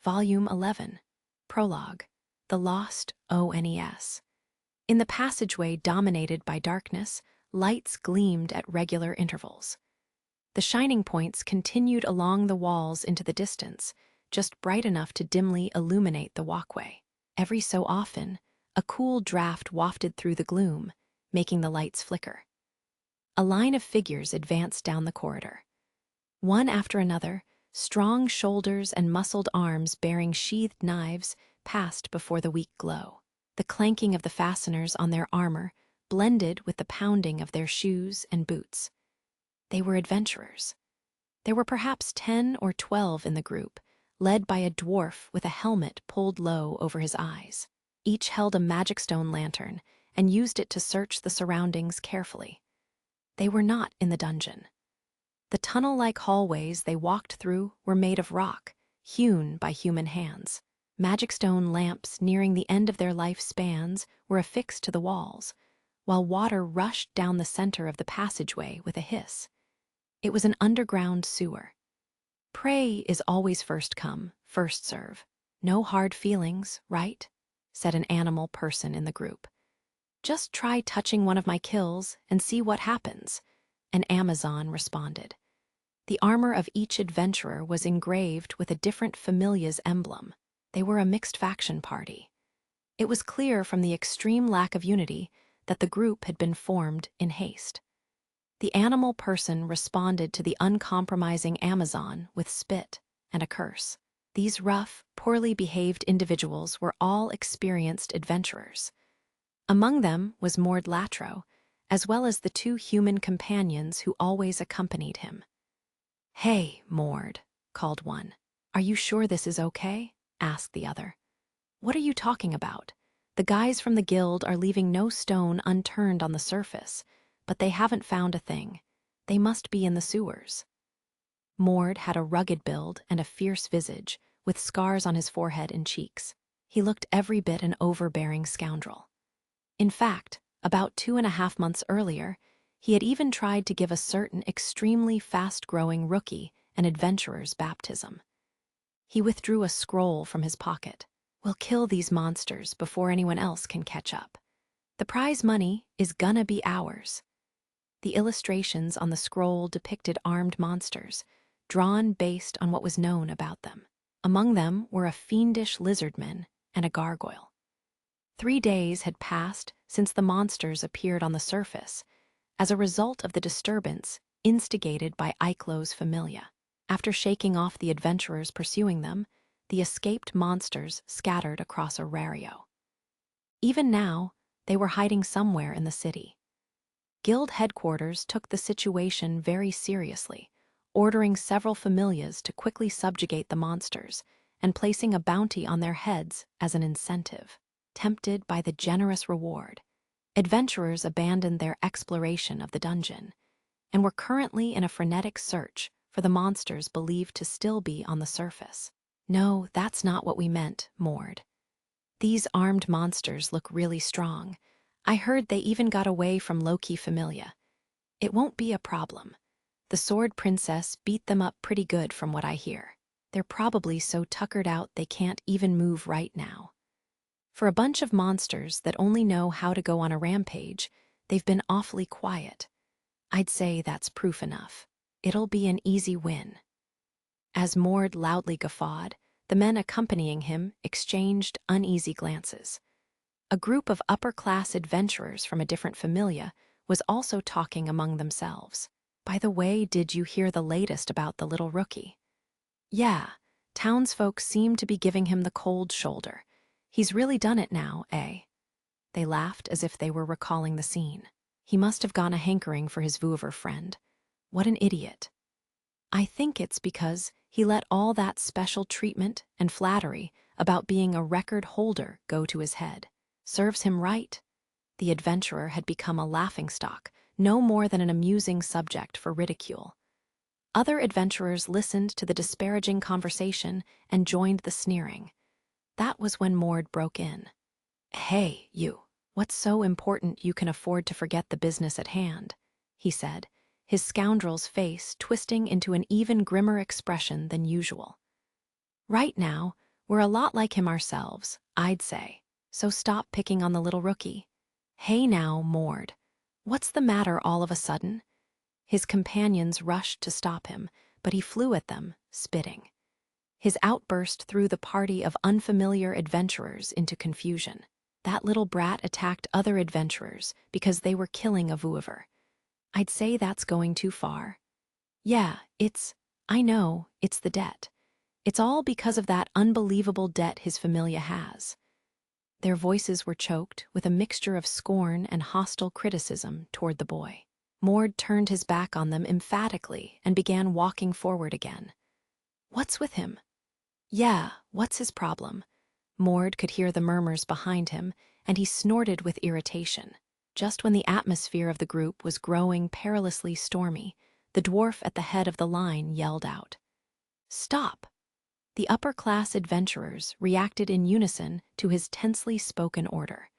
Volume 11. Prologue. The Lost ONES. In the passageway dominated by darkness, lights gleamed at regular intervals. The shining points continued along the walls into the distance, just bright enough to dimly illuminate the walkway. Every so often, a cool draft wafted through the gloom, making the lights flicker. A line of figures advanced down the corridor. One after another, strong shoulders and muscled arms bearing sheathed knives passed before the weak glow. The clanking of the fasteners on their armor blended with the pounding of their shoes and boots. They were adventurers. There were perhaps 10 or 12 in the group, led by a dwarf with a helmet pulled low over his eyes. Each held a magic stone lantern and used it to search the surroundings carefully. They were not in the dungeon. The tunnel-like hallways they walked through were made of rock, hewn by human hands. Magic stone lamps nearing the end of their life spans were affixed to the walls, while water rushed down the center of the passageway with a hiss. It was an underground sewer. Prey is always first come, first serve. No hard feelings, right? Said an animal person in the group. Just try touching one of my kills and see what happens, an Amazon responded. The armor of each adventurer was engraved with a different familia's emblem. They were a mixed faction party. It was clear from the extreme lack of unity that the group had been formed in haste. The animal person responded to the uncompromising Amazon with spit and a curse. These rough, poorly behaved individuals were all experienced adventurers. Among them was Mord Latro, as well as the 2 human companions who always accompanied him. "Hey, Mord," called one. "Are you sure this is okay?" asked the other. "What are you talking about? The guys from the guild are leaving no stone unturned on the surface, but they haven't found a thing. They must be in the sewers." Mord had a rugged build and a fierce visage, with scars on his forehead and cheeks. He looked every bit an overbearing scoundrel. In fact, about 2.5 months earlier, he had even tried to give a certain extremely fast-growing rookie an adventurer's baptism. He withdrew a scroll from his pocket. "We'll kill these monsters before anyone else can catch up. The prize money is gonna be ours." The illustrations on the scroll depicted armed monsters, drawn based on what was known about them. Among them were a fiendish lizardman and a gargoyle. 3 days had passed since the monsters appeared on the surface, as a result of the disturbance instigated by Eiklo's familia. After shaking off the adventurers pursuing them, the escaped monsters scattered across Aurario. Even now, they were hiding somewhere in the city. Guild headquarters took the situation very seriously, ordering several familias to quickly subjugate the monsters and placing a bounty on their heads as an incentive. Tempted by the generous reward, adventurers abandoned their exploration of the dungeon and were currently in a frenetic search for the monsters believed to still be on the surface. "No, that's not what we meant, Mord. These armed monsters look really strong. I heard they even got away from Loki Familia. It won't be a problem. The Sword Princess beat them up pretty good from what I hear. They're probably so tuckered out they can't even move right now. For a bunch of monsters that only know how to go on a rampage, they've been awfully quiet. I'd say that's proof enough. It'll be an easy win." As Mord loudly guffawed, the men accompanying him exchanged uneasy glances. A group of upper-class adventurers from a different familia was also talking among themselves. "By the way, did you hear the latest about the little rookie?" "Yeah, townsfolk seem to be giving him the cold shoulder. He's really done it now, eh?" They laughed as if they were recalling the scene. "He must have gone a hankering for his Vouver friend. What an idiot." "I think it's because he let all that special treatment and flattery about being a record holder go to his head. Serves him right." The adventurer had become a laughingstock, no more than an amusing subject for ridicule. Other adventurers listened to the disparaging conversation and joined the sneering. That was when Mord broke in. "Hey, you, what's so important you can afford to forget the business at hand?" he said, his scoundrel's face twisting into an even grimmer expression than usual. "Right now, We're a lot like him ourselves, I'd say. So stop picking on the little rookie. Hey now, Mord. What's the matter all of a sudden? His companions rushed to stop him, but he flew at them, spitting. His outburst threw the party of unfamiliar adventurers into confusion. That little brat attacked other adventurers because they were killing a Vuiver. I'd say that's going too far. Yeah, I know, it's the debt. It's all because of that unbelievable debt his familia has. Their voices were choked with a mixture of scorn and hostile criticism toward the boy. Mord turned his back on them emphatically and began walking forward again. What's with him? Yeah, what's his problem? Mord could hear the murmurs behind him, and he snorted with irritation. Just when the atmosphere of the group was growing perilously stormy, the dwarf at the head of the line yelled out, "Stop!" The upper-class adventurers reacted in unison to his tensely spoken order.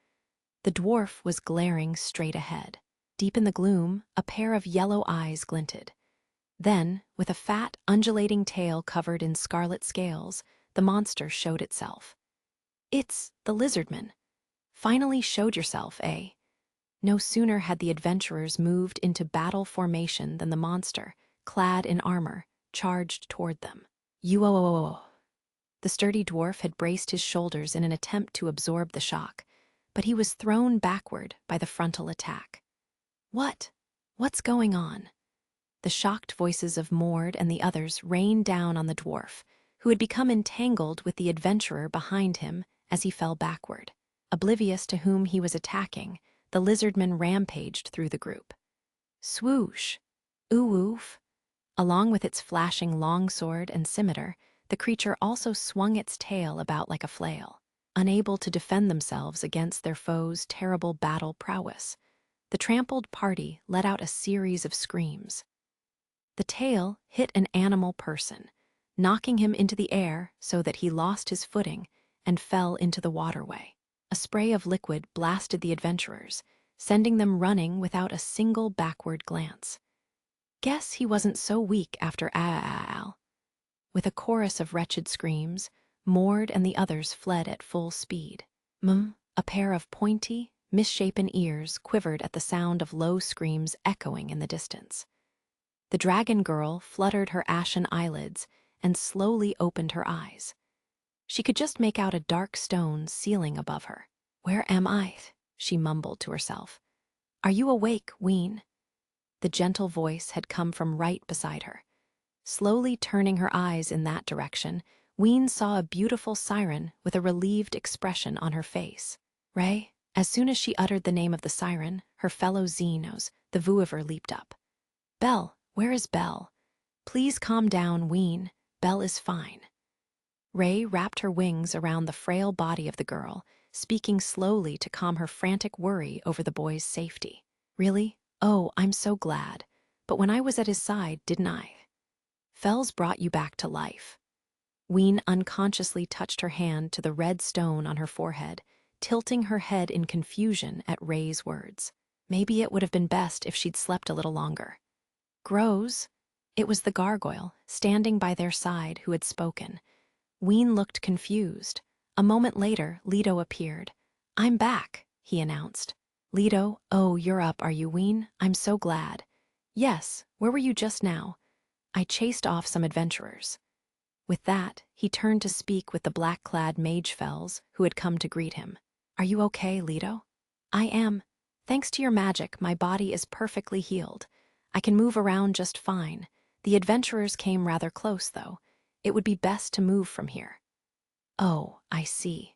The dwarf was glaring straight ahead. Deep in the gloom, a pair of yellow eyes glinted. Then, with a fat, undulating tail covered in scarlet scales, the monster showed itself. It's the lizardman. Finally showed yourself, eh? No sooner had the adventurers moved into battle formation than the monster, clad in armor, charged toward them. You. The sturdy dwarf had braced his shoulders in an attempt to absorb the shock, but he was thrown backward by the frontal attack. What's going on? The shocked voices of Mord and the others rained down on the dwarf, who had become entangled with the adventurer behind him as he fell backward. Oblivious to whom he was attacking, the lizardman rampaged through the group. Swoosh! Oof! Along with its flashing longsword and scimitar, the creature also swung its tail about like a flail. Unable to defend themselves against their foe's terrible battle prowess, the trampled party let out a series of screams. The tail hit an animal person, knocking him into the air so that he lost his footing and fell into the waterway. A spray of liquid blasted the adventurers, sending them running without a single backward glance. Guess he wasn't so weak after all. With a chorus of wretched screams, Mord and the others fled at full speed. A pair of pointy, misshapen ears quivered at the sound of low screams echoing in the distance. The dragon girl fluttered her ashen eyelids and slowly opened her eyes. She could just make out a dark stone ceiling above her. Where am I? She mumbled to herself. Are you awake, Ween? The gentle voice had come from right beside her. Slowly turning her eyes in that direction, Ween saw a beautiful siren with a relieved expression on her face. Ray, as soon as she uttered the name of the siren, her fellow Xenos, the Vuiver, leaped up. Belle, where is Belle? Please calm down, Ween. Belle is fine. Ray wrapped her wings around the frail body of the girl, speaking slowly to calm her frantic worry over the boy's safety. Really? Oh, I'm so glad. But when I was at his side, didn't I? Fells brought you back to life. Ween unconsciously touched her hand to the red stone on her forehead, tilting her head in confusion at Ray's words. Maybe it would have been best if she'd slept a little longer. Grows? It was the gargoyle, standing by their side, who had spoken. Ween looked confused. A moment later, Leto appeared. I'm back, he announced. Leto, oh, you're up, are you, Ween? I'm so glad. Yes, where were you just now? I chased off some adventurers. With that, he turned to speak with the black-clad mage Fells, who had come to greet him. Are you okay, Leto? I am. Thanks to your magic, my body is perfectly healed. I can move around just fine. The adventurers came rather close, though. It would be best to move from here. Oh, I see.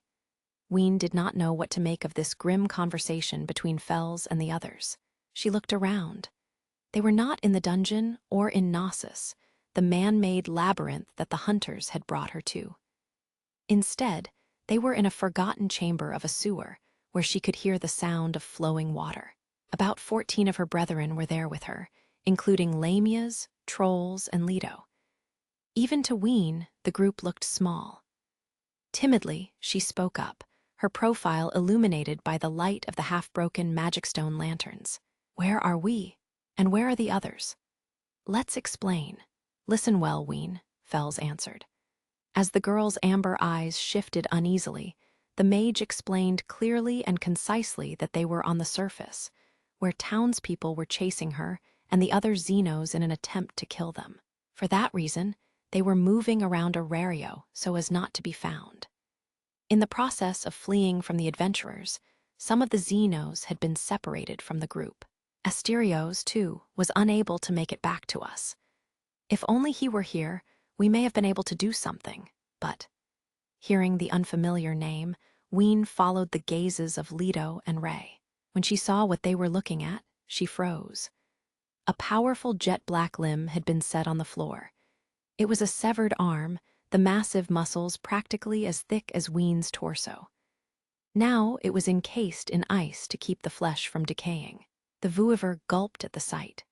Ween did not know what to make of this grim conversation between Fells and the others. She looked around. They were not in the dungeon or in Knossos, the man-made labyrinth that the hunters had brought her to. Instead, they were in a forgotten chamber of a sewer, where she could hear the sound of flowing water. About 14 of her brethren were there with her, including Lamias, Trolls, and Leto. Even to Ween, the group looked small. Timidly, she spoke up, her profile illuminated by the light of the half-broken magic stone lanterns. Where are we? And where are the others? Let's explain. Listen well, Ween, Fells answered. As the girl's amber eyes shifted uneasily, the mage explained clearly and concisely that they were on the surface, where townspeople were chasing her and the other Xenos in an attempt to kill them. For that reason, they were moving around Aurario so as not to be found. In the process of fleeing from the adventurers, some of the Xenos had been separated from the group. Asterios, too, was unable to make it back to us. If only he were here, we may have been able to do something, but... Hearing the unfamiliar name, Ween followed the gazes of Leto and Ray. When she saw what they were looking at, she froze. A powerful jet-black limb had been set on the floor. It was a severed arm, the massive muscles practically as thick as Ween's torso. Now it was encased in ice to keep the flesh from decaying. The Vuiver gulped at the sight,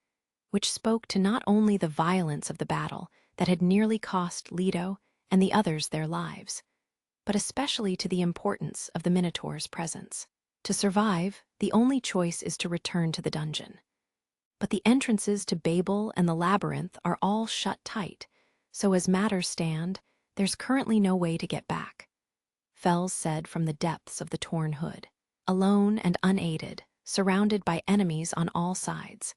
which spoke to not only the violence of the battle that had nearly cost Leto and the others their lives, but especially to the importance of the Minotaur's presence. To survive, the only choice is to return to the dungeon. But the entrances to Babel and the Labyrinth are all shut tight, so as matters stand, there's currently no way to get back. Fells said from the depths of the torn hood. Alone and unaided, surrounded by enemies on all sides,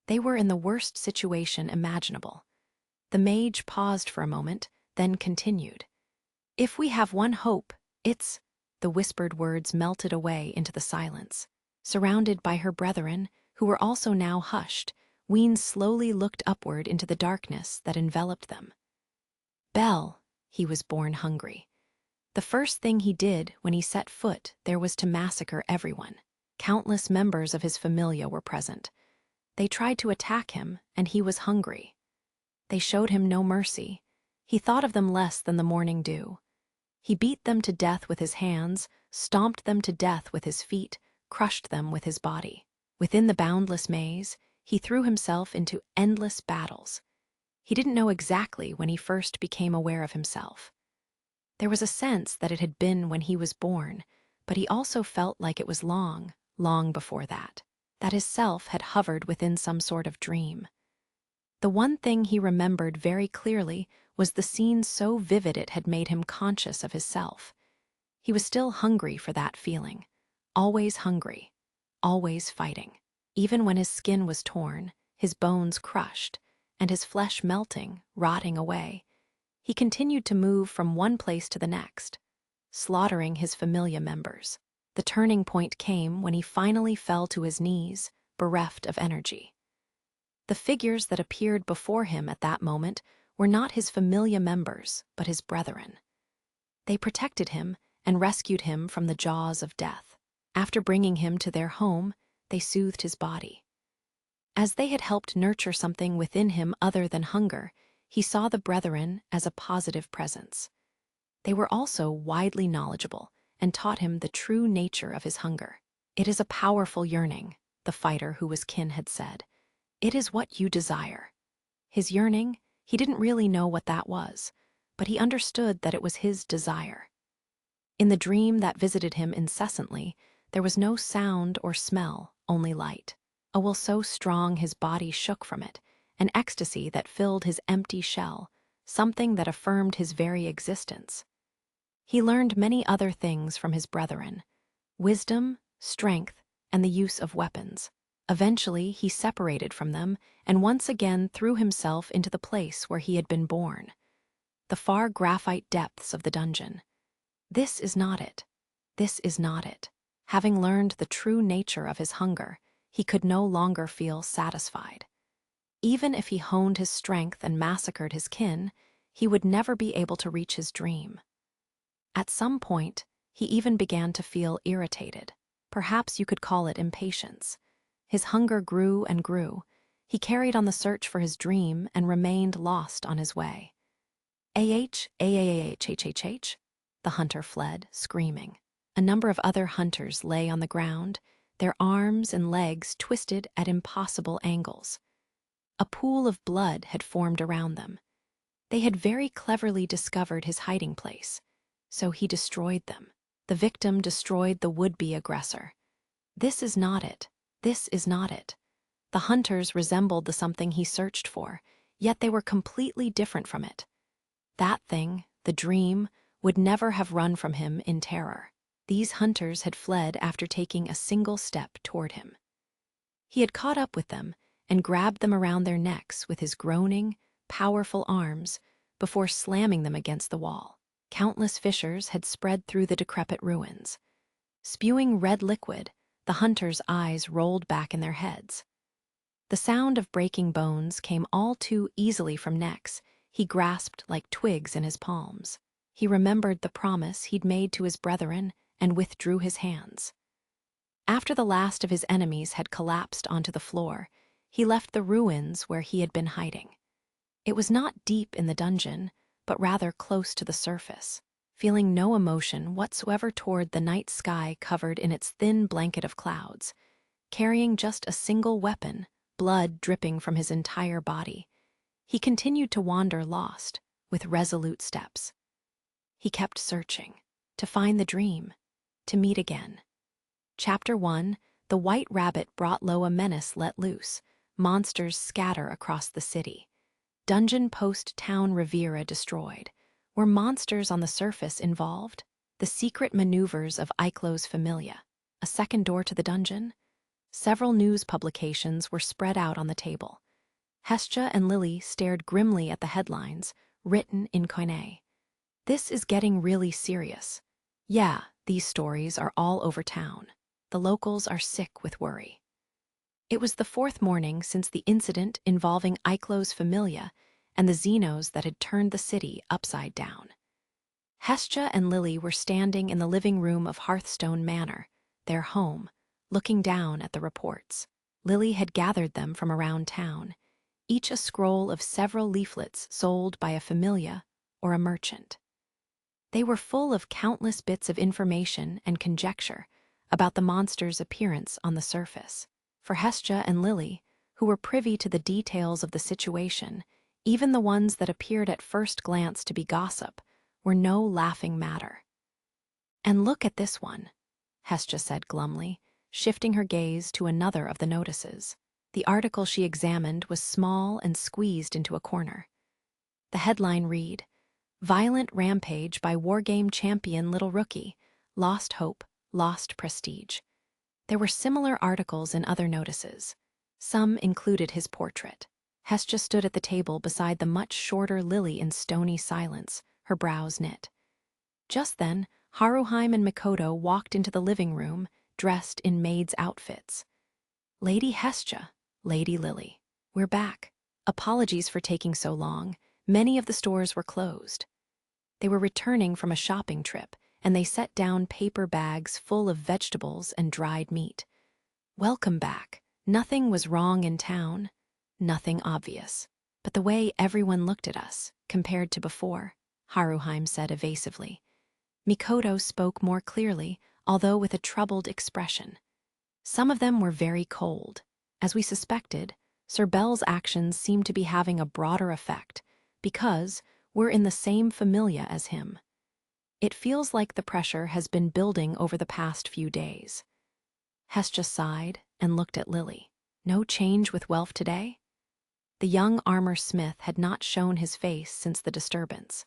they were in the worst situation imaginable. The mage paused for a moment, then continued. If we have one hope, it's... The whispered words melted away into the silence. Surrounded by her brethren, who were also now hushed, Ween slowly looked upward into the darkness that enveloped them. Bell, he was born hungry. The first thing he did when he set foot there was to massacre everyone. Countless members of his familia were present. They tried to attack him, and he was hungry. They showed him no mercy. He thought of them less than the morning dew. He beat them to death with his hands, stomped them to death with his feet, crushed them with his body. Within the boundless maze, he threw himself into endless battles. He didn't know exactly when he first became aware of himself. There was a sense that it had been when he was born, but he also felt like it was long, long before that his self had hovered within some sort of dream. The one thing he remembered very clearly was the scene so vivid it had made him conscious of his self. He was still hungry for that feeling, always hungry, always fighting. Even when his skin was torn, his bones crushed, and his flesh melting, rotting away, he continued to move from one place to the next, slaughtering his familia members. The turning point came when he finally fell to his knees, bereft of energy. The figures that appeared before him at that moment were not his familia members, but his brethren. They protected him and rescued him from the jaws of death. After bringing him to their home, they soothed his body. As they had helped nurture something within him other than hunger, he saw the brethren as a positive presence. They were also widely knowledgeable and taught him the true nature of his hunger. It is a powerful yearning, the fighter who was kin had said. It is what you desire. His yearning, he didn't really know what that was, but he understood that it was his desire. In the dream that visited him incessantly, there was no sound or smell, only light. A will so strong his body shook from it, an ecstasy that filled his empty shell, something that affirmed his very existence. He learned many other things from his brethren: wisdom, strength, and the use of weapons. Eventually, he separated from them and once again threw himself into the place where he had been born, the far graphite depths of the dungeon. This is not it. This is not it. Having learned the true nature of his hunger, he could no longer feel satisfied. Even if he honed his strength and massacred his kin, he would never be able to reach his dream. At some point, he even began to feel irritated. Perhaps you could call it impatience. His hunger grew and grew. He carried on the search for his dream and remained lost on his way. The hunter fled, screaming. A number of other hunters lay on the ground, their arms and legs twisted at impossible angles. A pool of blood had formed around them. They had very cleverly discovered his hiding place, so he destroyed them. The victim destroyed the would-be aggressor. This is not it. This is not it. The hunters resembled the something he searched for, yet they were completely different from it. That thing, the dream, would never have run from him in terror. These hunters had fled after taking a single step toward him. He had caught up with them and grabbed them around their necks with his groaning, powerful arms before slamming them against the wall. Countless fissures had spread through the decrepit ruins. Spewing red liquid, the hunters' eyes rolled back in their heads. The sound of breaking bones came all too easily from necks he grasped like twigs in his palms. He remembered the promise he'd made to his brethren and withdrew his hands. After the last of his enemies had collapsed onto the floor, he left the ruins where he had been hiding. It was not deep in the dungeon, but rather close to the surface, feeling no emotion whatsoever toward the night sky covered in its thin blanket of clouds, carrying just a single weapon, blood dripping from his entire body. He continued to wander lost, with resolute steps. He kept searching, to find the dream, to meet again. Chapter 1. The White Rabbit brought low a menace let loose. Monsters scatter across the city. Dungeon Post Town Riviera destroyed. Were monsters on the surface involved? The secret maneuvers of Eiklo's Familia. A second door to the dungeon? Several news publications were spread out on the table. Hestia and Lily stared grimly at the headlines, written in Koine. This is getting really serious. Yeah, these stories are all over town. The locals are sick with worry. It was the fourth morning since the incident involving Eiklo's Familia and the Xenos that had turned the city upside down. Hestia and Lily were standing in the living room of Hearthstone Manor, their home, looking down at the reports. Lily had gathered them from around town, each a scroll of several leaflets sold by a familia or a merchant. They were full of countless bits of information and conjecture about the monster's appearance on the surface. For Hestia and Lily, who were privy to the details of the situation, even the ones that appeared at first glance to be gossip, were no laughing matter. "And look at this one," Hestia said glumly, shifting her gaze to another of the notices. The article she examined was small and squeezed into a corner. The headline read, "Violent Rampage by Wargame Champion Little Rookie. Lost Hope, Lost Prestige." There were similar articles in other notices. Some included his portrait. Hestia stood at the table beside the much shorter Lily in stony silence, her brows knit. Just then, Haruheim and Mikoto walked into the living room, dressed in maids' outfits. "Lady Hestia, Lady Lily, we're back. Apologies for taking so long. Many of the stores were closed." They were returning from a shopping trip, and they set down paper bags full of vegetables and dried meat. "Welcome back. Nothing was wrong in town. Nothing obvious. But the way everyone looked at us, compared to before," Haruheim said evasively. Mikoto spoke more clearly, although with a troubled expression. "Some of them were very cold. As we suspected, Sir Bell's actions seem to be having a broader effect, because we're in the same familia as him. It feels like the pressure has been building over the past few days." Hestia sighed and looked at Lily. "No change with Welf today?" The young armor smith had not shown his face since the disturbance.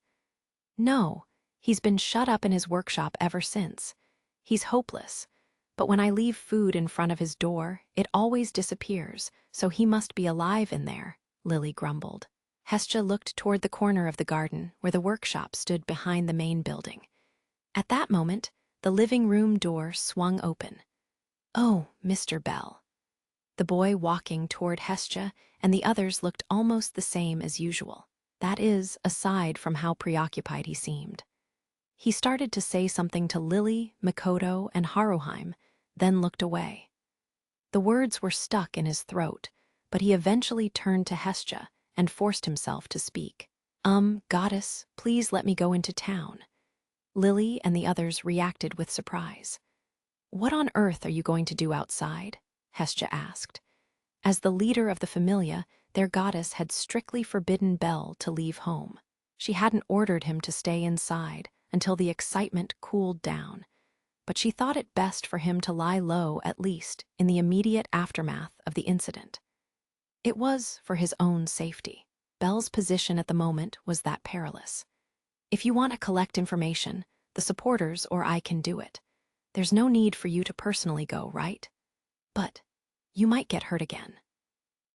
"No, he's been shut up in his workshop ever since. He's hopeless, but when I leave food in front of his door, it always disappears, so he must be alive in there," Lily grumbled. Hestia looked toward the corner of the garden where the workshop stood behind the main building. At that moment, the living room door swung open. "Oh, Mr. Bell." The boy walking toward Hestia and the others looked almost the same as usual. That is, aside from how preoccupied he seemed. He started to say something to Lily, Mikoto, and Haruheim, then looked away. The words were stuck in his throat, but he eventually turned to Hestia and forced himself to speak. Goddess, please let me go into town." Lily and the others reacted with surprise. "What on earth are you going to do outside?" Hestia asked. As the leader of the familia, their goddess had strictly forbidden Bell to leave home. She hadn't ordered him to stay inside until the excitement cooled down, but she thought it best for him to lie low at least in the immediate aftermath of the incident. It was for his own safety. Bell's position at the moment was that perilous. If you want to collect information, the supporters or I can do it. There's no need for you to personally go, right? But you might get hurt again.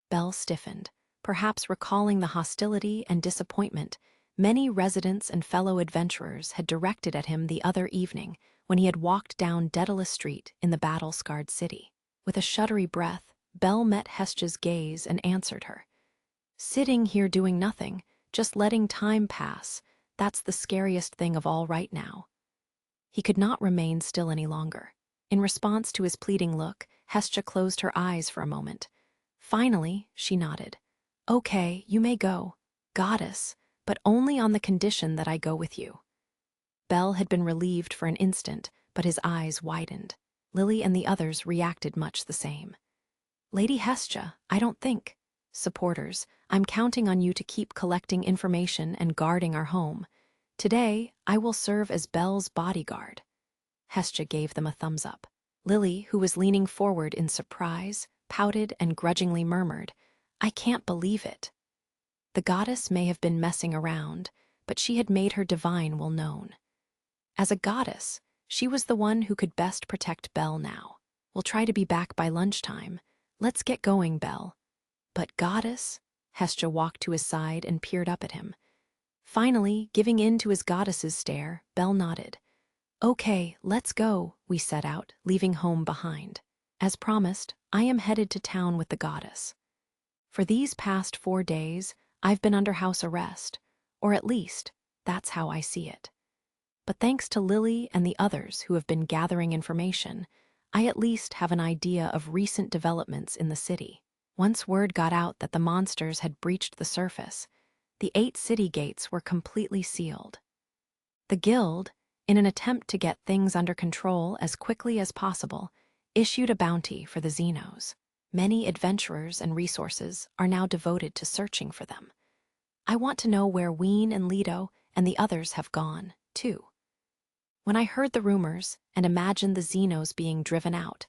Bell stiffened, perhaps recalling the hostility and disappointment many residents and fellow adventurers had directed at him the other evening when he had walked down Daedalus Street in the battle-scarred city. With a shuddery breath, Bell met Hestia's gaze and answered her. Sitting here doing nothing, just letting time pass, that's the scariest thing of all right now. He could not remain still any longer. In response to his pleading look, Hestia closed her eyes for a moment. Finally, she nodded. Okay, you may go, goddess, but only on the condition that I go with you. Bell had been relieved for an instant, but his eyes widened. Lily and the others reacted much the same. Lady Hestia, I don't think. Supporters, I'm counting on you to keep collecting information and guarding our home. Today, I will serve as Bell's bodyguard. Hestia gave them a thumbs up. Lily, who was leaning forward in surprise, pouted and grudgingly murmured, I can't believe it. The goddess may have been messing around, but she had made her divine will known. As a goddess, she was the one who could best protect Bell now. We'll try to be back by lunchtime. Let's get going, Bell. But goddess? Hestia walked to his side and peered up at him. Finally, giving in to his goddess's stare, Bell nodded. Okay, let's go, we set out, leaving home behind. As promised, I am headed to town with the goddess. For these past 4 days, I've been under house arrest, or at least, that's how I see it. But thanks to Lily and the others who have been gathering information, I at least have an idea of recent developments in the city. Once word got out that the monsters had breached the surface, the 8 city gates were completely sealed. The guild, in an attempt to get things under control as quickly as possible, issued a bounty for the Xenos. Many adventurers and resources are now devoted to searching for them. I want to know where Ween and Leto and the others have gone, too. When I heard the rumors and imagined the Xenos being driven out,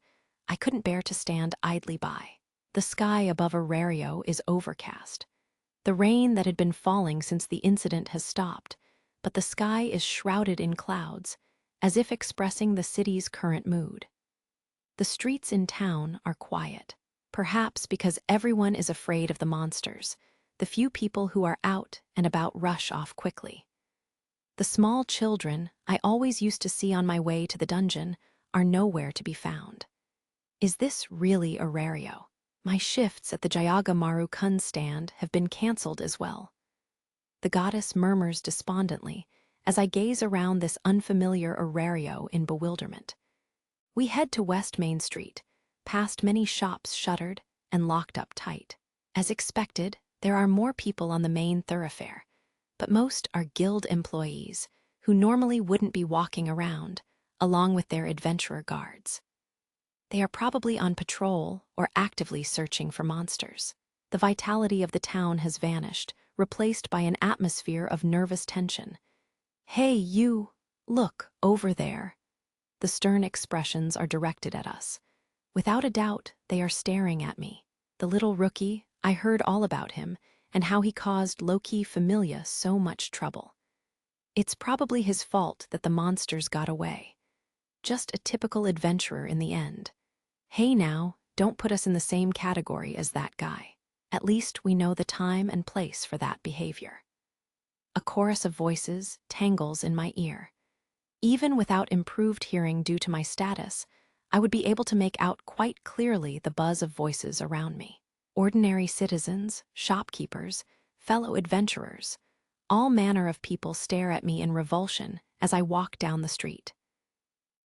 I couldn't bear to stand idly by. The sky above Arario is overcast. The rain that had been falling since the incident has stopped, but the sky is shrouded in clouds, as if expressing the city's current mood. The streets in town are quiet, perhaps because everyone is afraid of the monsters. The few people who are out and about rush off quickly. The small children I always used to see on my way to the dungeon are nowhere to be found. Is this really Arario? My shifts at the Jayagamaru Kun stand have been cancelled as well. The goddess murmurs despondently as I gaze around this unfamiliar Arario in bewilderment. We head to West Main Street, past many shops shuttered and locked up tight. As expected, there are more people on the main thoroughfare, but most are guild employees who normally wouldn't be walking around, along with their adventurer guards. They are probably on patrol or actively searching for monsters. The vitality of the town has vanished, replaced by an atmosphere of nervous tension. Hey, you! Look, over there. The stern expressions are directed at us. Without a doubt, they are staring at me. The little rookie, I heard all about him, and how he caused low-key Familia so much trouble. It's probably his fault that the monsters got away. Just a typical adventurer in the end. Hey now, don't put us in the same category as that guy. At least we know the time and place for that behavior. A chorus of voices tangles in my ear. Even without improved hearing due to my status, I would be able to make out quite clearly the buzz of voices around me. Ordinary citizens, shopkeepers, fellow adventurers, all manner of people stare at me in revulsion as I walk down the street.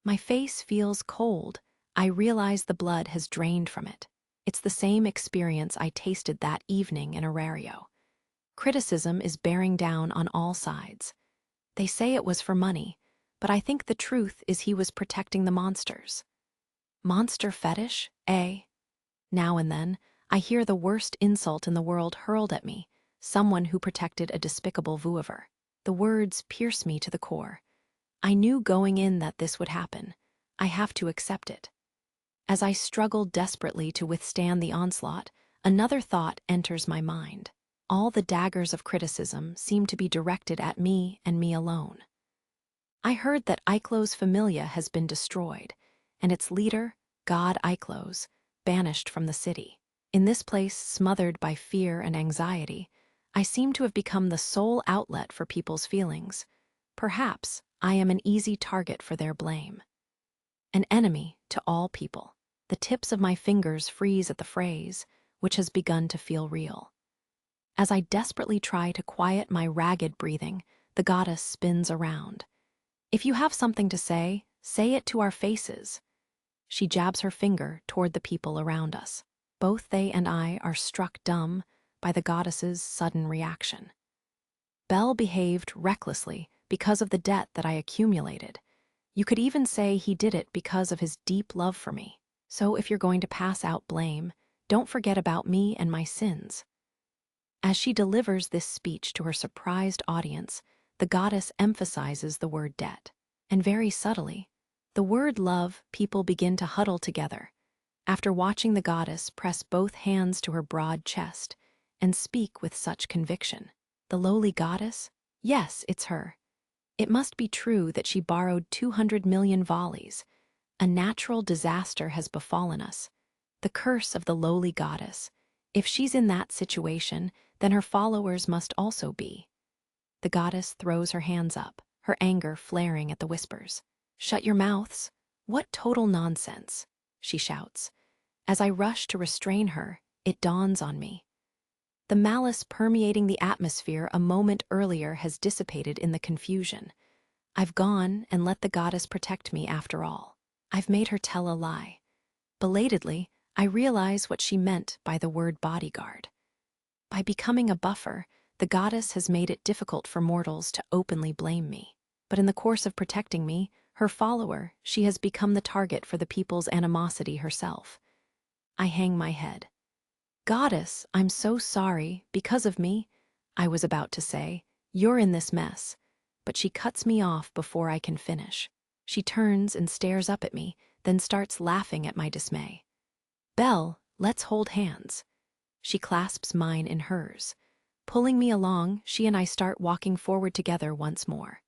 My face feels cold. I realize the blood has drained from it. It's the same experience I tasted that evening in Arario. Criticism is bearing down on all sides. They say it was for money, but I think the truth is he was protecting the monsters. Monster fetish, eh? Now and then, I hear the worst insult in the world hurled at me, someone who protected a despicable vouiver. The words pierce me to the core. I knew going in that this would happen. I have to accept it. As I struggle desperately to withstand the onslaught, another thought enters my mind. All the daggers of criticism seem to be directed at me and me alone. I heard that Eiklo's familia has been destroyed, and its leader, God Eiklos, banished from the city. In this place, smothered by fear and anxiety, I seem to have become the sole outlet for people's feelings. Perhaps I am an easy target for their blame. An enemy to all people. The tips of my fingers freeze at the phrase, which has begun to feel real. As I desperately try to quiet my ragged breathing, the goddess spins around. If you have something to say it to our faces. She jabs her finger toward the people around us. Both they and I are struck dumb by the goddess's sudden reaction. Bel behaved recklessly because of the debt that I accumulated. You could even say he did it because of his deep love for me. So if you're going to pass out blame, don't forget about me and my sins. As she delivers this speech to her surprised audience, the goddess emphasizes the word debt. And very subtly, the word love, people begin to huddle together. After watching the goddess press both hands to her broad chest and speak with such conviction. The lowly goddess? Yes, it's her. It must be true that she borrowed 200 million volleys. A natural disaster has befallen us. The curse of the lowly goddess. If she's in that situation, then her followers must also be. The goddess throws her hands up, her anger flaring at the whispers. "Shut your mouths! What total nonsense!" she shouts. As I rush to restrain her, it dawns on me. The malice permeating the atmosphere a moment earlier has dissipated in the confusion. I've gone and let the goddess protect me after all. I've made her tell a lie. Belatedly, I realize what she meant by the word bodyguard. By becoming a buffer, the goddess has made it difficult for mortals to openly blame me. But in the course of protecting me, her follower, she has become the target for the people's animosity herself. I hang my head. "Goddess, I'm so sorry, because of me," I was about to say. "You're in this mess." But she cuts me off before I can finish. She turns and stares up at me, then starts laughing at my dismay. "Belle, let's hold hands." She clasps mine in hers. Pulling me along, she and I start walking forward together once more.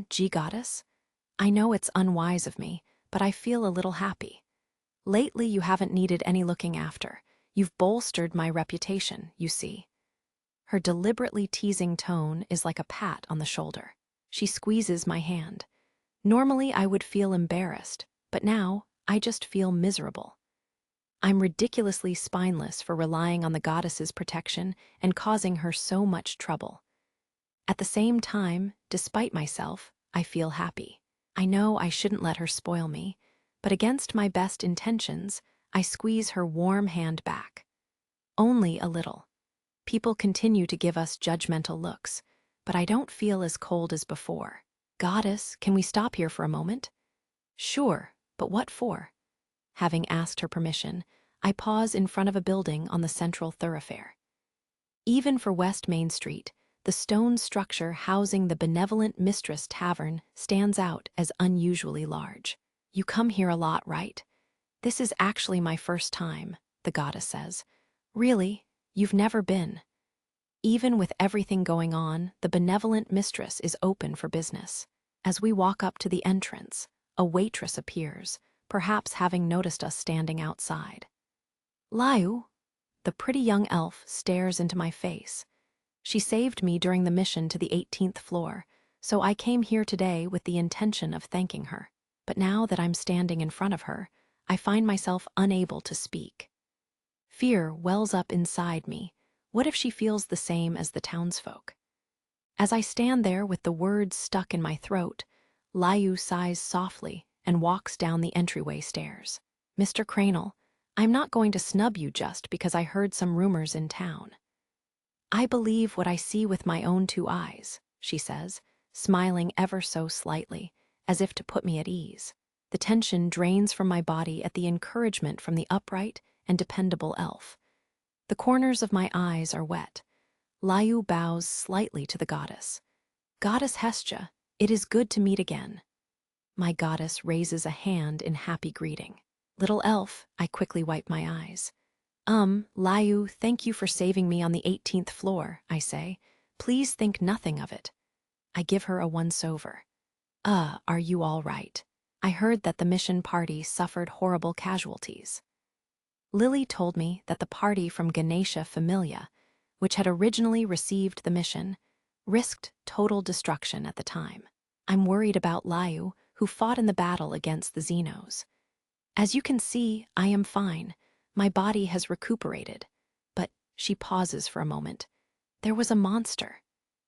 Gee, goddess? I know it's unwise of me, but I feel a little happy. Lately, you haven't needed any looking after. You've bolstered my reputation, you see. Her deliberately teasing tone is like a pat on the shoulder. She squeezes my hand. Normally, I would feel embarrassed, but now I just feel miserable. I'm ridiculously spineless for relying on the goddess's protection and causing her so much trouble. At the same time, despite myself, I feel happy. I know I shouldn't let her spoil me, but against my best intentions, I squeeze her warm hand back. Only a little. People continue to give us judgmental looks, but I don't feel as cold as before. "Goddess, can we stop here for a moment?" "Sure, but what for?" Having asked her permission, I pause in front of a building on the central thoroughfare. Even for West Main Street, the stone structure housing the Benevolent Mistress Tavern stands out as unusually large. "You come here a lot, right?" "This is actually my first time," the goddess says. "Really? You've never been?" Even with everything going on, the Benevolent Mistress is open for business. As we walk up to the entrance, a waitress appears, perhaps having noticed us standing outside. "Liu?" The pretty young elf stares into my face. She saved me during the mission to the 18th floor, so I came here today with the intention of thanking her. But now that I'm standing in front of her, I find myself unable to speak. Fear wells up inside me. What if she feels the same as the townsfolk? As I stand there with the words stuck in my throat, Liu sighs softly and walks down the entryway stairs. "Mr. Cranel, I'm not going to snub you just because I heard some rumors in town. I believe what I see with my own two eyes," she says, smiling ever so slightly, as if to put me at ease. The tension drains from my body at the encouragement from the upright and dependable elf. The corners of my eyes are wet. Liu bows slightly to the goddess. "Goddess Hestia, it is good to meet again." My goddess raises a hand in happy greeting. "Little elf," I quickly wipe my eyes. Liu, thank you for saving me on the 18th floor, I say. Please think nothing of it. I give her a once-over. Are you all right? I heard that the mission party suffered horrible casualties. Lily told me that the party from Ganesha Familia, which had originally received the mission, risked total destruction at the time. I'm worried about Liu, who fought in the battle against the Xenos. As you can see, I am fine. My body has recuperated. But she pauses for a moment. There was a monster.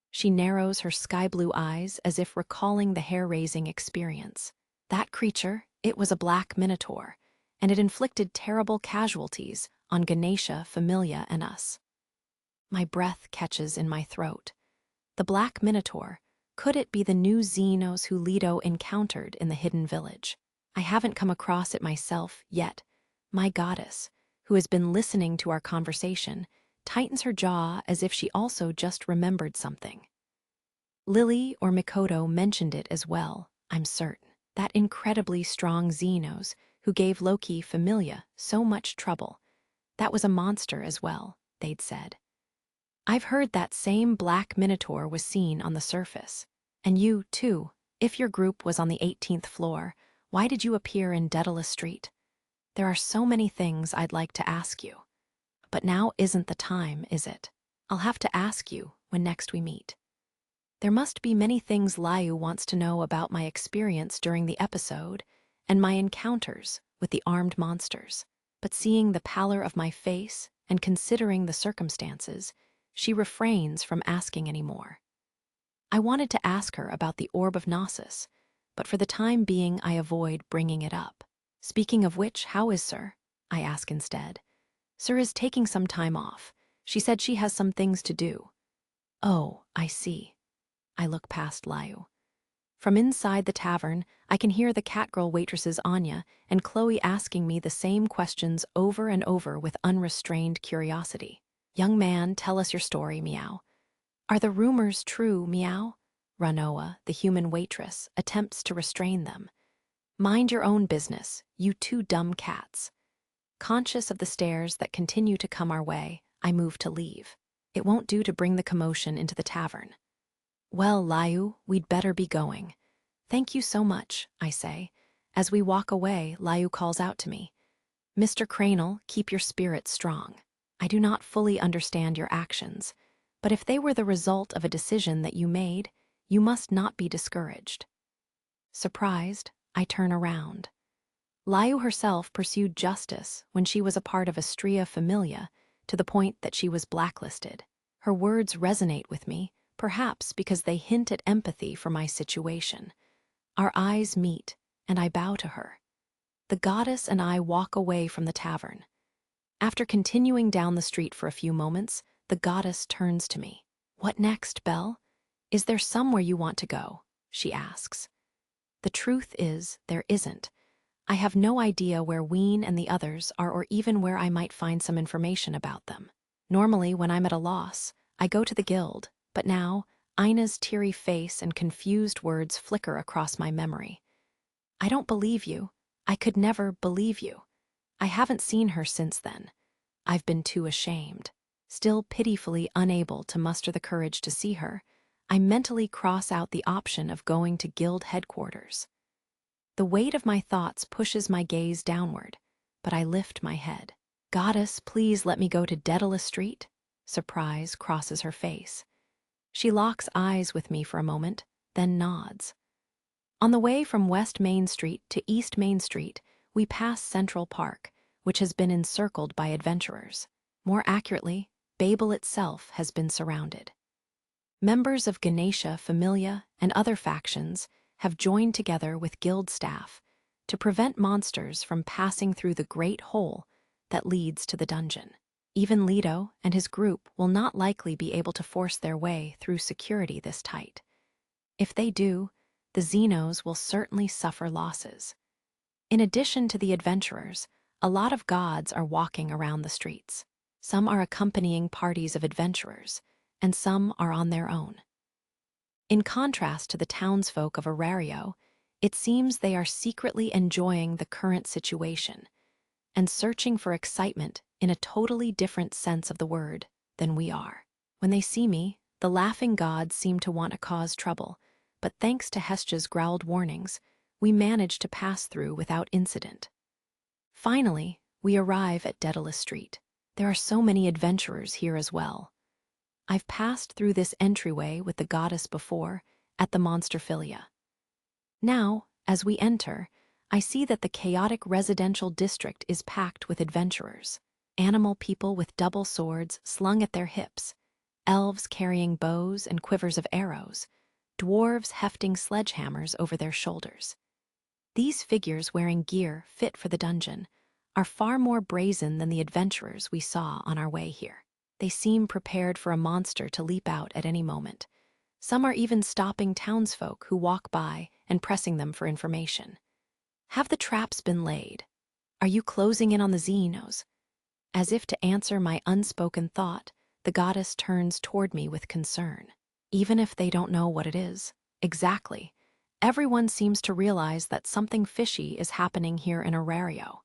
She narrows her sky-blue eyes as if recalling the hair-raising experience. That creature, it was a black minotaur, and it inflicted terrible casualties on Ganesha, Familia, and us. My breath catches in my throat. The black minotaur, could it be the new Xenos who Leto encountered in the hidden village? I haven't come across it myself yet. My goddess, who has been listening to our conversation, tightens her jaw as if she also just remembered something. Lily or Mikoto mentioned it as well, I'm certain. That incredibly strong Xenos who gave Loki Familia so much trouble. That was a monster as well, they'd said. I've heard that same black minotaur was seen on the surface. And you, too, if your group was on the 18th floor, why did you appear in Daedalus Street? There are so many things I'd like to ask you. But now isn't the time, is it? I'll have to ask you when next we meet. There must be many things Liu wants to know about my experience during the episode and my encounters with the armed monsters. But seeing the pallor of my face and considering the circumstances, she refrains from asking any more. I wanted to ask her about the Orb of Gnosis, but for the time being I avoid bringing it up. Speaking of which, how is Sir? I ask instead. Sir is taking some time off. She said she has some things to do. Oh, I see. I look past Liu. From inside the tavern, I can hear the catgirl waitresses Anya and Chloe asking me the same questions over and over with unrestrained curiosity. Young man, tell us your story, meow. Are the rumors true, meow? Ranoa, the human waitress, attempts to restrain them. Mind your own business, you two dumb cats. Conscious of the stares that continue to come our way, I move to leave. It won't do to bring the commotion into the tavern. Well, Liu, we'd better be going. Thank you so much, I say. As we walk away, Liu calls out to me. Mr. Cranel, keep your spirits strong. I do not fully understand your actions, but if they were the result of a decision that you made, you must not be discouraged. Surprised, I turn around. Liu herself pursued justice when she was a part of Astrea Familia to the point that she was blacklisted. Her words resonate with me, perhaps because they hint at empathy for my situation. Our eyes meet, and I bow to her. The goddess and I walk away from the tavern. After continuing down the street for a few moments, the goddess turns to me. What next, Belle? Is there somewhere you want to go? She asks. The truth is, there isn't. I have no idea where Ween and the others are or even where I might find some information about them. Normally, when I'm at a loss, I go to the guild, but now, Ina's teary face and confused words flicker across my memory. I don't believe you. I could never believe you. I haven't seen her since then. I've been too ashamed. Still pitifully unable to muster the courage to see her, I mentally cross out the option of going to guild headquarters. The weight of my thoughts pushes my gaze downward, but I lift my head. Goddess, please let me go to Daedalus Street. Surprise crosses her face. She locks eyes with me for a moment, then nods. On the way from West Main Street to East Main Street, we pass Central Park, which has been encircled by adventurers. More accurately, Babel itself has been surrounded. Members of Ganesha, Familia, and other factions have joined together with guild staff to prevent monsters from passing through the great hole that leads to the dungeon. Even Leto and his group will not likely be able to force their way through security this tight. If they do, the Xenos will certainly suffer losses. In addition to the adventurers, a lot of gods are walking around the streets. Some are accompanying parties of adventurers, and some are on their own. In contrast to the townsfolk of Arario, it seems they are secretly enjoying the current situation and searching for excitement in a totally different sense of the word than we are. When they see me, the laughing gods seem to want to cause trouble, but thanks to Hestja's growled warnings, we manage to pass through without incident. Finally, we arrive at Daedalus Street. There are so many adventurers here as well. I've passed through this entryway with the goddess before, at the Monsterphilia. Now, as we enter, I see that the chaotic residential district is packed with adventurers. Animal people with double swords slung at their hips, elves carrying bows and quivers of arrows, dwarves hefting sledgehammers over their shoulders. These figures wearing gear fit for the dungeon are far more brazen than the adventurers we saw on our way here. They seem prepared for a monster to leap out at any moment. Some are even stopping townsfolk who walk by and pressing them for information. Have the traps been laid? Are you closing in on the Xenos? As if to answer my unspoken thought, the goddess turns toward me with concern. Even if they don't know what it is, exactly, everyone seems to realize that something fishy is happening here in Arario.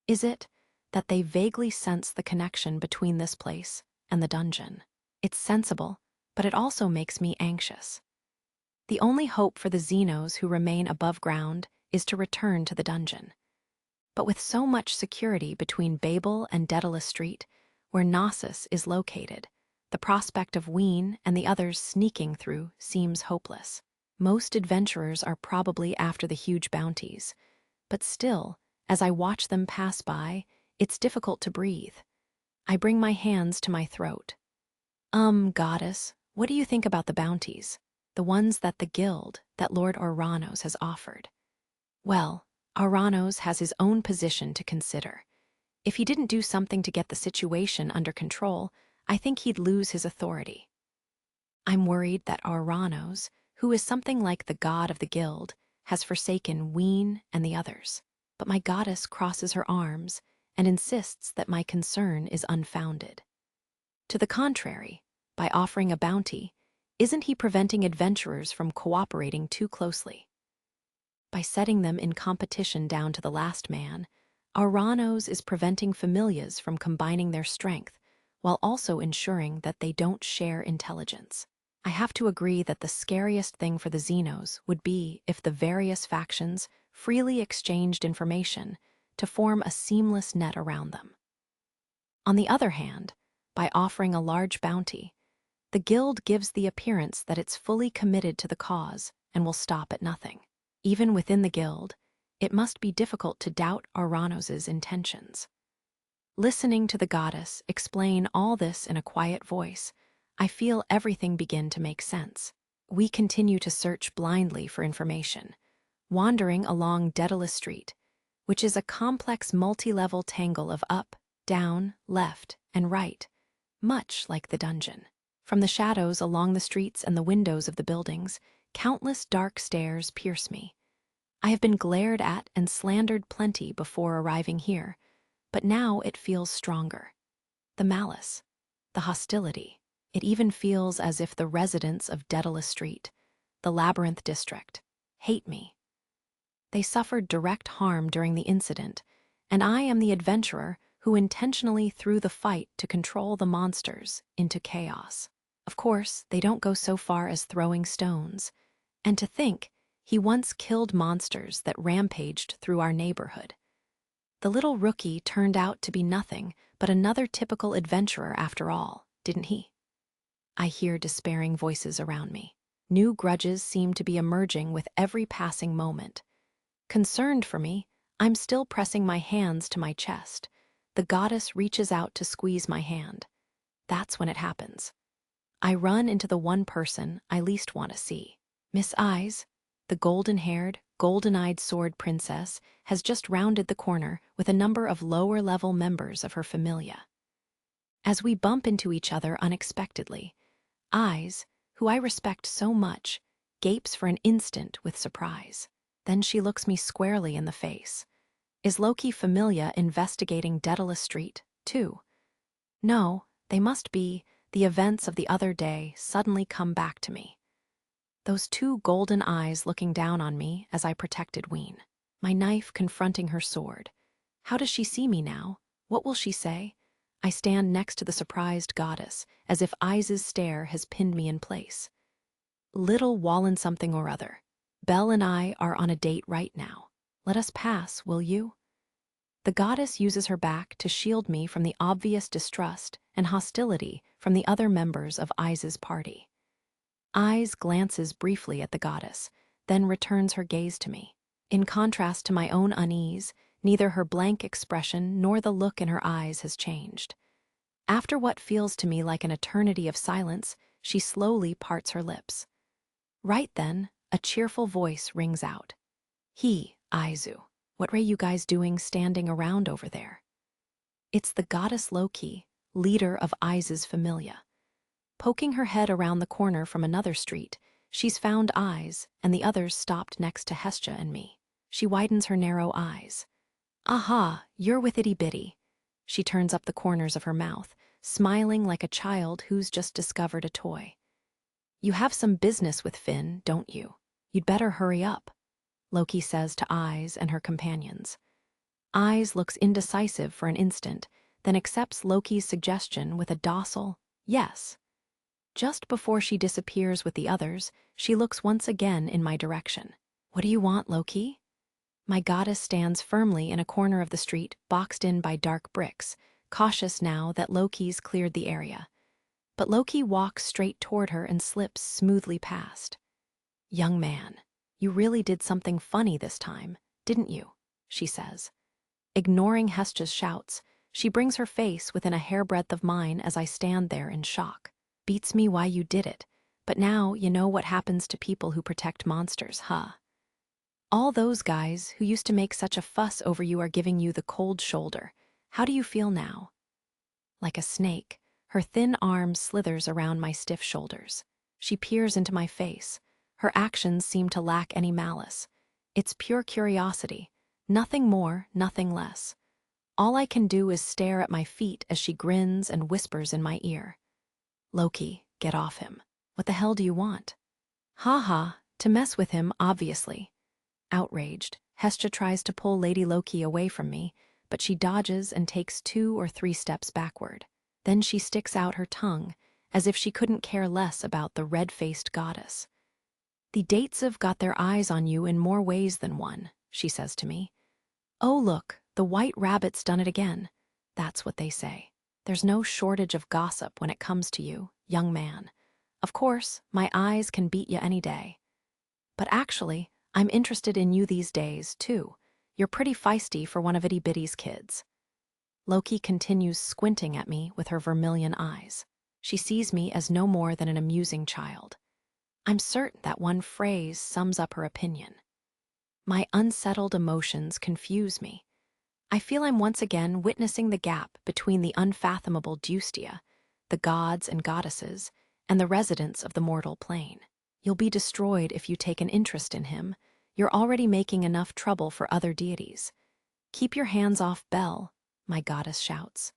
Is it that they vaguely sense the connection between this place and the dungeon? It's sensible, but it also makes me anxious. The only hope for the Xenos who remain above ground is to return to the dungeon. But with so much security between Babel and Daedalus Street, where Knossos is located, the prospect of Ween and the others sneaking through seems hopeless. Most adventurers are probably after the huge bounties, but still, as I watch them pass by, it's difficult to breathe. I bring my hands to my throat. Goddess, what do you think about the bounties? The ones that the guild, that Lord Oranos has offered? Well, Oranos has his own position to consider. If he didn't do something to get the situation under control, I think he'd lose his authority. I'm worried that Oranos, who is something like the god of the guild, has forsaken Ween and the others. But my goddess crosses her arms and insists that my concern is unfounded. To the contrary, by offering a bounty, isn't he preventing adventurers from cooperating too closely? By setting them in competition down to the last man, Oranos is preventing familias from combining their strength, while also ensuring that they don't share intelligence. I have to agree that the scariest thing for the Xenos would be if the various factions freely exchanged information to form a seamless net around them. On the other hand, by offering a large bounty, the guild gives the appearance that it's fully committed to the cause and will stop at nothing. Even within the guild, it must be difficult to doubt Oranos' intentions. Listening to the goddess explain all this in a quiet voice, I feel everything begin to make sense. We continue to search blindly for information, wandering along Daedalus Street, which is a complex multi-level tangle of up, down, left, and right, much like the dungeon. From the shadows along the streets and the windows of the buildings, countless dark stares pierce me. I have been glared at and slandered plenty before arriving here, but now it feels stronger. The malice, the hostility, it even feels as if the residents of Daedalus Street, the Labyrinth District, hate me. They suffered direct harm during the incident, and I am the adventurer who intentionally threw the fight to control the monsters into chaos. Of course, they don't go so far as throwing stones, and to think he once killed monsters that rampaged through our neighborhood. The little rookie turned out to be nothing but another typical adventurer after all, didn't he? I hear despairing voices around me. New grudges seem to be emerging with every passing moment. Concerned for me, I'm still pressing my hands to my chest. The goddess reaches out to squeeze my hand. That's when it happens. I run into the one person I least want to see. Miss Eyes, the golden-haired, golden-eyed sword princess, has just rounded the corner with a number of lower-level members of her familia. As we bump into each other unexpectedly, Eyes, who I respect so much, gapes for an instant with surprise. Then she looks me squarely in the face. Is Loki Familia investigating Daedalus Street, too? No, they must be. The events of the other day suddenly come back to me. Those two golden eyes looking down on me as I protected Ween. My knife confronting her sword. How does she see me now? What will she say? I stand next to the surprised goddess, as if I's stare has pinned me in place. Little Wallen something or other. Belle and I are on a date right now. Let us pass, will you? The goddess uses her back to shield me from the obvious distrust and hostility from the other members of I's party. I's glances briefly at the goddess, then returns her gaze to me. In contrast to my own unease, neither her blank expression nor the look in her eyes has changed. After what feels to me like an eternity of silence, she slowly parts her lips. Right then, a cheerful voice rings out. Aizu, what are you guys doing standing around over there? It's the goddess Loki, leader of Iz's familia. Poking her head around the corner from another street, she's found Iz, and the others stopped next to Hestia and me. She widens her narrow eyes. Aha, you're with Itty Bitty. She turns up the corners of her mouth, smiling like a child who's just discovered a toy. You have some business with Finn, don't you? You'd better hurry up, Loki says to Iz and her companions. Iz looks indecisive for an instant, then accepts Loki's suggestion with a docile yes. Just before she disappears with the others, she looks once again in my direction. What do you want, Loki? My goddess stands firmly in a corner of the street, boxed in by dark bricks, cautious now that Loki's cleared the area. But Loki walks straight toward her and slips smoothly past. Young man, you really did something funny this time, didn't you? She says. Ignoring Hestia's shouts, she brings her face within a hairbreadth of mine as I stand there in shock. Beats me why you did it, but now you know what happens to people who protect monsters, huh? All those guys who used to make such a fuss over you are giving you the cold shoulder. How do you feel now? Like a snake, her thin arm slithers around my stiff shoulders. She peers into my face. Her actions seem to lack any malice. It's pure curiosity. Nothing more, nothing less. All I can do is stare at my feet as she grins and whispers in my ear. Loki, get off him. What the hell do you want? Ha ha, to mess with him, obviously. Outraged, Hestia tries to pull Lady Loki away from me, but she dodges and takes 2 or 3 steps backward. Then she sticks out her tongue, as if she couldn't care less about the red-faced goddess. The dates have got their eyes on you in more ways than one, she says to me. Oh look, the white rabbit's done it again. That's what they say. There's no shortage of gossip when it comes to you, young man. Of course, my eyes can beat you any day. But actually, I'm interested in you these days, too. You're pretty feisty for one of Itty Bitty's kids. Loki continues squinting at me with her vermilion eyes. She sees me as no more than an amusing child. I'm certain that one phrase sums up her opinion. My unsettled emotions confuse me. I feel I'm once again witnessing the gap between the unfathomable Deustia, the gods and goddesses, and the residents of the mortal plane. You'll be destroyed if you take an interest in him. You're already making enough trouble for other deities. Keep your hands off Belle, my goddess shouts.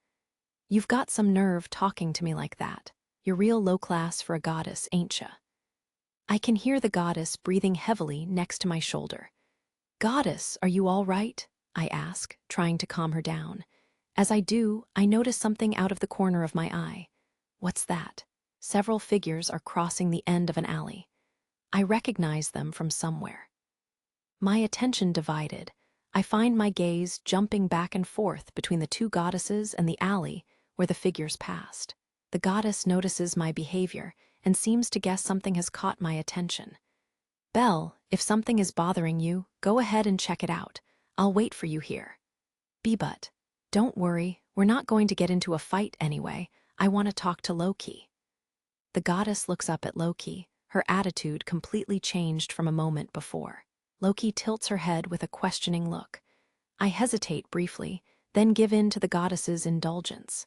You've got some nerve talking to me like that. You're real low class for a goddess, ain't ya? I can hear the goddess breathing heavily next to my shoulder. Goddess, are you all right? I ask, trying to calm her down. As I do, I notice something out of the corner of my eye. What's that? Several figures are crossing the end of an alley. I recognize them from somewhere. My attention divided, I find my gaze jumping back and forth between the 2 goddesses and the alley where the figures passed. The goddess notices my behavior and seems to guess something has caught my attention. Belle, if something is bothering you, go ahead and check it out. I'll wait for you here. But don't worry, we're not going to get into a fight anyway. I want to talk to Loki. The goddess looks up at Loki, her attitude completely changed from a moment before. Loki tilts her head with a questioning look. I hesitate briefly, then give in to the goddess's indulgence.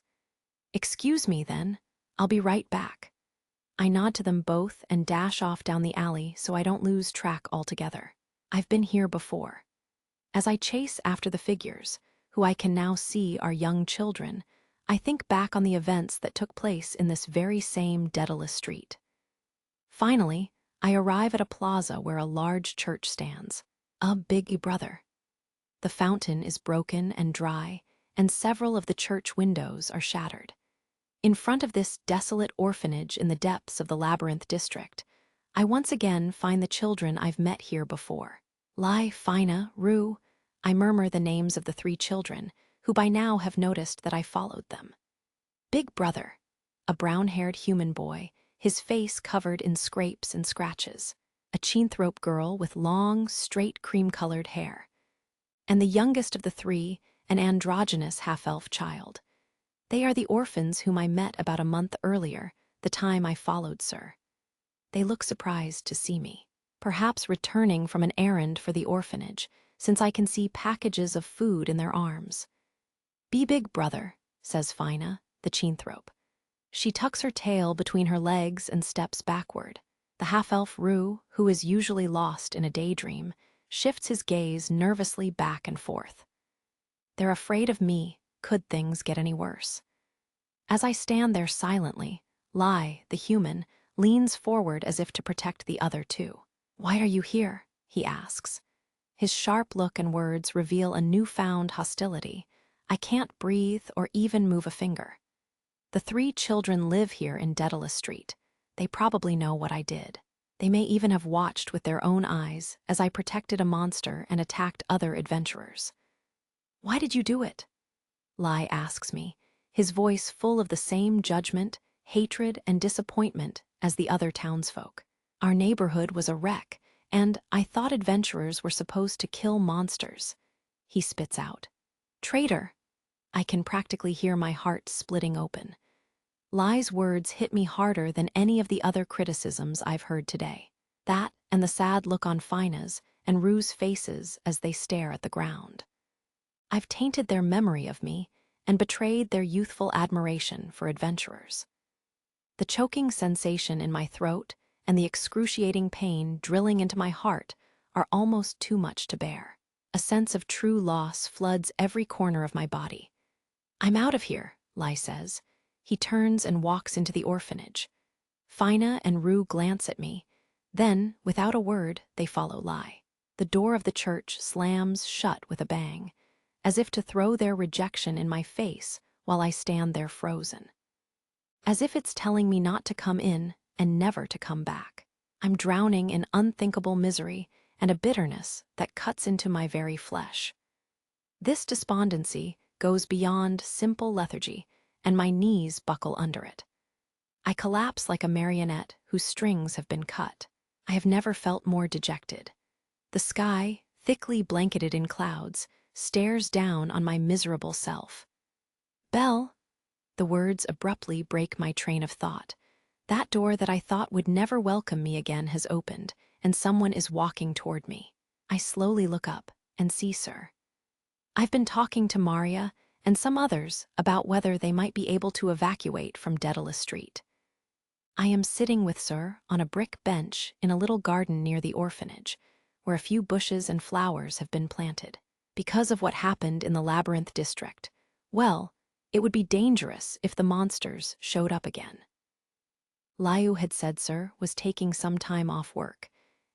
Excuse me, then. I'll be right back. I nod to them both and dash off down the alley so I don't lose track altogether. I've been here before. As I chase after the figures, who I can now see are young children, I think back on the events that took place in this very same Daedalus street. Finally, I arrive at a plaza where a large church stands. A Big Brother. The fountain is broken and dry, and several of the church windows are shattered. In front of this desolate orphanage in the depths of the Labyrinth district, I once again find the children I've met here before. Lai, Fina, Rue. I murmur the names of the 3 children, who by now have noticed that I followed them. Big Brother, a brown-haired human boy, his face covered in scrapes and scratches. A cheenthrope girl with long, straight cream-colored hair. And the youngest of the 3, an androgynous half-elf child. They are the orphans whom I met about a month earlier, the time I followed Sir. They look surprised to see me, perhaps returning from an errand for the orphanage, since I can see packages of food in their arms. "Be Big Brother," says Fina, the cheenthrope. She tucks her tail between her legs and steps backward. The half-elf Rue, who is usually lost in a daydream, shifts his gaze nervously back and forth. They're afraid of me, could things get any worse. As I stand there silently, Lai, the human, leans forward as if to protect the other 2. "Why are you here?" he asks. His sharp look and words reveal a newfound hostility. I can't breathe or even move a finger. The 3 children live here in Daedalus Street. They probably know what I did. They may even have watched with their own eyes as I protected a monster and attacked other adventurers. "Why did you do it?" Lai asks me, his voice full of the same judgment, hatred, and disappointment as the other townsfolk. "Our neighborhood was a wreck, and I thought adventurers were supposed to kill monsters." He spits out, "Traitor!" I can practically hear my heart splitting open. Lai's words hit me harder than any of the other criticisms I've heard today. That and the sad look on Fina's and Rue's faces as they stare at the ground. I've tainted their memory of me and betrayed their youthful admiration for adventurers. The choking sensation in my throat and the excruciating pain drilling into my heart are almost too much to bear. A sense of true loss floods every corner of my body. "I'm out of here," Lai says. He turns and walks into the orphanage. Fina and Rue glance at me. Then, without a word, they follow Lai. The door of the church slams shut with a bang, as if to throw their rejection in my face while I stand there frozen. As if it's telling me not to come in and never to come back. I'm drowning in unthinkable misery and a bitterness that cuts into my very flesh. This despondency goes beyond simple lethargy, and my knees buckle under it. I collapse like a marionette whose strings have been cut. I have never felt more dejected. The sky, thickly blanketed in clouds, stares down on my miserable self. "Belle!" The words abruptly break my train of thought. That door that I thought would never welcome me again has opened, and someone is walking toward me. I slowly look up and see Sir. I've been talking to Maria and some others about whether they might be able to evacuate from Daedalus Street. I am sitting with Sir on a brick bench in a little garden near the orphanage, where a few bushes and flowers have been planted. Because of what happened in the Labyrinth district, well, it would be dangerous if the monsters showed up again. Liu had said Sir was taking some time off work,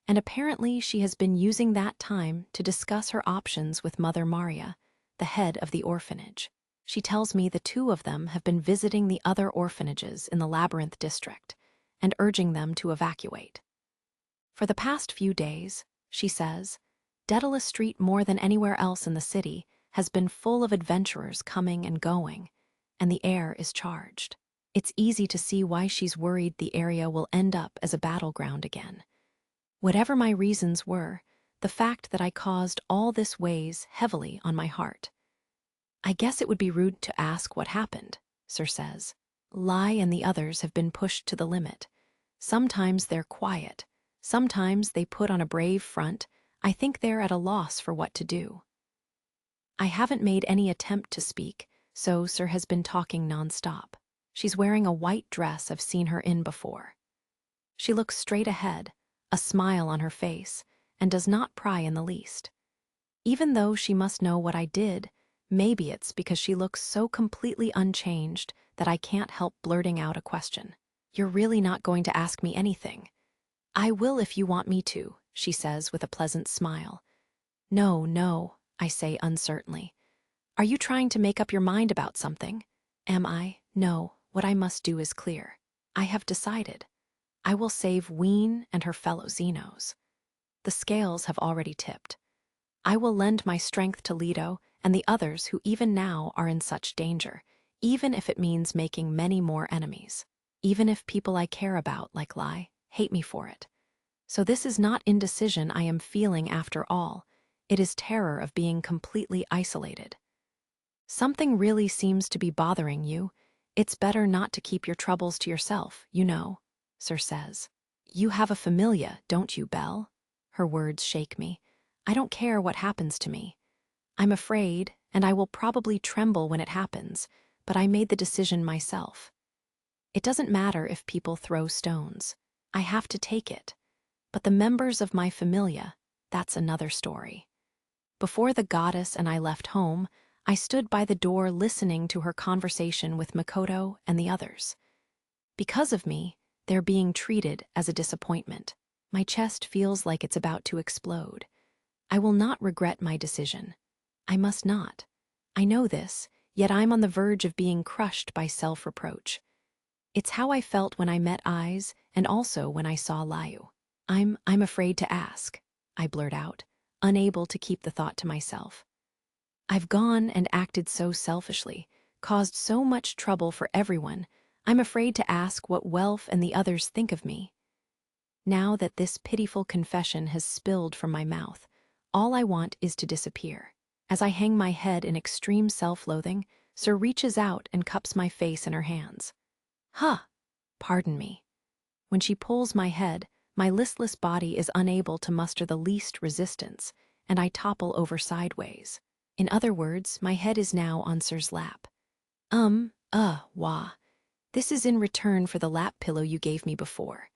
and apparently she has been using that time to discuss her options with Mother Maria, the head of the orphanage. She tells me the 2 of them have been visiting the other orphanages in the Labyrinth district and urging them to evacuate. For the past few days, she says, Daedalus Street more than anywhere else in the city has been full of adventurers coming and going, and the air is charged. It's easy to see why she's worried the area will end up as a battleground again. Whatever my reasons were, the fact that I caused all this weighs heavily on my heart. I guess it would be rude to ask what happened, Sir says. Lai and the others have been pushed to the limit. Sometimes they're quiet. Sometimes they put on a brave front. I think they're at a loss for what to do. I haven't made any attempt to speak, so Sir has been talking nonstop. She's wearing a white dress I've seen her in before. She looks straight ahead, a smile on her face, and does not pry in the least. Even though she must know what I did, maybe it's because she looks so completely unchanged that I can't help blurting out a question. "You're really not going to ask me anything?" "I will if you want me to," she says with a pleasant smile. No, I say uncertainly. Are you trying to make up your mind about something? Am I? No, what I must do is clear. I have decided. I will save Ween and her fellow Xenos. The scales have already tipped. I will lend my strength to Leto and the others who even now are in such danger, even if it means making many more enemies. Even if people I care about, like Lai, hate me for it. So this is not indecision I am feeling after all. It is terror of being completely isolated. Something really seems to be bothering you. It's better not to keep your troubles to yourself, you know, Sir says. You have a familia, don't you, Belle? Her words shake me. I don't care what happens to me. I'm afraid, and I will probably tremble when it happens, but I made the decision myself. It doesn't matter if people throw stones. I have to take it. But the members of my familia, that's another story. Before the goddess and I left home, I stood by the door listening to her conversation with Makoto and the others. Because of me, they're being treated as a disappointment. My chest feels like it's about to explode. I will not regret my decision. I must not. I know this, yet I'm on the verge of being crushed by self-reproach. It's how I felt when I met Eyes and also when I saw Liu. I'm afraid to ask, I blurt out, unable to keep the thought to myself. I've gone and acted so selfishly, caused so much trouble for everyone. I'm afraid to ask what Welf and the others think of me. Now that this pitiful confession has spilled from my mouth, all I want is to disappear. As I hang my head in extreme self-loathing, Sir reaches out and cups my face in her hands. Huh, pardon me. When she pulls my head, my listless body is unable to muster the least resistance, and I topple over sideways. In other words, my head is now on Sir's lap. Wah. This is in return for the lap pillow you gave me before.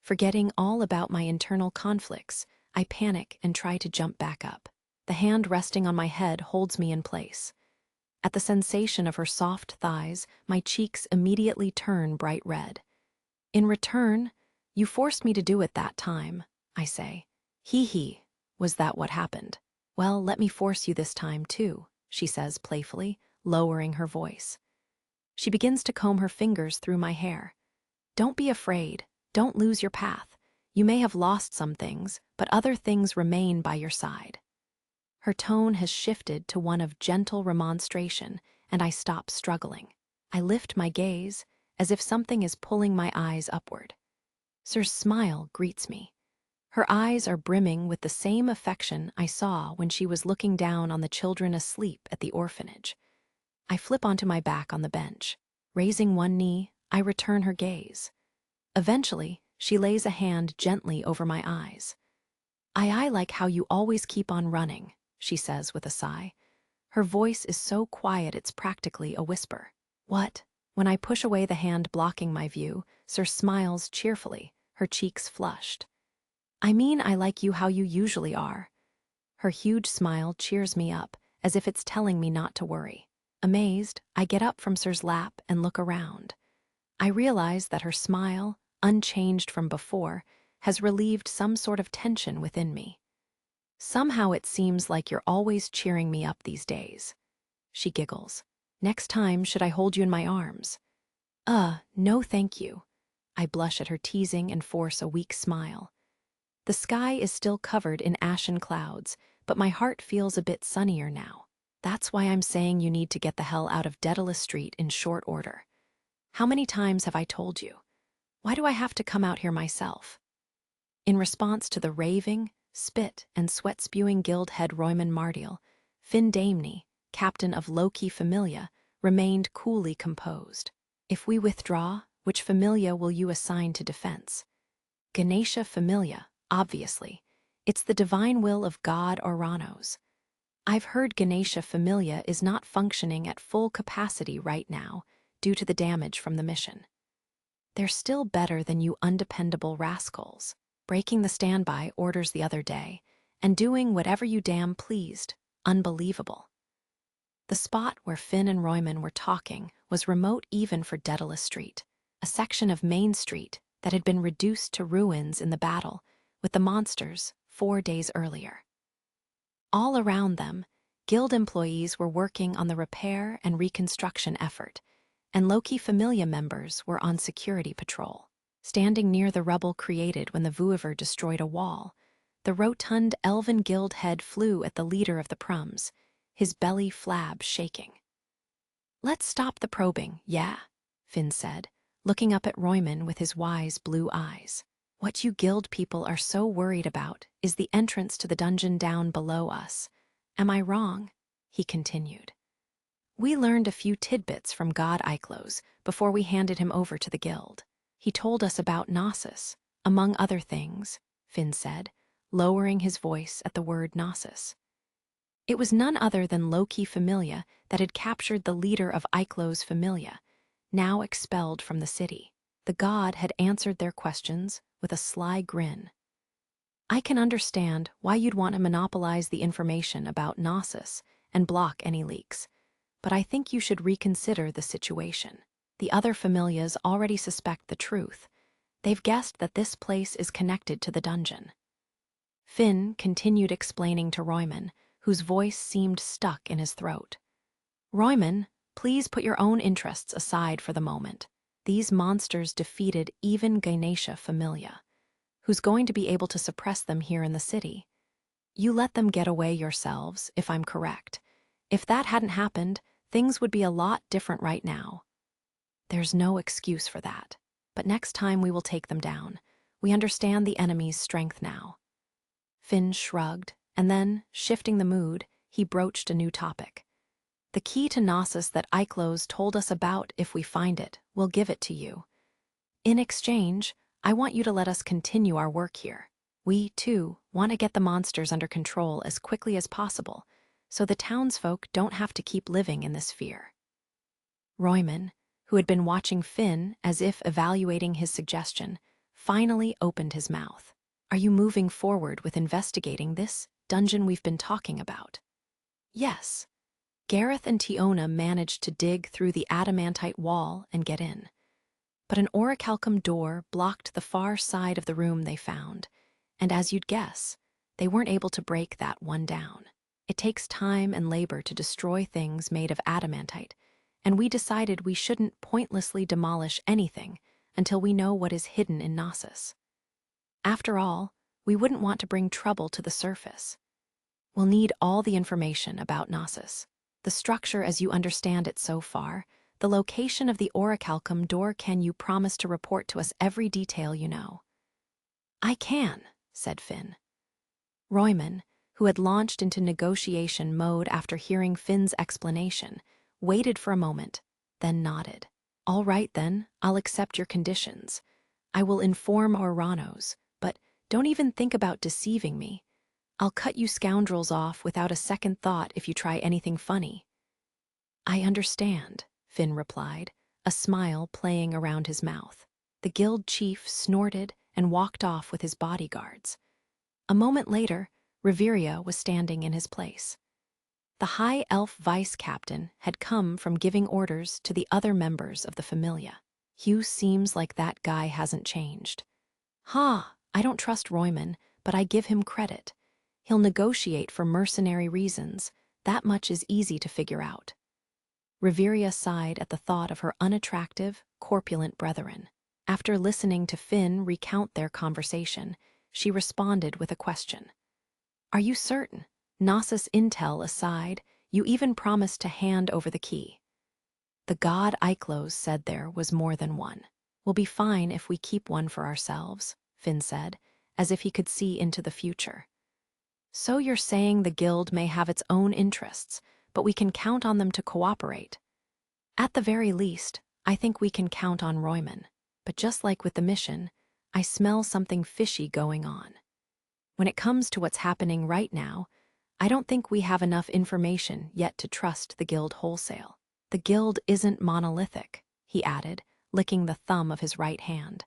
Forgetting all about my internal conflicts, I panic and try to jump back up. The hand resting on my head holds me in place. At the sensation of her soft thighs, my cheeks immediately turn bright red. In return, you forced me to do it that time, I say. Hee, was that what happened? Well, let me force you this time, too, she says playfully, lowering her voice. She begins to comb her fingers through my hair. Don't be afraid. Don't lose your path. You may have lost some things, but other things remain by your side. Her tone has shifted to one of gentle remonstration, and I stop struggling. I lift my gaze, as if something is pulling my eyes upward. Sir's smile greets me. Her eyes are brimming with the same affection I saw when she was looking down on the children asleep at the orphanage. I flip onto my back on the bench. Raising one knee, I return her gaze. Eventually, she lays a hand gently over my eyes. I like how you always keep on running, she says with a sigh. Her voice is so quiet it's practically a whisper. What? When I push away the hand blocking my view, Sir smiles cheerfully, her cheeks flushed. I mean, I like you how you usually are. Her huge smile cheers me up, as if it's telling me not to worry. Amazed, I get up from Sir's lap and look around. I realize that her smile, unchanged from before, has relieved some sort of tension within me. Somehow it seems like you're always cheering me up these days. She giggles. Next time, should I hold you in my arms? No thank you. I blush at her teasing and force a weak smile. The sky is still covered in ashen clouds, but my heart feels a bit sunnier now. That's why I'm saying you need to get the hell out of Daedalus Street in short order. How many times have I told you? Why do I have to come out here myself? In response to the raving, spit, and sweat-spewing guild head Royman Mardial, Finn Damney, captain of Loki Familia, remained coolly composed. If we withdraw, which Familia will you assign to defense? Ganesha Familia, obviously. It's the divine will of God Oranos. I've heard Ganesha Familia is not functioning at full capacity right now due to the damage from the mission. They're still better than you undependable rascals, breaking the standby orders the other day, and doing whatever you damn pleased. Unbelievable. The spot where Finn and Royman were talking was remote even for Daedalus Street, a section of Main Street that had been reduced to ruins in the battle with the monsters 4 days earlier. All around them, guild employees were working on the repair and reconstruction effort, and Loki Familia members were on security patrol. Standing near the rubble created when the Vuiver destroyed a wall, the rotund elven guild head flew at the leader of the Prums, his belly flab shaking. "Let's stop the probing, yeah," Finn said, looking up at Royman with his wise blue eyes. "What you guild people are so worried about is the entrance to the dungeon down below us. Am I wrong?" he continued. "We learned a few tidbits from God Eiklos before we handed him over to the guild. He told us about Gnosis, among other things," Finn said, lowering his voice at the word Gnosis. It was none other than Loki Familia that had captured the leader of Eiklos Familia, now expelled from the city. The god had answered their questions with a sly grin. "I can understand why you'd want to monopolize the information about Gnosis and block any leaks, but I think you should reconsider the situation. The other familias already suspect the truth. They've guessed that this place is connected to the dungeon." Finn continued explaining to Royman, whose voice seemed stuck in his throat. "Royman, please put your own interests aside for the moment. These monsters defeated even Ganesha Familia. Who's going to be able to suppress them here in the city? You let them get away yourselves, if I'm correct. If that hadn't happened, things would be a lot different right now. There's no excuse for that. But next time we will take them down. We understand the enemy's strength now." Finn shrugged, and then, shifting the mood, he broached a new topic. "The key to Gnosis that Eiklos told us about, if we find it, we'll give it to you. In exchange, I want you to let us continue our work here. We, too, want to get the monsters under control as quickly as possible, so the townsfolk don't have to keep living in this fear." Royman, who had been watching Finn as if evaluating his suggestion, finally opened his mouth. "Are you moving forward with investigating this dungeon we've been talking about?" "Yes." Gareth and Tiona managed to dig through the adamantite wall and get in. But an orichalcum door blocked the far side of the room they found, and as you'd guess, they weren't able to break that one down. It takes time and labor to destroy things made of adamantite, and we decided we shouldn't pointlessly demolish anything until we know what is hidden in Gnosis. After all, we wouldn't want to bring trouble to the surface. We'll need all the information about Gnosis, the structure as you understand it so far, the location of the orichalcum door. Can you promise to report to us every detail you know?" "I can," said Finn. Royman, who had launched into negotiation mode after hearing Finn's explanation, waited for a moment, then nodded. "All right then, I'll accept your conditions. I will inform Oranos, but don't even think about deceiving me. I'll cut you scoundrels off without a second thought if you try anything funny." "I understand," Finn replied, a smile playing around his mouth. The guild chief snorted and walked off with his bodyguards. A moment later, Riveria was standing in his place. The high elf vice-captain had come from giving orders to the other members of the Familia. "Hugh seems like that guy hasn't changed." "Ha, I don't trust Royman, but I give him credit. He'll negotiate for mercenary reasons. That much is easy to figure out." Riveria sighed at the thought of her unattractive, corpulent brethren. After listening to Finn recount their conversation, she responded with a question. "Are you certain? Gnosis intel aside, you even promised to hand over the key." "The god Eiklos said there was more than one. We'll be fine if we keep one for ourselves," Finn said, as if he could see into the future. "So you're saying the guild may have its own interests, but we can count on them to cooperate?" "At the very least, I think we can count on Royman. But just like with the mission, I smell something fishy going on. When it comes to what's happening right now, I don't think we have enough information yet to trust the guild wholesale. The guild isn't monolithic," he added, licking the thumb of his right hand.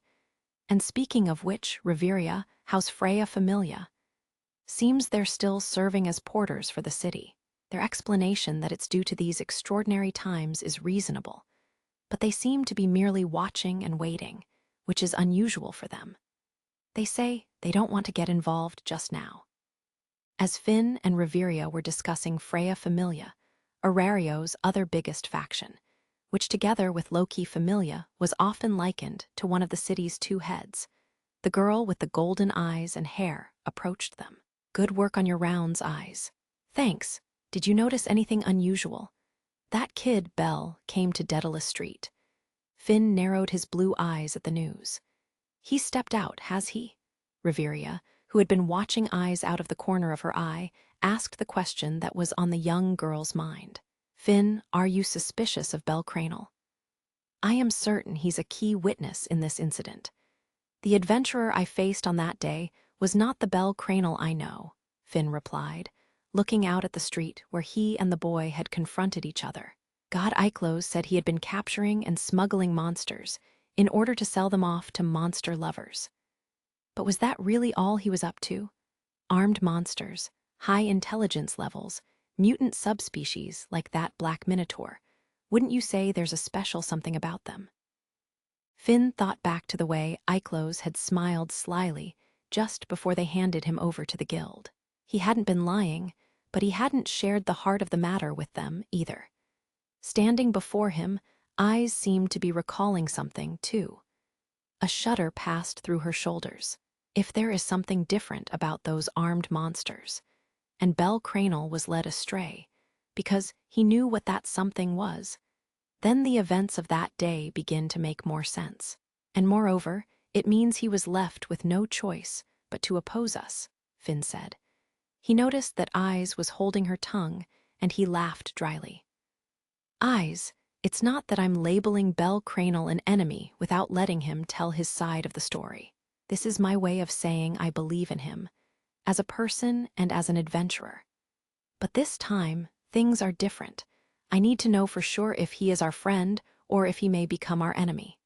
"And speaking of which, Riveria, how's Freya Familia? Seems they're still serving as porters for the city. Their explanation that it's due to these extraordinary times is reasonable, but they seem to be merely watching and waiting, which is unusual for them. They say they don't want to get involved just now." as Finn and Reveria were discussing Freya Familia, Aurario's other biggest faction, which together with Loki Familia was often likened to one of the city's two heads. The girl with the golden eyes and hair approached them. "Good work on your rounds, Eyes." "Thanks. Did you notice anything unusual?" "That kid, Belle, came to Daedalus Street." Finn narrowed his blue eyes at the news. "He stepped out, has he?" Reveria, who had been watching Eyes out of the corner of her eye, asked the question that was on the young girl's mind. "Finn, are you suspicious of Belle Cranel?" "I am certain he's a key witness in this incident. The adventurer I faced on that day was not the Belle Cranel I know," Finn replied, looking out at the street where he and the boy had confronted each other. "God Eiklos said he had been capturing and smuggling monsters in order to sell them off to monster lovers. But was that really all he was up to? Armed monsters, high intelligence levels, mutant subspecies like that black minotaur. Wouldn't you say there's a special something about them?" Finn thought back to the way Eiklos had smiled slyly just before they handed him over to the guild. He hadn't been lying, but he hadn't shared the heart of the matter with them either. Standing before him, Eyes seemed to be recalling something, too. A shudder passed through her shoulders. If there is something different about those armed monsters, and Belle Cranel was led astray, because he knew what that something was, then the events of that day begin to make more sense. And moreover, it means he was left with no choice but to oppose us, Finn said. He noticed that Eyes was holding her tongue, and he laughed dryly. "Eyes, it's not that I'm labeling Belle Cranel an enemy without letting him tell his side of the story. This is my way of saying I believe in him, as a person and as an adventurer. But this time, things are different. I need to know for sure if he is our friend or if he may become our enemy."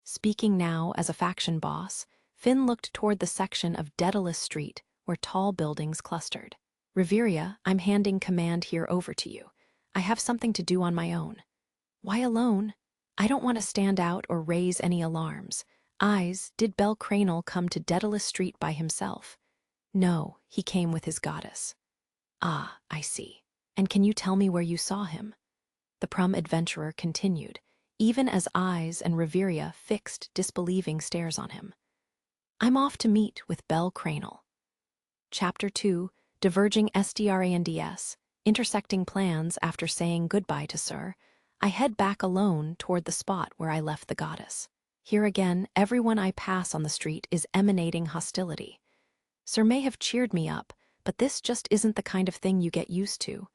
Speaking now as a faction boss, Finn looked toward the section of Daedalus Street where tall buildings clustered. "Reveria, I'm handing command here over to you. I have something to do on my own." "Why alone?" "I don't want to stand out or raise any alarms. Eyes, did Belle Cranel come to Daedalus Street by himself?" "No, he came with his goddess." "Ah, I see. And can you tell me where you saw him?" The prum adventurer continued, even as Eyes and Reveria fixed disbelieving stares on him. "I'm off to meet with Belle Cranel." Chapter 2, Diverging SDRANDS, Intersecting Plans After Saying Goodbye to Sir, I head back alone toward the spot where I left the goddess. Here again, everyone I pass on the street is emanating hostility. Sir may have cheered me up, but this just isn't the kind of thing you get used to.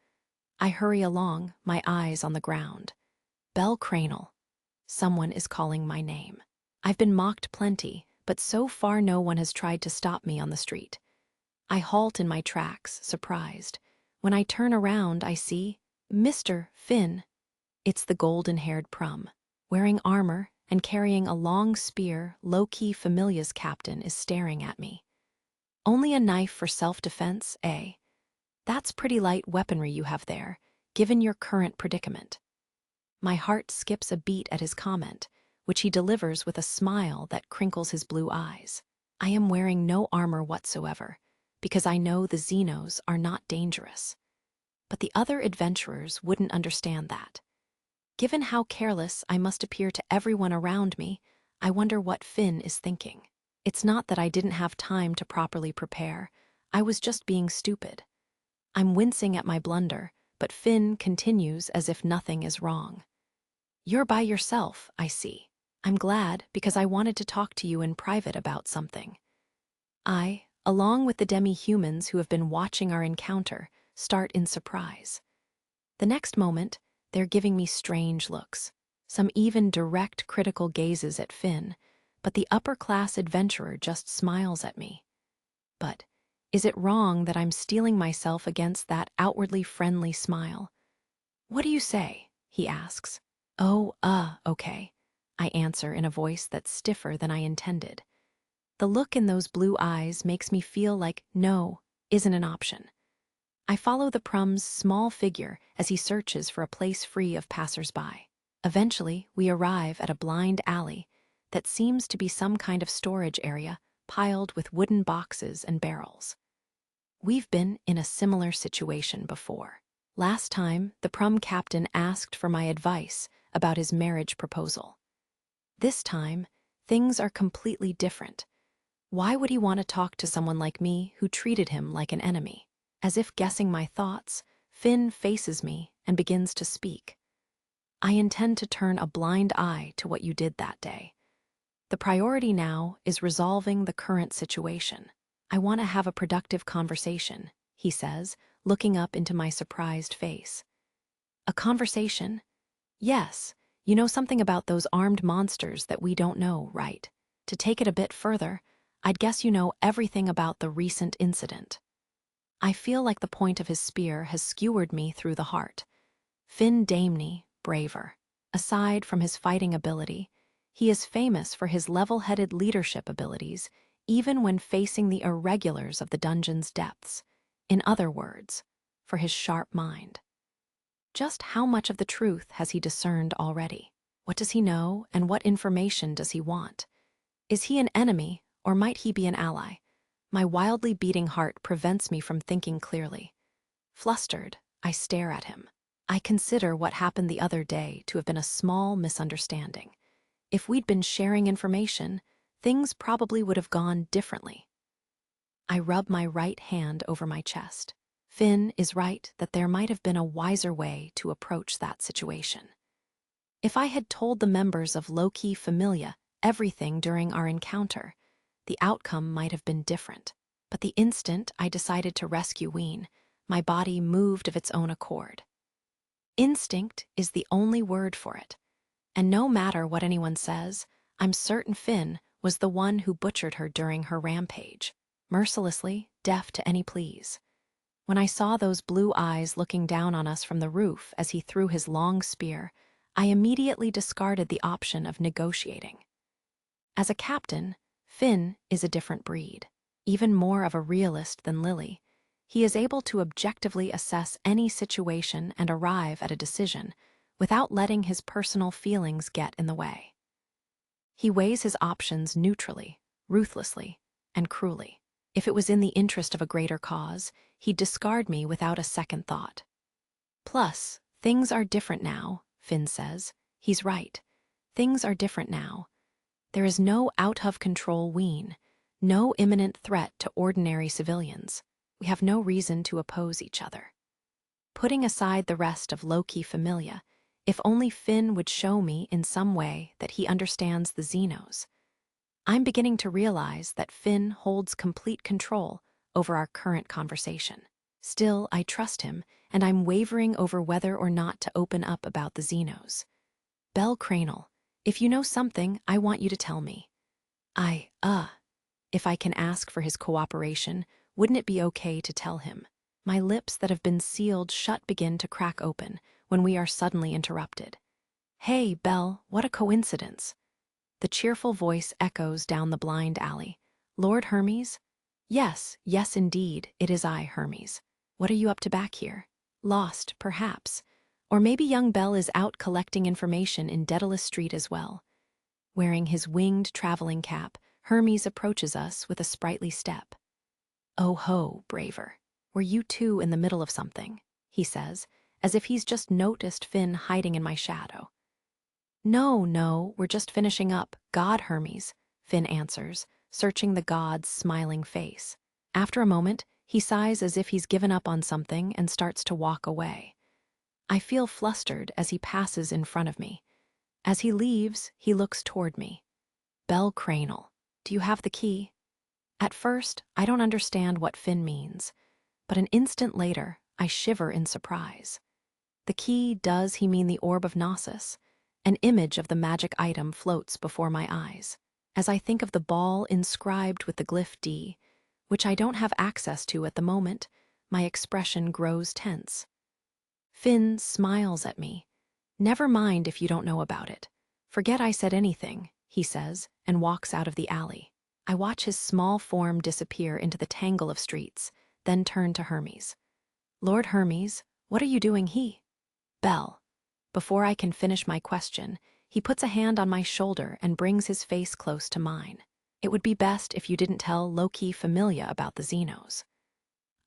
I hurry along, my eyes on the ground. Belle Cranel. Someone is calling my name. I've been mocked plenty, but so far no one has tried to stop me on the street. I halt in my tracks, surprised. When I turn around, I see Mr. Finn. It's the golden-haired prum. Wearing armor and carrying a long spear, Loki Familia's captain is staring at me. "Only a knife for self-defense, eh? That's pretty light weaponry you have there, given your current predicament." My heart skips a beat at his comment, which he delivers with a smile that crinkles his blue eyes. "I am wearing no armor whatsoever, because I know the Xenos are not dangerous. But the other adventurers wouldn't understand that. Given how careless I must appear to everyone around me, I wonder what Finn is thinking. It's not that I didn't have time to properly prepare. I was just being stupid. I'm wincing at my blunder, but Finn continues as if nothing is wrong. "You're by yourself, I see. I'm glad, because I wanted to talk to you in private about something." I, along with the demi-humans who have been watching our encounter, start in surprise. The next moment, they're giving me strange looks, some even direct critical gazes at Finn, but the upper-class adventurer just smiles at me. But is it wrong that I'm steeling myself against that outwardly friendly smile? "What do you say?" he asks. "Oh, okay," I answer in a voice that's stiffer than I intended. The look in those blue eyes makes me feel like no isn't an option. I follow the prum's small figure as he searches for a place free of passers-by. Eventually, we arrive at a blind alley that seems to be some kind of storage area piled with wooden boxes and barrels. we've been in a similar situation before. Last time, the prom captain asked for my advice about his marriage proposal. This time, things are completely different. Why would he want to talk to someone like me who treated him like an enemy? As if guessing my thoughts, Finn faces me and begins to speak. I intend to turn a blind eye to what you did that day. The priority now is resolving the current situation. I want to have a productive conversation, he says, looking up into my surprised face. A conversation? Yes, you know something about those armed monsters that we don't know, right? To take it a bit further, I'd guess you know everything about the recent incident. I feel like the point of his spear has skewered me through the heart. Finn Damney, braver. Aside from his fighting ability, he is famous for his level-headed leadership abilities, even when facing the irregulars of the dungeon's depths. In other words, for his sharp mind. Just how much of the truth has he discerned already? What does he know, and what information does he want? Is he an enemy, or might he be an ally? My wildly beating heart prevents me from thinking clearly. Flustered, I stare at him. I consider what happened the other day to have been a small misunderstanding. If we'd been sharing information, things probably would have gone differently. I rub my right hand over my chest. Finn is right that there might have been a wiser way to approach that situation. If I had told the members of Low-Key Familia everything during our encounter, the outcome might have been different. But the instant I decided to rescue Ween, my body moved of its own accord. Instinct is the only word for it. And no matter what anyone says, I'm certain Finn was the one who butchered her during her rampage, mercilessly, deaf to any pleas. When I saw those blue eyes looking down on us from the roof as he threw his long spear, I immediately discarded the option of negotiating. As a captain, Finn is a different breed, even more of a realist than Lily. He is able to objectively assess any situation and arrive at a decision without letting his personal feelings get in the way. He weighs his options neutrally, ruthlessly, and cruelly. If it was in the interest of a greater cause, he'd discard me without a second thought. Plus, things are different now, Finn says. He's right. Things are different now. There is no out-of-control Ween, no imminent threat to ordinary civilians. We have no reason to oppose each other. Putting aside the rest of Low-Key Familia, if only Finn would show me in some way that he understands the Xenos. I'm beginning to realize that Finn holds complete control over our current conversation. Still, I trust him, and I'm wavering over whether or not to open up about the Xenos. Bell Cranel, if you know something, I want you to tell me. If I can ask for his cooperation, wouldn't it be okay to tell him? My lips that have been sealed shut begin to crack open when we are suddenly interrupted. Hey, Bell, what a coincidence. The cheerful voice echoes down the blind alley. Lord Hermes? Yes, indeed, it is I, Hermes. What are you up to back here? Lost, perhaps. Or maybe young Bell is out collecting information in Daedalus Street as well. Wearing his winged traveling cap, Hermes approaches us with a sprightly step. Oh ho, braver. Were you two in the middle of something? He says, as if he's just noticed Finn hiding in my shadow. No, we're just finishing up. God, Hermes, Finn answers, searching the god's smiling face. After a moment, he sighs as if he's given up on something and starts to walk away. I feel flustered as he passes in front of me. As he leaves, he looks toward me. Bell Cranel, do you have the key? At first, I don't understand what Finn means, but an instant later, I shiver in surprise. The key, does he mean the Orb of Gnosis? An image of the magic item floats before my eyes. As I think of the ball inscribed with the glyph D, which I don't have access to at the moment, my expression grows tense. Finn smiles at me. Never mind if you don't know about it. Forget I said anything, he says, and walks out of the alley. I watch his small form disappear into the tangle of streets, then turn to Hermes. Lord Hermes, what are you doing Bell. Before I can finish my question, he puts a hand on my shoulder and brings his face close to mine. It would be best if you didn't tell Low-Key Familia about the Xenos.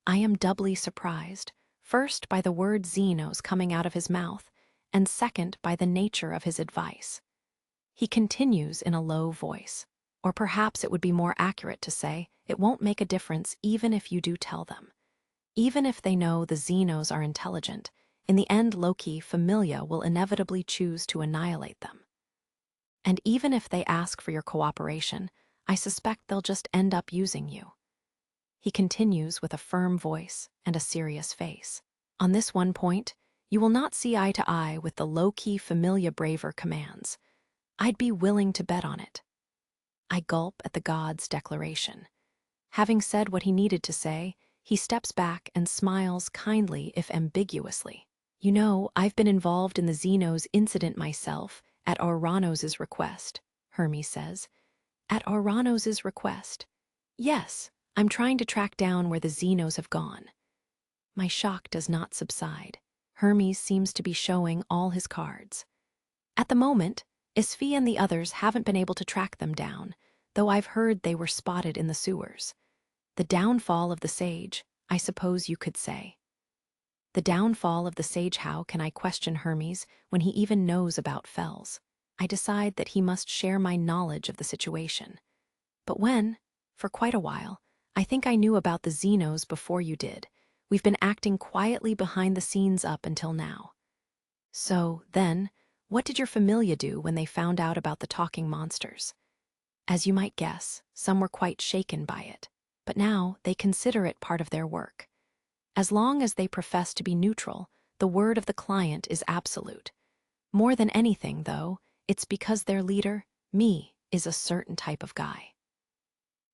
I am doubly surprised, first by the word Xenos coming out of his mouth, and second by the nature of his advice. He continues in a low voice, or perhaps it would be more accurate to say, it won't make a difference even if you do tell them. Even if they know the Xenos are intelligent, in the end Loki Familia will inevitably choose to annihilate them. And even if they ask for your cooperation, I suspect they'll just end up using you. He continues with a firm voice and a serious face. On this one point, you will not see eye to eye with the low-key Familia Braver commands. I'd be willing to bet on it. I gulp at the god's declaration. Having said what he needed to say, he steps back and smiles kindly if ambiguously. You know, I've been involved in the Xenos incident myself, at Auranos' request, Hermes says. At Auranos' request. Yes, I'm trying to track down where the Xenos have gone. My shock does not subside. Hermes seems to be showing all his cards. At the moment, Isfi and the others haven't been able to track them down, though I've heard they were spotted in the sewers. The downfall of the sage, I suppose you could say. The downfall of the sage. How can I question Hermes when he even knows about Fells? I decide that he must share my knowledge of the situation. But when, for quite a while, I think I knew about the Xenos before you did. We've been acting quietly behind the scenes up until now. So, then, what did your familia do when they found out about the talking monsters? As you might guess, some were quite shaken by it, but now they consider it part of their work. As long as they profess to be neutral, the word of the client is absolute. More than anything, though, it's because their leader, me, is a certain type of guy.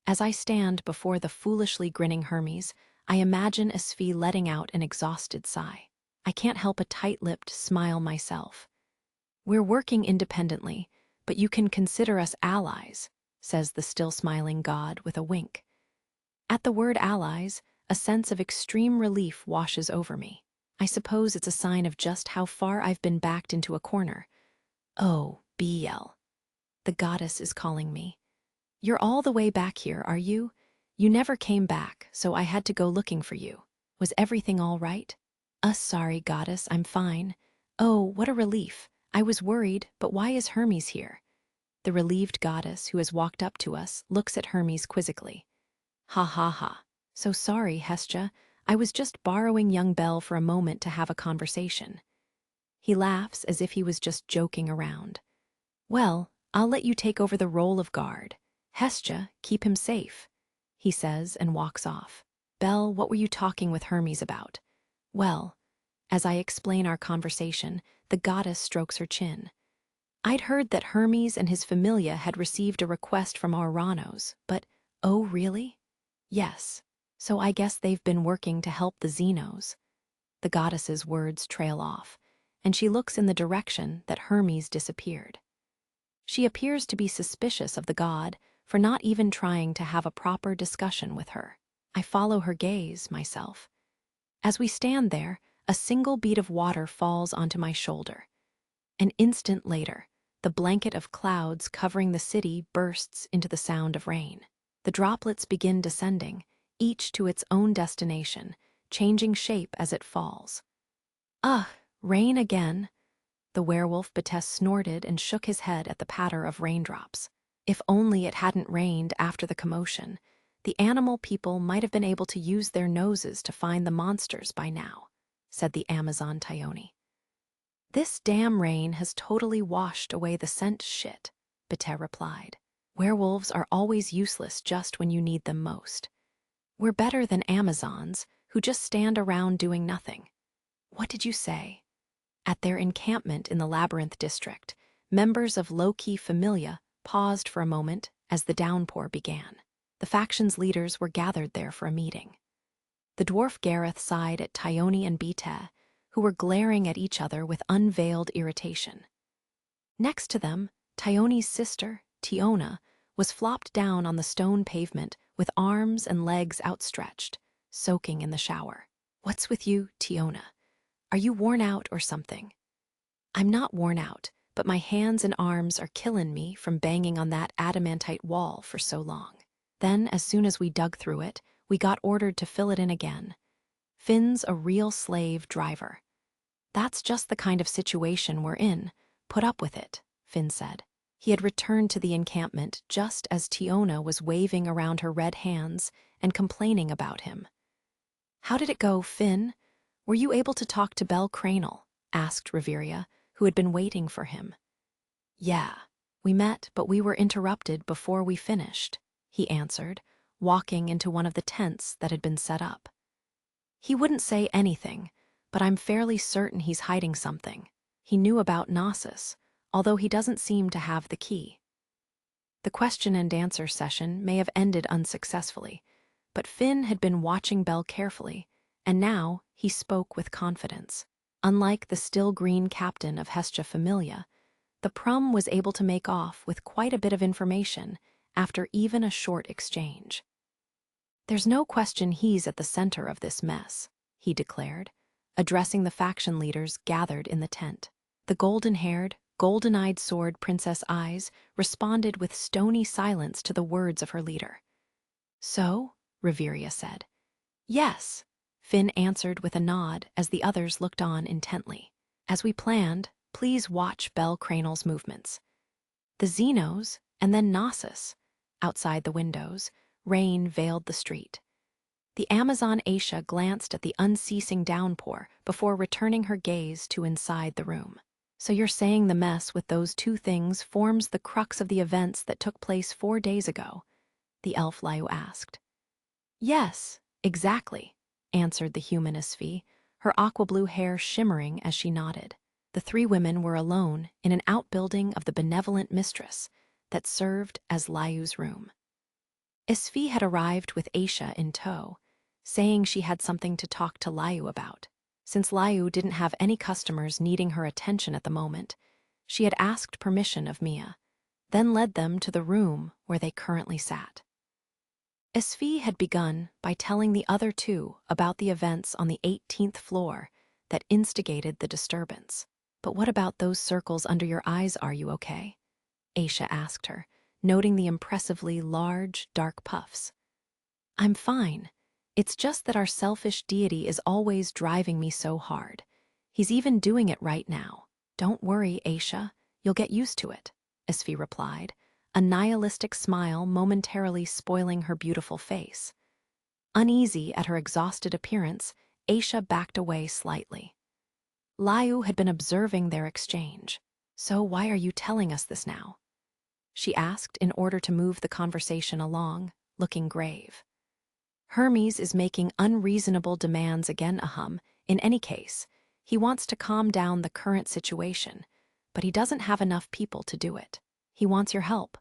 As I stand before the foolishly grinning Hermes, I imagine Isfi letting out an exhausted sigh. I can't help a tight-lipped smile myself. We're working independently, but you can consider us allies, says the still-smiling god with a wink. At the word allies, a sense of extreme relief washes over me. I suppose it's a sign of just how far I've been backed into a corner. Oh, BL. The goddess is calling me. You're all the way back here, are you? You never came back, so I had to go looking for you. Was everything all right? Sorry, goddess, I'm fine. Oh, what a relief. I was worried, but why is Hermes here? The relieved goddess, who has walked up to us, looks at Hermes quizzically. Ha ha ha. So sorry, Hestia. I was just borrowing young Bell for a moment to have a conversation. He laughs as if he was just joking around. Well, I'll let you take over the role of guard. Hestia, keep him safe, he says and walks off. Bell, what were you talking with Hermes about? Well, as I explain our conversation, the goddess strokes her chin. I'd heard that Hermes and his familia had received a request from Auranos, but, oh really? Yes, so I guess they've been working to help the Xenos. The goddess's words trail off, and she looks in the direction that Hermes disappeared. She appears to be suspicious of the god for not even trying to have a proper discussion with her. I follow her gaze, myself. As we stand there, a single bead of water falls onto my shoulder. An instant later, the blanket of clouds covering the city bursts into the sound of rain. The droplets begin descending, each to its own destination, changing shape as it falls. Ugh, rain again. The werewolf Bates snorted and shook his head at the patter of raindrops. If only it hadn't rained after the commotion, the animal people might have been able to use their noses to find the monsters by now, said the Amazon Thyone. This damn rain has totally washed away the scent shit, Bate replied. Werewolves are always useless just when you need them most. We're better than Amazons, who just stand around doing nothing. What did you say? At their encampment in the Labyrinth District, members of low-key Familia paused for a moment as the downpour began. The faction's leaders were gathered there for a meeting. The dwarf Gareth sighed at Thyone and Bete, who were glaring at each other with unveiled irritation. Next to them, Thyone's sister, Tiona, was flopped down on the stone pavement with arms and legs outstretched, soaking in the shower. What's with you, Tiona? Are you worn out or something? I'm not worn out, but my hands and arms are killing me from banging on that adamantite wall for so long. Then, as soon as we dug through it, we got ordered to fill it in again. Finn's a real slave driver. That's just the kind of situation we're in. Put up with it, Finn said. He had returned to the encampment just as Tiona was waving around her red hands and complaining about him. How did it go, Finn? Were you able to talk to Belle Cranel? Asked Reveria, who had been waiting for him. Yeah, we met, but we were interrupted before we finished, he answered, walking into one of the tents that had been set up. He wouldn't say anything, but I'm fairly certain he's hiding something. He knew about Gnosis, although he doesn't seem to have the key. The question and answer session may have ended unsuccessfully, but Finn had been watching Belle carefully, and now he spoke with confidence. Unlike the still green captain of Hestia Familia, the Prum was able to make off with quite a bit of information after even a short exchange. There's no question he's at the center of this mess, he declared, addressing the faction leaders gathered in the tent. The golden-haired, golden-eyed sword Princess Eyes responded with stony silence to the words of her leader. So, Reveria said. Yes, Finn answered with a nod as the others looked on intently. As we planned, please watch Belle Cranel's movements. The Xenos, and then Gnosis. Outside the windows, rain veiled the street. The Amazon Aisha glanced at the unceasing downpour before returning her gaze to inside the room. So you're saying the mess with those two things forms the crux of the events that took place 4 days ago? The elf Lyu asked. Yes, exactly, answered the human Isfi, her aqua-blue hair shimmering as she nodded. The 3 women were alone in an outbuilding of the benevolent mistress that served as Lyu's room. Isfi had arrived with Aisha in tow, saying she had something to talk to Lyu about. Since Lyu didn't have any customers needing her attention at the moment, she had asked permission of Mia, then led them to the room where they currently sat. Isfi had begun by telling the other 2 about the events on the 18th floor that instigated the disturbance. But what about those circles under your eyes, are you okay? Aisha asked her, noting the impressively large, dark puffs. I'm fine. It's just that our selfish deity is always driving me so hard. He's even doing it right now. Don't worry, Aisha. You'll get used to it, Isfi replied, a nihilistic smile momentarily spoiling her beautiful face. Uneasy at her exhausted appearance, Aisha backed away slightly. Lyu had been observing their exchange. So why are you telling us this now? She asked in order to move the conversation along, looking grave. Hermes is making unreasonable demands again, Ahum. In any case, he wants to calm down the current situation, but he doesn't have enough people to do it. He wants your help.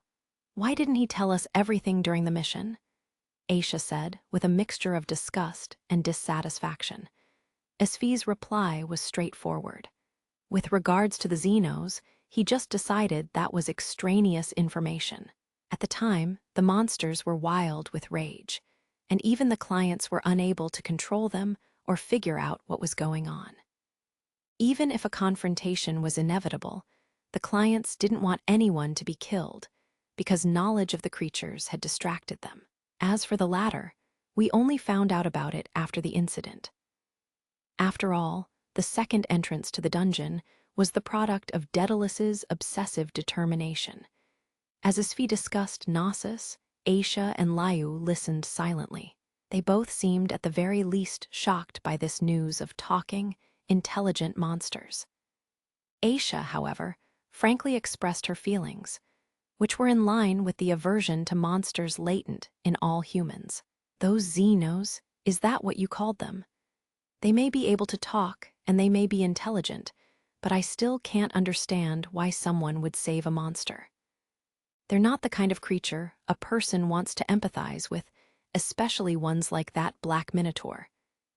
Why didn't he tell us everything during the mission? Aisha said, with a mixture of disgust and dissatisfaction. Isfi's reply was straightforward. With regards to the Xenos, he just decided that was extraneous information. At the time, the monsters were wild with rage, and even the clients were unable to control them or figure out what was going on. Even if a confrontation was inevitable, the clients didn't want anyone to be killed because knowledge of the creatures had distracted them. As for the latter, we only found out about it after the incident. After all, the second entrance to the dungeon was the product of Daedalus's obsessive determination. As Isfi discussed Gnosis, Aisha and Lyu listened silently. They both seemed at the very least shocked by this news of talking, intelligent monsters. Aisha, however, frankly expressed her feelings, which were in line with the aversion to monsters latent in all humans. Those Xenos, is that what you called them? They may be able to talk and they may be intelligent, but I still can't understand why someone would save a monster. They're not the kind of creature a person wants to empathize with, especially ones like that black minotaur,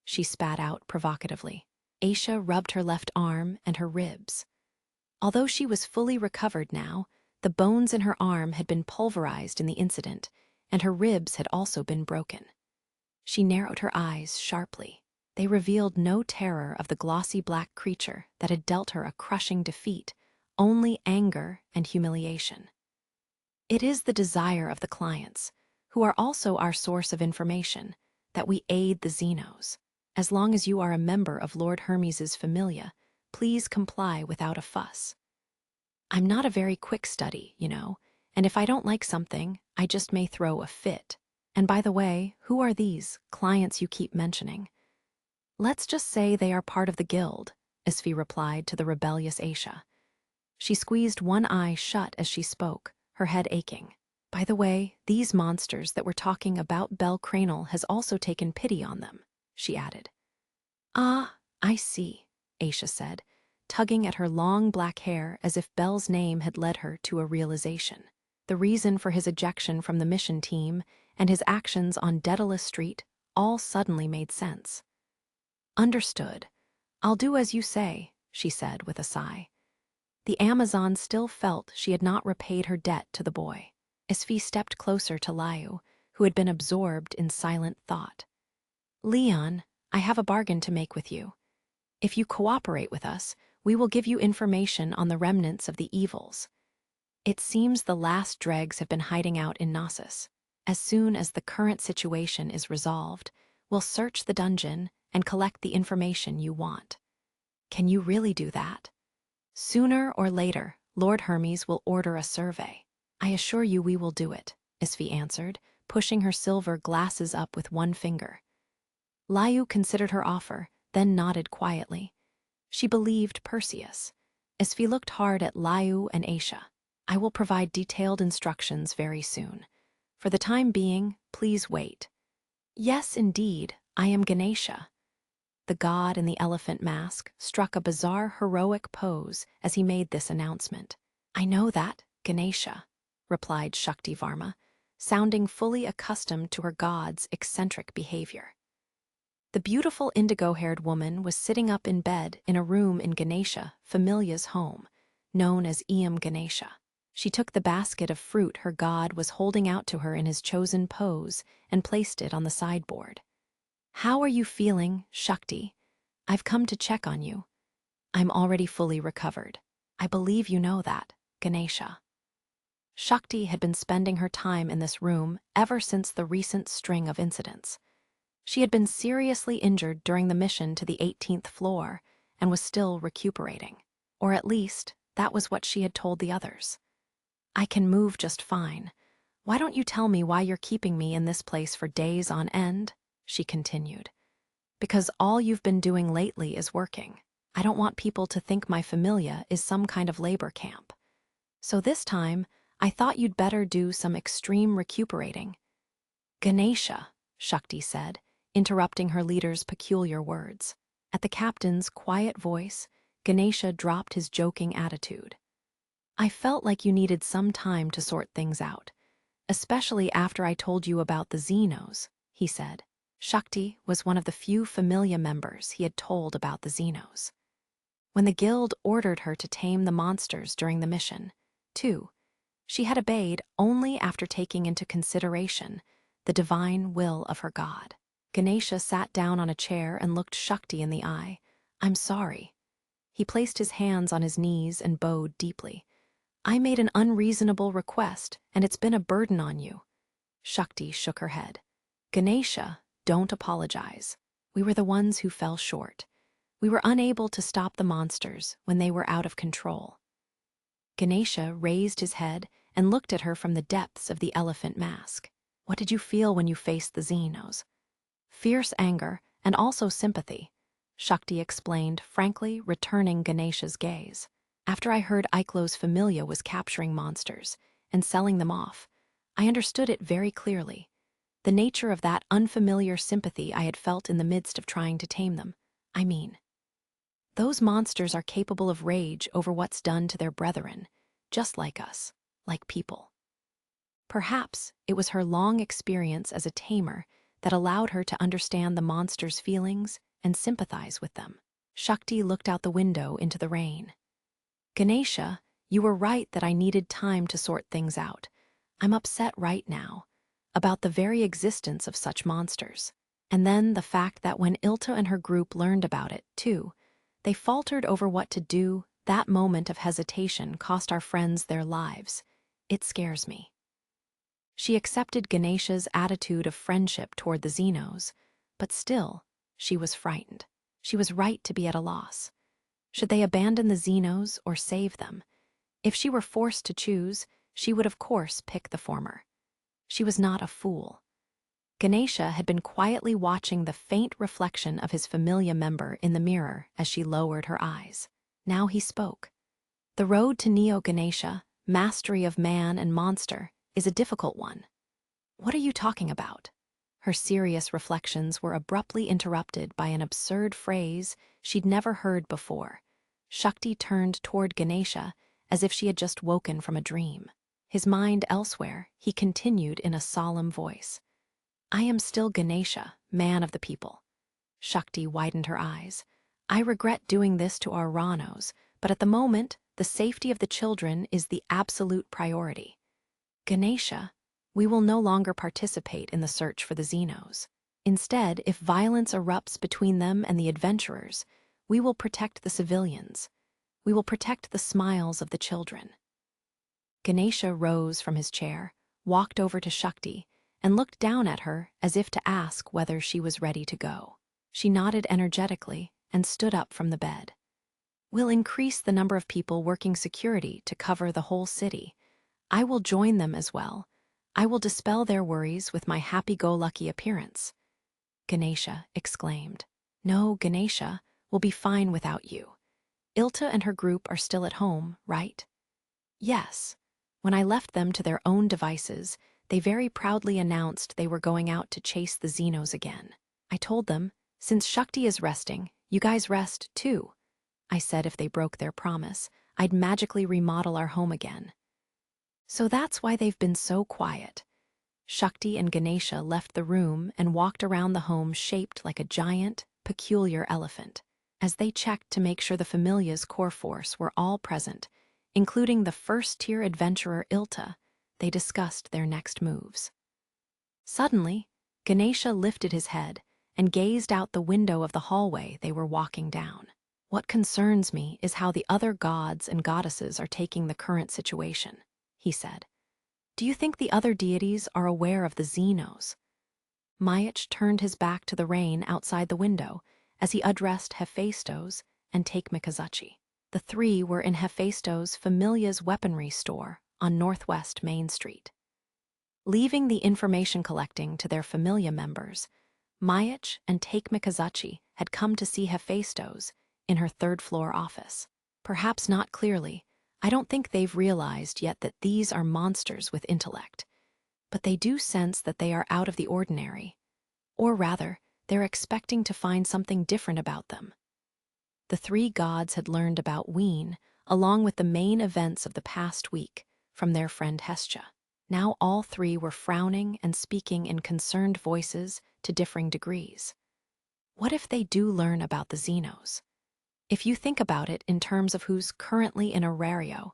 she spat out provocatively. Aisha rubbed her left arm and her ribs. Although she was fully recovered now, the bones in her arm had been pulverized in the incident, and her ribs had also been broken. She narrowed her eyes sharply. They revealed no terror of the glossy black creature that had dealt her a crushing defeat, only anger and humiliation. It is the desire of the clients, who are also our source of information, that we aid the Xenos. As long as you are a member of Lord Hermes's familia, please comply without a fuss. I'm not a very quick study, and if I don't like something, I just may throw a fit. And by the way, who are these clients you keep mentioning? Let's just say they are part of the guild, Isfi replied to the rebellious Aisha. She squeezed one eye shut as she spoke, her head aching. By the way, these monsters that we're talking about, Belle Cranel has also taken pity on them, she added. Ah, I see, Aisha said, tugging at her long black hair as if Belle's name had led her to a realization. The reason for his ejection from the mission team and his actions on Daedalus Street all suddenly made sense. Understood. I'll do as you say, she said with a sigh. The Amazon still felt she had not repaid her debt to the boy. Isfi stepped closer to Liu, who had been absorbed in silent thought. Leon, I have a bargain to make with you. If you cooperate with us, we will give you information on the remnants of the evils. It seems the last dregs have been hiding out in Knossos. As soon as the current situation is resolved, we'll search the dungeon and collect the information you want. Can you really do that? Sooner or later, Lord Hermes will order a survey. I assure you we will do it, Isfi answered, pushing her silver glasses up with one finger. Liu considered her offer, then nodded quietly. She believed Perseus. Isfi looked hard at Liu and Aisha. I will provide detailed instructions very soon. For the time being, please wait. Yes, indeed, I am Ganesha. The god in the elephant mask struck a bizarre heroic pose as he made this announcement. I know that, Ganesha, replied Shakti Varma, sounding fully accustomed to her god's eccentric behavior. The beautiful indigo-haired woman was sitting up in bed in a room in Ganesha, Familia's home, known as Iyam Ganesha. She took the basket of fruit her god was holding out to her in his chosen pose and placed it on the sideboard. How are you feeling, Shakti? I've come to check on you. I'm already fully recovered. I believe you know that, Ganesha. Shakti had been spending her time in this room ever since the recent string of incidents. She had been seriously injured during the mission to the 18th floor and was still recuperating. Or at least, that was what she had told the others. I can move just fine. Why don't you tell me why you're keeping me in this place for days on end? She continued. Because all you've been doing lately is working. I don't want people to think my familia is some kind of labor camp. So this time, I thought you'd better do some extreme recuperating. Ganesha, Shakti said, interrupting her leader's peculiar words. At the captain's quiet voice, Ganesha dropped his joking attitude. I felt like you needed some time to sort things out, especially after I told you about the Xenos, he said. Shakti was one of the few familia members he had told about the Xenos. When the guild ordered her to tame the monsters during the mission, too, she had obeyed only after taking into consideration the divine will of her god. Ganesha sat down on a chair and looked Shakti in the eye. I'm sorry. He placed his hands on his knees and bowed deeply. I made an unreasonable request, and it's been a burden on you. Shakti shook her head. Ganesha, don't apologize. We were the ones who fell short. We were unable to stop the monsters when they were out of control. Ganesha raised his head and looked at her from the depths of the elephant mask. What did you feel when you faced the Xenos? Fierce anger and also sympathy, Shakti explained, frankly returning Ganesha's gaze. After I heard Iklo's familia was capturing monsters and selling them off, I understood it very clearly. The nature of that unfamiliar sympathy I had felt in the midst of trying to tame them. I mean, those monsters are capable of rage over what's done to their brethren, just like us, like people. Perhaps it was her long experience as a tamer that allowed her to understand the monsters' feelings and sympathize with them. Shakti looked out the window into the rain. Ganesha, you were right that I needed time to sort things out. I'm upset right now about the very existence of such monsters. And then the fact that when Ilta and her group learned about it, too, they faltered over what to do. That moment of hesitation cost our friends their lives. It scares me. She accepted Ganesha's attitude of friendship toward the Xenos, but still, She was frightened. She was right to be at a loss. Should they abandon the Xenos or save them? If she were forced to choose, she would of course pick the former. She was not a fool. Ganesha had been quietly watching the faint reflection of his familia member in the mirror as she lowered her eyes. Now he spoke. The road to Neo-Ganesha, mastery of man and monster, is a difficult one. What are you talking about? Her serious reflections were abruptly interrupted by an absurd phrase she'd never heard before. Shakti turned toward Ganesha as if she had just woken from a dream. His mind elsewhere, he continued in a solemn voice. I am still Ganesha, man of the people. Shakti widened her eyes. I regret doing this to our Ranos, but at the moment, the safety of the children is the absolute priority. Ganesha, we will no longer participate in the search for the Xenos. Instead, if violence erupts between them and the adventurers, we will protect the civilians. We will protect the smiles of the children. Ganesha rose from his chair, walked over to Shakti, and looked down at her as if to ask whether she was ready to go. She nodded energetically and stood up from the bed. We'll increase the number of people working security to cover the whole city. I will join them as well. I will dispel their worries with my happy-go-lucky appearance. Ganesha exclaimed. No, Ganesha, we'll be fine without you. Ilta and her group are still at home, right? Yes. When I left them to their own devices, they very proudly announced they were going out to chase the Xenos again. I told them, since Shakti is resting, you guys rest too. I said if they broke their promise, I'd magically remodel our home again. So that's why they've been so quiet. Shakti and Ganesha left the room and walked around the home shaped like a giant, peculiar elephant. As they checked to make sure the Familia's core force were all present, including the first-tier adventurer Ilta, they discussed their next moves. Suddenly, Ganesha lifted his head and gazed out the window of the hallway they were walking down. What concerns me is how the other gods and goddesses are taking the current situation, he said. Do you think the other deities are aware of the Xenos? Mayach turned his back to the rain outside the window as he addressed Hephaestos and Take Mikazuchi. The three were in Hephaestos' Familia's weaponry store on Northwest Main Street. Leaving the information collecting to their Familia members, Mayach and Take Mikazuchi had come to see Hephaestos in her third-floor office. Perhaps not clearly, I don't think they've realized yet that these are monsters with intellect, but they do sense that they are out of the ordinary. Or rather, they're expecting to find something different about them. The three gods had learned about Ween, along with the main events of the past week, from their friend Hestia. Now all three were frowning and speaking in concerned voices to differing degrees. What if they do learn about the Xenos? If you think about it in terms of who's currently in Aurario,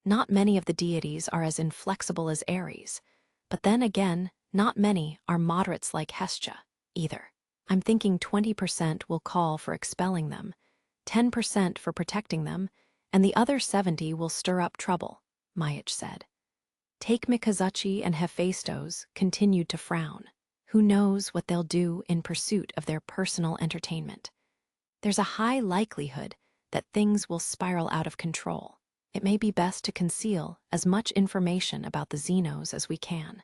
not many of the deities are as inflexible as Ares, but then again, not many are moderates like Hestia, either. I'm thinking 20% will call for expelling them, 10% for protecting them, and the other 70% will stir up trouble, Mayach said. Take Mikazuchi and Hephaestos continued to frown. Who knows what they'll do in pursuit of their personal entertainment? There's a high likelihood that things will spiral out of control. It may be best to conceal as much information about the Xenos as we can.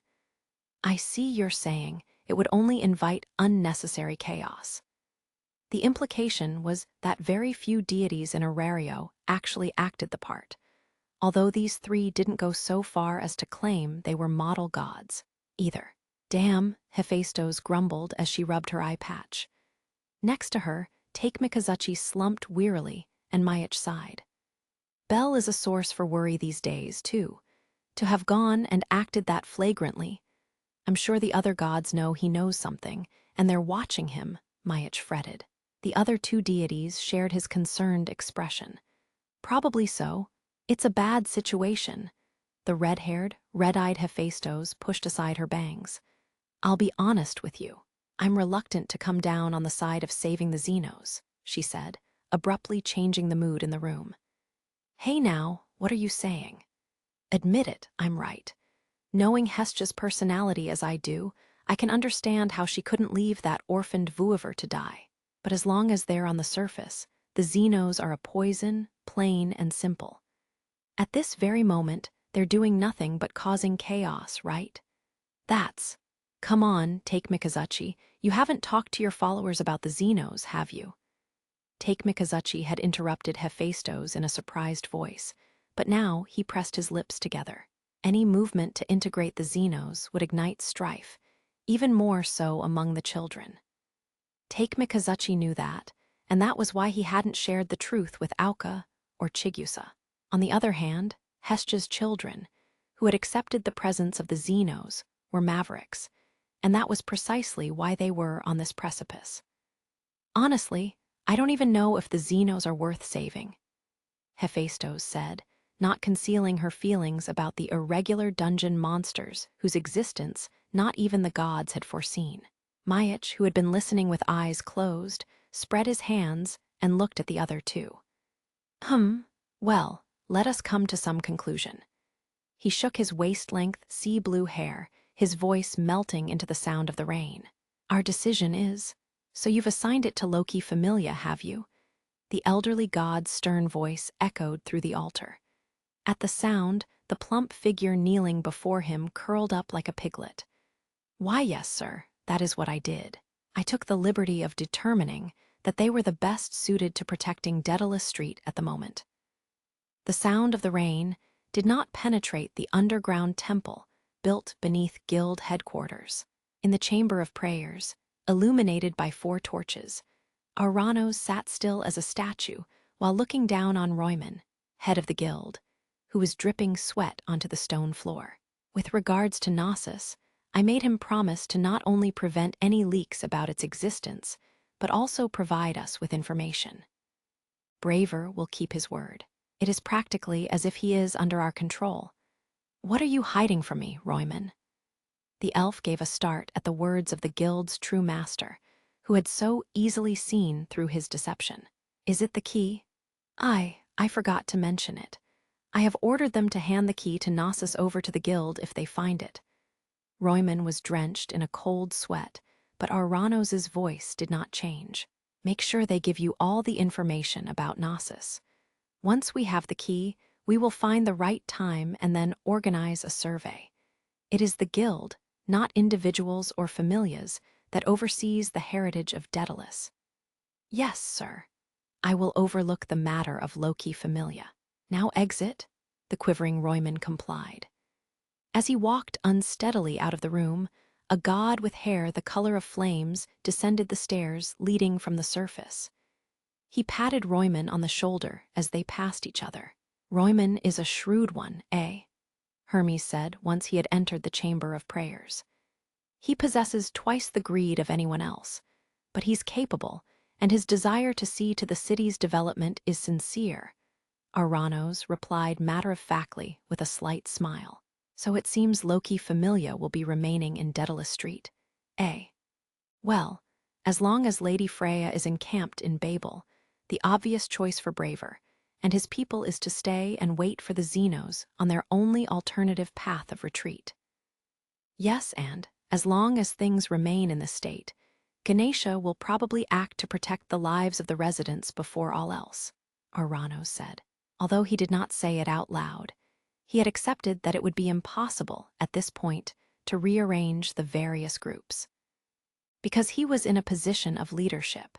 I see you're saying it would only invite unnecessary chaos. The implication was that very few deities in Aurario actually acted the part, although these three didn't go so far as to claim they were model gods, either. Damn, Hephaestos grumbled as she rubbed her eye patch. Next to her, Take Mikazuchi slumped wearily, and Mayach sighed. Bell is a source for worry these days, too. To have gone and acted that flagrantly. I'm sure the other gods know he knows something, and they're watching him, Mayach fretted. The other two deities shared his concerned expression. Probably so. It's a bad situation. The red-haired, red-eyed Hephaestos pushed aside her bangs. I'll be honest with you. I'm reluctant to come down on the side of saving the Xenos, she said, abruptly changing the mood in the room. Hey now, what are you saying? Admit it, I'm right. Knowing Hestia's personality as I do, I can understand how she couldn't leave that orphaned Vuiver to die. But as long as they're on the surface, the Xenos are a poison, plain and simple. At this very moment, they're doing nothing but causing chaos, right? That's... Come on, Take Mikazuchi. You haven't talked to your followers about the Xenos, have you? Take Mikazuchi had interrupted Hephaestus in a surprised voice, but now he pressed his lips together. Any movement to integrate the Xenos would ignite strife, even more so among the children. Take Mikazuchi knew that, and that was why he hadn't shared the truth with Aoka or Chigusa. On the other hand, Hesja's children, who had accepted the presence of the Xenos, were mavericks, and that was precisely why they were on this precipice. Honestly, I don't even know if the Xenos are worth saving, Hephaestus said, not concealing her feelings about the irregular dungeon monsters whose existence not even the gods had foreseen. Mayach, who had been listening with eyes closed, spread his hands and looked at the other two. Well, let us come to some conclusion. He shook his waist-length sea-blue hair, his voice melting into the sound of the rain. Our decision is... So you've assigned it to Loki Familia, have you? The elderly god's stern voice echoed through the altar. At the sound, the plump figure kneeling before him curled up like a piglet. Why, yes, sir, that is what I did. I took the liberty of determining that they were the best suited to protecting Daedalus Street at the moment. The sound of the rain did not penetrate the underground temple built beneath guild headquarters. In the chamber of prayers, illuminated by 4 torches, Auranos sat still as a statue while looking down on Royman, head of the guild, who was dripping sweat onto the stone floor. With regards to Knossos, I made him promise to not only prevent any leaks about its existence, but also provide us with information. Braver will keep his word. It is practically as if he is under our control. What are you hiding from me, Royman? The elf gave a start at the words of the guild's true master, who had so easily seen through his deception. Is it the key? I forgot to mention it. I have ordered them to hand the key to Knossos over to the guild if they find it. Royman was drenched in a cold sweat, but Auranos' voice did not change. Make sure they give you all the information about Knossos. Once we have the key, we will find the right time and then organize a survey. It is the guild, not individuals or familias, that oversees the heritage of Daedalus. Yes, sir. I will overlook the matter of Loki Familia. Now exit, the quivering Royman complied. As he walked unsteadily out of the room, a god with hair the color of flames descended the stairs leading from the surface. He patted Royman on the shoulder as they passed each other. Royman is a shrewd one, eh? Hermes said once he had entered the chamber of prayers. He possesses twice the greed of anyone else, but he's capable, and his desire to see to the city's development is sincere. Auranos replied matter-of-factly with a slight smile. So it seems Loki Familia will be remaining in Daedalus Street, eh? Well, as long as Lady Freya is encamped in Babel, the obvious choice for Braver and his people is to stay and wait for the Xenos on their only alternative path of retreat. Yes, and, as long as things remain in this state, Ganesha will probably act to protect the lives of the residents before all else, Auranos said. Although he did not say it out loud, he had accepted that it would be impossible at this point to rearrange the various groups. Because he was in a position of leadership,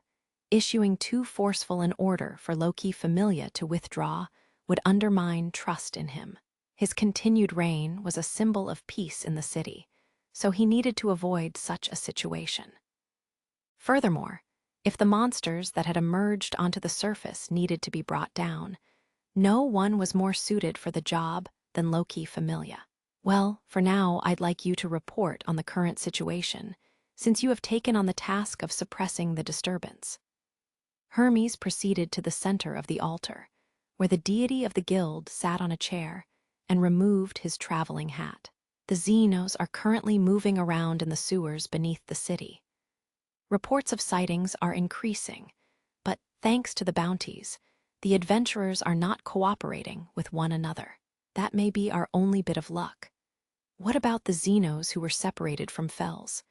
issuing too forceful an order for Loki Familia to withdraw would undermine trust in him. His continued reign was a symbol of peace in the city, so he needed to avoid such a situation. Furthermore, if the monsters that had emerged onto the surface needed to be brought down, no one was more suited for the job than Loki Familia. Well, for now, I'd like you to report on the current situation, since you have taken on the task of suppressing the disturbance. Hermes proceeded to the center of the altar, where the deity of the guild sat on a chair and removed his traveling hat. The Xenos are currently moving around in the sewers beneath the city. Reports of sightings are increasing, but thanks to the bounties, the adventurers are not cooperating with one another. That may be our only bit of luck. What about the Xenos who were separated from Fells?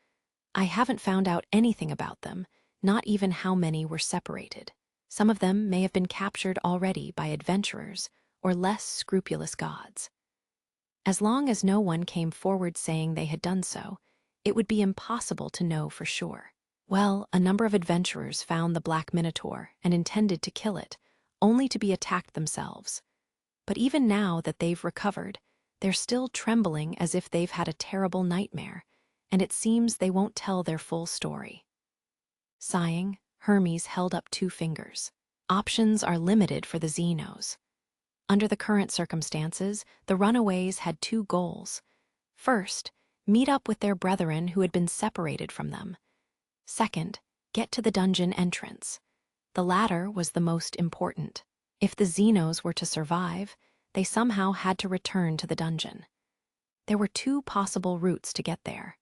I haven't found out anything about them, not even how many were separated. Some of them may have been captured already by adventurers or less scrupulous gods. As long as no one came forward saying they had done so, it would be impossible to know for sure. Well, a number of adventurers found the Black Minotaur and intended to kill it, only to be attacked themselves. But even now that they've recovered, they're still trembling as if they've had a terrible nightmare, and it seems they won't tell their full story. Sighing, Hermes held up 2 fingers. Options are limited for the Xenos. Under the current circumstances, the runaways had 2 goals. First, meet up with their brethren who had been separated from them. Second, get to the dungeon entrance. The latter was the most important. If the Xenos were to survive, they somehow had to return to the dungeon. There were 2 possible routes to get there.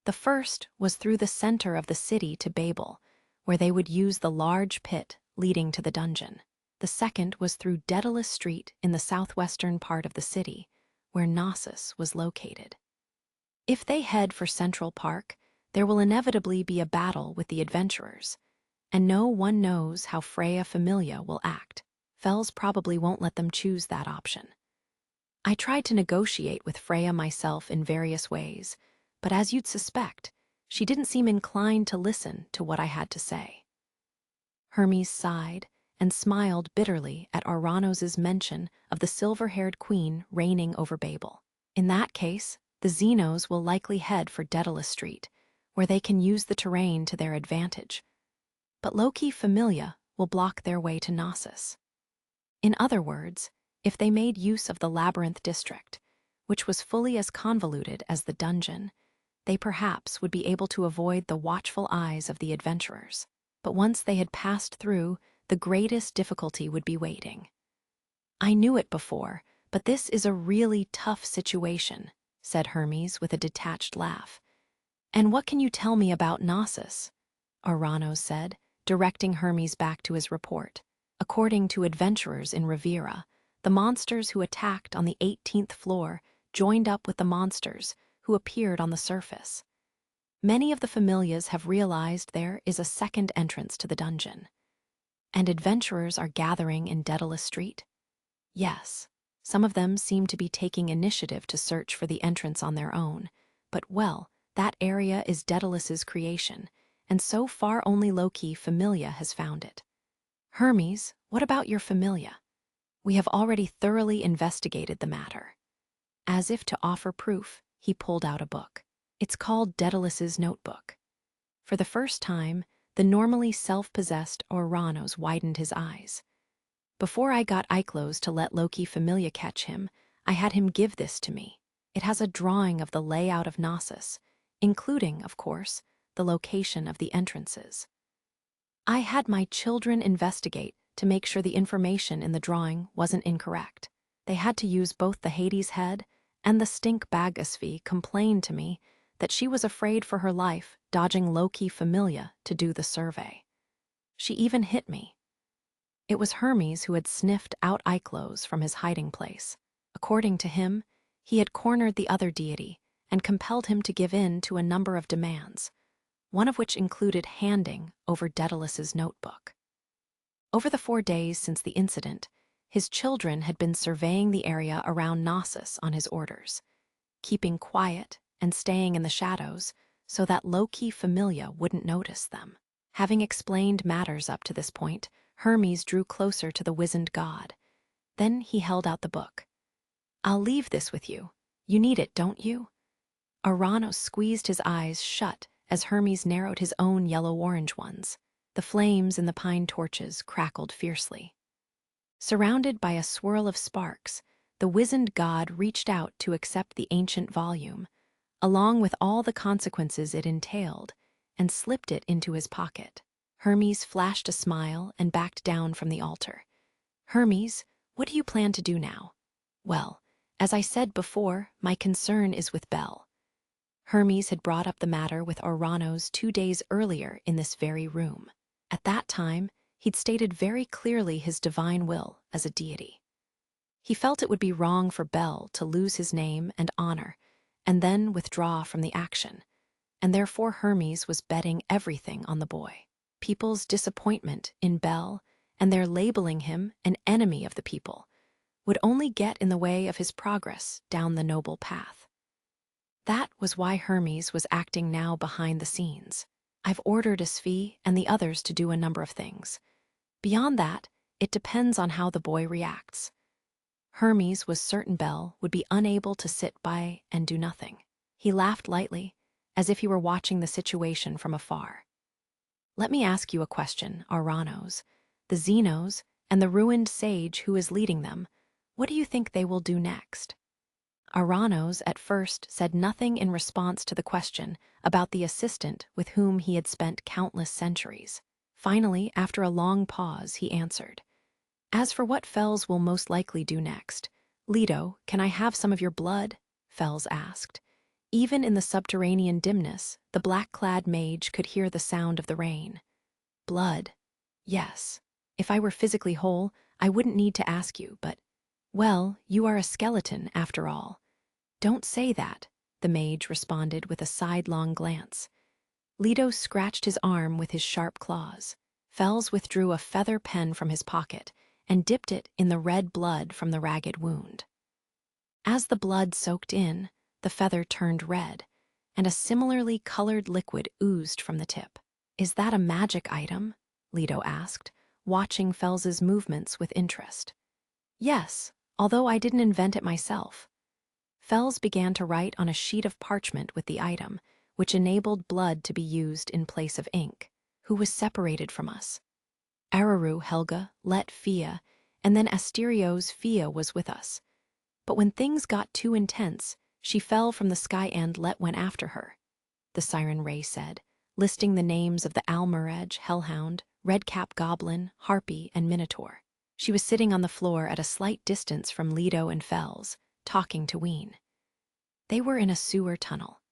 The first was through the center of the city to Babel, where they would use the large pit leading to the dungeon. The second was through Daedalus Street in the southwestern part of the city, where Knossos was located. If they head for Central Park, there will inevitably be a battle with the adventurers, and no one knows how Freya Familia will act. Fels probably won't let them choose that option. I tried to negotiate with Freya myself in various ways, but as you'd suspect, she didn't seem inclined to listen to what I had to say. Hermes sighed and smiled bitterly at Ouranos' mention of the silver-haired queen reigning over Babel. In that case, the Xenos will likely head for Daedalus Street, where they can use the terrain to their advantage. But Loki Familia will block their way to Knossos. In other words, if they made use of the Labyrinth District, which was fully as convoluted as the dungeon, they perhaps would be able to avoid the watchful eyes of the adventurers. But once they had passed through, the greatest difficulty would be waiting. I knew it before, but this is a really tough situation, said Hermes with a detached laugh. And what can you tell me about Knossos? Ouranos said, directing Hermes back to his report. According to adventurers in Riviera, the monsters who attacked on the 18th floor joined up with the monsters who appeared on the surface. Many of the familias have realized there is a second entrance to the dungeon. And adventurers are gathering in Daedalus Street? Yes, some of them seem to be taking initiative to search for the entrance on their own, but well, that area is Daedalus's creation, and so far only Loki Familia has found it. Hermes, what about your Familia? We have already thoroughly investigated the matter. As if to offer proof, he pulled out a book. It's called Daedalus's Notebook. For the first time, the normally self-possessed Ouranos widened his eyes. Before I got Eiklos to let Loki Familia catch him, I had him give this to me. It has a drawing of the layout of Knossos, including, of course, the location of the entrances. I had my children investigate to make sure the information in the drawing wasn't incorrect. They had to use both the Hades head and the stink Bagasfi complained to me that she was afraid for her life dodging Loki Familia to do the survey. She even hit me. It was Hermes who had sniffed out Eiklos from his hiding place. According to him, he had cornered the other deity and compelled him to give in to a number of demands, one of which included handing over Daedalus's notebook. Over the 4 days since the incident, his children had been surveying the area around Knossos on his orders, keeping quiet and staying in the shadows so that Loki Familia wouldn't notice them. Having explained matters up to this point, Hermes drew closer to the wizened god. Then he held out the book. I'll leave this with you. You need it, don't you? Ouranos squeezed his eyes shut as Hermes narrowed his own yellow-orange ones. The flames in the pine torches crackled fiercely. Surrounded by a swirl of sparks, the wizened god reached out to accept the ancient volume, along with all the consequences it entailed, and slipped it into his pocket. Hermes flashed a smile and backed down from the altar. Hermes, what do you plan to do now? Well, as I said before, my concern is with Bel. Hermes had brought up the matter with Ouranos 2 days earlier in this very room. At that time, he'd stated very clearly his divine will as a deity. He felt it would be wrong for Bel to lose his name and honor and then withdraw from the action, and therefore Hermes was betting everything on the boy. people's disappointment in Bel, and their labeling him an enemy of the people, would only get in the way of his progress down the noble path. That was why Hermes was acting now behind the scenes. I've ordered Asfi and the others to do a number of things. Beyond that, it depends on how the boy reacts. Hermes was certain Bel would be unable to sit by and do nothing. He laughed lightly, as if he were watching the situation from afar. Let me ask you a question, Aranos. The Xenos and the ruined sage who is leading them, what do you think they will do next? Aranos at first said nothing in response to the question about the assistant with whom he had spent countless centuries. Finally, after a long pause, he answered, "As for what Fels will most likely do next, Leto, can I have some of your blood?" Fels asked. Even in the subterranean dimness, the black-clad mage could hear the sound of the rain. Blood? Yes. If I were physically whole, I wouldn't need to ask you, but, well, you are a skeleton, after all. Don't say that, the mage responded with a sidelong glance. Leto scratched his arm with his sharp claws. Fels withdrew a feather pen from his pocket and dipped it in the red blood from the ragged wound. As the blood soaked in, the feather turned red, and a similarly colored liquid oozed from the tip. "Is that a magic item?" Leto asked, watching Fels's movements with interest. "Yes, although I didn't invent it myself." Fels began to write on a sheet of parchment with the item, which enabled blood to be used in place of ink. Who was separated from us? Araru, Helga, Let, Fia, and then Asterios Fia was with us. But when things got too intense, she fell from the sky and Let went after her, the Siren Ray said, listing the names of the Almurej, Hellhound, Redcap Goblin, Harpy, and Minotaur. She was sitting on the floor at a slight distance from Leto and Fels, talking to Ween. They were in a sewer tunnel.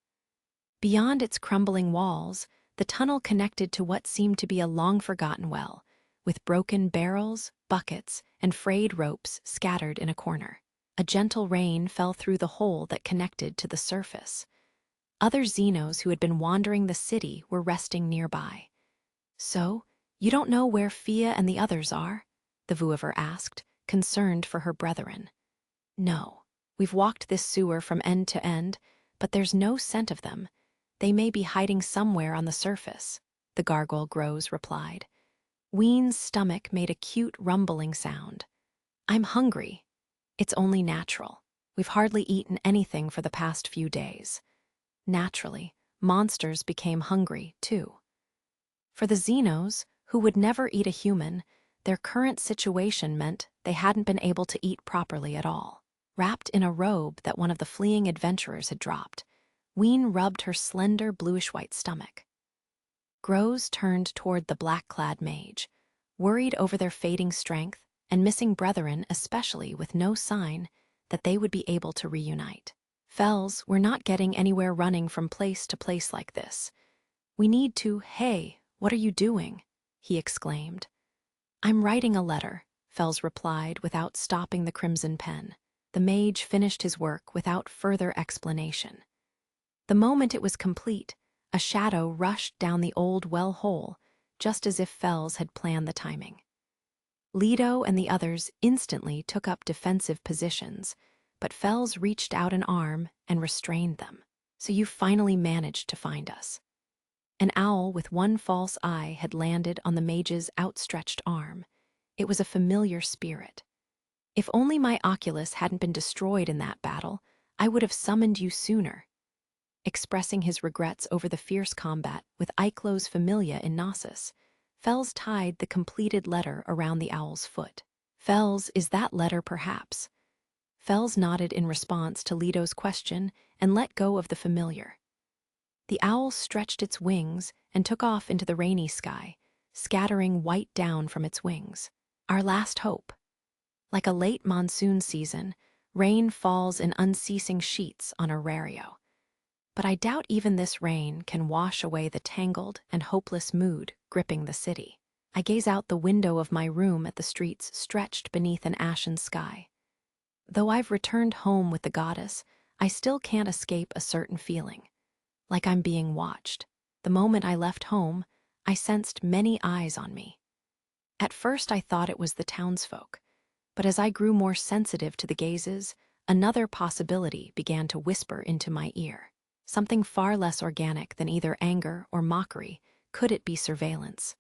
Beyond its crumbling walls, the tunnel connected to what seemed to be a long-forgotten well, with broken barrels, buckets, and frayed ropes scattered in a corner. A gentle rain fell through the hole that connected to the surface. Other Xenos who had been wandering the city were resting nearby. "So, you don't know where Fia and the others are?" the Vuiver asked, concerned for her brethren. "No. We've walked this sewer from end to end, but there's no scent of them. They may be hiding somewhere on the surface," the gargoyle Grows replied. Ween's stomach made a cute rumbling sound. "I'm hungry. It's only natural. We've hardly eaten anything for the past few days." Naturally, monsters became hungry, too. For the Xenos, who would never eat a human, their current situation meant they hadn't been able to eat properly at all. Wrapped in a robe that one of the fleeing adventurers had dropped, Ween rubbed her slender bluish-white stomach. Grows turned toward the black-clad mage, worried over their fading strength and missing brethren, especially with no sign that they would be able to reunite. "Fels, we're not getting anywhere running from place to place like this. We need to— Hey, what are you doing?" he exclaimed. "I'm writing a letter," Fels replied without stopping the crimson pen. The mage finished his work without further explanation. The moment it was complete, a shadow rushed down the old well hole, just as if Fels had planned the timing. Leto and the others instantly took up defensive positions, but Fels reached out an arm and restrained them. "So you finally managed to find us." An owl with one false eye had landed on the mage's outstretched arm. It was a familiar spirit. "If only my oculus hadn't been destroyed in that battle, I would have summoned you sooner." Expressing his regrets over the fierce combat with Eiklo's familia in Knossos, Fels tied the completed letter around the owl's foot. "Fels, is that letter perhaps?" Fels nodded in response to Leto's question and let go of the familiar. The owl stretched its wings and took off into the rainy sky, scattering white down from its wings. "Our last hope." Like a late monsoon season, rain falls in unceasing sheets on Aurario. But I doubt even this rain can wash away the tangled and hopeless mood gripping the city. I gaze out the window of my room at the streets stretched beneath an ashen sky. Though I've returned home with the goddess, I still can't escape a certain feeling, like I'm being watched. The moment I left home, I sensed many eyes on me. At first I thought it was the townsfolk, but as I grew more sensitive to the gazes, another possibility began to whisper into my ear. Something far less organic than either anger or mockery. Could it be surveillance?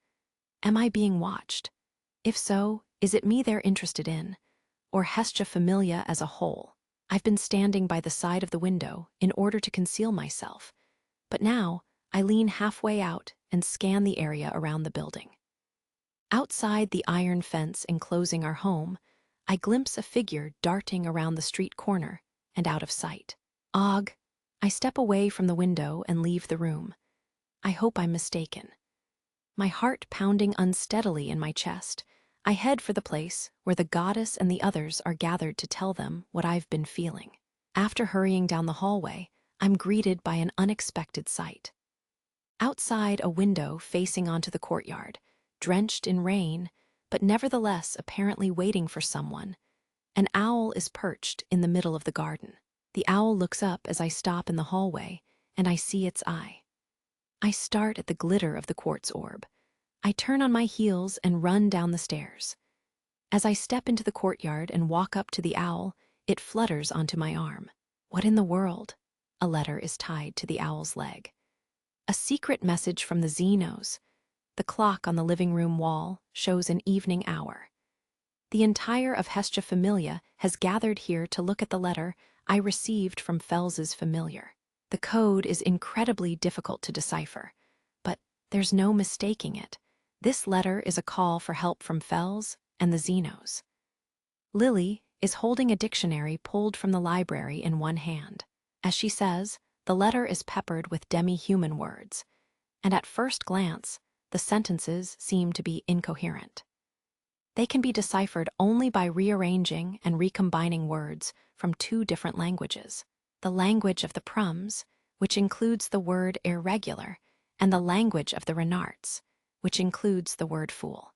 Am I being watched? If so, is it me they're interested in? Or Hestia Familia as a whole? I've been standing by the side of the window in order to conceal myself, but now I lean halfway out and scan the area around the building. Outside the iron fence enclosing our home, I glimpse a figure darting around the street corner and out of sight. Og, I step away from the window and leave the room. I hope I'm mistaken. My heart pounding unsteadily in my chest, I head for the place where the goddess and the others are gathered to tell them what I've been feeling. After hurrying down the hallway, I'm greeted by an unexpected sight. Outside a window facing onto the courtyard, drenched in rain, but nevertheless apparently waiting for someone, an owl is perched in the middle of the garden. The owl looks up as I stop in the hallway, and I see its eye. I start at the glitter of the quartz orb. I turn on my heels and run down the stairs. As I step into the courtyard and walk up to the owl, it flutters onto my arm. What in the world? A letter is tied to the owl's leg. A secret message from the Xenos. The clock on the living room wall shows an evening hour. The entire of Hestia Familia has gathered here to look at the letter I received from Fels's familiar. The code is incredibly difficult to decipher, but there's no mistaking it. This letter is a call for help from Fels and the Xenos. Lily is holding a dictionary pulled from the library in one hand. As she says, the letter is peppered with demi-human words, and at first glance, the sentences seem to be incoherent. They can be deciphered only by rearranging and recombining words from two different languages. The language of the Prums, which includes the word irregular, and the language of the Renarts, which includes the word fool.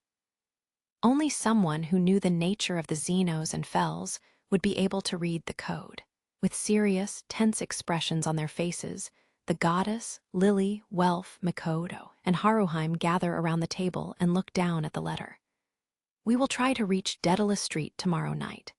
Only someone who knew the nature of the Xenos and Fels would be able to read the code. With serious, tense expressions on their faces, the goddess, Lily, Welf, Mikoto, and Haruheim gather around the table and look down at the letter. We will try to reach Daedalus Street tomorrow night.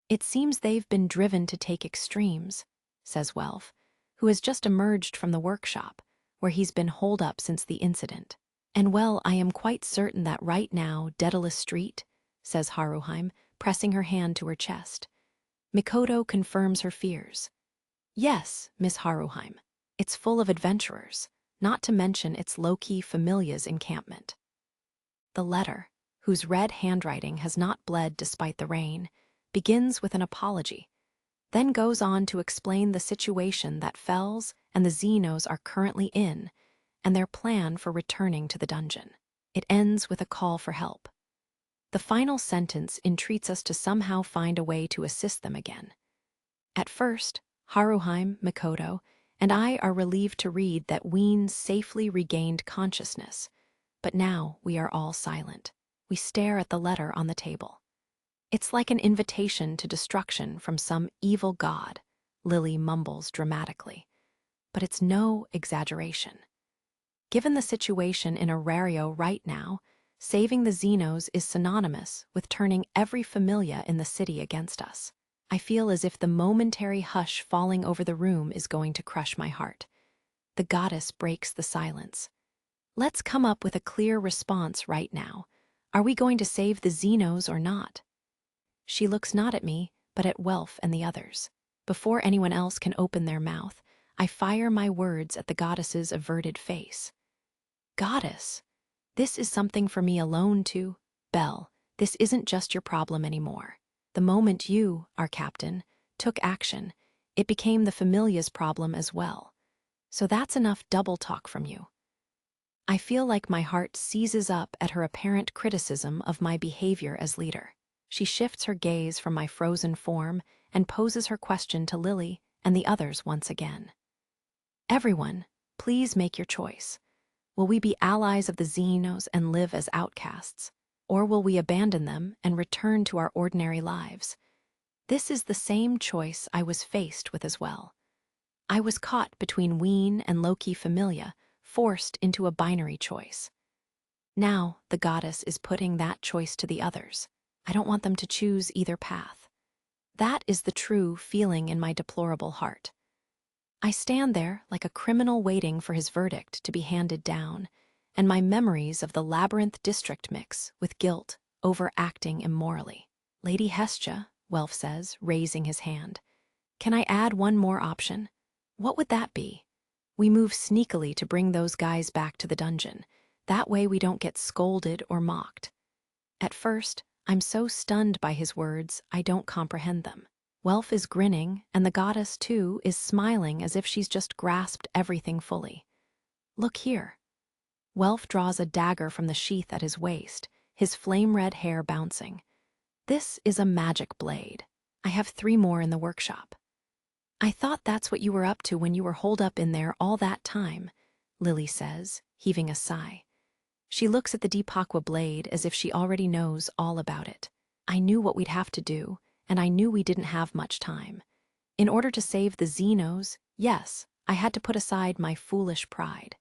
It seems they've been driven to take extremes, says Welf, who has just emerged from the workshop, where he's been holed up since the incident. And well, I am quite certain that right now, Daedalus Street, says Haruheim, pressing her hand to her chest. Mikoto confirms her fears. Yes, Miss Haruheim, it's full of adventurers, not to mention its low-key Familia's encampment. The letter, whose red handwriting has not bled despite the rain, begins with an apology, then goes on to explain the situation that Fels and the Xenos are currently in and their plan for returning to the dungeon. It ends with a call for help. The final sentence entreats us to somehow find a way to assist them again. At first, Haruheim, Mikoto, and I are relieved to read that Ween safely regained consciousness, but now we are all silent. We stare at the letter on the table. It's like an invitation to destruction from some evil god, Lily mumbles dramatically. But it's no exaggeration. Given the situation in Aurario right now, saving the Xenos is synonymous with turning every Familia in the city against us. I feel as if the momentary hush falling over the room is going to crush my heart. The goddess breaks the silence. Let's come up with a clear response right now. Are we going to save the Xenos or not? She looks not at me, but at Welf and the others. Before anyone else can open their mouth, I fire my words at the goddess's averted face. Goddess, this is something for me alone to. Belle, this isn't just your problem anymore. The moment you, our captain, took action, it became the Familia's problem as well. So that's enough double talk from you. I feel like my heart seizes up at her apparent criticism of my behavior as leader. She shifts her gaze from my frozen form and poses her question to Lily and the others once again. Everyone, please make your choice. Will we be allies of the Xenos and live as outcasts, or will we abandon them and return to our ordinary lives? This is the same choice I was faced with as well. I was caught between Ween and low-key Familia, forced into a binary choice. Now, the goddess is putting that choice to the others. I don't want them to choose either path. That is the true feeling in my deplorable heart. I stand there like a criminal waiting for his verdict to be handed down, and my memories of the labyrinth district mix with guilt over acting immorally. Lady Hestia, Welf says, raising his hand. Can I add one more option? What would that be? We move sneakily to bring those guys back to the dungeon. That way we don't get scolded or mocked. At first, I'm so stunned by his words, I don't comprehend them. Welf is grinning, and the goddess, too, is smiling as if she's just grasped everything fully. Look here. Welf draws a dagger from the sheath at his waist, his flame-red hair bouncing. This is a magic blade. I have 3 more in the workshop. I thought that's what you were up to when you were holed up in there all that time, Lily says, heaving a sigh. She looks at the Deepakwa blade as if she already knows all about it. I knew what we'd have to do, and I knew we didn't have much time. In order to save the Xenos, yes, I had to put aside my foolish pride.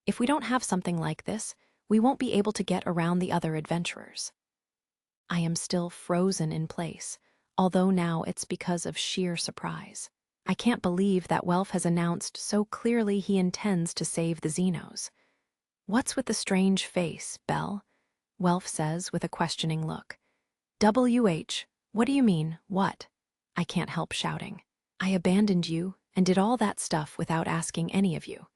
If we don't have something like this, we won't be able to get around the other adventurers. I am still frozen in place, although now it's because of sheer surprise. I can't believe that Welf has announced so clearly he intends to save the Xenos. What's with the strange face, Belle? Welf says with a questioning look. WH, what do you mean, what? I can't help shouting. I abandoned you and did all that stuff without asking any of you.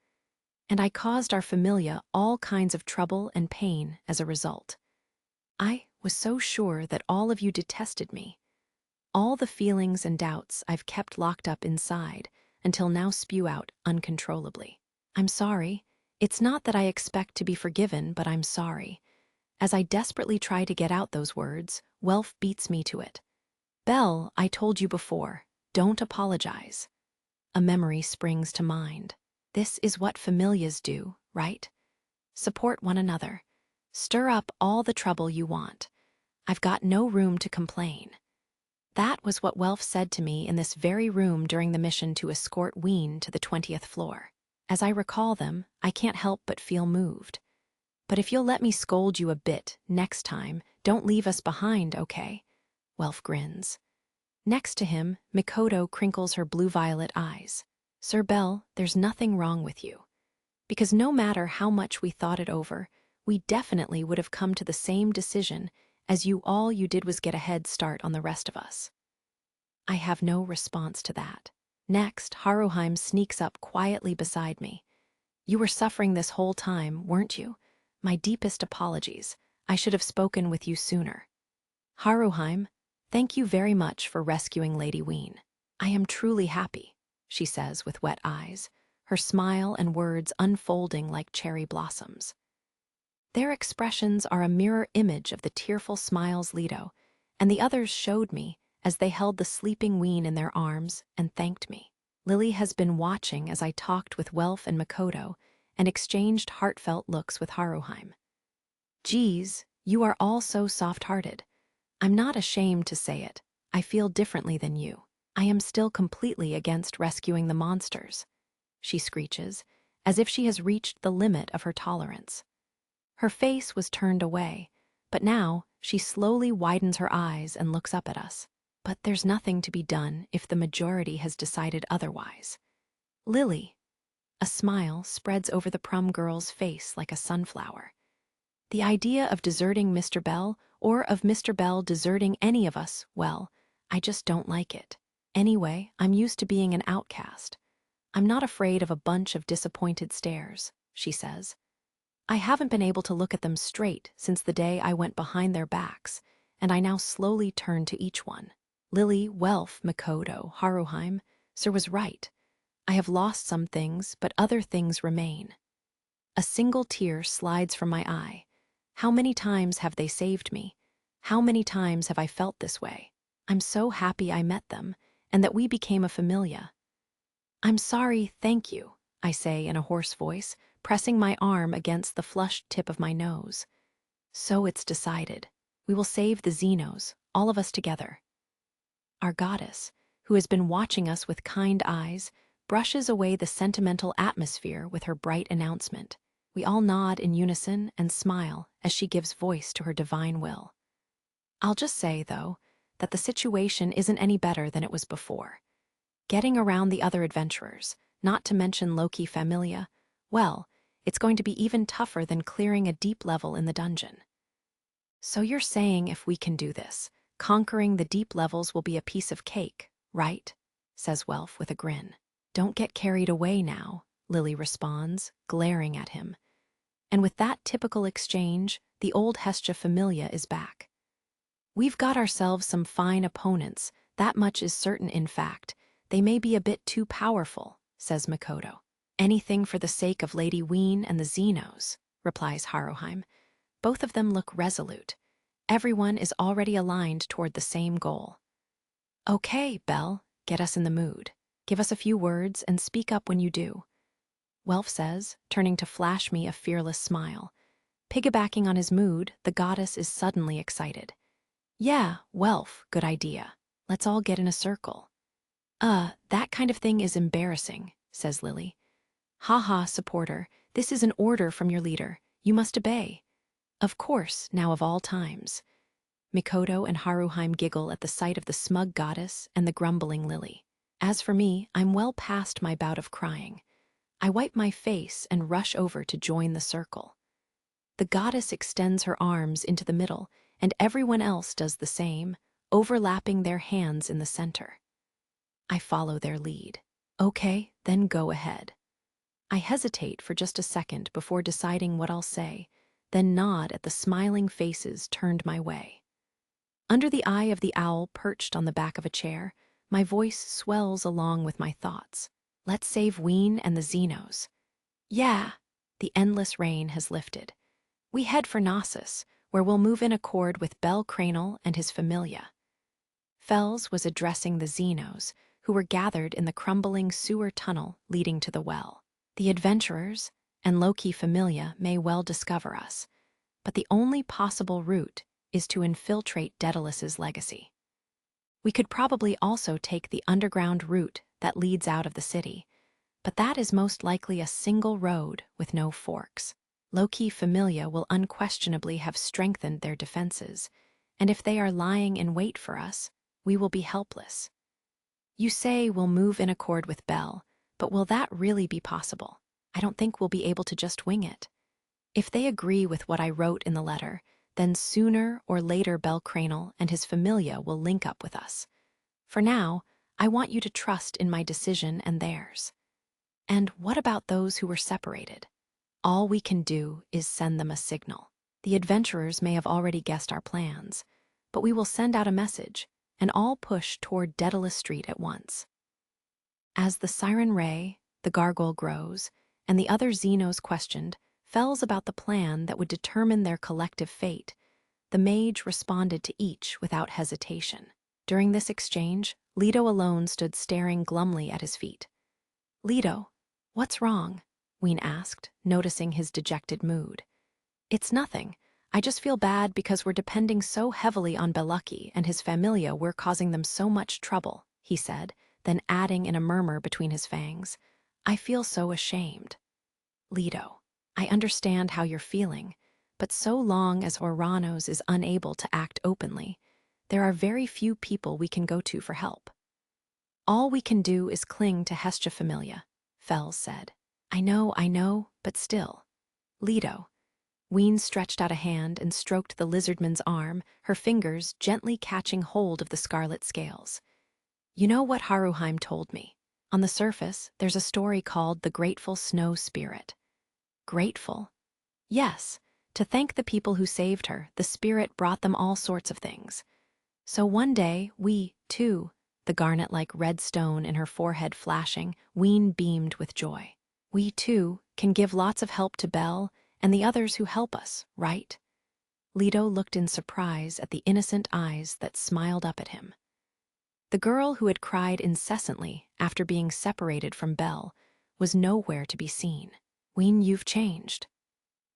And I caused our familia all kinds of trouble and pain as a result. I was so sure that all of you detested me. All the feelings and doubts I've kept locked up inside until now spew out uncontrollably. I'm sorry. It's not that I expect to be forgiven, but I'm sorry. As I desperately try to get out those words, Welf beats me to it. Belle, I told you before, don't apologize. A memory springs to mind. This is what familias do, right? Support one another. Stir up all the trouble you want. I've got no room to complain. That was what Welf said to me in this very room during the mission to escort Ween to the 20th floor. As I recall them, I can't help but feel moved. But if you'll let me scold you a bit next time, don't leave us behind, okay? Welf grins. Next to him, Mikoto crinkles her blue-violet eyes. Sir Bell, there's nothing wrong with you. Because no matter how much we thought it over, we definitely would have come to the same decision as you. All you did was get a head start on the rest of us. I have no response to that. Next, Haruheim sneaks up quietly beside me. You were suffering this whole time, weren't you? My deepest apologies. I should have spoken with you sooner. Haruheim, thank you very much for rescuing Lady Ween. I am truly happy, she says with wet eyes, her smile and words unfolding like cherry blossoms. Their expressions are a mirror image of the tearful smiles Leto and the others showed me as they held the sleeping Ween in their arms and thanked me. Lily has been watching as I talked with Welf and Mikoto and exchanged heartfelt looks with Haruheim. Geez, you are all so soft-hearted. I'm not ashamed to say it. I feel differently than you. I am still completely against rescuing the monsters, she screeches, as if she has reached the limit of her tolerance. Her face was turned away, but now she slowly widens her eyes and looks up at us. But there's nothing to be done if the majority has decided otherwise. Lily. A smile spreads over the prom girl's face like a sunflower. The idea of deserting Mr. Bell, or of Mr. Bell deserting any of us, well, I just don't like it. Anyway, I'm used to being an outcast. I'm not afraid of a bunch of disappointed stares, she says. I haven't been able to look at them straight since the day I went behind their backs, and I now slowly turn to each one. Lily, Welf, Mikoto, Haruheim, Sir was right. I have lost some things, but other things remain. A single tear slides from my eye. How many times have they saved me? How many times have I felt this way? I'm so happy I met them, and that we became a familia. I'm sorry, thank you, I say in a hoarse voice, pressing my arm against the flushed tip of my nose. So it's decided. We will save the Xenos, all of us together. Our goddess, who has been watching us with kind eyes, brushes away the sentimental atmosphere with her bright announcement. We all nod in unison and smile as she gives voice to her divine will. I'll just say, though, that the situation isn't any better than it was before. Getting around the other adventurers, not to mention Loki Familia, well, it's going to be even tougher than clearing a deep level in the dungeon. So you're saying if we can do this, conquering the deep levels will be a piece of cake, right? Says Welf with a grin. Don't get carried away now, Lily responds, glaring at him. And with that typical exchange, the old Hestia Familia is back. We've got ourselves some fine opponents, that much is certain in fact. They may be a bit too powerful, says Makoto. Anything for the sake of Lady Ween and the Xenos, replies Haruheim. Both of them look resolute. Everyone is already aligned toward the same goal. Okay, Belle, get us in the mood. Give us a few words and speak up when you do. Welf says, turning to flash me a fearless smile. Piggybacking on his mood, the goddess is suddenly excited. Yeah, Welf, good idea. Let's all get in a circle. That kind of thing is embarrassing, says Lily. Ha, supporter, this is an order from your leader. You must obey. Of course, now of all times. Mikoto and Haruheim giggle at the sight of the smug goddess and the grumbling Lily. As for me, I'm well past my bout of crying. I wipe my face and rush over to join the circle. The goddess extends her arms into the middle, and everyone else does the same, overlapping their hands in the center. I follow their lead. Okay, then go ahead. I hesitate for just a second before deciding what I'll say, then nod at the smiling faces turned my way. Under the eye of the owl perched on the back of a chair, my voice swells along with my thoughts. Let's save Ween and the Xenos. Yeah, the endless rain has lifted. We head for Knossos, where we'll move in accord with Bel Cranel and his familia. Fells was addressing the Xenos, who were gathered in the crumbling sewer tunnel leading to the well. The adventurers and Loki Familia may well discover us, but the only possible route is to infiltrate Daedalus's legacy. We could probably also take the underground route that leads out of the city, but that is most likely a single road with no forks. Loki Familia will unquestionably have strengthened their defenses, and if they are lying in wait for us, we will be helpless. You say we'll move in accord with Bel, but will that really be possible? I don't think we'll be able to just wing it. If they agree with what I wrote in the letter, then sooner or later Bel Cranel and his familia will link up with us. For now, I want you to trust in my decision and theirs. And what about those who were separated? All we can do is send them a signal. The adventurers may have already guessed our plans, but we will send out a message and all push toward Daedalus Street at once. As the siren ray, the gargoyle grows, and the other Xenos questioned, Fells about the plan that would determine their collective fate, the mage responded to each without hesitation. During this exchange, Leto alone stood staring glumly at his feet. Leto, what's wrong? Ween asked, noticing his dejected mood. It's nothing. I just feel bad because we're depending so heavily on Belucky and his familia, we're causing them so much trouble, he said, then adding in a murmur between his fangs, I feel so ashamed. Leto, I understand how you're feeling, but so long as Oranos is unable to act openly, there are very few people we can go to for help. All we can do is cling to Hestia Familia, Fells said. I know, but still. Leto. Ween stretched out a hand and stroked the lizardman's arm, her fingers gently catching hold of the scarlet scales. You know what Haruheim told me? On the surface, there's a story called The Grateful Snow Spirit. Grateful? Yes. To thank the people who saved her, the spirit brought them all sorts of things. So one day, we, too, the garnet-like red stone in her forehead flashing, Ween beamed with joy. We, too, can give lots of help to Bel and the others who help us, right? Leto looked in surprise at the innocent eyes that smiled up at him. The girl who had cried incessantly after being separated from Bel was nowhere to be seen. Ween, you've changed.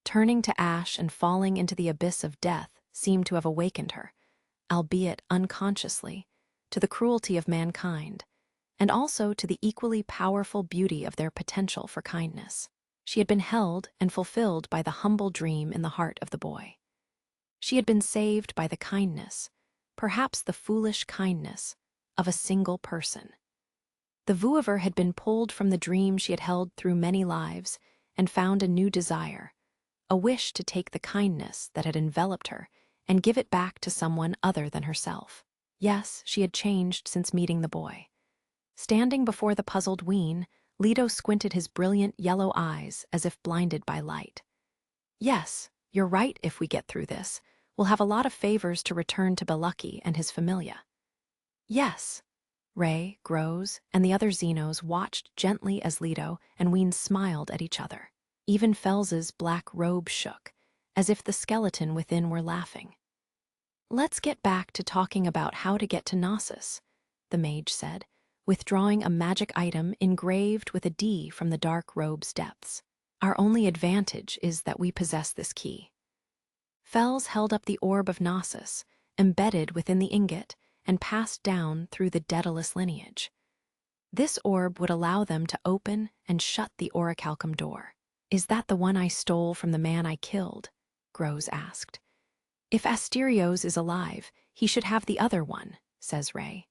Turning to ash and falling into the abyss of death seemed to have awakened her, albeit unconsciously, to the cruelty of mankind, and also to the equally powerful beauty of their potential for kindness. She had been held and fulfilled by the humble dream in the heart of the boy. She had been saved by the kindness, perhaps the foolish kindness, of a single person. The vouivre had been pulled from the dream she had held through many lives and found a new desire, a wish to take the kindness that had enveloped her and give it back to someone other than herself. Yes, she had changed since meeting the boy. Standing before the puzzled wean, Leto squinted his brilliant yellow eyes as if blinded by light. Yes, you're right. If we get through this, we'll have a lot of favors to return to Belucky and his familia. Yes. Ray, Grows, and the other Xenos watched gently as Leto and Ween smiled at each other. Even Fells's black robe shook, as if the skeleton within were laughing. Let's get back to talking about how to get to Knossos, the mage said, withdrawing a magic item engraved with a D from the dark robe's depths. Our only advantage is that we possess this key. Fells held up the orb of Knossos, embedded within the ingot, and passed down through the Daedalus lineage. This orb would allow them to open and shut the orichalcum door. Is that the one I stole from the man I killed? Grows asked. If Asterios is alive, he should have the other one, says Ray.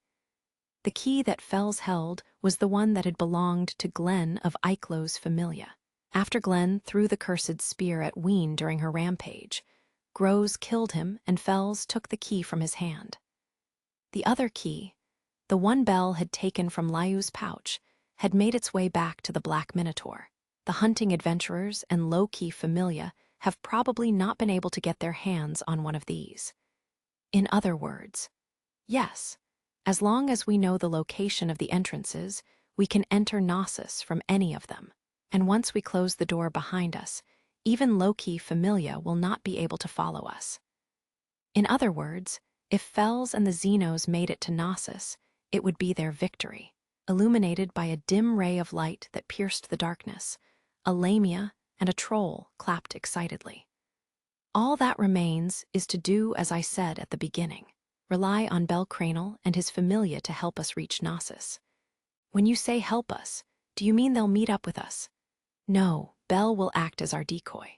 The key that Fells held was the one that had belonged to Glenn of Eichlow's familia. After Glenn threw the cursed spear at Ween during her rampage, Grows killed him and Fells took the key from his hand. The other key, the one Bell had taken from Lyu's pouch, had made its way back to the Black Minotaur. The hunting adventurers and low-key familia have probably not been able to get their hands on one of these. In other words, yes, as long as we know the location of the entrances, we can enter Knossos from any of them. And once we close the door behind us, even low-key familia will not be able to follow us. In other words, if Fells and the Xenos made it to Knossos, it would be their victory. Illuminated by a dim ray of light that pierced the darkness, a Lamia and a troll clapped excitedly. All that remains is to do as I said at the beginning. Rely on Bel Cranel and his familia to help us reach Knossos. When you say help us, do you mean they'll meet up with us? No, Bel will act as our decoy.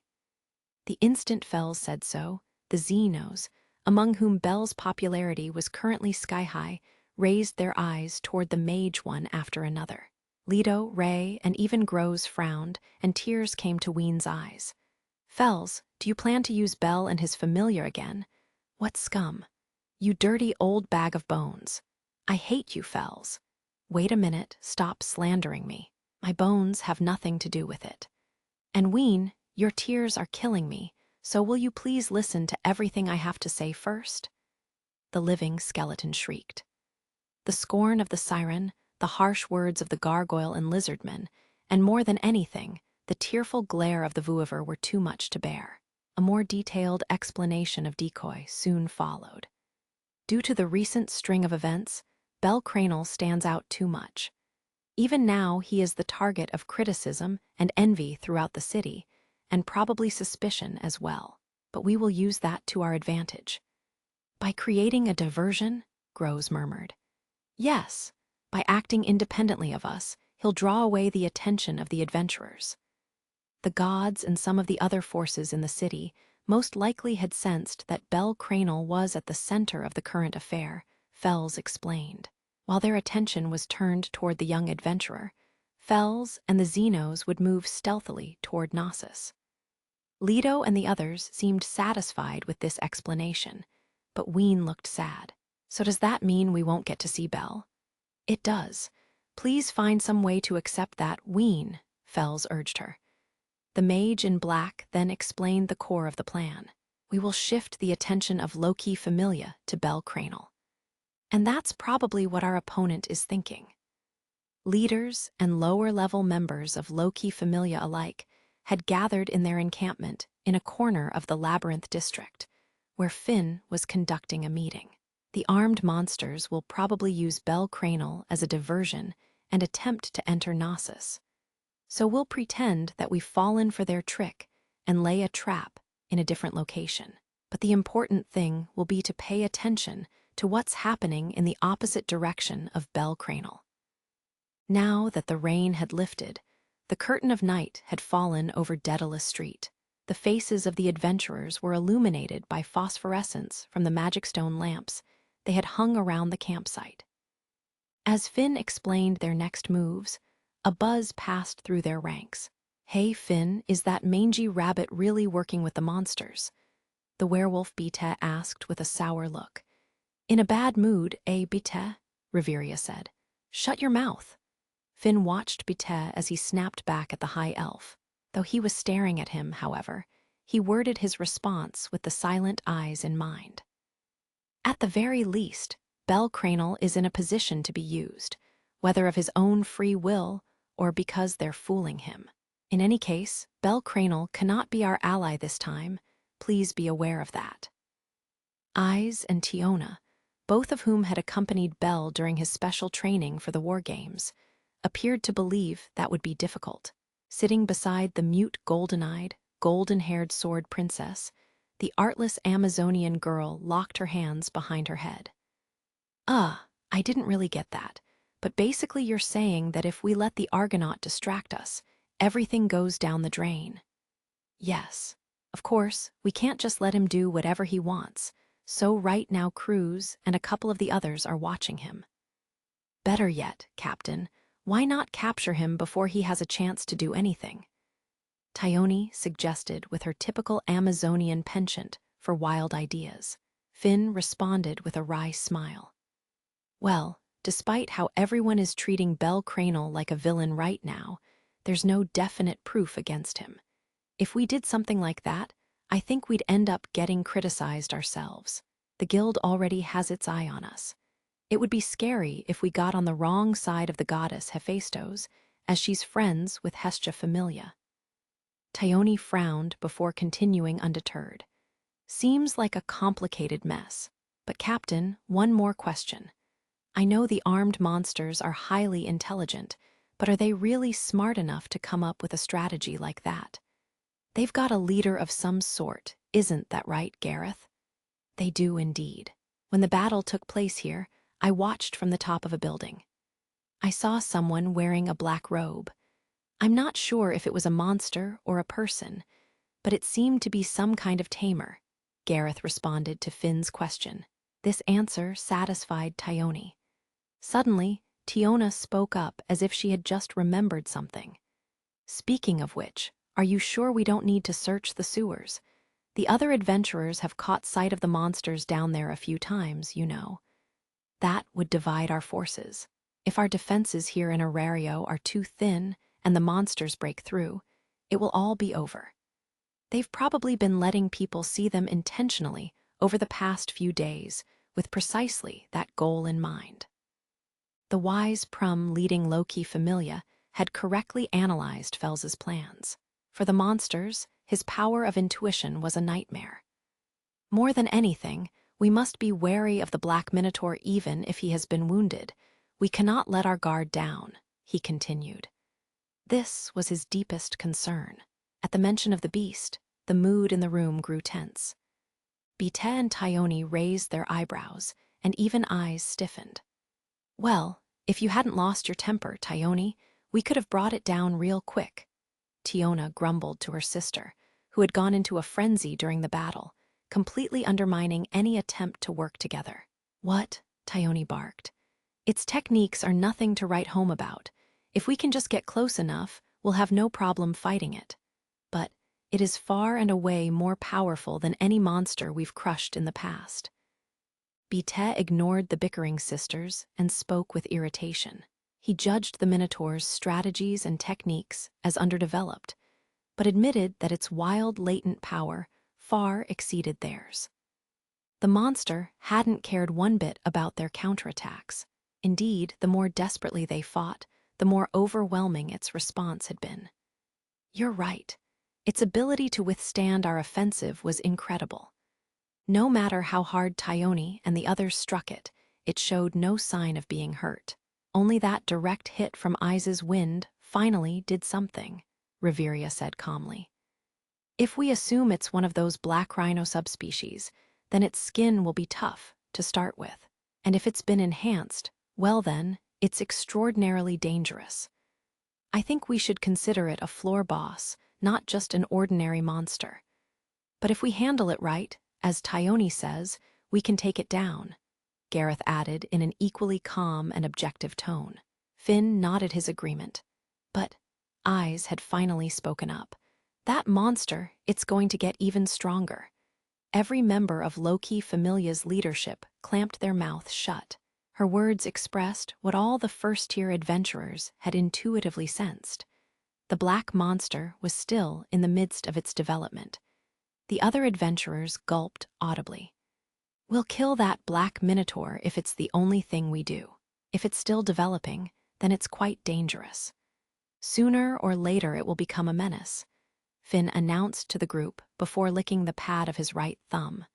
The instant Fells said so, the Xenos, among whom Bel's popularity was currently sky-high, raised their eyes toward the mage one after another. Leto, Ray, and even Grows frowned, and tears came to Ween's eyes. Fells, do you plan to use Bel and his familiar again? What scum! You dirty old bag of bones. I hate you, Fells. Wait a minute, stop slandering me. My bones have nothing to do with it. And Ween, your tears are killing me, so will you please listen to everything I have to say first? The living skeleton shrieked. The scorn of the siren, the harsh words of the gargoyle and lizardman, and more than anything, the tearful glare of the vouivre were too much to bear. A more detailed explanation of decoy soon followed. Due to the recent string of events, Bel Cranel stands out too much. Even now, he is the target of criticism and envy throughout the city, and probably suspicion as well. But we will use that to our advantage. By creating a diversion, Grows murmured. Yes, by acting independently of us, he'll draw away the attention of the adventurers. The gods and some of the other forces in the city most likely had sensed that Bel Cranel was at the center of the current affair, Fells explained. While their attention was turned toward the young adventurer, Fells and the Xenos would move stealthily toward Knossos. Leto and the others seemed satisfied with this explanation, but Ween looked sad. So does that mean we won't get to see Bel? It does. Please find some way to accept that, Ween, Fells urged her. The mage in black then explained the core of the plan. We will shift the attention of low-key familia to Bel Cranel. And that's probably what our opponent is thinking. Leaders and lower-level members of low-key familia alike had gathered in their encampment in a corner of the Labyrinth district, where Finn was conducting a meeting. The armed monsters will probably use Bel Cranel as a diversion and attempt to enter Knossos. So we'll pretend that we've fallen for their trick and lay a trap in a different location. But the important thing will be to pay attention to what's happening in the opposite direction of Bel Cranel. Now that the rain had lifted, the curtain of night had fallen over Daedalus Street. The faces of the adventurers were illuminated by phosphorescence from the magic stone lamps they had hung around the campsite. As Finn explained their next moves, a buzz passed through their ranks. "Hey, Finn, is that mangy rabbit really working with the monsters?" the werewolf Bite asked with a sour look. "In a bad mood, Bite?" Reveria said. "Shut your mouth." Finn watched Bite as he snapped back at the high elf. Though he was staring at him, however, he worded his response with the silent eyes in mind. "At the very least, Bel Cranel is in a position to be used, whether of his own free will or because they're fooling him. In any case, Bel Cranel cannot be our ally this time. Please be aware of that." Eyes and Tiona, both of whom had accompanied Bel during his special training for the War Games, appeared to believe that would be difficult. Sitting beside the mute golden-eyed, golden-haired sword princess, the artless Amazonian girl locked her hands behind her head. I didn't really get that, but basically you're saying that if we let the Argonaut distract us, everything goes down the drain." "Yes. Of course, we can't just let him do whatever he wants, so right now Cruz and a couple of the others are watching him." "Better yet, Captain, why not capture him before he has a chance to do anything?" Tione suggested with her typical Amazonian penchant for wild ideas. Finn responded with a wry smile. "Well, despite how everyone is treating Bel Cranel like a villain right now, there's no definite proof against him. If we did something like that, I think we'd end up getting criticized ourselves. The guild already has its eye on us. It would be scary if we got on the wrong side of the goddess Hephaestos, as she's friends with Hestia Familia." Tione frowned before continuing undeterred. "Seems like a complicated mess. But Captain, one more question. I know the armed monsters are highly intelligent, but are they really smart enough to come up with a strategy like that? They've got a leader of some sort, isn't that right, Gareth?" "They do indeed. When the battle took place here, I watched from the top of a building. I saw someone wearing a black robe. I'm not sure if it was a monster or a person, but it seemed to be some kind of tamer," Gareth responded to Finn's question. This answer satisfied Tione. Suddenly, Tiona spoke up as if she had just remembered something. "Speaking of which, are you sure we don't need to search the sewers? The other adventurers have caught sight of the monsters down there a few times, you know. That would divide our forces. If our defenses here in Arario are too thin and the monsters break through, it will all be over. They've probably been letting people see them intentionally over the past few days, with precisely that goal in mind." The wise Prum leading Loki Familia had correctly analyzed Fels's plans. For the monsters, his power of intuition was a nightmare. "More than anything, we must be wary of the Black Minotaur even if he has been wounded. We cannot let our guard down," he continued. This was his deepest concern. At the mention of the beast, the mood in the room grew tense. Bite and Tione raised their eyebrows, and even eyes stiffened. "Well, if you hadn't lost your temper, Tione, we could have brought it down real quick," Tiona grumbled to her sister, who had gone into a frenzy during the battle, completely undermining any attempt to work together. "What?" Tione barked. "Its techniques are nothing to write home about. If we can just get close enough, we'll have no problem fighting it. But it is far and away more powerful than any monster we've crushed in the past." Bite ignored the bickering sisters and spoke with irritation. He judged the Minotaur's strategies and techniques as underdeveloped, but admitted that its wild latent power far exceeded theirs. The monster hadn't cared one bit about their counterattacks. Indeed, the more desperately they fought, the more overwhelming its response had been. "You're right. Its ability to withstand our offensive was incredible. No matter how hard Tione and the others struck it, it showed no sign of being hurt. Only that direct hit from Iza's wind finally did something," Reveria said calmly. "If we assume it's one of those black rhino subspecies, then its skin will be tough to start with. And if it's been enhanced, well then, It's extraordinarily dangerous. I think we should consider it a floor boss, not just an ordinary monster. But if we handle it right, as Tyone says, we can take it down," Gareth added in an equally calm and objective tone. Finn nodded his agreement. But Eyes had finally spoken up. "That monster, it's going to get even stronger." Every member of Loki Familia's leadership clamped their mouths shut. Her words expressed what all the first-tier adventurers had intuitively sensed. The black monster was still in the midst of its development. The other adventurers gulped audibly. "We'll kill that black minotaur if it's the only thing we do. If it's still developing, then it's quite dangerous. Sooner or later it will become a menace," Finn announced to the group before licking the pad of his right thumb.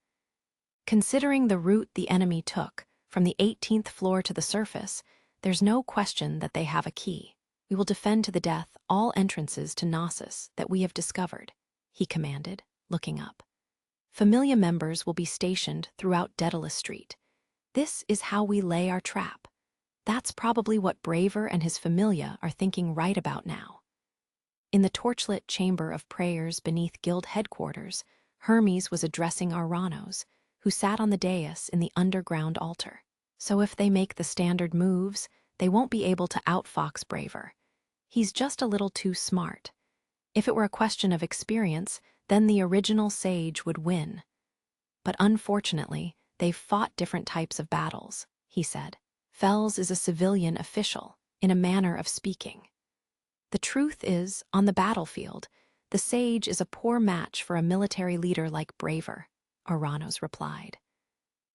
"Considering the route the enemy took, from the 18th floor to the surface, there's no question that they have a key. We will defend to the death all entrances to Knossos that we have discovered," he commanded, looking up. "Familia members will be stationed throughout Daedalus Street. This is how we lay our trap. That's probably what Braver and his Familia are thinking right about now." In the torchlit chamber of prayers beneath Guild headquarters, Hermes was addressing Aranos, who sat on the dais in the underground altar. "So if they make the standard moves, they won't be able to outfox Braver. He's just a little too smart. If it were a question of experience, then the original sage would win. But unfortunately, they've fought different types of battles," he said. "Fells is a civilian official, in a manner of speaking. The truth is, on the battlefield, the sage is a poor match for a military leader like Braver," Aranos replied.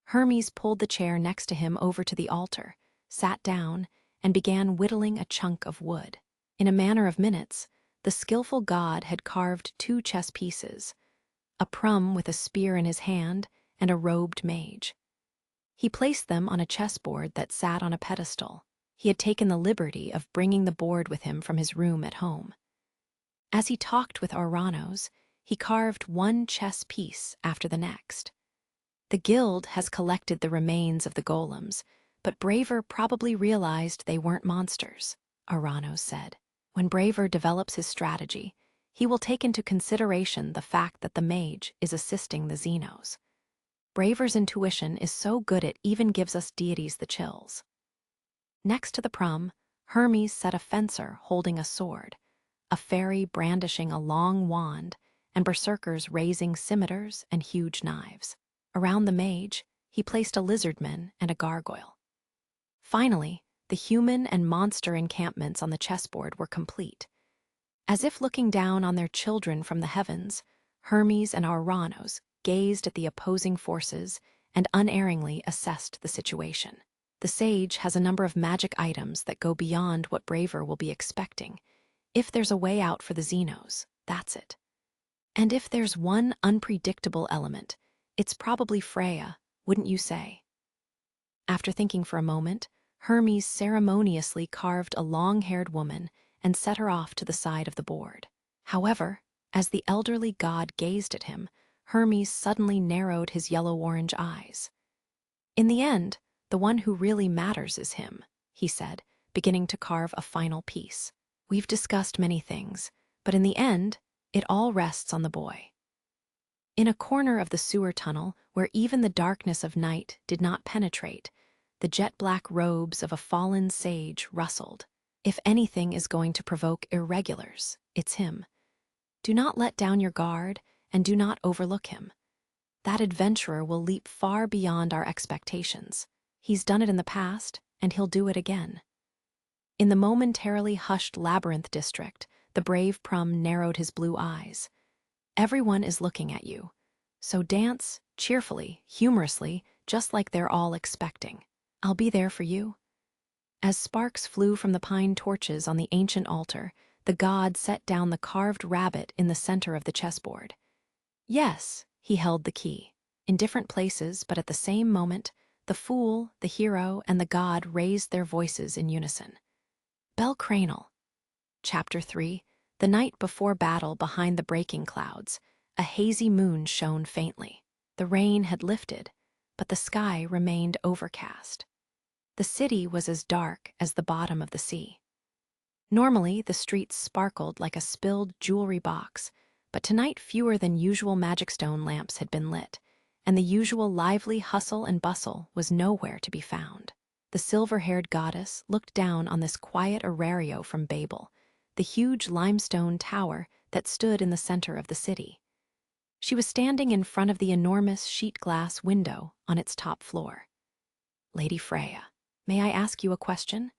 Hermes pulled the chair next to him over to the altar, sat down, and began whittling a chunk of wood. In a matter of minutes, the skillful god had carved 2 chess pieces, a prum with a spear in his hand and a robed mage. He placed them on a chessboard that sat on a pedestal. He had taken the liberty of bringing the board with him from his room at home. As he talked with Aranos, he carved one chess piece after the next. "The guild has collected the remains of the golems, but Braver probably realized they weren't monsters," Aranos said. "When Braver develops his strategy, he will take into consideration the fact that the mage is assisting the Xenos. Braver's intuition is so good it even gives us deities the chills." Next to the prum, Hermes set a fencer holding a sword, a fairy brandishing a long wand, and berserkers raising scimitars and huge knives. Around the mage, he placed a lizardman and a gargoyle. Finally, the human and monster encampments on the chessboard were complete. As if looking down on their children from the heavens, Hermes and Aranos gazed at the opposing forces and unerringly assessed the situation. "The sage has a number of magic items that go beyond what Braver will be expecting. If there's a way out for the Xenos, that's it. And if there's one unpredictable element, it's probably Freya, wouldn't you say?" After thinking for a moment, Hermes ceremoniously carved a long-haired woman and set her off to the side of the board. However, as the elderly god gazed at him, Hermes suddenly narrowed his yellow-orange eyes. "In the end, the one who really matters is him," he said, beginning to carve a final piece. "We've discussed many things, but in the end, it all rests on the boy." In a corner of the sewer tunnel, where even the darkness of night did not penetrate, the jet-black robes of a fallen sage rustled. "If anything is going to provoke irregulars, it's him. Do not let down your guard, and do not overlook him. That adventurer will leap far beyond our expectations. He's done it in the past, and he'll do it again." In the momentarily hushed labyrinth district, the brave prum narrowed his blue eyes. "Everyone is looking at you, so dance, cheerfully, humorously, just like they're all expecting. I'll be there for you." As sparks flew from the pine torches on the ancient altar, the god set down the carved rabbit in the center of the chessboard. Yes, he held the key. In different places, but at the same moment, the fool, the hero, and the god raised their voices in unison. Bel Cranel. Chapter 3. The night before battle behind the breaking clouds, a hazy moon shone faintly. The rain had lifted, but the sky remained overcast. The city was as dark as the bottom of the sea. Normally, the streets sparkled like a spilled jewelry box, but tonight fewer than usual magic stone lamps had been lit, and the usual lively hustle and bustle was nowhere to be found. The silver-haired goddess looked down on this quiet Arario from Babel, the huge limestone tower that stood in the center of the city. She was standing in front of the enormous sheet-glass window on its top floor. "Lady Freya, may I ask you a question?"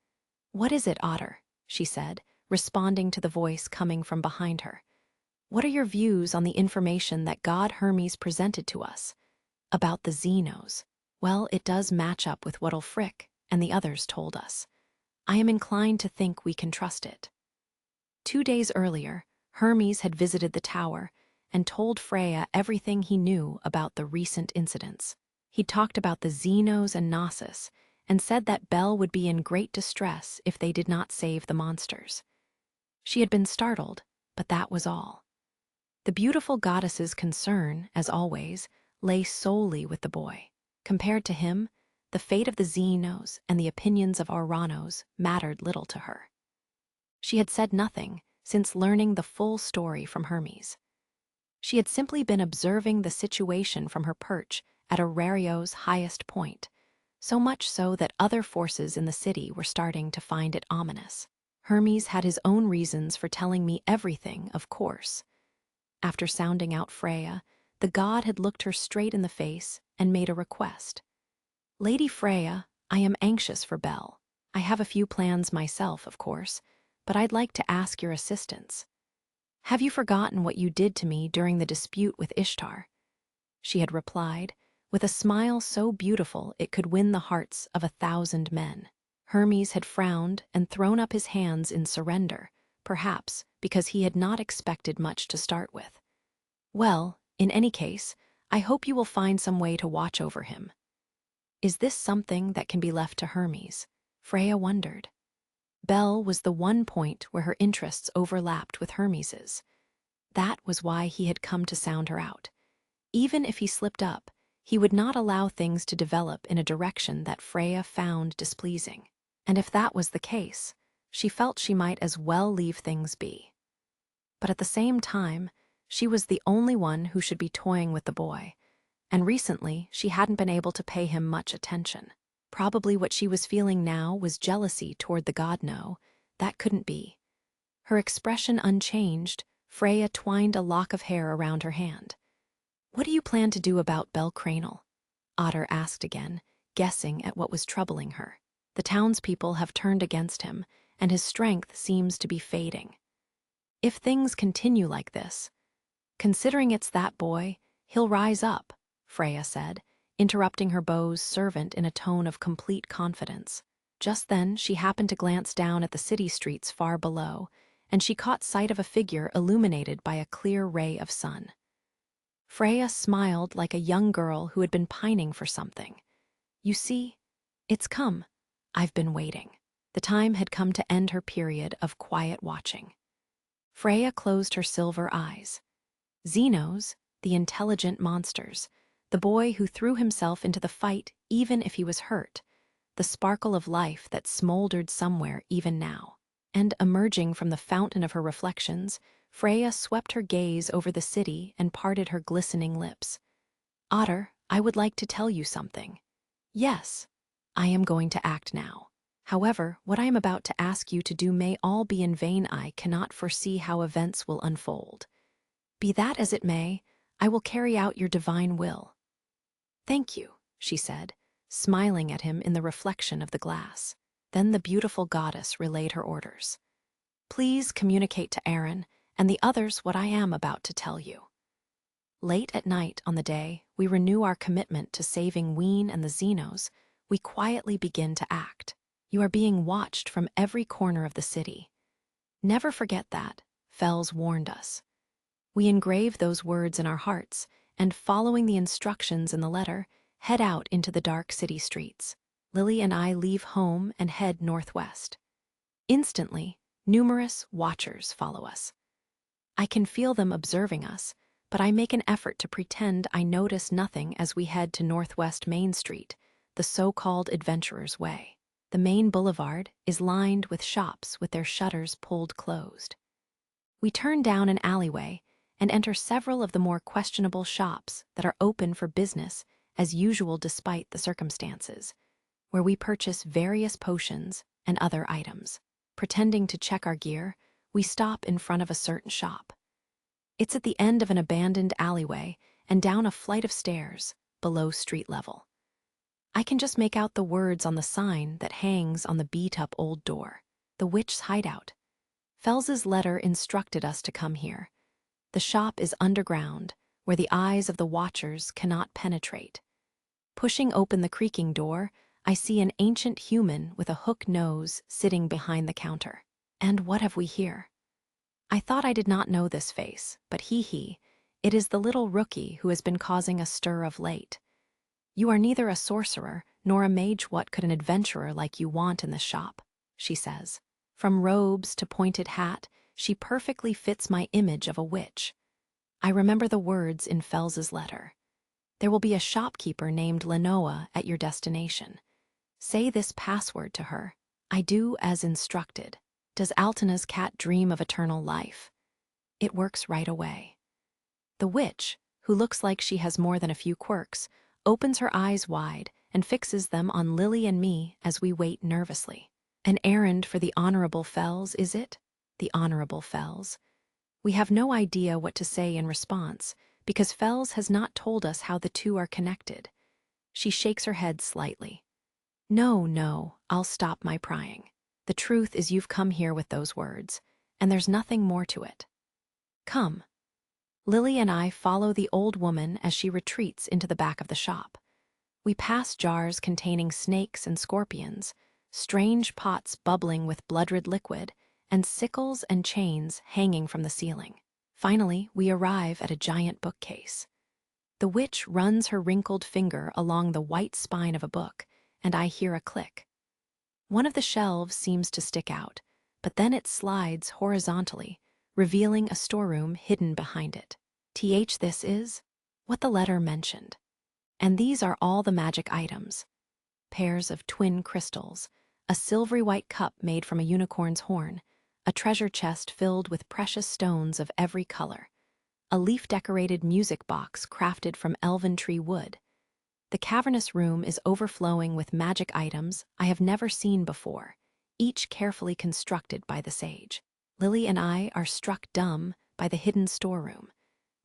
"What is it, Otter?" she said, responding to the voice coming from behind her. "What are your views on the information that God Hermes presented to us about the Xenos?" "Well, it does match up with what Ulfric and the others told us. I am inclined to think we can trust it." 2 days earlier, Hermes had visited the tower and told Freya everything he knew about the recent incidents. He talked about the Xenos and Knossos and said that Bel would be in great distress if they did not save the monsters. She had been startled, but that was all. The beautiful goddess's concern, as always, lay solely with the boy. Compared to him, the fate of the Xenos and the opinions of Oranos mattered little to her. She had said nothing since learning the full story from Hermes. She had simply been observing the situation from her perch at Arario's highest point, so much so that other forces in the city were starting to find it ominous. Hermes had his own reasons for telling me everything, of course. After sounding out Freya, the god had looked her straight in the face and made a request. "Lady Freya, I am anxious for Bel. I have a few plans myself, of course, but I'd like to ask your assistance. Have you forgotten what you did to me during the dispute with Ishtar?" She had replied, with a smile so beautiful it could win the hearts of 1,000 men. Hermes had frowned and thrown up his hands in surrender, perhaps because he had not expected much to start with. "Well, in any case, I hope you will find some way to watch over him." Is this something that can be left to Hermes? Freya wondered. Bel was the one point where her interests overlapped with Hermes's. That was why he had come to sound her out. Even if he slipped up, he would not allow things to develop in a direction that Freya found displeasing. And if that was the case, she felt she might as well leave things be. But at the same time, she was the only one who should be toying with the boy, and recently she hadn't been able to pay him much attention. Probably what she was feeling now was jealousy toward the god. No, that couldn't be. Her expression unchanged, Freya twined a lock of hair around her hand. "What do you plan to do about Bel Cranel?" Otter asked again, guessing at what was troubling her. "The townspeople have turned against him, and his strength seems to be fading. If things continue like this, considering it's that boy, he'll rise up," Freya said, interrupting her beau's servant in a tone of complete confidence. Just then she happened to glance down at the city streets far below, and she caught sight of a figure illuminated by a clear ray of sun. Freya smiled like a young girl who had been pining for something. "You see, it's come. I've been waiting." The time had come to end her period of quiet watching. Freya closed her silver eyes. Xenos, the intelligent monsters, the boy who threw himself into the fight even if he was hurt, the sparkle of life that smoldered somewhere even now. And emerging from the fountain of her reflections, Freya swept her gaze over the city and parted her glistening lips. "Otter, I would like to tell you something. Yes, I am going to act now. However, what I am about to ask you to do may all be in vain. I cannot foresee how events will unfold. Be that as it may, I will carry out your divine will." "Thank you," she said, smiling at him in the reflection of the glass. Then the beautiful goddess relayed her orders. "Please communicate to Aaron and the others what I am about to tell you." Late at night on the day we renew our commitment to saving Ween and the Xenos, we quietly begin to act. You are being watched from every corner of the city. Never forget that, Fells warned us. We engrave those words in our hearts, and following the instructions in the letter, head out into the dark city streets. Lily and I leave home and head northwest. Instantly, numerous watchers follow us. I can feel them observing us, but I make an effort to pretend I notice nothing as we head to Northwest Main Street, the so-called Adventurer's Way. the main boulevard is lined with shops with their shutters pulled closed. We turn down an alleyway and enter several of the more questionable shops that are open for business as usual despite the circumstances, where we purchase various potions and other items. Pretending to check our gear, we stop in front of a certain shop. It's at the end of an abandoned alleyway and down a flight of stairs below street level. I can just make out the words on the sign that hangs on the beat-up old door. The Witch's Hideout. Fells's letter instructed us to come here. The shop is underground, where the eyes of the watchers cannot penetrate. Pushing open the creaking door, I see an ancient human with a hook nose sitting behind the counter. And what have we here? I thought I did not know this face, but it is the little rookie who has been causing a stir of late. You are neither a sorcerer nor a mage. What could an adventurer like you want in this shop? She says. From robes to pointed hat, she perfectly fits my image of a witch. I remember the words in Fells's letter. There will be a shopkeeper named Lenoa at your destination. Say this password to her. I do as instructed. Does Altana's cat dream of eternal life? It works right away. The witch, who looks like she has more than a few quirks, opens her eyes wide and fixes them on Lily and me as we wait nervously. An errand for the Honorable Fells, is it? The Honorable Fells. We have no idea what to say in response, because Fells has not told us how the two are connected. She shakes her head slightly. No, I'll stop my prying. The truth is you've come here with those words, and there's nothing more to it. Come. Lily and I follow the old woman as she retreats into the back of the shop. We pass jars containing snakes and scorpions, strange pots bubbling with blood-red liquid, and sickles and chains hanging from the ceiling. Finally, we arrive at a giant bookcase. The witch runs her wrinkled finger along the white spine of a book, and I hear a click. One of the shelves seems to stick out, but then it slides horizontally, revealing a storeroom hidden behind it. This is what the letter mentioned. And these are all the magic items. Pairs of twin crystals, a silvery white cup made from a unicorn's horn, a treasure chest filled with precious stones of every color, a leaf-decorated music box crafted from elven tree wood. The cavernous room is overflowing with magic items I have never seen before, each carefully constructed by the sage. Lily and I are struck dumb by the hidden storeroom,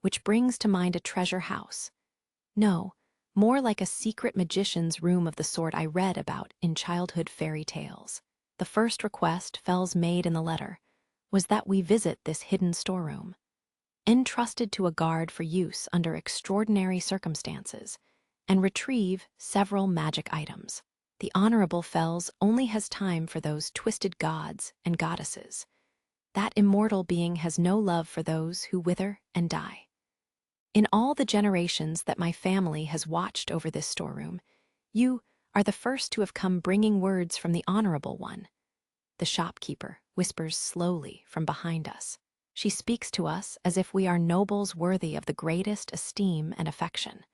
which brings to mind a treasure house. No, more like a secret magician's room of the sort I read about in childhood fairy tales. The first request Fells made in the letter was that we visit this hidden storeroom, entrusted to a guard for use under extraordinary circumstances, and retrieve several magic items. The Honorable Fells only has time for those twisted gods and goddesses. That immortal being has no love for those who wither and die. In all the generations that my family has watched over this storeroom, you are the first to have come bringing words from the Honorable One. The shopkeeper whispers slowly from behind us. She speaks to us as if we are nobles worthy of the greatest esteem and affection.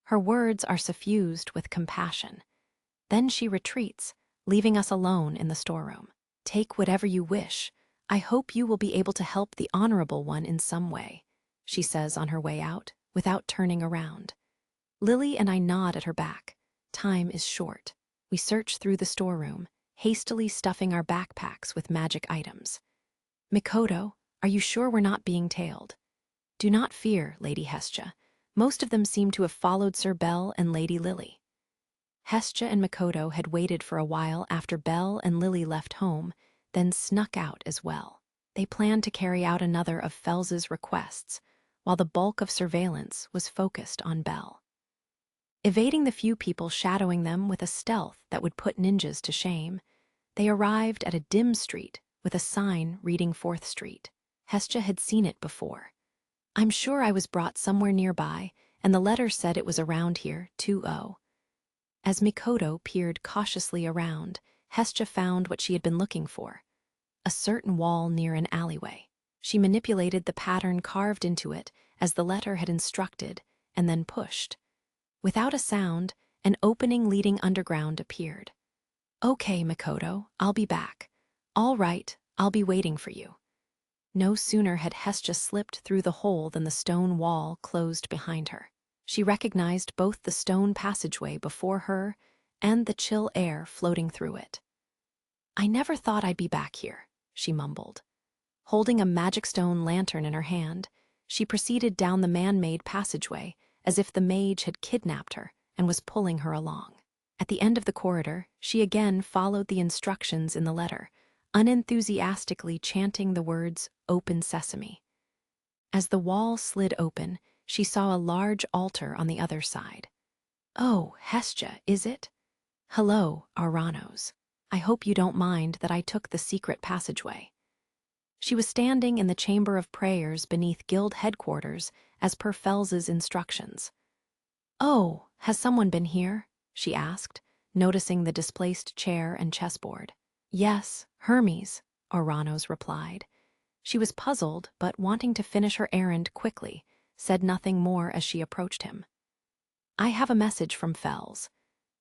Her words are suffused with compassion. Then she retreats, leaving us alone in the storeroom. Take whatever you wish. I hope you will be able to help the Honorable One in some way, she says on her way out, without turning around. Lily and I nod at her back. Time is short. We search through the storeroom, hastily stuffing our backpacks with magic items. Mikoto, are you sure we're not being tailed? Do not fear, Lady Hestia. Most of them seem to have followed Sir Bell and Lady Lily. Hestia and Mikoto had waited for a while after Bell and Lily left home, then snuck out as well. They planned to carry out another of Fells's requests, while the bulk of surveillance was focused on Bell. Evading the few people shadowing them with a stealth that would put ninjas to shame, they arrived at a dim street with a sign reading 4th Street. Hestia had seen it before. I'm sure I was brought somewhere nearby, and the letter said it was around here, 2-0. As Mikoto peered cautiously around, Hestia found what she had been looking for, a certain wall near an alleyway. She manipulated the pattern carved into it as the letter had instructed, and then pushed. Without a sound, an opening leading underground appeared. Okay, Makoto, I'll be back. All right, I'll be waiting for you. No sooner had Hestia slipped through the hole than the stone wall closed behind her. She recognized both the stone passageway before her and the chill air floating through it. I never thought I'd be back here, she mumbled. Holding a magic stone lantern in her hand, she proceeded down the man-made passageway as if the mage had kidnapped her and was pulling her along. At the end of the corridor, she again followed the instructions in the letter, unenthusiastically chanting the words, "Open Sesame." As the wall slid open, she saw a large altar on the other side. "Oh, Hestia, is it? Hello, Aranos. I hope you don't mind that I took the secret passageway." She was standing in the chamber of prayers beneath guild headquarters as per Fells's instructions. "Oh, has someone been here?" she asked, noticing the displaced chair and chessboard. "Yes, Hermes," Aranos replied. She was puzzled, but wanting to finish her errand quickly, said nothing more as she approached him. "I have a message from Fells.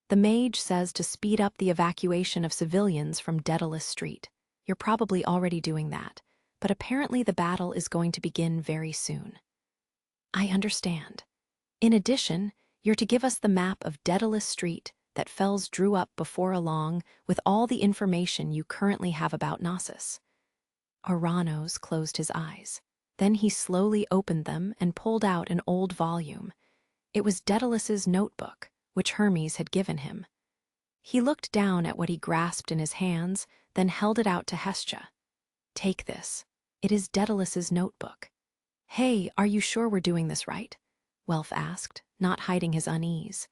The mage says to speed up the evacuation of civilians from Daedalus Street. You're probably already doing that, but apparently the battle is going to begin very soon." "I understand. In addition, you're to give us the map of Daedalus Street that Fells drew up before long with all the information you currently have about Knossos." Aranos closed his eyes. Then he slowly opened them and pulled out an old volume. It was Daedalus's notebook, which Hermes had given him. He looked down at what he grasped in his hands, then held it out to Hestia. "Take this. It is Daedalus's notebook." "Hey, are you sure we're doing this right?" Welf asked, not hiding his unease.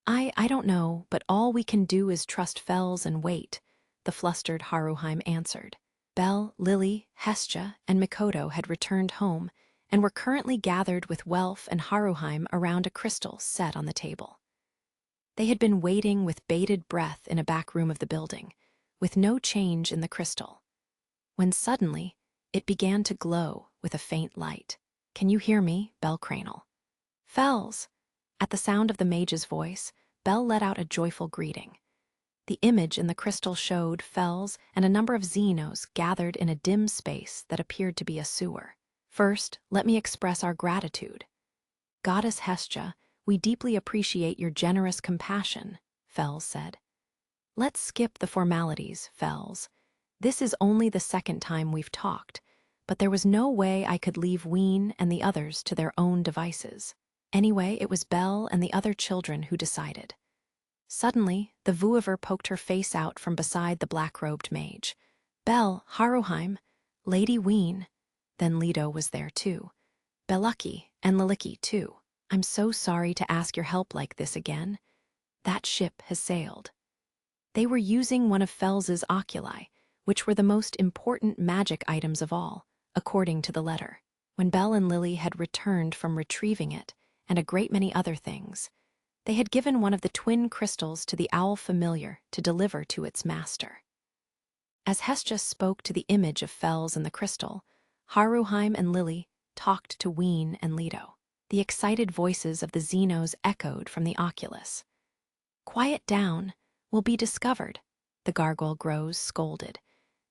I don't know, but all we can do is trust Fells and wait," the flustered Haruheim answered. Belle, Lily, Hestia, and Mikoto had returned home and were currently gathered with Welf and Haruheim around a crystal set on the table. They had been waiting with bated breath in a back room of the building, with no change in the crystal, when suddenly it began to glow with a faint light. "Can you hear me, Belle Cranel?" "Fells!" At the sound of the mage's voice, Belle let out a joyful greeting. The image in the crystal showed Fells and a number of Xenos gathered in a dim space that appeared to be a sewer. "First, let me express our gratitude. Goddess Hestia, we deeply appreciate your generous compassion," Fells said. "Let's skip the formalities, Fells. This is only the second time we've talked, but there was no way I could leave Ween and the others to their own devices. Anyway, it was Belle and the other children who decided." Suddenly, the Vuiver poked her face out from beside the black-robed mage. "Belle, Haruheim, Lady Ween." Then Leto was there too. "Bellucky, and Lilicki too. I'm so sorry to ask your help like this again. That ship has sailed." They were using one of Fells's oculi, which were the most important magic items of all, according to the letter. When Belle and Lily had returned from retrieving it, and a great many other things, they had given one of the twin crystals to the owl familiar to deliver to its master. As Hestia spoke to the image of Fells in the crystal, Haruheim and Lily talked to Ween and Leto. The excited voices of the Xenos echoed from the oculus. "Quiet down, we'll be discovered," the gargoyle Grows scolded.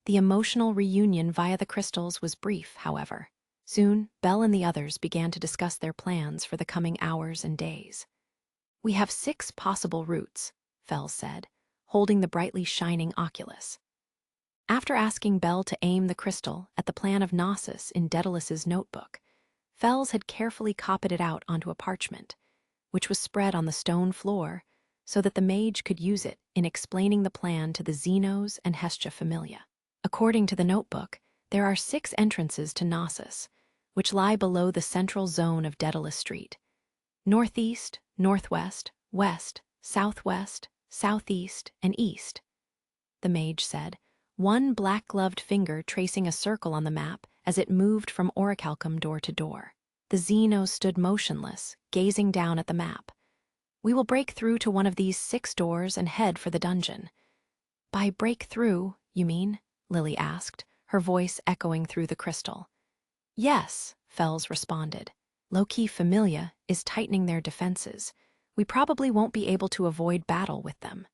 The emotional reunion via the crystals was brief, however. Soon, Belle and the others began to discuss their plans for the coming hours and days. "We have 6 possible routes," Fells said, holding the brightly shining oculus. After asking Belle to aim the crystal at the plan of Knossos in Daedalus's notebook, Fells had carefully copied it out onto a parchment, which was spread on the stone floor so that the mage could use it in explaining the plan to the Xenos and Hestia Familia. According to the notebook, there are 6 entrances to Knossos, which lie below the central zone of Daedalus Street: northeast, northwest, west, southwest, southeast, and east, the mage said, one black-gloved finger tracing a circle on the map as it moved from orichalcum door to door. The Xenos stood motionless, gazing down at the map. "We will break through to one of these 6 doors and head for the dungeon." "By break through, you mean?" Lily asked, her voice echoing through the crystal. "Yes," Fells responded. "Loki Familia is tightening their defenses. We probably won't be able to avoid battle with them."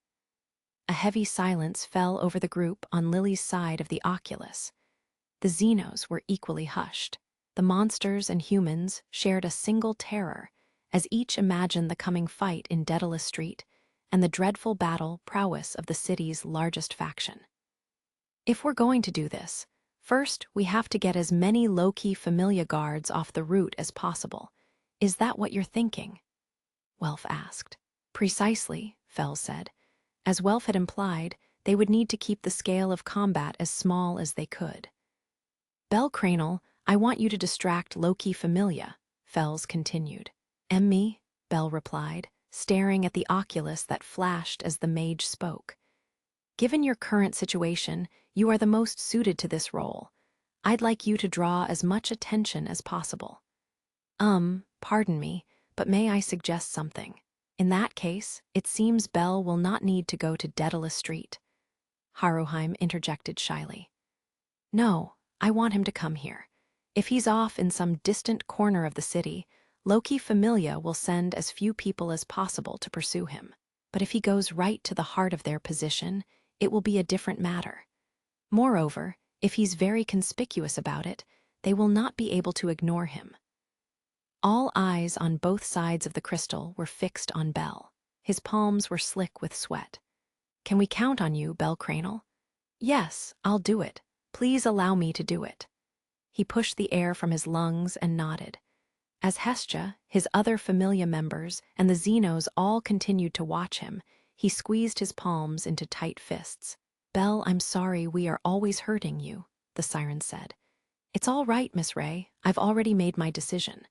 a heavy silence fell over the group on Lily's side of the oculus. The Xenos were equally hushed. The monsters and humans shared a single terror, as each imagined the coming fight in Daedalus Street and the dreadful battle prowess of the city's largest faction. If we're going to do this, first we have to get as many low-key familia guards off the route as possible. Is that what you're thinking? Welf asked. Precisely, Fell said. As Welf had implied, they would need to keep the scale of combat as small as they could. Bell Cranel, I want you to distract low-key familia, Fells continued. Me, Bell replied, staring at the oculus that flashed as the mage spoke. Given your current situation, you are the most suited to this role. I'd like you to draw as much attention as possible. Pardon me, but may I suggest something? In that case, it seems Bell will not need to go to Daedalus Street. Haruheim interjected shyly. No, I want him to come here. If he's off in some distant corner of the city, Loki Familia will send as few people as possible to pursue him. But if he goes right to the heart of their position, it will be a different matter. Moreover, if he's very conspicuous about it, they will not be able to ignore him. All eyes on both sides of the crystal were fixed on Bell. His palms were slick with sweat. Can we count on you, Bell Cranel? Yes, I'll do it. Please allow me to do it. He pushed the air from his lungs and nodded. As Hestia, his other familia members, and the Xenos all continued to watch him, he squeezed his palms into tight fists. Bell, I'm sorry we are always hurting you, the siren said. It's all right, Miss Ray. I've already made my decision.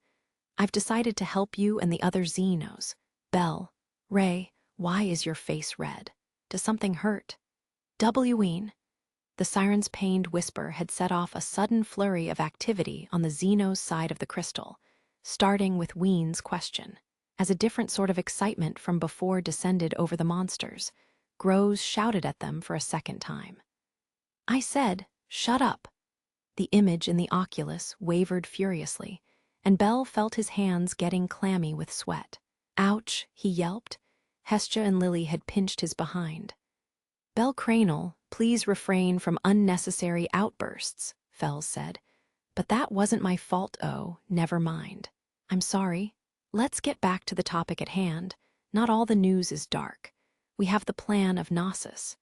I've decided to help you and the other Xenos. Bell, Ray, why is your face red? Does something hurt? Ween. The siren's pained whisper had set off a sudden flurry of activity on the Xenos side of the crystal, starting with Ween's question. As a different sort of excitement from before descended over the monsters, Groves shouted at them for a second time. I said, shut up. The image in the oculus wavered furiously, and Bell felt his hands getting clammy with sweat. Ouch, he yelped. Hestia and Lily had pinched his behind. Bell Cranel, please refrain from unnecessary outbursts, Fells said. But that wasn't my fault, never mind. I'm sorry. Let's get back to the topic at hand. Not all the news is dark. We have the plan of Gnosis.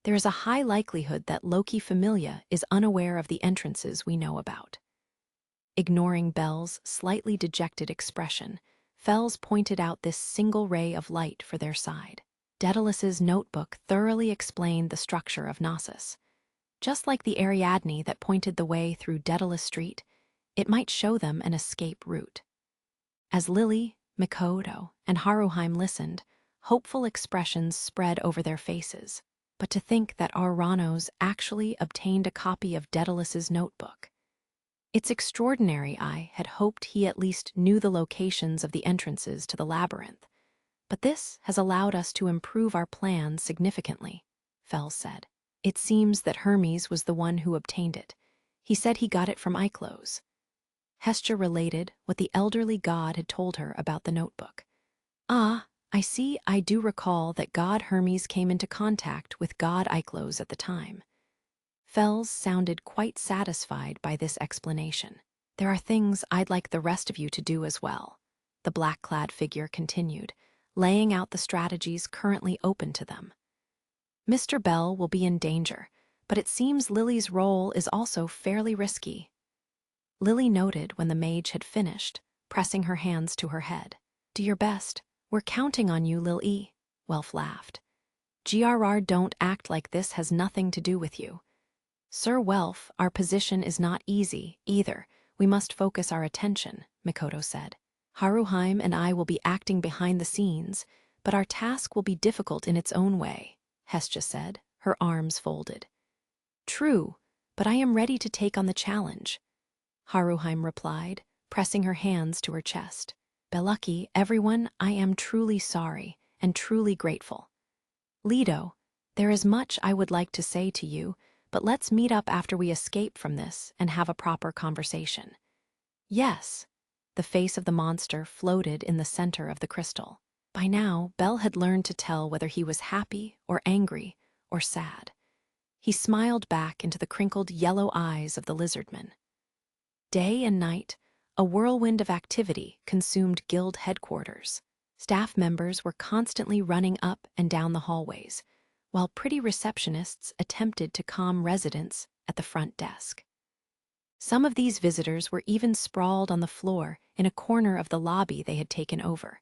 There is a high likelihood that Loki Familia is unaware of the entrances we know about. Ignoring Bell's slightly dejected expression, Fells pointed out this single ray of light for their side. Daedalus's notebook thoroughly explained the structure of Gnosis. Just like the Ariadne that pointed the way through Daedalus Street, it might show them an escape route. As Lily, Mikoto, and Haruheim listened, hopeful expressions spread over their faces. But to think that Auranos actually obtained a copy of Daedalus's notebook. It's extraordinary. I had hoped he at least knew the locations of the entrances to the labyrinth. But this has allowed us to improve our plans significantly, Fells said. It seems that Hermes was the one who obtained it. He said he got it from Eiklos. Hestia related what the elderly god had told her about the notebook. Ah, I see. I do recall that god Hermes came into contact with god Eiklos at the time. Fells sounded quite satisfied by this explanation. There are things I'd like the rest of you to do as well, the black-clad figure continued, laying out the strategies currently open to them. Mr. Bell will be in danger, but it seems Lily's role is also fairly risky. Lily noted when the mage had finished, pressing her hands to her head. Do your best. We're counting on you, Lil-E, Welf laughed. GRR, don't act like this has nothing to do with you. Sir Welf, our position is not easy, either. We must focus our attention, Mikoto said. Haruheim and I will be acting behind the scenes, but our task will be difficult in its own way, Hestia said, her arms folded. True, but I am ready to take on the challenge, Haruheim replied, pressing her hands to her chest. Bellucky, everyone, I am truly sorry and truly grateful. Leto, there is much I would like to say to you, but let's meet up after we escape from this and have a proper conversation. Yes. The face of the monster floated in the center of the crystal. By now, Bell had learned to tell whether he was happy or angry or sad. He smiled back into the crinkled yellow eyes of the lizardman. Day and night, a whirlwind of activity consumed guild headquarters. Staff members were constantly running up and down the hallways, while pretty receptionists attempted to calm residents at the front desk. Some of these visitors were even sprawled on the floor in a corner of the lobby they had taken over,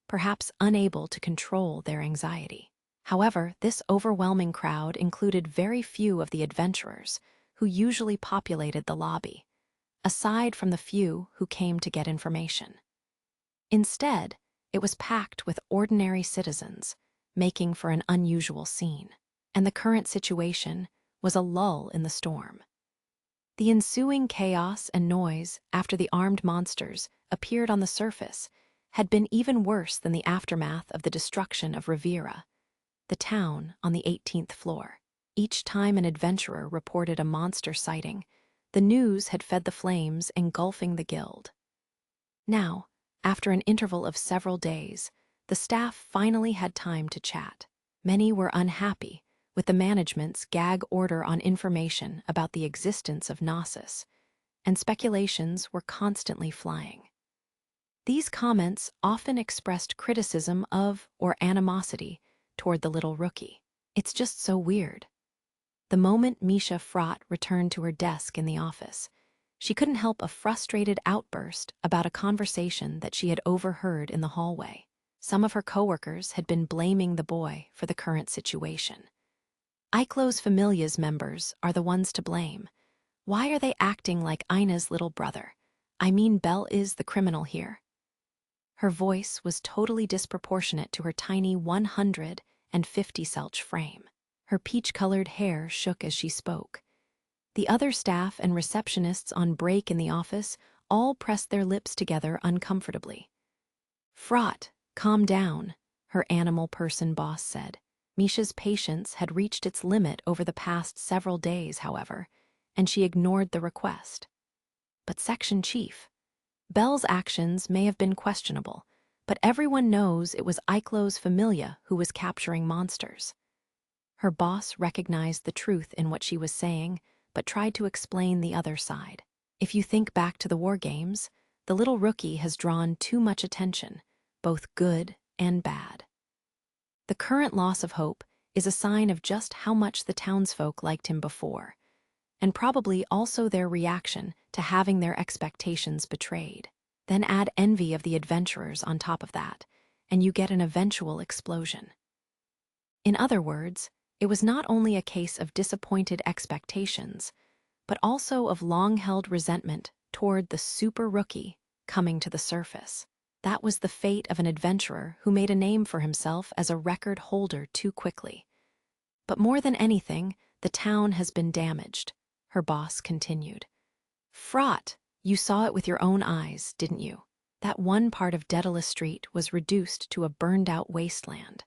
perhaps unable to control their anxiety. However, this overwhelming crowd included very few of the adventurers who usually populated the lobby, aside from the few who came to get information. Instead, it was packed with ordinary citizens, making for an unusual scene, and the current situation was a lull in the storm. The ensuing chaos and noise after the armed monsters appeared on the surface had been even worse than the aftermath of the destruction of Riviera, the town on the 18th floor. Each time an adventurer reported a monster sighting, the news had fed the flames engulfing the guild. Now, after an interval of several days, the staff finally had time to chat. Many were unhappy with the management's gag order on information about the existence of Gnosis, and speculations were constantly flying. These comments often expressed criticism of or animosity toward the little rookie. It's just so weird. The moment Misha Frott returned to her desk in the office, she couldn't help a frustrated outburst about a conversation that she had overheard in the hallway. Some of her coworkers had been blaming the boy for the current situation. Iclos Familia's members are the ones to blame. Why are they acting like Ina's little brother? I mean, Belle is the criminal here. Her voice was totally disproportionate to her tiny 150-celch frame. Her peach-colored hair shook as she spoke. The other staff and receptionists on break in the office all pressed their lips together uncomfortably. "Fraught, calm down," her animal person boss said. Misha's patience had reached its limit over the past several days, however, and she ignored the request. But Section Chief, Belle's actions may have been questionable, but everyone knows it was Iclos Familia who was capturing monsters. Her boss recognized the truth in what she was saying, but tried to explain the other side. If you think back to the war games, the little rookie has drawn too much attention, both good and bad. The current loss of hope is a sign of just how much the townsfolk liked him before, and probably also their reaction to having their expectations betrayed. Then add envy of the adventurers on top of that, and you get an eventual explosion. In other words, it was not only a case of disappointed expectations, but also of long-held resentment toward the super rookie coming to the surface. That was the fate of an adventurer who made a name for himself as a record holder too quickly. But more than anything, the town has been damaged, her boss continued. Fraught, you saw it with your own eyes, didn't you? That one part of Daedalus Street was reduced to a burned-out wasteland.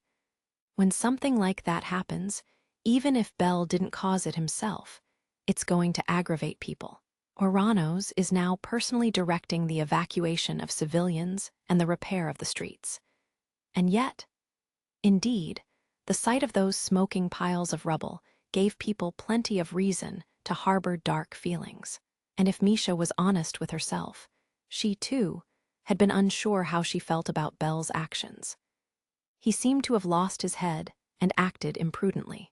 When something like that happens, even if Bell didn't cause it himself, it's going to aggravate people. Oranos is now personally directing the evacuation of civilians and the repair of the streets. And yet, indeed, the sight of those smoking piles of rubble gave people plenty of reason to harbor dark feelings. And if Misha was honest with herself, she, too, had been unsure how she felt about Bell's actions. He seemed to have lost his head and acted imprudently.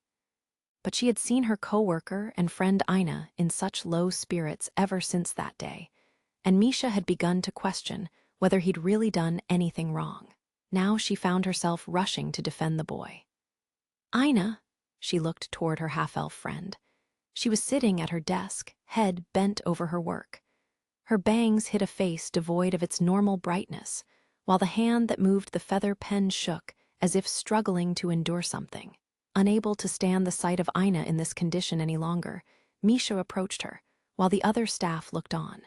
But she had seen her coworker and friend Ina in such low spirits ever since that day, and Misha had begun to question whether he'd really done anything wrong. Now she found herself rushing to defend the boy. Ina, she looked toward her half-elf friend. She was sitting at her desk, head bent over her work. Her bangs hid a face devoid of its normal brightness, while the hand that moved the feather pen shook as if struggling to endure something. Unable to stand the sight of Ina in this condition any longer, Misha approached her, while the other staff looked on.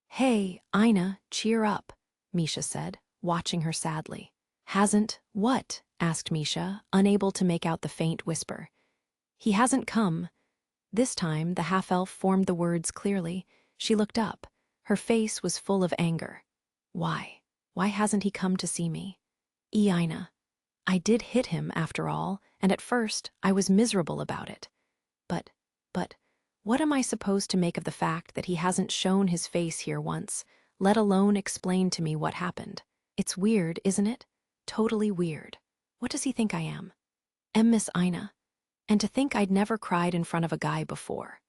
"Hey, Ina, cheer up," Misha said, watching her sadly. "Hasn't what?" asked Misha, unable to make out the faint whisper. "He hasn't come." This time, the half-elf formed the words clearly. She looked up. Her face was full of anger. Why? Why hasn't he come to see me?" Ina, I did hit him after all, and at first I was miserable about it. But, what am I supposed to make of the fact that he hasn't shown his face here once, let alone explain to me what happened? It's weird, isn't it? Totally weird. What does he think I am? Miss Ina. And to think I'd never cried in front of a guy before.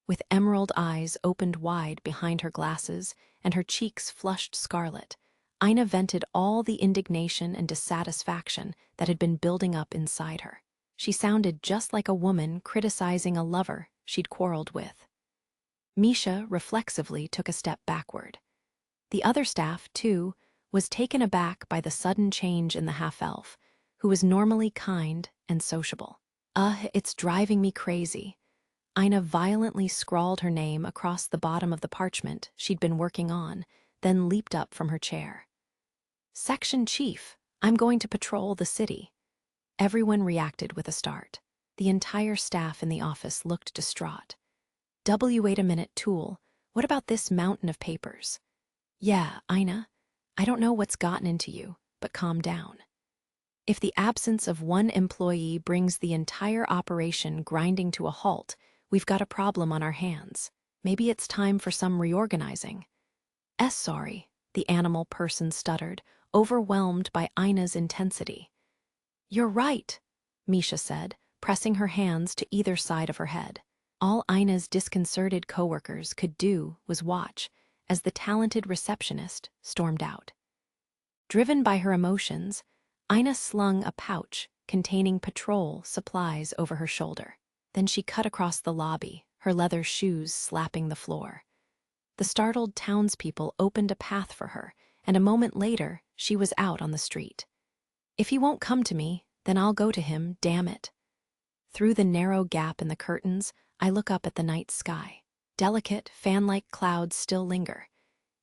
With emerald eyes opened wide behind her glasses and her cheeks flushed scarlet, Ina vented all the indignation and dissatisfaction that had been building up inside her. She sounded just like a woman criticizing a lover she'd quarreled with. Misha reflexively took a step backward. The other staff, too, was taken aback by the sudden change in the half-elf, who was normally kind and sociable. It's driving me crazy. Ina violently scrawled her name across the bottom of the parchment she'd been working on, then leaped up from her chair. Section Chief, I'm going to patrol the city. Everyone reacted with a start. The entire staff in the office looked distraught. Wait a minute, Tool. What about this mountain of papers? Yeah, Ina, I don't know what's gotten into you, but calm down. If the absence of one employee brings the entire operation grinding to a halt, we've got a problem on our hands. Maybe it's time for some reorganizing. Sorry, the animal person stuttered, overwhelmed by Ina's intensity. You're right, Misha said, pressing her hands to either side of her head. All Ina's disconcerted coworkers could do was watch as the talented receptionist stormed out. Driven by her emotions, Ina slung a pouch containing patrol supplies over her shoulder. Then she cut across the lobby, her leather shoes slapping the floor. The startled townspeople opened a path for her, and a moment later, she was out on the street. If he won't come to me, then I'll go to him, damn it. Through the narrow gap in the curtains, I look up at the night sky. Delicate, fan-like clouds still linger.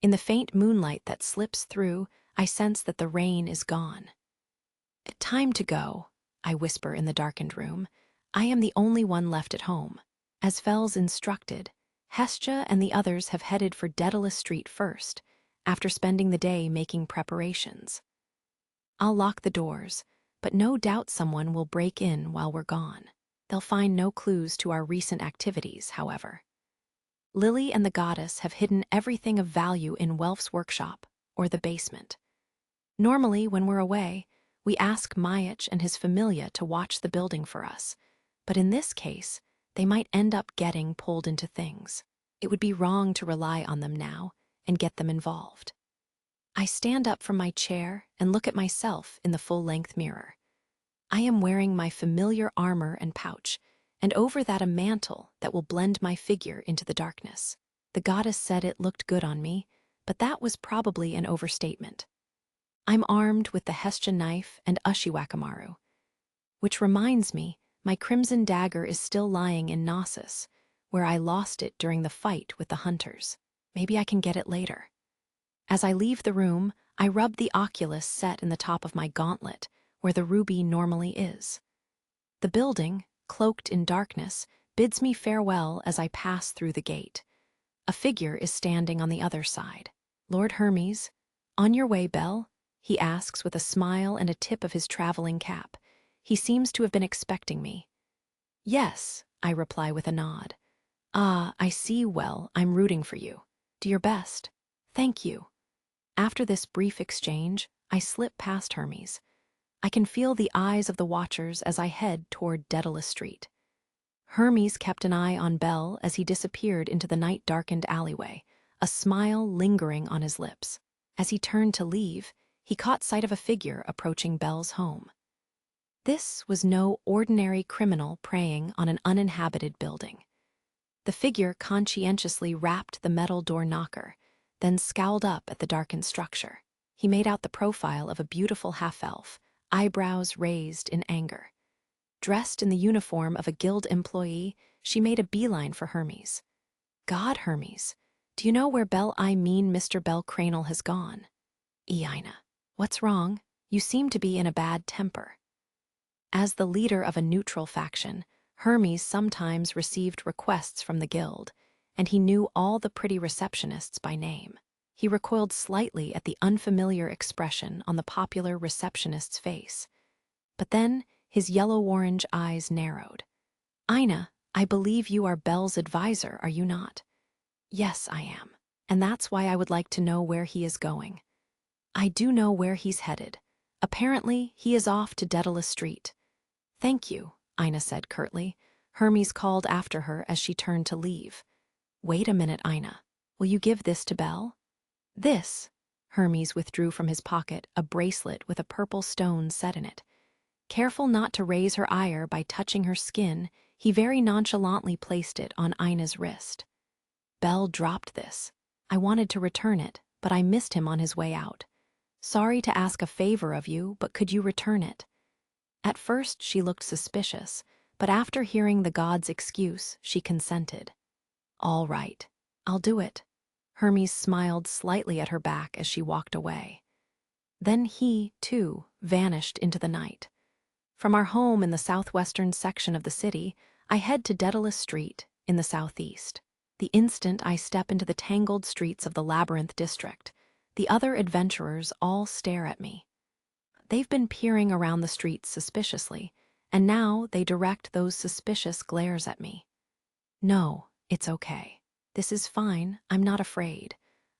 In the faint moonlight that slips through, I sense that the rain is gone. Time to go, I whisper in the darkened room. I am the only one left at home. As Fels instructed, Hestia and the others have headed for Daedalus Street first, after spending the day making preparations. I'll lock the doors, but no doubt someone will break in while we're gone. They'll find no clues to our recent activities, however. Lily and the goddess have hidden everything of value in Welf's workshop, or the basement. Normally, when we're away, we ask Mayach and his familia to watch the building for us, but in this case, they might end up getting pulled into things. It would be wrong to rely on them now and get them involved. I stand up from my chair and look at myself in the full-length mirror. I am wearing my familiar armor and pouch, and over that a mantle that will blend my figure into the darkness. The goddess said it looked good on me, but that was probably an overstatement. I'm armed with the Hestia knife and Ushiwakamaru. Which reminds me, my crimson dagger is still lying in Knossos, where I lost it during the fight with the hunters. Maybe I can get it later. As I leave the room, I rub the oculus set in the top of my gauntlet, where the ruby normally is. The building, cloaked in darkness, bids me farewell as I pass through the gate. A figure is standing on the other side. Lord Hermes, on your way, Belle? He asks with a smile and a tip of his traveling cap. He seems to have been expecting me. Yes, I reply with a nod. Ah, I see well, I'm rooting for you. Do your best. Thank you. After this brief exchange, I slip past Hermes. I can feel the eyes of the watchers as I head toward Daedalus Street. Hermes kept an eye on Belle as he disappeared into the night-darkened alleyway, a smile lingering on his lips. As he turned to leave, he caught sight of a figure approaching Belle's home. This was no ordinary criminal preying on an uninhabited building. The figure conscientiously rapped the metal door knocker, then scowled up at the darkened structure. He made out the profile of a beautiful half-elf, eyebrows raised in anger. Dressed in the uniform of a guild employee, she made a beeline for Hermes. God, Hermes, do you know where Mr. Bell Cranel has gone? Ina, what's wrong? You seem to be in a bad temper. As the leader of a neutral faction, Hermes sometimes received requests from the guild, and he knew all the pretty receptionists by name. He recoiled slightly at the unfamiliar expression on the popular receptionist's face. But then his yellow-orange eyes narrowed. "Ina, I believe you are Belle's advisor, are you not?" "Yes, I am. And that's why I would like to know where he is going." "I do know where he's headed. Apparently, he is off to Daedalus Street." "Thank you," Ina said curtly. Hermes called after her as she turned to leave. "Wait a minute, Ina. Will you give this to Belle?" "This?" Hermes withdrew from his pocket a bracelet with a purple stone set in it. Careful not to raise her ire by touching her skin, he very nonchalantly placed it on Ina's wrist. Belle dropped this. "I wanted to return it, but I missed him on his way out. Sorry to ask a favor of you, but could you return it?" At first she looked suspicious, but after hearing the god's excuse, she consented. "All right, I'll do it." Hermes smiled slightly at her back as she walked away. Then he, too, vanished into the night. From our home in the southwestern section of the city, I head to Daedalus Street in the southeast. The instant I step into the tangled streets of the Labyrinth district, the other adventurers all stare at me. They've been peering around the streets suspiciously, and now they direct those suspicious glares at me. No, it's okay. This is fine, I'm not afraid.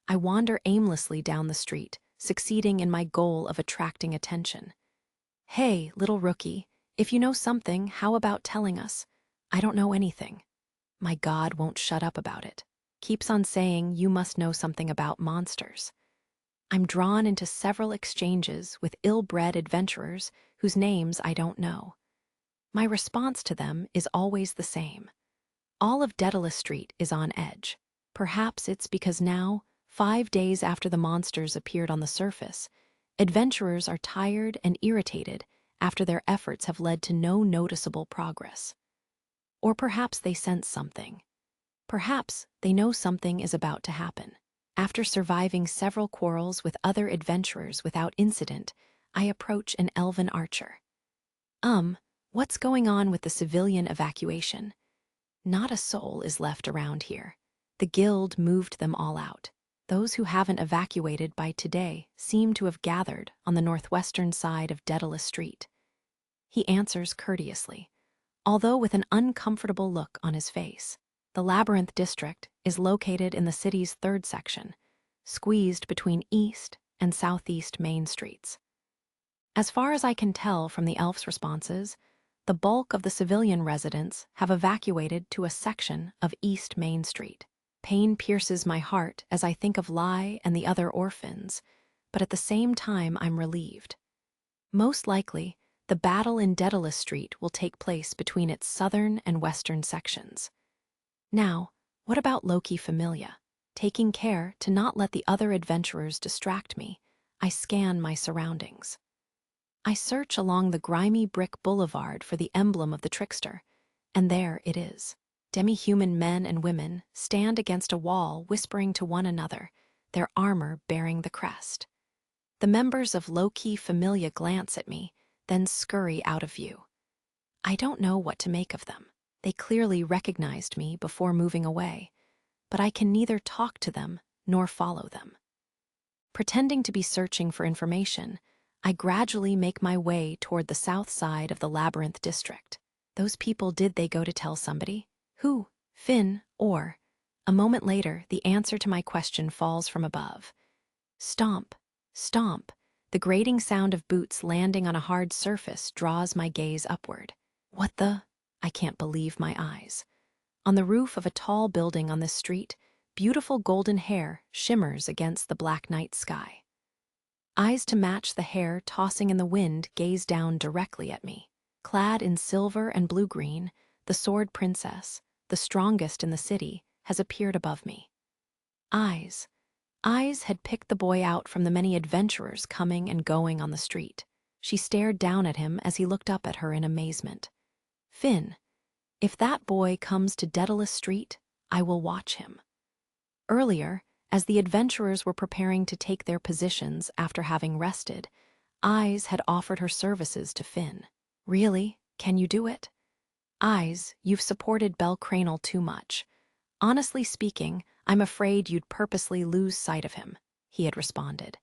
I wander aimlessly down the street, succeeding in my goal of attracting attention. "Hey, little rookie, if you know something, how about telling us?" "I don't know anything." My god won't shut up about it. Keeps on saying you must know something about monsters. I'm drawn into several exchanges with ill-bred adventurers whose names I don't know. My response to them is always the same. All of Daedalus Street is on edge. Perhaps it's because now, 5 days after the monsters appeared on the surface, adventurers are tired and irritated after their efforts have led to no noticeable progress. Or perhaps they sense something. Perhaps they know something is about to happen. After surviving several quarrels with other adventurers without incident, I approach an elven archer. What's going on with the civilian evacuation?" "Not a soul is left around here. The guild moved them all out. Those who haven't evacuated by today seem to have gathered on the northwestern side of Daedalus Street." He answers courteously, although with an uncomfortable look on his face. The Labyrinth district is located in the city's third section, squeezed between East and Southeast Main Streets. As far as I can tell from the elf's responses, the bulk of the civilian residents have evacuated to a section of East Main Street. Pain pierces my heart as I think of Lai and the other orphans, but at the same time I'm relieved. Most likely, the battle in Daedalus Street will take place between its southern and western sections. Now, what about Loki Familia? Taking care to not let the other adventurers distract me, I scan my surroundings. I search along the grimy brick boulevard for the emblem of the trickster, and there it is. Demi-human men and women stand against a wall whispering to one another, their armor bearing the crest. The members of Loki Familia glance at me, then scurry out of view. I don't know what to make of them. They clearly recognized me before moving away, but I can neither talk to them nor follow them. Pretending to be searching for information, I gradually make my way toward the south side of the Labyrinth district. Those people, did they go to tell somebody? Who? Finn, or... A moment later, the answer to my question falls from above. Stomp, stomp. The grating sound of boots landing on a hard surface draws my gaze upward. What the? I can't believe my eyes. On the roof of a tall building on this street, beautiful golden hair shimmers against the black night sky. Eyes to match the hair tossing in the wind gaze down directly at me. Clad in silver and blue-green, the Sword Princess, the strongest in the city, has appeared above me. Eyes had picked the boy out from the many adventurers coming and going on the street. She stared down at him as he looked up at her in amazement. Finn, if that boy comes to Daedalus Street, I will watch him. Earlier, as the adventurers were preparing to take their positions after having rested, Eyes had offered her services to Finn. Really? Can you do it? Eyes, you've supported Belle Cranel too much. Honestly speaking, I'm afraid you'd purposely lose sight of him. he had responded.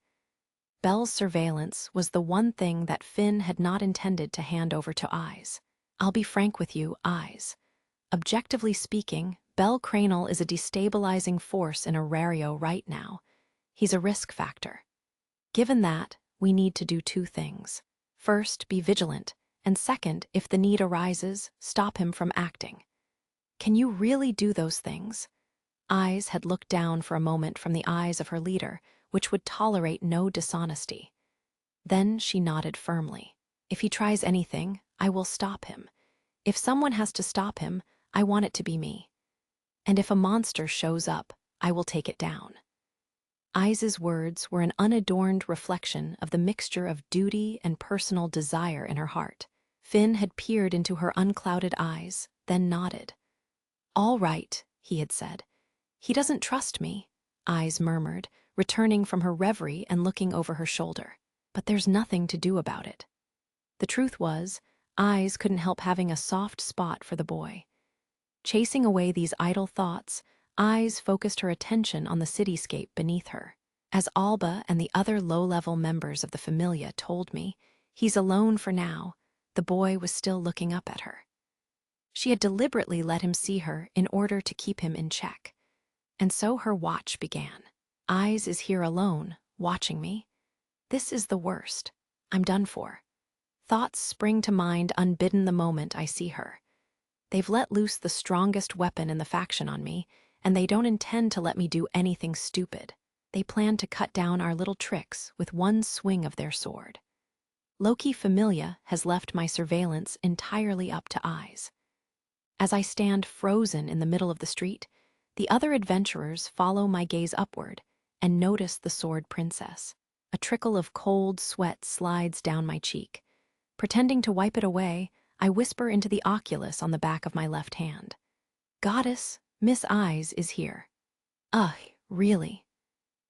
Belle's surveillance was the one thing that Finn had not intended to hand over to Eyes. I'll be frank with you, Eyes. Objectively speaking, Belle Cranel is a destabilizing force in Aurario right now. He's a risk factor. Given that, we need to do two things. First, be vigilant, and second, if the need arises, stop him from acting. Can you really do those things? Eyes had looked down for a moment from the eyes of her leader, which would tolerate no dishonesty. Then she nodded firmly. If he tries anything, I will stop him. If someone has to stop him, I want it to be me. And if a monster shows up, I will take it down. Eyes' words were an unadorned reflection of the mixture of duty and personal desire in her heart. Finn had peered into her unclouded eyes, then nodded. All right, he had said. He doesn't trust me, Eyes murmured, returning from her reverie and looking over her shoulder. But there's nothing to do about it. The truth was, Eyes couldn't help having a soft spot for the boy. Chasing away these idle thoughts, Eyes focused her attention on the cityscape beneath her. As Alba and the other low-level members of the Familia told me, he's alone for now. The boy was still looking up at her. She had deliberately let him see her in order to keep him in check. And so her watch began. Eyes is here alone, watching me. This is the worst. I'm done for. Thoughts spring to mind unbidden the moment I see her. They've let loose the strongest weapon in the faction on me, and they don't intend to let me do anything stupid. They plan to cut down our little tricks with one swing of their sword. Loki Familia has left my surveillance entirely up to Eyes. As I stand frozen in the middle of the street, the other adventurers follow my gaze upward and notice the sword princess. A trickle of cold sweat slides down my cheek. Pretending to wipe it away, I whisper into the oculus on the back of my left hand. Goddess, Miss Eyes is here. Ugh, really?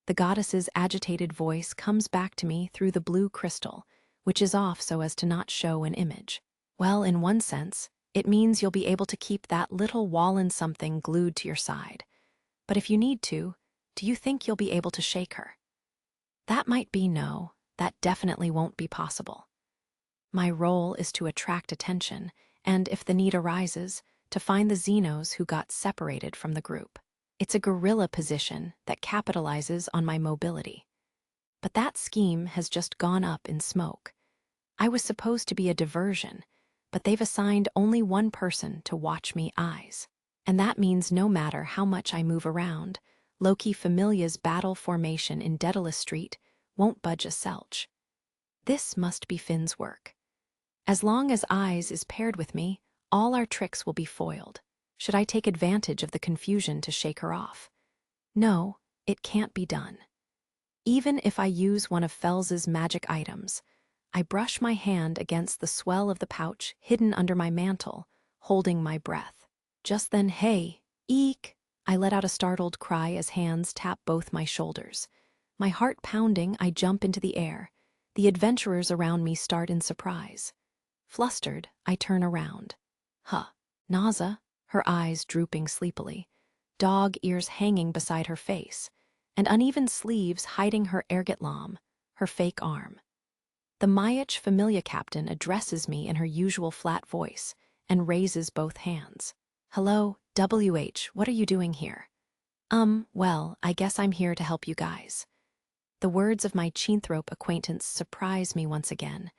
The goddess's agitated voice comes back to me through the blue crystal, which is off so as to not show an image. Well, in one sense, it means you'll be able to keep that little Wallen something glued to your side. But if you need to, do you think you'll be able to shake her? That might be no, that definitely won't be possible. My role is to attract attention, and if the need arises, to find the Xenos who got separated from the group. It's a guerrilla position that capitalizes on my mobility. But that scheme has just gone up in smoke. I was supposed to be a diversion, but they've assigned only one person to watch me Eyes. And that means no matter how much I move around, Loki Familia's battle formation in Daedalus Street won't budge a selch. This must be Finn's work. As long as Eyes is paired with me, all our tricks will be foiled. Should I take advantage of the confusion to shake her off? No, it can't be done. Even if I use one of Fels's magic items, I brush my hand against the swell of the pouch hidden under my mantle, holding my breath. Just then, hey, eek! I let out a startled cry as hands tap both my shoulders. My heart pounding, I jump into the air. The adventurers around me start in surprise. Flustered, I turn around. Naza, her eyes drooping sleepily, dog ears hanging beside her face, and uneven sleeves hiding her ergetlam, her fake arm. The Mayach Familia captain addresses me in her usual flat voice and raises both hands. Hello, WH, what are you doing here? Well, I guess I'm here to help you guys. The words of my Chinthrope acquaintance surprise me once again.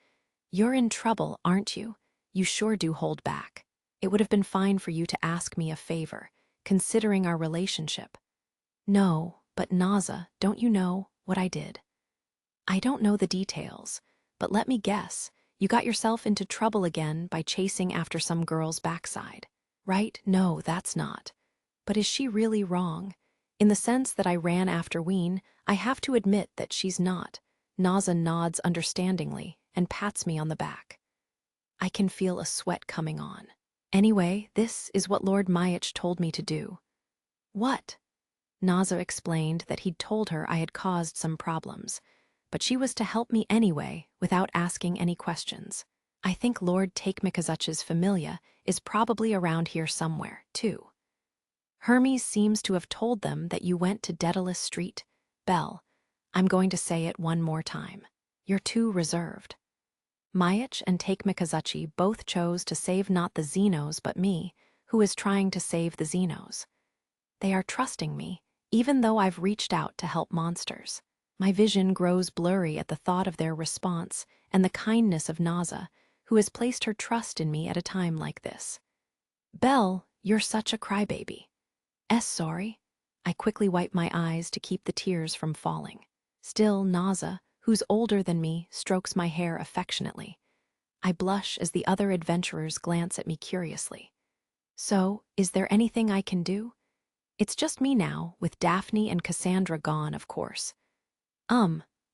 You're in trouble, aren't you? You sure do hold back. It would have been fine for you to ask me a favor, considering our relationship. No, but Naza, don't you know what I did? I don't know the details, but let me guess, you got yourself into trouble again by chasing after some girl's backside. Right? No, that's not. But is she really wrong? In the sense that I ran after Ween, I have to admit that she's not. Naza nods understandingly and pats me on the back. I can feel a sweat coming on. Anyway, this is what Lord Mayach told me to do. What? Naza explained that he'd told her I had caused some problems, but she was to help me anyway without asking any questions. I think Lord Takemikazuch's Familia is probably around here somewhere, too. Hermes seems to have told them that you went to Daedalus Street, Belle. I'm going to say it one more time. You're too reserved. Mayach and Take Mikazuchi both chose to save not the Xenos but me, who is trying to save the Xenos. They are trusting me, even though I've reached out to help monsters. My vision grows blurry at the thought of their response and the kindness of Naza, who has placed her trust in me at a time like this. Belle, you're such a crybaby. Sorry. I quickly wipe my eyes to keep the tears from falling. Still, Naza, who's older than me, strokes my hair affectionately. I blush as the other adventurers glance at me curiously. So, is there anything I can do? It's just me now, with Daphne and Cassandra gone, of course.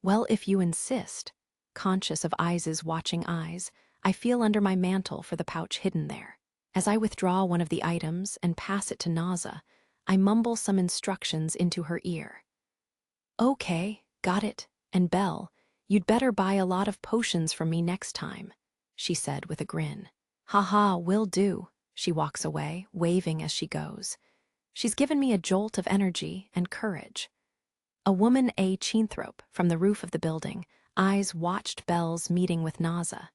Well, if you insist. Conscious of Eyes' watching eyes, I feel under my mantle for the pouch hidden there. As I withdraw one of the items and pass it to Naza, I mumble some instructions into her ear. Okay, got it. And Belle, you'd better buy a lot of potions from me next time, she said with a grin. Haha, will do. She walks away, waving as she goes. She's given me a jolt of energy and courage. A woman, A. Cheenthrope, from the roof of the building, Eyes watched Belle's meeting with Naza.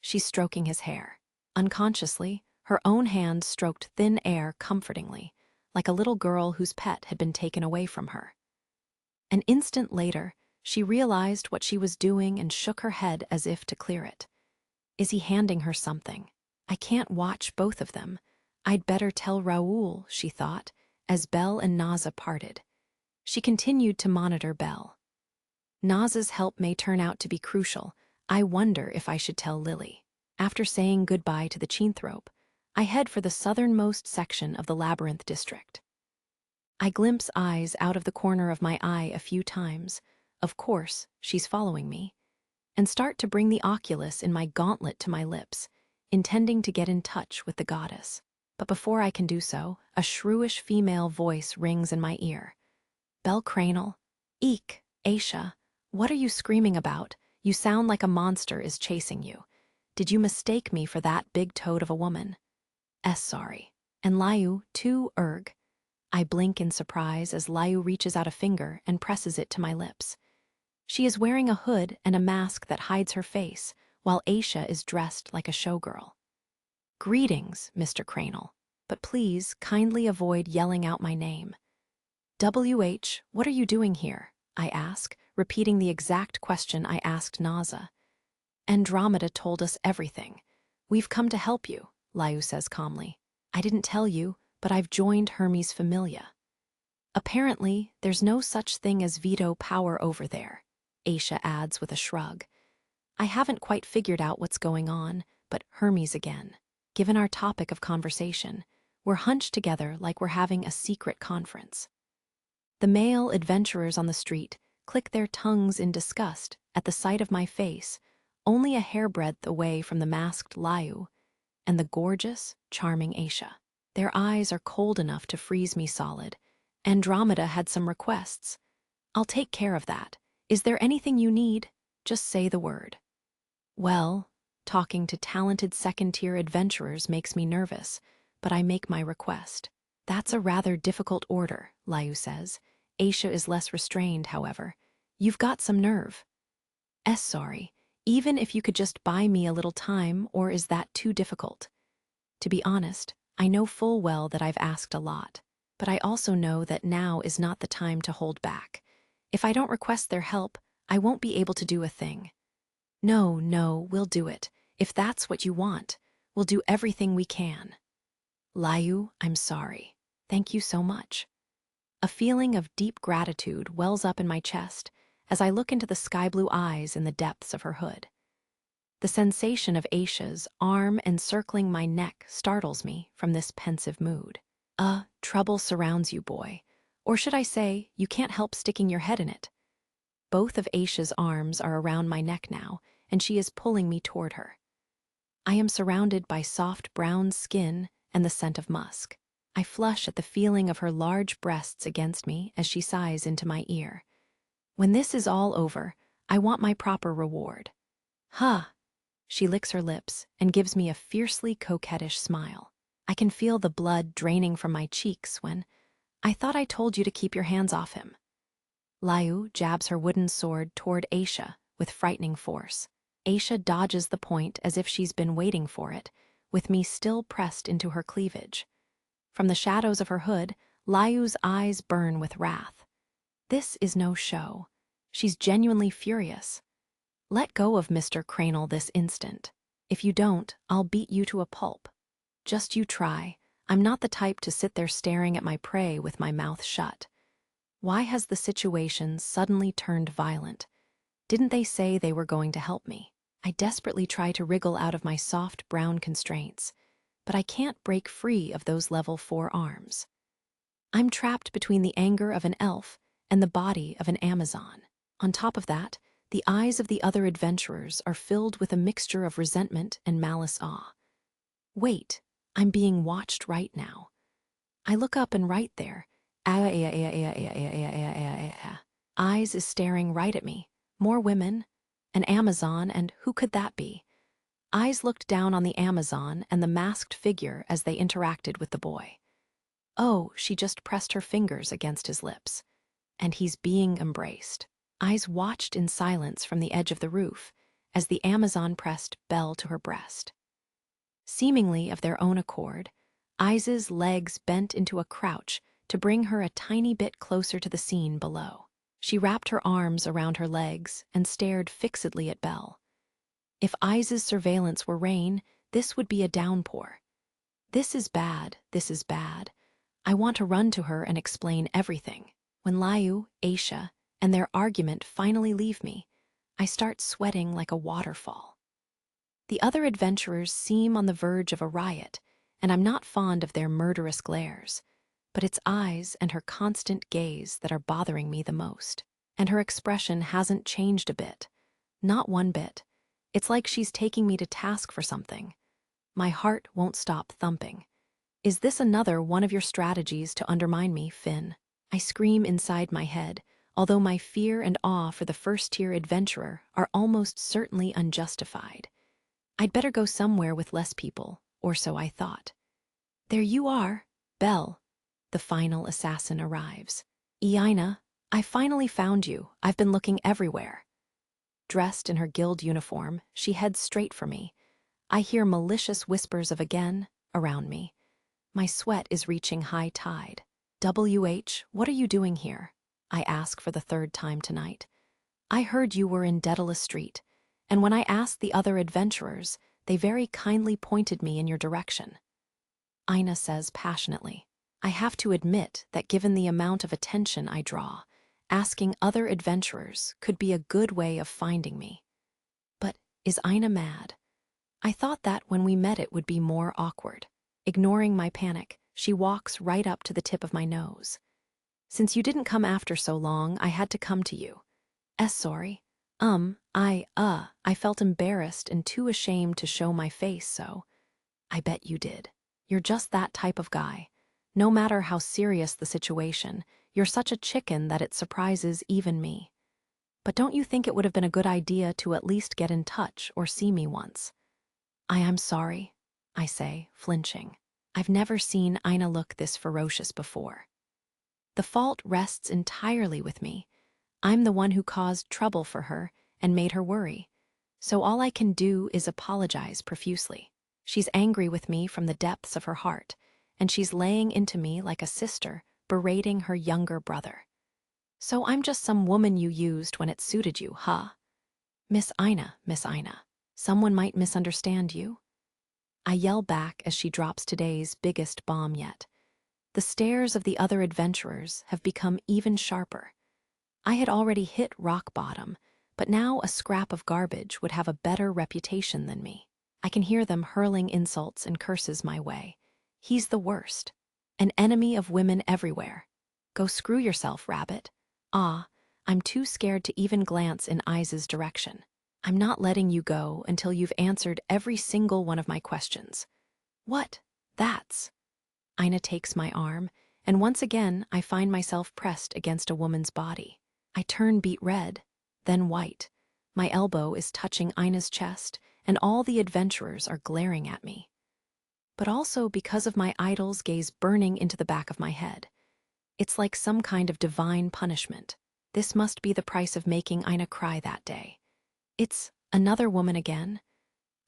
She's stroking his hair. Unconsciously, her own hand stroked thin air comfortingly, like a little girl whose pet had been taken away from her. An instant later, she realized what she was doing and shook her head as if to clear it. Is he handing her something? I can't watch both of them. I'd better tell Raoul, she thought, as Belle and Naza parted. She continued to monitor Belle. Naza's help may turn out to be crucial. I wonder if I should tell Lily. After saying goodbye to the Cheenthrope, I head for the southernmost section of the Labyrinth District. I glimpse Eyes out of the corner of my eye a few times. Of course, she's following me. And start to bring the oculus in my gauntlet to my lips, intending to get in touch with the goddess. But before I can do so, a shrewish female voice rings in my ear. Belle Cranel. Eek, Aisha. What are you screaming about? You sound like a monster is chasing you. Did you mistake me for that big toad of a woman? Sorry. And Layu, too, erg. I blink in surprise as Layu reaches out a finger and presses it to my lips. She is wearing a hood and a mask that hides her face, while Aisha is dressed like a showgirl. Greetings, Mr. Cranel, but please kindly avoid yelling out my name. WH, what are you doing here? I ask, repeating the exact question I asked Naza. Andromeda told us everything. We've come to help you, Layu says calmly. I didn't tell you, but I've joined Hermes Familia. Apparently, there's no such thing as veto power over there, Aisha adds with a shrug. I haven't quite figured out what's going on, but Hermes again. Given our topic of conversation, we're hunched together like we're having a secret conference. The male adventurers on the street click their tongues in disgust at the sight of my face, only a hairbreadth away from the masked Layu and the gorgeous, charming Aisha. Their eyes are cold enough to freeze me solid. Andromeda had some requests. I'll take care of that. Is there anything you need? Just say the word. Well, talking to talented second-tier adventurers makes me nervous, but I make my request. That's a rather difficult order, Layu says. Aisha is less restrained, however. You've got some nerve. Sorry. Even if you could just buy me a little time, or is that too difficult? To be honest, I know full well that I've asked a lot, but I also know that now is not the time to hold back. If I don't request their help, I won't be able to do a thing. No, we'll do it. If that's what you want, we'll do everything we can. Layu, I'm sorry. Thank you so much. A feeling of deep gratitude wells up in my chest as I look into the sky-blue eyes in the depths of her hood. The sensation of Aisha's arm encircling my neck startles me from this pensive mood. Trouble surrounds you, boy. Or should I say, you can't help sticking your head in it. Both of Aisha's arms are around my neck now, and she is pulling me toward her. I am surrounded by soft brown skin and the scent of musk. I flush at the feeling of her large breasts against me as she sighs into my ear. When this is all over, I want my proper reward. She licks her lips and gives me a fiercely coquettish smile. I can feel the blood draining from my cheeks when, I thought I told you to keep your hands off him. Liu jabs her wooden sword toward Aisha with frightening force. Aisha dodges the point as if she's been waiting for it, with me still pressed into her cleavage. From the shadows of her hood, Liu's eyes burn with wrath. This is no show. She's genuinely furious. Let go of Mr. Cranel this instant. If you don't, I'll beat you to a pulp. Just you try. I'm not the type to sit there staring at my prey with my mouth shut. Why has the situation suddenly turned violent? Didn't they say they were going to help me? I desperately try to wriggle out of my soft brown constraints, but I can't break free of those level 4 arms. I'm trapped between the anger of an elf and the body of an Amazon. On top of that, the eyes of the other adventurers are filled with a mixture of resentment and malice awe. Wait, I'm being watched right now. I look up and right there, eyes is staring right at me. More women, an Amazon, and who could that be? Eyes looked down on the Amazon and the masked figure as they interacted with the boy. Oh, she just pressed her fingers against his lips. And he's being embraced. Eyes watched in silence from the edge of the roof as the Amazon pressed Belle to her breast. Seemingly of their own accord, Eyes' legs bent into a crouch to bring her a tiny bit closer to the scene below. She wrapped her arms around her legs and stared fixedly at Belle. If Eyes' surveillance were rain, this would be a downpour. This is bad, this is bad. I want to run to her and explain everything. When Liu, Aisha, and their argument finally leave me, I start sweating like a waterfall. The other adventurers seem on the verge of a riot, and I'm not fond of their murderous glares, but it's Eyes and her constant gaze that are bothering me the most. And her expression hasn't changed a bit. Not one bit. It's like she's taking me to task for something. My heart won't stop thumping. Is this another one of your strategies to undermine me, Finn? I scream inside my head, although my fear and awe for the first-tier adventurer are almost certainly unjustified. I'd better go somewhere with less people, or so I thought. There you are, Belle. The final assassin arrives. Iaina, I finally found you. I've been looking everywhere. Dressed in her guild uniform, she heads straight for me. I hear malicious whispers of again around me. My sweat is reaching high tide. WH, what are you doing here? I ask for the 3rd time tonight. I heard you were in Daedalus Street, and when I asked the other adventurers, they very kindly pointed me in your direction. Aina says passionately, I have to admit that given the amount of attention I draw, asking other adventurers could be a good way of finding me. But is Aina mad? I thought that when we met it would be more awkward. Ignoring my panic, she walks right up to the tip of my nose. Since you didn't come after so long, I had to come to you. Sorry. I felt embarrassed and too ashamed to show my face, so. I bet you did. You're just that type of guy. No matter how serious the situation, you're such a chicken that it surprises even me. But don't you think it would have been a good idea to at least get in touch or see me once? I am sorry, I say, flinching. I've never seen Aina look this ferocious before. The fault rests entirely with me. I'm the one who caused trouble for her and made her worry. So all I can do is apologize profusely. She's angry with me from the depths of her heart, and she's laying into me like a sister, berating her younger brother. So I'm just some woman you used when it suited you, huh? Miss Aina, someone might misunderstand you. I yell back as she drops today's biggest bomb yet. The stares of the other adventurers have become even sharper. I had already hit rock bottom, but now a scrap of garbage would have a better reputation than me. I can hear them hurling insults and curses my way. He's the worst. An enemy of women everywhere. Go screw yourself, rabbit. I'm too scared to even glance in Eyes' direction. I'm not letting you go until you've answered every single one of my questions. What? That's... Aina takes my arm, and once again I find myself pressed against a woman's body. I turn beet red, then white. My elbow is touching Aina's chest, and all the adventurers are glaring at me. But also because of my idol's gaze burning into the back of my head. It's like some kind of divine punishment. This must be the price of making Ina cry that day. It's another woman again?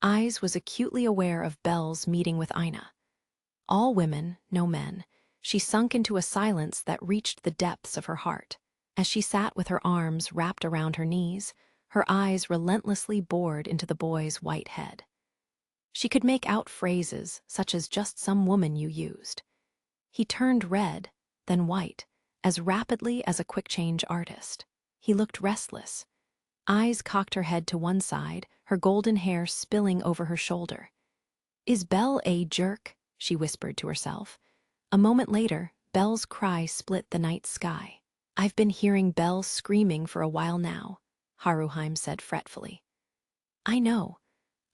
Eyes was acutely aware of Belle's meeting with Ina. All women, no men, she sunk into a silence that reached the depths of her heart. As she sat with her arms wrapped around her knees, her eyes relentlessly bored into the boy's white head. She could make out phrases such as "just some woman you used." He turned red, then white, as rapidly as a quick-change artist. He looked restless. Eyes cocked her head to one side, her golden hair spilling over her shoulder. "Is Belle a jerk?" she whispered to herself. A moment later, Belle's cry split the night sky. "I've been hearing Belle screaming for a while now," Haruheim said fretfully. "I know.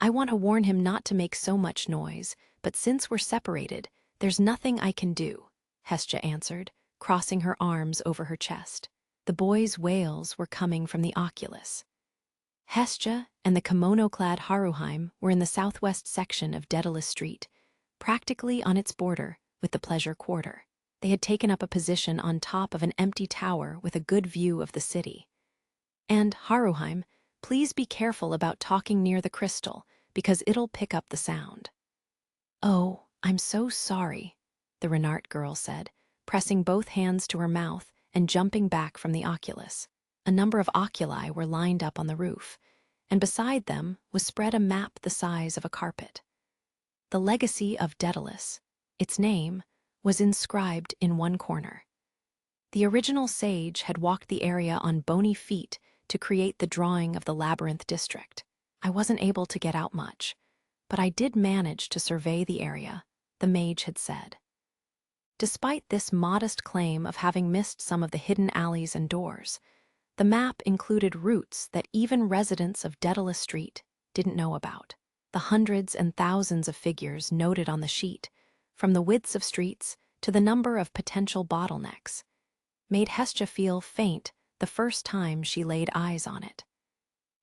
I want to warn him not to make so much noise, but since we're separated, there's nothing I can do," Hestia answered, crossing her arms over her chest. The boy's wails were coming from the oculus. Hestia and the kimono-clad Haruheim were in the southwest section of Daedalus Street, practically on its border with the Pleasure Quarter. They had taken up a position on top of an empty tower with a good view of the city. "And, Haruheim, please be careful about talking near the crystal, because it'll pick up the sound." "Oh, I'm so sorry," the Renart girl said, pressing both hands to her mouth and jumping back from the oculus. A number of oculi were lined up on the roof, and beside them was spread a map the size of a carpet. The legacy of Daedalus, its name, was inscribed in one corner. The original sage had walked the area on bony feet to create the drawing of the labyrinth district. "I wasn't able to get out much, but I did manage to survey the area," the mage had said. Despite this modest claim of having missed some of the hidden alleys and doors, the map included routes that even residents of Daedalus Street didn't know about. The hundreds and thousands of figures noted on the sheet, from the widths of streets to the number of potential bottlenecks, made Hestia feel faint the first time she laid eyes on it.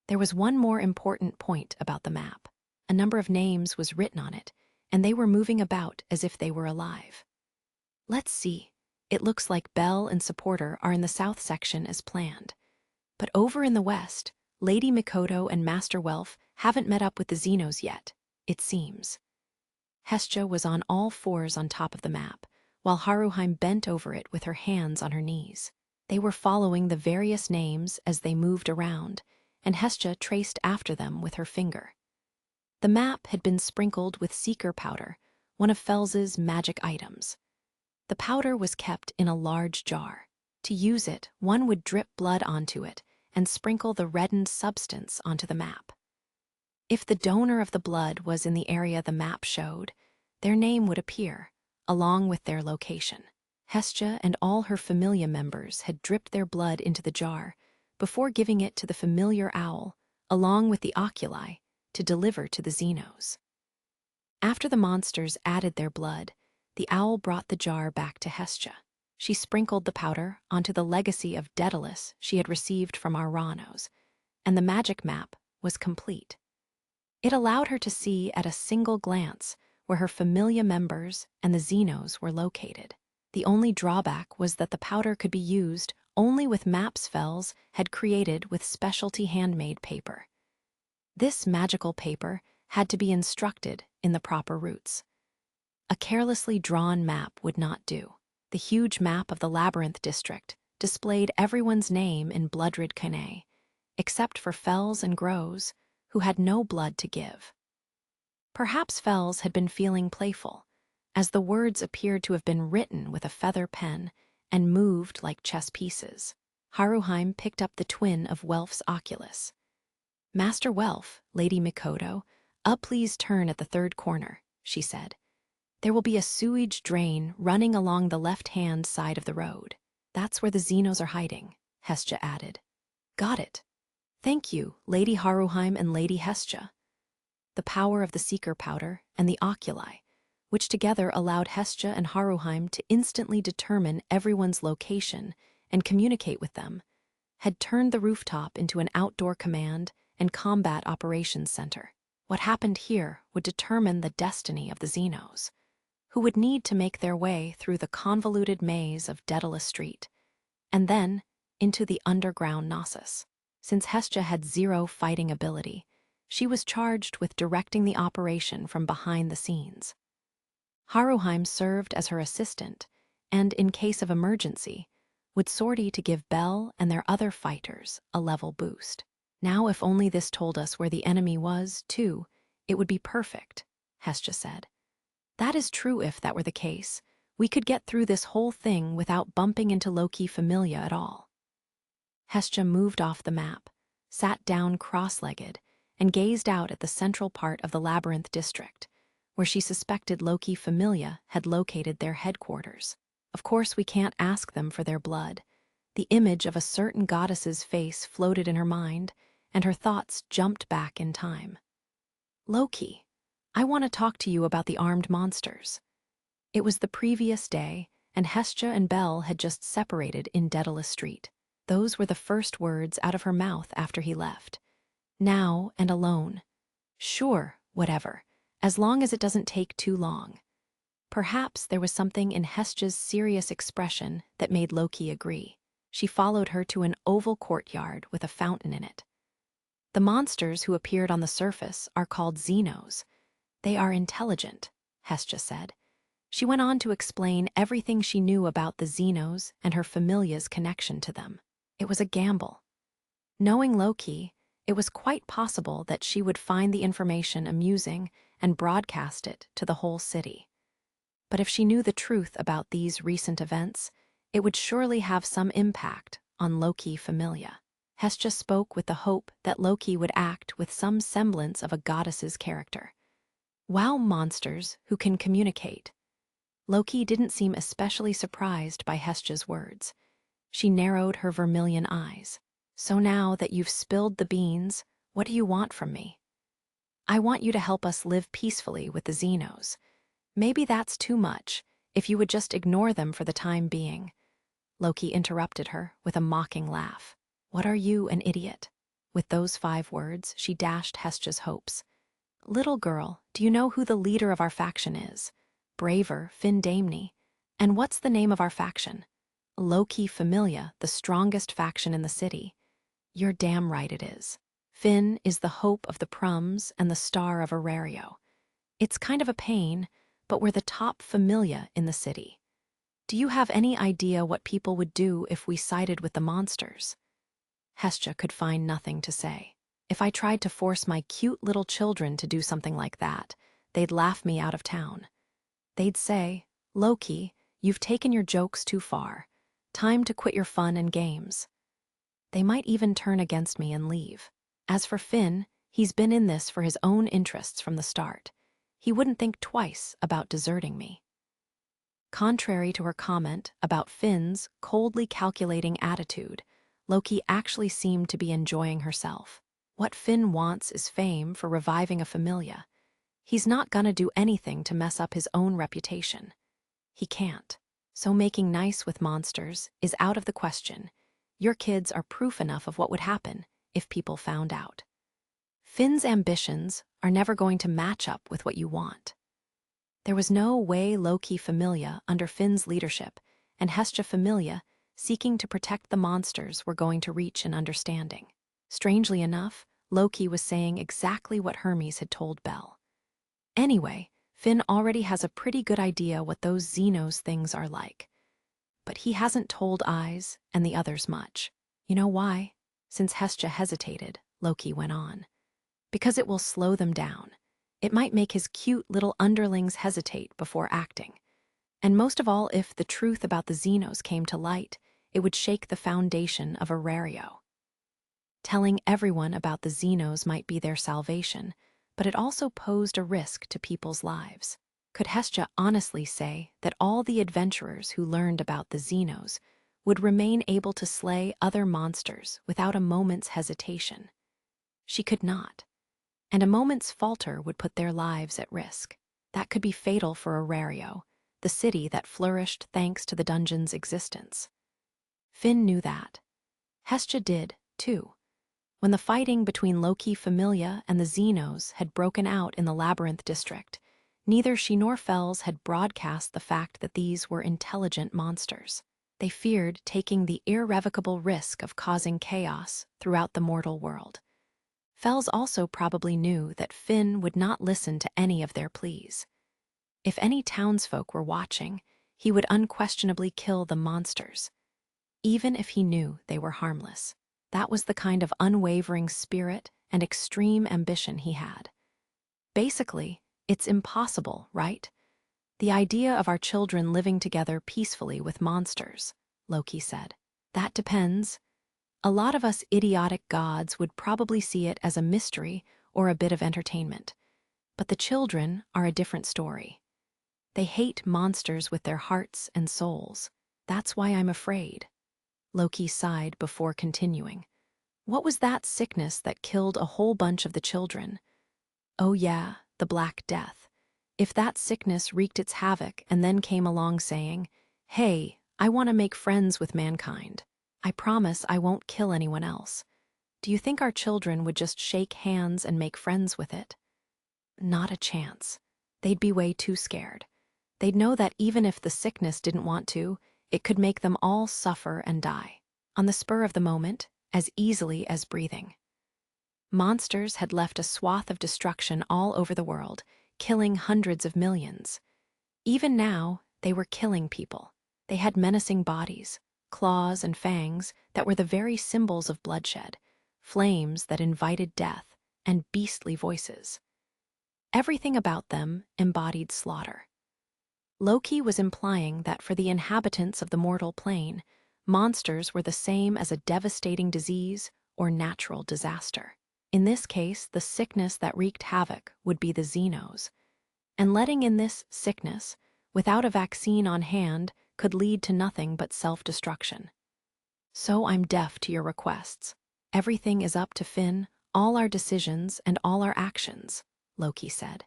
There was one more important point about the map. A number of names was written on it, and they were moving about as if they were alive. "Let's see. It looks like Belle and Supporter are in the south section as planned. But over in the west, Lady Mikoto and Master Welf haven't met up with the Xenos yet, it seems." Hestia was on all fours on top of the map, while Haruheim bent over it with her hands on her knees. They were following the various names as they moved around, and Hestia traced after them with her finger. The map had been sprinkled with seeker powder, one of Fels's magic items. The powder was kept in a large jar. To use it, one would drip blood onto it and sprinkle the reddened substance onto the map. If the donor of the blood was in the area the map showed, their name would appear, along with their location. Hestia and all her familia members had dripped their blood into the jar before giving it to the familiar owl, along with the oculi, to deliver to the Xenos. After the monsters added their blood, the owl brought the jar back to Hestia. She sprinkled the powder onto the legacy of Daedalus she had received from Aranos, and the magic map was complete. It allowed her to see at a single glance where her familia members and the Xenos were located. The only drawback was that the powder could be used only with maps Fels had created with specialty handmade paper. This magical paper had to be instructed in the proper routes. A carelessly drawn map would not do. The huge map of the Labyrinth District displayed everyone's name in blood-red Kane, except for Fels and Groves, who had no blood to give. Perhaps Fels had been feeling playful, as the words appeared to have been written with a feather pen and moved like chess pieces. Haruheim picked up the twin of Welf's oculus. "Master Welf, Lady Mikoto, please turn at the third corner," she said. "There will be a sewage drain running along the left-hand side of the road. That's where the Xenos are hiding," Hestia added. "Got it. Thank you, Lady Haruheim and Lady Hestia." The power of the seeker powder and the oculi, which together allowed Hestia and Haruheim to instantly determine everyone's location and communicate with them, had turned the rooftop into an outdoor command and combat operations center. What happened here would determine the destiny of the Xenos, who would need to make their way through the convoluted maze of Daedalus Street. And then, into the underground Knossos. Since Hestia had zero fighting ability, she was charged with directing the operation from behind the scenes. Haruheim served as her assistant, and in case of emergency, would sortie to give Bell and their other fighters a level boost. Now if only this told us where the enemy was, too, it would be perfect, Hestia said. That is true. If that were the case, we could get through this whole thing without bumping into Loki Familia at all. Hestia moved off the map, sat down cross-legged, and gazed out at the central part of the Labyrinth district, where she suspected Loki Familia had located their headquarters. Of course, we can't ask them for their blood. The image of a certain goddess's face floated in her mind, and her thoughts jumped back in time. Loki, I want to talk to you about the armed monsters. It was the previous day, and Hestia and Bell had just separated in Daedalus Street. Those were the first words out of her mouth after he left. Now and alone. Sure, whatever, as long as it doesn't take too long. Perhaps there was something in Hestia's serious expression that made Loki agree. She followed her to an oval courtyard with a fountain in it. The monsters who appeared on the surface are called Xenos. They are intelligent, Hestia said. She went on to explain everything she knew about the Xenos and her Familia's connection to them. It was a gamble. Knowing Loki, it was quite possible that she would find the information amusing and broadcast it to the whole city. But if she knew the truth about these recent events, it would surely have some impact on Loki Familia. Hestia spoke with the hope that Loki would act with some semblance of a goddess's character. Wow, monsters who can communicate. Loki didn't seem especially surprised by Hestia's words. She narrowed her vermilion eyes. So now that you've spilled the beans, what do you want from me? I want you to help us live peacefully with the Xenos. Maybe that's too much, if you would just ignore them for the time being. Loki interrupted her with a mocking laugh. What are you, an idiot? With those 5 words, she dashed Hestia's hopes. Little girl, do you know who the leader of our faction is? Braver, Finn Damney. And what's the name of our faction? Loki Familia, the strongest faction in the city. You're damn right it is. Finn is the hope of the Prums and the star of Arario. It's kind of a pain, but we're the top Familia in the city. Do you have any idea what people would do if we sided with the monsters? Hestia could find nothing to say. If I tried to force my cute little children to do something like that, they'd laugh me out of town. They'd say, Loki, you've taken your jokes too far. Time to quit your fun and games. They might even turn against me and leave. As for Finn, he's been in this for his own interests from the start. He wouldn't think twice about deserting me. Contrary to her comment about Finn's coldly calculating attitude, Loki actually seemed to be enjoying herself. What Finn wants is fame for reviving a Familia. He's not gonna do anything to mess up his own reputation. He can't. So making nice with monsters is out of the question. Your kids are proof enough of what would happen if people found out. Finn's ambitions are never going to match up with what you want. There was no way Loki Familia under Finn's leadership and Hestia Familia seeking to protect the monsters were going to reach an understanding. Strangely enough, Loki was saying exactly what Hermes had told Bell. Anyway, Finn already has a pretty good idea what those Xenos things are like. But he hasn't told Eyes and the others much. You know why? Since Hestia hesitated, Loki went on. Because it will slow them down. It might make his cute little underlings hesitate before acting. And most of all, if the truth about the Xenos came to light, it would shake the foundation of Arario. Telling everyone about the Xenos might be their salvation, but it also posed a risk to people's lives. Could Hestia honestly say that all the adventurers who learned about the Xenos would remain able to slay other monsters without a moment's hesitation? She could not. And a moment's falter would put their lives at risk. That could be fatal for Arario, the city that flourished thanks to the dungeon's existence. Finn knew that. Hestia did, too. When the fighting between Loki Familia and the Xenos had broken out in the Labyrinth district, neither she nor Fells had broadcast the fact that these were intelligent monsters. They feared taking the irrevocable risk of causing chaos throughout the mortal world. Fels also probably knew that Finn would not listen to any of their pleas. If any townsfolk were watching, he would unquestionably kill the monsters, even if he knew they were harmless. That was the kind of unwavering spirit and extreme ambition he had. Basically, it's impossible, right? The idea of our children living together peacefully with monsters, Loki said. That depends. A lot of us idiotic gods would probably see it as a mystery or a bit of entertainment. But the children are a different story. They hate monsters with their hearts and souls. That's why I'm afraid. Loki sighed before continuing. What was that sickness that killed a whole bunch of the children? Oh yeah, the Black Death. If that sickness wreaked its havoc and then came along saying, "Hey, I want to make friends with mankind. I promise I won't kill anyone else," do you think our children would just shake hands and make friends with it? Not a chance. They'd be way too scared. They'd know that even if the sickness didn't want to, it could make them all suffer and die, on the spur of the moment, as easily as breathing. Monsters had left a swath of destruction all over the world, killing hundreds of millions. Even now, they were killing people. They had menacing bodies, claws and fangs that were the very symbols of bloodshed, flames that invited death, and beastly voices. Everything about them embodied slaughter. Loki was implying that for the inhabitants of the mortal plane, monsters were the same as a devastating disease or natural disaster. In this case, the sickness that wreaked havoc would be the Xenos. And letting in this sickness, without a vaccine on hand, could lead to nothing but self-destruction. So I'm deaf to your requests. Everything is up to Finn, all our decisions and all our actions, Loki said.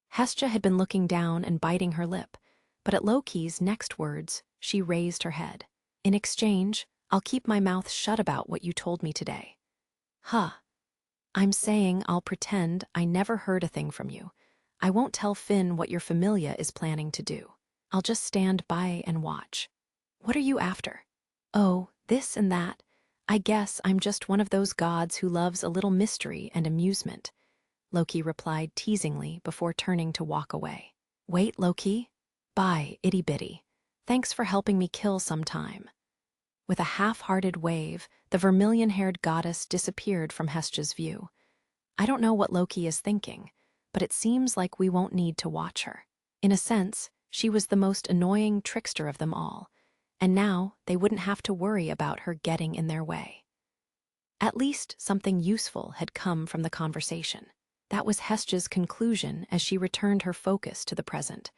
Hestia had been looking down and biting her lip, but at Loki's next words, she raised her head. In exchange, I'll keep my mouth shut about what you told me today. Huh. I'm saying I'll pretend I never heard a thing from you. I won't tell Finn what your familia is planning to do. I'll just stand by and watch. What are you after? Oh, this and that. I guess I'm just one of those gods who loves a little mystery and amusement, Loki replied teasingly before turning to walk away. Wait, Loki. Bye, itty-bitty. Thanks for helping me kill some time. With a half-hearted wave, the vermilion-haired goddess disappeared from Hestia's view. I don't know what Loki is thinking, but it seems like we won't need to watch her. In a sense, she was the most annoying trickster of them all, and now they wouldn't have to worry about her getting in their way. At least something useful had come from the conversation. That was Hestia's conclusion as she returned her focus to the present.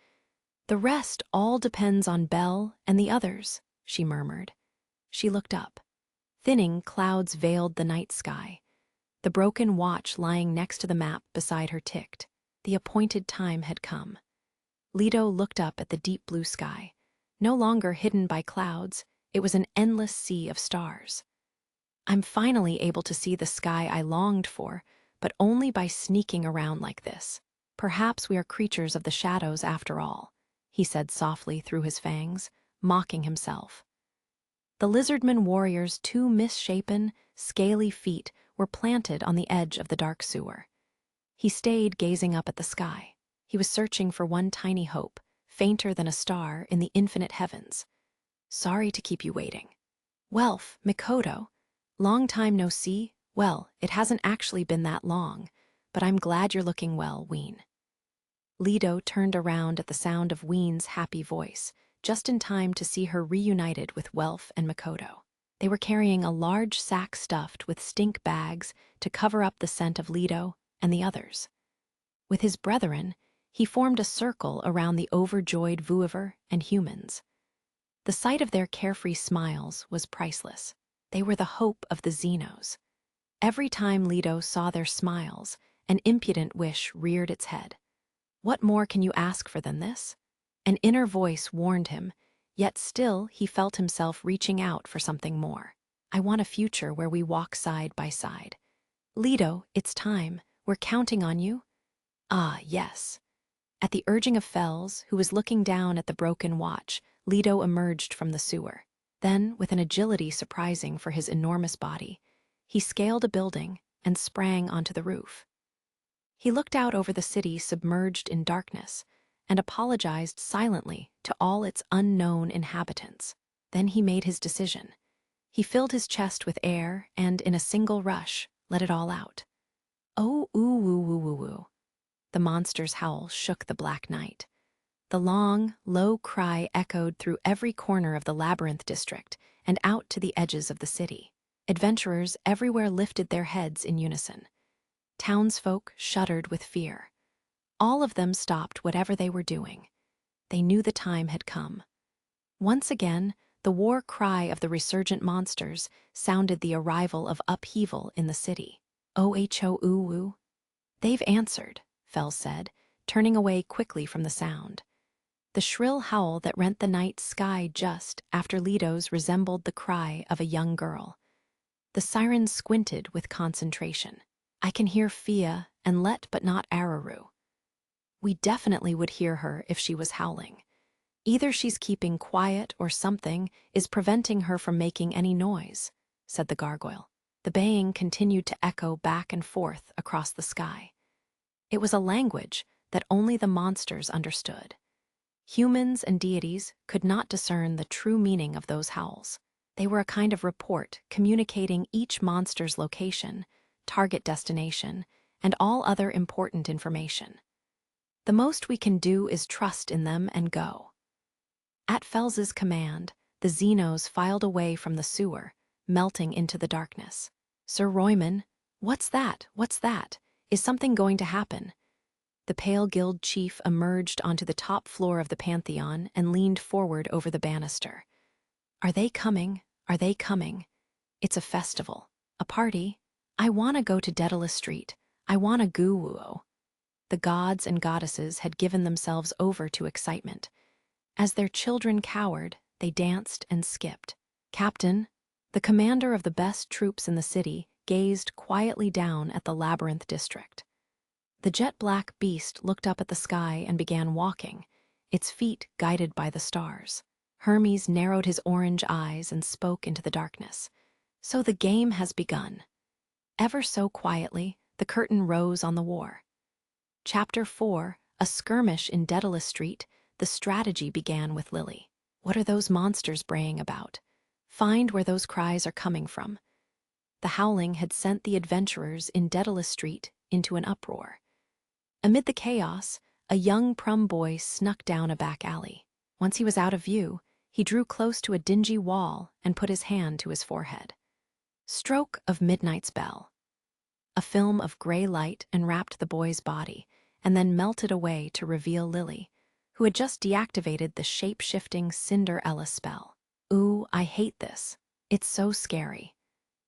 The rest all depends on Bel and the others, she murmured. She looked up. Thinning clouds veiled the night sky. The broken watch lying next to the map beside her ticked. The appointed time had come. Leto looked up at the deep blue sky. No longer hidden by clouds, it was an endless sea of stars. I'm finally able to see the sky I longed for, but only by sneaking around like this. Perhaps we are creatures of the shadows after all, he said softly through his fangs, mocking himself. The lizardman warrior's two misshapen, scaly feet were planted on the edge of the dark sewer. He stayed gazing up at the sky. He was searching for one tiny hope, fainter than a star in the infinite heavens. Sorry to keep you waiting. Welf, Mikoto, long time no see. Well, it hasn't actually been that long, but I'm glad you're looking well, Ween. Leto turned around at the sound of Ween's happy voice, just in time to see her reunited with Welf and Mikoto. They were carrying a large sack stuffed with stink bags to cover up the scent of Leto and the others. With his brethren, he formed a circle around the overjoyed Vuiver and humans. The sight of their carefree smiles was priceless. They were the hope of the Xenos. Every time Leto saw their smiles, an impudent wish reared its head. What more can you ask for than this? An inner voice warned him, yet still he felt himself reaching out for something more. I want a future where we walk side by side. Leto, it's time. We're counting on you. Ah, yes. At the urging of Fels, who was looking down at the broken watch, Leto emerged from the sewer. Then, with an agility surprising for his enormous body, he scaled a building and sprang onto the roof. He looked out over the city submerged in darkness and apologized silently to all its unknown inhabitants. Then he made his decision. He filled his chest with air and, in a single rush, let it all out. Oh, ooh, woo, woo, woo, woo. The monster's howl shook the black night. The long, low cry echoed through every corner of the labyrinth district and out to the edges of the city. Adventurers everywhere lifted their heads in unison. Townsfolk shuddered with fear. All of them stopped whatever they were doing. They knew the time had come. Once again, the war cry of the resurgent monsters sounded the arrival of upheaval in the city. Oh-ho-oo-woo. They've answered, Fell said, turning away quickly from the sound. The shrill howl that rent the night sky just after Lido's resembled the cry of a young girl. The siren squinted with concentration. I can hear Fia and Let but not Araru. We definitely would hear her if she was howling. Either she's keeping quiet or something is preventing her from making any noise, said the gargoyle. The baying continued to echo back and forth across the sky. It was a language that only the monsters understood. Humans and deities could not discern the true meaning of those howls. They were a kind of report communicating each monster's location, target destination, and all other important information. The most we can do is trust in them and go. At Fells's command, the Xenos filed away from the sewer, melting into the darkness. Sir Royman, what's that? What's that? Is something going to happen? The pale guild chief emerged onto the top floor of the Pantheon and leaned forward over the banister. Are they coming? Are they coming? It's a festival. A party? I want to go to Daedalus Street. I want to goo-woo. The gods and goddesses had given themselves over to excitement. As their children cowered, they danced and skipped. Captain, the commander of the best troops in the city, gazed quietly down at the labyrinth district. The jet-black beast looked up at the sky and began walking, its feet guided by the stars. Hermes narrowed his orange eyes and spoke into the darkness. So the game has begun. Ever so quietly, the curtain rose on the war. Chapter 4, A Skirmish in Daedalus Street. The strategy began with Lily. What are those monsters braying about? Find where those cries are coming from. The howling had sent the adventurers in Daedalus Street into an uproar. Amid the chaos, a young prum boy snuck down a back alley. Once he was out of view, he drew close to a dingy wall and put his hand to his forehead. Stroke of midnight's bell. A film of gray light enwrapped the boy's body and then melted away to reveal Lily, who had just deactivated the shape-shifting Cinderella spell. Ooh, I hate this. It's so scary.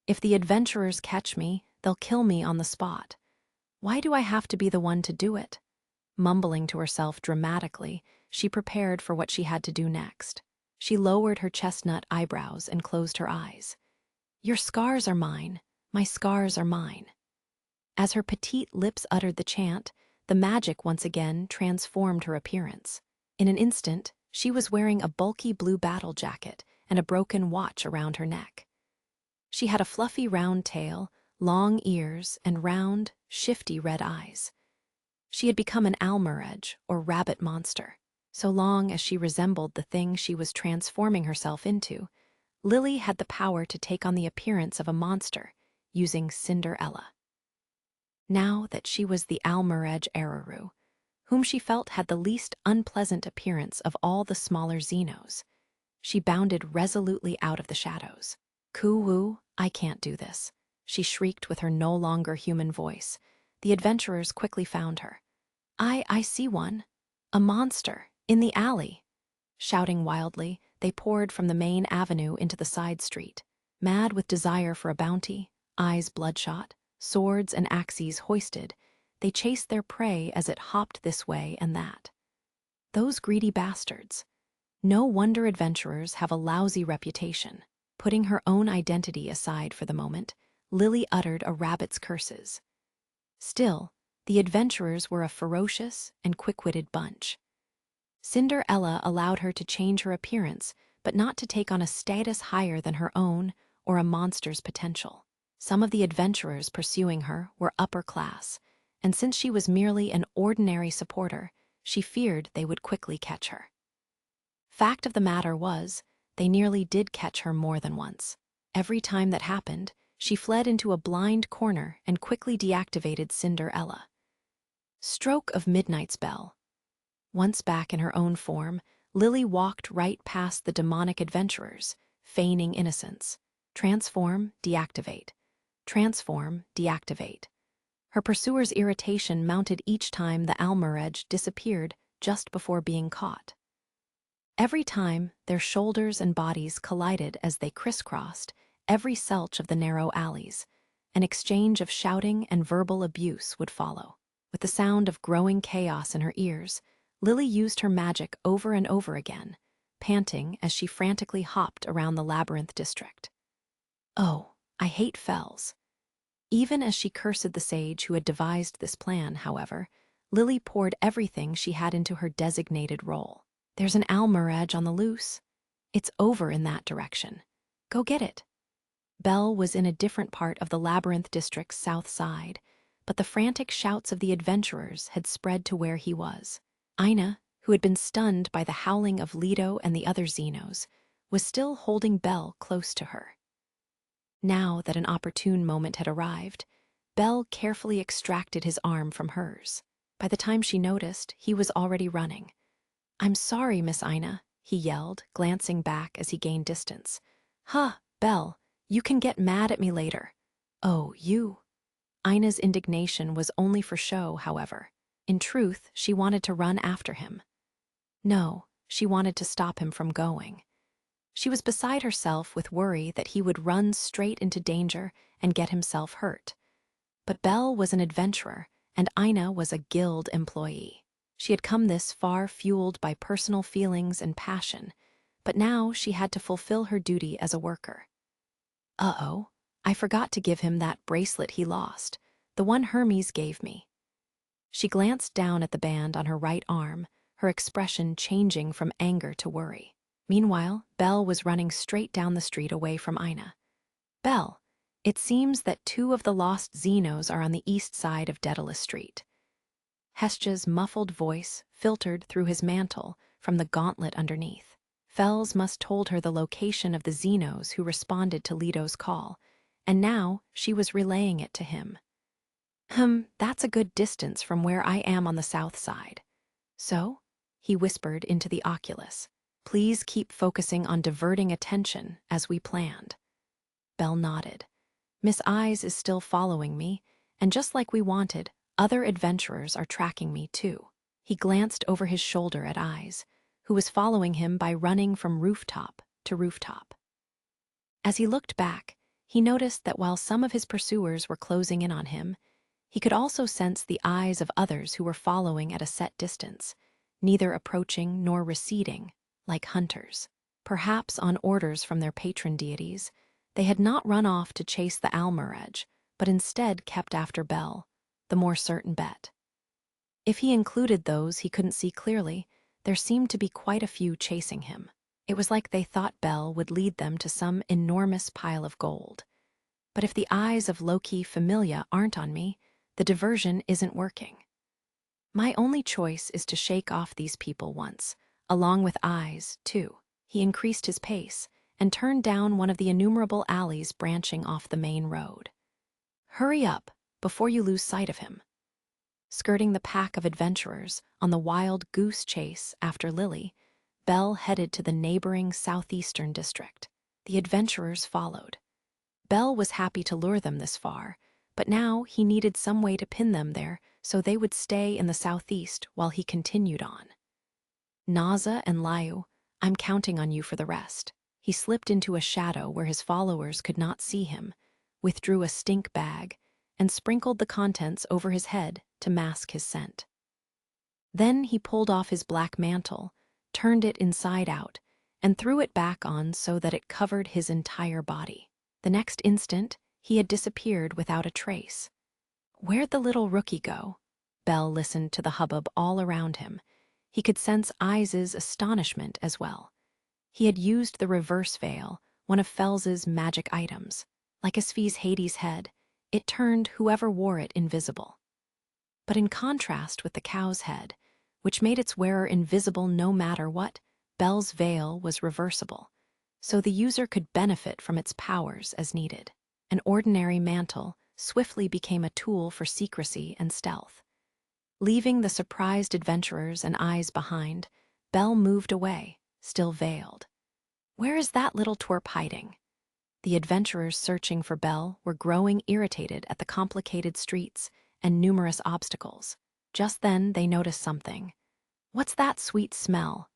If the adventurers catch me, they'll kill me on the spot. Why do I have to be the one to do it? Mumbling to herself dramatically, she prepared for what she had to do next. She lowered her chestnut eyebrows and closed her eyes. Your scars are mine. My scars are mine. As her petite lips uttered the chant, the magic once again transformed her appearance. In an instant, she was wearing a bulky blue battle jacket and a broken watch around her neck. She had a fluffy round tail, long ears, and round, shifty red eyes. She had become an almuredge, or rabbit monster. So long as she resembled the thing she was transforming herself into, Lily had the power to take on the appearance of a monster, using Cinderella. Now that she was the almuredge Araru, whom she felt had the least unpleasant appearance of all the smaller Xenos, she bounded resolutely out of the shadows. Coo-woo, I can't do this, she shrieked with her no longer human voice. The adventurers quickly found her. I see one. A monster, in the alley. Shouting wildly, they poured from the main avenue into the side street. Mad with desire for a bounty, eyes bloodshot, swords and axes hoisted, they chased their prey as it hopped this way and that. Those greedy bastards. No wonder adventurers have a lousy reputation. Putting her own identity aside for the moment, Lily uttered a rabbit's curses. Still, the adventurers were a ferocious and quick-witted bunch. Cinderella allowed her to change her appearance, but not to take on a status higher than her own or a monster's potential. Some of the adventurers pursuing her were upper class, and since she was merely an ordinary supporter, she feared they would quickly catch her. Fact of the matter was, they nearly did catch her more than once. Every time that happened, she fled into a blind corner and quickly deactivated Cinderella. Stroke of Midnight's bell. Once back in her own form, Lily walked right past the demonic adventurers, feigning innocence. Transform, deactivate. Transform, deactivate. Her pursuer's irritation mounted each time the Almarej disappeared just before being caught. Every time their shoulders and bodies collided as they crisscrossed every selch of the narrow alleys, an exchange of shouting and verbal abuse would follow. With the sound of growing chaos in her ears, Lily used her magic over and over again, panting as she frantically hopped around the labyrinth district. Oh, I hate fells. Even as she cursed the sage who had devised this plan, however, Lily poured everything she had into her designated role. There's an Almarej on the loose. It's over in that direction. Go get it. Belle was in a different part of the labyrinth district's south side, but the frantic shouts of the adventurers had spread to where he was. Ina, who had been stunned by the howling of Leto and the other Xenos, was still holding Belle close to her. Now that an opportune moment had arrived, Belle carefully extracted his arm from hers. By the time she noticed, he was already running. "I'm sorry, Miss Ina," he yelled, glancing back as he gained distance. "Huh, Belle, you can get mad at me later." "Oh, you." Ina's indignation was only for show, however. In truth, she wanted to run after him. No, she wanted to stop him from going. She was beside herself with worry that he would run straight into danger and get himself hurt. But Belle was an adventurer, and Ina was a guild employee. She had come this far fueled by personal feelings and passion, but now she had to fulfill her duty as a worker. Uh-oh, I forgot to give him that bracelet he lost, the one Hermes gave me. She glanced down at the band on her right arm, her expression changing from anger to worry. Meanwhile, Belle was running straight down the street away from Ina. "Belle, it seems that 2 of the lost Xenos are on the east side of Daedalus Street." Hestia's muffled voice filtered through his mantle from the gauntlet underneath. Fells must told her the location of the Xenos who responded to Leto's call, and now she was relaying it to him. That's a good distance from where I am on the south side." "So?" he whispered into the oculus. "Please keep focusing on diverting attention as we planned." Belle nodded. "Miss Eyes is still following me, and just like we wanted, other adventurers are tracking me too." He glanced over his shoulder at Eyes, who was following him by running from rooftop to rooftop. As he looked back, he noticed that while some of his pursuers were closing in on him, he could also sense the eyes of others who were following at a set distance, neither approaching nor receding, like hunters. Perhaps on orders from their patron deities, they had not run off to chase the Almarej, but instead kept after Belle, the more certain bet. If he included those he couldn't see clearly, there seemed to be quite a few chasing him. It was like they thought Belle would lead them to some enormous pile of gold. But if the eyes of low-key Familia aren't on me, the diversion isn't working. My only choice is to shake off these people once, along with Eyes, too. He increased his pace and turned down one of the innumerable alleys branching off the main road. "Hurry up, before you lose sight of him." Skirting the pack of adventurers on the wild goose chase after Lily, Belle headed to the neighboring southeastern district. The adventurers followed. Belle was happy to lure them this far, but now he needed some way to pin them there so they would stay in the southeast while he continued on. "Naza and Liu, I'm counting on you for the rest." He slipped into a shadow where his followers could not see him, withdrew a stink bag, and sprinkled the contents over his head to mask his scent. Then he pulled off his black mantle, turned it inside out, and threw it back on so that it covered his entire body. The next instant, he had disappeared without a trace. Where'd the little rookie go? Belle listened to the hubbub all around him. He could sense Eyes' astonishment as well. He had used the reverse veil, one of Fels's magic items. Like a Sphe's Hades' head, it turned whoever wore it invisible. But in contrast with the cow's head, which made its wearer invisible no matter what, Belle's veil was reversible, so the user could benefit from its powers as needed. An ordinary mantle swiftly became a tool for secrecy and stealth. Leaving the surprised adventurers and Eyes behind, Belle moved away, still veiled. Where is that little twerp hiding? The adventurers searching for Belle were growing irritated at the complicated streets and numerous obstacles. Just then they noticed something. What's that sweet smell?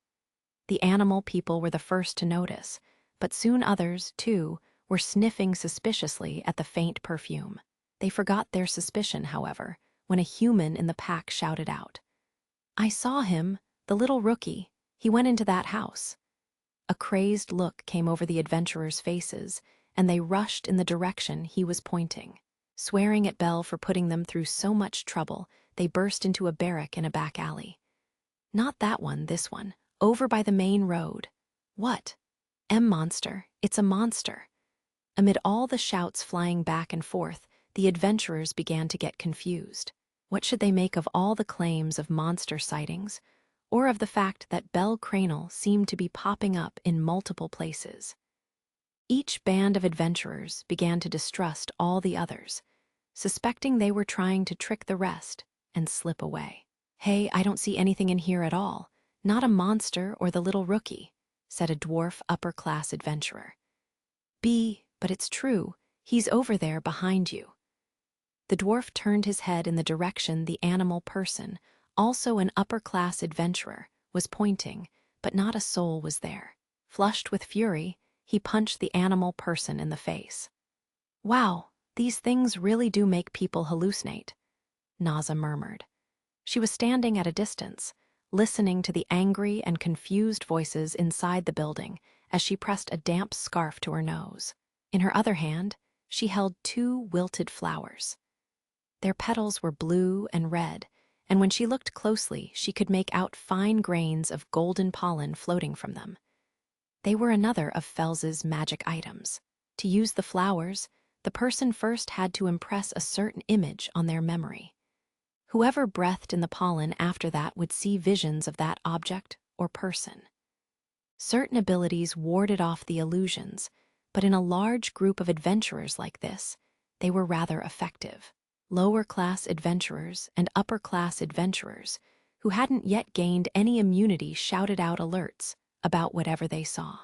The animal people were the first to notice, but soon others, too, were sniffing suspiciously at the faint perfume. They forgot their suspicion, however, when a human in the pack shouted out, "I saw him, the little rookie. He went into that house." A crazed look came over the adventurers' faces, and they rushed in the direction he was pointing. Swearing at Belle for putting them through so much trouble, they burst into a barrack in a back alley. Not that one, this one, over by the main road. What? Monster, it's a monster. Amid all the shouts flying back and forth, the adventurers began to get confused. What should they make of all the claims of monster sightings, or of the fact that Belle Cranel seemed to be popping up in multiple places? Each band of adventurers began to distrust all the others, suspecting they were trying to trick the rest and slip away. "Hey, I don't see anything in here at all. Not a monster or the little rookie," said a dwarf upper-class adventurer. But it's true. He's over there behind you." The dwarf turned his head in the direction the animal person, also an upper-class adventurer, was pointing, but not a soul was there. Flushed with fury, he punched the animal person in the face. "Wow, these things really do make people hallucinate," Naza murmured. She was standing at a distance, listening to the angry and confused voices inside the building as she pressed a damp scarf to her nose. In her other hand, she held 2 wilted flowers. Their petals were blue and red, and when she looked closely, she could make out fine grains of golden pollen floating from them. They were another of Fels's magic items. To use the flowers, the person first had to impress a certain image on their memory. Whoever breathed in the pollen after that would see visions of that object or person. Certain abilities warded off the illusions, but in a large group of adventurers like this, they were rather effective. Lower-class adventurers and upper-class adventurers who hadn't yet gained any immunity shouted out alerts about whatever they saw.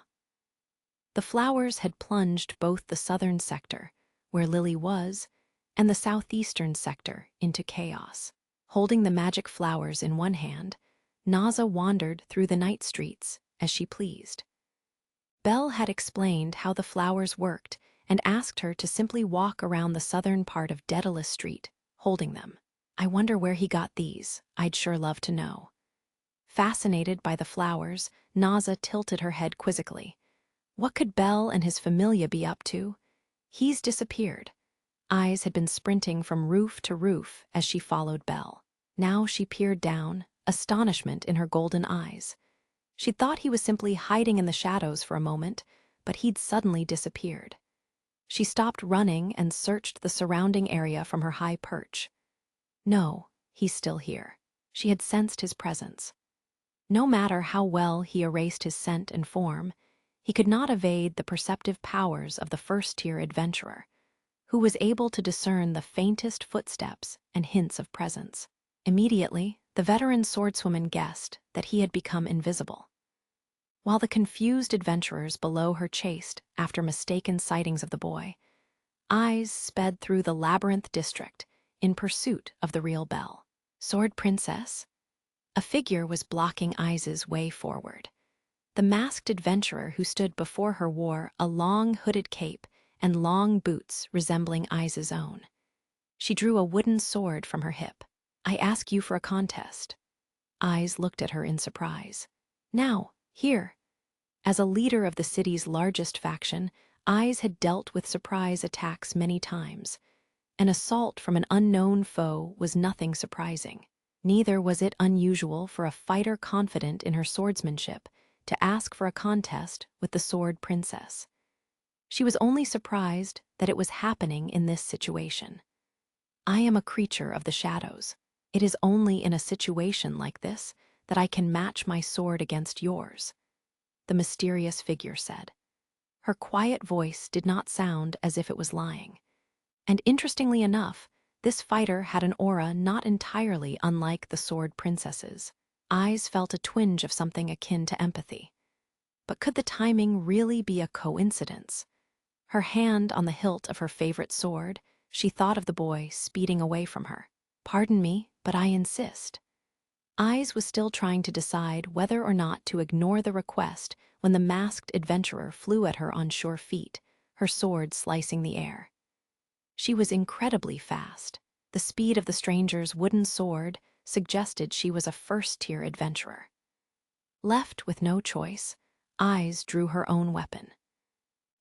The flowers had plunged both the southern sector, where Lily was, and the southeastern sector into chaos. Holding the magic flowers in one hand, Naza wandered through the night streets as she pleased. Belle had explained how the flowers worked and asked her to simply walk around the southern part of Daedalus Street, holding them. "I wonder where he got these. I'd sure love to know." Fascinated by the flowers, Naza tilted her head quizzically. What could Belle and his familia be up to? He's disappeared. Eyes had been sprinting from roof to roof as she followed Belle. Now she peered down, astonishment in her golden eyes. She'd thought he was simply hiding in the shadows for a moment, but he'd suddenly disappeared. She stopped running and searched the surrounding area from her high perch. No, he's still here. She had sensed his presence. No matter how well he erased his scent and form, he could not evade the perceptive powers of the first-tier adventurer, who was able to discern the faintest footsteps and hints of presence. Immediately, the veteran swordswoman guessed that he had become invisible. While the confused adventurers below her chased after mistaken sightings of the boy, Eyes sped through the labyrinth district in pursuit of the real Belle. Sword Princess? A figure was blocking Eyes' way forward. The masked adventurer who stood before her wore a long hooded cape and long boots resembling Eyes' own. She drew a wooden sword from her hip. "I ask you for a contest." Eyes looked at her in surprise. "Now, here." As a leader of the city's largest faction, Eyes had dealt with surprise attacks many times. An assault from an unknown foe was nothing surprising. Neither was it unusual for a fighter confident in her swordsmanship to ask for a contest with the Sword Princess. She was only surprised that it was happening in this situation. I am a creature of the shadows. It is only in a situation like this that I can match my sword against yours, the mysterious figure said. Her quiet voice did not sound as if it was lying. And interestingly enough, this fighter had an aura not entirely unlike the Sword Princess's. Eyes felt a twinge of something akin to empathy. But could the timing really be a coincidence? Her hand on the hilt of her favorite sword, she thought of the boy speeding away from her. Pardon me, but I insist. Eyes was still trying to decide whether or not to ignore the request when the masked adventurer flew at her on sure feet, her sword slicing the air. She was incredibly fast. The speed of the stranger's wooden sword suggested she was a first-tier adventurer. Left with no choice, Eyes drew her own weapon.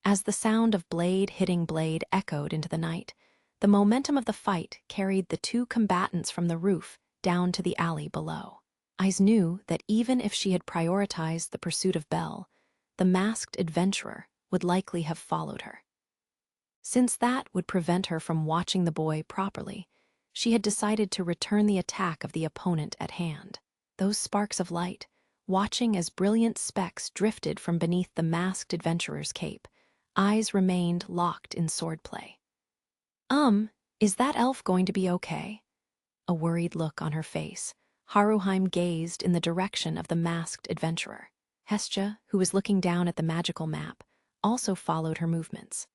As the sound of blade hitting blade echoed into the night, the momentum of the fight carried the two combatants from the roof down to the alley below. Eyes knew that even if she had prioritized the pursuit of Belle, the masked adventurer would likely have followed her. Since that would prevent her from watching the boy properly, she had decided to return the attack of the opponent at hand. Those sparks of light, watching as brilliant specks drifted from beneath the masked adventurer's cape, Eyes remained locked in swordplay. Is that elf going to be okay? A worried look on her face, Haruheim gazed in the direction of the masked adventurer. Hestia, who was looking down at the magical map, also followed her movements.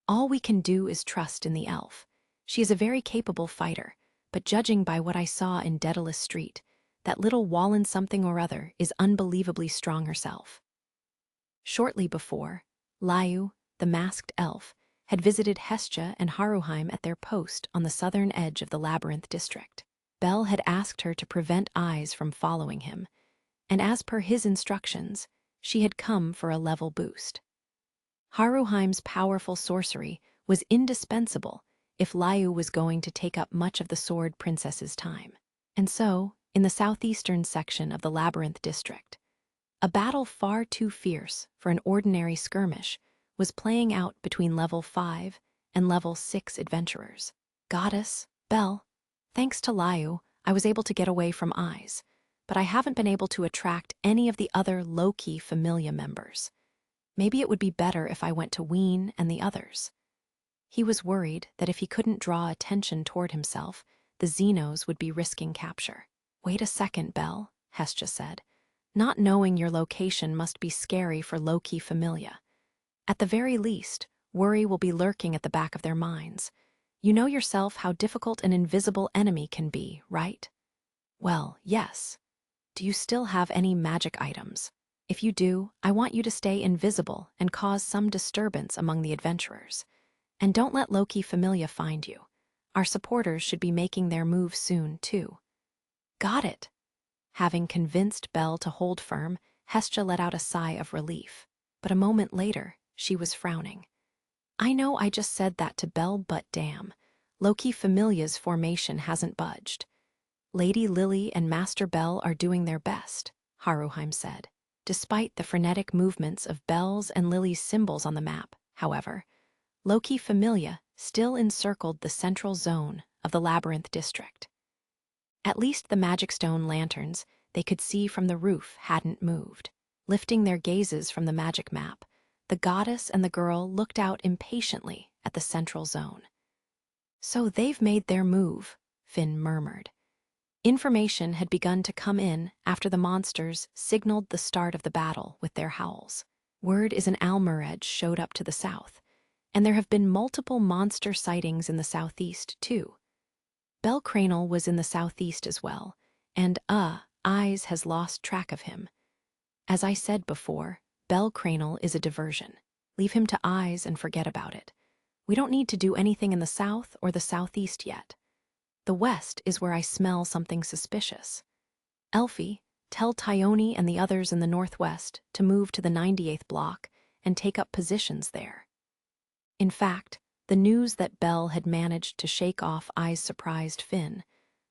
All we can do is trust in the elf. She is a very capable fighter, but judging by what I saw in Daedalus Street, that little Wallen something or other is unbelievably strong herself. Shortly before, Liu, the masked elf, had visited Hestia and Haruheim at their post on the southern edge of the Labyrinth district. Belle had asked her to prevent Eyes from following him, and as per his instructions, she had come for a level boost. Haruheim's powerful sorcery was indispensable if Liu was going to take up much of the Sword Princess's time. And so, in the southeastern section of the Labyrinth district, a battle far too fierce for an ordinary skirmish was playing out between level 5 and level 6 adventurers. Goddess, Belle, thanks to Liu, I was able to get away from Eyes, but I haven't been able to attract any of the other low-key Familia members. Maybe it would be better if I went to Ween and the others. He was worried that if he couldn't draw attention toward himself, the Xenos would be risking capture. Wait a second, Belle, Hestia said. Not knowing your location must be scary for low-key Familia. At the very least, worry will be lurking at the back of their minds. You know yourself how difficult an invisible enemy can be, right? Well, yes. Do you still have any magic items? If you do, I want you to stay invisible and cause some disturbance among the adventurers. And don't let low-key Familia find you. Our supporters should be making their move soon, too. Got it. Having convinced Belle to hold firm, Hestia let out a sigh of relief. But a moment later, she was frowning. I know I just said that to Belle, but damn, low-key Familia's formation hasn't budged. Lady Lily and Master Belle are doing their best, Haruheim said. Despite the frenetic movements of Belle's and Lily's symbols on the map, however, low-key Familia still encircled the central zone of the Labyrinth district. At least the magic stone lanterns they could see from the roof hadn't moved. Lifting their gazes from the magic map, the goddess and the girl looked out impatiently at the central zone. So they've made their move, Finn murmured. Information had begun to come in after the monsters signaled the start of the battle with their howls. Word is an Almuredge showed up to the south, and there have been multiple monster sightings in the southeast, too. Belle Cranel was in the southeast as well, and, Eyes has lost track of him. As I said before, Belle Cranel is a diversion. Leave him to Eyes and forget about it. We don't need to do anything in the south or the southeast yet. The west is where I smell something suspicious. Elfie, tell Tyone and the others in the northwest to move to the 98th block and take up positions there. In fact, the news that Belle had managed to shake off Eyes surprised Finn,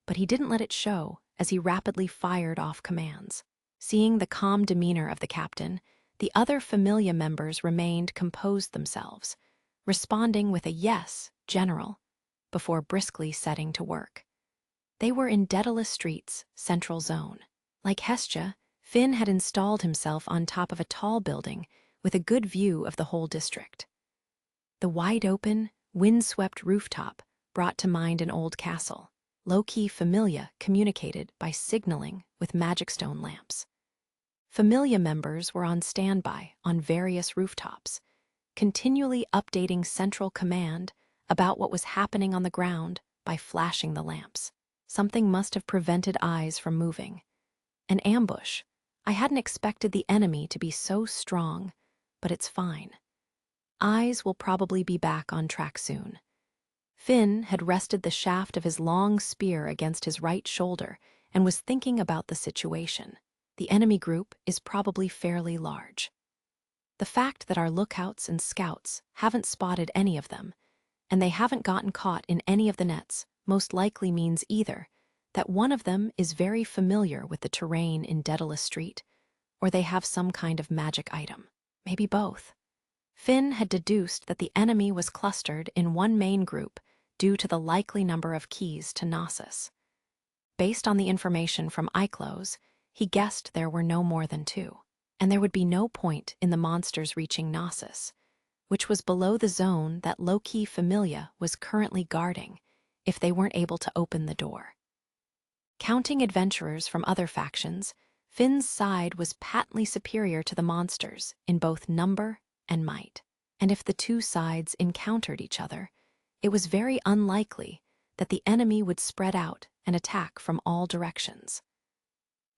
but he didn't let it show as he rapidly fired off commands. Seeing the calm demeanor of the captain, the other familia members remained composed themselves, responding with a "Yes, General," before briskly setting to work. They were in Daedalus Street's central zone. Like Hestia, Finn had installed himself on top of a tall building with a good view of the whole district. The wide-open, wind-swept rooftop brought to mind an old castle. Low-key familia communicated by signaling with magic stone lamps. Familia members were on standby on various rooftops, continually updating Central Command about what was happening on the ground by flashing the lamps. Something must have prevented eyes from moving. An ambush. I hadn't expected the enemy to be so strong, but it's fine. Eyes will probably be back on track soon. Finn had rested the shaft of his long spear against his right shoulder and was thinking about the situation. The enemy group is probably fairly large. The fact that our lookouts and scouts haven't spotted any of them, and they haven't gotten caught in any of the nets, most likely means either that one of them is very familiar with the terrain in Daedalus Street, or they have some kind of magic item. Maybe both. Finn had deduced that the enemy was clustered in one main group due to the likely number of keys to Gnosis. Based on the information from Eiklos, he guessed there were no more than 2, and there would be no point in the monsters reaching Gnosis, which was below the zone that low-key familia was currently guarding, if they weren't able to open the door. Counting adventurers from other factions, Finn's side was patently superior to the monsters in both number and might, and if the two sides encountered each other, it was very unlikely that the enemy would spread out and attack from all directions.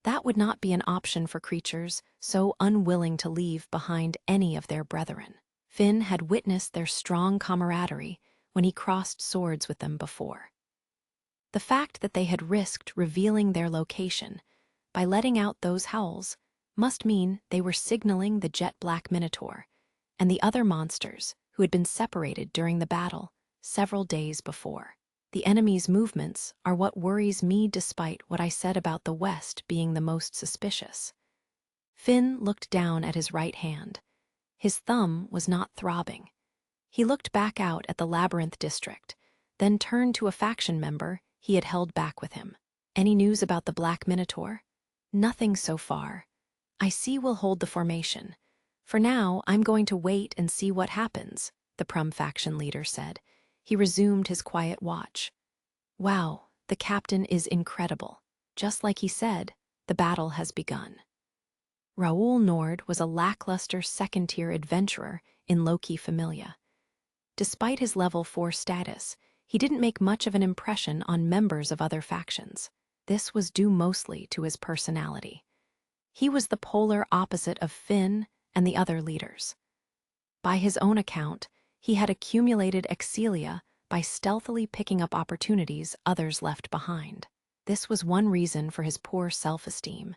That would not be an option for creatures so unwilling to leave behind any of their brethren. Finn had witnessed their strong camaraderie when he crossed swords with them before. The fact that they had risked revealing their location by letting out those howls must mean they were signaling the jet-black Minotaur and the other monsters who had been separated during the battle several days before. The enemy's movements are what worries me despite what I said about the West being the most suspicious. Finn looked down at his right hand. His thumb was not throbbing. He looked back out at the Labyrinth district, then turned to a faction member he had held back with him. Any news about the Black Minotaur? Nothing so far. I see we'll hold the formation. For now, I'm going to wait and see what happens, the Prum faction leader said. He resumed his quiet watch. Wow, the captain is incredible. Just like he said, the battle has begun. Raoul Nord was a lackluster second-tier adventurer in Loki Familia. Despite his level 4 status, he didn't make much of an impression on members of other factions. This was due mostly to his personality. He was the polar opposite of Finn and the other leaders. By his own account, he had accumulated excelia by stealthily picking up opportunities others left behind. This was one reason for his poor self-esteem,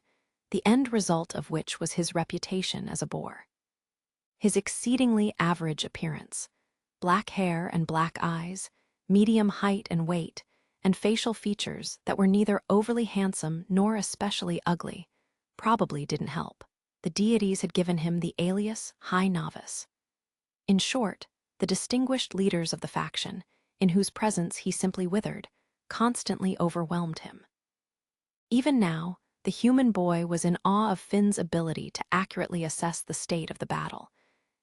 the end result of which was his reputation as a bore. His exceedingly average appearance, black hair and black eyes, medium height and weight, and facial features that were neither overly handsome nor especially ugly, probably didn't help. The deities had given him the alias High Novice. In short, the distinguished leaders of the faction, in whose presence he simply withered, constantly overwhelmed him. Even now, the human boy was in awe of Finn's ability to accurately assess the state of the battle,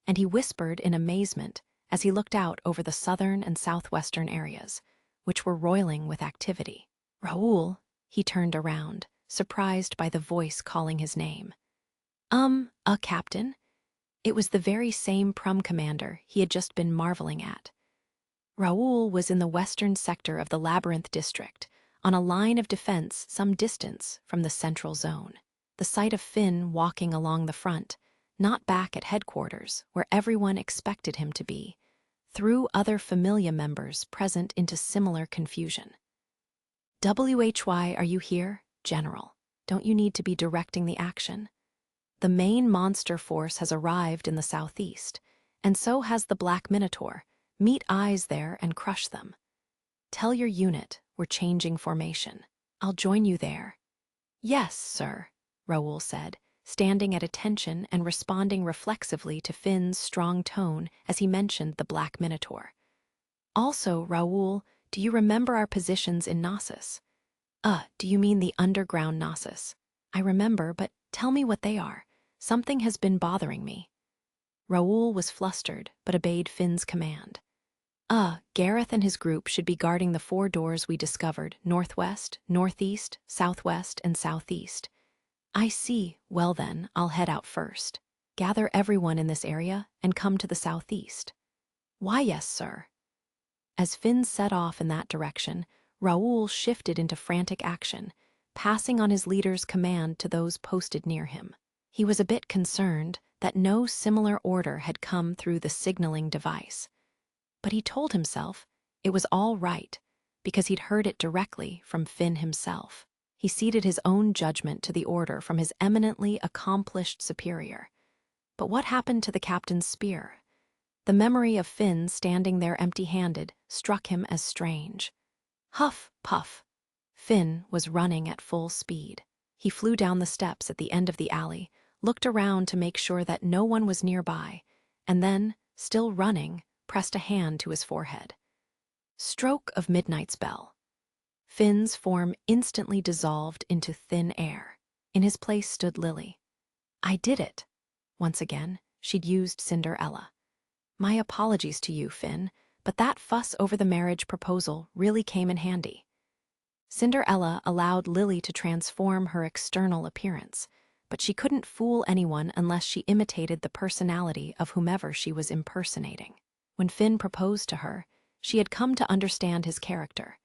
and he whispered in amazement as he looked out over the southern and southwestern areas, which were roiling with activity. Raoul, he turned around, surprised by the voice calling his name. Captain? It was the very same Prum commander he had just been marveling at. Raoul was in the western sector of the Labyrinth district, on a line of defense some distance from the central zone. The sight of Finn walking along the front, not back at headquarters where everyone expected him to be, threw other familia members present into similar confusion. "WHY are you here, General? Don't you need to be directing the action? The main monster force has arrived in the southeast, and so has the Black Minotaur. Meet eyes there and crush them. Tell your unit we're changing formation." I'll join you there." "Yes, sir," Raoul said, standing at attention and responding reflexively to Finn's strong tone as he mentioned the Black Minotaur. "Also, Raoul, do you remember our positions in Knossos?" Do you mean the underground Knossos?" "I remember, but tell me what they are. Something has been bothering me." Raoul was flustered, but obeyed Finn's command. Gareth and his group should be guarding the 4 doors we discovered, northwest, northeast, southwest, and southeast." "I see. Well then, I'll head out first. Gather everyone in this area and come to the southeast." "Why, yes, sir." As Finn set off in that direction, Raoul shifted into frantic action, passing on his leader's command to those posted near him. He was a bit concerned that no similar order had come through the signaling device. But he told himself it was all right, because he'd heard it directly from Finn himself. He ceded his own judgment to the order from his eminently accomplished superior. But what happened to the captain's spear? The memory of Finn standing there empty-handed struck him as strange. Huff, puff. Finn was running at full speed. He flew down the steps at the end of the alley, looked around to make sure that no one was nearby, and then, still running, pressed a hand to his forehead. Stroke of midnight's bell. Finn's form instantly dissolved into thin air. In his place stood Lily. "I did it." Once again, she'd used Cinderella. "My apologies to you, Finn, but that fuss over the marriage proposal really came in handy." Cinderella allowed Lily to transform her external appearance, but she couldn't fool anyone unless she imitated the personality of whomever she was impersonating. When Finn proposed to her, she had come to understand his character,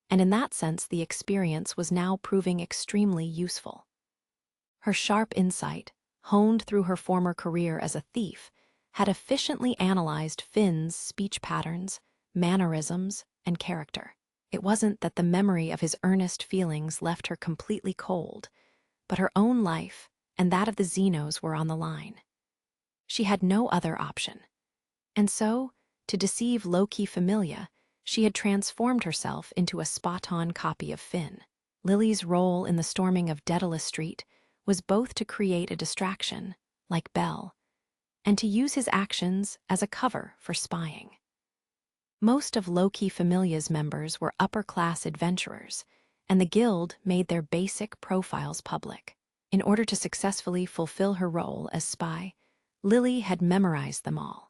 and in that sense the experience was now proving extremely useful. Her sharp insight, honed through her former career as a thief, had efficiently analyzed Finn's speech patterns, mannerisms, and character. It wasn't that the memory of his earnest feelings left her completely cold, but her own life and that of the Xenos were on the line. She had no other option. And so, to deceive Loki Familia, she had transformed herself into a spot-on copy of Finn. Lily's role in the storming of Daedalus Street was both to create a distraction, like Belle, and to use his actions as a cover for spying. Most of Loki Familia's members were upper-class adventurers, and the guild made their basic profiles public. In order to successfully fulfill her role as spy, Lily had memorized them all.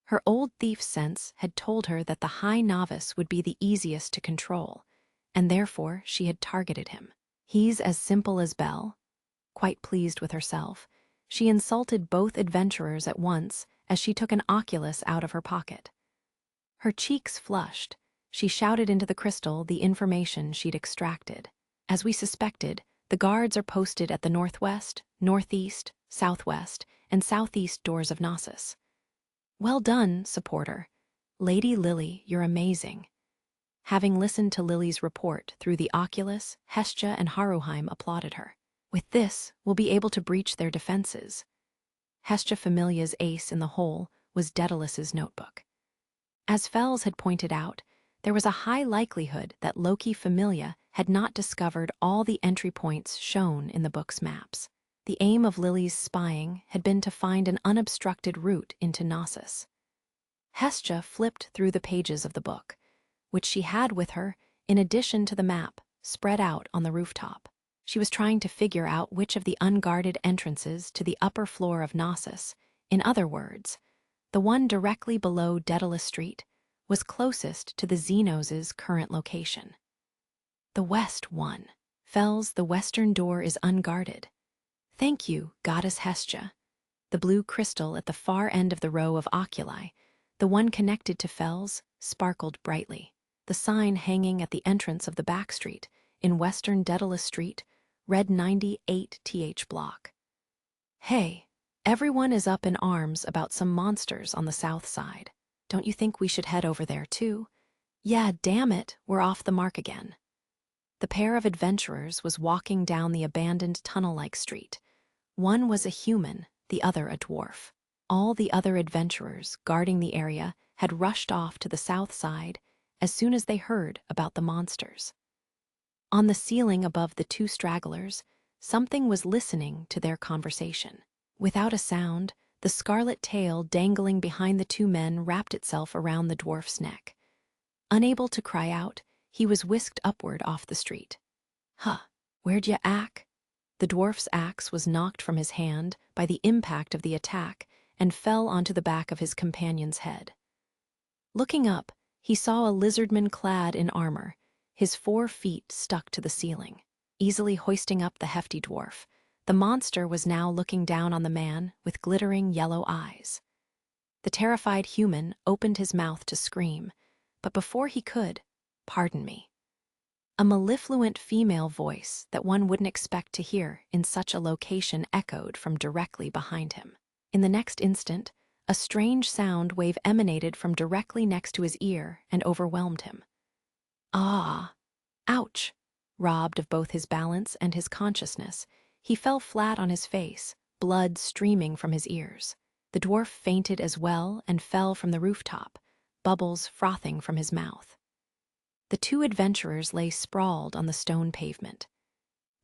Her old thief sense had told her that the high novice would be the easiest to control, and therefore she had targeted him. He's as simple as Belle. Quite pleased with herself, she insulted both adventurers at once as she took an oculus out of her pocket. Her cheeks flushed. She shouted into the crystal the information she'd extracted. "As we suspected, the guards are posted at the northwest, northeast, southwest, and southeast doors of Knossos." "Well done, supporter. Lady Lily, you're amazing." Having listened to Lily's report through the oculus, Hestia and Haruheim applauded her. "With this, we'll be able to breach their defenses." Hestia Familia's ace in the hole was Daedalus's notebook. As Fels had pointed out, there was a high likelihood that Loki Familia had not discovered all the entry points shown in the book's maps. The aim of Lily's spying had been to find an unobstructed route into Knossos. Hestia flipped through the pages of the book, which she had with her in addition to the map spread out on the rooftop. She was trying to figure out which of the unguarded entrances to the upper floor of Knossos, in other words, the one directly below Daedalus Street, was closest to the Xenos' current location. The west one. Fels, the western door is unguarded. Thank you, Goddess Hestia. The blue crystal at the far end of the row of oculi, the one connected to Fels, sparkled brightly. The sign hanging at the entrance of the back street, in western Daedalus Street, read 98th block. "Hey, everyone is up in arms about some monsters on the south side. Don't you think we should head over there too?" "Yeah, damn it, we're off the mark again." The pair of adventurers was walking down the abandoned tunnel-like street. One was a human, the other a dwarf. All the other adventurers guarding the area had rushed off to the south side as soon as they heard about the monsters. On the ceiling above the two stragglers, something was listening to their conversation. Without a sound, the scarlet tail dangling behind the two men wrapped itself around the dwarf's neck. Unable to cry out, he was whisked upward off the street. "Huh, where'd ya ack?" The dwarf's axe was knocked from his hand by the impact of the attack and fell onto the back of his companion's head. Looking up, he saw a lizardman clad in armor, his 4 feet stuck to the ceiling. Easily hoisting up the hefty dwarf, the monster was now looking down on the man with glittering yellow eyes. The terrified human opened his mouth to scream, but before he could, "Pardon me." A mellifluent female voice that one wouldn't expect to hear in such a location echoed from directly behind him. In the next instant, a strange sound wave emanated from directly next to his ear and overwhelmed him. Ah! Ouch! Robbed of both his balance and his consciousness, he fell flat on his face, blood streaming from his ears. The dwarf fainted as well and fell from the rooftop, bubbles frothing from his mouth. The 2 adventurers lay sprawled on the stone pavement.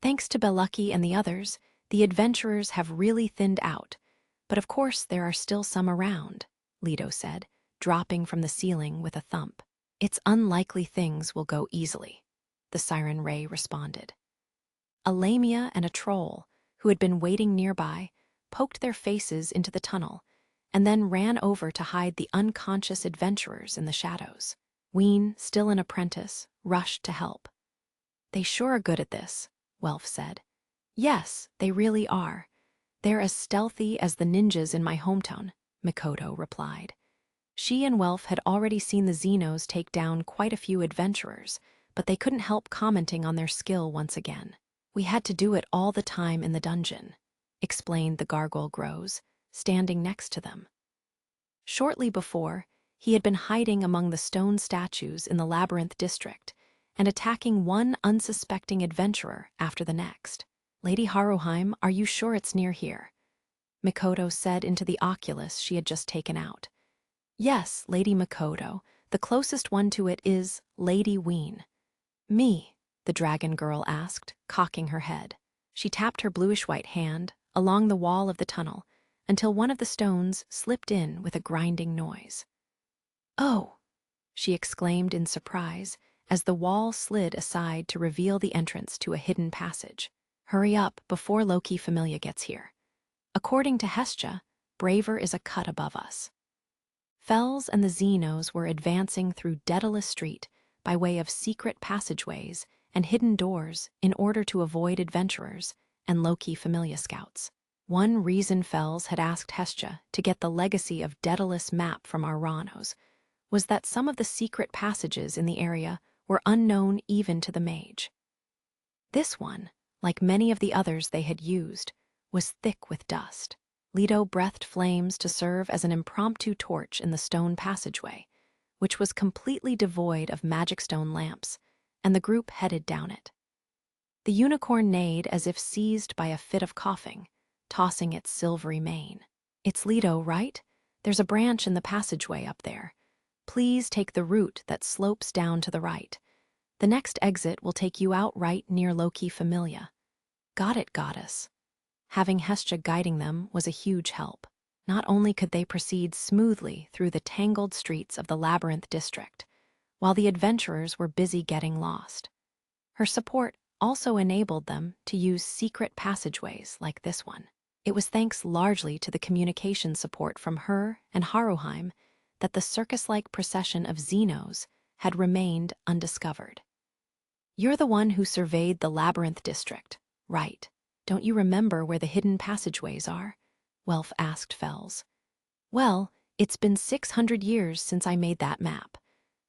Thanks to Bellucky and the others, the adventurers have really thinned out, but of course there are still some around, Leto said, dropping from the ceiling with a thump. "It's unlikely things will go easily," the Siren Ray responded. A lamia and a troll, who had been waiting nearby, poked their faces into the tunnel and then ran over to hide the unconscious adventurers in the shadows. Ween, still an apprentice, rushed to help. "They sure are good at this," Welf said. "Yes, they really are. They're as stealthy as the ninjas in my hometown," Mikoto replied. She and Welf had already seen the Xenos take down quite a few adventurers, but they couldn't help commenting on their skill once again. "We had to do it all the time in the dungeon," explained the Gargoyle Grows, standing next to them. Shortly before, he had been hiding among the stone statues in the Labyrinth district and attacking one unsuspecting adventurer after the next. "Lady Haruheim, are you sure it's near here?" Mikoto said into the oculus she had just taken out. "Yes, Lady Mikoto. The closest one to it is Lady Ween." "Me?" the dragon girl asked, cocking her head. She tapped her bluish-white hand along the wall of the tunnel until one of the stones slipped in with a grinding noise. "Oh!" she exclaimed in surprise as the wall slid aside to reveal the entrance to a hidden passage. "Hurry up before Loki Familia gets here. According to Hestia, Braver is a cut above us." Fells and the Xenos were advancing through Daedalus Street by way of secret passageways and hidden doors in order to avoid adventurers and Loki Familia scouts. One reason Fells had asked Hestia to get the Legacy of Daedalus map from Aranos was that some of the secret passages in the area were unknown even to the mage. This one, like many of the others they had used, was thick with dust. Leto breathed flames to serve as an impromptu torch in the stone passageway, which was completely devoid of magic stone lamps, and the group headed down it. The unicorn neighed as if seized by a fit of coughing, tossing its silvery mane. "It's Leto, right? There's a branch in the passageway up there. Please take the route that slopes down to the right. The next exit will take you out right near Loki Familia." "Got it, goddess." Having Hestia guiding them was a huge help. Not only could they proceed smoothly through the tangled streets of the Labyrinth district, while the adventurers were busy getting lost. Her support also enabled them to use secret passageways like this one. It was thanks largely to the communication support from her and Haruheim that the circus-like procession of Xenos had remained undiscovered. "You're the one who surveyed the Labyrinth district, right? Don't you remember where the hidden passageways are?" Welf asked Fells. "Well, it's been 600 years since I made that map.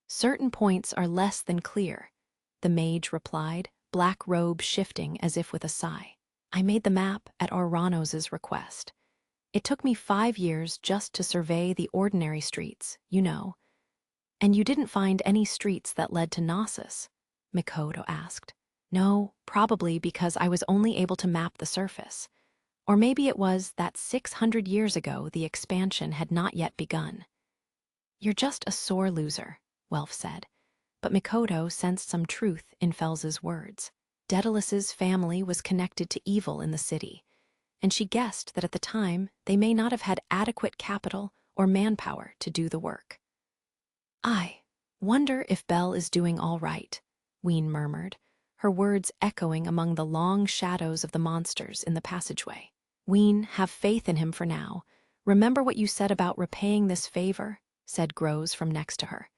Certain points are less than clear," the mage replied, black robe shifting as if with a sigh. "I made the map at Oranos' request. It took me 5 years just to survey the ordinary streets, you know." "And you didn't find any streets that led to Knossos?" Mikoto asked. "No, probably because I was only able to map the surface. Or maybe it was that 600 years ago the expansion had not yet begun." "You're just a sore loser," Welf said. but Mikoto sensed some truth in Fels's words. Daedalus's family was connected to evil in the city, and she guessed that at the time they may not have had adequate capital or manpower to do the work. "I wonder if Belle is doing all right," Ween murmured, her words echoing among the long shadows of the monsters in the passageway. "Ween, have faith in him for now. Remember what you said about repaying this favor," said Groves from next to her.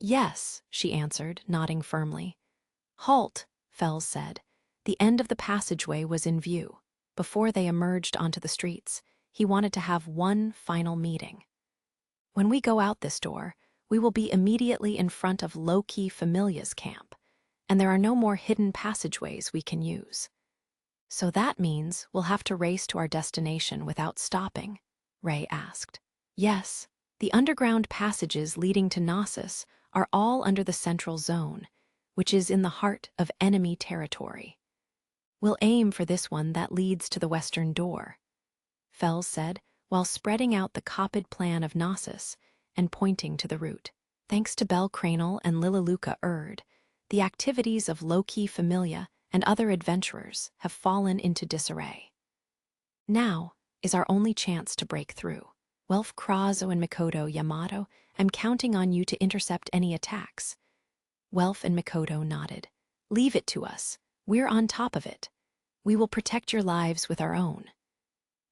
"Yes," she answered, nodding firmly. "Halt," Fels said. The end of the passageway was in view. Before they emerged onto the streets, he wanted to have one final meeting. "When we go out this door, we will be immediately in front of Loki Familia's camp, and there are no more hidden passageways we can use." "So that means we'll have to race to our destination without stopping?" Ray asked. "Yes. The underground passages leading to Knossos are all under the central zone, which is in the heart of enemy territory. We'll aim for this one that leads to the western door," Fels said, while spreading out the copied plan of Knossos and pointing to the route. Thanks to Bel Cranel and Lilaluka Erd, the activities of Loki Familia and other adventurers have fallen into disarray. Now is our only chance to break through. Welf Krazo and Mikoto Yamato, I'm counting on you to intercept any attacks. Welf and Mikoto nodded. "Leave it to us. We're on top of it. We will protect your lives with our own."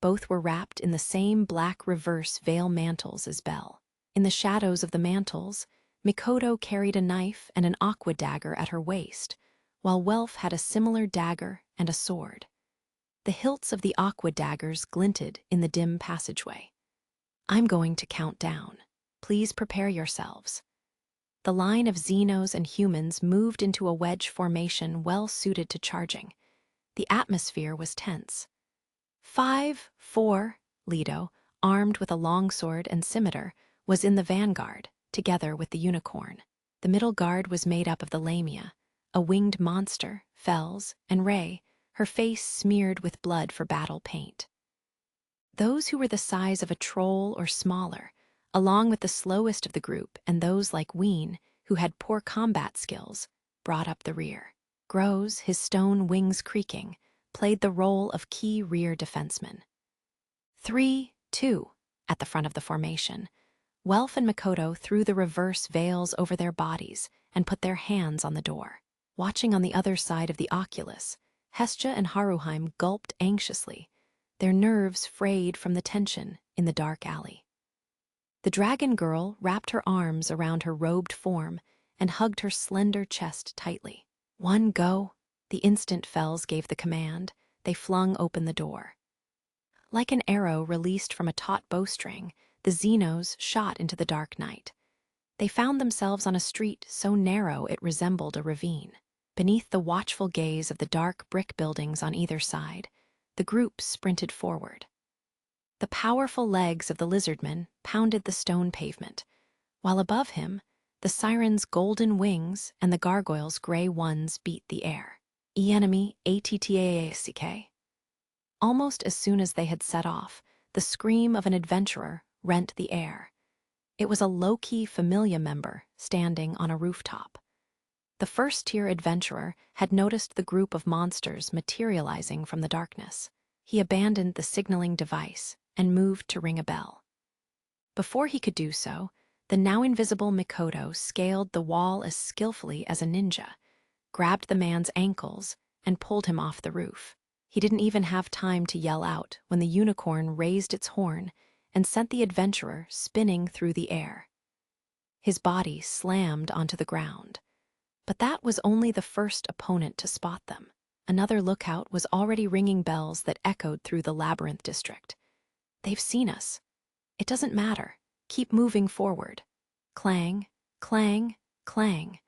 Both were wrapped in the same black reverse veil mantles as Belle. In the shadows of the mantles, Mikoto carried a knife and an aqua dagger at her waist, while Welf had a similar dagger and a sword. The hilts of the aqua daggers glinted in the dim passageway. "I'm going to count down. Please prepare yourselves." The line of Xenos and humans moved into a wedge formation well suited to charging. The atmosphere was tense. 5, 4, Leto, armed with a longsword and scimitar, was in the vanguard, together with the unicorn. The middle guard was made up of the Lamia, a winged monster, Fels, and Ray, her face smeared with blood for battle paint. Those who were the size of a troll or smaller, along with the slowest of the group and those like Ween, who had poor combat skills, brought up the rear. Groves, his stone wings creaking, played the role of key rear defenseman. 3, 2, at the front of the formation. Welf and Mikoto threw the reverse veils over their bodies and put their hands on the door. Watching on the other side of the oculus, Hestia and Haruheim gulped anxiously, their nerves frayed from the tension in the dark alley. The dragon girl wrapped her arms around her robed form and hugged her slender chest tightly. "One, go." The instant Fels gave the command, they flung open the door. Like an arrow released from a taut bowstring, the Xenos shot into the dark night. They found themselves on a street so narrow it resembled a ravine. Beneath the watchful gaze of the dark brick buildings on either side, the group sprinted forward. The powerful legs of the lizardman pounded the stone pavement, while above him, the siren's golden wings and the gargoyle's gray ones beat the air. "Enemy ATTAACK." Almost as soon as they had set off, the scream of an adventurer rent the air. It was a Loki Familia member standing on a rooftop. The first-tier adventurer had noticed the group of monsters materializing from the darkness. He abandoned the signaling device and moved to ring a bell. Before he could do so, the now invisible Mikoto scaled the wall as skillfully as a ninja, grabbed the man's ankles, and pulled him off the roof. He didn't even have time to yell out when the unicorn raised its horn and sent the adventurer spinning through the air. His body slammed onto the ground. But that was only the first opponent to spot them. Another lookout was already ringing bells that echoed through the labyrinth district. "They've seen us. It doesn't matter. Keep moving forward." Clang, clang, clang.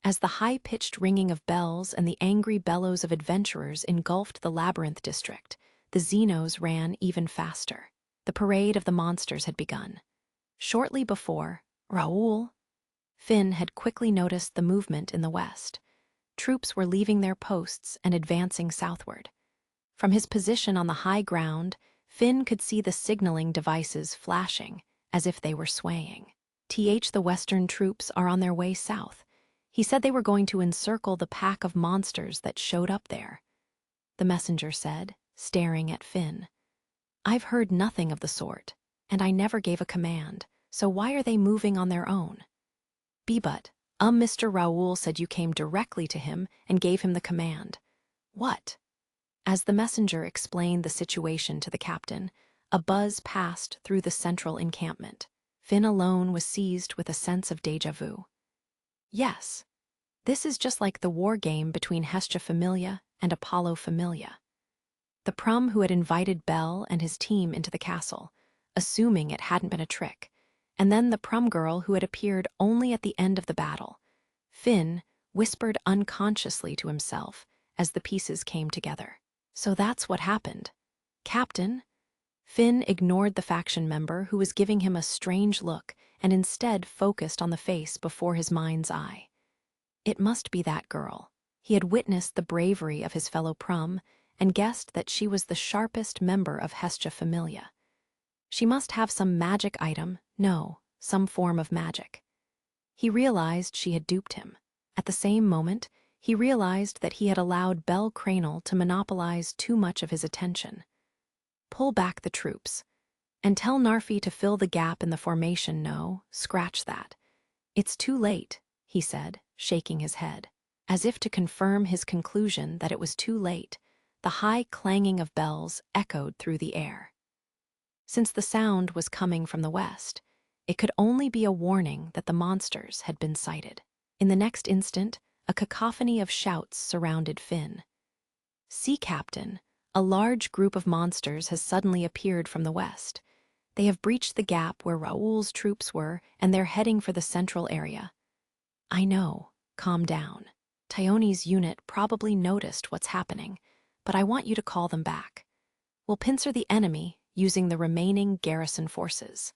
As the high-pitched ringing of bells and the angry bellows of adventurers engulfed the labyrinth district, the Xenos ran even faster. The parade of the monsters had begun. Shortly before, Raoul, Finn had quickly noticed the movement in the west. Troops were leaving their posts and advancing southward. From his position on the high ground, Finn could see the signaling devices flashing, as if they were swaying. The western troops are on their way south. He said they were going to encircle the pack of monsters that showed up there. The messenger said, staring at Finn. I've heard nothing of the sort, and I never gave a command, so why are they moving on their own? But, Mr. Raoul said you came directly to him and gave him the command. What? As the messenger explained the situation to the captain, a buzz passed through the central encampment. Finn alone was seized with a sense of déjà vu. Yes, this is just like the war game between Hestia Familia and Apollo Familia. The Prum who had invited Bell and his team into the castle, assuming it hadn't been a trick, and then the Prum girl who had appeared only at the end of the battle. Finn whispered unconsciously to himself as the pieces came together. So that's what happened. Captain? Finn ignored the faction member who was giving him a strange look and instead focused on the face before his mind's eye. It must be that girl. He had witnessed the bravery of his fellow Prum and guessed that she was the sharpest member of Hestia Familia. She must have some magic item, no, some form of magic. He realized she had duped him. At the same moment, he realized that he had allowed Bell Cranel to monopolize too much of his attention. Pull back the troops. And tell Narfi to fill the gap in the formation. No, scratch that. It's too late, he said, shaking his head. As if to confirm his conclusion that it was too late, the high clanging of bells echoed through the air. Since the sound was coming from the west, it could only be a warning that the monsters had been sighted. In the next instant, a cacophony of shouts surrounded Finn. Sea Captain, a large group of monsters has suddenly appeared from the west. They have breached the gap where Raoul's troops were, and they're heading for the central area. I know, calm down. Tyone's unit probably noticed what's happening, but I want you to call them back. We'll pincer the enemy using the remaining garrison forces.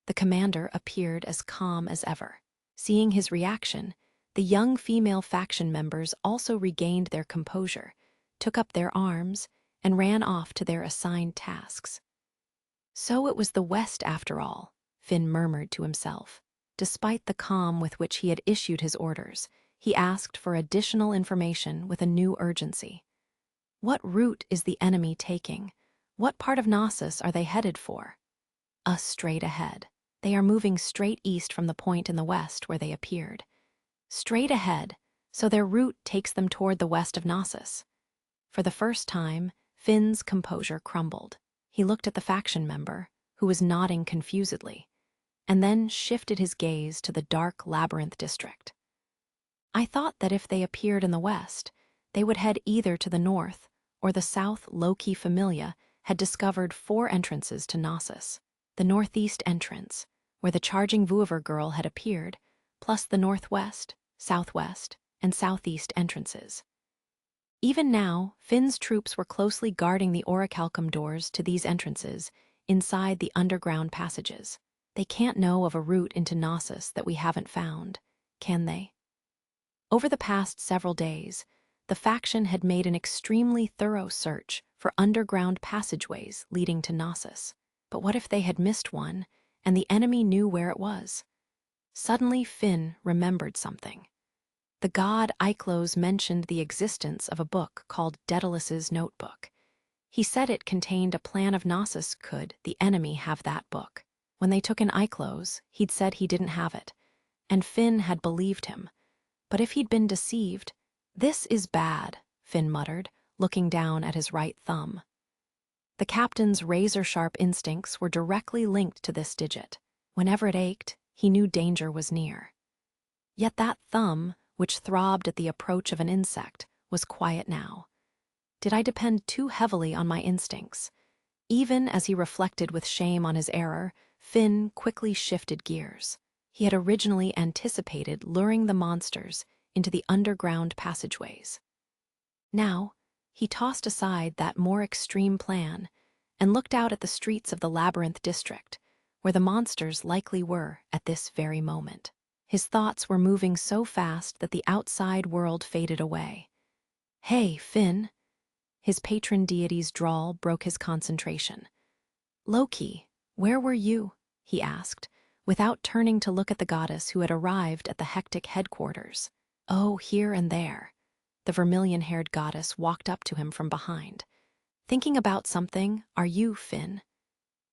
The commander appeared as calm as ever. Seeing his reaction, the young female faction members also regained their composure, took up their arms, and ran off to their assigned tasks. So it was the West after all, Finn murmured to himself. Despite the calm with which he had issued his orders, he asked for additional information with a new urgency. What route is the enemy taking? What part of Knossos are they headed for? Straight ahead. They are moving straight east from the point in the west where they appeared. Straight ahead, so their route takes them toward the west of Knossos. For the first time, Finn's composure crumbled. He looked at the faction member, who was nodding confusedly, and then shifted his gaze to the dark labyrinth district. I thought that if they appeared in the west, they would head either to the north or the south. Loki Familia had discovered 4 entrances to Knossos. The northeast entrance, where the charging Vuover girl had appeared, plus the northwest, southwest, and southeast entrances. Even now, Finn's troops were closely guarding the orichalcum doors to these entrances inside the underground passages. They can't know of a route into Knossos that we haven't found, can they? Over the past several days, the faction had made an extremely thorough search for underground passageways leading to Knossos. But what if they had missed one, and the enemy knew where it was? Suddenly Finn remembered something. The god Eiklos mentioned the existence of a book called Daedalus's Notebook. He said it contained a plan of Knossos. Could the enemy have that book? When they took in Eiklos, he'd said he didn't have it, and Finn had believed him. But if he'd been deceived, this is bad, Finn muttered, looking down at his right thumb. The captain's razor-sharp instincts were directly linked to this digit. Whenever it ached, he knew danger was near. Yet that thumb, which throbbed at the approach of an insect, was quiet now. Did I depend too heavily on my instincts? Even as he reflected with shame on his error, Finn quickly shifted gears. He had originally anticipated luring the monsters into the underground passageways. Now, he tossed aside that more extreme plan and looked out at the streets of the labyrinth district, where the monsters likely were at this very moment. His thoughts were moving so fast that the outside world faded away. Hey, Finn! His patron deity's drawl broke his concentration. Loki, where were you? He asked, without turning to look at the goddess who had arrived at the hectic headquarters. Oh, here and there. The vermilion-haired goddess walked up to him from behind. Thinking about something, are you, Finn?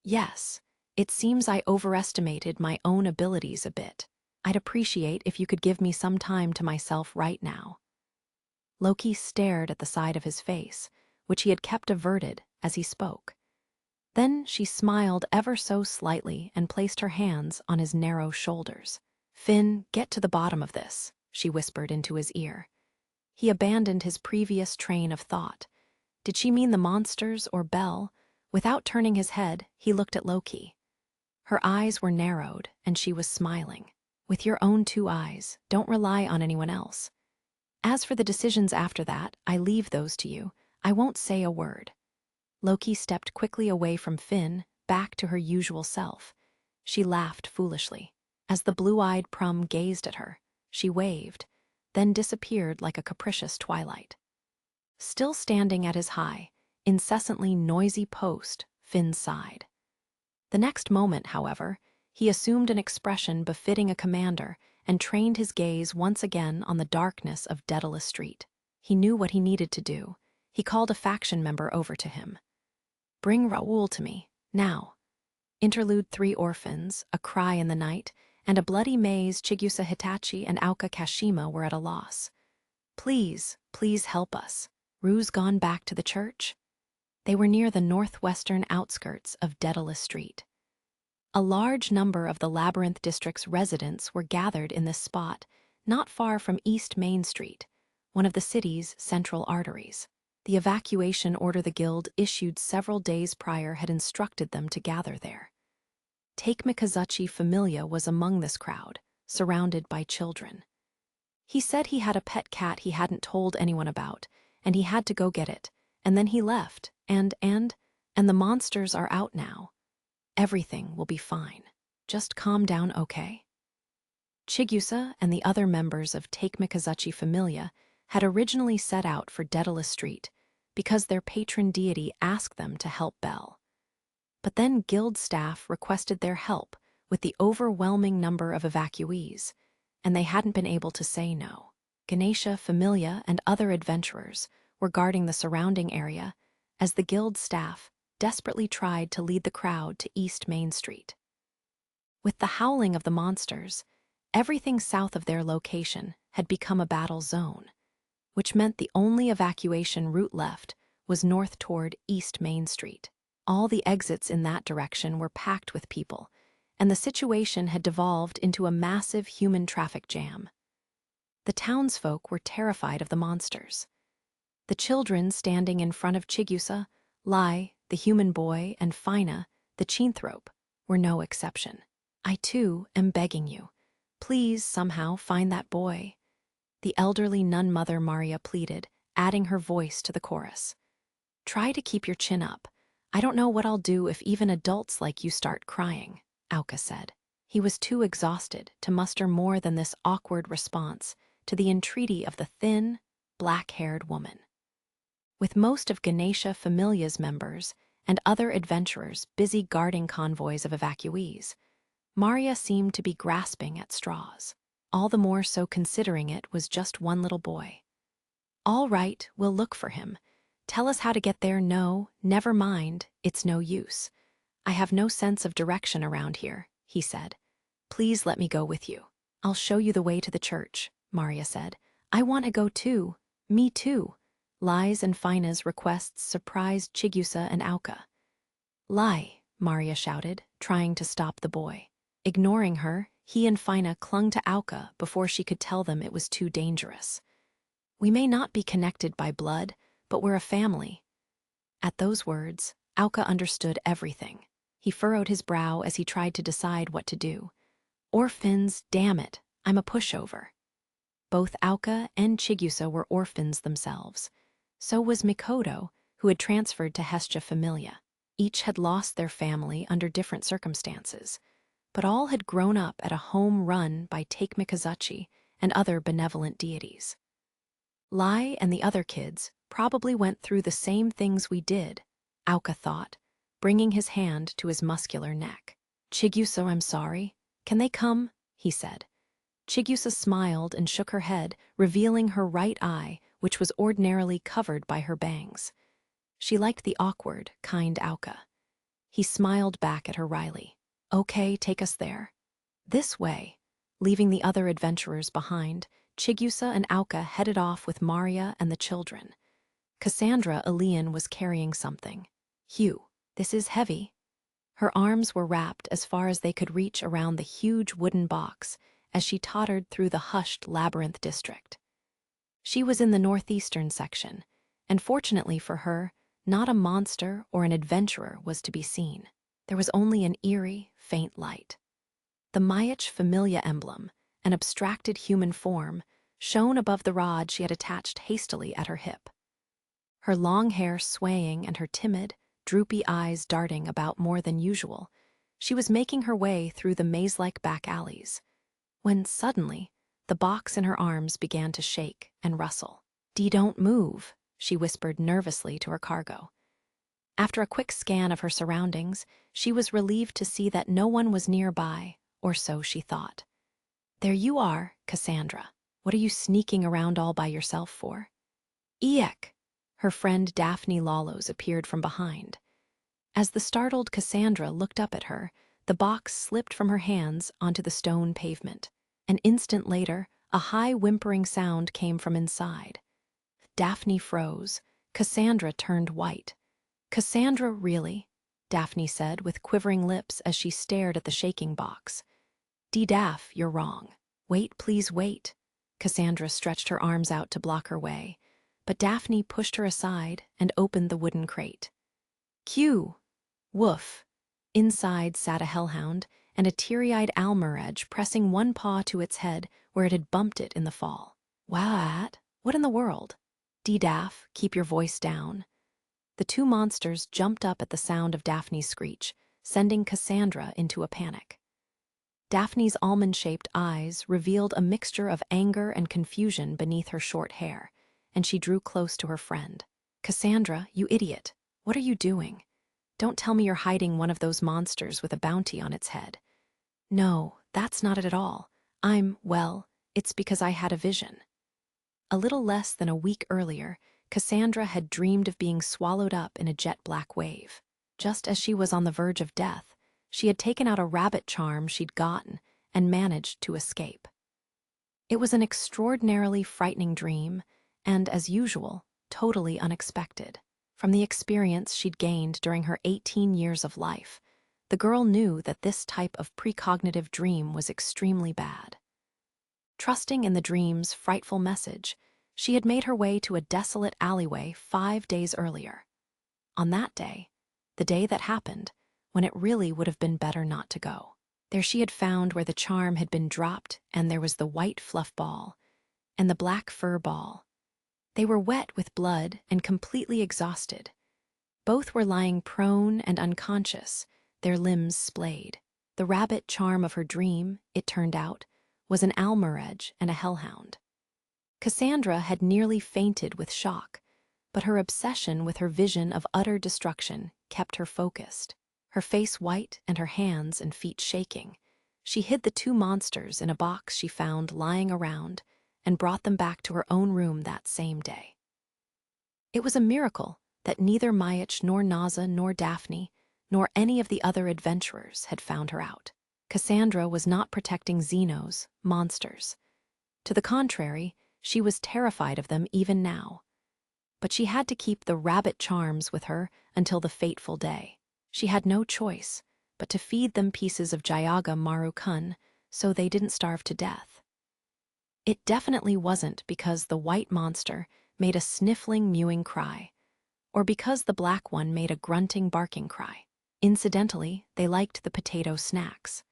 Yes. It seems I overestimated my own abilities a bit. I'd appreciate if you could give me some time to myself right now. Loki stared at the side of his face, which he had kept averted as he spoke. Then she smiled ever so slightly and placed her hands on his narrow shoulders. Finn, get to the bottom of this, she whispered into his ear. He abandoned his previous train of thought. Did she mean the monsters or Belle? Without turning his head, he looked at Loki. Her eyes were narrowed, and she was smiling. With your own two eyes, don't rely on anyone else. As for the decisions after that, I leave those to you. I won't say a word. Loki stepped quickly away from Finn, back to her usual self. She laughed foolishly. As the blue-eyed Prum gazed at her, she waved, then disappeared like a capricious twilight. Still standing at his high, incessantly noisy post, Finn sighed. The next moment, however, he assumed an expression befitting a commander and trained his gaze once again on the darkness of Daedalus Street. He knew what he needed to do. He called a faction member over to him. Bring Raoul to me, now. Interlude 3 orphans, a cry in the night, and a bloody maze. Chigusa Hitachi and Aoka Kashima were at a loss. Please, please help us. Rue's gone back to the church? They were near the northwestern outskirts of Daedalus Street. A large number of the Labyrinth District's residents were gathered in this spot, not far from East Main Street, one of the city's central arteries. The evacuation order the guild issued several days prior had instructed them to gather there. Take Mikazuchi Familia was among this crowd, surrounded by children. He said he had a pet cat he hadn't told anyone about, and he had to go get it, and then he left, and the monsters are out now. Everything will be fine. Just calm down, okay? Chigusa and the other members of Take Mikazuchi Familia had originally set out for Daedalus Street because their patron deity asked them to help Belle. But then guild staff requested their help with the overwhelming number of evacuees, and they hadn't been able to say no. Ganesha Familia and other adventurers were guarding the surrounding area as the guild staff desperately tried to lead the crowd to East Main Street. With the howling of the monsters, everything south of their location had become a battle zone, which meant the only evacuation route left was north toward East Main Street. All the exits in that direction were packed with people, and the situation had devolved into a massive human traffic jam. The townsfolk were terrified of the monsters. The children standing in front of Chigusa, Lai, the human boy, and Fina, the chinthrope, were no exception. I too am begging you. Please somehow find that boy. The elderly nun mother Maria pleaded, adding her voice to the chorus. Try to keep your chin up. I don't know what I'll do if even adults like you start crying, Aoka said. He was too exhausted to muster more than this awkward response to the entreaty of the thin, black-haired woman. With most of Ganesha Familia's members and other adventurers busy guarding convoys of evacuees, Maria seemed to be grasping at straws, all the more so considering it was just one little boy. All right, we'll look for him. Tell us how to get there. No, never mind, it's no use. I have no sense of direction around here, he said. Please let me go with you. I'll show you the way to the church, Maria said. I want to go too. Me too. Lai's and Fina's requests surprised Chigusa and Aoka. Lai, Maria shouted, trying to stop the boy. Ignoring her, he and Fina clung to Aoka before she could tell them it was too dangerous. We may not be connected by blood, but we're a family. At those words, Aoka understood everything. He furrowed his brow as he tried to decide what to do. Orphans, damn it, I'm a pushover. Both Aoka and Chigusa were orphans themselves. So was Mikoto, who had transferred to Hestia Familia. Each had lost their family under different circumstances, but all had grown up at a home run by Take Mikazuchi and other benevolent deities. Lai and the other kids probably went through the same things we did, Aoka thought, bringing his hand to his muscular neck. Chigusa, I'm sorry. "Can they come?" he said. Chigusa smiled and shook her head, revealing her right eye, which was ordinarily covered by her bangs. She liked the awkward, kind Auka. He smiled back at her wryly. "Okay, take us there." This way. Leaving the other adventurers behind, Chigusa and Auka headed off with Maria and the children. Cassandra Elian was carrying something. "Hugh, this is heavy." Her arms were wrapped as far as they could reach around the huge wooden box as she tottered through the hushed labyrinth district. She was in the northeastern section, and fortunately for her, not a monster or an adventurer was to be seen. There was only an eerie, faint light. The Mayach Familia emblem, an abstracted human form, shone above the rod she had attached hastily at her hip. Her long hair swaying and her timid, droopy eyes darting about more than usual, she was making her way through the maze-like back alleys, when suddenly the box in her arms began to shake and rustle. Don't move," she whispered nervously to her cargo. After a quick scan of her surroundings, she was relieved to see that no one was nearby, or so she thought. "There you are, Cassandra. What are you sneaking around all by yourself for?" "Eek!" Her friend Daphne Lawlos appeared from behind. As the startled Cassandra looked up at her, the box slipped from her hands onto the stone pavement. An instant later, a high whimpering sound came from inside. Daphne froze. Cassandra turned white. "Cassandra, really?" Daphne said with quivering lips as she stared at the shaking box. "Daph, you're wrong. Wait, please wait." Cassandra stretched her arms out to block her way, but Daphne pushed her aside and opened the wooden crate. "Q! Woof!" Inside sat a hellhound and a teary-eyed Almuredge pressing one paw to its head where it had bumped it in the fall. "What? What in the world?" "Daph, keep your voice down." The two monsters jumped up at the sound of Daphne's screech, sending Cassandra into a panic. Daphne's almond-shaped eyes revealed a mixture of anger and confusion beneath her short hair, and she drew close to her friend. "Cassandra, you idiot. What are you doing? Don't tell me you're hiding one of those monsters with a bounty on its head." "No, that's not it at all. Well, it's because I had a vision." A little less than a week earlier, Cassandra had dreamed of being swallowed up in a jet-black wave. Just as she was on the verge of death, she had taken out a rabbit charm she'd gotten and managed to escape. It was an extraordinarily frightening dream, and, as usual, totally unexpected. From the experience she'd gained during her 18 years of life, the girl knew that this type of precognitive dream was extremely bad. Trusting in the dream's frightful message, she had made her way to a desolate alleyway 5 days earlier. On that day, the day that happened, when it really would have been better not to go. There she had found where the charm had been dropped, and there was the white fluff ball and the black fur ball. They were wet with blood and completely exhausted. Both were lying prone and unconscious, their limbs splayed. The rabbit charm of her dream, it turned out, was an Almuredge and a hellhound. Cassandra had nearly fainted with shock, but her obsession with her vision of utter destruction kept her focused. Her face white and her hands and feet shaking, she hid the two monsters in a box she found lying around and brought them back to her own room that same day. It was a miracle that neither Mayach nor Naza nor Daphne nor any of the other adventurers had found her out. Cassandra was not protecting Xenos, monsters. To the contrary, she was terrified of them even now. But she had to keep the rabbit charms with her until the fateful day. She had no choice but to feed them pieces of Jayaga Maru-kun so they didn't starve to death. It definitely wasn't because the white monster made a sniffling, mewing cry, or because the black one made a grunting, barking cry. Incidentally, they liked the potato snacks.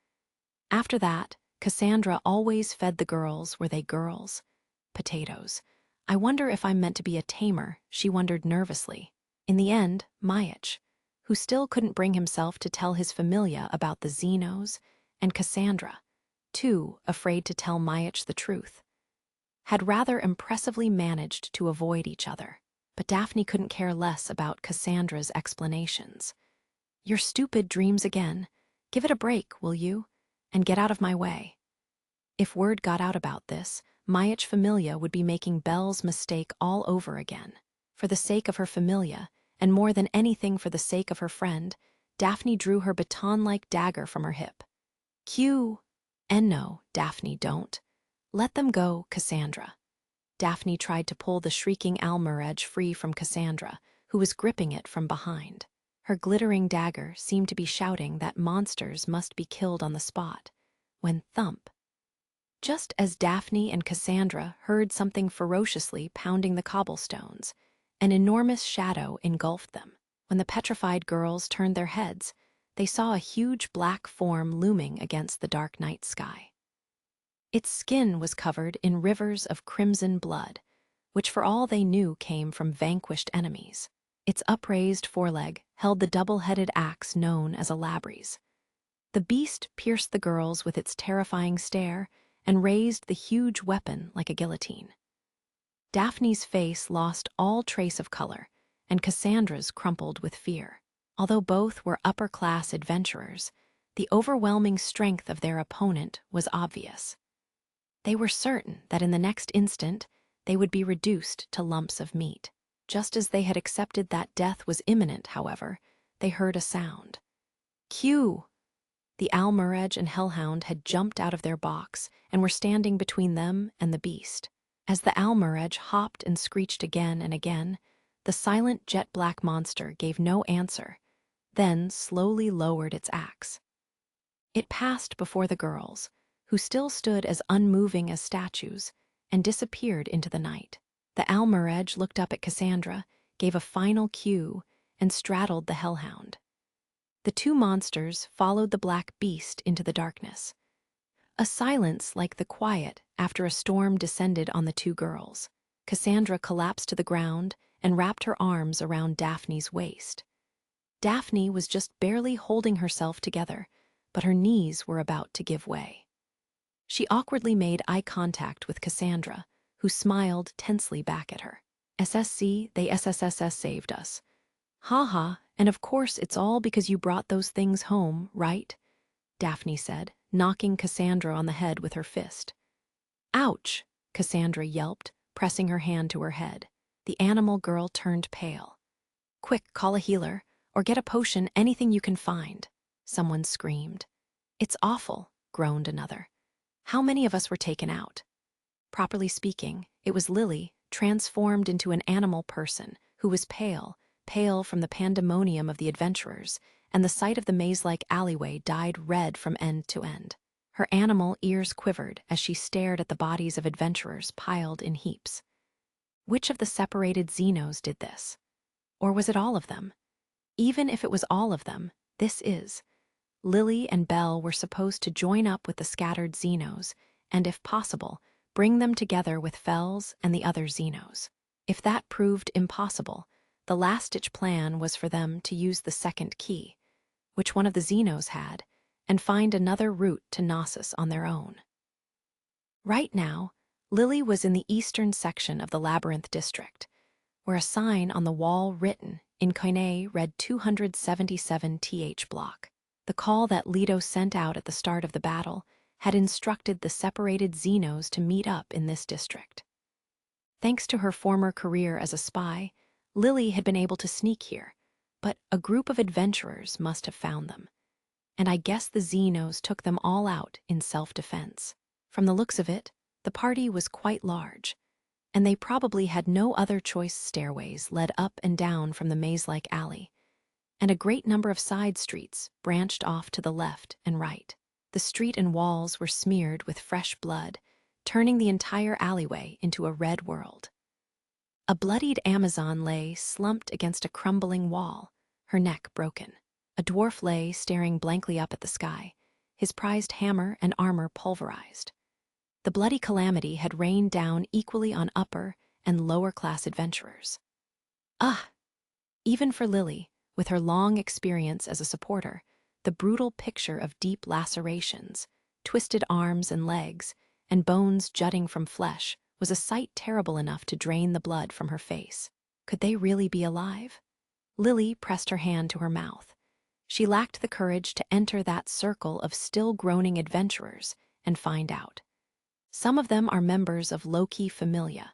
After that, Cassandra always fed the girls, were they girls? Potatoes. "I wonder if I'm meant to be a tamer," she wondered nervously. In the end, Mayach, who still couldn't bring himself to tell his familia about the Xenos, and Cassandra, too afraid to tell Mayach the truth, had rather impressively managed to avoid each other. But Daphne couldn't care less about Cassandra's explanations. "Your stupid dreams again. Give it a break, will you? and get out of my way. If word got out about this, Mayach Familia would be making Belle's mistake all over again. For the sake of her familia, and more than anything for the sake of her friend, Daphne drew her baton-like dagger from her hip. Q. And no, Daphne, don't. Let them go, Cassandra. Daphne tried to pull the shrieking Almiraj free from Cassandra, who was gripping it from behind. Her glittering dagger seemed to be shouting that monsters must be killed on the spot, when thump. Just as Daphne and Cassandra heard something ferociously pounding the cobblestones, an enormous shadow engulfed them. When the petrified girls turned their heads, they saw a huge black form looming against the dark night sky. Its skin was covered in rivers of crimson blood, which for all they knew came from vanquished enemies. Its upraised foreleg held the double-headed axe known as a labrys. The beast pierced the girls with its terrifying stare and raised the huge weapon like a guillotine. Daphne's face lost all trace of color, and Cassandra's crumpled with fear. Although both were upper-class adventurers, the overwhelming strength of their opponent was obvious. They were certain that in the next instant they would be reduced to lumps of meat. Just as they had accepted that death was imminent, however, they heard a sound. Q! The Almiraj and Hellhound had jumped out of their box and were standing between them and the beast. As the Almiraj hopped and screeched again and again, the silent jet-black monster gave no answer, then slowly lowered its axe. It passed before the girls, who still stood as unmoving as statues, and disappeared into the night. The Almiraj looked up at Cassandra, gave a final cue, and straddled the Hellhound. The two monsters followed the black beast into the darkness. A silence like the quiet after a storm descended on the two girls. Cassandra collapsed to the ground and wrapped her arms around Daphne's waist. Daphne was just barely holding herself together, but her knees were about to give way. She awkwardly made eye contact with Cassandra, who smiled tensely back at her. SSC, they SSSS saved us. Ha ha, and of course it's all because you brought those things home, right? Daphne said, knocking Cassandra on the head with her fist. Ouch, Cassandra yelped, pressing her hand to her head. The animal girl turned pale. Quick, call a healer, or get a potion, anything you can find, someone screamed. It's awful, groaned another. How many of us were taken out? Properly speaking, it was Lily, transformed into an animal person, who was pale from the pandemonium of the adventurers, and the sight of the maze-like alleyway dyed red from end to end. Her animal ears quivered as she stared at the bodies of adventurers piled in heaps. Which of the separated Xenos did this? Or was it all of them? Even if it was all of them, Lily and Belle were supposed to join up with the scattered Xenos, and if possible, bring them together with Fells and the other Xenos. If that proved impossible, the last-ditch plan was for them to use the second key, which one of the Xenos had, and find another route to Knossos on their own. Right now, Lily was in the eastern section of the Labyrinth District, where a sign on the wall written in Koine read 277th block. The call that Leto sent out at the start of the battle had instructed the separated Xenos to meet up in this district. Thanks to her former career as a spy, Lily had been able to sneak here, but a group of adventurers must have found them. And I guess the Xenos took them all out in self-defense. From the looks of it, the party was quite large, and they probably had no other choice. Stairways led up and down from the maze-like alley, and a great number of side streets branched off to the left and right. The street and walls were smeared with fresh blood, turning the entire alleyway into a red world. A bloodied Amazon lay slumped against a crumbling wall, her neck broken. A dwarf lay staring blankly up at the sky, his prized hammer and armor pulverized. The bloody calamity had rained down equally on upper and lower-class adventurers. Even for Lily, with her long experience as a supporter, the brutal picture of deep lacerations, twisted arms and legs, and bones jutting from flesh was a sight terrible enough to drain the blood from her face. Could they really be alive? Lily pressed her hand to her mouth. She lacked the courage to enter that circle of still-groaning adventurers and find out. Some of them are members of Loki Familia.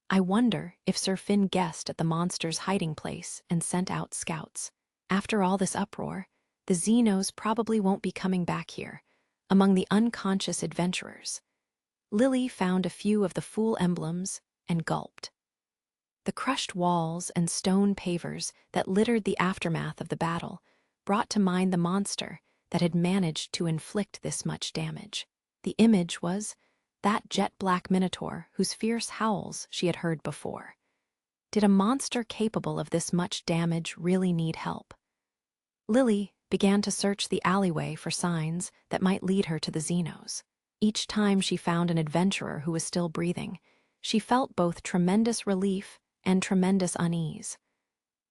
I wonder if Sir Finn guessed at the monster's hiding place and sent out scouts. After all this uproar, the Xenos probably won't be coming back here, among the unconscious adventurers. Lily found a few of the fool emblems and gulped. The crushed walls and stone pavers that littered the aftermath of the battle brought to mind the monster that had managed to inflict this much damage. The image was that jet-black minotaur whose fierce howls she had heard before. Did a monster capable of this much damage really need help? Lily began to search the alleyway for signs that might lead her to the Xenos. Each time she found an adventurer who was still breathing, she felt both tremendous relief and tremendous unease.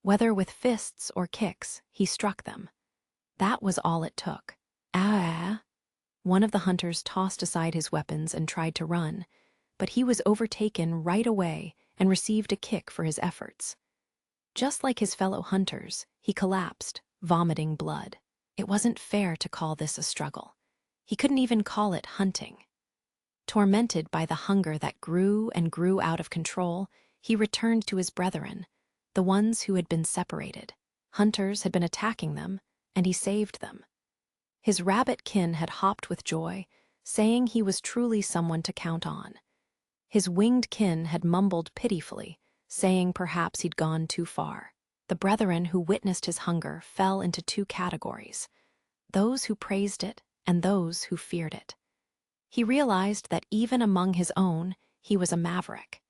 Whether with fists or kicks, he struck them. That was all it took. Ah! One of the hunters tossed aside his weapons and tried to run, but he was overtaken right away and received a kick for his efforts. Just like his fellow hunters, he collapsed, vomiting blood. It wasn't fair to call this a struggle. He couldn't even call it hunting. Tormented by the hunger that grew and grew out of control, he returned to his brethren, the ones who had been separated. Hunters had been attacking them, and he saved them. His rabbit kin had hopped with joy, saying he was truly someone to count on. His winged kin had mumbled pitifully, saying perhaps he'd gone too far. The brethren who witnessed his hunger fell into two categories: those who praised it and those who feared it. He realized that even among his own, he was a maverick.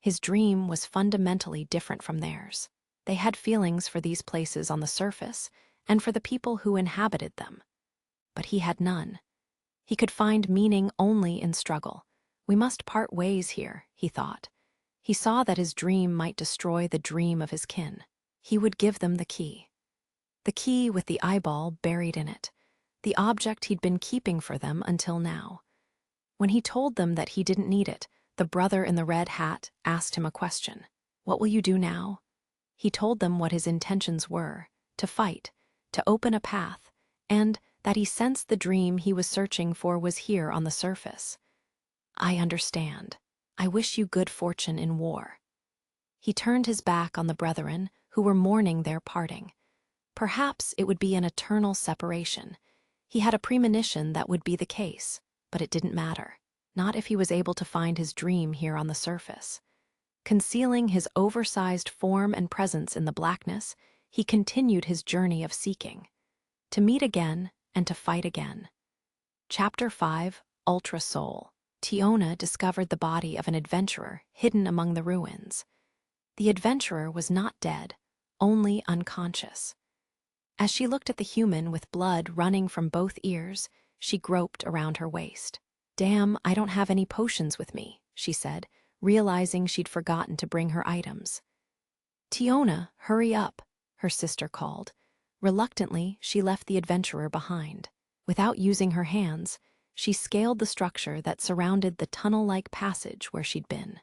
His dream was fundamentally different from theirs. They had feelings for these places on the surface and for the people who inhabited them. But he had none. He could find meaning only in struggle. We must part ways here, he thought. He saw that his dream might destroy the dream of his kin. He would give them the key. The key with the eyeball buried in it, the object he'd been keeping for them until now. When he told them that he didn't need it, the brother in the red hat asked him a question. What will you do now? He told them what his intentions were: to fight, to open a path, and that he sensed the dream he was searching for was here on the surface. I understand. I wish you good fortune in war. He turned his back on the brethren who were mourning their parting. Perhaps it would be an eternal separation. He had a premonition that would be the case, but it didn't matter. Not if he was able to find his dream here on the surface. Concealing his oversized form and presence in the blackness, he continued his journey of seeking. To meet again and to fight again. Chapter 5, Ultra Soul. Tiona discovered the body of an adventurer hidden among the ruins. The adventurer was not dead, only unconscious. As she looked at the human with blood running from both ears, she groped around her waist. Damn, I don't have any potions with me, she said, realizing she'd forgotten to bring her items. Tiona, hurry up, her sister called. Reluctantly, she left the adventurer behind. Without using her hands, she scaled the structure that surrounded the tunnel-like passage where she'd been.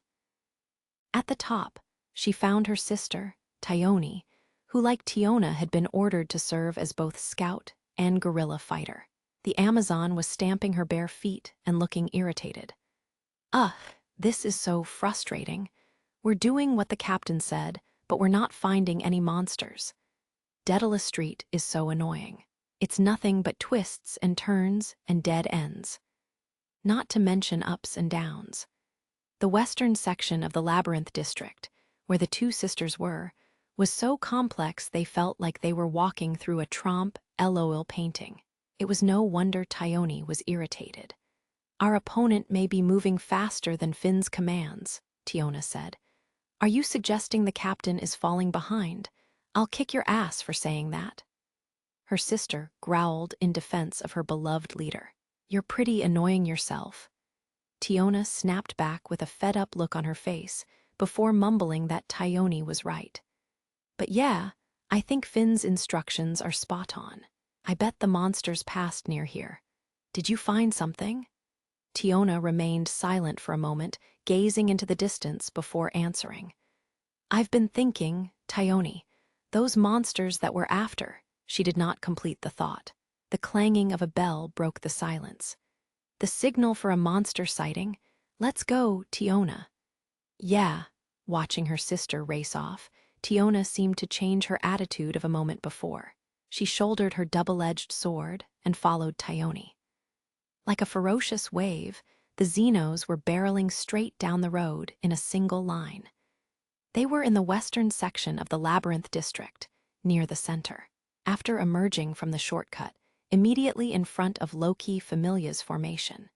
At the top, she found her sister, Tione, who like Tiona had been ordered to serve as both scout and guerrilla fighter. The Amazon was stamping her bare feet and looking irritated. Ugh, this is so frustrating. We're doing what the captain said, but we're not finding any monsters. Daedalus Street is so annoying. It's nothing but twists and turns and dead ends. Not to mention ups and downs. The western section of the Labyrinth District, where the two sisters were, was so complex they felt like they were walking through a Trompe l'oeil painting. It was no wonder Tione was irritated. Our opponent may be moving faster than Finn's commands, Tiona said. Are you suggesting the captain is falling behind? I'll kick your ass for saying that. Her sister growled in defense of her beloved leader. You're pretty annoying yourself. Tiona snapped back with a fed-up look on her face before mumbling that Tione was right. But yeah, I think Finn's instructions are spot on. I bet the monsters passed near here. Did you find something? Tiona remained silent for a moment, gazing into the distance before answering. I've been thinking, Tione, those monsters that we're after, She did not complete the thought. The clanging of a bell broke the silence. The signal for a monster sighting? Let's go, Tiona. Yeah. Watching her sister race off, Tiona seemed to change her attitude of a moment before. She shouldered her double-edged sword and followed Tione. Like a ferocious wave, the Xenos were barreling straight down the road in a single line. They were in the western section of the Labyrinth District, near the center. After emerging from the shortcut, immediately in front of Loki Familia's formation,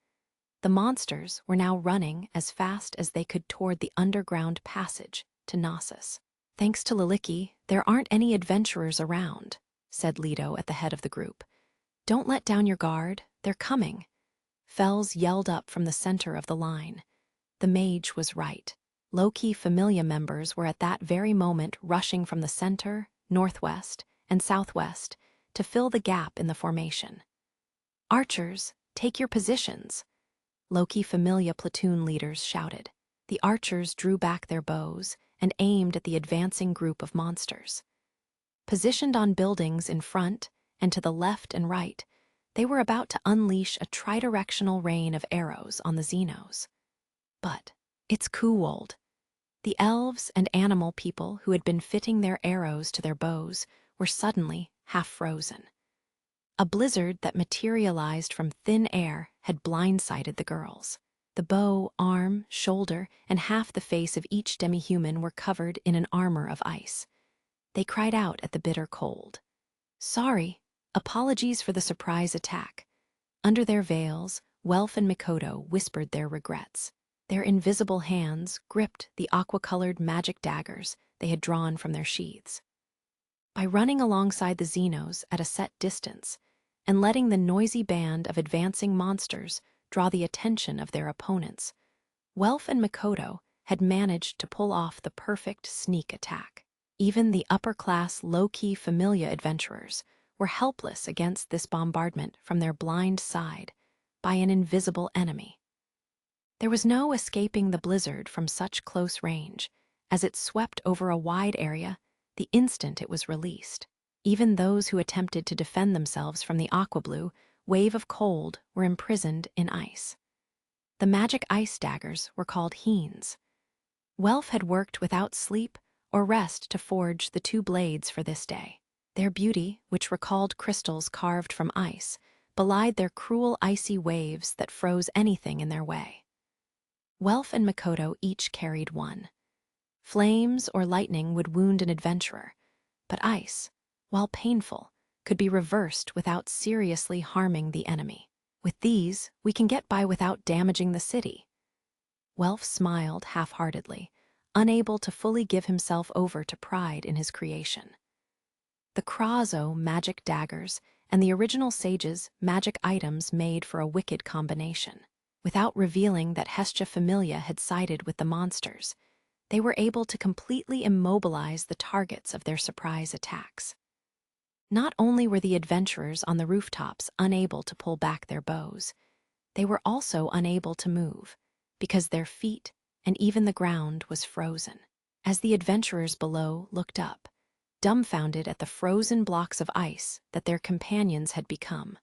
the monsters were now running as fast as they could toward the underground passage to Knossos. Thanks to Liliki, there aren't any adventurers around, said Leto at the head of the group. Don't let down your guard, they're coming. Fells yelled up from the center of the line. The mage was right. Loki Familia members were at that very moment rushing from the center, northwest, and southwest to fill the gap in the formation. Archers, take your positions, Loki Familia platoon leaders shouted. The archers drew back their bows and aimed at the advancing group of monsters. Positioned on buildings in front and to the left and right, they were about to unleash a tridirectional rain of arrows on the Xenos. But it's cold. The elves and animal people who had been fitting their arrows to their bows were suddenly half frozen. A blizzard that materialized from thin air had blindsided the girls. The bow, arm, shoulder, and half the face of each demi-human were covered in an armor of ice. They cried out at the bitter cold. Sorry, apologies for the surprise attack. Under their veils, Welf and Mikoto whispered their regrets. Their invisible hands gripped the aqua-colored magic daggers they had drawn from their sheaths. By running alongside the Xenos at a set distance and letting the noisy band of advancing monsters draw the attention of their opponents, Welf and Mikoto had managed to pull off the perfect sneak attack. Even the upper-class low-key Familia adventurers were helpless against this bombardment from their blind side by an invisible enemy. There was no escaping the blizzard from such close range, as it swept over a wide area the instant it was released. Even those who attempted to defend themselves from the aqua-blue wave of cold were imprisoned in ice. The magic ice daggers were called heens. Welf had worked without sleep or rest to forge the two blades for this day. Their beauty, which recalled crystals carved from ice, belied their cruel icy waves that froze anything in their way. Welf and Mikoto each carried one. Flames or lightning would wound an adventurer, but ice, while painful, could be reversed without seriously harming the enemy. With these, we can get by without damaging the city. Welf smiled half-heartedly, unable to fully give himself over to pride in his creation. The Krazo magic daggers and the original sage's magic items made for a wicked combination. Without revealing that Hestia Familia had sided with the monsters, they were able to completely immobilize the targets of their surprise attacks. Not only were the adventurers on the rooftops unable to pull back their bows, they were also unable to move, because their feet and even the ground was frozen. As the adventurers below looked up, dumbfounded at the frozen blocks of ice that their companions had become,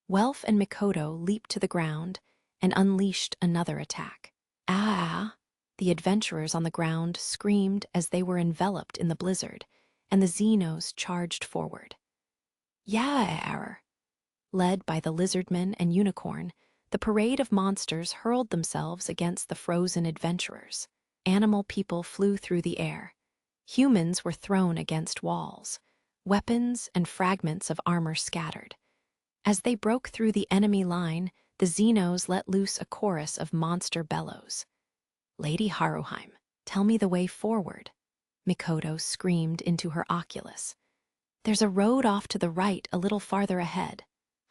Welf and Mikoto leaped to the ground and unleashed another attack. Ah! The adventurers on the ground screamed as they were enveloped in the blizzard, and the Xenos charged forward. Yeah! Led by the lizardmen and unicorn, the parade of monsters hurled themselves against the frozen adventurers. Animal people flew through the air. Humans were thrown against walls. Weapons and fragments of armor scattered. As they broke through the enemy line, the Xenos let loose a chorus of monster bellows. Lady Haruheim, tell me the way forward, Mikoto screamed into her oculus. There's a road off to the right a little farther ahead,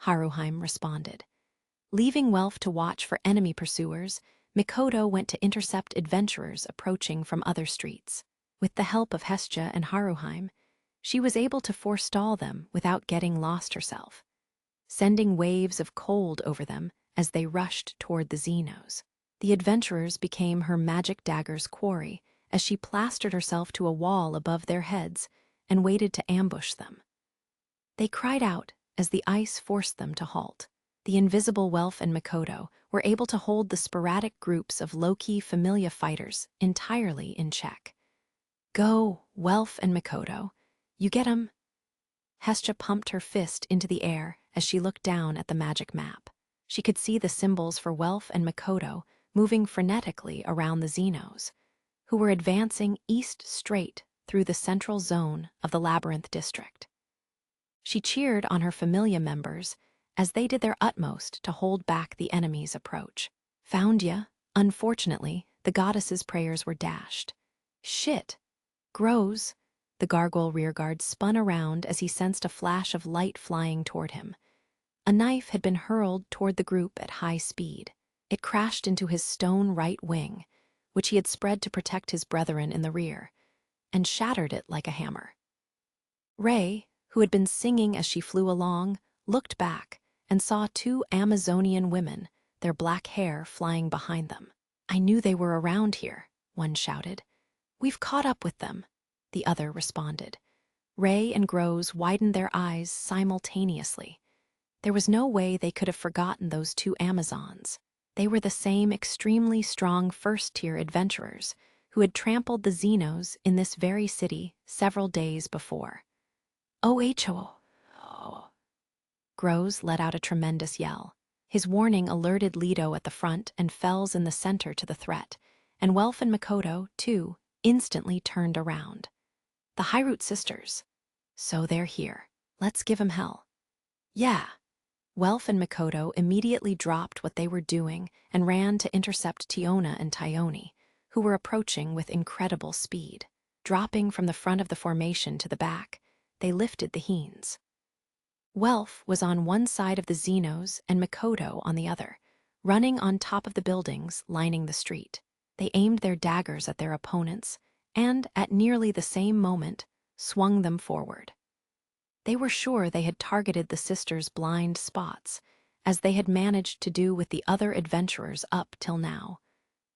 Haruheim responded. Leaving Welf to watch for enemy pursuers, Mikoto went to intercept adventurers approaching from other streets. With the help of Hestia and Haruheim, she was able to forestall them without getting lost herself, sending waves of cold over them as they rushed toward the Xenos. The adventurers became her magic dagger's quarry as she plastered herself to a wall above their heads and waited to ambush them. They cried out as the ice forced them to halt. The invisible Welf and Mikoto were able to hold the sporadic groups of low-key familia fighters entirely in check. "Go, Welf and Mikoto. You get 'em." Hestia pumped her fist into the air as she looked down at the magic map. She could see the symbols for Welf and Mikoto moving frenetically around the Xenos, who were advancing east straight through the central zone of the Labyrinth District. She cheered on her familia members as they did their utmost to hold back the enemy's approach. "Found ya." Unfortunately, the goddess's prayers were dashed. "Shit. Grows." The gargoyle rearguard spun around as he sensed a flash of light flying toward him. A knife had been hurled toward the group at high speed. It crashed into his stone right wing, which he had spread to protect his brethren in the rear, and shattered it like a hammer. Ray, who had been singing as she flew along, looked back and saw two Amazonian women, their black hair flying behind them. "I knew they were around here," one shouted. "We've caught up with them," the other responded. Ray and Groves widened their eyes simultaneously. There was no way they could have forgotten those two Amazons. They were the same extremely strong first-tier adventurers who had trampled the Xenos in this very city several days before. "Oh!" Groves let out a tremendous yell. His warning alerted Leto at the front and Fells in the center to the threat, and Welf and Mikoto, too, instantly turned around. The Hyrule sisters. "So they're here. Let's give 'em hell." "Yeah." Welf and Mikoto immediately dropped what they were doing and ran to intercept Tiona and Tyone, who were approaching with incredible speed. Dropping from the front of the formation to the back, they lifted the Heens. Welf was on one side of the Xenos and Mikoto on the other, running on top of the buildings lining the street. They aimed their daggers at their opponents and, at nearly the same moment, swung them forward. They were sure they had targeted the sisters' blind spots, as they had managed to do with the other adventurers up till now.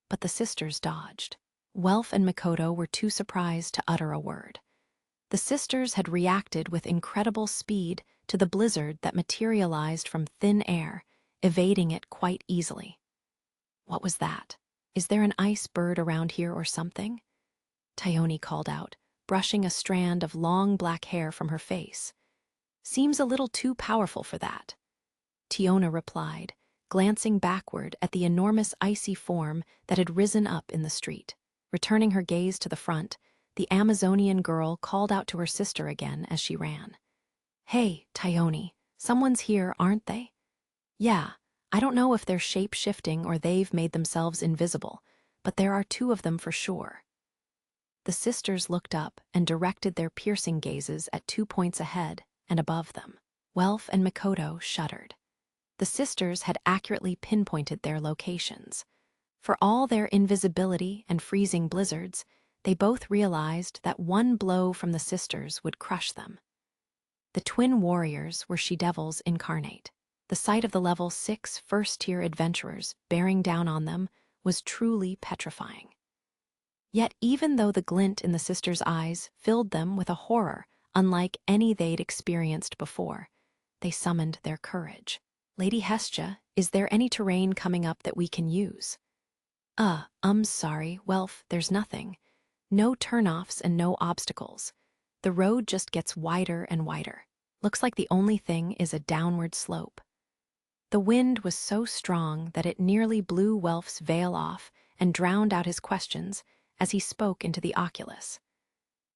But the sisters dodged. Welf and Mikoto were too surprised to utter a word. The sisters had reacted with incredible speed to the blizzard that materialized from thin air, evading it quite easily. "What was that? Is there an ice bird around here or something?" Tyone called out, brushing a strand of long black hair from her face. "Seems a little too powerful for that." Tiona replied, glancing backward at the enormous icy form that had risen up in the street. Returning her gaze to the front, the Amazonian girl called out to her sister again as she ran. "Hey, Tyone, someone's here, aren't they?" "Yeah, I don't know if they're shape-shifting or they've made themselves invisible, but there are two of them for sure." The sisters looked up and directed their piercing gazes at 2 points ahead and above them. Welf and Mikoto shuddered. The sisters had accurately pinpointed their locations. For all their invisibility and freezing blizzards, they both realized that one blow from the sisters would crush them. The twin warriors were she-devils incarnate. The sight of the level 6 first-tier adventurers bearing down on them was truly petrifying. Yet even though the glint in the sisters' eyes filled them with a horror unlike any they'd experienced before, they summoned their courage. "Lady Hestia, is there any terrain coming up that we can use?" Sorry, Welf, there's nothing. No turnoffs and no obstacles. The road just gets wider and wider. Looks like the only thing is a downward slope." The wind was so strong that it nearly blew Welf's veil off and drowned out his questions as he spoke into the oculus.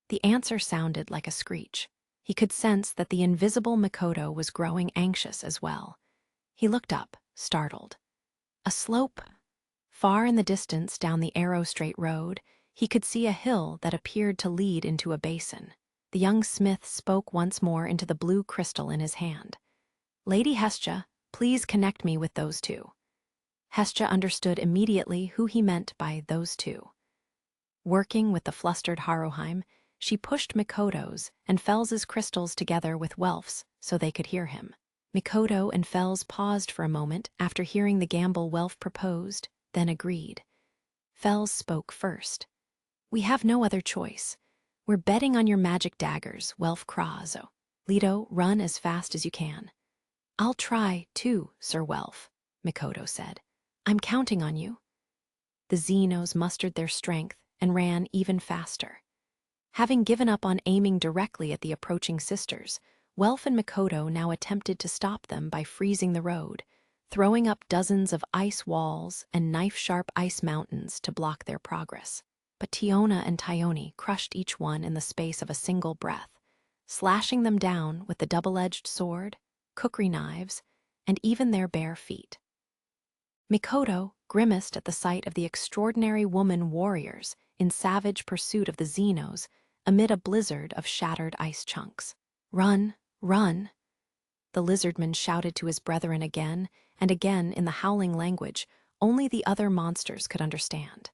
The answer sounded like a screech. He could sense that the invisible Mikoto was growing anxious as well. He looked up, startled. A slope. Far in the distance down the arrow straight road, he could see a hill that appeared to lead into a basin. The young smith spoke once more into the blue crystal in his hand. "Lady Hestia, please connect me with those two." Hestia understood immediately who he meant by those two. Working with the flustered Haruheim, she pushed Mikoto's and Fells's crystals together with Welf's so they could hear him. Mikoto and Fells paused for a moment after hearing the gamble Welf proposed, then agreed. Fells spoke first. "We have no other choice. We're betting on your magic daggers, Welf Krazo." Leto, run as fast as you can. I'll try, too, Sir Welf, Mikoto said. I'm counting on you. The Xenos mustered their strength and ran even faster. Having given up on aiming directly at the approaching sisters, Welf and Mikoto now attempted to stop them by freezing the road, throwing up dozens of ice walls and knife-sharp ice mountains to block their progress. But Tiona and Taioni crushed each one in the space of a single breath, slashing them down with the double-edged sword, kukri knives, and even their bare feet. Mikoto grimaced at the sight of the extraordinary woman warriors in savage pursuit of the Xenos amid a blizzard of shattered ice chunks. Run, run! The lizardman shouted to his brethren again and again in the howling language only the other monsters could understand.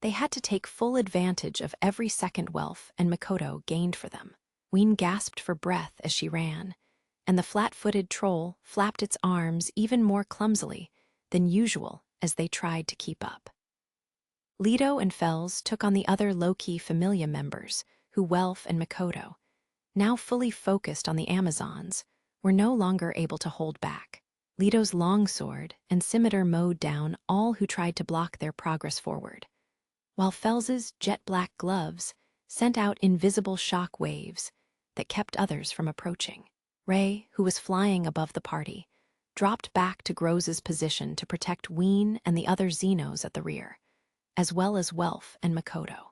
They had to take full advantage of every second Welf and Mikoto gained for them. Ween gasped for breath as she ran, and the flat-footed troll flapped its arms even more clumsily than usual as they tried to keep up. Leto and Fells took on the other low-key Familia members who Welf and Mikoto, now fully focused on the Amazons, were no longer able to hold back. Leto's longsword and scimitar mowed down all who tried to block their progress forward, while Fells's jet-black gloves sent out invisible shock waves that kept others from approaching. Ray, who was flying above the party, dropped back to Grose's position to protect Ween and the other Xenos at the rear, as well as Welf and Mikoto.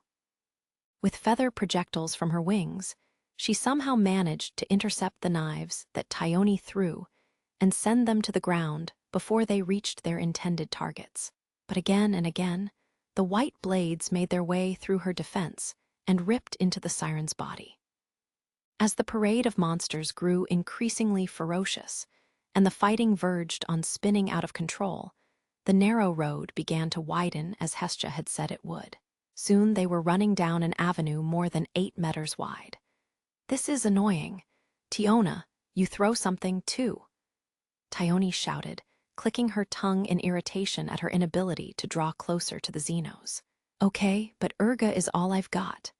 With feather projectiles from her wings, she somehow managed to intercept the knives that Taioni threw and send them to the ground before they reached their intended targets. But again and again, the white blades made their way through her defense and ripped into the siren's body. As the parade of monsters grew increasingly ferocious and the fighting verged on spinning out of control, the narrow road began to widen as Hestia had said it would. Soon they were running down an avenue more than 8 meters wide. This is annoying. Tiona, you throw something too, Taioni shouted, clicking her tongue in irritation at her inability to draw closer to the Xenos. Okay, but Urga is all I've got,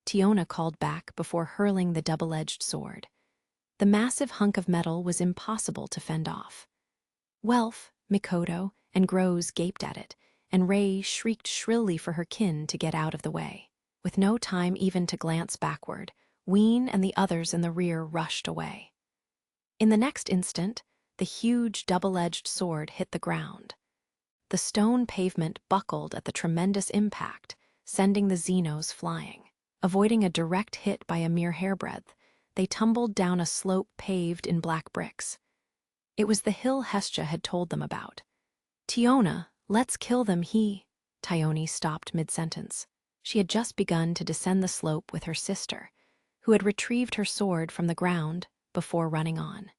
Tiona called back before hurling the double-edged sword. The massive hunk of metal was impossible to fend off. Welf, Mikoto, and Grose gaped at it, and Ray shrieked shrilly for her kin to get out of the way. With no time even to glance backward, Ween and the others in the rear rushed away. In the next instant, the huge double-edged sword hit the ground. The stone pavement buckled at the tremendous impact, sending the Xenos flying. Avoiding a direct hit by a mere hairbreadth, they tumbled down a slope paved in black bricks. It was the hill Hestia had told them about. Tiona, let's kill them, Taioni stopped mid-sentence. She had just begun to descend the slope with her sister, who had retrieved her sword from the ground before running on.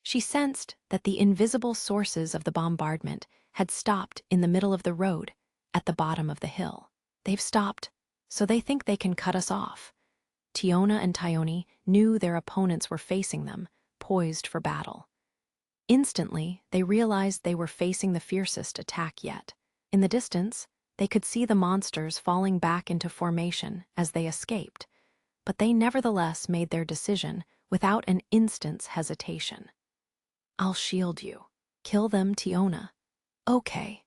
She sensed that the invisible sources of the bombardment had stopped in the middle of the road at the bottom of the hill. They've stopped, so they think they can cut us off. Tiona and Taioni knew their opponents were facing them, poised for battle. Instantly, they realized they were facing the fiercest attack yet. In the distance, they could see the monsters falling back into formation as they escaped, but they nevertheless made their decision without an instant's hesitation. I'll shield you. Kill them, Tiona. Okay.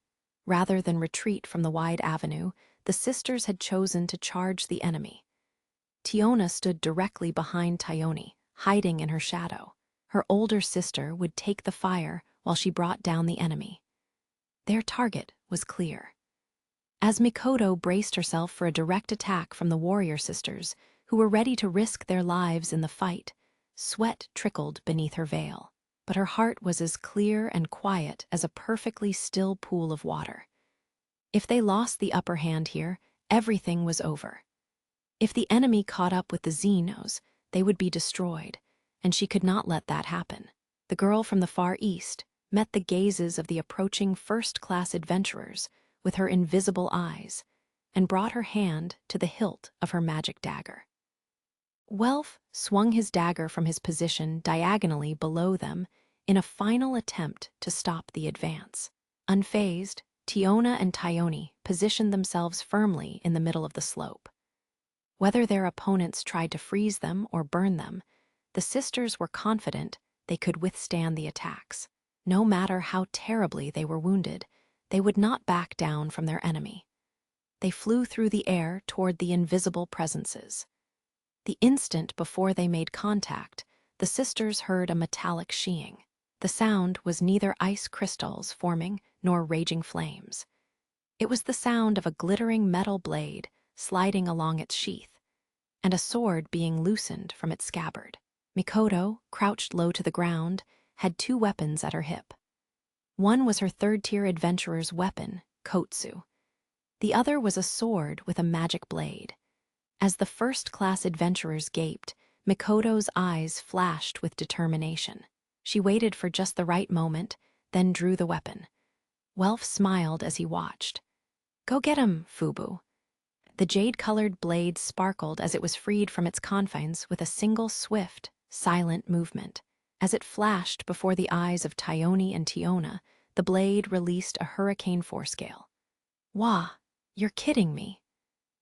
Rather than retreat from the wide avenue, the sisters had chosen to charge the enemy. Tiona stood directly behind Taioni, hiding in her shadow. Her older sister would take the fire while she brought down the enemy. Their target was clear. As Mikoto braced herself for a direct attack from the warrior sisters, who were ready to risk their lives in the fight, sweat trickled beneath her veil. But her heart was as clear and quiet as a perfectly still pool of water. If they lost the upper hand here, everything was over. If the enemy caught up with the Xenos, they would be destroyed, and she could not let that happen. The girl from the Far East met the gazes of the approaching first-class adventurers with her invisible eyes, and brought her hand to the hilt of her magic dagger. Welf swung his dagger from his position diagonally below them in a final attempt to stop the advance. Unfazed, Tiona and Taioni positioned themselves firmly in the middle of the slope. Whether their opponents tried to freeze them or burn them, The sisters were confident they could withstand the attacks. No matter how terribly they were wounded, they would not back down from their enemy. They flew through the air toward the invisible presences. The instant before they made contact, the sisters heard a metallic sheeing. The sound was neither ice crystals forming nor raging flames. It was the sound of a glittering metal blade sliding along its sheath, and a sword being loosened from its scabbard. Mikoto, crouched low to the ground, had two weapons at her hip. One was her third-tier adventurer's weapon, Kotsu. The other was a sword with a magic blade. As the first-class adventurers gaped, Mikoto's eyes flashed with determination. She waited for just the right moment, then drew the weapon. Welf smiled as he watched. "Go get him, Fubu." The jade-colored blade sparkled as it was freed from its confines with a single swift, silent movement. As it flashed before the eyes of Tayoni and Tiona, the blade released a hurricane force gale. "Wah, you're kidding me."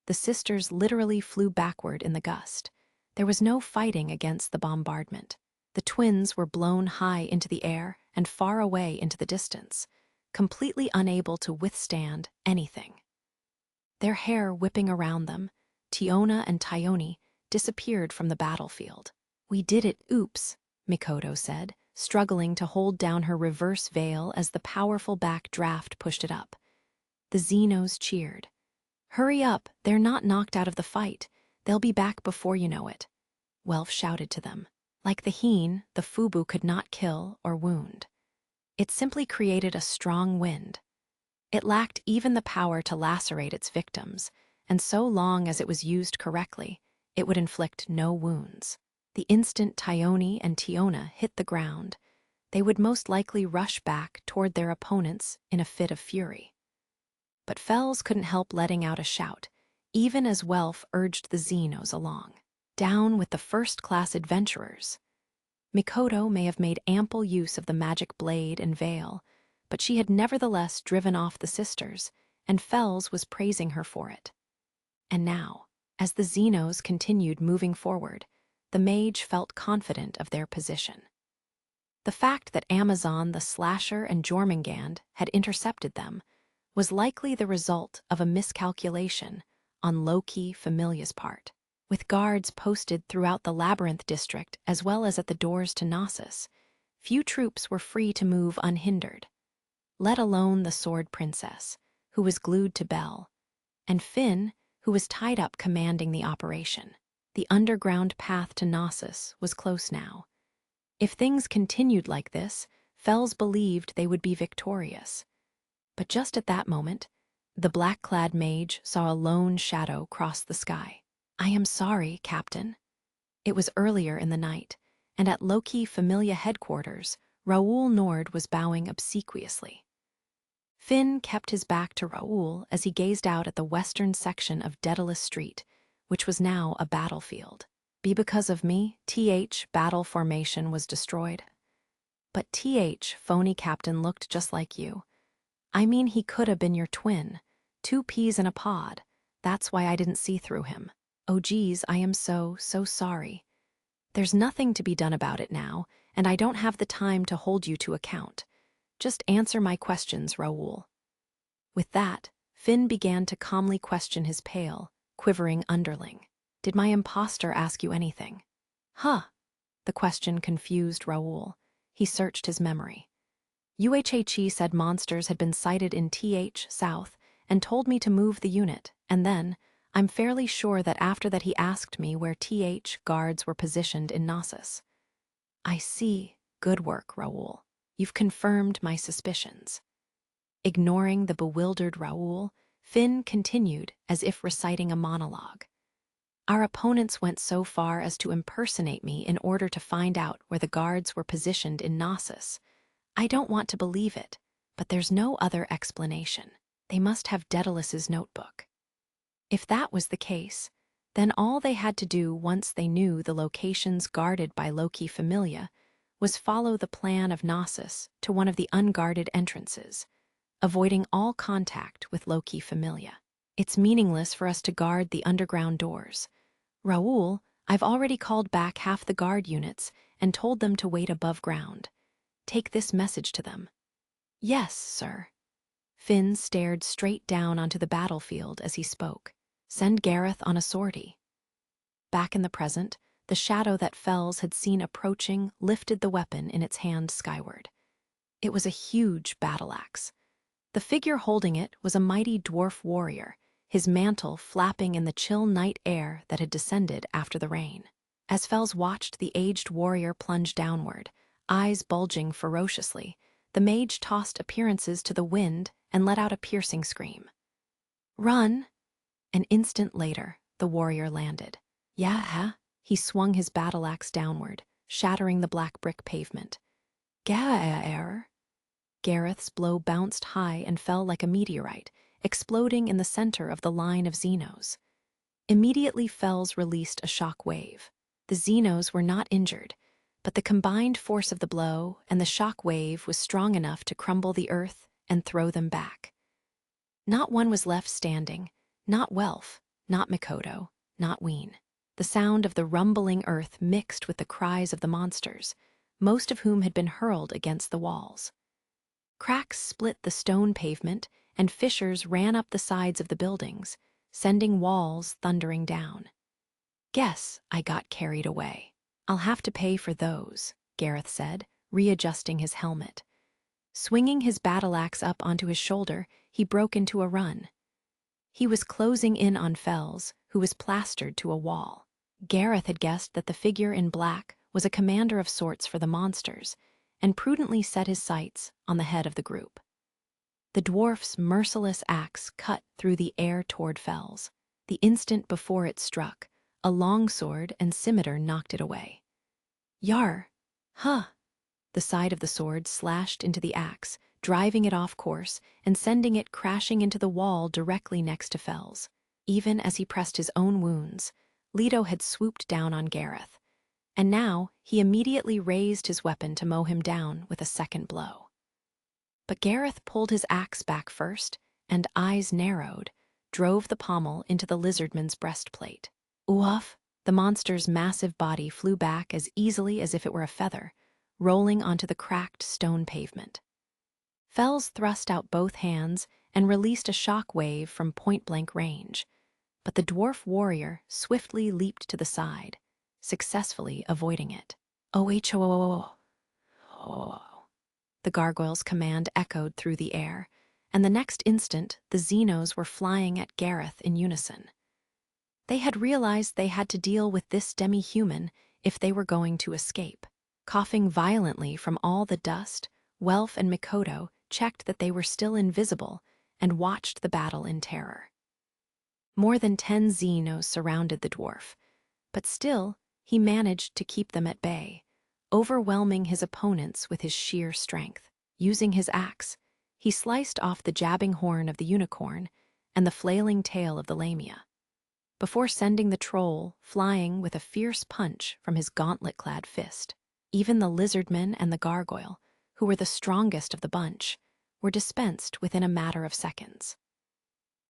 The sisters literally flew backward in the gust. There was no fighting against the bombardment. The twins were blown high into the air and far away into the distance, completely unable to withstand anything. Their hair whipping around them, Tiona and Tayoni disappeared from the battlefield. "We did it, oops," Mikoto said, struggling to hold down her reverse veil as the powerful back draft pushed it up. The Xenos cheered. "Hurry up, they're not knocked out of the fight. They'll be back before you know it," Welf shouted to them. Like the Heen, the Fubu could not kill or wound. It simply created a strong wind. It lacked even the power to lacerate its victims, and so long as it was used correctly, it would inflict no wounds. The instant Tayoni and Tiona hit the ground, they would most likely rush back toward their opponents in a fit of fury. But Fells couldn't help letting out a shout, even as Welf urged the Xenos along. Down with the first-class adventurers. Mikoto may have made ample use of the magic blade and veil, but she had nevertheless driven off the sisters, and Fells was praising her for it. And now, as the Xenos continued moving forward, the mage felt confident of their position. The fact that Amazon, the Slasher, and Jormungand had intercepted them was likely the result of a miscalculation on Loki Familia's part. With guards posted throughout the Labyrinth district as well as at the doors to Knossos, few troops were free to move unhindered, let alone the Sword Princess, who was glued to Belle, and Finn, who was tied up commanding the operation. The underground path to Knossos was close now. If things continued like this, Fells believed they would be victorious. But just at that moment, the black-clad mage saw a lone shadow cross the sky. "I am sorry, Captain." It was earlier in the night, and at Loki Familia headquarters, Raoul Nord was bowing obsequiously. Finn kept his back to Raoul as he gazed out at the western section of Daedalus Street, which was now a battlefield. "Be because of me, battle formation was destroyed." "But phony captain looked just like you. I mean, he could have been your twin, two peas in a pod. That's why I didn't see through him. Oh geez, I am so sorry. There's nothing to be done about it now, and I don't have the time to hold you to account. Just answer my questions, Raoul." With that, Finn began to calmly question his pale, quivering underling. "Did my imposter ask you anything?" "Huh." The question confused Raoul. He searched his memory. UHHE said monsters had been sighted in South and told me to move the unit, and then, I'm fairly sure that after that he asked me where guards were positioned in Knossos. "I see. Good work, Raoul. You've confirmed my suspicions." Ignoring the bewildered Raoul, Finn continued as if reciting a monologue. "Our opponents went so far as to impersonate me in order to find out where the guards were positioned in Knossos. I don't want to believe it, but there's no other explanation. They must have Daedalus's notebook." If that was the case, then all they had to do once they knew the locations guarded by Loki Familia was follow the plan of Knossos to one of the unguarded entrances, avoiding all contact with Loki Familia. "It's meaningless for us to guard the underground doors. Raoul, I've already called back half the guard units and told them to wait above ground. Take this message to them." "Yes, sir." Finn stared straight down onto the battlefield as he spoke. "Send Gareth on a sortie." Back in the present, the shadow that Fells had seen approaching lifted the weapon in its hand skyward. It was a huge battle axe. The figure holding it was a mighty dwarf warrior, his mantle flapping in the chill night air that had descended after the rain. As Fells watched the aged warrior plunge downward, eyes bulging ferociously, the mage tossed appearances to the wind and let out a piercing scream. "Run!" An instant later, the warrior landed. "Yeah?" He swung his battle axe downward, shattering the black brick pavement. "Gar." Gareth's blow bounced high and fell like a meteorite, exploding in the center of the line of Xenos. Immediately, Fells released a shock wave. The Xenos were not injured, but the combined force of the blow and the shock wave was strong enough to crumble the earth and throw them back. Not one was left standing, not Welf, not Mikoto, not Ween. The sound of the rumbling earth mixed with the cries of the monsters, most of whom had been hurled against the walls. Cracks split the stone pavement, and fissures ran up the sides of the buildings, sending walls thundering down. "Guess I got carried away. I'll have to pay for those," Gareth said, readjusting his helmet. Swinging his battle axe up onto his shoulder, he broke into a run. He was closing in on Fells, who was plastered to a wall. Gareth had guessed that the figure in black was a commander of sorts for the monsters, and prudently set his sights on the head of the group. The dwarf's merciless axe cut through the air toward Fells. The instant before it struck, a longsword and scimitar knocked it away. "Yar! Huh!" The side of the sword slashed into the axe, driving it off course and sending it crashing into the wall directly next to Fells. Even as he pressed his own wounds, Leto had swooped down on Gareth, and now he immediately raised his weapon to mow him down with a second blow. But Gareth pulled his axe back first, and, eyes narrowed, drove the pommel into the lizardman's breastplate. Oof! The monster's massive body flew back as easily as if it were a feather, rolling onto the cracked stone pavement. Fells thrust out both hands and released a shock wave from point-blank range, but the dwarf warrior swiftly leaped to the side, successfully avoiding it. "Oh!" The gargoyle's command echoed through the air, and the next instant the Xenos were flying at Gareth in unison. They had realized they had to deal with this demi-human if they were going to escape. Coughing violently from all the dust, Welf and Mikoto checked that they were still invisible and watched the battle in terror. More than 10 Xenos surrounded the dwarf, but still he managed to keep them at bay, overwhelming his opponents with his sheer strength. Using his axe, he sliced off the jabbing horn of the unicorn and the flailing tail of the lamia, before sending the troll flying with a fierce punch from his gauntlet-clad fist. Even the lizardmen and the gargoyle, who were the strongest of the bunch, were dispensed within a matter of seconds.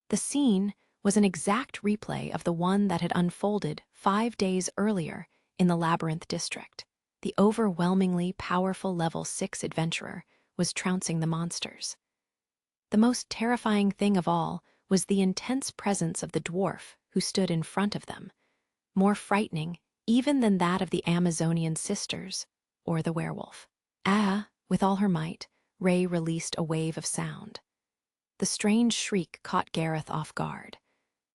The scene was an exact replay of the one that had unfolded 5 days earlier in the Labyrinth District. The overwhelmingly powerful Level 6 adventurer was trouncing the monsters. The most terrifying thing of all was the intense presence of the dwarf who stood in front of them, more frightening even than that of the Amazonian sisters or the werewolf. With all her might, Ray released a wave of sound. The strange shriek caught Gareth off guard.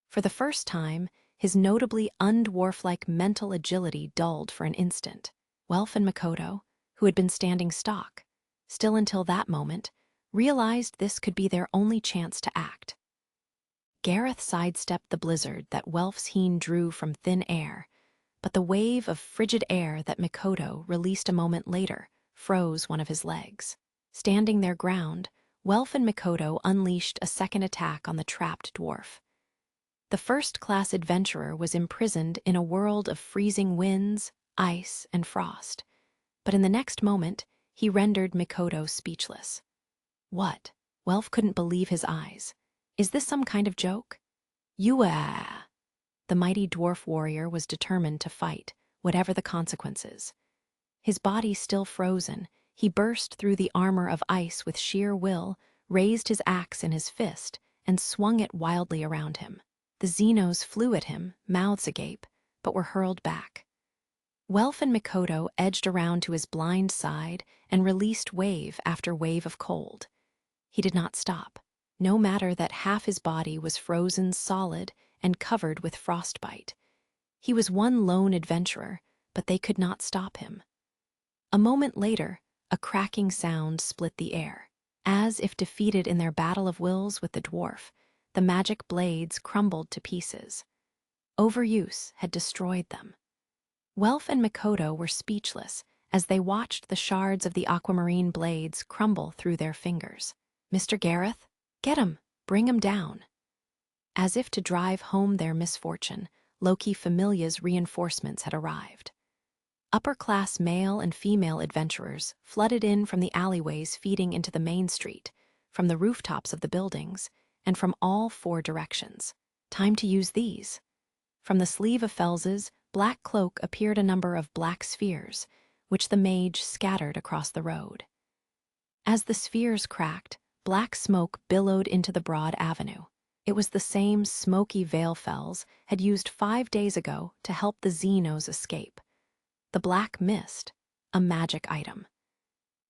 For the first time, his notably undwarf-like mental agility dulled for an instant. Welf and Mikoto, who had been standing stock, still until that moment, realized this could be their only chance to act. Gareth sidestepped the blizzard that Welf's heen drew from thin air, but the wave of frigid air that Mikoto released a moment later froze one of his legs. Standing their ground, Welf and Mikoto unleashed a second attack on the trapped dwarf. The first-class adventurer was imprisoned in a world of freezing winds, ice, and frost, but in the next moment, he rendered Mikoto speechless. "What?" Welf couldn't believe his eyes. "Is this some kind of joke?" The mighty dwarf warrior was determined to fight, whatever the consequences. His body still frozen, he burst through the armor of ice with sheer will, raised his axe in his fist, and swung it wildly around him. The Xenos flew at him, mouths agape, but were hurled back. Welf and Mikoto edged around to his blind side and released wave after wave of cold. He did not stop, no matter that half his body was frozen solid and covered with frostbite. He was one lone adventurer, but they could not stop him. A moment later, a cracking sound split the air. As if defeated in their battle of wills with the dwarf, the magic blades crumbled to pieces. Overuse had destroyed them. Welf and Mikoto were speechless as they watched the shards of the aquamarine blades crumble through their fingers. "Mr. Gareth, get him, bring him down." As if to drive home their misfortune, Loki Familia's reinforcements had arrived. Upper-class male and female adventurers flooded in from the alleyways feeding into the main street, from the rooftops of the buildings, and from all four directions. Time to use these. From the sleeve of Fels's black cloak appeared a number of black spheres, which the mage scattered across the road. As the spheres cracked, black smoke billowed into the broad avenue. It was the same smoky veil Fels had used 5 days ago to help the Xenos escape. The black mist, a magic item.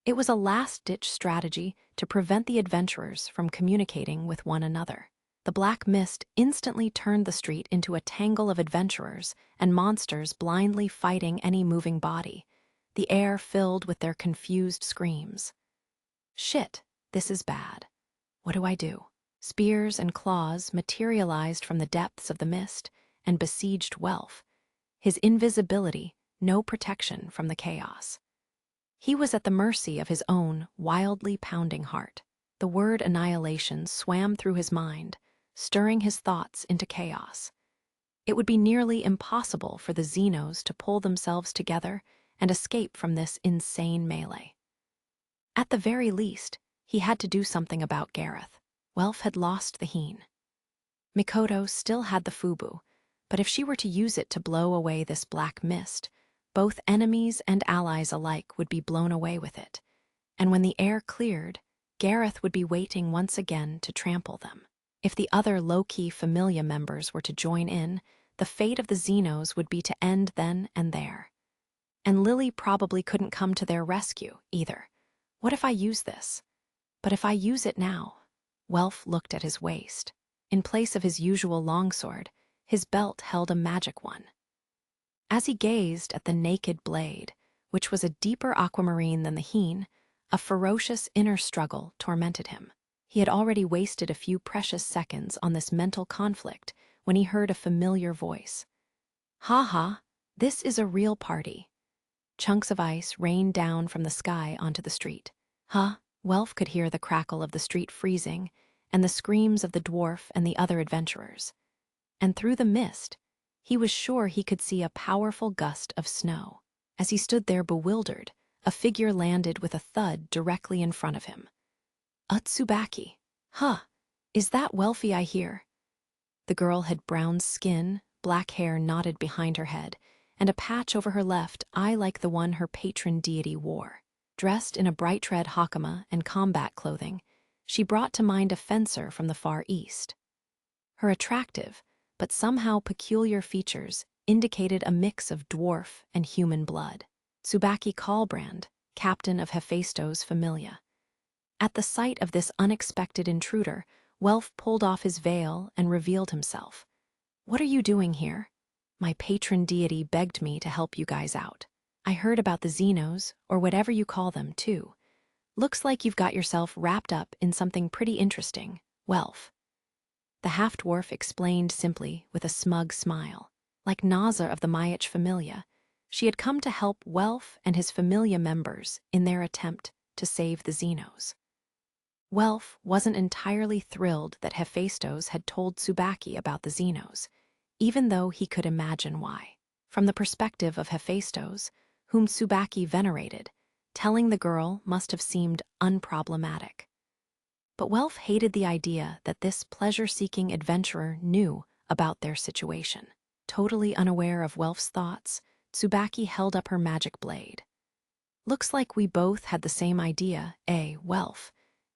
It was a last-ditch strategy to prevent the adventurers from communicating with one another. The black mist instantly turned the street into a tangle of adventurers and monsters blindly fighting any moving body, the air filled with their confused screams. "Shit, this is bad. What do I do?" Spears and claws materialized from the depths of the mist and besieged Welf. His invisibility, no protection from the chaos. He was at the mercy of his own wildly pounding heart. The word annihilation swam through his mind, stirring his thoughts into chaos. It would be nearly impossible for the Xenos to pull themselves together and escape from this insane melee. At the very least, he had to do something about Gareth. Welf had lost the Heen. Mikoto still had the Fubu, but if she were to use it to blow away this black mist, both enemies and allies alike would be blown away with it. And when the air cleared, Gareth would be waiting once again to trample them. If the other low-key Familia members were to join in, the fate of the Xenos would be to end then and there. And Lily probably couldn't come to their rescue, either. What if I use this? But if I use it now? Welf looked at his waist. In place of his usual longsword, his belt held a magic one. As he gazed at the naked blade, which was a deeper aquamarine than the Heen, a ferocious inner struggle tormented him. He had already wasted a few precious seconds on this mental conflict when he heard a familiar voice. "Ha ha, this is a real party." Chunks of ice rained down from the sky onto the street. "Huh?" Welf could hear the crackle of the street freezing and the screams of the dwarf and the other adventurers. And through the mist, he was sure he could see a powerful gust of snow. As he stood there bewildered, a figure landed with a thud directly in front of him. Tsubaki. "Huh, is that Welfie I hear?" The girl had brown skin, black hair knotted behind her head, and a patch over her left eye like the one her patron deity wore. Dressed in a bright red hakama and combat clothing, she brought to mind a fencer from the Far East. Her attractive, but somehow peculiar features indicated a mix of dwarf and human blood. Tsubaki Kalbrand, captain of Hephaestos Familia. At the sight of this unexpected intruder, Welf pulled off his veil and revealed himself. "What are you doing here? My patron deity begged me to help you guys out. I heard about the Xenos, or whatever you call them, too. Looks like you've got yourself wrapped up in something pretty interesting, Welf." The half-dwarf explained simply with a smug smile. Like Naza of the Mayach Familia, she had come to help Welf and his Familia members in their attempt to save the Xenos. Welf wasn't entirely thrilled that Hephaestos had told Tsubaki about the Xenos, even though he could imagine why. From the perspective of Hephaestos, whom Tsubaki venerated, telling the girl must have seemed unproblematic. But Welf hated the idea that this pleasure-seeking adventurer knew about their situation. Totally unaware of Welf's thoughts, Tsubaki held up her magic blade. Looks like we both had the same idea, eh, Welf?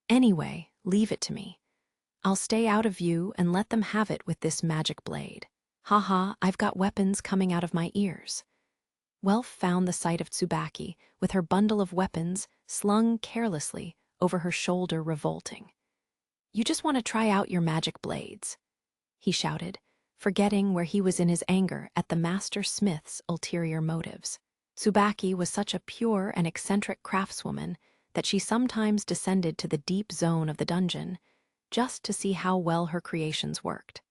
Anyway, leave it to me. I'll stay out of view and let them have it with this magic blade. Haha, I've got weapons coming out of my ears. Welf found the sight of Tsubaki with her bundle of weapons slung carelessly over her shoulder revolting. You just want to try out your magic blades, he shouted, forgetting where he was in his anger at the master smith's ulterior motives. Tsubaki was such a pure and eccentric craftswoman that she sometimes descended to the deep zone of the dungeon just to see how well her creations worked.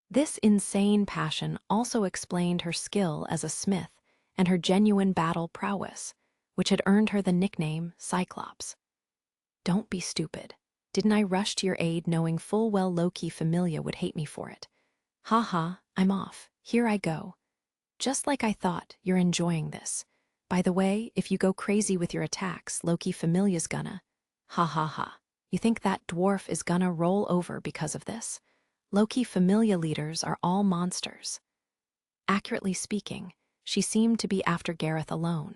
This insane passion also explained her skill as a smith and her genuine battle prowess, which had earned her the nickname Cyclops. Don't be stupid. Didn't I rush to your aid knowing full well Loki Familia would hate me for it? Haha, I'm off. Here I go. Just like I thought, you're enjoying this. By the way, if you go crazy with your attacks, Loki Familia's gonna. Ha ha ha. You think that dwarf is gonna roll over because of this? Loki Familia leaders are all monsters. Accurately speaking, she seemed to be after Gareth alone.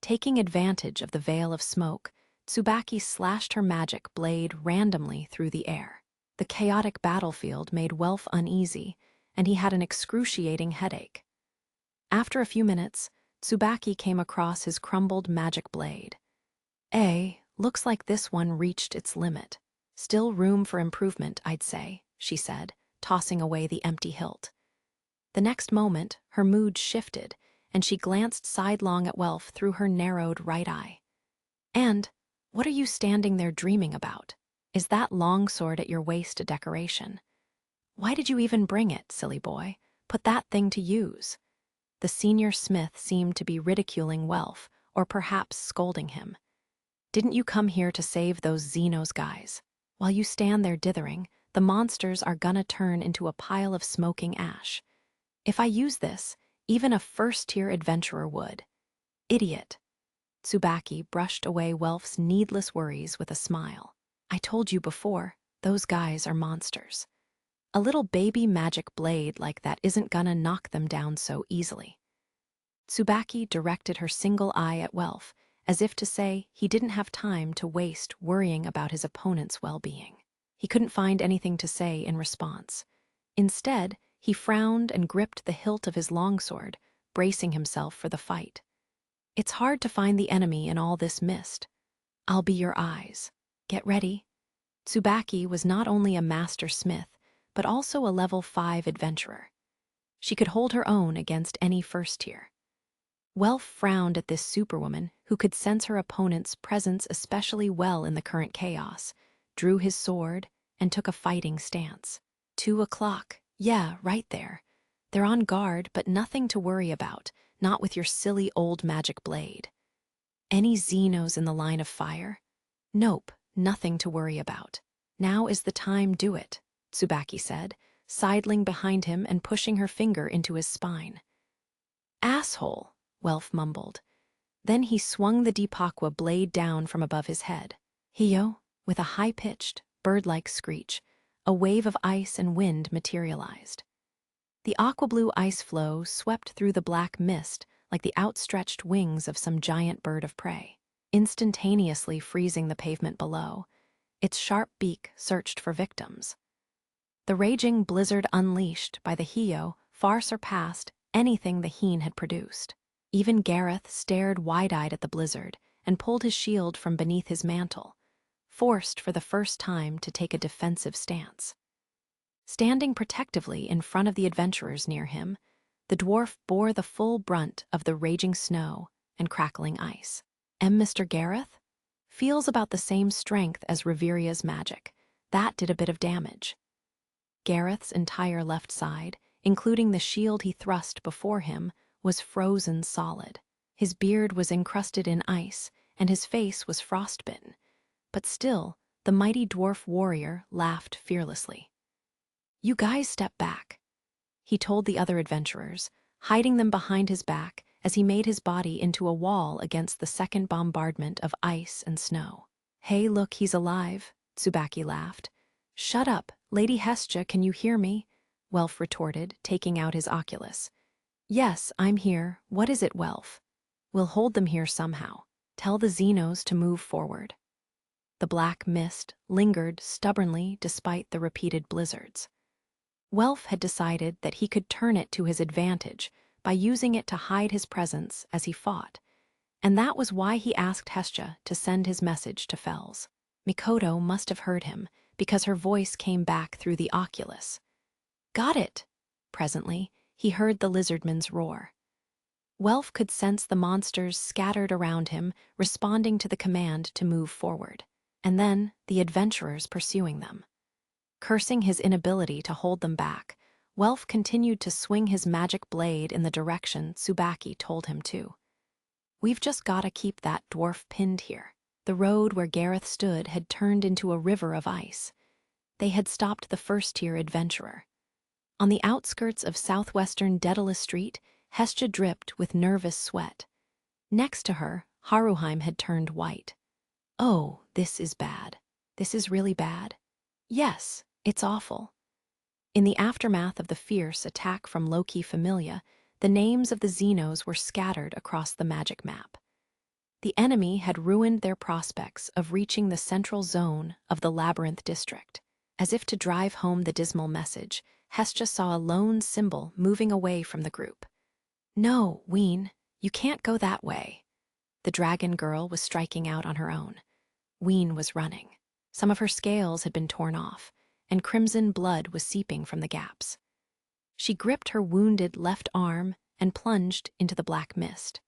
Taking advantage of the veil of smoke, Tsubaki slashed her magic blade randomly through the air. The chaotic battlefield made Welf uneasy, and he had an excruciating headache. After a few minutes, Tsubaki came across his crumbled magic blade. Looks like this one reached its limit. Still room for improvement, I'd say, she said, tossing away the empty hilt. The next moment, her mood shifted, and she glanced sidelong at Welf through her narrowed right eye. And, what are you standing there dreaming about? Is that longsword at your waist a decoration? Why did you even bring it, silly boy? Put that thing to use. The senior smith seemed to be ridiculing Welf, or perhaps scolding him. Didn't you come here to save those Xenos guys? While you stand there dithering, the monsters are gonna turn into a pile of smoking ash. If I use this, even a first-tier adventurer would. Idiot. Tsubaki brushed away Welf's needless worries with a smile. I told you before, those guys are monsters. A little baby magic blade like that isn't gonna knock them down so easily. Tsubaki directed her single eye at Welf, as if to say he didn't have time to waste worrying about his opponent's well-being. He couldn't find anything to say in response. Instead, he frowned and gripped the hilt of his longsword, bracing himself for the fight. It's hard to find the enemy in all this mist. I'll be your eyes. Get ready. Tsubaki was not only a master smith, but also a level 5 adventurer. She could hold her own against any first tier. Welf frowned at this superwoman who could sense her opponent's presence especially well in the current chaos, drew his sword, and took a fighting stance. 2 o'clock. Yeah, right there. They're on guard, but nothing to worry about, not with your silly old magic blade. Any Xenos in the line of fire? Nope, nothing to worry about. Now is the time, do it, Tsubaki said, sidling behind him and pushing her finger into his spine. Asshole, Welf mumbled. Then he swung the Deepakwa blade down from above his head. Hiyo, with a high-pitched, bird-like screech, a wave of ice and wind materialized. The aqua-blue ice flow swept through the black mist like the outstretched wings of some giant bird of prey, instantaneously freezing the pavement below. Its sharp beak searched for victims. The raging blizzard unleashed by the Hiyo far surpassed anything the Heen had produced. Even Gareth stared wide-eyed at the blizzard and pulled his shield from beneath his mantle, forced for the first time to take a defensive stance. Standing protectively in front of the adventurers near him, the dwarf bore the full brunt of the raging snow and crackling ice. Mr. Gareth? Feels about the same strength as Reveria's magic. That did a bit of damage. Gareth's entire left side, including the shield he thrust before him, was frozen solid. His beard was encrusted in ice, and his face was frostbitten. But still, the mighty dwarf warrior laughed fearlessly. You guys step back, he told the other adventurers, hiding them behind his back as he made his body into a wall against the second bombardment of ice and snow. Hey, look, he's alive, Tsubaki laughed. Shut up, Lady Hestia, can you hear me? Welf retorted, taking out his oculus. Yes, I'm here. What is it, Welf? We'll hold them here somehow. Tell the Xenos to move forward. The black mist lingered stubbornly despite the repeated blizzards. Welf had decided that he could turn it to his advantage by using it to hide his presence as he fought, and that was why he asked Hestia to send his message to Fells. Mikoto must have heard him, because her voice came back through the oculus. Got it! Presently, he heard the lizardman's roar. Welf could sense the monsters scattered around him, responding to the command to move forward, and then the adventurers pursuing them. Cursing his inability to hold them back, Welf continued to swing his magic blade in the direction Tsubaki told him to. We've just gotta keep that dwarf pinned here. The road where Gareth stood had turned into a river of ice. They had stopped the first-tier adventurer. On the outskirts of southwestern Daedalus Street, Hestia dripped with nervous sweat. Next to her, Haruheim had turned white. Oh, this is bad. This is really bad. Yes, it's awful. In the aftermath of the fierce attack from Loki Familia, the names of the Xenos were scattered across the magic map. The enemy had ruined their prospects of reaching the central zone of the Labyrinth District. As if to drive home the dismal message, Hestia saw a lone symbol moving away from the group. No, Ween, you can't go that way. The dragon girl was striking out on her own. Ween was running. Some of her scales had been torn off, and crimson blood was seeping from the gaps. She gripped her wounded left arm and plunged into the black mist.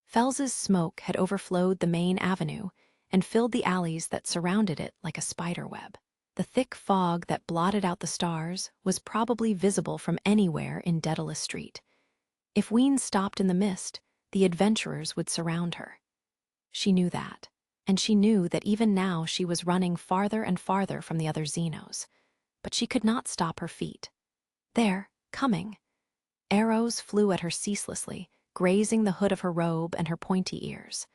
Fells's smoke had overflowed the main avenue and filled the alleys that surrounded it like a spiderweb. The thick fog that blotted out the stars was probably visible from anywhere in Daedalus Street. If Ween stopped in the mist, the adventurers would surround her. She knew that, and she knew that even now she was running farther and farther from the other Xenos. But she could not stop her feet. There, coming. Arrows flew at her ceaselessly, grazing the hood of her robe and her pointy ears.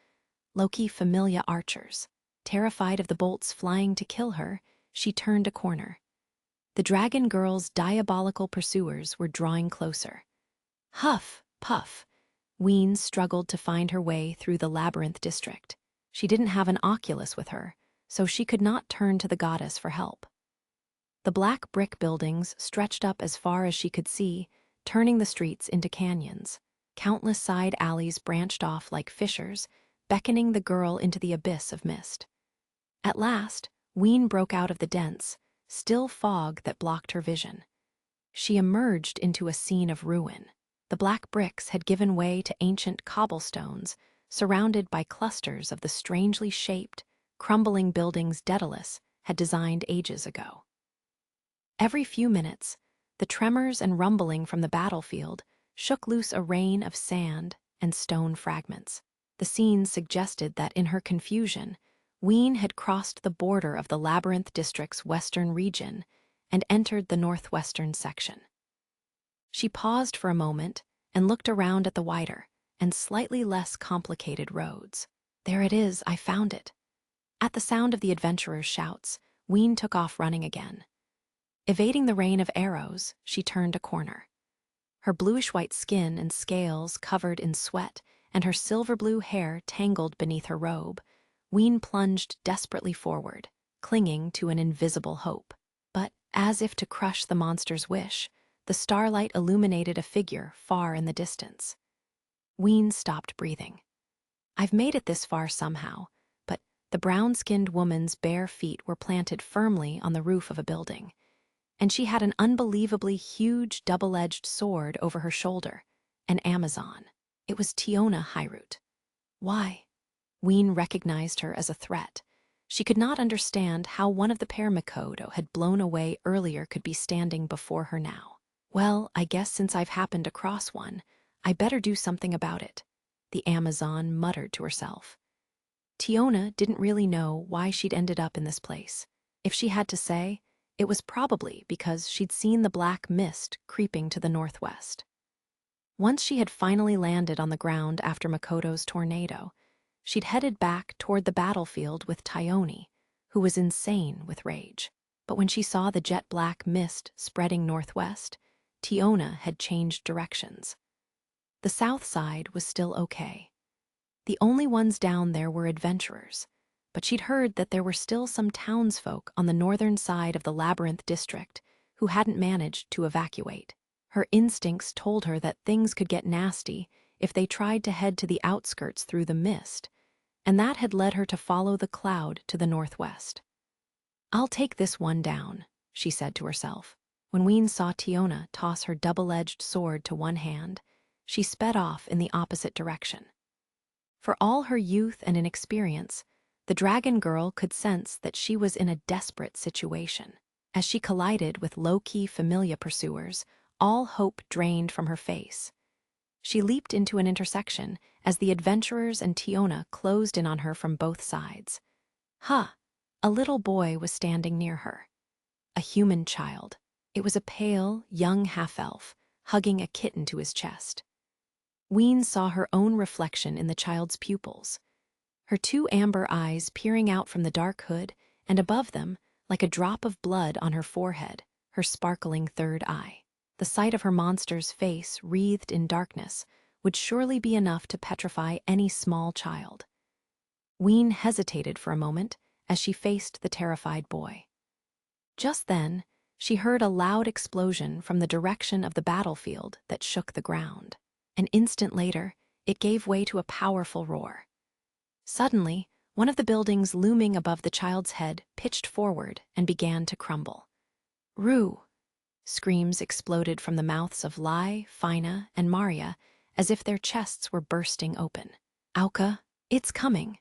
Loki Familia archers. Terrified of the bolts flying to kill her, she turned a corner. The dragon girl's diabolical pursuers were drawing closer. Huff, puff. Ween struggled to find her way through the Labyrinth District. She didn't have an oculus with her, so she could not turn to the goddess for help. The black brick buildings stretched up as far as she could see, turning the streets into canyons. Countless side alleys branched off like fissures, beckoning the girl into the abyss of mist. At last, Ween broke out of the dense, still fog that blocked her vision. She emerged into a scene of ruin. The black bricks had given way to ancient cobblestones, surrounded by clusters of the strangely shaped, crumbling buildings Daedalus had designed ages ago. Every few minutes, the tremors and rumbling from the battlefield shook loose a rain of sand and stone fragments. The scene suggested that in her confusion, Ween had crossed the border of the Labyrinth District's western region and entered the northwestern section. She paused for a moment and looked around at the wider and slightly less complicated roads. There it is, I found it. At the sound of the adventurer's shouts, Ween took off running again. Evading the rain of arrows, she turned a corner. Her bluish-white skin and scales covered in sweat and her silver-blue hair tangled beneath her robe, Ween plunged desperately forward, clinging to an invisible hope. But, as if to crush the monster's wish, the starlight illuminated a figure far in the distance. Ween stopped breathing. I've made it this far somehow, but the brown-skinned woman's bare feet were planted firmly on the roof of a building, and she had an unbelievably huge double-edged sword over her shoulder, an Amazon. It was Tiona Hyrute. Why? Ween recognized her as a threat. She could not understand how one of the pair Mikoto had blown away earlier could be standing before her now. Well, I guess since I've happened across one, I better do something about it, the Amazon muttered to herself. Tiona didn't really know why she'd ended up in this place. If she had to say, it was probably because she'd seen the black mist creeping to the northwest. Once she had finally landed on the ground after Makoto's tornado, she'd headed back toward the battlefield with Tione, who was insane with rage. But when she saw the jet-black mist spreading northwest, Tiona had changed directions. The south side was still okay. The only ones down there were adventurers, but she'd heard that there were still some townsfolk on the northern side of the Labyrinth district who hadn't managed to evacuate. Her instincts told her that things could get nasty if they tried to head to the outskirts through the mist, and that had led her to follow the cloud to the northwest. "I'll take this one down," she said to herself. When Ween saw Tiona toss her double-edged sword to one hand, she sped off in the opposite direction. For all her youth and inexperience, the dragon girl could sense that she was in a desperate situation. As she collided with low-key familiar pursuers, all hope drained from her face. She leaped into an intersection as the adventurers and Tiona closed in on her from both sides. A little boy was standing near her. A human child. It was a pale, young half-elf, hugging a kitten to his chest. Ween saw her own reflection in the child's pupils, her two amber eyes peering out from the dark hood, and above them, like a drop of blood on her forehead, her sparkling third eye. The sight of her monster's face wreathed in darkness would surely be enough to petrify any small child. Ween hesitated for a moment as she faced the terrified boy. Just then, she heard a loud explosion from the direction of the battlefield that shook the ground. An instant later, it gave way to a powerful roar. Suddenly, one of the buildings looming above the child's head pitched forward and began to crumble. "Rue!" Screams exploded from the mouths of Lai, Fina, and Maria as if their chests were bursting open. "Auka, it's coming!"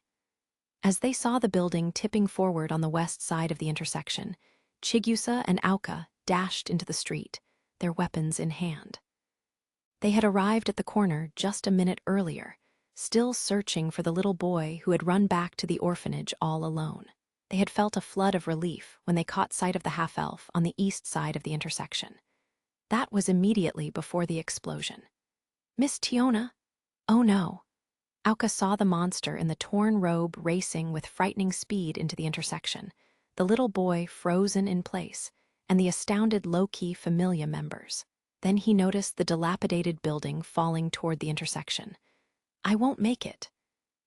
As they saw the building tipping forward on the west side of the intersection, Chigusa and Auka dashed into the street, their weapons in hand. They had arrived at the corner just a minute earlier, still searching for the little boy who had run back to the orphanage all alone. They had felt a flood of relief when they caught sight of the half-elf on the east side of the intersection. That was immediately before the explosion. "Miss Tiona?" "Oh no." Auka saw the monster in the torn robe racing with frightening speed into the intersection, the little boy frozen in place, and the astounded low-key familia members. Then he noticed the dilapidated building falling toward the intersection. "I won't make it."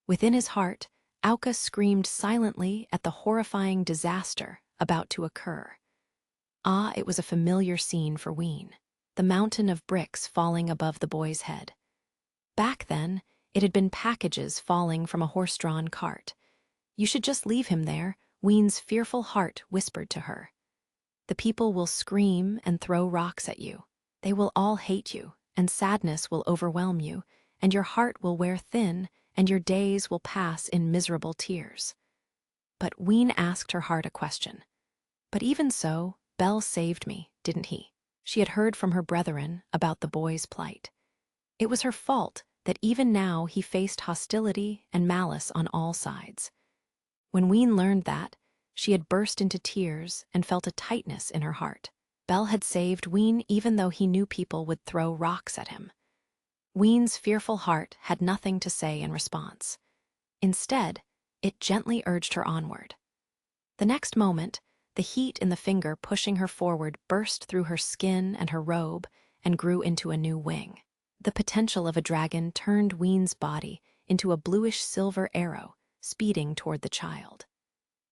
Within his heart, Auka screamed silently at the horrifying disaster about to occur. It was a familiar scene for Ween. The mountain of bricks falling above the boy's head. Back then, it had been packages falling from a horse-drawn cart. "You should just leave him there," Ween's fearful heart whispered to her. "The people will scream and throw rocks at you. They will all hate you, and sadness will overwhelm you, and your heart will wear thin, and your days will pass in miserable tears." But Ween asked her heart a question. "But even so, Bell saved me, didn't he?" She had heard from her brethren about the boy's plight. It was her fault that even now he faced hostility and malice on all sides. When Ween learned that, she had burst into tears and felt a tightness in her heart. Bell had saved Ween even though he knew people would throw rocks at him. Ween's fearful heart had nothing to say in response. Instead, it gently urged her onward. The next moment, the heat in the finger pushing her forward burst through her skin and her robe and grew into a new wing. The potential of a dragon turned Ween's body into a bluish-silver arrow, speeding toward the child.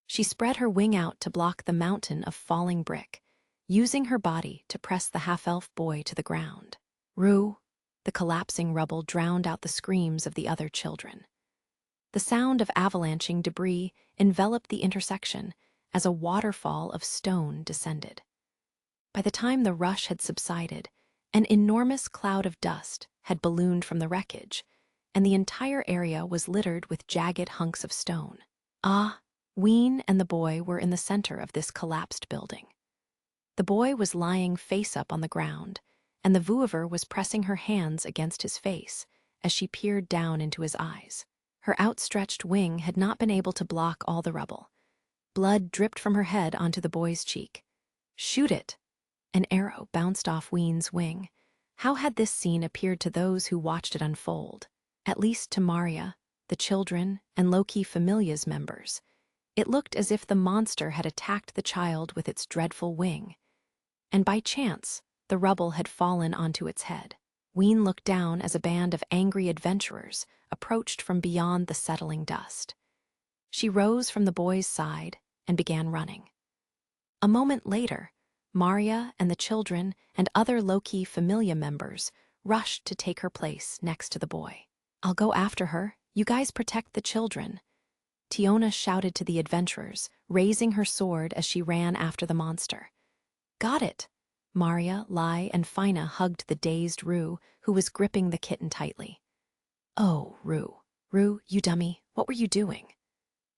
She spread her wing out to block the mountain of falling brick, using her body to press the half-elf boy to the ground. "Rue!" The collapsing rubble drowned out the screams of the other children. The sound of avalanching debris enveloped the intersection as a waterfall of stone descended. By the time the rush had subsided, an enormous cloud of dust had ballooned from the wreckage, and the entire area was littered with jagged hunks of stone. Ween and the boy were in the center of this collapsed building. The boy was lying face up on the ground, and the vouivre was pressing her hands against his face as she peered down into his eyes. Her outstretched wing had not been able to block all the rubble. Blood dripped from her head onto the boy's cheek. "Shoot it!" An arrow bounced off Ween's wing. How had this scene appeared to those who watched it unfold? At least to Maria, the children, and low-key Familia's members. It looked as if the monster had attacked the child with its dreadful wing, and by chance, the rubble had fallen onto its head. Ween looked down as a band of angry adventurers approached from beyond the settling dust. She rose from the boy's side and began running. A moment later, Maria and the children and other low-key familia members rushed to take her place next to the boy. "I'll go after her. You guys protect the children," Tiona shouted to the adventurers, raising her sword as she ran after the monster. "Got it." Maria, Lai, and Fina hugged the dazed Rue, who was gripping the kitten tightly. "Oh, Rue. Rue, you dummy, what were you doing?"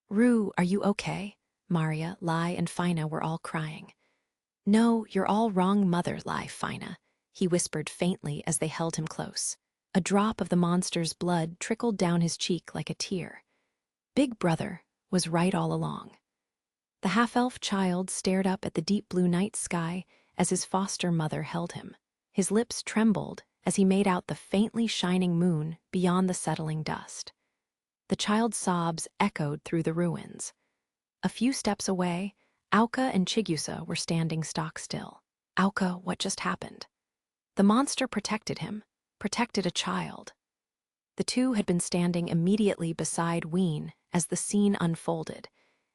"Rue, are you okay?" Maria, Lai, and Fina were all crying. "No, you're all wrong, Mother, Lai, Fina," he whispered faintly as they held him close. A drop of the monster's blood trickled down his cheek like a tear. Big Brother was right all along. The half-elf child stared up at the deep blue night sky as his foster mother held him. His lips trembled as he made out the faintly shining moon beyond the settling dust. The child's sobs echoed through the ruins. A few steps away, Auka and Chigusa were standing stock still. "Auka, what just happened?" The monster protected him, protected a child. The two had been standing immediately beside Ween as the scene unfolded,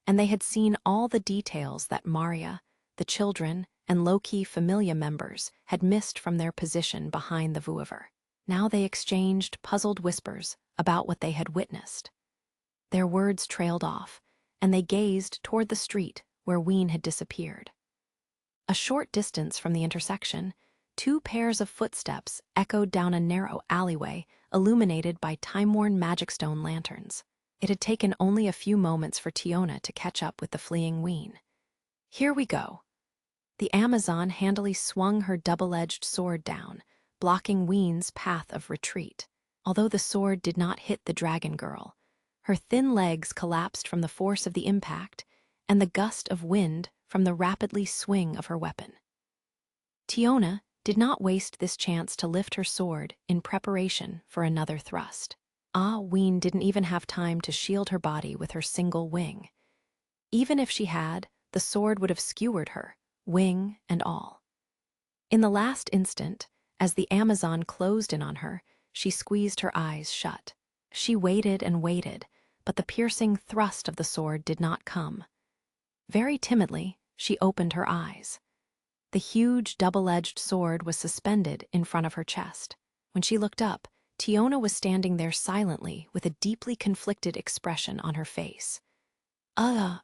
and they had seen all the details that Maria, the children, and low-key familia members had missed from their position behind the Vuiver. Now they exchanged puzzled whispers about what they had witnessed. Their words trailed off, and they gazed toward the street where Ween had disappeared. A short distance from the intersection, two pairs of footsteps echoed down a narrow alleyway illuminated by time-worn magic stone lanterns. It had taken only a few moments for Tiona to catch up with the fleeing Ween. "Here we go." The Amazon handily swung her double-edged sword down, blocking Ween's path of retreat. Although the sword did not hit the dragon girl, her thin legs collapsed from the force of the impact and the gust of wind from the rapidly swing of her weapon. Tiona did not waste this chance to lift her sword in preparation for another thrust. Ween didn't even have time to shield her body with her single wing. Even if she had, the sword would have skewered her, wing and all. In the last instant, as the Amazon closed in on her, she squeezed her eyes shut. She waited and waited, but the piercing thrust of the sword did not come. Very timidly, she opened her eyes. The huge double-edged sword was suspended in front of her chest. When she looked up, Tiona was standing there silently with a deeply conflicted expression on her face. Yeah.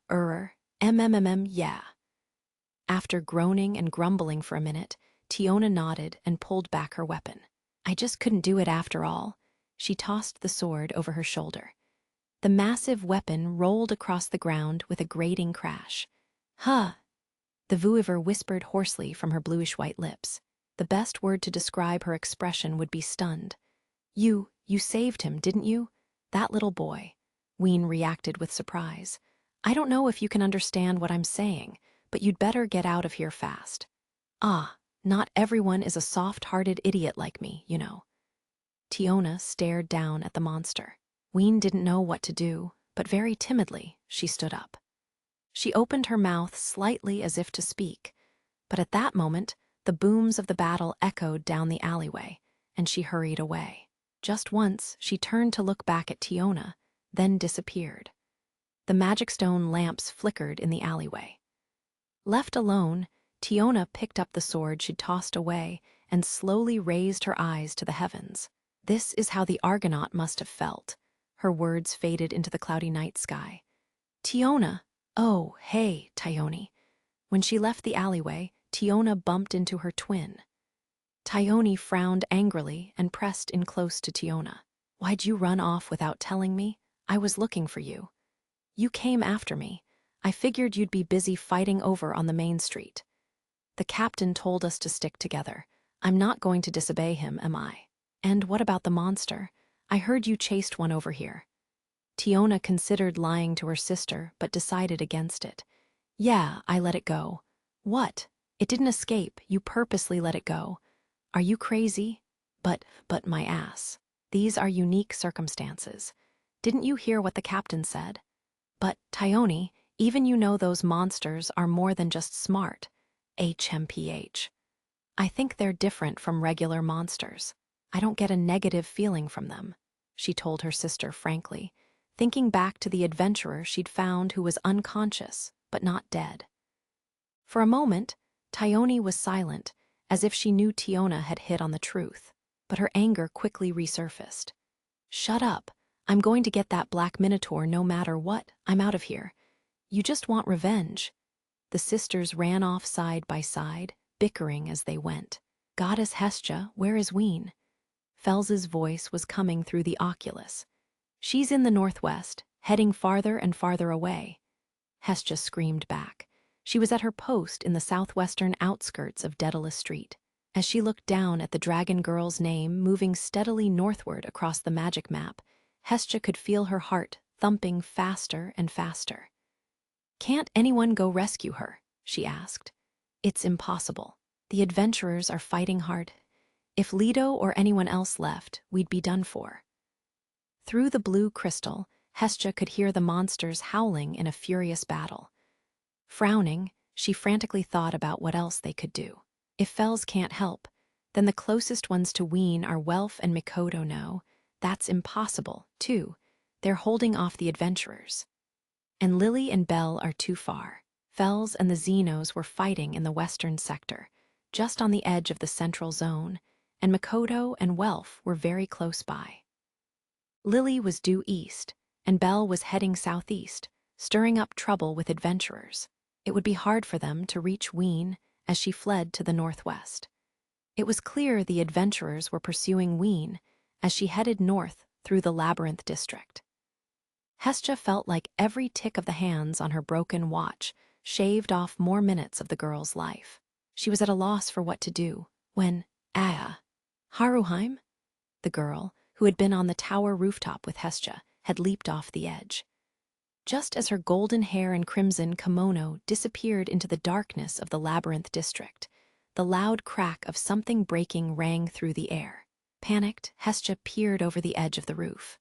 After groaning and grumbling for a minute, Tiona nodded and pulled back her weapon. "I just couldn't do it after all." She tossed the sword over her shoulder. The massive weapon rolled across the ground with a grating crash. "Huh," the Vuiver whispered hoarsely from her bluish-white lips. The best word to describe her expression would be stunned. You saved him, didn't you? That little boy." Ween reacted with surprise. "I don't know if you can understand what I'm saying, but you'd better get out of here fast." Not everyone is a soft-hearted idiot like me, you know." Tiona stared down at the monster. Ween didn't know what to do, but very timidly, she stood up. She opened her mouth slightly as if to speak, but at that moment, the booms of the battle echoed down the alleyway, and she hurried away. Just once, she turned to look back at Tiona, then disappeared. The magic stone lamps flickered in the alleyway. Left alone, Tiona picked up the sword she'd tossed away and slowly raised her eyes to the heavens. This is how the Argonaut must have felt. Her words faded into the cloudy night sky. "Tiona! Oh, hey, Tione." When she left the alleyway, Tiona bumped into her twin. Tione frowned angrily and pressed in close to Tiona. "Why'd you run off without telling me? I was looking for you." "You came after me. I figured you'd be busy fighting over on the main street." "The captain told us to stick together. I'm not going to disobey him, am I?" "And what about the monster? I heard you chased one over here." Tiona considered lying to her sister, but decided against it. "Yeah, I let it go." "What? It didn't escape. You purposely let it go. Are you crazy?" But my ass. These are unique circumstances. Didn't you hear what the captain said?" "But, Tione, Even you know those monsters are more than just smart. HMPH. I think they're different from regular monsters. I don't get a negative feeling from them, she told her sister frankly, thinking back to the adventurer she'd found who was unconscious, but not dead. For a moment, Thyone was silent, as if she knew Tiona had hit on the truth, but her anger quickly resurfaced. Shut up. I'm going to get that black minotaur no matter what. I'm out of here. You just want revenge. The sisters ran off side by side, bickering as they went. Goddess Hestia, where is Ween? Fels's voice was coming through the oculus. She's in the northwest, heading farther and farther away. Hestia screamed back. She was at her post in the southwestern outskirts of Daedalus Street. As she looked down at the dragon girl's name moving steadily northward across the magic map, Hestia could feel her heart thumping faster and faster. Can't anyone go rescue her? She asked. It's impossible. The adventurers are fighting hard. If Leto or anyone else left, we'd be done for. Through the blue crystal, Hestia could hear the monsters howling in a furious battle. Frowning, she frantically thought about what else they could do. If Fels can't help, then the closest ones to Ween are Welf and Mikoto. No, that's impossible, too. They're holding off the adventurers. And Lily and Belle are too far. Fels and the Xenos were fighting in the western sector, just on the edge of the central zone, and Mikoto and Welf were very close by. Lily was due east, and Belle was heading southeast, stirring up trouble with adventurers. It would be hard for them to reach Ween as she fled to the northwest. It was clear the adventurers were pursuing Ween as she headed north through the Labyrinth district. Hestia felt like every tick of the hands on her broken watch shaved off more minutes of the girl's life. She was at a loss for what to do when, Haruheim? The girl, who had been on the tower rooftop with Hestia, had leaped off the edge. Just as her golden hair and crimson kimono disappeared into the darkness of the Labyrinth district, the loud crack of something breaking rang through the air. Panicked, Hestia peered over the edge of the roof.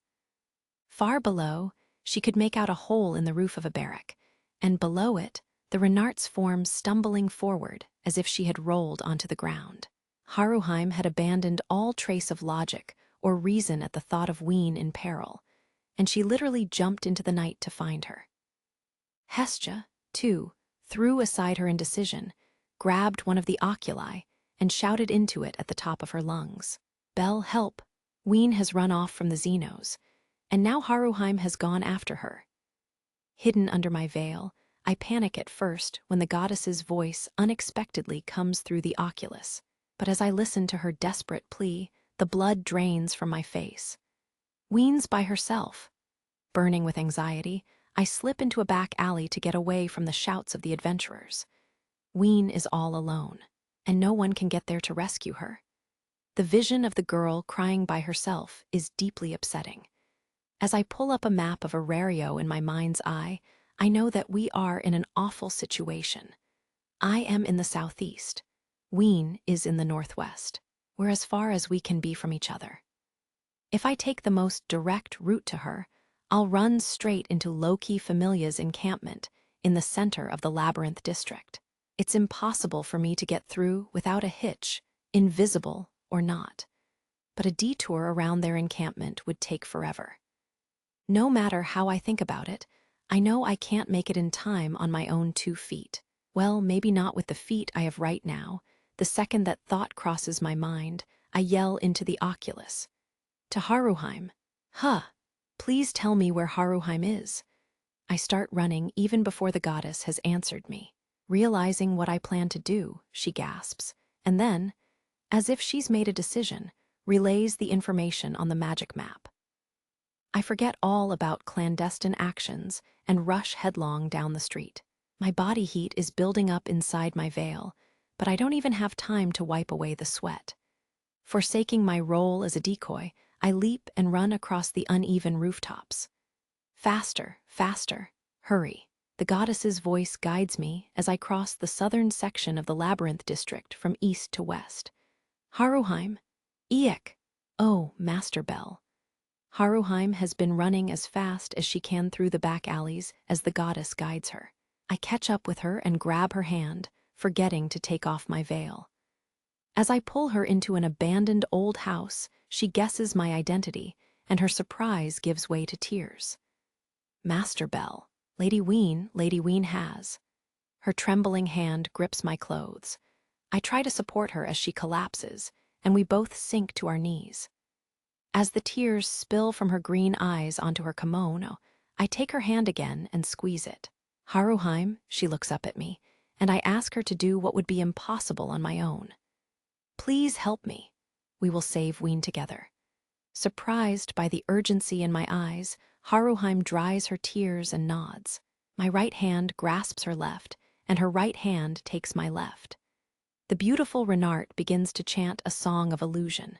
Far below, she could make out a hole in the roof of a barrack, and below it, the Renart's form stumbling forward as if she had rolled onto the ground. Haruheim had abandoned all trace of logic or reason at the thought of Ween in peril, and she literally jumped into the night to find her. Hestia, too, threw aside her indecision, grabbed one of the oculi, and shouted into it at the top of her lungs. Belle, help! Ween has run off from the Xenos, and now Haruheim has gone after her. Hidden under my veil, I panic at first when the goddess's voice unexpectedly comes through the oculus, but as I listen to her desperate plea, the blood drains from my face. Ween's by herself. Burning with anxiety, I slip into a back alley to get away from the shouts of the adventurers. Ween is all alone, and no one can get there to rescue her. The vision of the girl crying by herself is deeply upsetting. As I pull up a map of Arario in my mind's eye, I know that we are in an awful situation. I am in the southeast. Ween is in the northwest. We're as far as we can be from each other. If I take the most direct route to her, I'll run straight into Loki Familia's encampment in the center of the Labyrinth district. It's impossible for me to get through without a hitch, invisible or not. But a detour around their encampment would take forever. No matter how I think about it, I know I can't make it in time on my own 2 feet. Well, maybe not with the feet I have right now. The second that thought crosses my mind, I yell into the oculus. To Haruheim. Please tell me where Haruheim is. I start running even before the goddess has answered me. Realizing what I plan to do, she gasps, and then, as if she's made a decision, relays the information on the magic map. I forget all about clandestine actions and rush headlong down the street. My body heat is building up inside my veil, but I don't even have time to wipe away the sweat. Forsaking my role as a decoy, I leap and run across the uneven rooftops. Faster, faster, hurry. The goddess's voice guides me as I cross the southern section of the Labyrinth district from east to west. Haruheim. Eek. Oh, Master Bell. Haruheim has been running as fast as she can through the back alleys as the goddess guides her. I catch up with her and grab her hand, forgetting to take off my veil. As I pull her into an abandoned old house, she guesses my identity, and her surprise gives way to tears. Master Bell, Lady Ween has. Her trembling hand grips my clothes. I try to support her as she collapses, and we both sink to our knees. As the tears spill from her green eyes onto her kimono, I take her hand again and squeeze it. Haruheim, she looks up at me, and I ask her to do what would be impossible on my own. Please help me. We will save Ween together. Surprised by the urgency in my eyes, Haruheim dries her tears and nods. My right hand grasps her left, and her right hand takes my left. The beautiful Renart begins to chant a song of illusion.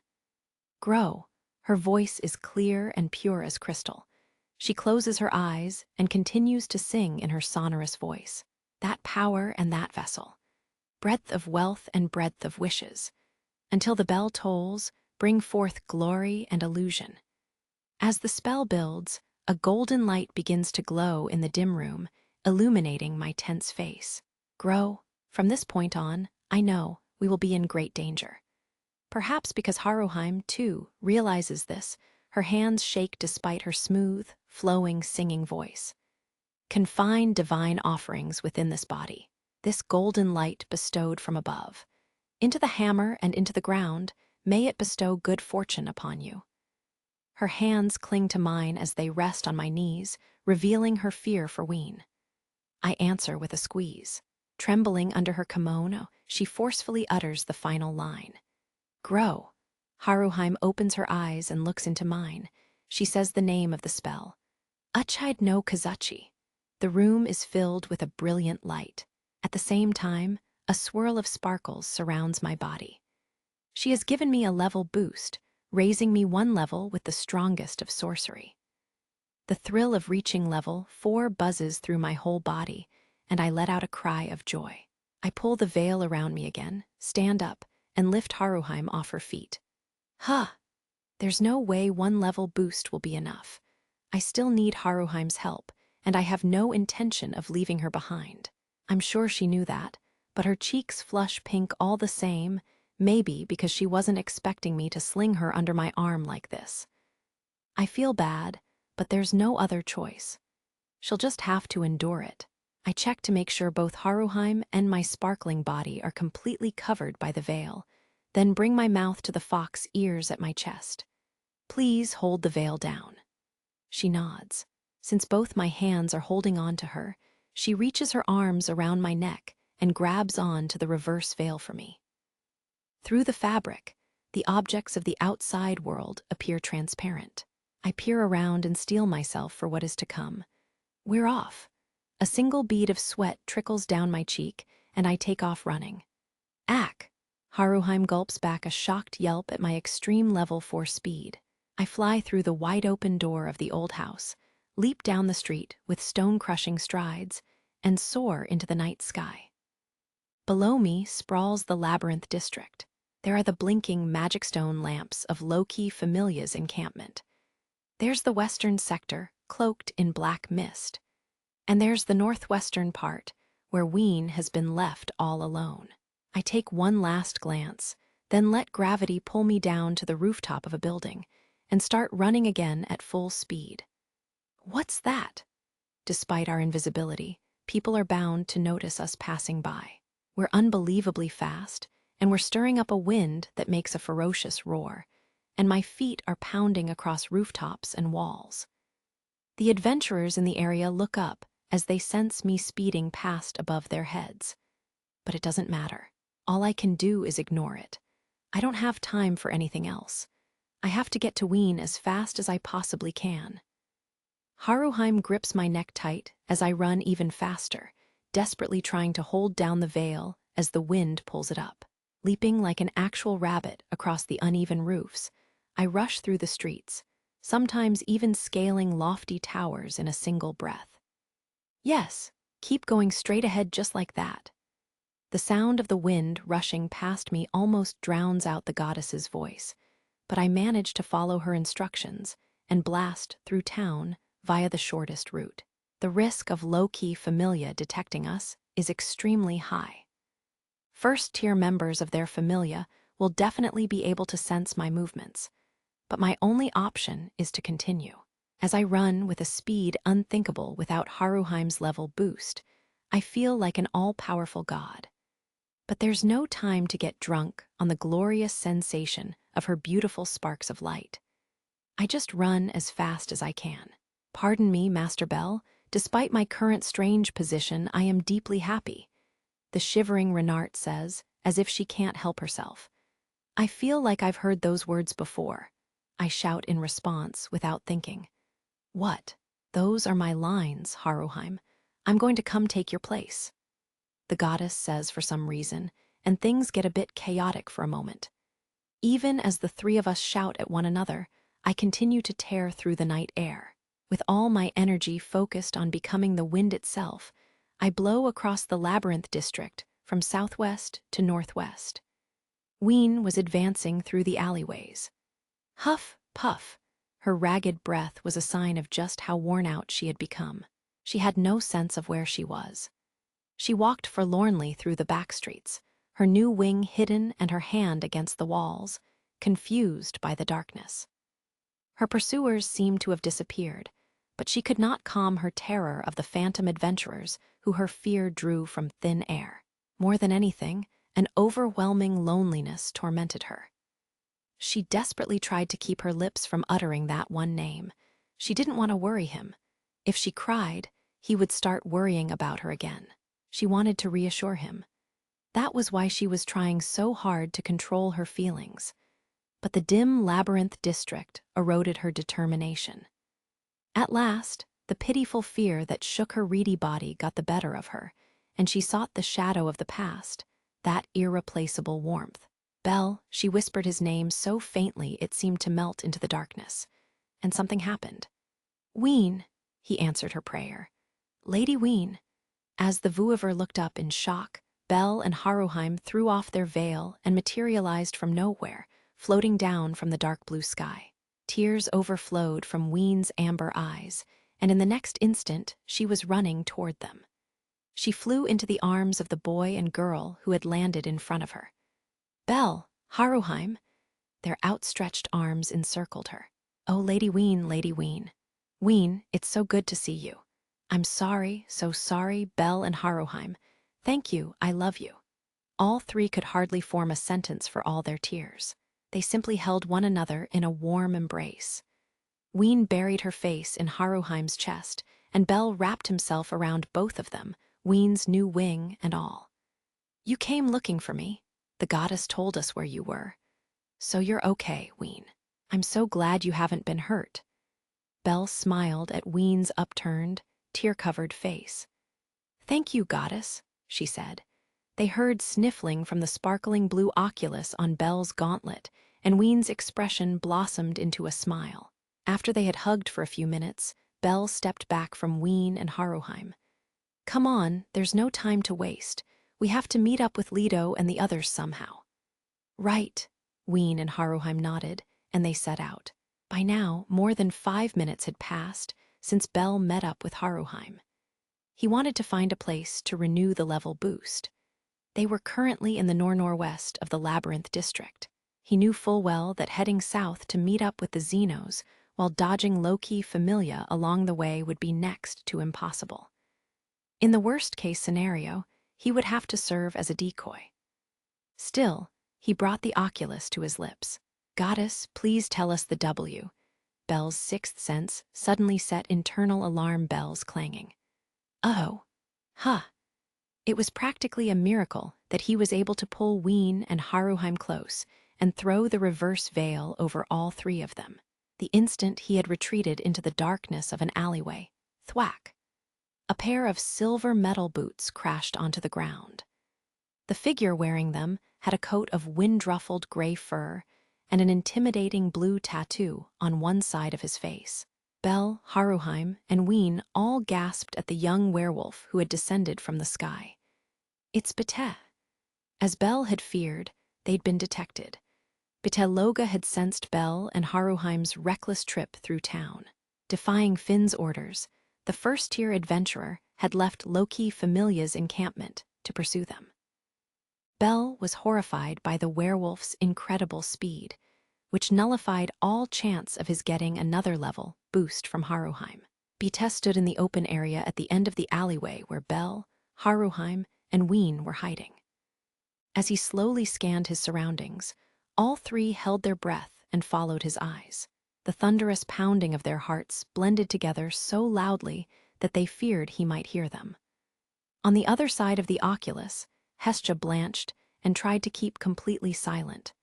Grow. Her voice is clear and pure as crystal. She closes her eyes and continues to sing in her sonorous voice. That power and that vessel. Breadth of wealth and breadth of wishes. Until the bell tolls, bring forth glory and illusion. As the spell builds, a golden light begins to glow in the dim room, illuminating my tense face. Grow. From this point on, I know we will be in great danger. Perhaps because Haruheim, too, realizes this, her hands shake despite her smooth, flowing, singing voice. Confine divine offerings within this body, this golden light bestowed from above. Into the hammer and into the ground, may it bestow good fortune upon you. Her hands cling to mine as they rest on my knees, revealing her fear for Ween. I answer with a squeeze. Trembling under her kimono, she forcefully utters the final line. Grow. Haruheim opens her eyes and looks into mine. She says the name of the spell. Uchide no Kazuchi. The room is filled with a brilliant light. At the same time, a swirl of sparkles surrounds my body. She has given me a level boost, raising me one level with the strongest of sorcery. The thrill of reaching level 4 buzzes through my whole body, and I let out a cry of joy. I pull the veil around me again, stand up, and lift Haruheim off her feet. Huh! There's no way 1 level boost will be enough. I still need Haruheim's help, and I have no intention of leaving her behind. I'm sure she knew that, but her cheeks flush pink all the same, maybe because she wasn't expecting me to sling her under my arm like this. I feel bad, but there's no other choice. She'll just have to endure it. I check to make sure both Haruheim and my sparkling body are completely covered by the veil, then bring my mouth to the fox ears at my chest. Please hold the veil down. She nods. Since both my hands are holding on to her, she reaches her arms around my neck and grabs on to the reverse veil for me. Through the fabric, the objects of the outside world appear transparent. I peer around and steel myself for what is to come. We're off. A single bead of sweat trickles down my cheek, and I take off running. Ack! Haruheim gulps back a shocked yelp at my extreme level 4 speed. I fly through the wide-open door of the old house, leap down the street with stone-crushing strides, and soar into the night sky. Below me sprawls the Labyrinth District. There are the blinking magic stone lamps of Loki Familia's encampment. There's the western sector, cloaked in black mist. And there's the northwestern part, where Ween has been left all alone. I take one last glance, then let gravity pull me down to the rooftop of a building, and start running again at full speed. What's that? Despite our invisibility, people are bound to notice us passing by. We're unbelievably fast, and we're stirring up a wind that makes a ferocious roar, and my feet are pounding across rooftops and walls. The adventurers in the area look up as they sense me speeding past above their heads. But it doesn't matter. All I can do is ignore it. I don't have time for anything else. I have to get to Ween as fast as I possibly can. Haruheim grips my neck tight as I run even faster, desperately trying to hold down the veil as the wind pulls it up. Leaping like an actual rabbit across the uneven roofs, I rush through the streets, sometimes even scaling lofty towers in a single breath. Yes, keep going straight ahead just like that. The sound of the wind rushing past me almost drowns out the goddess's voice, but I manage to follow her instructions and blast through town via the shortest route. The risk of low-key familia detecting us is extremely high. First-tier members of their familia will definitely be able to sense my movements, but my only option is to continue. As I run with a speed unthinkable without Haruheim's level boost, I feel like an all-powerful god. But there's no time to get drunk on the glorious sensation of her beautiful sparks of light. I just run as fast as I can. Pardon me, Master Bell, despite my current strange position, I am deeply happy, the shivering Renart says, as if she can't help herself. I feel like I've heard those words before. I shout in response without thinking. What? Those are my lines, Haruheim. I'm going to come take your place, the goddess says for some reason, and things get a bit chaotic for a moment. Even as the three of us shout at one another, I continue to tear through the night air. With all my energy focused on becoming the wind itself, I blow across the labyrinth district from southwest to northwest. Ween was advancing through the alleyways. Huff, puff. Her ragged breath was a sign of just how worn out she had become. She had no sense of where she was. She walked forlornly through the back streets, her new wing hidden and her hand against the walls, confused by the darkness. Her pursuers seemed to have disappeared, but she could not calm her terror of the phantom adventurers who her fear drew from thin air. More than anything, an overwhelming loneliness tormented her. She desperately tried to keep her lips from uttering that one name. She didn't want to worry him. If she cried, he would start worrying about her again. She wanted to reassure him. That was why she was trying so hard to control her feelings. But the dim labyrinth district eroded her determination. At last, the pitiful fear that shook her reedy body got the better of her, and she sought the shadow of the past, that irreplaceable warmth. Bell, she whispered his name so faintly it seemed to melt into the darkness. And something happened. Ween, he answered her prayer. Lady Ween. As the Vuiver looked up in shock, Bell and Haruheim threw off their veil and materialized from nowhere, floating down from the dark blue sky. Tears overflowed from Ween's amber eyes, and in the next instant she was running toward them. She flew into the arms of the boy and girl who had landed in front of her. Bell, Haruheim, their outstretched arms encircled her. Oh, Lady Ween, Lady Ween. Ween, it's so good to see you. I'm sorry, so sorry, Bell and Haruheim. Thank you, I love you. All three could hardly form a sentence for all their tears. They simply held one another in a warm embrace. Ween buried her face in Haruheim's chest, and Bell wrapped himself around both of them, Ween's new wing and all. You came looking for me. The goddess told us where you were. So you're okay, Ween. I'm so glad you haven't been hurt. Bell smiled at Ween's upturned, tear-covered face. Thank you, goddess, she said. They heard sniffling from the sparkling blue oculus on Bell's gauntlet, and Ween's expression blossomed into a smile. After they had hugged for a few minutes, Bell stepped back from Ween and Haruheim. Come on, there's no time to waste. We have to meet up with Lido and the others somehow. Right, Ween and Haruheim nodded, and they set out. By now, more than 5 minutes had passed since Bell met up with Haruheim. He wanted to find a place to renew the level boost. They were currently in the nor-northwest of the Labyrinth District. He knew full well that heading south to meet up with the Xenos while dodging low-key familia along the way would be next to impossible. In the worst-case scenario, he would have to serve as a decoy. Still, he brought the oculus to his lips. Goddess, please tell us the W. Bell's sixth sense suddenly set internal alarm bells clanging. Oh, huh. It was practically a miracle that he was able to pull Ween and Haruheim close and throw the reverse veil over all three of them. The instant he had retreated into the darkness of an alleyway, thwack. A pair of silver metal boots crashed onto the ground. The figure wearing them had a coat of wind-ruffled gray fur and an intimidating blue tattoo on one side of his face. Bell, Haruheim, and Ween all gasped at the young werewolf who had descended from the sky. It's Bete. As Bell had feared, they'd been detected. Beteloga had sensed Bel and Haruheim's reckless trip through town. Defying Finn's orders, the first-tier adventurer had left Loki Familia's encampment to pursue them. Bel was horrified by the werewolf's incredible speed, which nullified all chance of his getting another level boost from Haruheim. Bete stood in the open area at the end of the alleyway where Bel, Haruheim, and Ween were hiding. As he slowly scanned his surroundings, all three held their breath and followed his eyes. The thunderous pounding of their hearts blended together so loudly that they feared he might hear them. On the other side of the oculus, Hestia blanched and tried to keep completely silent.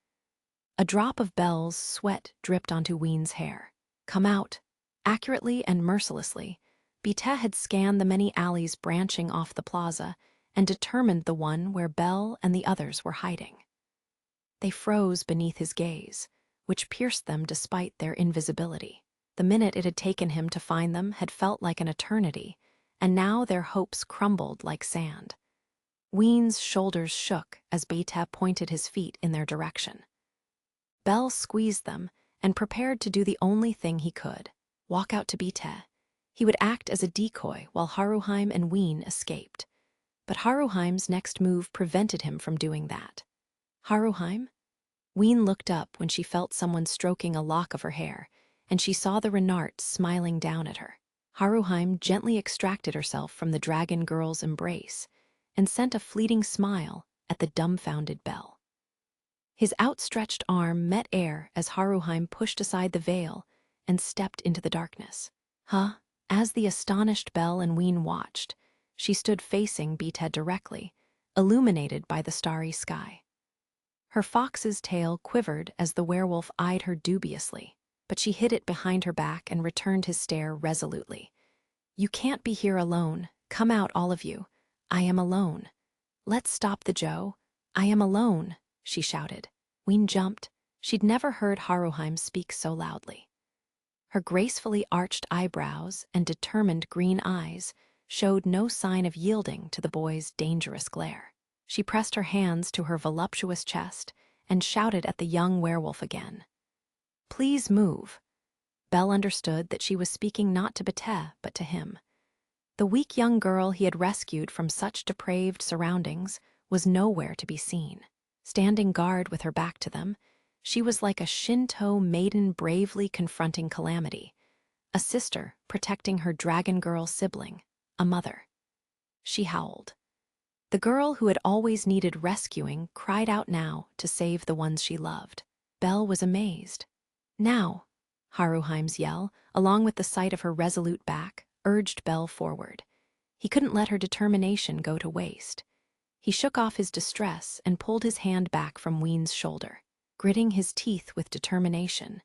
A drop of Bel's sweat dripped onto Ween's hair. "Come out." Accurately and mercilessly, Bete had scanned the many alleys branching off the plaza and determined the one where Bel and the others were hiding. They froze beneath his gaze, which pierced them despite their invisibility. The minute it had taken him to find them had felt like an eternity, and now their hopes crumbled like sand. Ween's shoulders shook as Bete pointed his feet in their direction. Bel squeezed them and prepared to do the only thing he could, walk out to Bete. He would act as a decoy while Haruheim and Ween escaped. But Haruheim's next move prevented him from doing that. "Haruheim?" Ween looked up when she felt someone stroking a lock of her hair, and she saw the Renart smiling down at her. Haruheim gently extracted herself from the dragon girl's embrace and sent a fleeting smile at the dumbfounded Bel. His outstretched arm met air as Haruheim pushed aside the veil and stepped into the darkness. "Huh?" As the astonished Bel and Ween watched, she stood facing Bete directly, illuminated by the starry sky. Her fox's tail quivered as the werewolf eyed her dubiously, but she hid it behind her back and returned his stare resolutely. "You can't be here alone. Come out, all of you. I am alone. Let's stop the Joe. I am alone," she shouted. Ween jumped. She'd never heard Haruheim speak so loudly. Her gracefully arched eyebrows and determined green eyes showed no sign of yielding to the boy's dangerous glare. She pressed her hands to her voluptuous chest and shouted at the young werewolf again. "Please move." Bel understood that she was speaking not to Bete, but to him. The weak young girl he had rescued from such depraved surroundings was nowhere to be seen. Standing guard with her back to them, she was like a Shinto maiden bravely confronting calamity, a sister protecting her dragon girl sibling, a mother. She howled. The girl who had always needed rescuing cried out now to save the ones she loved. Bel was amazed. "Now!" Haruheim's yell, along with the sight of her resolute back, urged Bel forward. He couldn't let her determination go to waste. He shook off his distress and pulled his hand back from Ween's shoulder. Gritting his teeth with determination,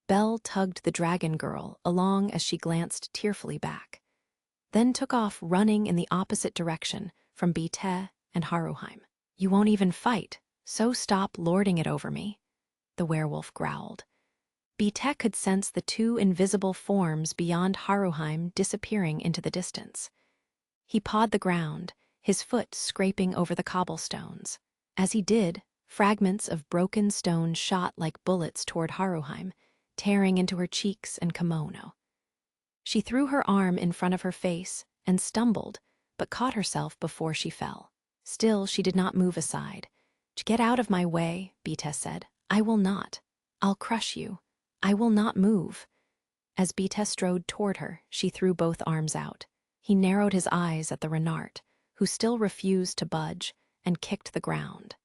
Bel tugged the dragon girl along as she glanced tearfully back, then took off running in the opposite direction from Bete and Haruheim. "You won't even fight, so stop lording it over me," the werewolf growled. Bete could sense the two invisible forms beyond Haruheim disappearing into the distance. He pawed the ground, his foot scraping over the cobblestones. As he did, fragments of broken stone shot like bullets toward Haruheim, tearing into her cheeks and kimono. She threw her arm in front of her face and stumbled, but caught herself before she fell. Still, she did not move aside. "Get out of my way," Bete said. "I will not. I'll crush you. I will not move." As Bete strode toward her, she threw both arms out. He narrowed his eyes at the Renart, who still refused to budge, and kicked the ground.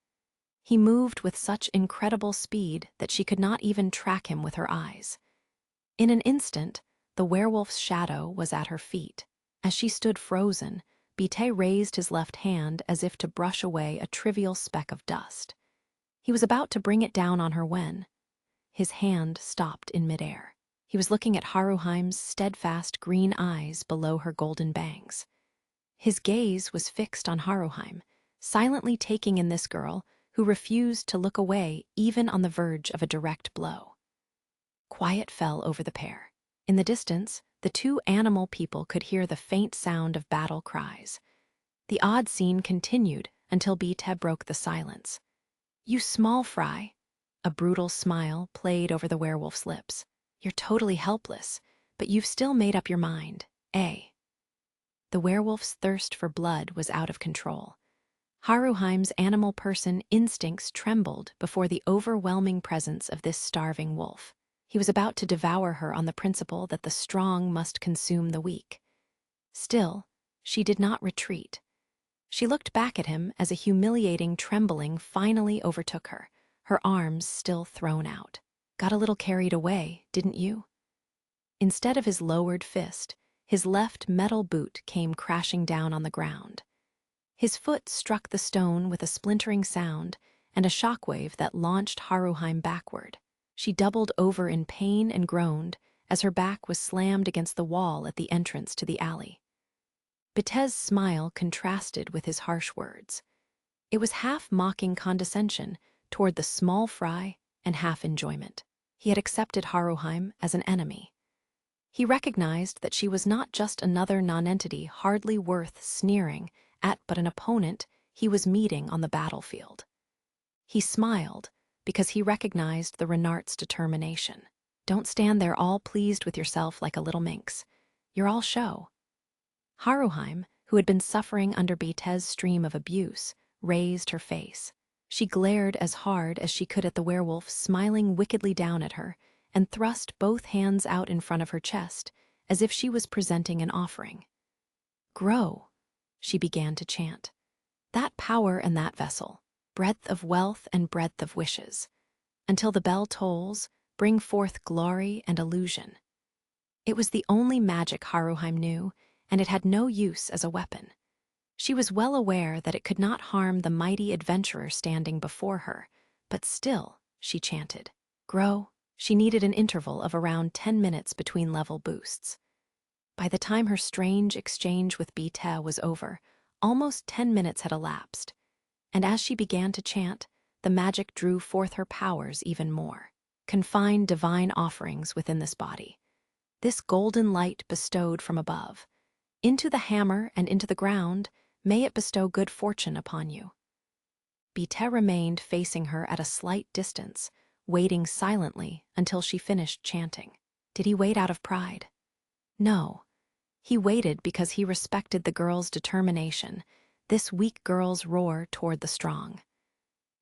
He moved with such incredible speed that she could not even track him with her eyes. In an instant, the werewolf's shadow was at her feet. As she stood frozen, Bete raised his left hand as if to brush away a trivial speck of dust. He was about to bring it down on her when his hand stopped in midair. He was looking at Haruheim's steadfast green eyes below her golden bangs. His gaze was fixed on Haruheim, silently taking in this girl who refused to look away even on the verge of a direct blow. Quiet fell over the pair. In the distance, the two animal people could hear the faint sound of battle cries. The odd scene continued until Bete broke the silence. "You small fry." A brutal smile played over the werewolf's lips. You're totally helpless, but you've still made up your mind, eh? The werewolf's thirst for blood was out of control. Haruheim's animal person instincts trembled before the overwhelming presence of this starving wolf. He was about to devour her on the principle that the strong must consume the weak. Still, she did not retreat. She looked back at him as a humiliating trembling finally overtook her, her arms still thrown out. Got a little carried away, didn't you? Instead of his lowered fist, his left metal boot came crashing down on the ground. His foot struck the stone with a splintering sound and a shockwave that launched Haruheim backward. She doubled over in pain and groaned as her back was slammed against the wall at the entrance to the alley. Bitez's smile contrasted with his harsh words. It was half mocking condescension toward the small fry and half enjoyment. He had accepted Haruheim as an enemy. He recognized that she was not just another nonentity hardly worth sneering at, but an opponent he was meeting on the battlefield. He smiled because he recognized the Renart's determination. Don't stand there all pleased with yourself like a little minx. You're all show. Haruheim, who had been suffering under Bitez's stream of abuse, raised her face. She glared as hard as she could at the werewolf smiling wickedly down at her and thrust both hands out in front of her chest as if she was presenting an offering. Grow, she began to chant. That power and that vessel, breadth of wealth and breadth of wishes. Until the bell tolls, bring forth glory and illusion. It was the only magic Haruheim knew, and it had no use as a weapon. She was well aware that it could not harm the mighty adventurer standing before her, but still, she chanted. Grow. She needed an interval of around 10 minutes between level boosts. By the time her strange exchange with Bitez was over, almost 10 minutes had elapsed, and as she began to chant, the magic drew forth her powers even more. Confine divine offerings within this body. This golden light bestowed from above. Into the hammer and into the ground, may it bestow good fortune upon you. Bitez remained facing her at a slight distance, waiting silently until she finished chanting. Did he wait out of pride? No. He waited because he respected the girl's determination, this weak girl's roar toward the strong.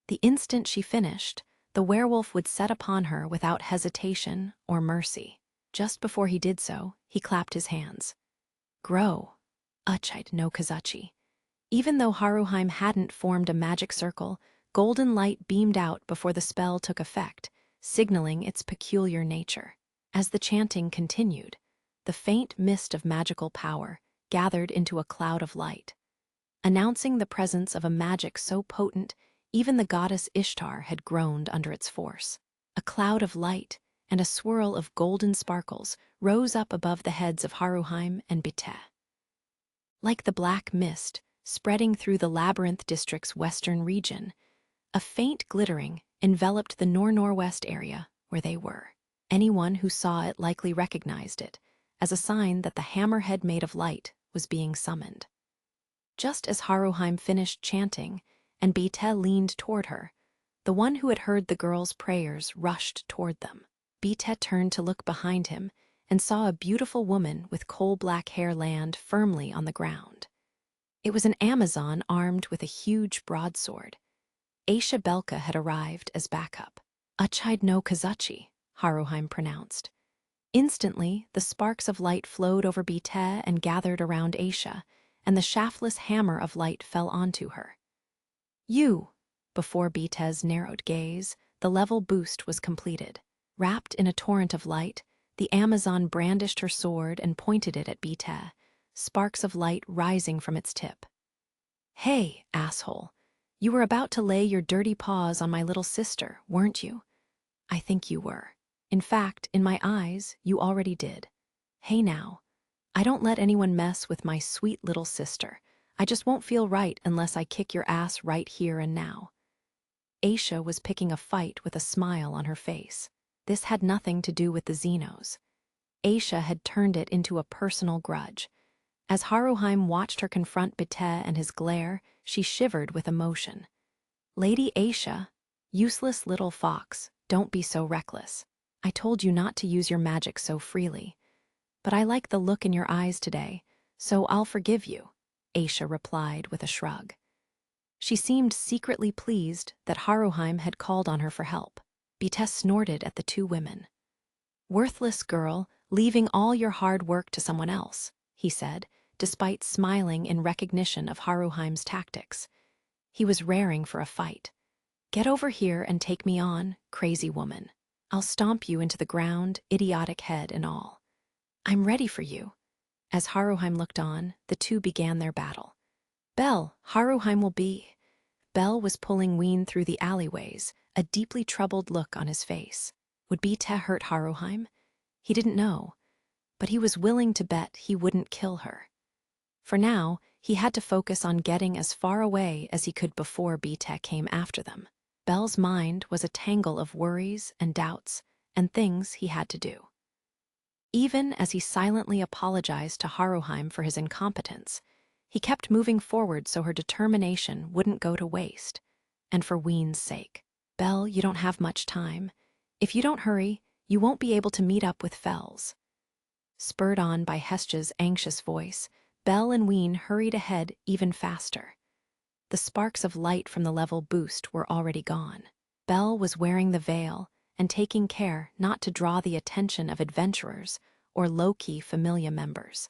The instant she finished, the werewolf would set upon her without hesitation or mercy. Just before he did so, he clapped his hands. Grow. Uchide no Kazuchi. Even though Haruheim hadn't formed a magic circle, golden light beamed out before the spell took effect, signaling its peculiar nature. As the chanting continued, the faint mist of magical power gathered into a cloud of light, announcing the presence of a magic so potent even the goddess Ishtar had groaned under its force. A cloud of light and a swirl of golden sparkles rose up above the heads of Haruheim and Bitez. Like the black mist spreading through the Labyrinth District's western region, a faint glittering enveloped the nor-northwest area where they were. Anyone who saw it likely recognized it as a sign that the hammerhead made of light was being summoned. Just as Haruheim finished chanting and Bitez leaned toward her, the one who had heard the girl's prayers rushed toward them. Bitez turned to look behind him and saw a beautiful woman with coal-black hair land firmly on the ground. It was an Amazon armed with a huge broadsword. Aisha Belka had arrived as backup. Uchide no Kazuchi, Haruheim pronounced. Instantly, the sparks of light flowed over Bitez and gathered around Aisha, and the shaftless hammer of light fell onto her. You! Before Bitez's narrowed gaze, the level boost was completed. Wrapped in a torrent of light, the Amazon brandished her sword and pointed it at Bitez, sparks of light rising from its tip. Hey, asshole. You were about to lay your dirty paws on my little sister, weren't you? I think you were. In fact, in my eyes, you already did. Hey now. I don't let anyone mess with my sweet little sister. I just won't feel right unless I kick your ass right here and now. Aisha was picking a fight with a smile on her face. This had nothing to do with the Xenos. Aisha had turned it into a personal grudge. As Haruheim watched her confront Bitez and his glare, she shivered with emotion. Lady Aisha, Useless little fox, don't be so reckless. I told you not to use your magic so freely. But I like the look in your eyes today, so I'll forgive you, Aisha replied with a shrug. She seemed secretly pleased that Haruheim had called on her for help. Bite snorted at the two women. Worthless girl, leaving all your hard work to someone else, he said, despite smiling in recognition of Haruheim's tactics. He was raring for a fight. Get over here and take me on, crazy woman. I'll stomp you into the ground, idiotic head and all. I'm ready for you. As Haruheim looked on, the two began their battle. Belle, Haruheim will be. Belle was pulling Ween through the alleyways, a deeply troubled look on his face. Would Bite hurt Haruheim? He didn't know, but he was willing to bet he wouldn't kill her. For now, he had to focus on getting as far away as he could before Bite came after them. Belle's mind was a tangle of worries and doubts and things he had to do. Even as he silently apologized to Haruheim for his incompetence, he kept moving forward so her determination wouldn't go to waste. And for Ween's sake. Belle, you don't have much time. If you don't hurry, you won't be able to meet up with Fells. Spurred on by Hestja's anxious voice, Belle and Ween hurried ahead even faster. The sparks of light from the level boost were already gone. Belle was wearing the veil and taking care not to draw the attention of adventurers or low-key familia members.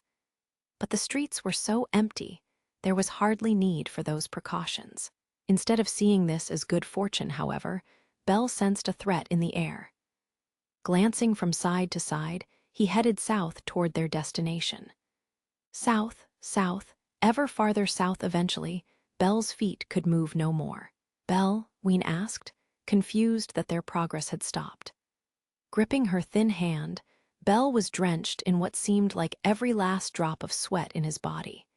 But the streets were so empty, there was hardly need for those precautions. Instead of seeing this as good fortune, however, Belle sensed a threat in the air. Glancing from side to side, he headed south toward their destination. South, south, ever farther south eventually, Belle's feet could move no more. Belle, Ween asked, confused that their progress had stopped. Gripping her thin hand, Belle was drenched in what seemed like every last drop of sweat in his body.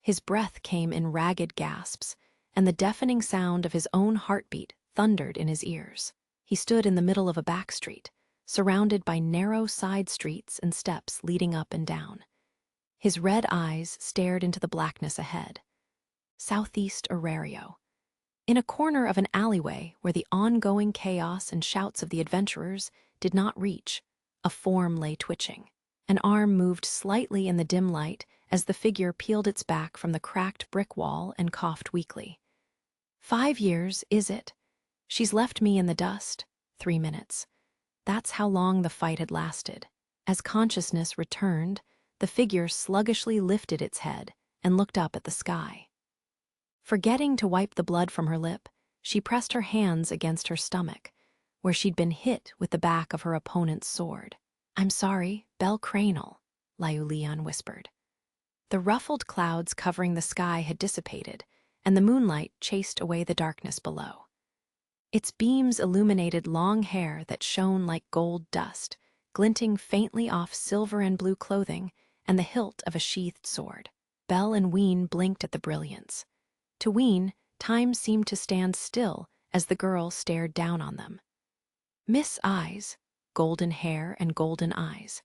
His breath came in ragged gasps, and the deafening sound of his own heartbeat thundered in his ears. He stood in the middle of a back street, surrounded by narrow side streets and steps leading up and down. His red eyes stared into the blackness ahead. Southeast Aurario. In a corner of an alleyway where the ongoing chaos and shouts of the adventurers did not reach, a form lay twitching. An arm moved slightly in the dim light as the figure peeled its back from the cracked brick wall and coughed weakly. 5 years, is it? She's left me in the dust. 3 minutes. That's how long the fight had lasted. As consciousness returned, the figure sluggishly lifted its head and looked up at the sky. Forgetting to wipe the blood from her lip, she pressed her hands against her stomach, where she'd been hit with the back of her opponent's sword. I'm sorry, Belle Cranel, Liu Leon whispered. The ruffled clouds covering the sky had dissipated, and the moonlight chased away the darkness below. Its beams illuminated long hair that shone like gold dust, glinting faintly off silver and blue clothing and the hilt of a sheathed sword. Belle and Ween blinked at the brilliance. To Ween, time seemed to stand still as the girl stared down on them. Miss eyes, golden hair and golden eyes.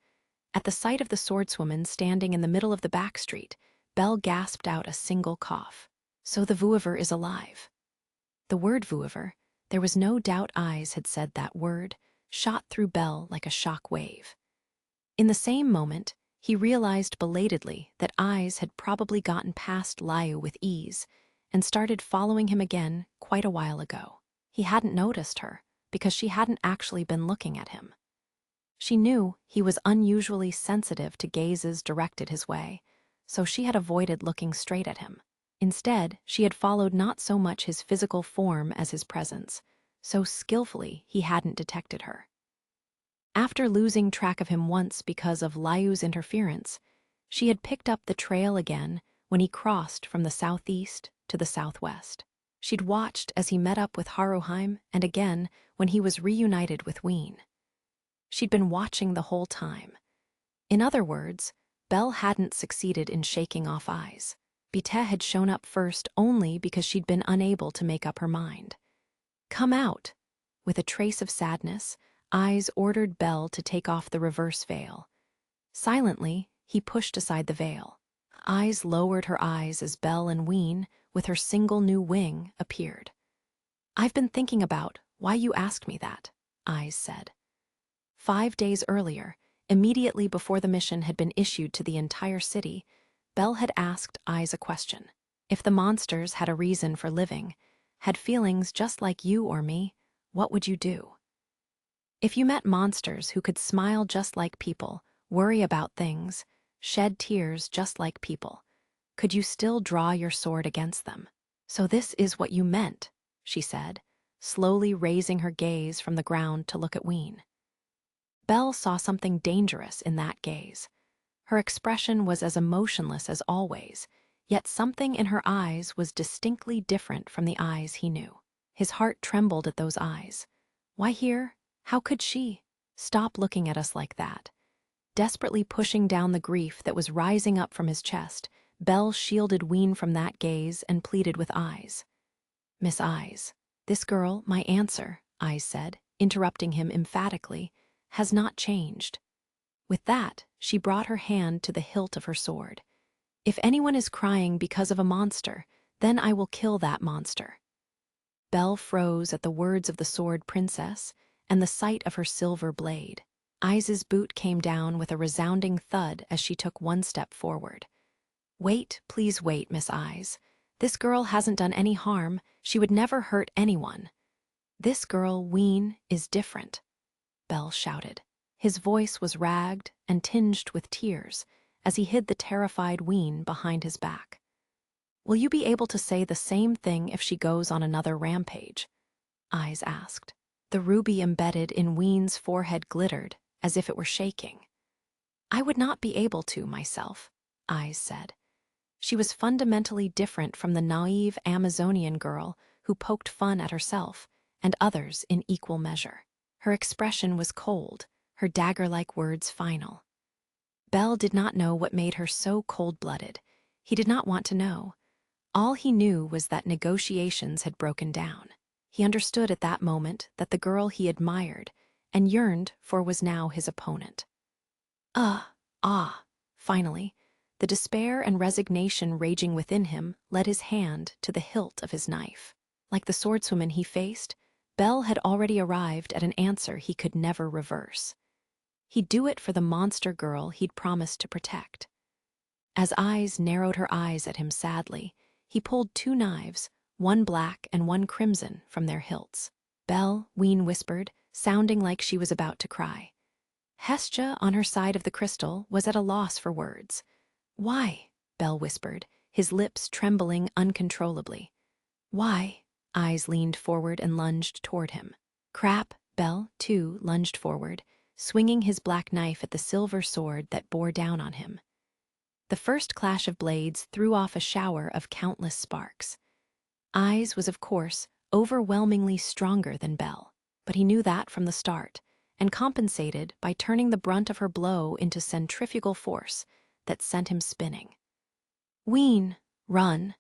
At the sight of the swordswoman standing in the middle of the back street, Belle gasped out a single cough. So the Vuiver is alive. The word Vuiver, there was no doubt eyes had said that word, shot through Belle like a shock wave. In the same moment, he realized belatedly that eyes had probably gotten past Liu with ease and started following him again quite a while ago. He hadn't noticed her because she hadn't actually been looking at him. She knew he was unusually sensitive to gazes directed his way, so she had avoided looking straight at him. Instead, she had followed not so much his physical form as his presence, so skillfully he hadn't detected her. After losing track of him once because of Liu's interference, she had picked up the trail again when he crossed from the southeast to the southwest. She'd watched as he met up with Haruheim and again when he was reunited with Ween. She'd been watching the whole time. In other words, Belle hadn't succeeded in shaking off eyes. Bite had shown up first only because she'd been unable to make up her mind. Come out. With a trace of sadness, Eyes ordered Belle to take off the reverse veil. Silently, he pushed aside the veil. Eyes lowered her eyes as Belle and Ween, with her single new wing, appeared. I've been thinking about Why you asked me that? Eyes said. 5 days earlier, immediately before the mission had been issued to the entire city, Belle had asked Eyes a question. If the monsters had a reason for living, had feelings just like you or me, what would you do? If you met monsters who could smile just like people, worry about things, shed tears just like people, could you still draw your sword against them? So this is what you meant, she said, slowly raising her gaze from the ground to look at Ween. Belle saw something dangerous in that gaze. Her expression was as emotionless as always, yet something in her eyes was distinctly different from the eyes he knew. His heart trembled at those eyes. Why here? How could she? Stop looking at us like that. Desperately pushing down the grief that was rising up from his chest, Belle shielded Ween from that gaze and pleaded with Eyes. Miss Eyes, this girl, my answer, Eyes said, interrupting him emphatically, has not changed. With that, she brought her hand to the hilt of her sword. If anyone is crying because of a monster, then I will kill that monster. Belle froze at the words of the sword princess and the sight of her silver blade. Eyes' boot came down with a resounding thud as she took one step forward. Wait, please wait, Miss Eyes. This girl hasn't done any harm. She would never hurt anyone. This girl, Ween, is different, Belle shouted. His voice was ragged and tinged with tears as he hid the terrified Ween behind his back. Will you be able to say the same thing if she goes on another rampage? Eyes asked. The ruby embedded in Ween's forehead glittered as if it were shaking. I would not be able to myself, Eyes said. She was fundamentally different from the naive Amazonian girl who poked fun at herself and others in equal measure. Her expression was cold, her dagger-like words final. Belle did not know what made her so cold-blooded. He did not want to know. All he knew was that negotiations had broken down. He understood at that moment that the girl he admired and yearned for was now his opponent. Finally, the despair and resignation raging within him led his hand to the hilt of his knife. Like the swordswoman he faced, Belle had already arrived at an answer he could never reverse. He'd do it for the monster girl he'd promised to protect. As Eyes narrowed her eyes at him sadly, he pulled 2 knives, one black and one crimson, from their hilts. Belle, Ween whispered, sounding like she was about to cry. Hestia, on her side of the crystal, was at a loss for words. Why? Belle whispered, his lips trembling uncontrollably. Why? Eyes leaned forward and lunged toward him. Crap, Belle, too, lunged forward, swinging his black knife at the silver sword that bore down on him. The first clash of blades threw off a shower of countless sparks. Eyes was, of course, overwhelmingly stronger than Belle, but he knew that from the start, and compensated by turning the brunt of her blow into centrifugal force that sent him spinning. Ween, run!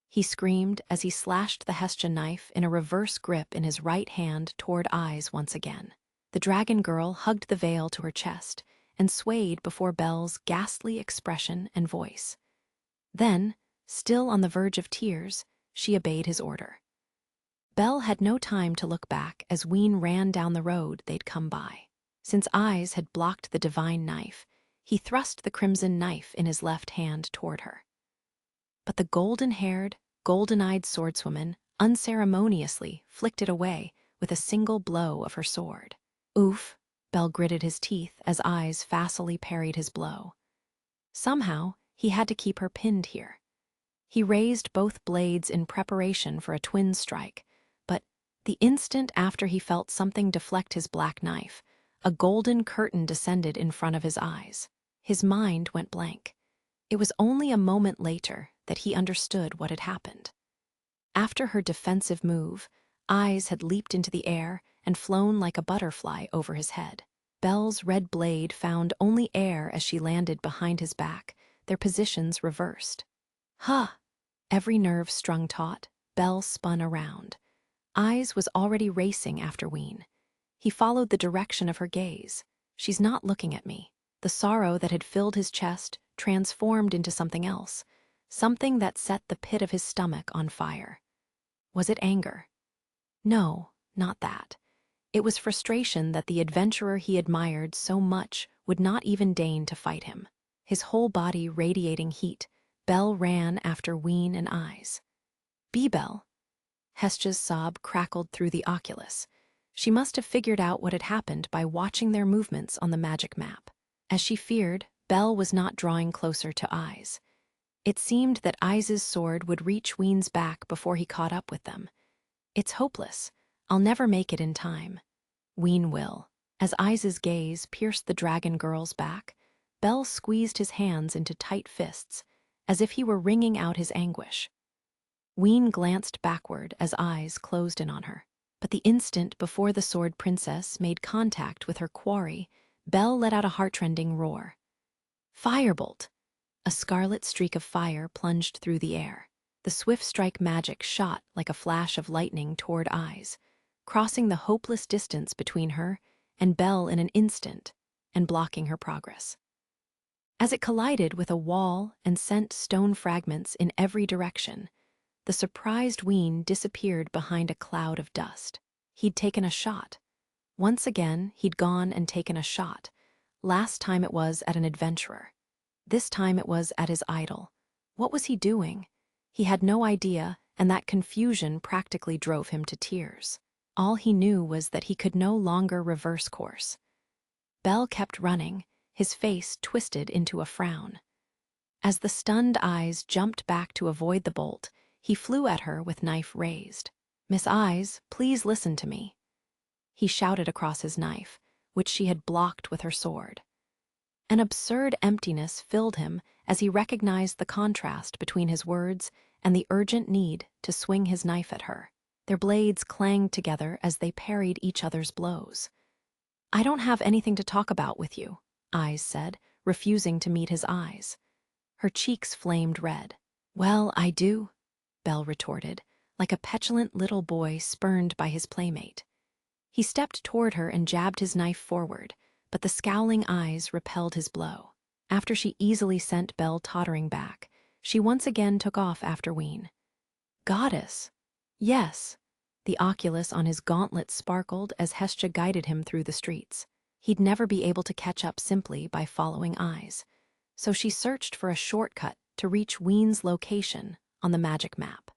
He screamed as he slashed the Hestia knife in a reverse grip in his right hand toward Eyes once again. The dragon girl hugged the veil to her chest and swayed before Belle's ghastly expression and voice. Then, still on the verge of tears, she obeyed his order. Belle had no time to look back as Ween ran down the road they'd come by. Since Eyes had blocked the divine knife, he thrust the crimson knife in his left hand toward her. But the golden-haired, golden-eyed swordswoman unceremoniously flicked it away with a single blow of her sword. Oof, Belle gritted his teeth as Eyes facilely parried his blow. Somehow, he had to keep her pinned here. He raised both blades in preparation for a twin strike, but the instant after he felt something deflect his black knife, a golden curtain descended in front of his eyes. His mind went blank. It was only a moment later that he understood what had happened. After her defensive move, Eyes had leaped into the air and flown like a butterfly over his head. Belle's red blade found only air as she landed behind his back, their positions reversed. Huh! Every nerve strung taut, Belle spun around. Eyes was already racing after Ween. He followed the direction of her gaze. She's not looking at me. The sorrow that had filled his chest transformed into something else, something that set the pit of his stomach on fire. Was it anger? No, Not that. It was frustration that the adventurer he admired so much would not even deign to fight him. His whole body radiating heat, Belle ran after Ween and Eyes. Belle. Hestja's sob crackled through the oculus. She must have figured out what had happened by watching their movements on the magic map. As she feared, Belle was not drawing closer to Eyes. It seemed that Eyes' sword would reach Ween's back before he caught up with them. It's hopeless. I'll never make it in time. Ween will. As Eyes' gaze pierced the dragon girl's back, Belle squeezed his hands into tight fists, as if he were wringing out his anguish. Ween glanced backward as Eyes closed in on her. But the instant before the sword princess made contact with her quarry, Belle let out a heartrending roar. Firebolt! A scarlet streak of fire plunged through the air. The swift strike magic shot like a flash of lightning toward Eyes, crossing the hopeless distance between her and Belle in an instant and blocking her progress. As it collided with a wall and sent stone fragments in every direction, the surprised Ween disappeared behind a cloud of dust. He'd taken a shot. Once again, he'd gone and taken a shot. Last time it was at an adventurer. This time it was at his idol. What was he doing? He had no idea, and that confusion practically drove him to tears. All he knew was that he could no longer reverse course. Belle kept running, his face twisted into a frown. As the stunned Eyes jumped back to avoid the bolt, he flew at her with knife raised. "Miss Eyes, please listen to me," he shouted across his knife, which she had blocked with her sword. An absurd emptiness filled him as he recognized the contrast between his words and the urgent need to swing his knife at her. Their blades clanged together as they parried each other's blows. "I don't have anything to talk about with you," Eyes said, refusing to meet his eyes. Her cheeks flamed red. "Well, I do," Belle retorted, like a petulant little boy spurned by his playmate. He stepped toward her and jabbed his knife forward, but the scowling Eyes repelled his blow. After she easily sent Belle tottering back, she once again took off after Ween. "Goddess!" "Yes." The oculus on his gauntlet sparkled as Hestja guided him through the streets. He'd never be able to catch up simply by following Eyes, so she searched for a shortcut to reach Ween's location on the magic map.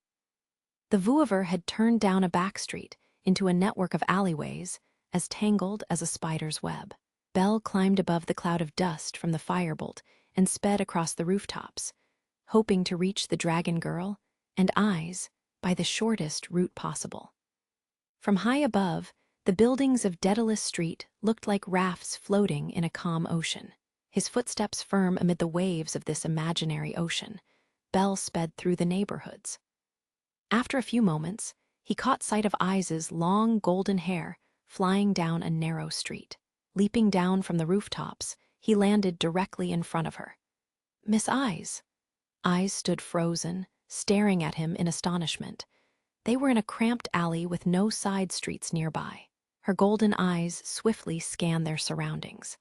The Vuover had turned down a back street into a network of alleyways as tangled as a spider's web. Belle climbed above the cloud of dust from the firebolt and sped across the rooftops, hoping to reach the dragon girl and Eyes by the shortest route possible. From high above, the buildings of Daedalus Street looked like rafts floating in a calm ocean. His footsteps firm amid the waves of this imaginary ocean, Belle sped through the neighborhoods. After a few moments, he caught sight of Eyes' long golden hair flying down a narrow street. Leaping down from the rooftops, he landed directly in front of her. "Miss Eyes." Eyes stood frozen, staring at him in astonishment. They were in a cramped alley with no side streets nearby. Her golden eyes swiftly scanned their surroundings.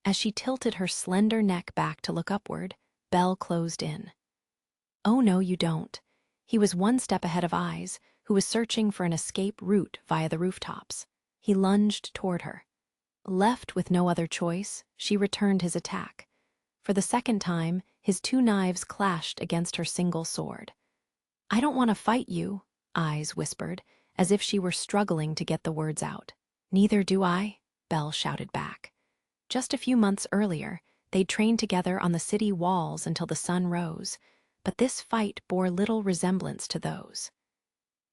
As she tilted her slender neck back to look upward, Belle closed in. "Oh no, you don't." He was one step ahead of Eyes, who was searching for an escape route via the rooftops. He lunged toward her. Left with no other choice, she returned his attack. For the second time, his two knives clashed against her single sword. "I don't want to fight you," Eyes whispered, as if she were struggling to get the words out. "Neither do I," Belle shouted back. Just a few months earlier, they'd trained together on the city walls until the sun rose, but this fight bore little resemblance to those.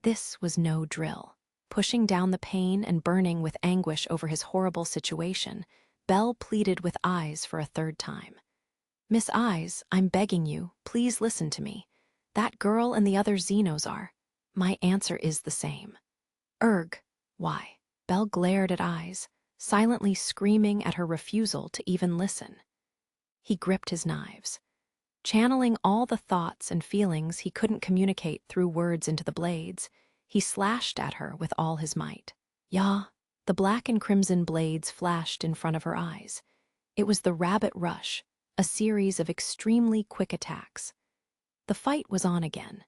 This was no drill. Pushing down the pain and burning with anguish over his horrible situation, Belle pleaded with Eyes for a third time. "Miss Eyes, I'm begging you, please listen to me. That girl and the other Xenos are. My answer is the same." "Erg, why?" Belle glared at Eyes, silently screaming at her refusal to even listen. He gripped his knives. Channeling all the thoughts and feelings he couldn't communicate through words into the blades, he slashed at her with all his might. "Yah!" The black and crimson blades flashed in front of her eyes. It was the rabbit rush, a series of extremely quick attacks. The fight was on again.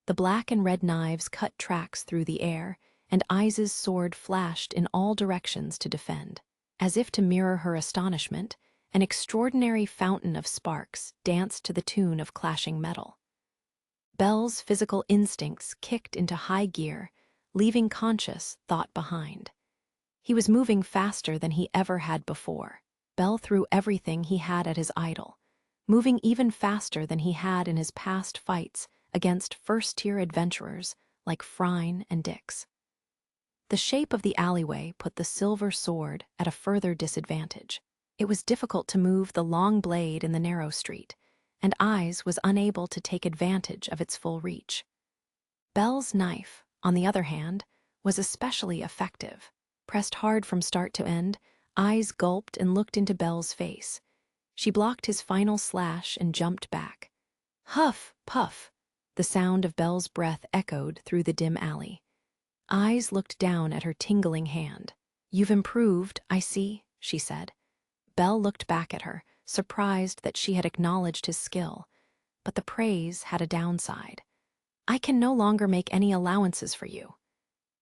The black and red knives cut tracks through the air, and Eyes' sword flashed in all directions to defend. As if to mirror her astonishment, an extraordinary fountain of sparks danced to the tune of clashing metal. Belle's physical instincts kicked into high gear, leaving conscious thought behind. He was moving faster than he ever had before. Belle threw everything he had at his idol, moving even faster than he had in his past fights against first-tier adventurers like Phryne and Dix. The shape of the alleyway put the silver sword at a further disadvantage. It was difficult to move the long blade in the narrow street, and Eyes was unable to take advantage of its full reach. Belle's knife, on the other hand, was especially effective. Pressed hard from start to end, Eyes gulped and looked into Belle's face. She blocked his final slash and jumped back. Huff, puff! The sound of Belle's breath echoed through the dim alley. Eyes looked down at her tingling hand. "You've improved, I see," she said. Belle looked back at her, surprised that she had acknowledged his skill. But the praise had a downside. "I can no longer make any allowances for you."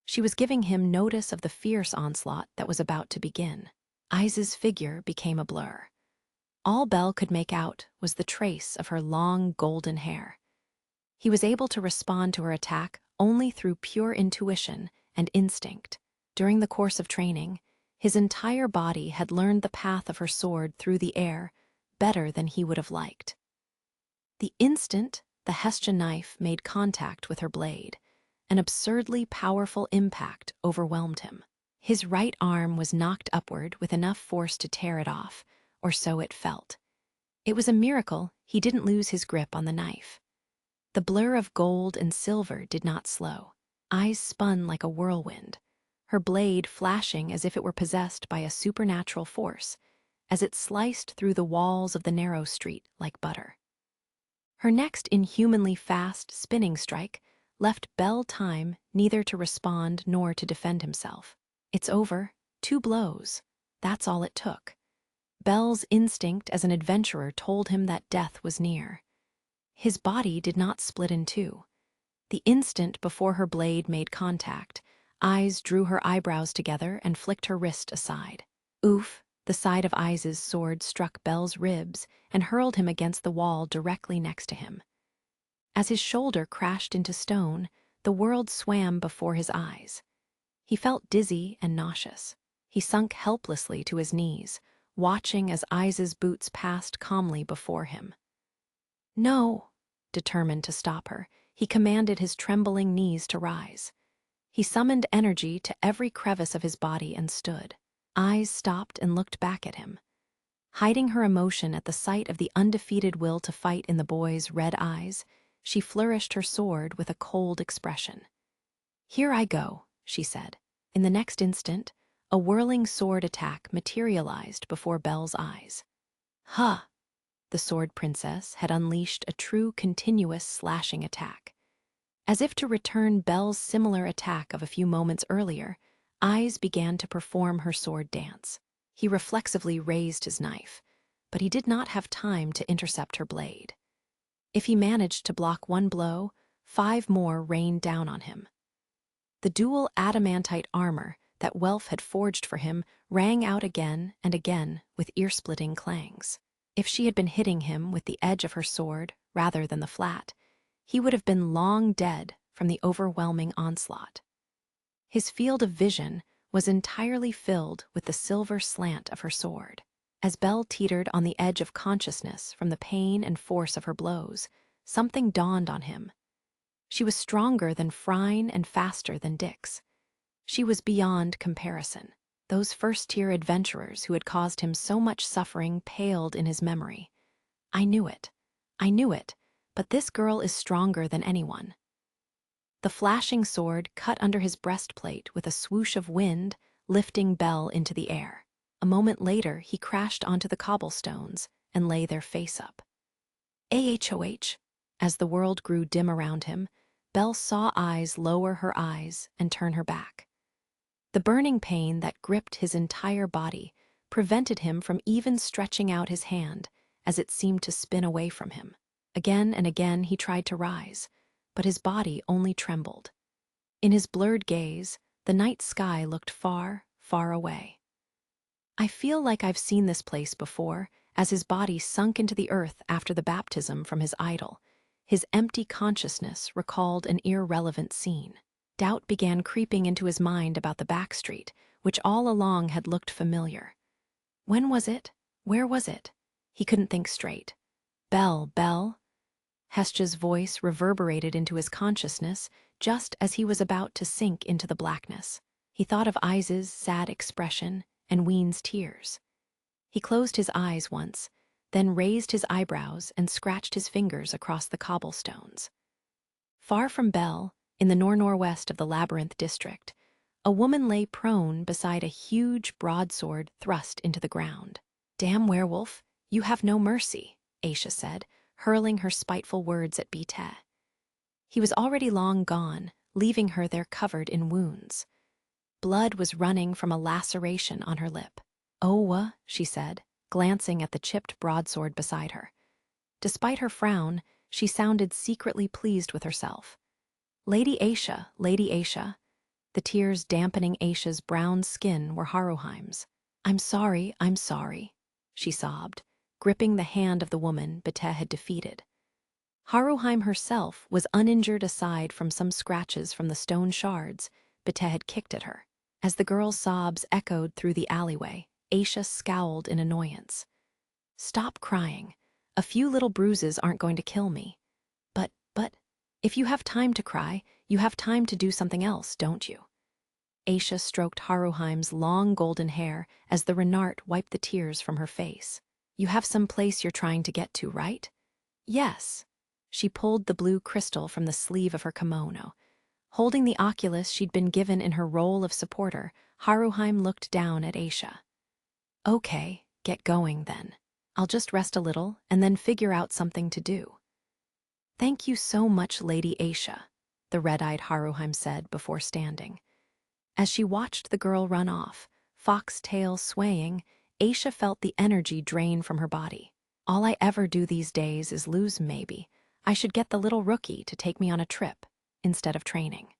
She was giving him notice of the fierce onslaught that was about to begin. Eyes' figure became a blur. All Belle could make out was the trace of her long golden hair. He was able to respond to her attack only through pure intuition and instinct. During the course of training, his entire body had learned the path of her sword through the air better than he would have liked. The instant the Hestia knife made contact with her blade, an absurdly powerful impact overwhelmed him. His right arm was knocked upward with enough force to tear it off, or so it felt. It was a miracle he didn't lose his grip on the knife. The blur of gold and silver did not slow. Eyes spun like a whirlwind, her blade flashing as if it were possessed by a supernatural force, as it sliced through the walls of the narrow street like butter. Her next inhumanly fast spinning strike left Belle time neither to respond nor to defend himself. It's over. 2 blows. That's all it took. Belle's instinct as an adventurer told him that death was near. His body did not split in two. The instant before her blade made contact, Eyes drew her eyebrows together and flicked her wrist aside. Oof! The side of Eyes' sword struck Belle's ribs and hurled him against the wall directly next to him. As his shoulder crashed into stone, the world swam before his eyes. He felt dizzy and nauseous. He sunk helplessly to his knees, watching as Eyes' boots passed calmly before him. "No!" Determined to stop her, he commanded his trembling knees to rise. He summoned energy to every crevice of his body and stood. Eyes stopped and looked back at him. Hiding her emotion at the sight of the undefeated will to fight in the boy's red eyes, she flourished her sword with a cold expression. "Here I go," she said. In the next instant, a whirling sword attack materialized before Belle's eyes. "Huh!" The sword princess had unleashed a true continuous slashing attack. As if to return Belle's similar attack of a few moments earlier, Eyes began to perform her sword dance. He reflexively raised his knife, but he did not have time to intercept her blade. If he managed to block 1 blow, 5 more rained down on him. The dual adamantite armor that Welf had forged for him rang out again and again with ear-splitting clangs. If she had been hitting him with the edge of her sword rather than the flat, he would have been long dead from the overwhelming onslaught. His field of vision was entirely filled with the silver slant of her sword. As Belle teetered on the edge of consciousness from the pain and force of her blows, something dawned on him. She was stronger than Phryne and faster than Dix. She was beyond comparison. Those first-tier adventurers who had caused him so much suffering paled in his memory. I knew it, but this girl is stronger than anyone. The flashing sword cut under his breastplate with a swoosh of wind, lifting Belle into the air. A moment later, he crashed onto the cobblestones and lay there face up. AHOH! As the world grew dim around him, Belle saw Eyes lower her eyes and turn her back. The burning pain that gripped his entire body prevented him from even stretching out his hand as it seemed to spin away from him. Again and again he tried to rise, but his body only trembled. In his blurred gaze, The night sky looked far, far away. I feel like I've seen this place before, as his body sunk into the earth after the baptism from his idol. His empty consciousness recalled an irrelevant scene. Doubt began creeping into his mind about the back street, which all along had looked familiar. When was it? Where was it? He couldn't think straight. Belle, Belle? Hestja's voice reverberated into his consciousness just as he was about to sink into the blackness. He thought of Iza's sad expression and Ween's tears. He closed his eyes once, then raised his eyebrows and scratched his fingers across the cobblestones. Far from Belle, in the nor-northwest of the Labyrinth district, a woman lay prone beside a huge broadsword thrust into the ground. "Damn werewolf, you have no mercy," Aisha said, hurling her spiteful words at Bite. He was already long gone, leaving her there covered in wounds. Blood was running from a laceration on her lip. "Owa," she said, glancing at the chipped broadsword beside her. Despite her frown, she sounded secretly pleased with herself. Lady Aisha," the tears dampening Aisha's brown skin were Haruheim's. I'm sorry," she sobbed, gripping the hand of the woman Bite had defeated. Haruheim herself was uninjured aside from some scratches from the stone shards Bite had kicked at her. As the girl's sobs echoed through the alleyway, Aisha scowled in annoyance. "Stop crying. A few little bruises aren't going to kill me. But, if you have time to cry, you have time to do something else, don't you?" Aisha stroked Haruheim's long golden hair as the Renart wiped the tears from her face. "You have some place you're trying to get to, right?" "Yes." She pulled the blue crystal from the sleeve of her kimono. Holding the oculus she'd been given in her role of supporter, Haruheim looked down at Aisha. "Okay, get going then. I'll just rest a little and then figure out something to do." "Thank you so much, Lady Aisha," the red-eyed Haruheim said before standing. As she watched the girl run off, fox-tail swaying, Aisha felt the energy drain from her body. "All I ever do these days is lose, maybe. I should get the little rookie to take me on a trip, instead of training."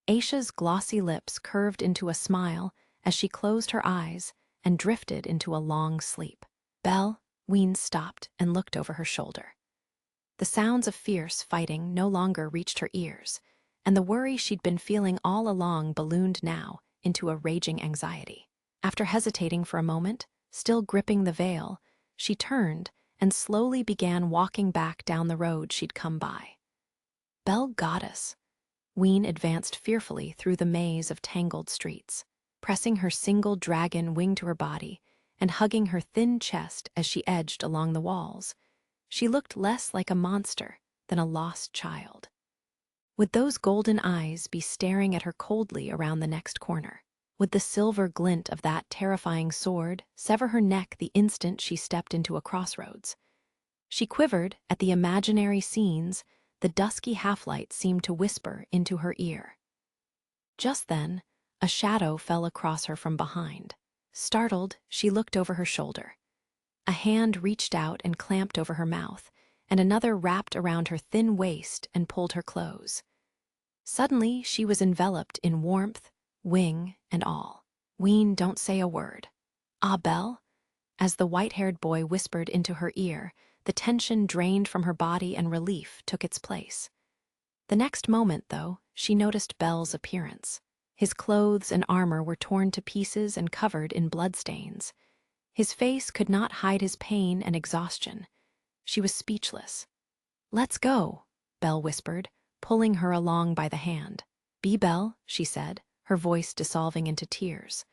Aisha's glossy lips curved into a smile as she closed her eyes and drifted into a long sleep. "Belle," Ween stopped and looked over her shoulder. The sounds of fierce fighting no longer reached her ears, and the worry she'd been feeling all along ballooned now into a raging anxiety. After hesitating for a moment, still gripping the veil, she turned and slowly began walking back down the road she'd come by. "Belle Goddess." Ween advanced fearfully through the maze of tangled streets, pressing her single dragon wing to her body and hugging her thin chest as she edged along the walls. She looked less like a monster than a lost child. Would those golden eyes be staring at her coldly around the next corner? Would the silver glint of that terrifying sword sever her neck the instant she stepped into a crossroads? She quivered at the imaginary scenes the dusky half-light seemed to whisper into her ear. Just then, a shadow fell across her from behind. Startled, she looked over her shoulder. A hand reached out and clamped over her mouth, and another wrapped around her thin waist and pulled her close. Suddenly, she was enveloped in warmth, wing, and all. "Ween, don't say a word." "Ah, Belle?" As the white-haired boy whispered into her ear, the tension drained from her body and relief took its place. The next moment, though, she noticed Belle's appearance. His clothes and armor were torn to pieces and covered in bloodstains. His face could not hide his pain and exhaustion. She was speechless. "Let's go," Belle whispered, pulling her along by the hand. "Be Belle," she said, her voice dissolving into tears.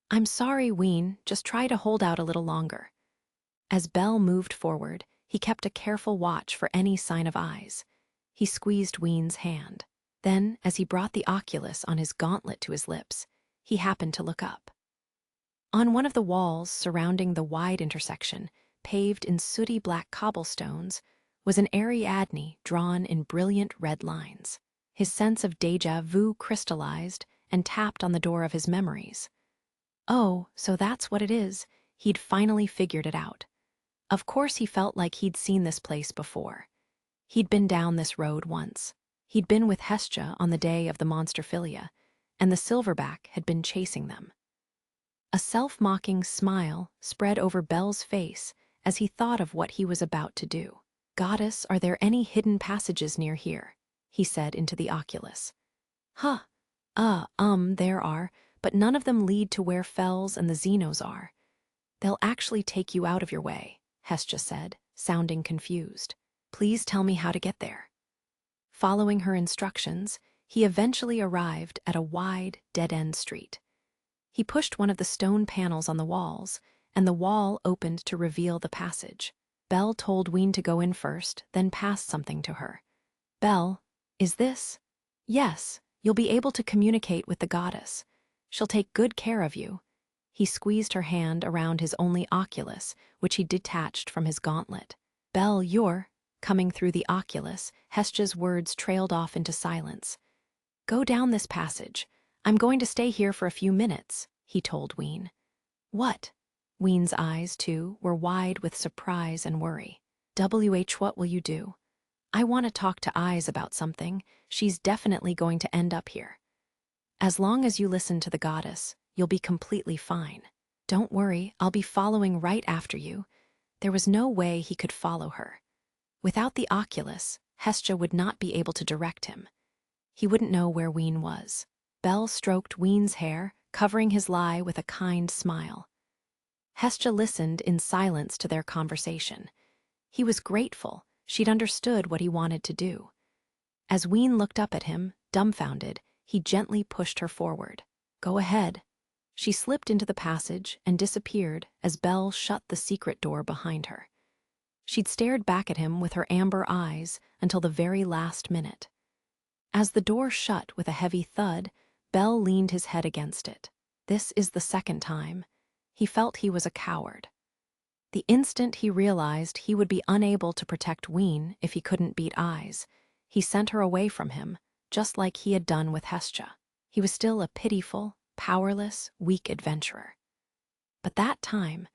"I'm sorry, Ween, just try to hold out a little longer." As Belle moved forward, he kept a careful watch for any sign of eyes. He squeezed Ween's hand. Then, as he brought the oculus on his gauntlet to his lips, he happened to look up. On one of the walls surrounding the wide intersection, paved in sooty black cobblestones, was an Ariadne drawn in brilliant red lines. His sense of déjà vu crystallized and tapped on the door of his memories. Oh, so that's what it is. He'd finally figured it out. Of course he felt like he'd seen this place before. He'd been down this road once. He'd been with Hestja on the day of the monsterphilia, and the silverback had been chasing them. A self-mocking smile spread over Bel's face as he thought of what he was about to do. "Goddess, are there any hidden passages near here?" he said into the oculus. "Huh, there are, but none of them lead to where Fells and the Xenos are. They'll actually take you out of your way," Hestia said, sounding confused. "Please tell me how to get there." Following her instructions, he eventually arrived at a wide, dead-end street. He pushed one of the stone panels on the walls, and the wall opened to reveal the passage. Bel told Ween to go in first, then passed something to her. "Bel, is this?" "Yes, you'll be able to communicate with the goddess. She'll take good care of you." He squeezed her hand around his only oculus, which he detached from his gauntlet. "Bel, you're..." Coming through the oculus, Hestia's words trailed off into silence. "Go down this passage. I'm going to stay here for a few minutes," he told Ween. "What?" Ween's eyes, too, were wide with surprise and worry. What will you do?" "I want to talk to Eyes about something. She's definitely going to end up here." "As long as you listen to the goddess, you'll be completely fine. Don't worry, I'll be following right after you." There was no way he could follow her. Without the oculus, Hestia would not be able to direct him. He wouldn't know where Ween was. Bel stroked Ween's hair, covering his lie with a kind smile. Hestia listened in silence to their conversation. He was grateful. She'd understood what he wanted to do. As Ween looked up at him, dumbfounded, he gently pushed her forward. "Go ahead." She slipped into the passage and disappeared as Bel shut the secret door behind her. She'd stared back at him with her amber eyes until the very last minute. As the door shut with a heavy thud, Bel leaned his head against it. This is the second time. He felt he was a coward. The instant he realized he would be unable to protect Ween if he couldn't beat Eyes, he sent her away from him, just like he had done with Hestia. He was still a pitiful, powerless, weak adventurer. But that time,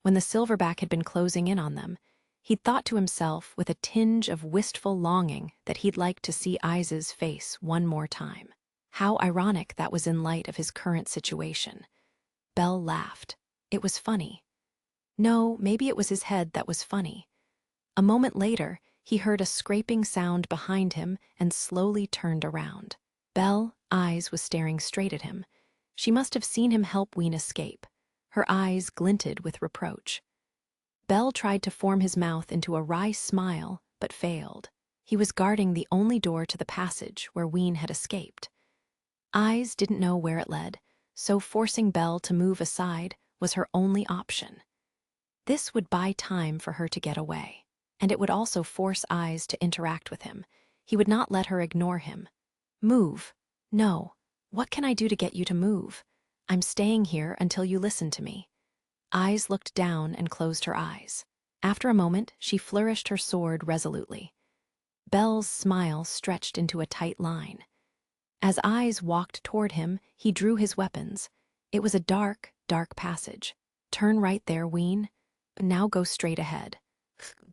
when the silverback had been closing in on them, he'd thought to himself with a tinge of wistful longing that he'd like to see Eyes' face one more time. How ironic that was in light of his current situation. Bel laughed. It was funny. No, maybe it was his head that was funny. A moment later, he heard a scraping sound behind him and slowly turned around. Bel, Eyes, was staring straight at him. She must have seen him help Ween escape. Her eyes glinted with reproach. Bel tried to form his mouth into a wry smile, but failed. He was guarding the only door to the passage where Ween had escaped. Eyes didn't know where it led, so forcing Bel to move aside was her only option. This would buy time for her to get away, and it would also force Eyes to interact with him. He would not let her ignore him. "Move." "No. What can I do to get you to move? I'm staying here until you listen to me." Eyes looked down and closed her eyes. After a moment, she flourished her sword resolutely. Bel's smile stretched into a tight line. As Eyes walked toward him, he drew his weapons. It was a dark, dark passage. "Turn right there, Ween. Now go straight ahead."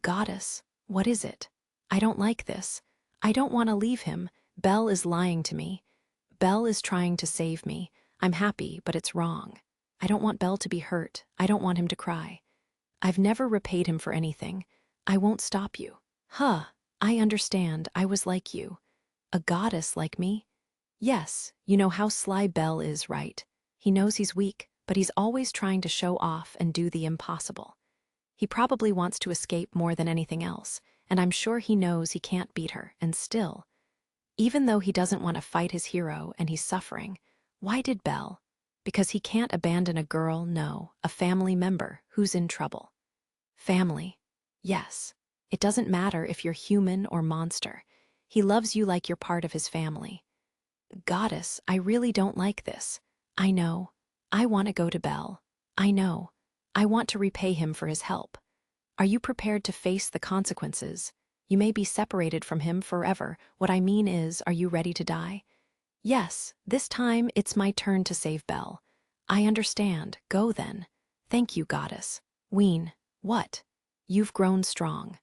"Goddess, what is it? I don't like this. I don't want to leave him. Bel is lying to me. Bel is trying to save me. I'm happy, but it's wrong. I don't want Bel to be hurt. I don't want him to cry. I've never repaid him for anything. I won't stop you." "Huh, I understand. I was like you. A goddess like me?" "Yes, you know how sly Bel is, right? He knows he's weak, but he's always trying to show off and do the impossible. He probably wants to escape more than anything else, and I'm sure he knows he can't beat her, and still, even though he doesn't want to fight his hero and he's suffering, why did Bel? Because he can't abandon a girl, no, a family member who's in trouble. Family. Yes. It doesn't matter if you're human or monster. He loves you like you're part of his family." "Goddess, I really don't like this. I know. I want to go to Bel. I know. I want to repay him for his help. Are you prepared to face the consequences? You may be separated from him forever. What I mean is, are you ready to die?" "Yes, this time it's my turn to save Bel. I understand. Go then." "Thank you, goddess." "Ween, what?" "You've grown strong."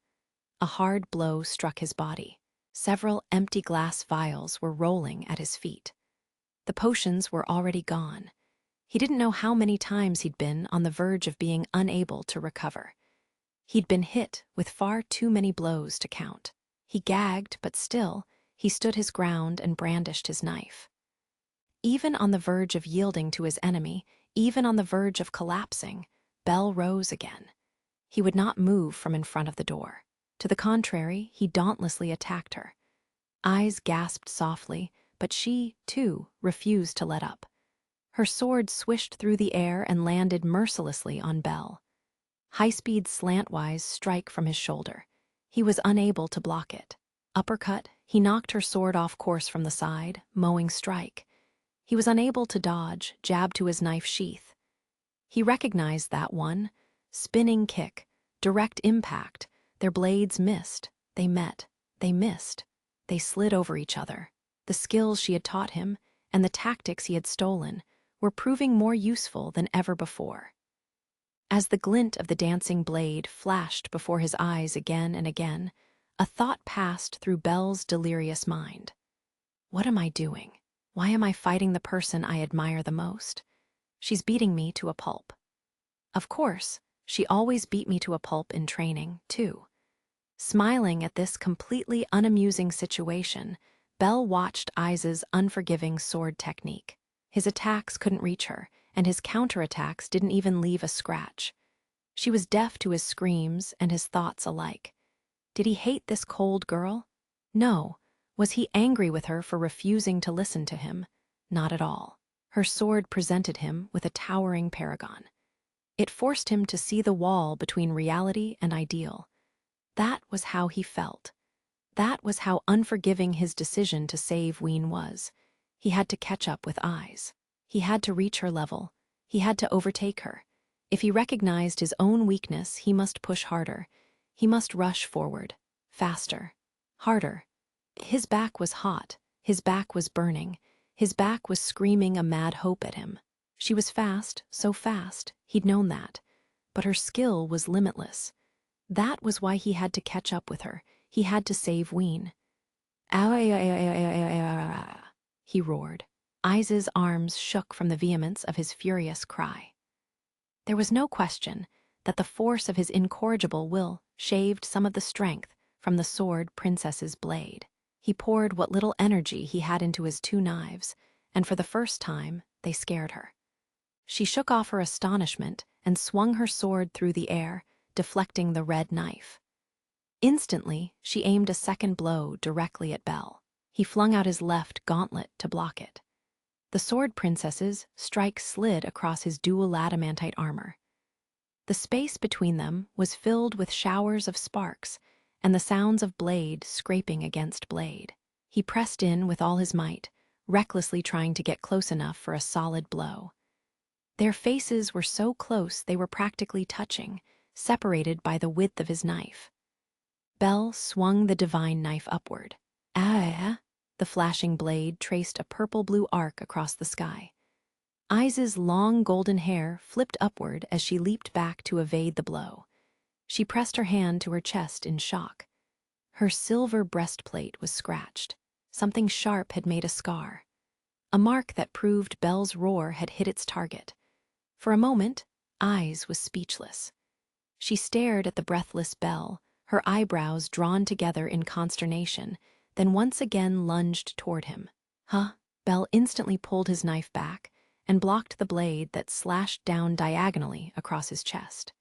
A hard blow struck his body. Several empty glass vials were rolling at his feet. The potions were already gone. He didn't know how many times he'd been on the verge of being unable to recover. He'd been hit with far too many blows to count. He gagged, but still, he stood his ground and brandished his knife. Even on the verge of yielding to his enemy, even on the verge of collapsing, Belle rose again. He would not move from in front of the door. To the contrary, he dauntlessly attacked her. Eyes gasped softly, but she, too, refused to let up. Her sword swished through the air and landed mercilessly on Belle. High-speed slantwise strike from his shoulder. He was unable to block it. Uppercut, he knocked her sword off course from the side, mowing strike. He was unable to dodge, jab to his knife sheath. He recognized that one. Spinning kick, direct impact. Their blades missed. They met. They missed. They slid over each other. The skills she had taught him, and the tactics he had stolen, were proving more useful than ever before. As the glint of the dancing blade flashed before his eyes again and again, a thought passed through Belle's delirious mind. What am I doing? Why am I fighting the person I admire the most? She's beating me to a pulp. Of course, she always beat me to a pulp in training, too. Smiling at this completely unamusing situation, Belle watched Iza's unforgiving sword technique. His attacks couldn't reach her, and his counterattacks didn't even leave a scratch. She was deaf to his screams and his thoughts alike. Did he hate this cold girl? No. Was he angry with her for refusing to listen to him? Not at all. Her sword presented him with a towering paragon. It forced him to see the wall between reality and ideal. That was how he felt. That was how unforgiving his decision to save Ween was. He had to catch up with Eyes. He had to reach her level. He had to overtake her. If he recognized his own weakness, he must push harder. He must rush forward. Faster. Harder. His back was hot. His back was burning. His back was screaming a mad hope at him. She was fast, so fast, he'd known that. But her skill was limitless. That was why he had to catch up with her. He had to save Ween. He roared. Iza's arms shook from the vehemence of his furious cry. There was no question that the force of his incorrigible will shaved some of the strength from the sword princess's blade. He poured what little energy he had into his two knives, and for the first time, they scared her. She shook off her astonishment and swung her sword through the air, deflecting the red knife. Instantly, she aimed a second blow directly at Belle. He flung out his left gauntlet to block it. The sword princess's strike slid across his dual adamantite armor. The space between them was filled with showers of sparks and the sounds of blade scraping against blade. He pressed in with all his might, recklessly trying to get close enough for a solid blow. Their faces were so close they were practically touching, separated by the width of his knife. Belle swung the divine knife upward. The flashing blade traced a purple-blue arc across the sky. Iza's long golden hair flipped upward as she leaped back to evade the blow. She pressed her hand to her chest in shock. Her silver breastplate was scratched. Something sharp had made a scar. A mark that proved Belle's roar had hit its target. For a moment, Eyes was speechless. She stared at the breathless Belle, her eyebrows drawn together in consternation, then once again lunged toward him. Belle instantly pulled his knife back and blocked the blade that slashed down diagonally across his chest.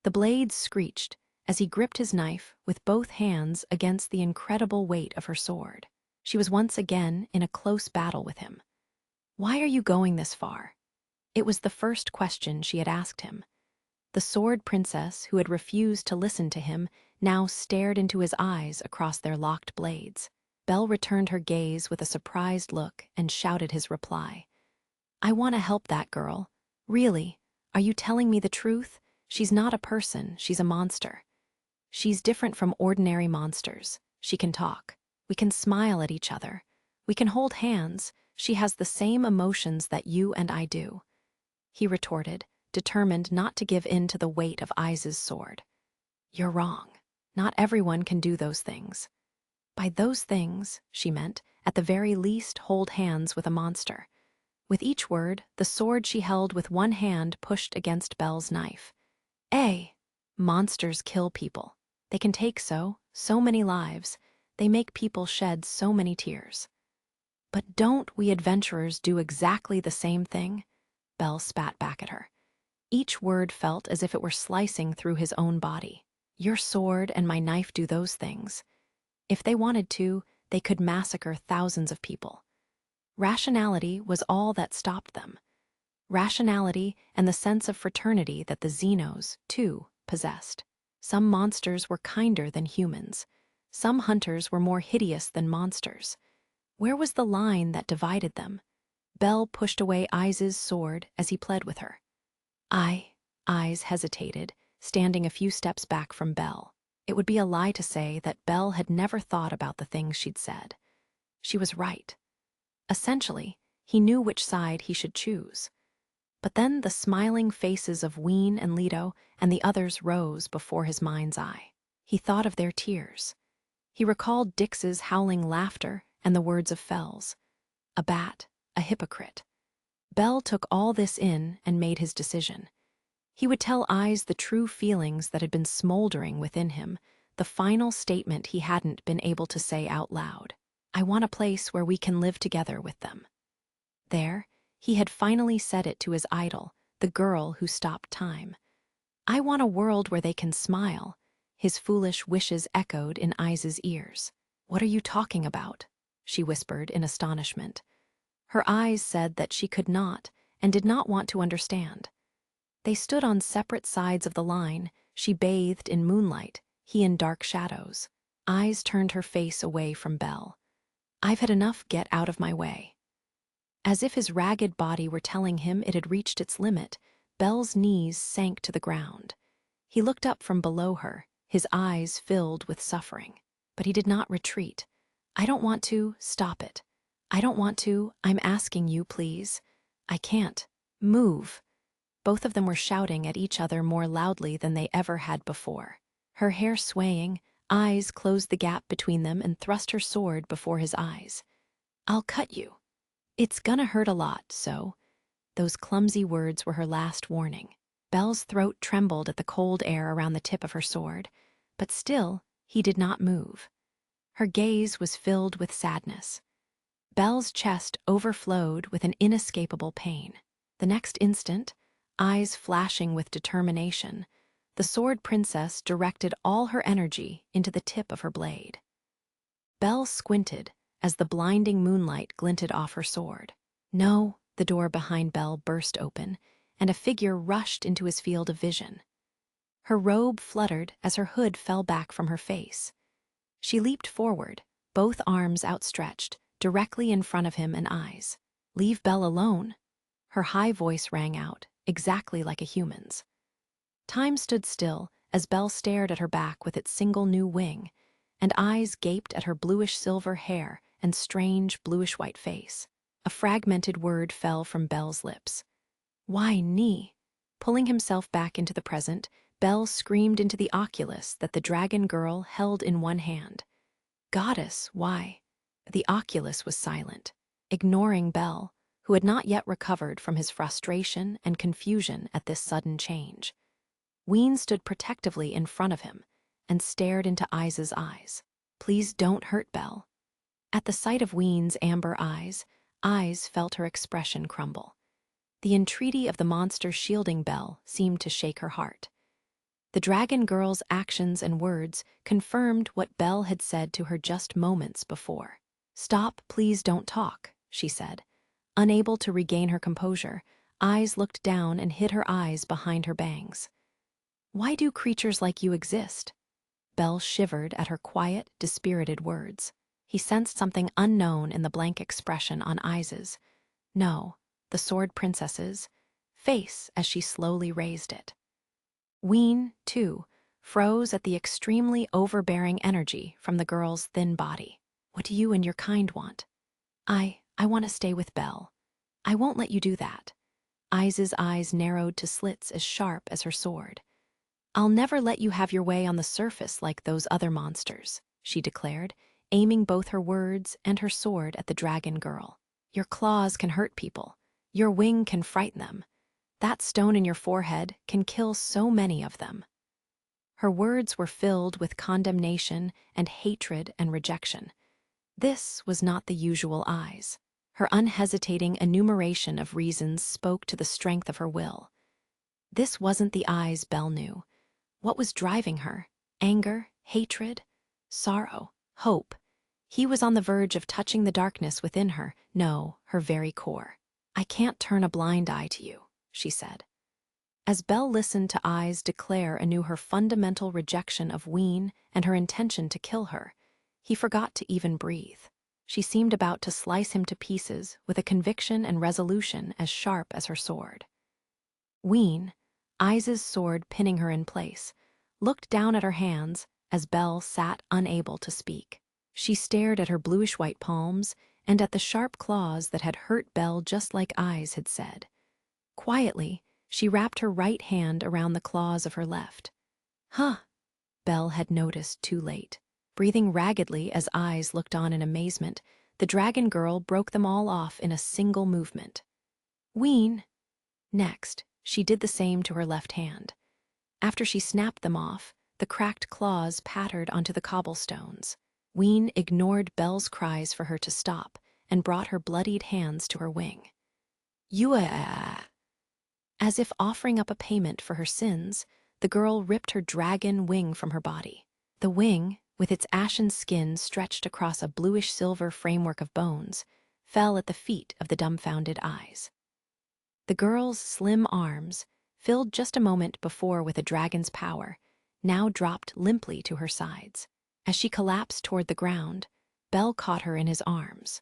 The blade screeched as he gripped his knife with both hands against the incredible weight of her sword. She was once again in a close battle with him. "Why are you going this far?" It was the first question she had asked him. The sword princess, who had refused to listen to him, now stared into his eyes across their locked blades. Belle returned her gaze with a surprised look and shouted his reply. "I want to help that girl. Really, are you telling me the truth? She's not a person, she's a monster. She's different from ordinary monsters. She can talk. We can smile at each other. We can hold hands. She has the same emotions that you and I do," he retorted, determined not to give in to the weight of Iza's sword. "You're wrong. Not everyone can do those things." By those things, she meant, at the very least, hold hands with a monster. With each word, the sword she held with one hand pushed against Belle's knife. Monsters kill people. They can take so many lives. They make people shed so many tears. But don't we adventurers do exactly the same thing? Belle spat back at her. Each word felt as if it were slicing through his own body. Your sword and my knife do those things. If they wanted to, they could massacre thousands of people. Rationality was all that stopped them. Rationality and the sense of fraternity that the Xenos, too, possessed. Some monsters were kinder than humans. Some hunters were more hideous than monsters. Where was the line that divided them? Belle pushed away Eyes' sword as he pled with her. Eyes hesitated, standing a few steps back from Belle. It would be a lie to say that Belle had never thought about the things she'd said. She was right. Essentially, he knew which side he should choose. But then the smiling faces of Ween and Leto and the others rose before his mind's eye. He thought of their tears. He recalled Dix's howling laughter and the words of Fells. A bat, a hypocrite. Belle took all this in and made his decision. He would tell Eyes the true feelings that had been smoldering within him, the final statement he hadn't been able to say out loud. I want a place where we can live together with them. There, he had finally said it to his idol, the girl who stopped time. I want a world where they can smile. His foolish wishes echoed in Eyes' ears. What are you talking about? She whispered in astonishment. Her eyes said that she could not and did not want to understand. They stood on separate sides of the line, she bathed in moonlight, he in dark shadows. Eyes turned her face away from Belle. I've had enough, get out of my way. As if his ragged body were telling him it had reached its limit, Belle's knees sank to the ground. He looked up from below her, his eyes filled with suffering. But he did not retreat. I don't want to, stop it. I don't want to, I'm asking you, please. I can't. Move. Both of them were shouting at each other more loudly than they ever had before. Her hair swaying, Eyes closed the gap between them and thrust her sword before his eyes. I'll cut you. It's gonna hurt a lot, so... Those clumsy words were her last warning. Belle's throat trembled at the cold air around the tip of her sword, but still, he did not move. Her gaze was filled with sadness. Belle's chest overflowed with an inescapable pain. The next instant, eyes flashing with determination, the sword princess directed all her energy into the tip of her blade. Belle squinted as the blinding moonlight glinted off her sword. No, the door behind Belle burst open, and a figure rushed into his field of vision. Her robe fluttered as her hood fell back from her face. She leaped forward, both arms outstretched, directly in front of him and Eyes. Leave Belle alone. Her high voice rang out, exactly like a human's. Time stood still as Belle stared at her back with its single new wing, and Eyes gaped at her bluish-silver hair and strange bluish-white face. A fragmented word fell from Belle's lips. Why, Ni? Pulling himself back into the present, Belle screamed into the oculus that the dragon girl held in one hand. Goddess, why? The oculus was silent, ignoring Belle, who had not yet recovered from his frustration and confusion at this sudden change. Ween stood protectively in front of him and stared into Eyes' eyes. Please don't hurt Belle. At the sight of Ween's amber eyes, Eyes felt her expression crumble. The entreaty of the monster shielding Belle seemed to shake her heart. The dragon girl's actions and words confirmed what Belle had said to her just moments before. Stop, please don't talk, she said. Unable to regain her composure, Eyes looked down and hid her eyes behind her bangs. Why do creatures like you exist? Belle shivered at her quiet, dispirited words. He sensed something unknown in the blank expression on Eyes', no, the sword princess's, face as she slowly raised it. Ween, too, froze at the extremely overbearing energy from the girl's thin body. What do you and your kind want? I want to stay with Belle. I won't let you do that. Eyes' eyes narrowed to slits as sharp as her sword. I'll never let you have your way on the surface like those other monsters, she declared, aiming both her words and her sword at the dragon girl. Your claws can hurt people. Your wing can frighten them. That stone in your forehead can kill so many of them. Her words were filled with condemnation and hatred and rejection. This was not the usual eyes. Her unhesitating enumeration of reasons spoke to the strength of her will. This wasn't the eyes Belle knew. What was driving her? Anger, hatred, sorrow, hope. He was on the verge of touching the darkness within her, no, her very core. "I can't turn a blind eye to you," she said. As Belle listened to eyes declare anew her fundamental rejection of Ween and her intention to kill her, he forgot to even breathe. She seemed about to slice him to pieces with a conviction and resolution as sharp as her sword. Ween, Eyes' sword pinning her in place, looked down at her hands as Belle sat unable to speak. She stared at her bluish-white palms and at the sharp claws that had hurt Belle just like Eyes had said. Quietly, she wrapped her right hand around the claws of her left. "Huh," Belle had noticed too late. Breathing raggedly as Eyes looked on in amazement, the dragon girl broke them all off in a single movement. "Ween." Next, she did the same to her left hand. After she snapped them off, the cracked claws pattered onto the cobblestones. Ween ignored Belle's cries for her to stop and brought her bloodied hands to her wing. As if offering up a payment for her sins, the girl ripped her dragon wing from her body. The wing, with its ashen skin stretched across a bluish-silver framework of bones, fell at the feet of the dumbfounded Eyes. The girl's slim arms, filled just a moment before with a dragon's power, now dropped limply to her sides. As she collapsed toward the ground, Belle caught her in his arms.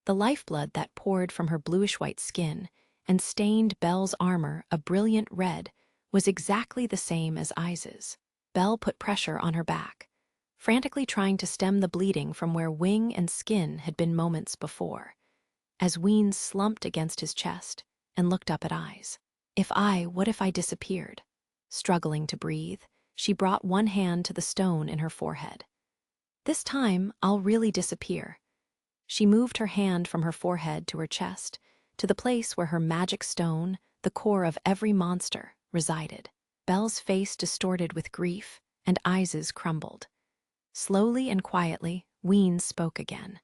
The lifeblood that poured from her bluish-white skin and stained Belle's armor a brilliant red was exactly the same as Eyes's. Belle put pressure on her back, frantically trying to stem the bleeding from where wing and skin had been moments before. As Ween slumped against his chest and looked up at Eyes. What if I disappeared?" Struggling to breathe, she brought one hand to the stone in her forehead. "This time, I'll really disappear." She moved her hand from her forehead to her chest, to the place where her magic stone, the core of every monster, resided. Belle's face distorted with grief, and Eyes's crumbled. Slowly and quietly, Ween spoke again.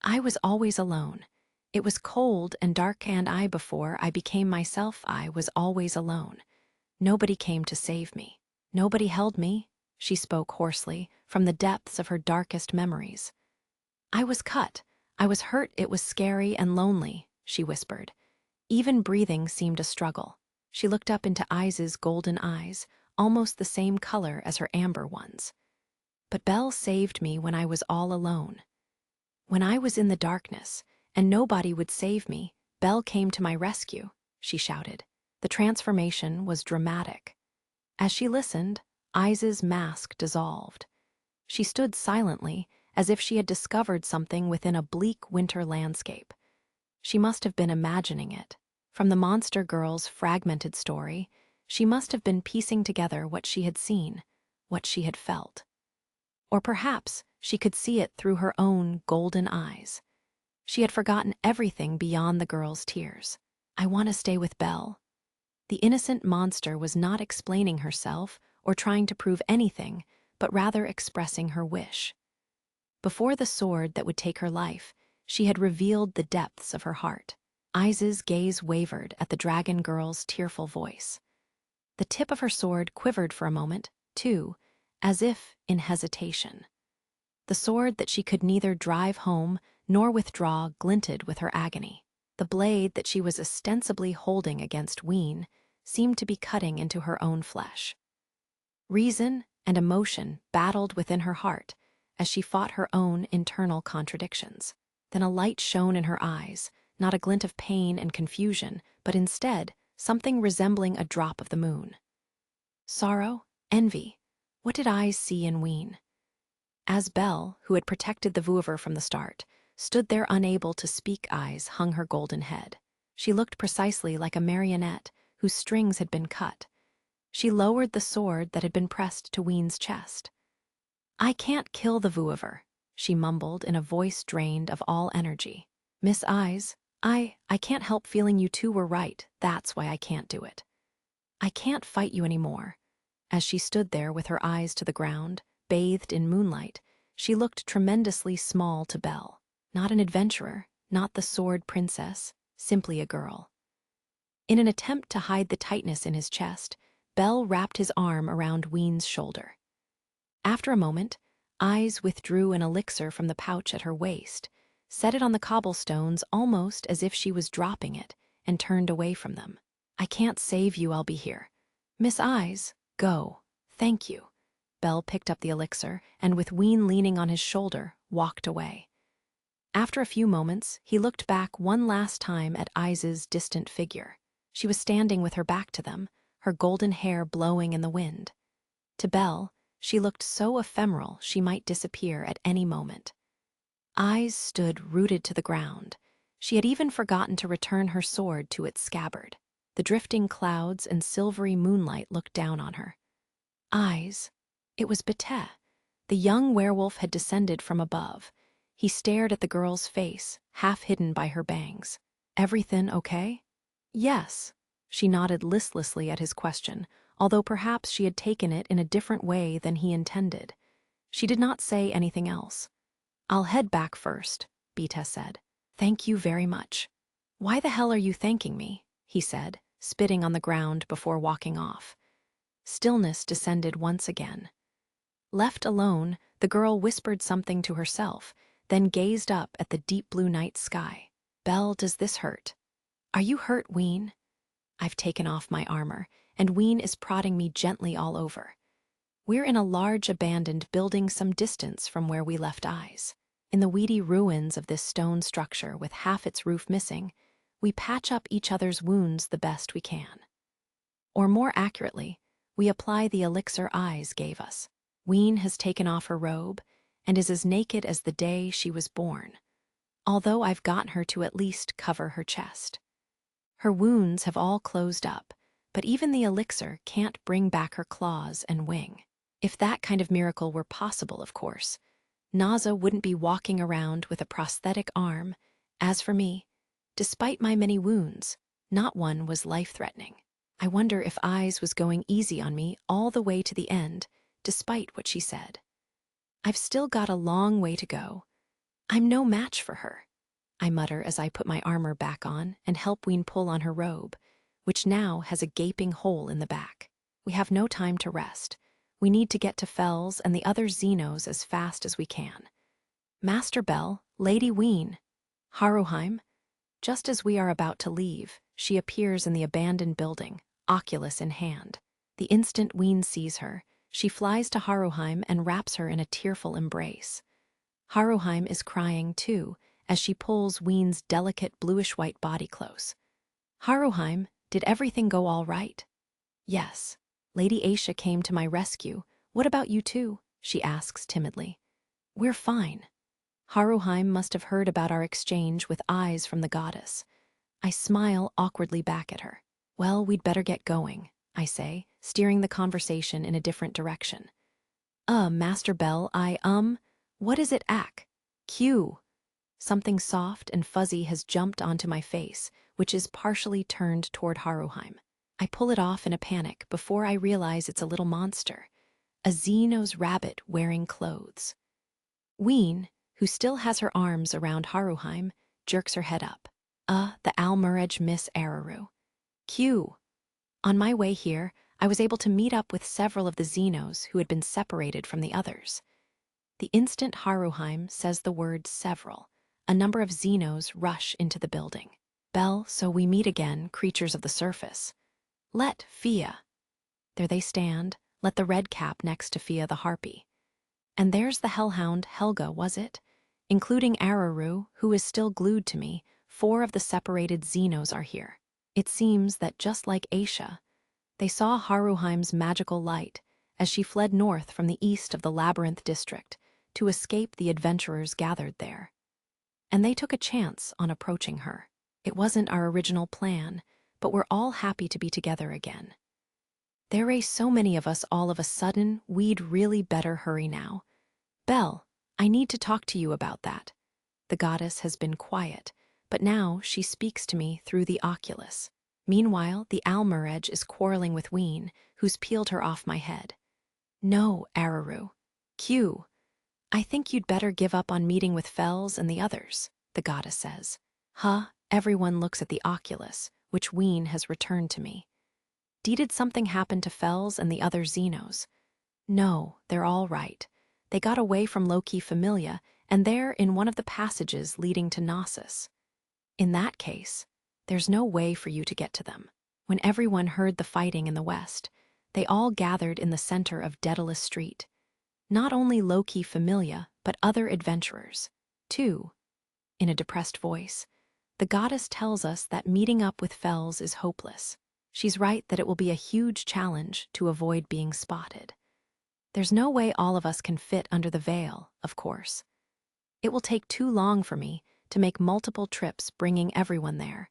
"I was always alone. It was cold and dark, and before I became myself, I was always alone. Nobody came to save me. Nobody held me," she spoke hoarsely, from the depths of her darkest memories. "I was cut. I was hurt. It was scary and lonely," she whispered. Even breathing seemed a struggle. She looked up into Eyes's golden eyes, almost the same color as her amber ones. "But Belle saved me when I was all alone. When I was in the darkness, and nobody would save me, Belle came to my rescue," she shouted. The transformation was dramatic. As she listened, Eyes's mask dissolved. She stood silently, as if she had discovered something within a bleak winter landscape. She must have been imagining it. From the monster girl's fragmented story, she must have been piecing together what she had seen, what she had felt. Or perhaps she could see it through her own golden eyes. She had forgotten everything beyond the girl's tears. "I want to stay with Belle." The innocent monster was not explaining herself or trying to prove anything, but rather expressing her wish. Before the sword that would take her life, she had revealed the depths of her heart. Eyes's gaze wavered at the dragon girl's tearful voice. The tip of her sword quivered for a moment, too, as if in hesitation. The sword that she could neither drive home nor withdraw glinted with her agony. The blade that she was ostensibly holding against Ween seemed to be cutting into her own flesh. Reason and emotion battled within her heart as she fought her own internal contradictions. Then a light shone in her eyes, not a glint of pain and confusion, but instead something resembling a drop of the moon. Sorrow, envy, what did Eyes see in Ween? As Belle, who had protected the Vouivre from the start, stood there unable to speak, Eyes hung her golden head. She looked precisely like a marionette whose strings had been cut. She lowered the sword that had been pressed to Ween's chest. "I can't kill the Vouivre," she mumbled in a voice drained of all energy. Miss Eyes, I can't help feeling you two were right. That's why I can't do it. I can't fight you anymore. As she stood there with her eyes to the ground, bathed in moonlight, she looked tremendously small to Belle. Not an adventurer, not the sword princess, simply a girl. In an attempt to hide the tightness in his chest, Belle wrapped his arm around Ween's shoulder. After a moment, Eyes withdrew an elixir from the pouch at her waist, set it on the cobblestones almost as if she was dropping it, and turned away from them. I can't save you, I'll be here. Miss Eyes, go. Thank you. Belle picked up the elixir, and with Ween leaning on his shoulder, walked away. After a few moments, he looked back one last time at Eyes' distant figure. She was standing with her back to them, her golden hair blowing in the wind. To Belle, she looked so ephemeral she might disappear at any moment. Eyes stood rooted to the ground. She had even forgotten to return her sword to its scabbard. The drifting clouds and silvery moonlight looked down on her. Eyes. It was Bete. The young werewolf had descended from above. He stared at the girl's face, half hidden by her bangs. Everything okay? Yes. She nodded listlessly at his question, although perhaps she had taken it in a different way than he intended. She did not say anything else. I'll head back first, Bete said. Thank you very much. Why the hell are you thanking me? He said, spitting on the ground before walking off. Stillness descended once again. Left alone, the girl whispered something to herself, then gazed up at the deep blue night sky. Belle, does this hurt? Are you hurt, Ween? I've taken off my armor, and Ween is prodding me gently all over. We're in a large abandoned building some distance from where we left Eyes. In the weedy ruins of this stone structure with half its roof missing, we patch up each other's wounds the best we can. Or more accurately, we apply the elixir Eyes gave us. Ween has taken off her robe and is as naked as the day she was born, although I've gotten her to at least cover her chest. Her wounds have all closed up, but even the elixir can't bring back her claws and wing. If that kind of miracle were possible, of course, Naza wouldn't be walking around with a prosthetic arm. As for me, despite my many wounds, not one was life-threatening. I wonder if Eyes was going easy on me all the way to the end, despite what she said. I've still got a long way to go. I'm no match for her, I mutter as I put my armor back on and help Ween pull on her robe, which now has a gaping hole in the back. We have no time to rest. We need to get to Fells and the other Xenos as fast as we can. Master Belle, Lady Ween, Haruheim. Just as we are about to leave, she appears in the abandoned building, oculus in hand. The instant Ween sees her, she flies to Haruheim and wraps her in a tearful embrace. Haruheim is crying too, as she pulls Ween's delicate bluish-white body close. Haruheim, did everything go all right? Yes. Lady Aisha came to my rescue. What about you two? She asks timidly. We're fine. Haruheim must have heard about our exchange with Eyes from the goddess. I smile awkwardly back at her. Well, we'd better get going, I say, steering the conversation in a different direction. Master Belle, what is it, Ak? Q. Something soft and fuzzy has jumped onto my face, which is partially turned toward Haruheim. I pull it off in a panic before I realize it's a little monster, a Xenos rabbit wearing clothes. Ween, who still has her arms around Haruheim, jerks her head up. The Almurej Miss Araru. Q. On my way here, I was able to meet up with several of the Xenos who had been separated from the others. The instant Haruheim says the word several, a number of Xenos rush into the building. Belle, so we meet again, creatures of the surface. Let Fia. There they stand, let the red cap next to Fia the harpy. And there's the hellhound Helga, was it? Including Araru, who is still glued to me, 4 of the separated Xenos are here. It seems that just like Aisha, they saw Haruheim's magical light as she fled north from the east of the Labyrinth district to escape the adventurers gathered there. And they took a chance on approaching her. It wasn't our original plan, but we're all happy to be together again. There are so many of us all of a sudden, we'd really better hurry now. Belle, I need to talk to you about that. The goddess has been quiet, but now she speaks to me through the oculus. Meanwhile, the Almurej is quarreling with Ween, who's peeled her off my head. No, Araru. Q. I think you'd better give up on meeting with Fells and the others, the goddess says. Huh, everyone looks at the oculus, which Ween has returned to me. Did something happen to Fells and the other Xenos? No, they're all right. They got away from Loki Familia, and they're in one of the passages leading to Knossos. In that case, there's no way for you to get to them. When everyone heard the fighting in the west, they all gathered in the center of Daedalus Street. Not only Loki Familia, but other adventurers, too. In a depressed voice, the goddess tells us that meeting up with Fells is hopeless. She's right that it will be a huge challenge to avoid being spotted. There's no way all of us can fit under the veil, of course. It will take too long for me to make multiple trips bringing everyone there,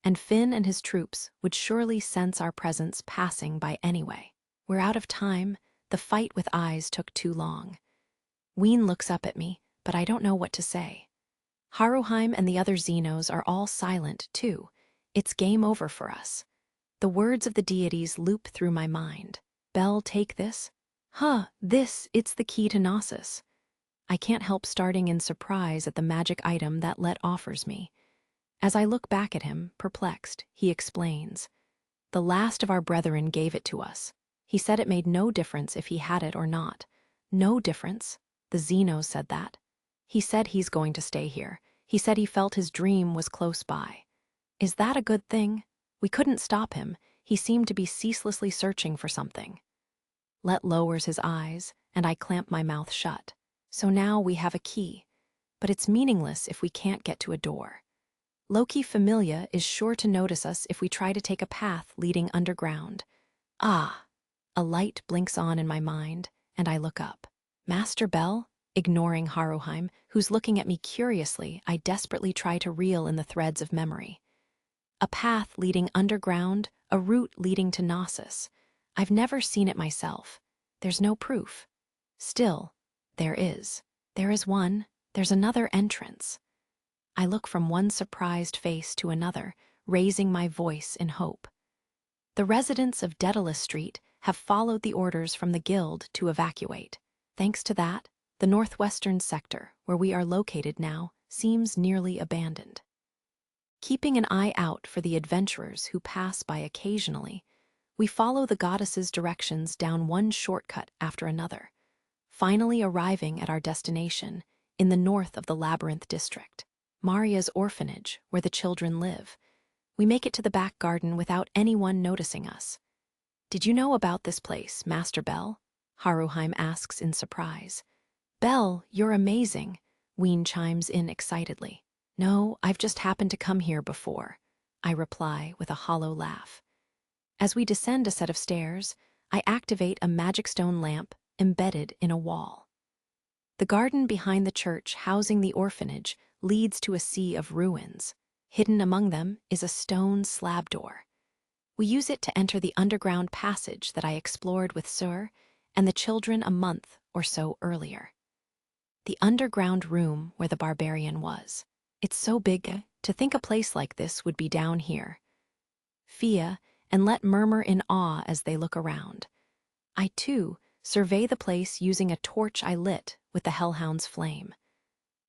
and Finn and his troops would surely sense our presence passing by anyway. We're out of time. The fight with eyes took too long. Ween looks up at me, but I don't know what to say. Haruheim and the other Xenos are all silent, too. It's game over for us. The words of the deities loop through my mind. Bell, take this? It's the key to Knossos. I can't help starting in surprise at the magic item that Let offers me. As I look back at him, perplexed, he explains. The last of our brethren gave it to us. He said it made no difference if he had it or not. No difference? The Xenos said that. He said he's going to stay here. He said he felt his dream was close by. Is that a good thing? We couldn't stop him. He seemed to be ceaselessly searching for something. Let lowers his eyes, and I clamp my mouth shut. So now we have a key, but it's meaningless if we can't get to a door. Loki Familia is sure to notice us if we try to take a path leading underground. Ah! A light blinks on in my mind, and I look up. Master Bell? Ignoring Haruheim, who's looking at me curiously, I desperately try to reel in the threads of memory. A path leading underground, a route leading to Knossos. I've never seen it myself. There's no proof. Still, there is. There is one. There's another entrance. I look from one surprised face to another, raising my voice in hope. The residents of Daedalus Street have followed the orders from the guild to evacuate. Thanks to that, the northwestern sector, where we are located now, seems nearly abandoned. Keeping an eye out for the adventurers who pass by occasionally, we follow the goddess's directions down one shortcut after another, finally arriving at our destination in the north of the Labyrinth District, Maria's orphanage, where the children live. We make it to the back garden without anyone noticing us. Did you know about this place, Master Bell? Haruheim asks in surprise. Bell, you're amazing, Ween chimes in excitedly. No, I've just happened to come here before, I reply with a hollow laugh. As we descend a set of stairs, I activate a magic stone lamp embedded in a wall. The garden behind the church housing the orphanage leads to a sea of ruins. Hidden among them is a stone slab door. We use it to enter the underground passage that I explored with Sur and the children a month or so earlier. The underground room where the barbarian was. It's so big to think a place like this would be down here. Fia and Let murmur in awe as they look around. I, too, survey the place using a torch I lit with the hellhound's flame.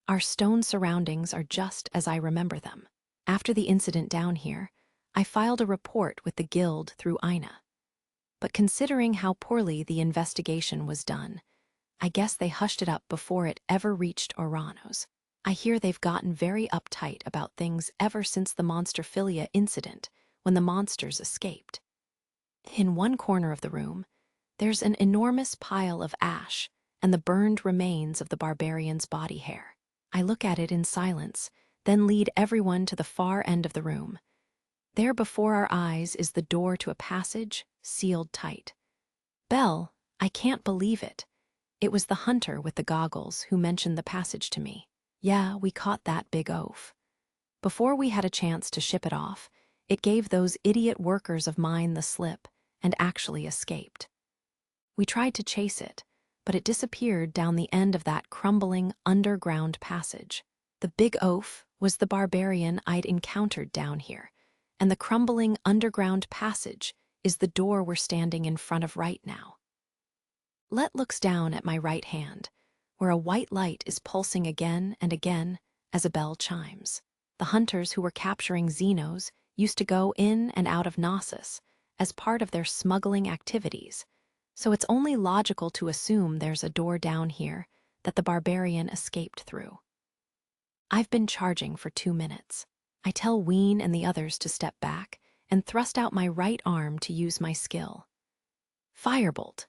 Our stone surroundings are just as I remember them. After the incident down here, I filed a report with the guild through Ina. But considering how poorly the investigation was done, I guess they hushed it up before it ever reached Oranos. I hear they've gotten very uptight about things ever since the Monsterphilia incident, when the monsters escaped. In one corner of the room, there's an enormous pile of ash and the burned remains of the barbarian's body hair. I look at it in silence, then lead everyone to the far end of the room. There before our eyes is the door to a passage, sealed tight. Bell, I can't believe it. It was the hunter with the goggles who mentioned the passage to me. Yeah, we caught that big oaf. Before we had a chance to ship it off, it gave those idiot workers of mine the slip and actually escaped. We tried to chase it, but it disappeared down the end of that crumbling underground passage. The big oaf was the barbarian I'd encountered down here, and the crumbling underground passage is the door we're standing in front of right now. Let looks down at my right hand, where a white light is pulsing again and again as a bell chimes. The hunters who were capturing Xenos used to go in and out of Knossos as part of their smuggling activities, so it's only logical to assume there's a door down here that the barbarian escaped through. I've been charging for 2 minutes. I tell Ween and the others to step back and thrust out my right arm to use my skill. Firebolt.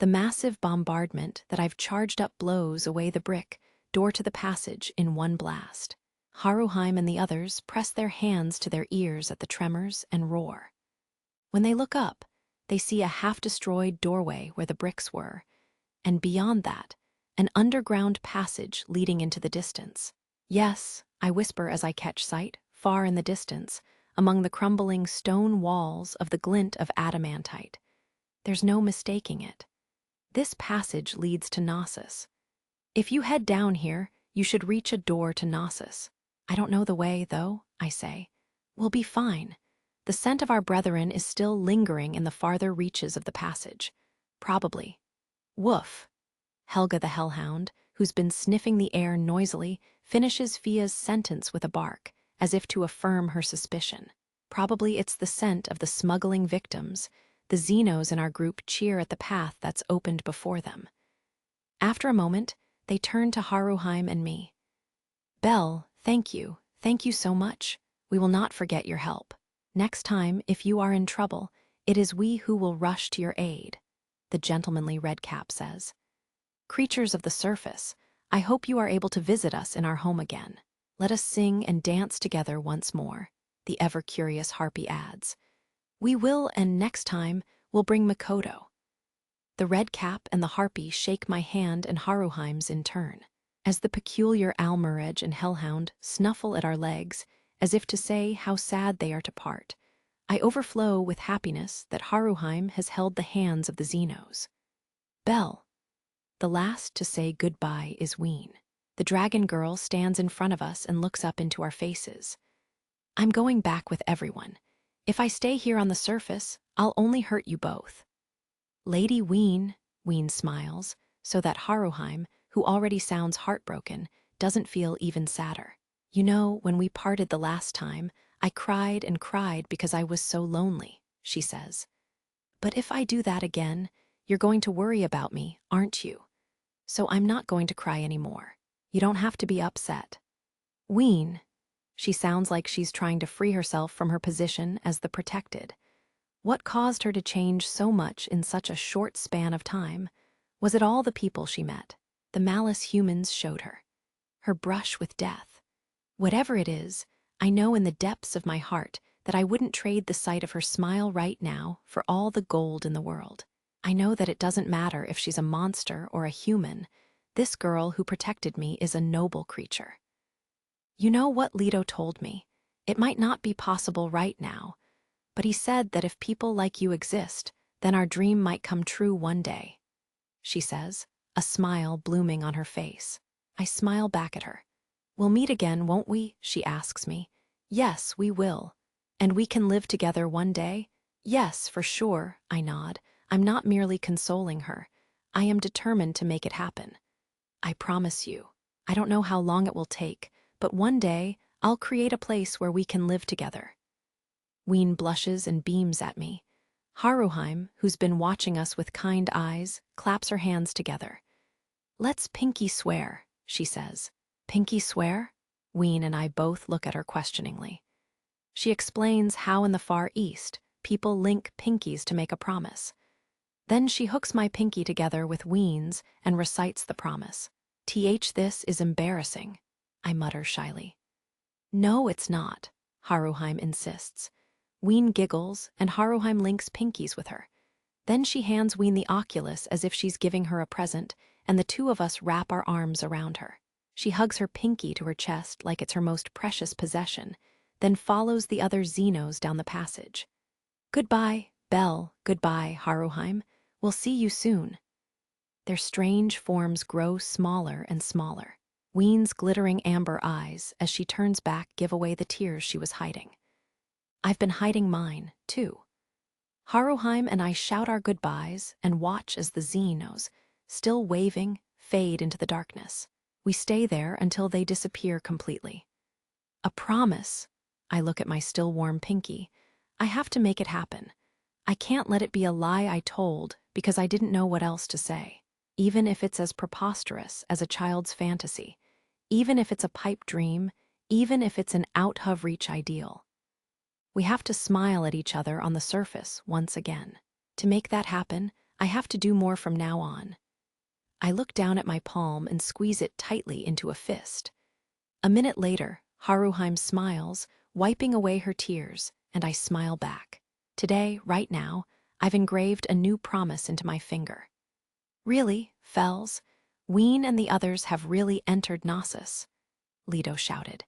The massive bombardment that I've charged up blows away the brick door to the passage in one blast. Haruheim and the others press their hands to their ears at the tremors and roar. When they look up, they see a half-destroyed doorway where the bricks were, and beyond that, an underground passage leading into the distance. Yes, I whisper as I catch sight, far in the distance, among the crumbling stone walls of the glint of adamantite. There's no mistaking it. This passage leads to Knossos. If you head down here, you should reach a door to Knossos. I don't know the way, though, I say. We'll be fine. The scent of our brethren is still lingering in the farther reaches of the passage. Probably. Woof. Helga the hellhound, who's been sniffing the air noisily, finishes Fia's sentence with a bark, as if to affirm her suspicion. Probably it's the scent of the smuggling victims. The Xenos in our group cheer at the path that's opened before them. After a moment, they turn to Haruheim and me. Belle, thank you so much. We will not forget your help. Next time, if you are in trouble, it is we who will rush to your aid, the gentlemanly redcap says. Creatures of the surface, I hope you are able to visit us in our home again. Let us sing and dance together once more, the ever-curious harpy adds. We will, and next time, we'll bring Makoto. The redcap and the harpy shake my hand and Haruheim's in turn, as the peculiar almurej and hellhound snuffle at our legs, as if to say how sad they are to part. I overflow with happiness that Haruheim has held the hands of the Xenos. Belle. The last to say goodbye is Ween. The dragon girl stands in front of us and looks up into our faces. I'm going back with everyone. If I stay here on the surface, I'll only hurt you both. Lady Ween smiles, so that Haruheim, who already sounds heartbroken, doesn't feel even sadder. You know, when we parted the last time, I cried and cried because I was so lonely, she says. But if I do that again, you're going to worry about me, aren't you? So I'm not going to cry anymore. You don't have to be upset. Ween. She sounds like she's trying to free herself from her position as the protected. What caused her to change so much in such a short span of time? Was it all the people she met? The malice humans showed her. Her brush with death. Whatever it is, I know in the depths of my heart that I wouldn't trade the sight of her smile right now for all the gold in the world. I know that it doesn't matter if she's a monster or a human. This girl who protected me is a noble creature. You know what Leto told me? It might not be possible right now, but he said that if people like you exist, then our dream might come true one day. She says, a smile blooming on her face. I smile back at her. We'll meet again, won't we? She asks me. Yes, we will. And we can live together one day? Yes, for sure, I nod. I'm not merely consoling her. I am determined to make it happen. I promise you. I don't know how long it will take, but one day I'll create a place where we can live together. Ween blushes and beams at me. Haruheim, who's been watching us with kind eyes, claps her hands together. Let's pinky swear, she says. Pinky swear? Ween and I both look at her questioningly. She explains how in the Far East, people link pinkies to make a promise. Then she hooks my pinky together with Ween's and recites the promise. This is embarrassing, I mutter shyly. No, it's not, Haruheim insists. Ween giggles, and Haruheim links pinkies with her. Then she hands Ween the oculus as if she's giving her a present, and the two of us wrap our arms around her. She hugs her pinky to her chest like it's her most precious possession, then follows the other Xenos down the passage. Goodbye, Belle. Goodbye, Haruheim. We'll see you soon. Their strange forms grow smaller and smaller. Ween's glittering amber eyes, as she turns back, give away the tears she was hiding. I've been hiding mine, too. Haruheim and I shout our goodbyes and watch as the Xenos, still waving, fade into the darkness. We stay there until they disappear completely. A promise. I look at my still warm pinky. I have to make it happen. I can't let it be a lie I told because I didn't know what else to say, even if it's as preposterous as a child's fantasy, even if it's a pipe dream, even if it's an out-of-reach ideal. We have to smile at each other on the surface once again. To make that happen, I have to do more from now on. I look down at my palm and squeeze it tightly into a fist. A minute later, Haruheim smiles, wiping away her tears, and I smile back. Today, right now, I've engraved a new promise into my finger. Really, Fells? Ween and the others have really entered Knossos, Leto shouted.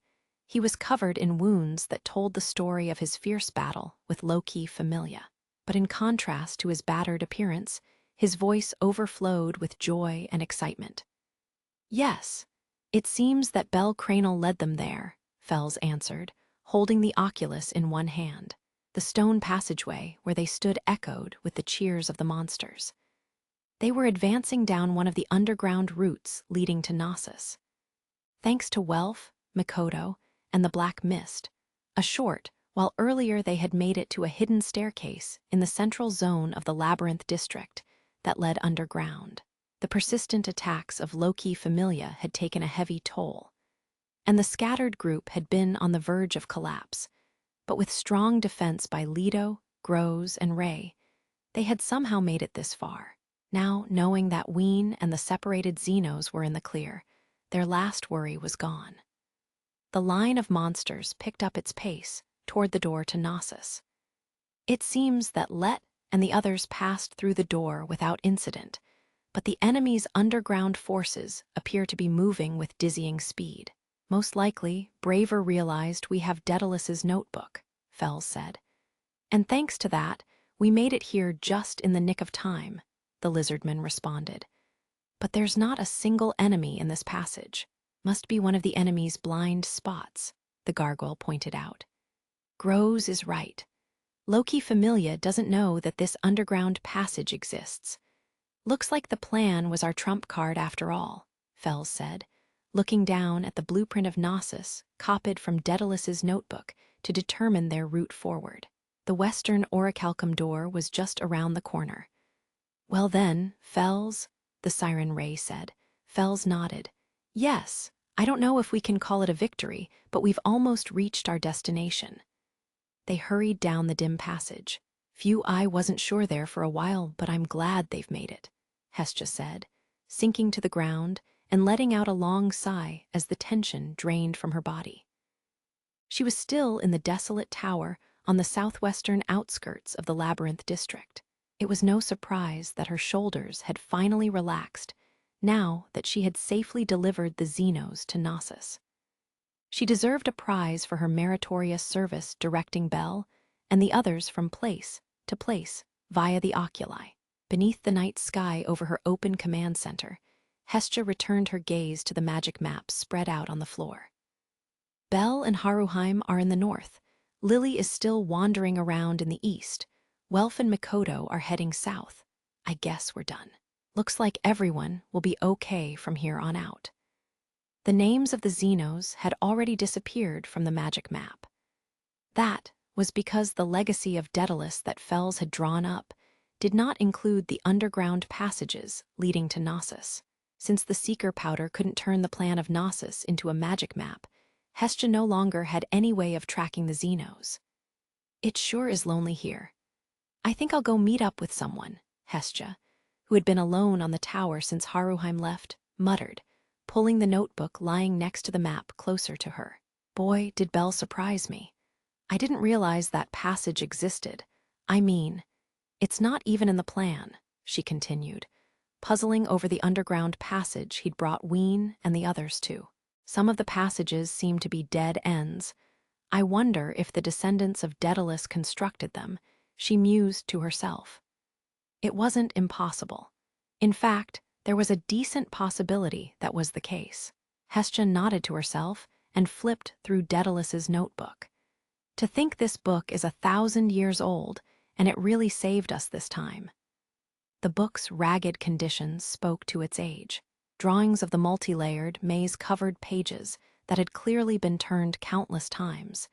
He was covered in wounds that told the story of his fierce battle with Loki Familia. But in contrast to his battered appearance, his voice overflowed with joy and excitement. Yes, it seems that Bel Cranel led them there, Fells answered, holding the oculus in one hand. The stone passageway where they stood echoed with the cheers of the monsters. They were advancing down one of the underground routes leading to Knossos. Thanks to Welf, Mikoto, and the Black Mist, while earlier they had made it to a hidden staircase in the central zone of the Labyrinth District that led underground. The persistent attacks of Loki Familia had taken a heavy toll, and the scattered group had been on the verge of collapse. But with strong defense by Leto, Groves, and Ray, they had somehow made it this far. Now, knowing that Ween and the separated Xenos were in the clear, their last worry was gone. The line of monsters picked up its pace toward the door to Knossos. It seems that Let and the others passed through the door without incident, but the enemy's underground forces appear to be moving with dizzying speed. Most likely, Braver realized we have Daedalus's notebook, Fells said. And thanks to that, we made it here just in the nick of time, the lizardman responded. But there's not a single enemy in this passage. Must be one of the enemy's blind spots, the gargoyle pointed out. Groves is right. Loki Familia doesn't know that this underground passage exists. Looks like the plan was our trump card after all, Fells said, looking down at the blueprint of Knossos copied from Daedalus's notebook to determine their route forward. The western orichalcum door was just around the corner. Well then, Fells, the Siren Ray said. Fells nodded. Yes, I don't know if we can call it a victory, but we've almost reached our destination. They hurried down the dim passage. I wasn't sure there for a while, but I'm glad they've made it, Hestia said, sinking to the ground and letting out a long sigh as the tension drained from her body. She was still in the desolate tower on the southwestern outskirts of the Labyrinth District. It was no surprise that her shoulders had finally relaxed now that she had safely delivered the Xenos to Knossos. She deserved a prize for her meritorious service directing Bel and the others from place to place via the oculi. Beneath the night sky over her open command center, Hestia returned her gaze to the magic maps spread out on the floor. Bel and Haruheim are in the north. Lily is still wandering around in the east. Welf and Mikoto are heading south. I guess we're done. Looks like everyone will be okay from here on out. The names of the Xenos had already disappeared from the magic map. That was because the legacy of Daedalus that Fells had drawn up did not include the underground passages leading to Knossos. Since the Seeker powder couldn't turn the plan of Knossos into a magic map, Hestia no longer had any way of tracking the Xenos. It sure is lonely here. I think I'll go meet up with someone, Hestia, who had been alone on the tower since Haruheim left, muttered, pulling the notebook lying next to the map closer to her. Boy, did Bel surprise me. I didn't realize that passage existed. I mean, it's not even in the plan, she continued, puzzling over the underground passage he'd brought Ween and the others to. Some of the passages seem to be dead ends. I wonder if the descendants of Daedalus constructed them, she mused to herself. It wasn't impossible. In fact, There was a decent possibility that was the case. Hestia nodded to herself and flipped through Daedalus's notebook. To think this book is 1,000 years old, and it really saved us this time. The book's ragged conditions spoke to its age. Drawings of the multi-layered, maze-covered pages that had clearly been turned countless times.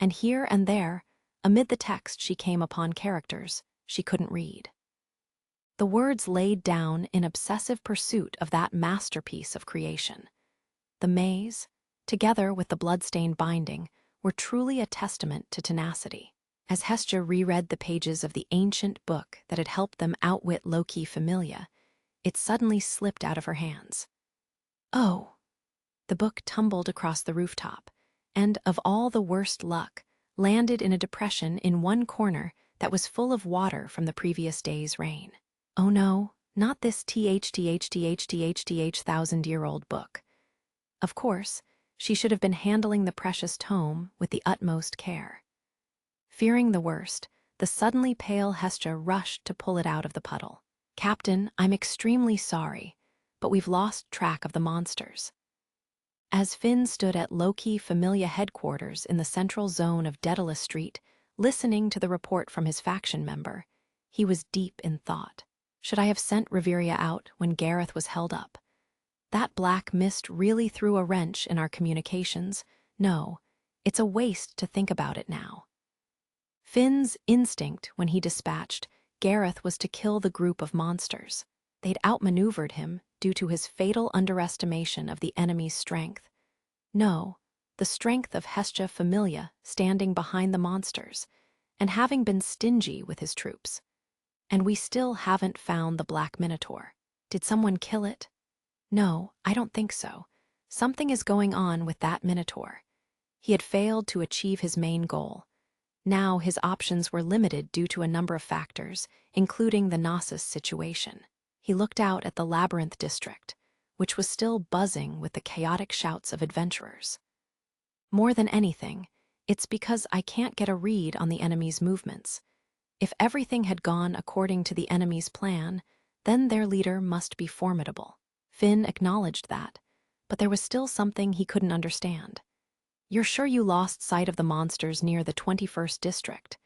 And here and there, amid the text, she came upon characters she couldn't read. The words laid down in obsessive pursuit of that masterpiece of creation. The maze, together with the bloodstained binding, were truly a testament to tenacity. As Hestia reread the pages of the ancient book that had helped them outwit Loki Familia, it suddenly slipped out of her hands. Oh! The book tumbled across the rooftop, and, of all the worst luck, landed in a depression in one corner that was full of water from the previous day's rain. Oh no, not this thousand-year-old book. Of course, she should have been handling the precious tome with the utmost care. Fearing the worst, the suddenly pale Hestia rushed to pull it out of the puddle. "Captain, I'm extremely sorry, but we've lost track of the monsters." As Finn stood at Loki Familia headquarters in the central zone of Daedalus Street, listening to the report from his faction member, he was deep in thought. Should I have sent Reveria out when Gareth was held up? That black mist really threw a wrench in our communications. No, it's a waste to think about it now. Finn's instinct when he dispatched Gareth was to kill the group of monsters. They'd outmaneuvered him due to his fatal underestimation of the enemy's strength. No, the strength of Hestia Familia standing behind the monsters, and having been stingy with his troops. And we still haven't found the Black Minotaur. Did someone kill it? No, I don't think so. Something is going on with that Minotaur. He had failed to achieve his main goal. Now his options were limited due to a number of factors, including the Knossos situation. He looked out at the Labyrinth district, which was still buzzing with the chaotic shouts of adventurers. More than anything, it's because I can't get a read on the enemy's movements. If everything had gone according to the enemy's plan, then their leader must be formidable. Finn acknowledged that, but there was still something he couldn't understand. "You're sure you lost sight of the monsters near the 21st district?"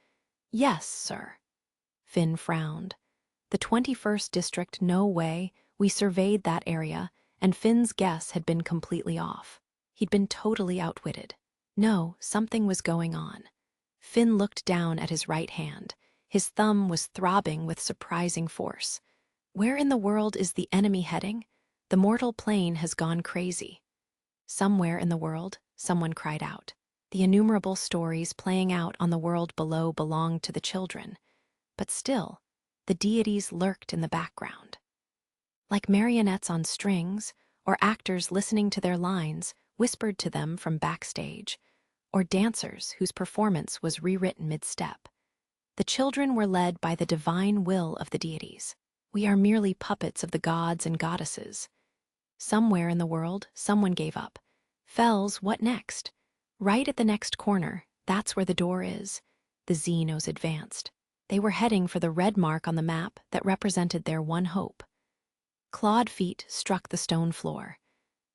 "Yes, sir." Finn frowned. The 21st district, no way. We surveyed that area, and Finn's guess had been completely off. He'd been totally outwitted. No, something was going on. Finn looked down at his right hand. His thumb was throbbing with surprising force. Where in the world is the enemy heading? The mortal plane has gone crazy. Somewhere in the world, someone cried out. The innumerable stories playing out on the world below belonged to the children. But still, the deities lurked in the background. Like marionettes on strings, or actors listening to their lines whispered to them from backstage, or dancers whose performance was rewritten mid-step. The children were led by the divine will of the deities. We are merely puppets of the gods and goddesses. Somewhere in the world, someone gave up. Fells, what next? Right at the next corner, that's where the door is. The Xenos advanced. They were heading for the red mark on the map that represented their one hope. Clawed feet struck the stone floor.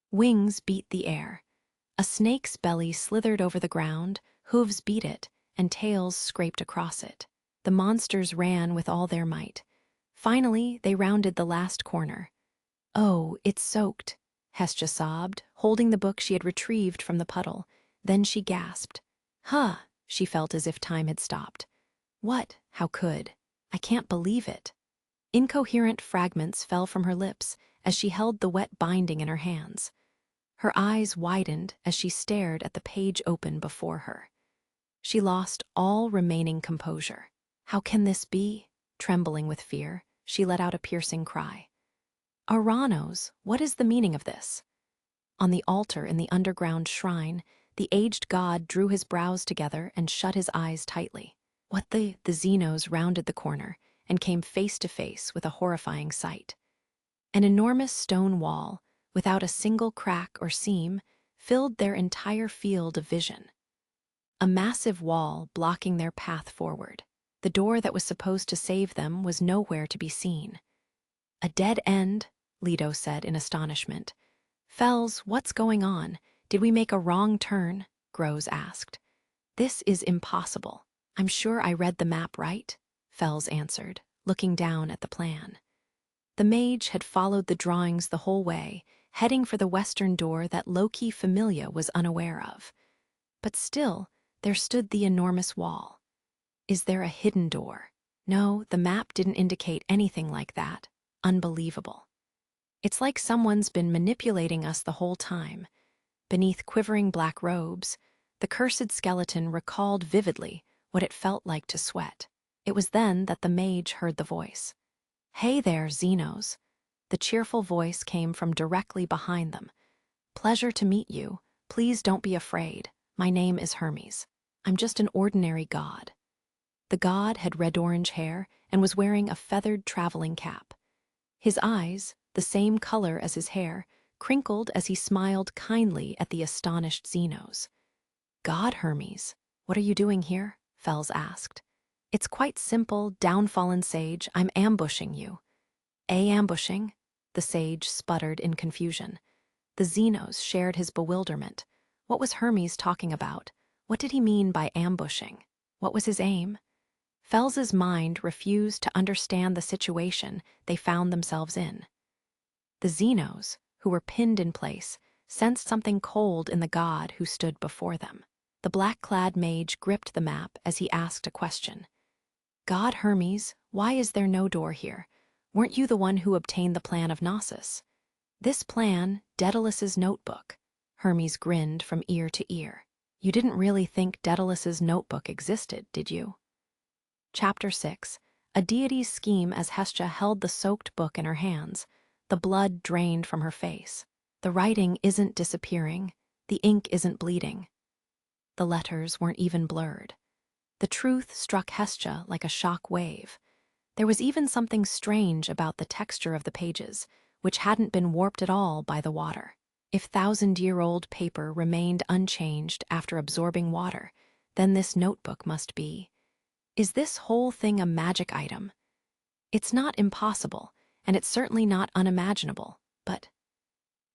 Wings beat the air. A snake's belly slithered over the ground, hooves beat it, and tails scraped across it. The monsters ran with all their might. Finally, they rounded the last corner. "Oh, it's soaked," Hestia sobbed, holding the book she had retrieved from the puddle. Then she gasped. "Huh," she felt as if time had stopped. "What? How could? I can't believe it." Incoherent fragments fell from her lips as she held the wet binding in her hands. Her eyes widened as she stared at the page open before her. She lost all remaining composure. How can this be? Trembling with fear, she let out a piercing cry. "Aranos, what is the meaning of this?" On the altar in the underground shrine, the aged god drew his brows together and shut his eyes tightly. The Xenos rounded the corner and came face to face with a horrifying sight. An enormous stone wall, without a single crack or seam, filled their entire field of vision. A massive wall blocking their path forward. The door that was supposed to save them was nowhere to be seen. A dead end, Leto said in astonishment. Fels, what's going on? Did we make a wrong turn? Groves asked. This is impossible. I'm sure I read the map right, Fels answered, looking down at the plan. The mage had followed the drawings the whole way, heading for the western door that Loki Familia was unaware of. But still, there stood the enormous wall. Is there a hidden door? No, the map didn't indicate anything like that. Unbelievable. It's like someone's been manipulating us the whole time. Beneath quivering black robes, the cursed skeleton recalled vividly what it felt like to sweat. It was then that the mage heard the voice. Hey there, Xenos. The cheerful voice came from directly behind them. Pleasure to meet you. Please don't be afraid. My name is Hermes. I'm just an ordinary god. The god had red-orange hair and was wearing a feathered traveling cap. His eyes, the same color as his hair, crinkled as he smiled kindly at the astonished Xenos. God, Hermes, what are you doing here? Fels asked. It's quite simple, downfallen sage. I'm ambushing you. Ambushing? The sage sputtered in confusion. The Xenos shared his bewilderment. What was Hermes talking about? What did he mean by ambushing? What was his aim? Fels's mind refused to understand the situation they found themselves in. The Xenos, who were pinned in place, sensed something cold in the god who stood before them. The black-clad mage gripped the map as he asked a question. God Hermes, why is there no door here? Weren't you the one who obtained the plan of Knossos? This plan, Daedalus's notebook. Hermes grinned from ear to ear. You didn't really think Daedalus's notebook existed, did you? Chapter 6. A deity's scheme. As Hestia held the soaked book in her hands, the blood drained from her face. The writing isn't disappearing. The ink isn't bleeding. The letters weren't even blurred. The truth struck Hestia like a shock wave. There was even something strange about the texture of the pages, which hadn't been warped at all by the water. If thousand-year-old paper remained unchanged after absorbing water, then this notebook must be. Is this whole thing a magic item? It's not impossible, and it's certainly not unimaginable, but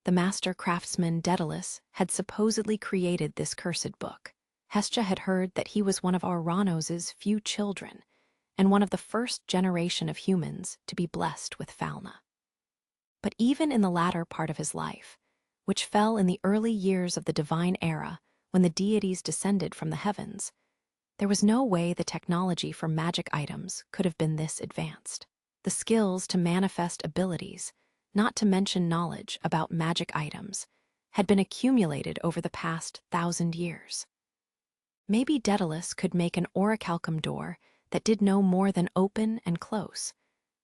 the master craftsman Daedalus had supposedly created this cursed book. Hestia had heard that he was one of Ouranos's few children, and one of the first generation of humans to be blessed with Falna. But even in the latter part of his life, which fell in the early years of the divine era when the deities descended from the heavens, there was no way the technology for magic items could have been this advanced. The skills to manifest abilities, not to mention knowledge about magic items, had been accumulated over the past 1,000 years. Maybe Daedalus could make an orichalcum door that did no more than open and close,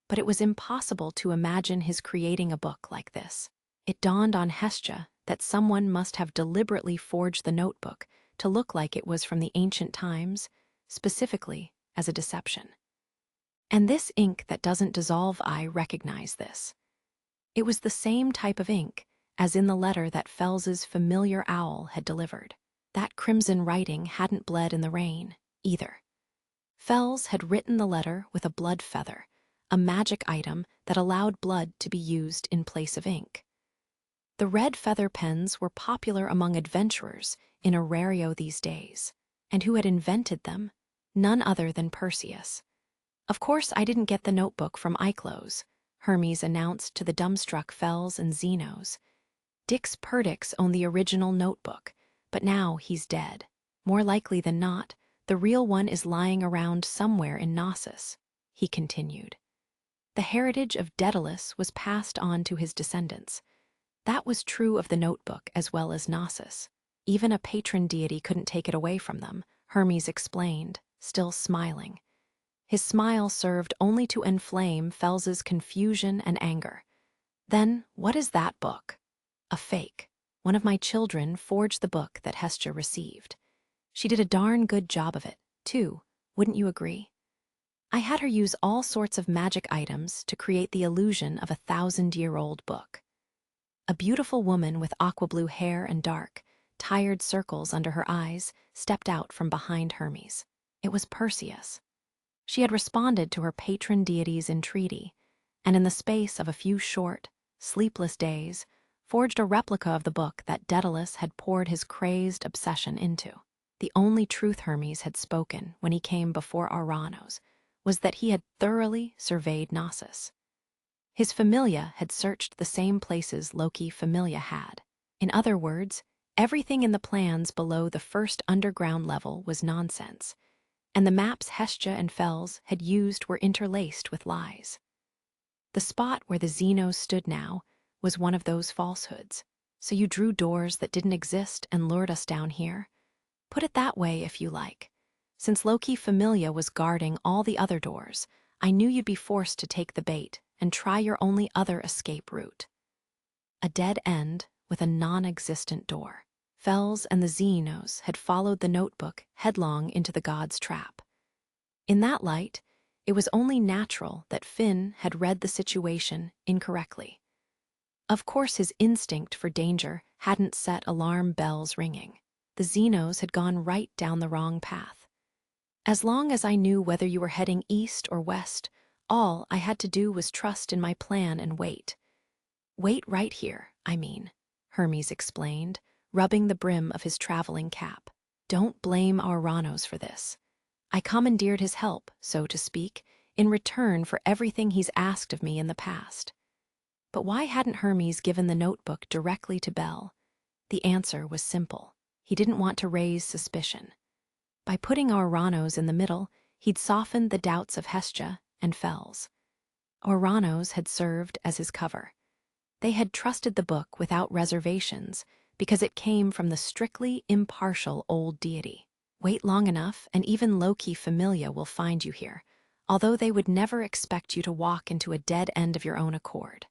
but it was impossible to imagine his creating a book like this. It dawned on Hestia that someone must have deliberately forged the notebook to look like it was from the ancient times, specifically as a deception. And this ink that doesn't dissolve, I recognize this. It was the same type of ink as in the letter that Fels's familiar owl had delivered. That crimson writing hadn't bled in the rain, either. Fels had written the letter with a blood feather, a magic item that allowed blood to be used in place of ink. The red feather pens were popular among adventurers in Aurario these days, and who had invented them? None other than Perseus. Of course I didn't get the notebook from Eiklos, Hermes announced to the dumbstruck Fels and Xenos. Dix Perdix owned the original notebook, but now he's dead. More likely than not, the real one is lying around somewhere in Knossos, he continued. The heritage of Daedalus was passed on to his descendants. That was true of the notebook as well as Knossos. Even a patron deity couldn't take it away from them, Hermes explained, still smiling. His smile served only to inflame Fels's confusion and anger. Then, what is that book? A fake. One of my children forged the book that Hestia received. She did a darn good job of it, too, wouldn't you agree? I had her use all sorts of magic items to create the illusion of a 1,000-year-old book. A beautiful woman with aqua-blue hair and dark, tired circles under her eyes stepped out from behind Hermes. It was Perseus. She had responded to her patron deity's entreaty, and in the space of a few short, sleepless days, forged a replica of the book that Daedalus had poured his crazed obsession into. The only truth Hermes had spoken when he came before Ouranos was that he had thoroughly surveyed Knossos. His familia had searched the same places Loki familia had. In other words, everything in the plans below the first underground level was nonsense, and the maps Hestia and Fels had used were interlaced with lies. The spot where the Xenos stood now was one of those falsehoods. So you drew doors that didn't exist and lured us down here? Put it that way if you like. Since Loki Familia was guarding all the other doors, I knew you'd be forced to take the bait and try your only other escape route. A dead end with a non-existent door. Fels and the Xenos had followed the notebook headlong into the god's trap. In that light, it was only natural that Finn had read the situation incorrectly. Of course, his instinct for danger hadn't set alarm bells ringing. The Xenos had gone right down the wrong path. As long as I knew whether you were heading east or west, all I had to do was trust in my plan and wait. Wait right here, I mean, Hermes explained, rubbing the brim of his traveling cap. Don't blame Ouranos for this. I commandeered his help, so to speak, in return for everything he's asked of me in the past. But why hadn't Hermes given the notebook directly to Bel? The answer was simple. He didn't want to raise suspicion. By putting Ouranos in the middle, he'd softened the doubts of Hestia and Fels. Ouranos had served as his cover. They had trusted the book without reservations because it came from the strictly impartial old deity. Wait long enough, and even Loki Familia will find you here, although they would never expect you to walk into a dead end of your own accord.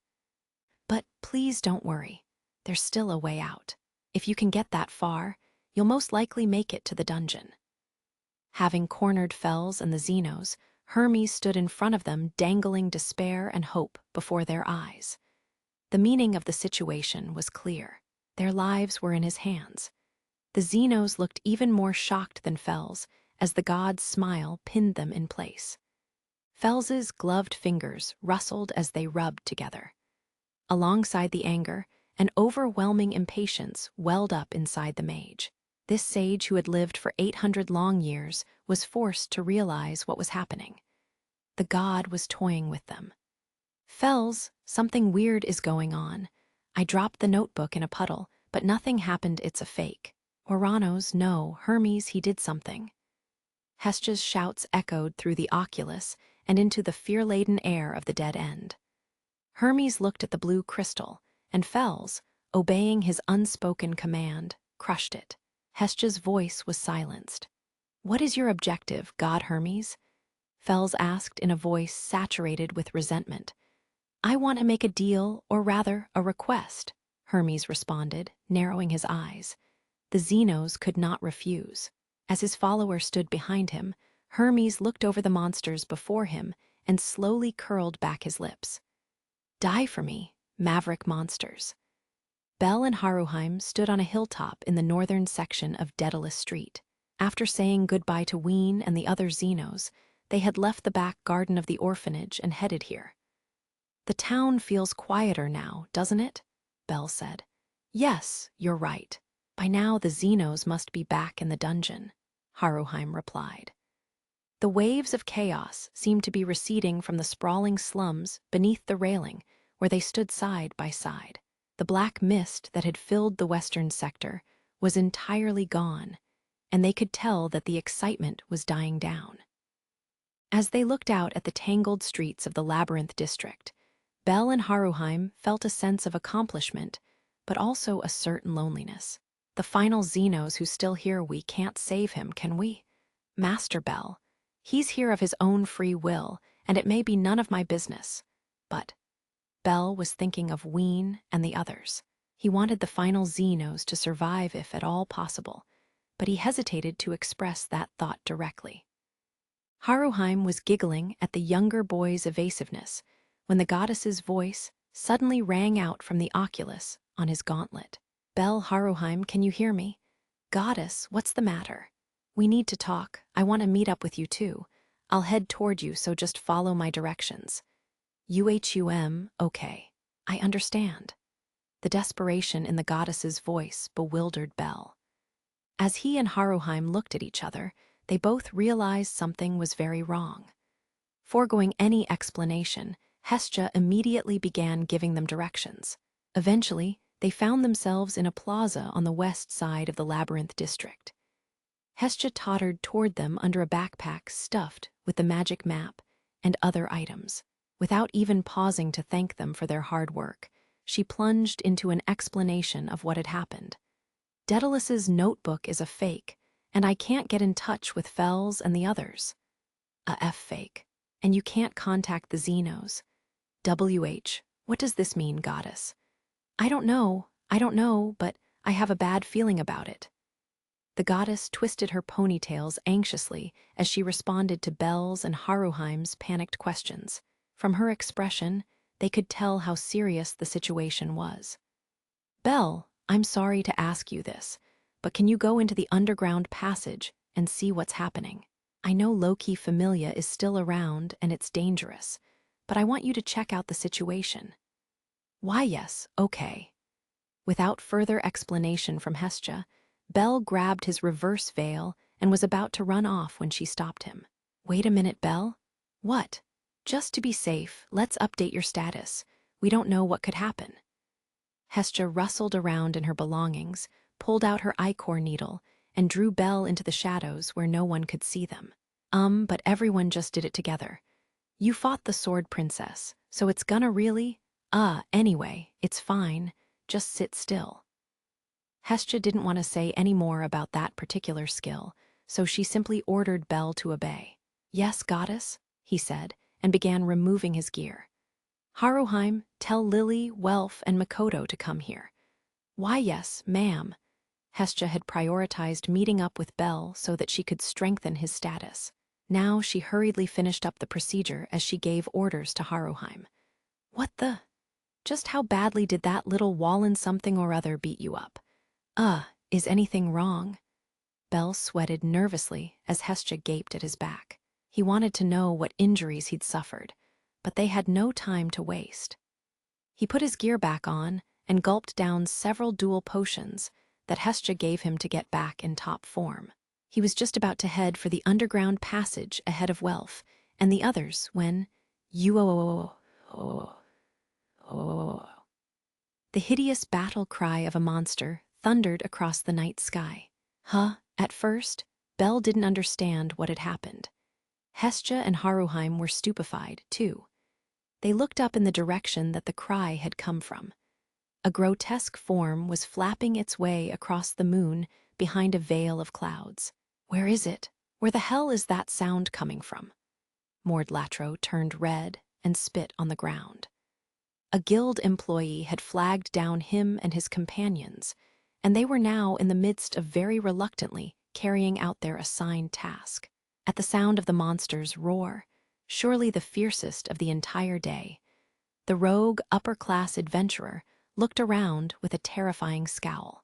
But please don't worry. There's still a way out. If you can get that far, you'll most likely make it to the dungeon. Having cornered Fels and the Xenos, Hermes stood in front of them, dangling despair and hope before their eyes. The meaning of the situation was clear. Their lives were in his hands. The Xenos looked even more shocked than Fels as the god's smile pinned them in place. Fels's gloved fingers rustled as they rubbed together. Alongside the anger, an overwhelming impatience welled up inside the mage. This sage who had lived for 800 long years was forced to realize what was happening. The god was toying with them. Fels, something weird is going on. I dropped the notebook in a puddle, but nothing happened, it's a fake. Ouranos, no, Hermes, he did something. Hestia's shouts echoed through the oculus and into the fear-laden air of the dead end. Hermes looked at the blue crystal, and Fels, obeying his unspoken command, crushed it. Hestia's voice was silenced. What is your objective, God Hermes? Fels asked in a voice saturated with resentment. I want to make a deal, or rather, a request, Hermes responded, narrowing his eyes. The Xenos could not refuse. As his follower stood behind him, Hermes looked over the monsters before him and slowly curled back his lips. Die for me, maverick monsters. Bel and Haruheim stood on a hilltop in the northern section of Daedalus Street. After saying goodbye to Ween and the other Xenos, they had left the back garden of the orphanage and headed here. The town feels quieter now, doesn't it? Bel said. Yes, you're right. By now the Xenos must be back in the dungeon, Haruheim replied. The waves of chaos seemed to be receding from the sprawling slums beneath the railing where they stood side by side. The black mist that had filled the western sector was entirely gone, and they could tell that the excitement was dying down. As they looked out at the tangled streets of the Labyrinth district, Bel and Haruheim felt a sense of accomplishment, but also a certain loneliness. The final Xenos who's still here, we can't save him, can we? Master Bel, he's here of his own free will, and it may be none of my business. But Bel was thinking of Ween and the others. He wanted the final Xenos to survive if at all possible, but he hesitated to express that thought directly. Haruheim was giggling at the younger boy's evasiveness when the goddess's voice suddenly rang out from the oculus on his gauntlet. Bel, Haruheim, can you hear me? Goddess, what's the matter? We need to talk. I want to meet up with you too. I'll head toward you, so just follow my directions. Okay. I understand. The desperation in the goddess's voice bewildered Bel. As he and Haruheim looked at each other, they both realized something was very wrong. Foregoing any explanation, Hestia immediately began giving them directions. Eventually, they found themselves in a plaza on the west side of the Labyrinth district. Hestia tottered toward them under a backpack stuffed with the magic map and other items. Without even pausing to thank them for their hard work, she plunged into an explanation of what had happened. Daedalus's notebook is a fake, and I can't get in touch with Fells and the others. A F fake. And you can't contact the Xenos. WH, what does this mean, goddess? I don't know, but I have a bad feeling about it. The goddess twisted her ponytails anxiously as she responded to Bel's and Haruheim's panicked questions. From her expression, they could tell how serious the situation was. Bel, I'm sorry to ask you this, but can you go into the underground passage and see what's happening? I know Loki Familia is still around and it's dangerous, but I want you to check out the situation. Why, yes, okay. Without further explanation from Hestia, Bel grabbed his reverse veil and was about to run off when she stopped him. Wait a minute, Bel. What? Just to be safe, let's update your status. We don't know what could happen. Hestia rustled around in her belongings, pulled out her ichor needle, and drew Bel into the shadows where no one could see them. But everyone just did it together. You fought the Sword Princess, so it's gonna really? Anyway, it's fine. Just sit still. Hestia didn't want to say any more about that particular skill, so she simply ordered Bel to obey. Yes, goddess, he said, and began removing his gear. Haruheim, tell Lily, Welf, and Makoto to come here. Why, yes, ma'am. Hestia had prioritized meeting up with Bel so that she could strengthen his status. Now she hurriedly finished up the procedure as she gave orders to Haruheim. What the? Just how badly did that little Wallen something or other beat you up? Is anything wrong? Bel sweated nervously as Hestia gaped at his back. He wanted to know what injuries he'd suffered, but they had no time to waste. He put his gear back on and gulped down several dual potions that Hestia gave him to get back in top form. He was just about to head for the underground passage ahead of Welf and the others when the hideous battle cry of a monster thundered across the night sky. At first, Bel didn't understand what had happened. Hestia and Haruheim were stupefied, too. They looked up in the direction that the cry had come from. A grotesque form was flapping its way across the moon behind a veil of clouds. Where is it? Where the hell is that sound coming from? Mord Latro turned red and spit on the ground. A guild employee had flagged down him and his companions, and they were now in the midst of very reluctantly carrying out their assigned task. At the sound of the monster's roar, surely the fiercest of the entire day, the rogue upper-class adventurer looked around with a terrifying scowl.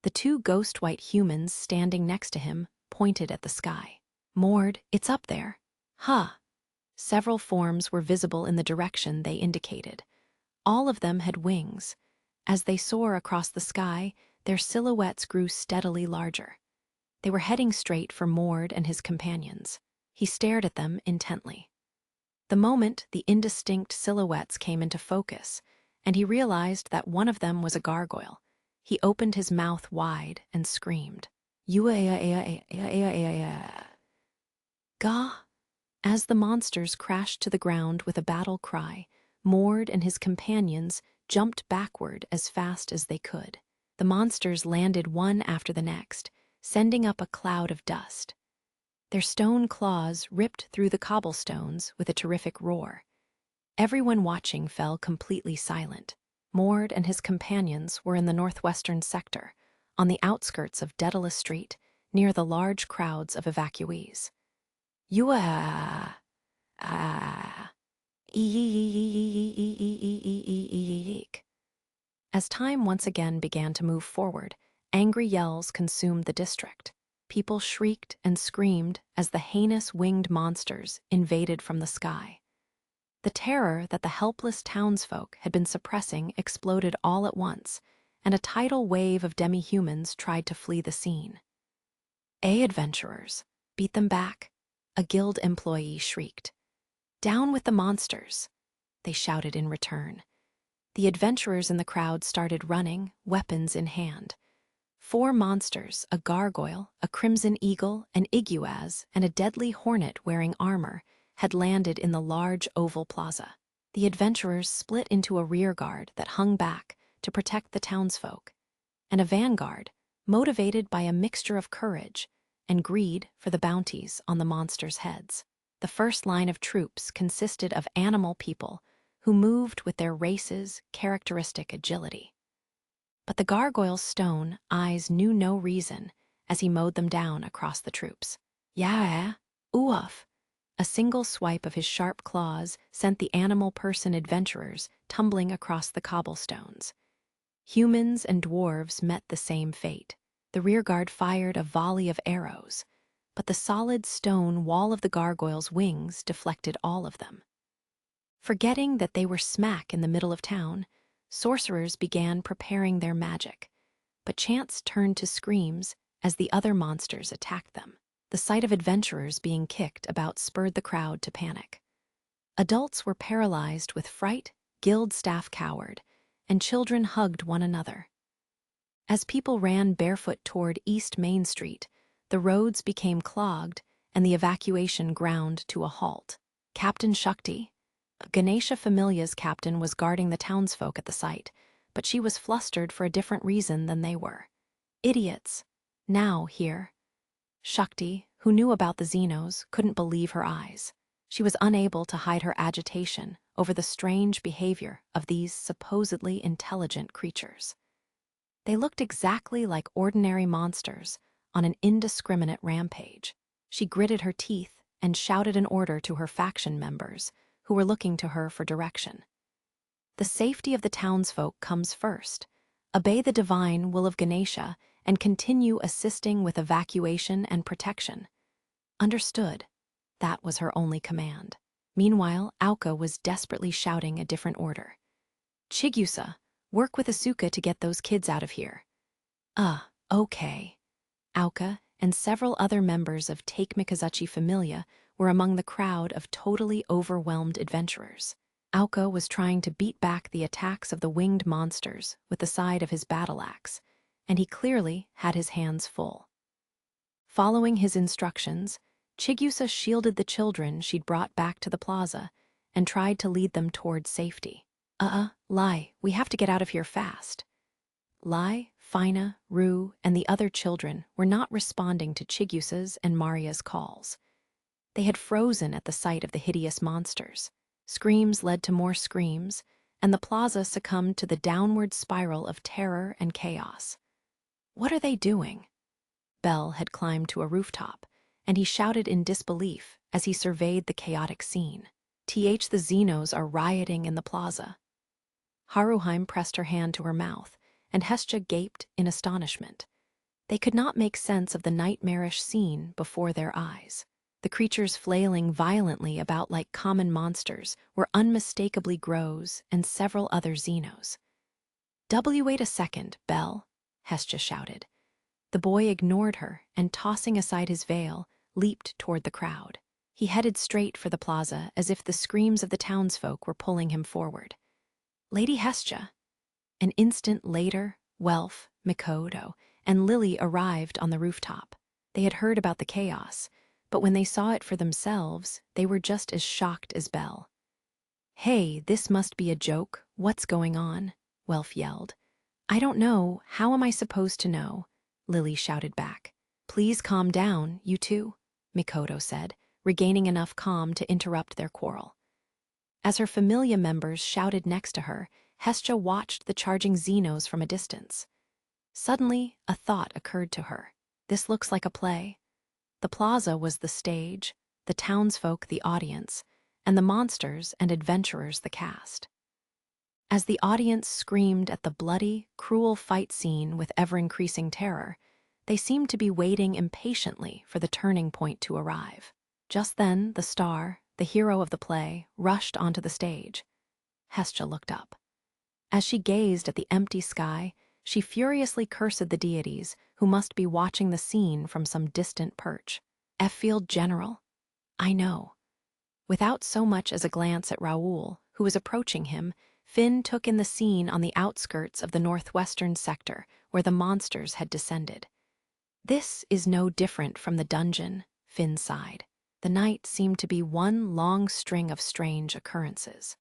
The two ghost-white humans standing next to him pointed at the sky. Mord, it's up there. Several forms were visible in the direction they indicated. All of them had wings. As they soar across the sky, their silhouettes grew steadily larger. They were heading straight for Mord and his companions. He stared at them intently. The moment the indistinct silhouettes came into focus, and he realized that one of them was a gargoyle, he opened his mouth wide and screamed. Gah! As the monsters crashed to the ground with a battle cry, Mord and his companions jumped backward as fast as they could. The monsters landed one after the next, sending up a cloud of dust. Their stone claws ripped through the cobblestones with a terrific roar. Everyone watching fell completely silent. Mord and his companions were in the northwestern sector, on the outskirts of Daedalus Street, near the large crowds of evacuees. As time once again began to move forward, angry yells consumed the district. People shrieked and screamed as the heinous winged monsters invaded from the sky. The terror that the helpless townsfolk had been suppressing exploded all at once, and a tidal wave of demi-humans tried to flee the scene. Adventurers, beat them back, a guild employee shrieked. Down with the monsters, they shouted in return. The adventurers in the crowd started running, weapons in hand. 4 monsters, a gargoyle, a crimson eagle, an iguaz, and a deadly hornet wearing armor, had landed in the large oval plaza. The adventurers split into a rear guard that hung back to protect the townsfolk, and a vanguard, motivated by a mixture of courage and greed for the bounties on the monsters' heads. The first line of troops consisted of animal people who moved with their race's characteristic agility. But the gargoyle's stone eyes knew no reason as he mowed them down across the troops. Yeah, oof. A single swipe of his sharp claws sent the animal person adventurers tumbling across the cobblestones. Humans and dwarves met the same fate. The rearguard fired a volley of arrows, but the solid stone wall of the gargoyle's wings deflected all of them. Forgetting that they were smack in the middle of town, sorcerers began preparing their magic, but chants turned to screams as the other monsters attacked them. The sight of adventurers being kicked about spurred the crowd to panic. Adults were paralyzed with fright, guild staff cowered, and children hugged one another. As people ran barefoot toward East Main Street, the roads became clogged and the evacuation ground to a halt. Captain Shakti, Ganesha Familia's captain, was guarding the townsfolk at the site, but she was flustered for a different reason than they were. Idiots. Now here. Shakti, who knew about the Xenos, couldn't believe her eyes. She was unable to hide her agitation over the strange behavior of these supposedly intelligent creatures. They looked exactly like ordinary monsters on an indiscriminate rampage. She gritted her teeth and shouted an order to her faction members, who were looking to her for direction. The safety of the townsfolk comes first. Obey the divine will of Ganesha and continue assisting with evacuation and protection. Understood. That was her only command. Meanwhile, Auka was desperately shouting a different order. Chigusa, work with Asuka to get those kids out of here. Okay. Auka and several other members of Take Mikazuchi Familia were among the crowd of totally overwhelmed adventurers. Auka was trying to beat back the attacks of the winged monsters with the side of his battle axe, and he clearly had his hands full. Following his instructions, Chigusa shielded the children she'd brought back to the plaza and tried to lead them toward safety. Lai, we have to get out of here fast. Lai, Fina, Rue, and the other children were not responding to Chigusa's and Maria's calls. They had frozen at the sight of the hideous monsters. Screams led to more screams, and the plaza succumbed to the downward spiral of terror and chaos. What are they doing? Bell had climbed to a rooftop, and he shouted in disbelief as he surveyed the chaotic scene. The Xenos are rioting in the plaza. Haruheim pressed her hand to her mouth, and Hestia gaped in astonishment. They could not make sense of the nightmarish scene before their eyes. The creatures flailing violently about like common monsters were unmistakably Grows and several other Xenos. Wait a second, Bell, Hestia shouted. The boy ignored her and, tossing aside his veil, leaped toward the crowd. He headed straight for the plaza as if the screams of the townsfolk were pulling him forward. Lady Hestia. An instant later, Welf, Mikoto, and Lily arrived on the rooftop. They had heard about the chaos, but when they saw it for themselves, they were just as shocked as Belle. Hey, this must be a joke. What's going on? Welf yelled. I don't know. How am I supposed to know? Lily shouted back. Please calm down, you two, Mikoto said, regaining enough calm to interrupt their quarrel. As her familia members shouted next to her, Hestia watched the charging Xenos from a distance. Suddenly, a thought occurred to her. This looks like a play. The plaza was the stage, the townsfolk the audience, and the monsters and adventurers the cast. As the audience screamed at the bloody, cruel fight scene with ever-increasing terror, they seemed to be waiting impatiently for the turning point to arrive. Just then, the star, the hero of the play, rushed onto the stage. Hestia looked up. As she gazed at the empty sky, she furiously cursed the deities who must be watching the scene from some distant perch. Field General, I know. Without so much as a glance at Raoul, who was approaching him, Finn took in the scene on the outskirts of the northwestern sector where the monsters had descended. This is no different from the dungeon, Finn sighed. The night seemed to be one long string of strange occurrences.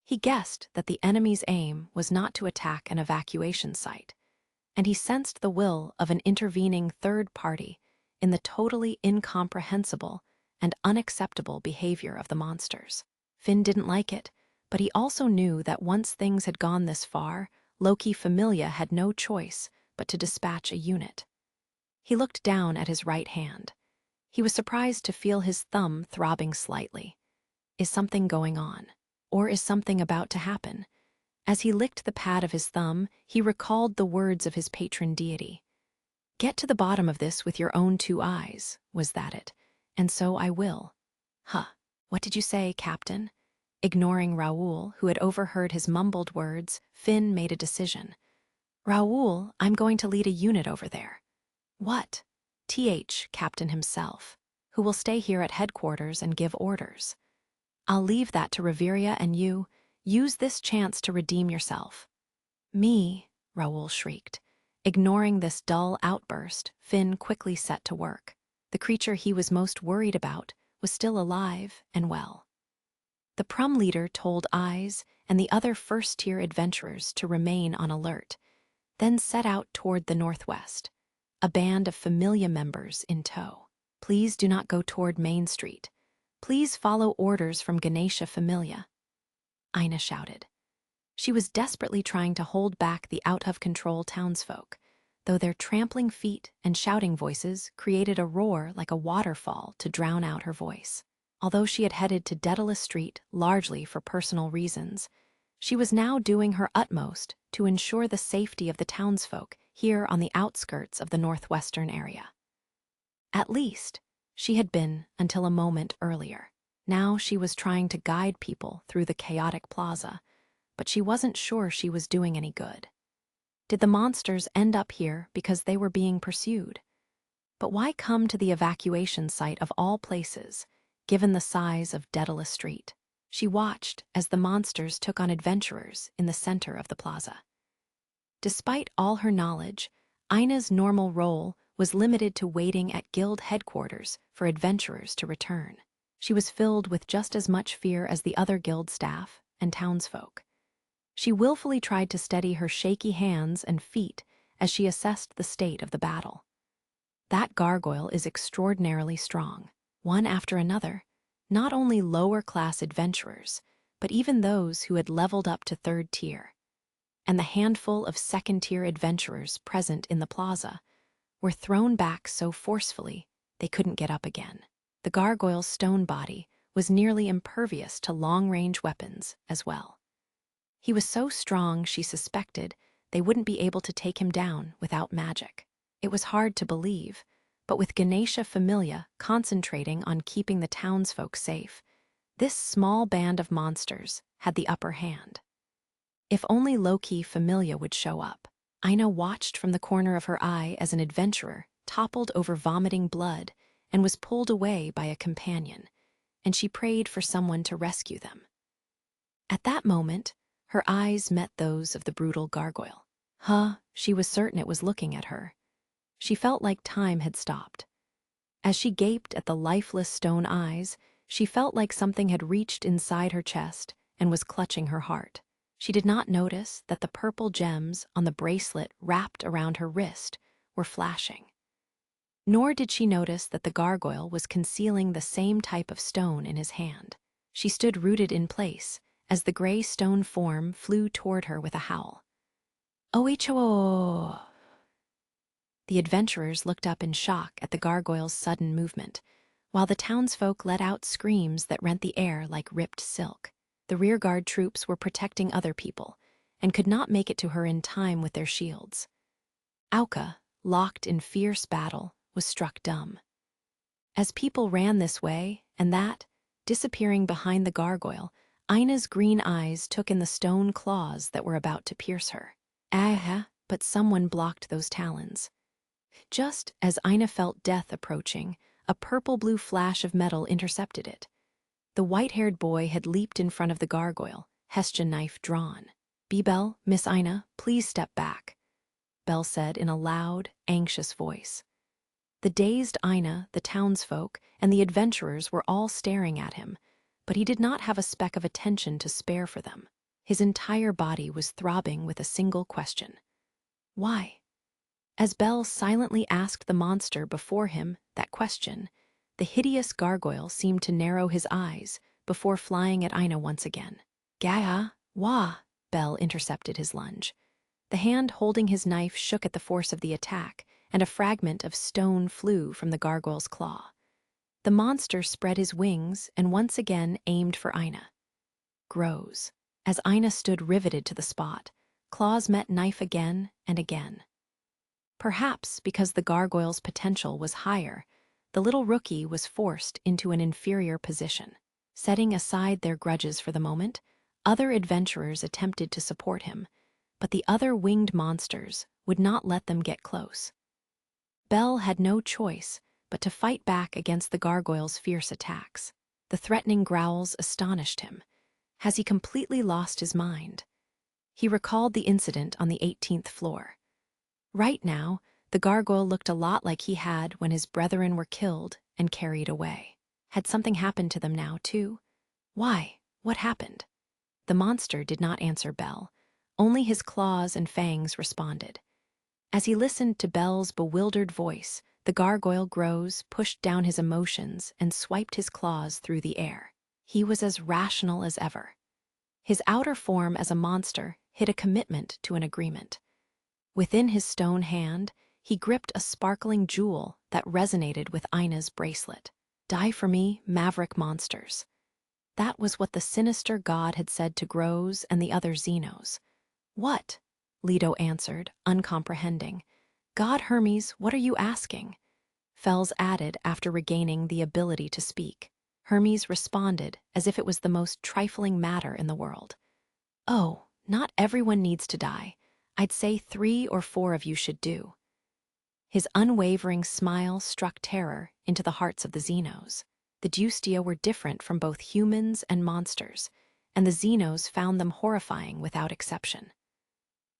He guessed that the enemy's aim was not to attack an evacuation site, and he sensed the will of an intervening third party in the totally incomprehensible and unacceptable behavior of the monsters. Finn didn't like it, but he also knew that once things had gone this far, Loki Familia had no choice but to dispatch a unit. He looked down at his right hand. He was surprised to feel his thumb throbbing slightly. Is something going on? Or is something about to happen? As he licked the pad of his thumb, he recalled the words of his patron deity. Get to the bottom of this with your own two eyes, was that it? And so I will. Huh, what did you say, Captain? Ignoring Raoul, who had overheard his mumbled words, Finn made a decision. Raoul, I'm going to lead a unit over there. What? Captain himself, who will stay here at headquarters and give orders. I'll leave that to Reveria, and you, use this chance to redeem yourself. Me, Raoul shrieked. Ignoring this dull outburst, Finn quickly set to work. The creature he was most worried about was still alive and well. The Prum leader told Eyes and the other first-tier adventurers to remain on alert, then set out toward the northwest, a band of Familia members in tow. Please do not go toward Main Street. Please follow orders from Ganesha Familia, Aina shouted. She was desperately trying to hold back the out-of-control townsfolk, though their trampling feet and shouting voices created a roar like a waterfall to drown out her voice. Although she had headed to Daedalus Street largely for personal reasons, she was now doing her utmost to ensure the safety of the townsfolk here on the outskirts of the northwestern area. At least, she had been until a moment earlier. Now she was trying to guide people through the chaotic plaza, but she wasn't sure she was doing any good. Did the monsters end up here because they were being pursued? But why come to the evacuation site of all places, given the size of Daedalus Street? She watched as the monsters took on adventurers in the center of the plaza. Despite all her knowledge, Aina's normal role was limited to waiting at guild headquarters for adventurers to return. She was filled with just as much fear as the other guild staff and townsfolk. She willfully tried to steady her shaky hands and feet as she assessed the state of the battle. That gargoyle is extraordinarily strong. One after another, not only lower-class adventurers, but even those who had leveled up to third tier, and the handful of second-tier adventurers present in the plaza were thrown back so forcefully they couldn't get up again. The gargoyle's stone body was nearly impervious to long-range weapons as well. He was so strong she suspected they wouldn't be able to take him down without magic. It was hard to believe, but with Ganesha Familia concentrating on keeping the townsfolk safe, this small band of monsters had the upper hand. If only Loki Familia would show up. Aina watched from the corner of her eye as an adventurer toppled over vomiting blood and was pulled away by a companion, and she prayed for someone to rescue them. At that moment, her eyes met those of the brutal gargoyle. She was certain it was looking at her. She felt like time had stopped. As she gaped at the lifeless stone eyes, she felt like something had reached inside her chest and was clutching her heart. She did not notice that the purple gems on the bracelet wrapped around her wrist were flashing. Nor did she notice that the gargoyle was concealing the same type of stone in his hand. She stood rooted in place as the gray stone form flew toward her with a howl. Oicho! The adventurers looked up in shock at the gargoyle's sudden movement, while the townsfolk let out screams that rent the air like ripped silk. The rearguard troops were protecting other people and could not make it to her in time with their shields. Auka, locked in fierce battle, was struck dumb. As people ran this way and that, Disappearing behind the gargoyle, Ina's green eyes took in the stone claws that were about to pierce her. But someone blocked those talons. Just as Ina felt death approaching, a purple-blue flash of metal intercepted it. The white-haired boy had leaped in front of the gargoyle, Hessian knife drawn. "Belle, Miss Ina, please step back," Belle said in a loud, anxious voice. The dazed Ina, the townsfolk, and the adventurers were all staring at him, but he did not have a speck of attention to spare for them. His entire body was throbbing with a single question. Why? As Belle silently asked the monster before him that question, the hideous gargoyle seemed to narrow his eyes before flying at Ina once again. "Gaia, wah!" Belle intercepted his lunge. The hand holding his knife shook at the force of the attack, and a fragment of stone flew from the gargoyle's claw. The monster spread his wings and once again aimed for Ina. Grows. As Ina stood riveted to the spot, claws met knife again and again. Perhaps because the gargoyle's potential was higher, the little rookie was forced into an inferior position. Setting aside their grudges for the moment, other adventurers attempted to support him, but the other winged monsters would not let them get close. Belle had no choice but to fight back against the gargoyle's fierce attacks. The threatening growls astonished him. Has he completely lost his mind? He recalled the incident on the 18th floor. Right now, the gargoyle looked a lot like he had when his brethren were killed and carried away. Had something happened to them now, too? Why? What happened? The monster did not answer Belle. Only his claws and fangs responded. As he listened to Belle's bewildered voice, the gargoyle pushed down his emotions and swiped his claws through the air. He was as rational as ever. His outer form as a monster hid a commitment to an agreement. Within his stone hand, he gripped a sparkling jewel that resonated with Ina's bracelet. "Die for me, maverick monsters." That was what the sinister god had said to Grows and the other Xenos. "What?" Leto answered, uncomprehending. "God Hermes, what are you asking?" Fels added after regaining the ability to speak. Hermes responded as if it was the most trifling matter in the world. "Oh, not everyone needs to die. I'd say 3 or 4 of you should do." His unwavering smile struck terror into the hearts of the Xenos. The Justia were different from both humans and monsters, and the Xenos found them horrifying without exception.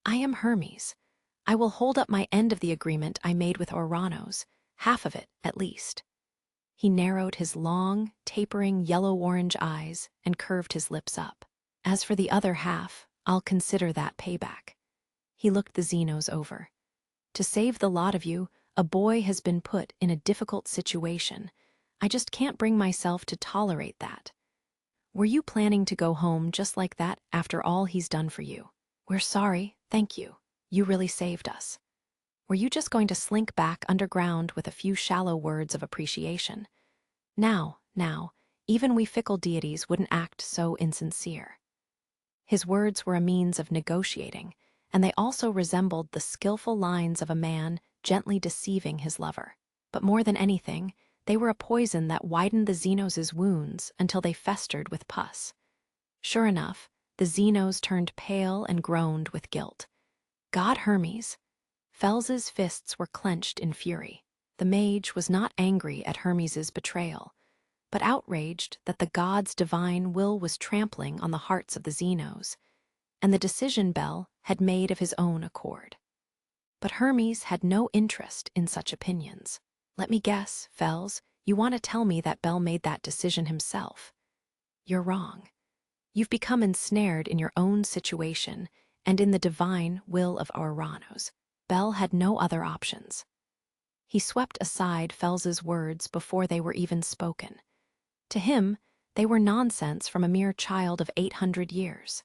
"I am Hermes. I will hold up my end of the agreement I made with Oranos, half of it, at least." He narrowed his long, tapering yellow-orange eyes and curved his lips up. "As for the other half, I'll consider that payback." He looked the Xenos over. "To save the lot of you, a boy has been put in a difficult situation. I just can't bring myself to tolerate that. Were you planning to go home just like that after all he's done for you? We're sorry, thank you. You really saved us. Were you just going to slink back underground with a few shallow words of appreciation? Now, even we fickle deities wouldn't act so insincere." His words were a means of negotiating, and they also resembled the skillful lines of a man gently deceiving his lover. But more than anything, they were a poison that widened the Xenos' wounds until they festered with pus. Sure enough, the Xenos turned pale and groaned with guilt. "God Hermes." Fels's fists were clenched in fury. The mage was not angry at Hermes' betrayal, but outraged that the god's divine will was trampling on the hearts of the Xenos, and the decision Belle had made of his own accord. But Hermes had no interest in such opinions. "Let me guess, Fels, you want to tell me that Belle made that decision himself. You're wrong. You've become ensnared in your own situation and in the divine will of Oranos." Belle had no other options. He swept aside Fels's words before they were even spoken. To him, they were nonsense from a mere child of 800 years.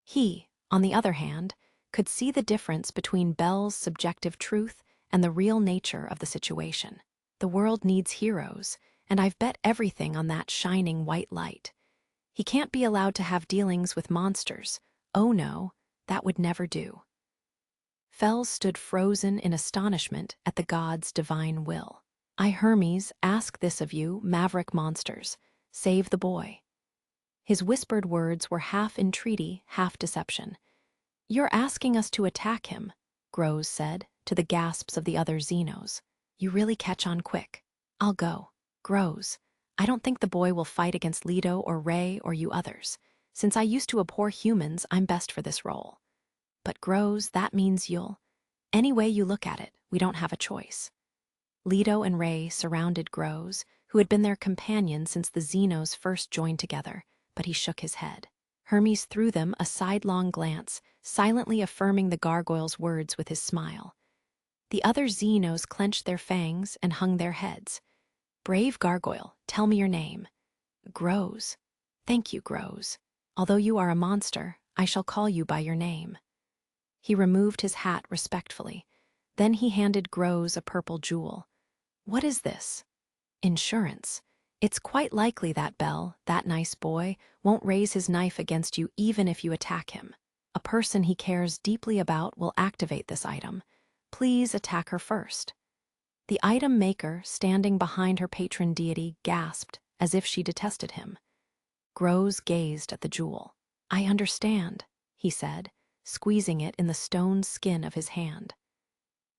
He, on the other hand, could see the difference between Belle's subjective truth and the real nature of the situation. The world needs heroes, and I've bet everything on that shining white light. He can't be allowed to have dealings with monsters. Oh no, that would never do. Fels stood frozen in astonishment at the god's divine will. "I, Hermes, ask this of you, maverick monsters. Save the boy." His whispered words were half entreaty, half deception. "You're asking us to attack him," Groves said, to the gasps of the other Xenos. "You really catch on quick. I'll go." "Groves, I don't think the boy will fight against Leto or Ray or you others. Since I used to abhor humans, I'm best for this role." "But Groves, that means you'll—" "Any way you look at it, we don't have a choice." Leto and Ray surrounded Groves, who had been their companion since the Xenos first joined together, but he shook his head. Hermes threw them a sidelong glance, silently affirming the gargoyle's words with his smile. The other Xenos clenched their fangs and hung their heads. "Brave gargoyle, tell me your name." "Groves." "Thank you, Groves. Although you are a monster, I shall call you by your name." He removed his hat respectfully. Then he handed Groves a purple jewel. "What is this?" "Insurance. It's quite likely that Bell, that nice boy, won't raise his knife against you even if you attack him. A person he cares deeply about will activate this item. Please attack her first." The item maker, standing behind her patron deity, gasped as if she detested him. Groves gazed at the jewel. "I understand," he said, squeezing it in the stone skin of his hand.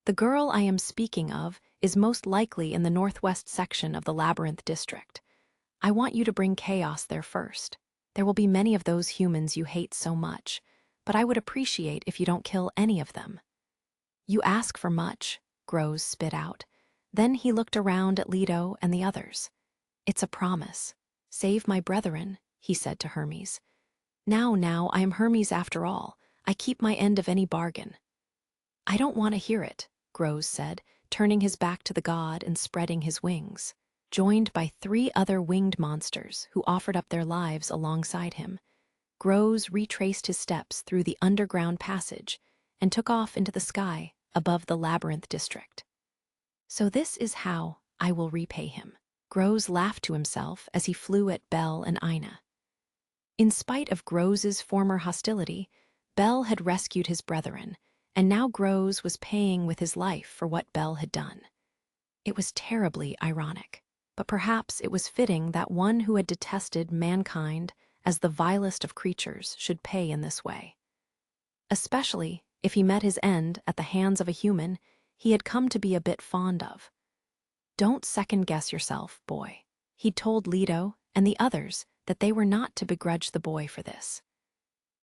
"The girl I am speaking of is most likely in the northwest section of the Labyrinth District. I want you to bring chaos there first. There will be many of those humans you hate so much, but I would appreciate if you don't kill any of them." "You ask for much," Groves spit out. Then he looked around at Leto and the others. "It's a promise. Save my brethren," he said to Hermes. Now, I am Hermes after all. I keep my end of any bargain." "I don't want to hear it," Groves said, turning his back to the god and spreading his wings. Joined by 3 other winged monsters who offered up their lives alongside him, Groves retraced his steps through the underground passage and took off into the sky above the Labyrinth District. "So this is how I will repay him." Groves laughed to himself as he flew at Bell and Ina. In spite of Groves's former hostility, Bell had rescued his brethren, and now Groves was paying with his life for what Bell had done. It was terribly ironic, but perhaps it was fitting that one who had detested mankind as the vilest of creatures should pay in this way. Especially if he met his end at the hands of a human he had come to be a bit fond of. "Don't second-guess yourself, boy." He'd told Leto and the others that they were not to begrudge the boy for this.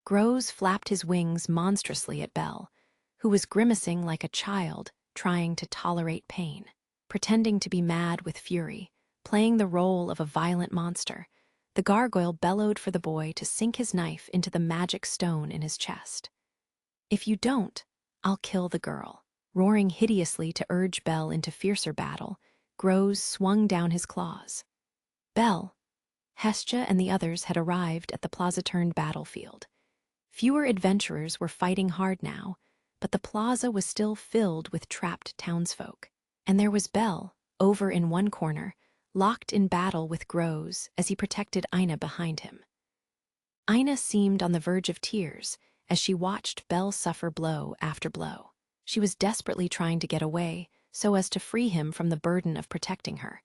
Groves flapped his wings monstrously at Bell, who was grimacing like a child trying to tolerate pain. Pretending to be mad with fury, playing the role of a violent monster, the gargoyle bellowed for the boy to sink his knife into the magic stone in his chest. "If you don't, I'll kill the girl." Roaring hideously to urge Bell into fiercer battle, Groves swung down his claws. Bell, Hestia and the others had arrived at the plaza-turned battlefield. Fewer adventurers were fighting hard now, but the plaza was still filled with trapped townsfolk. And there was Bell, over in one corner, locked in battle with Groves as he protected Ina behind him. Ina seemed on the verge of tears as she watched Bell suffer blow after blow. She was desperately trying to get away so as to free him from the burden of protecting her,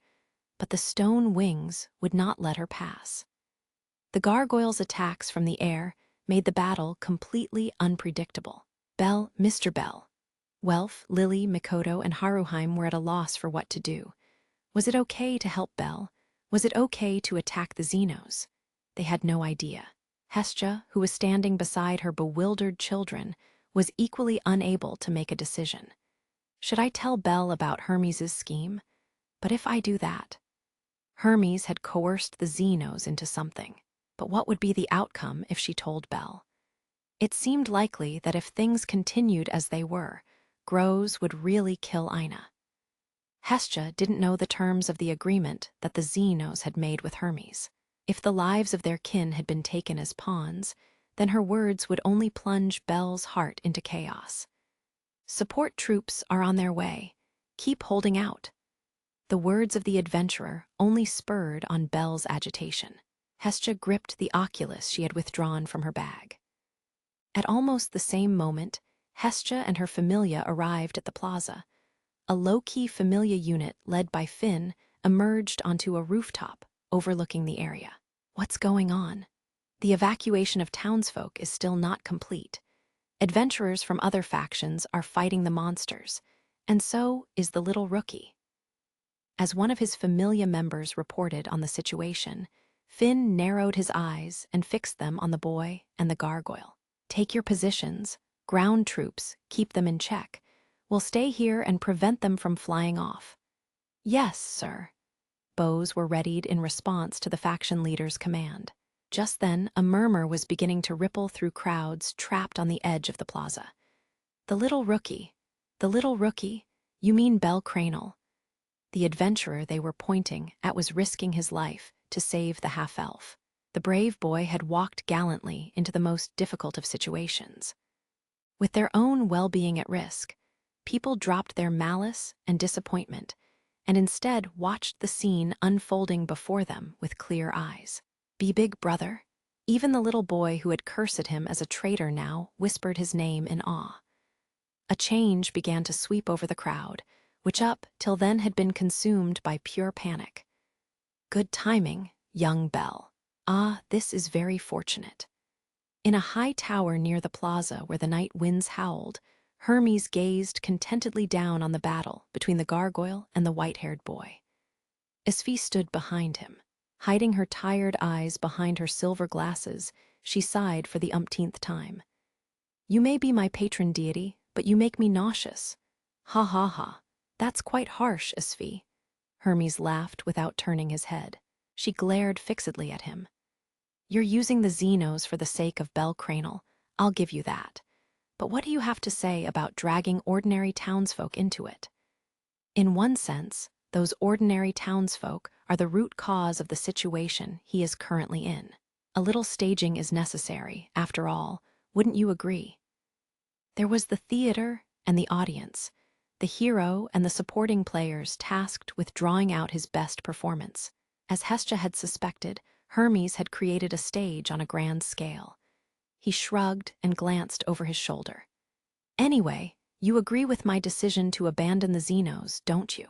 but the stone wings would not let her pass. The gargoyle's attacks from the air made the battle completely unpredictable. Mr. Bell. Welf, Lily, Mikoto, and Haruheim were at a loss for what to do. Was it okay to help Bell? Was it okay to attack the Xenos? They had no idea. Hestia, who was standing beside her bewildered children, was equally unable to make a decision. Should I tell Bell about Hermes's scheme? But if I do that... Hermes had coerced the Xenos into something. But what would be the outcome if she told Bell? It seemed likely that if things continued as they were, Groves would really kill Ina. Hestia didn't know the terms of the agreement that the Xenos had made with Hermes. If the lives of their kin had been taken as pawns, then her words would only plunge Bell's heart into chaos. "Support troops are on their way. Keep holding out." The words of the adventurer only spurred on Bell's agitation. Hestia gripped the oculus she had withdrawn from her bag. At almost the same moment, Hestia and her familia arrived at the plaza. A low-key familia unit led by Finn emerged onto a rooftop overlooking the area. What's going on? The evacuation of townsfolk is still not complete. Adventurers from other factions are fighting the monsters, and so is the little rookie. As one of his familia members reported on the situation, Finn narrowed his eyes and fixed them on the boy and the gargoyle. Take your positions. Ground troops, keep them in check. We'll stay here and prevent them from flying off. Yes, sir. Bows were readied in response to the faction leader's command. Just then, a murmur was beginning to ripple through crowds trapped on the edge of the plaza. The little rookie. The little rookie? You mean Bell Cranel? The adventurer they were pointing at was risking his life to save the half-elf. The brave boy had walked gallantly into the most difficult of situations. With their own well-being at risk, people dropped their malice and disappointment and instead watched the scene unfolding before them with clear eyes. Be big, brother. Even the little boy who had cursed at him as a traitor now whispered his name in awe. A change began to sweep over the crowd, which up till then had been consumed by pure panic. Good timing, young Bell. Ah, this is very fortunate. In a high tower near the plaza where the night winds howled, Hermes gazed contentedly down on the battle between the gargoyle and the white-haired boy. Isfi stood behind him. Hiding her tired eyes behind her silver glasses, she sighed for the umpteenth time. You may be my patron deity, but you make me nauseous. Ha ha ha. That's quite harsh, Isfi. Hermes laughed without turning his head. She glared fixedly at him. You're using the Xenos for the sake of Bell Cranel. I'll give you that. But what do you have to say about dragging ordinary townsfolk into it? In one sense, those ordinary townsfolk are the root cause of the situation he is currently in. A little staging is necessary, after all, wouldn't you agree? There was the theater and the audience, the hero and the supporting players tasked with drawing out his best performance. As Hestia had suspected, Hermes had created a stage on a grand scale. He shrugged and glanced over his shoulder. Anyway, you agree with my decision to abandon the Xenos, don't you?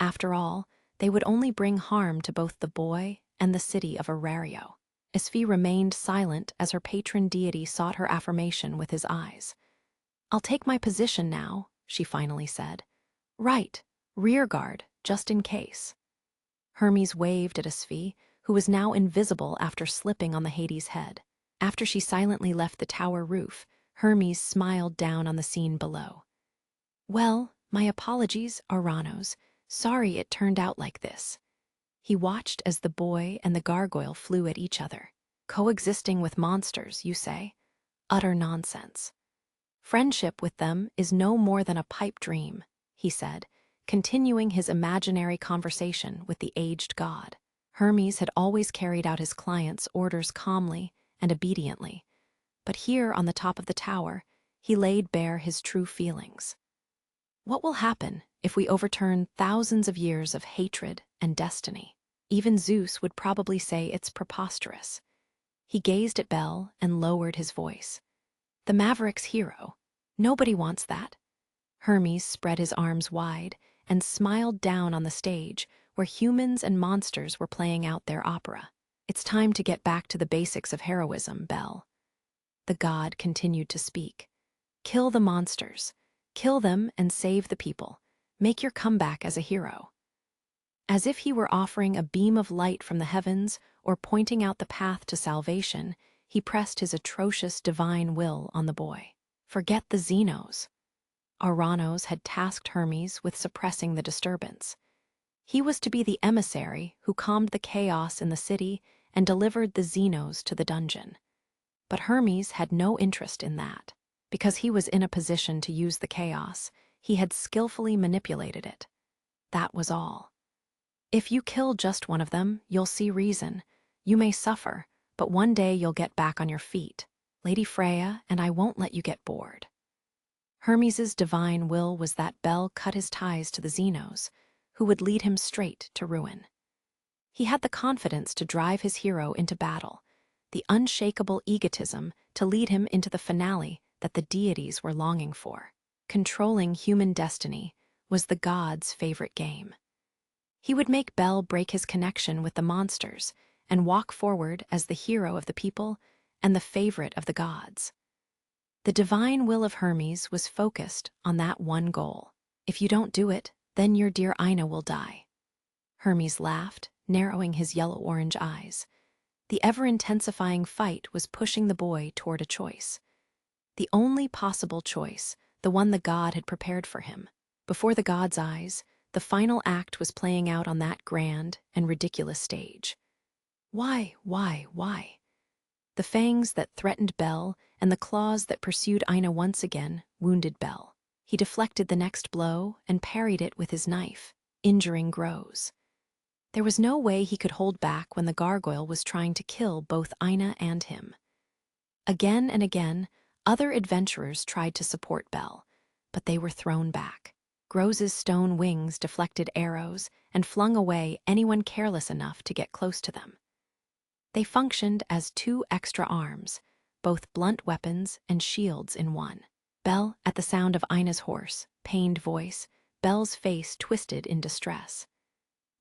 After all, they would only bring harm to both the boy and the city of Arario. Isfi remained silent as her patron deity sought her affirmation with his eyes. I'll take my position now, she finally said. Right, rear guard, just in case. Hermes waved at Isfi, who was now invisible after slipping on the Hades' head. After she silently left the tower roof, Hermes smiled down on the scene below. Well, my apologies, Aranos. Sorry it turned out like this. He watched as the boy and the gargoyle flew at each other. Coexisting with monsters, you say? Utter nonsense. Friendship with them is no more than a pipe dream, he said, continuing his imaginary conversation with the aged god. Hermes had always carried out his client's orders calmly and obediently, but here on the top of the tower, he laid bare his true feelings. What will happen if we overturn thousands of years of hatred and destiny? Even Zeus would probably say it's preposterous. He gazed at Bell and lowered his voice. The Maverick's hero. Nobody wants that. Hermes spread his arms wide and smiled down on the stage where humans and monsters were playing out their opera. It's time to get back to the basics of heroism, Bell. The god continued to speak. Kill the monsters. Kill them and save the people. Make your comeback as a hero. As if he were offering a beam of light from the heavens or pointing out the path to salvation, he pressed his atrocious divine will on the boy. Forget the Xenos. Aranos had tasked Hermes with suppressing the disturbance. He was to be the emissary who calmed the chaos in the city and delivered the Xenos to the dungeon. But Hermes had no interest in that. Because he was in a position to use the chaos, he had skillfully manipulated it. That was all. If you kill just one of them, you'll see reason. You may suffer, but one day you'll get back on your feet. Lady Freya, and I won't let you get bored. Hermes's divine will was that Bell cut his ties to the Xenos, who would lead him straight to ruin. He had the confidence to drive his hero into battle, the unshakable egotism to lead him into the finale that the deities were longing for. Controlling human destiny was the gods' favorite game. He would make Bel break his connection with the monsters and walk forward as the hero of the people and the favorite of the gods. The divine will of Hermes was focused on that one goal. If you don't do it, then your dear Ina will die. Hermes laughed, narrowing his yellow-orange eyes. The ever-intensifying fight was pushing the boy toward a choice. The only possible choice, the one the god had prepared for him. Before the god's eyes, the final act was playing out on that grand and ridiculous stage. Why? The fangs that threatened Bel and the claws that pursued Ina once again wounded Bel. He deflected the next blow and parried it with his knife, injuring Groz. There was no way he could hold back when the gargoyle was trying to kill both Ina and him. Again and again, other adventurers tried to support Bel, but they were thrown back. Groz's stone wings deflected arrows and flung away anyone careless enough to get close to them. They functioned as two extra arms, both blunt weapons and shields in one. Bel, at the sound of Ina's hoarse, pained voice, Bel's face twisted in distress.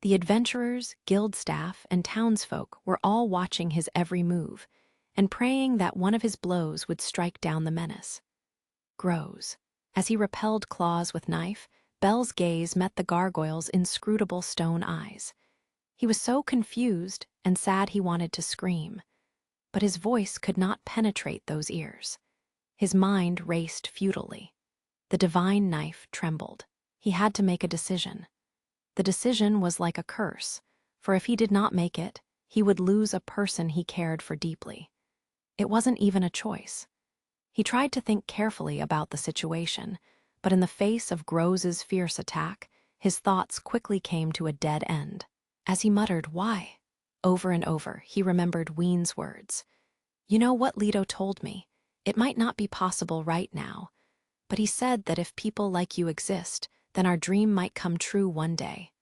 The adventurers, guild staff, and townsfolk were all watching his every move and praying that one of his blows would strike down the menace. Groz. As he repelled claws with knife, Bel's gaze met the gargoyle's inscrutable stone eyes. He was so confused and sad he wanted to scream, but his voice could not penetrate those ears. His mind raced futilely. The divine knife trembled. He had to make a decision. The decision was like a curse, for if he did not make it, he would lose a person he cared for deeply. It wasn't even a choice. He tried to think carefully about the situation, but in the face of Groz's fierce attack, his thoughts quickly came to a dead end. As he muttered, "Why?" over and over, he remembered Ween's words. "You know what Leto told me? It might not be possible right now, but he said that if people like you exist, then our dream might come true one day.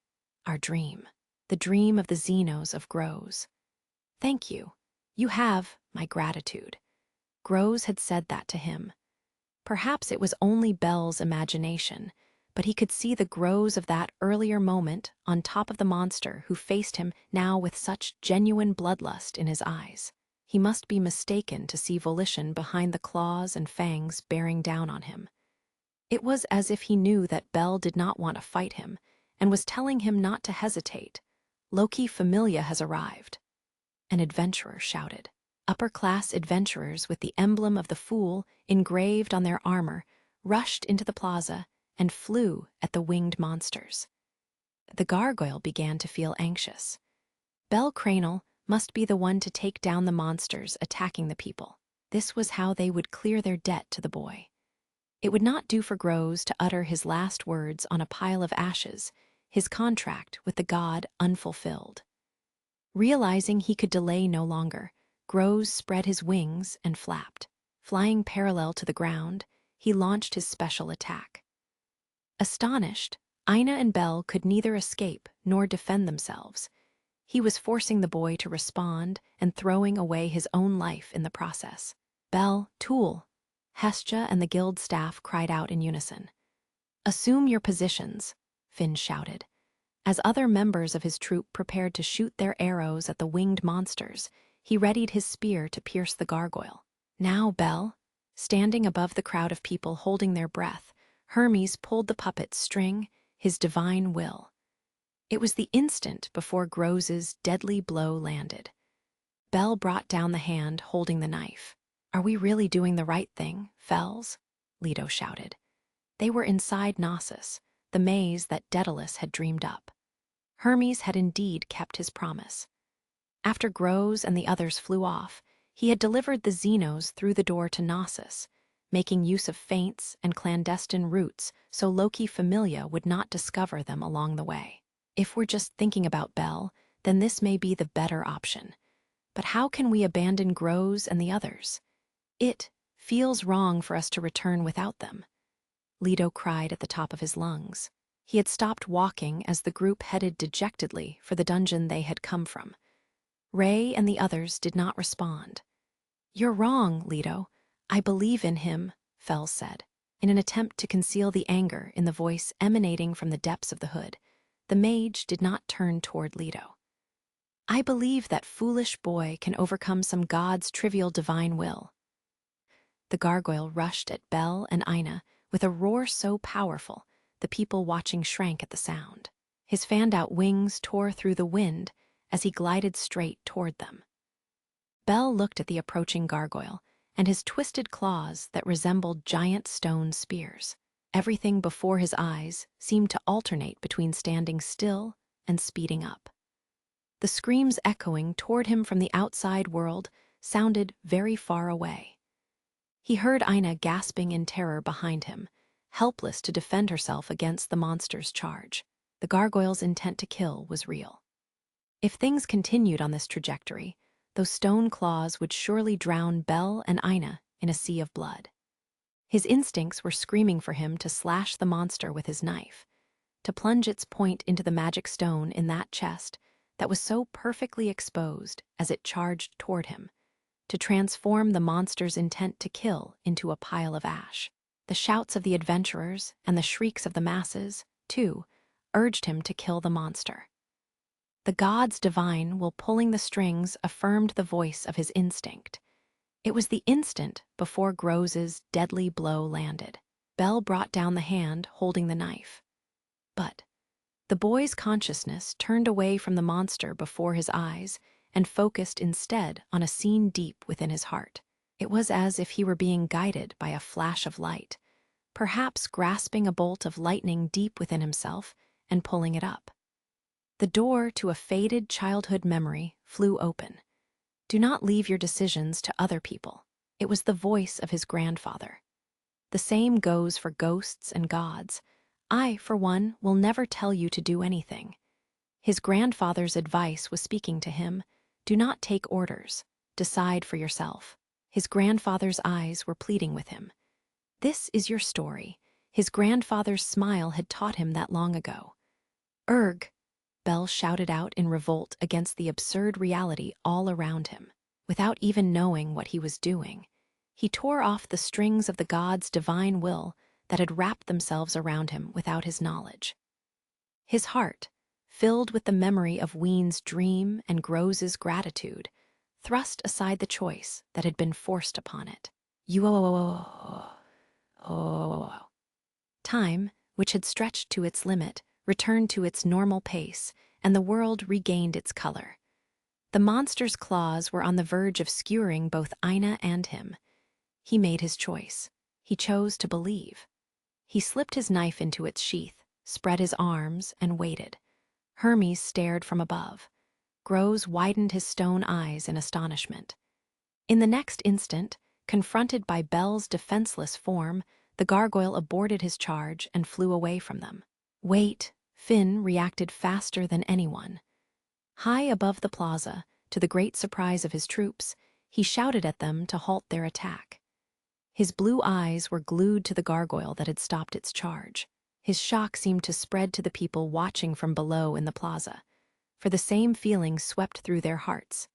Our dream. The dream of the Xenos of Groz. Thank you. You have my gratitude." Groz had said that to him. Perhaps it was only Bel's imagination, but he could see the Groz of that earlier moment on top of the monster who faced him now with such genuine bloodlust in his eyes. He must be mistaken to see volition behind the claws and fangs bearing down on him. It was as if he knew that Bel did not want to fight him and was telling him not to hesitate. "Loki Familia has arrived." An adventurer shouted. Upper-class adventurers with the emblem of the fool engraved on their armor rushed into the plaza and flew at the winged monsters. The gargoyle began to feel anxious. Bel Cranel must be the one to take down the monsters attacking the people. This was how they would clear their debt to the boy. It would not do for Groz to utter his last words on a pile of ashes, his contract with the god unfulfilled. Realizing he could delay no longer, Groz spread his wings and flapped. Flying parallel to the ground, he launched his special attack. Astonished, Ina and Bel could neither escape nor defend themselves. He was forcing the boy to respond and throwing away his own life in the process. "Bel, Tool!" Hestia and the guild staff cried out in unison. "Assume your positions," Finn shouted. As other members of his troop prepared to shoot their arrows at the winged monsters, he readied his spear to pierce the gargoyle. Now Bel, standing above the crowd of people holding their breath, Hermes pulled the puppet's string, his divine will. It was the instant before Groz's deadly blow landed. Bel brought down the hand holding the knife. "Are we really doing the right thing, Fells?" Leto shouted. They were inside Knossos, the maze that Daedalus had dreamed up. Hermes had indeed kept his promise. After Groz and the others flew off, he had delivered the Xenos through the door to Knossos, making use of feints and clandestine routes so Loki Familia would not discover them along the way. If we're just thinking about Bel, then this may be the better option. But how can we abandon Groz and the others? It feels wrong for us to return without them. Leto cried at the top of his lungs. He had stopped walking as the group headed dejectedly for the dungeon they had come from. Ray and the others did not respond. "You're wrong, Leto. I believe in him," Fells said, in an attempt to conceal the anger in the voice emanating from the depths of the hood. the mage did not turn toward Leto. "I believe that foolish boy can overcome some god's trivial divine will." The gargoyle rushed at Belle and Ina with a roar so powerful the people watching shrank at the sound. His fanned-out wings tore through the wind as he glided straight toward them. Belle looked at the approaching gargoyle and his twisted claws that resembled giant stone spears. Everything before his eyes seemed to alternate between standing still and speeding up. The screams echoing toward him from the outside world sounded very far away. He heard Ina gasping in terror behind him, helpless to defend herself against the monster's charge. The gargoyle's intent to kill was real. If things continued on this trajectory, those stone claws would surely drown Belle and Ina in a sea of blood. His instincts were screaming for him to slash the monster with his knife, to plunge its point into the magic stone in that chest that was so perfectly exposed as it charged toward him, to transform the monster's intent to kill into a pile of ash. The shouts of the adventurers and the shrieks of the masses, too, urged him to kill the monster. The gods divine will pulling the strings affirmed the voice of his instinct. It was the instant before Grose's deadly blow landed. Belle brought down the hand holding the knife. But the boy's consciousness turned away from the monster before his eyes and focused instead on a scene deep within his heart. It was as if he were being guided by a flash of light, perhaps grasping a bolt of lightning deep within himself and pulling it up. The door to a faded childhood memory flew open. Do not leave your decisions to other people. It was the voice of his grandfather. The same goes for ghosts and gods. I, for one, will never tell you to do anything. His grandfather's advice was speaking to him. Do not take orders. Decide for yourself. His grandfather's eyes were pleading with him. This is your story. His grandfather's smile had taught him that long ago. "Erg!" Belle shouted out in revolt against the absurd reality all around him. Without even knowing what he was doing, he tore off the strings of the god's divine will that had wrapped themselves around him without his knowledge. His heart, filled with the memory of Ween's dream and Grose's gratitude, thrust aside the choice that had been forced upon it. Time, which had stretched to its limit, returned to its normal pace, and the world regained its color. The monster's claws were on the verge of skewering both Ina and him. He made his choice. He chose to believe. He slipped his knife into its sheath, spread his arms, and waited. Hermes stared from above. Grose widened his stone eyes in astonishment. In the next instant, confronted by Belle's defenseless form, the gargoyle aborted his charge and flew away from them. Wait, Finn reacted faster than anyone. High above the plaza, to the great surprise of his troops, he shouted at them to halt their attack. His blue eyes were glued to the gargoyle that had stopped its charge. His shock seemed to spread to the people watching from below in the plaza, for the same feeling swept through their hearts.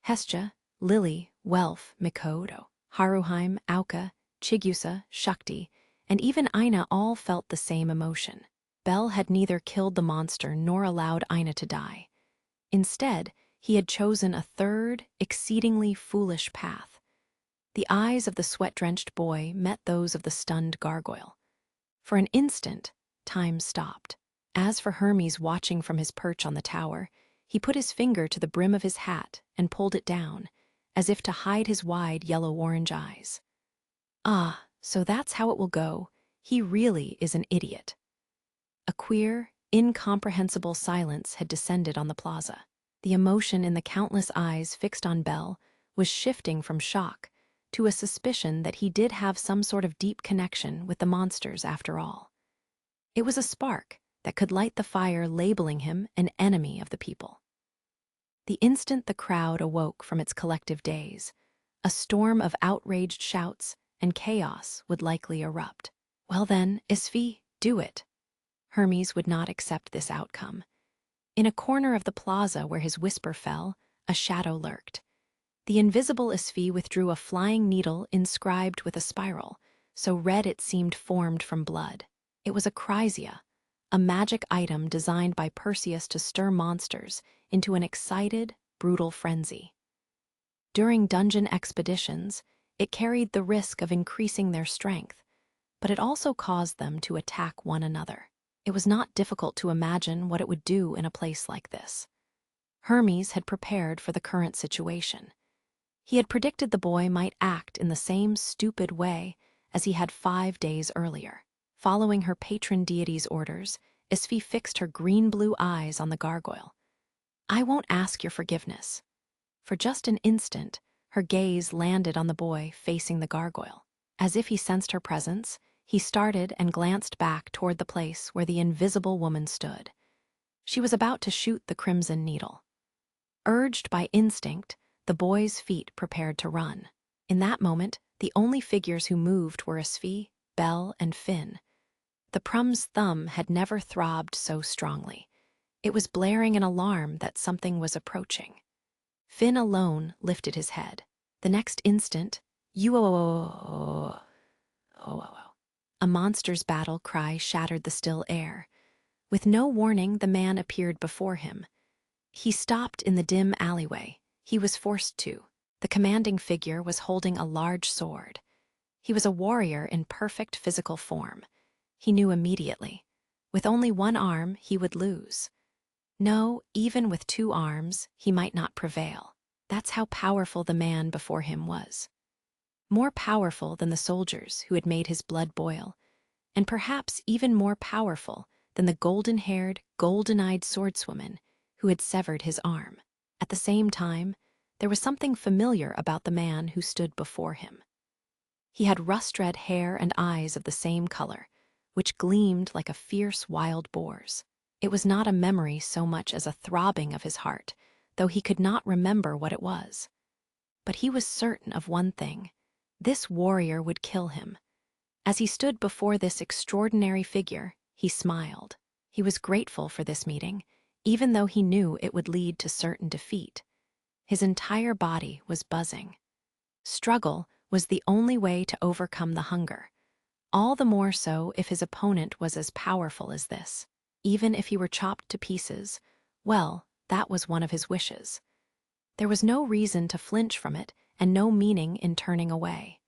Hestia, Lily, Welf, Mikoto, Haruheim, Auka, Chigusa, Shakti, and even Ina all felt the same emotion. Belle had neither killed the monster nor allowed Ina to die. Instead, he had chosen a third, exceedingly foolish path. The eyes of the sweat-drenched boy met those of the stunned gargoyle. For an instant, time stopped. As for Hermes watching from his perch on the tower, he put his finger to the brim of his hat and pulled it down, as if to hide his wide yellow-orange eyes. Ah, so that's how it will go. He really is an idiot. A queer, incomprehensible silence had descended on the plaza. The emotion in the countless eyes fixed on Belle was shifting from shock to a suspicion that he did have some sort of deep connection with the monsters after all. It was a spark that could light the fire, labeling him an enemy of the people. The instant the crowd awoke from its collective daze, a storm of outraged shouts and chaos would likely erupt. Well then, Isfi, do it. Hermes would not accept this outcome. In a corner of the plaza where his whisper fell, a shadow lurked. The invisible Isfi withdrew a flying needle inscribed with a spiral, so red it seemed formed from blood. It was a chrysia, a magic item designed by Perseus to stir monsters into an excited, brutal frenzy. During dungeon expeditions, it carried the risk of increasing their strength, but it also caused them to attack one another. It was not difficult to imagine what it would do in a place like this. Hermes had prepared for the current situation. He had predicted the boy might act in the same stupid way as he had 5 days earlier. Following her patron deity's orders, Isfi fixed her green-blue eyes on the gargoyle. "I won't ask your forgiveness." For just an instant, her gaze landed on the boy facing the gargoyle. As if he sensed her presence, he started and glanced back toward the place where the invisible woman stood. She was about to shoot the crimson needle. Urged by instinct, the boy's feet prepared to run. In that moment, the only figures who moved were Isfi, Belle, and Finn. The Prum's thumb had never throbbed so strongly. It was blaring an alarm that something was approaching. Finn alone lifted his head. The next instant, a monster's battle cry shattered the still air. With no warning, the man appeared before him. He stopped in the dim alleyway. He was forced to. The commanding figure was holding a large sword. He was a warrior in perfect physical form. He knew immediately. With only one arm, he would lose. No, even with 2 arms, he might not prevail. That's how powerful the man before him was. More powerful than the soldiers who had made his blood boil, and perhaps even more powerful than the golden-haired, golden-eyed swordswoman who had severed his arm. At the same time, there was something familiar about the man who stood before him. He had rust-red hair and eyes of the same color, which gleamed like a fierce wild boar's. It was not a memory so much as a throbbing of his heart, though he could not remember what it was. But he was certain of one thing: this warrior would kill him. As he stood before this extraordinary figure, he smiled. He was grateful for this meeting, even though he knew it would lead to certain defeat. His entire body was buzzing. Struggle was the only way to overcome the hunger, all the more so if his opponent was as powerful as this. Even if he were chopped to pieces, well, that was one of his wishes. There was no reason to flinch from it and no meaning in turning away.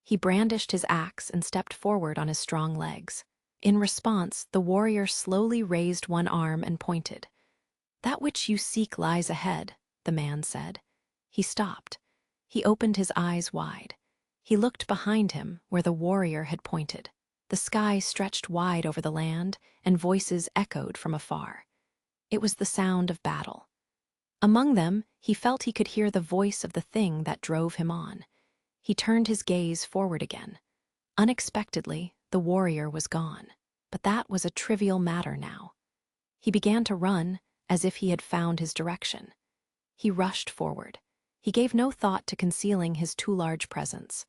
He brandished his axe and stepped forward on his strong legs. In response, the warrior slowly raised one arm and pointed. "That which you seek lies ahead," the man said. He stopped. He opened his eyes wide. He looked behind him where the warrior had pointed. The sky stretched wide over the land, and voices echoed from afar. It was the sound of battle. Among them, he felt he could hear the voice of the thing that drove him on. He turned his gaze forward again. Unexpectedly, the warrior was gone. But that was a trivial matter now. He began to run, as if he had found his direction. He rushed forward. He gave no thought to concealing his too large presence.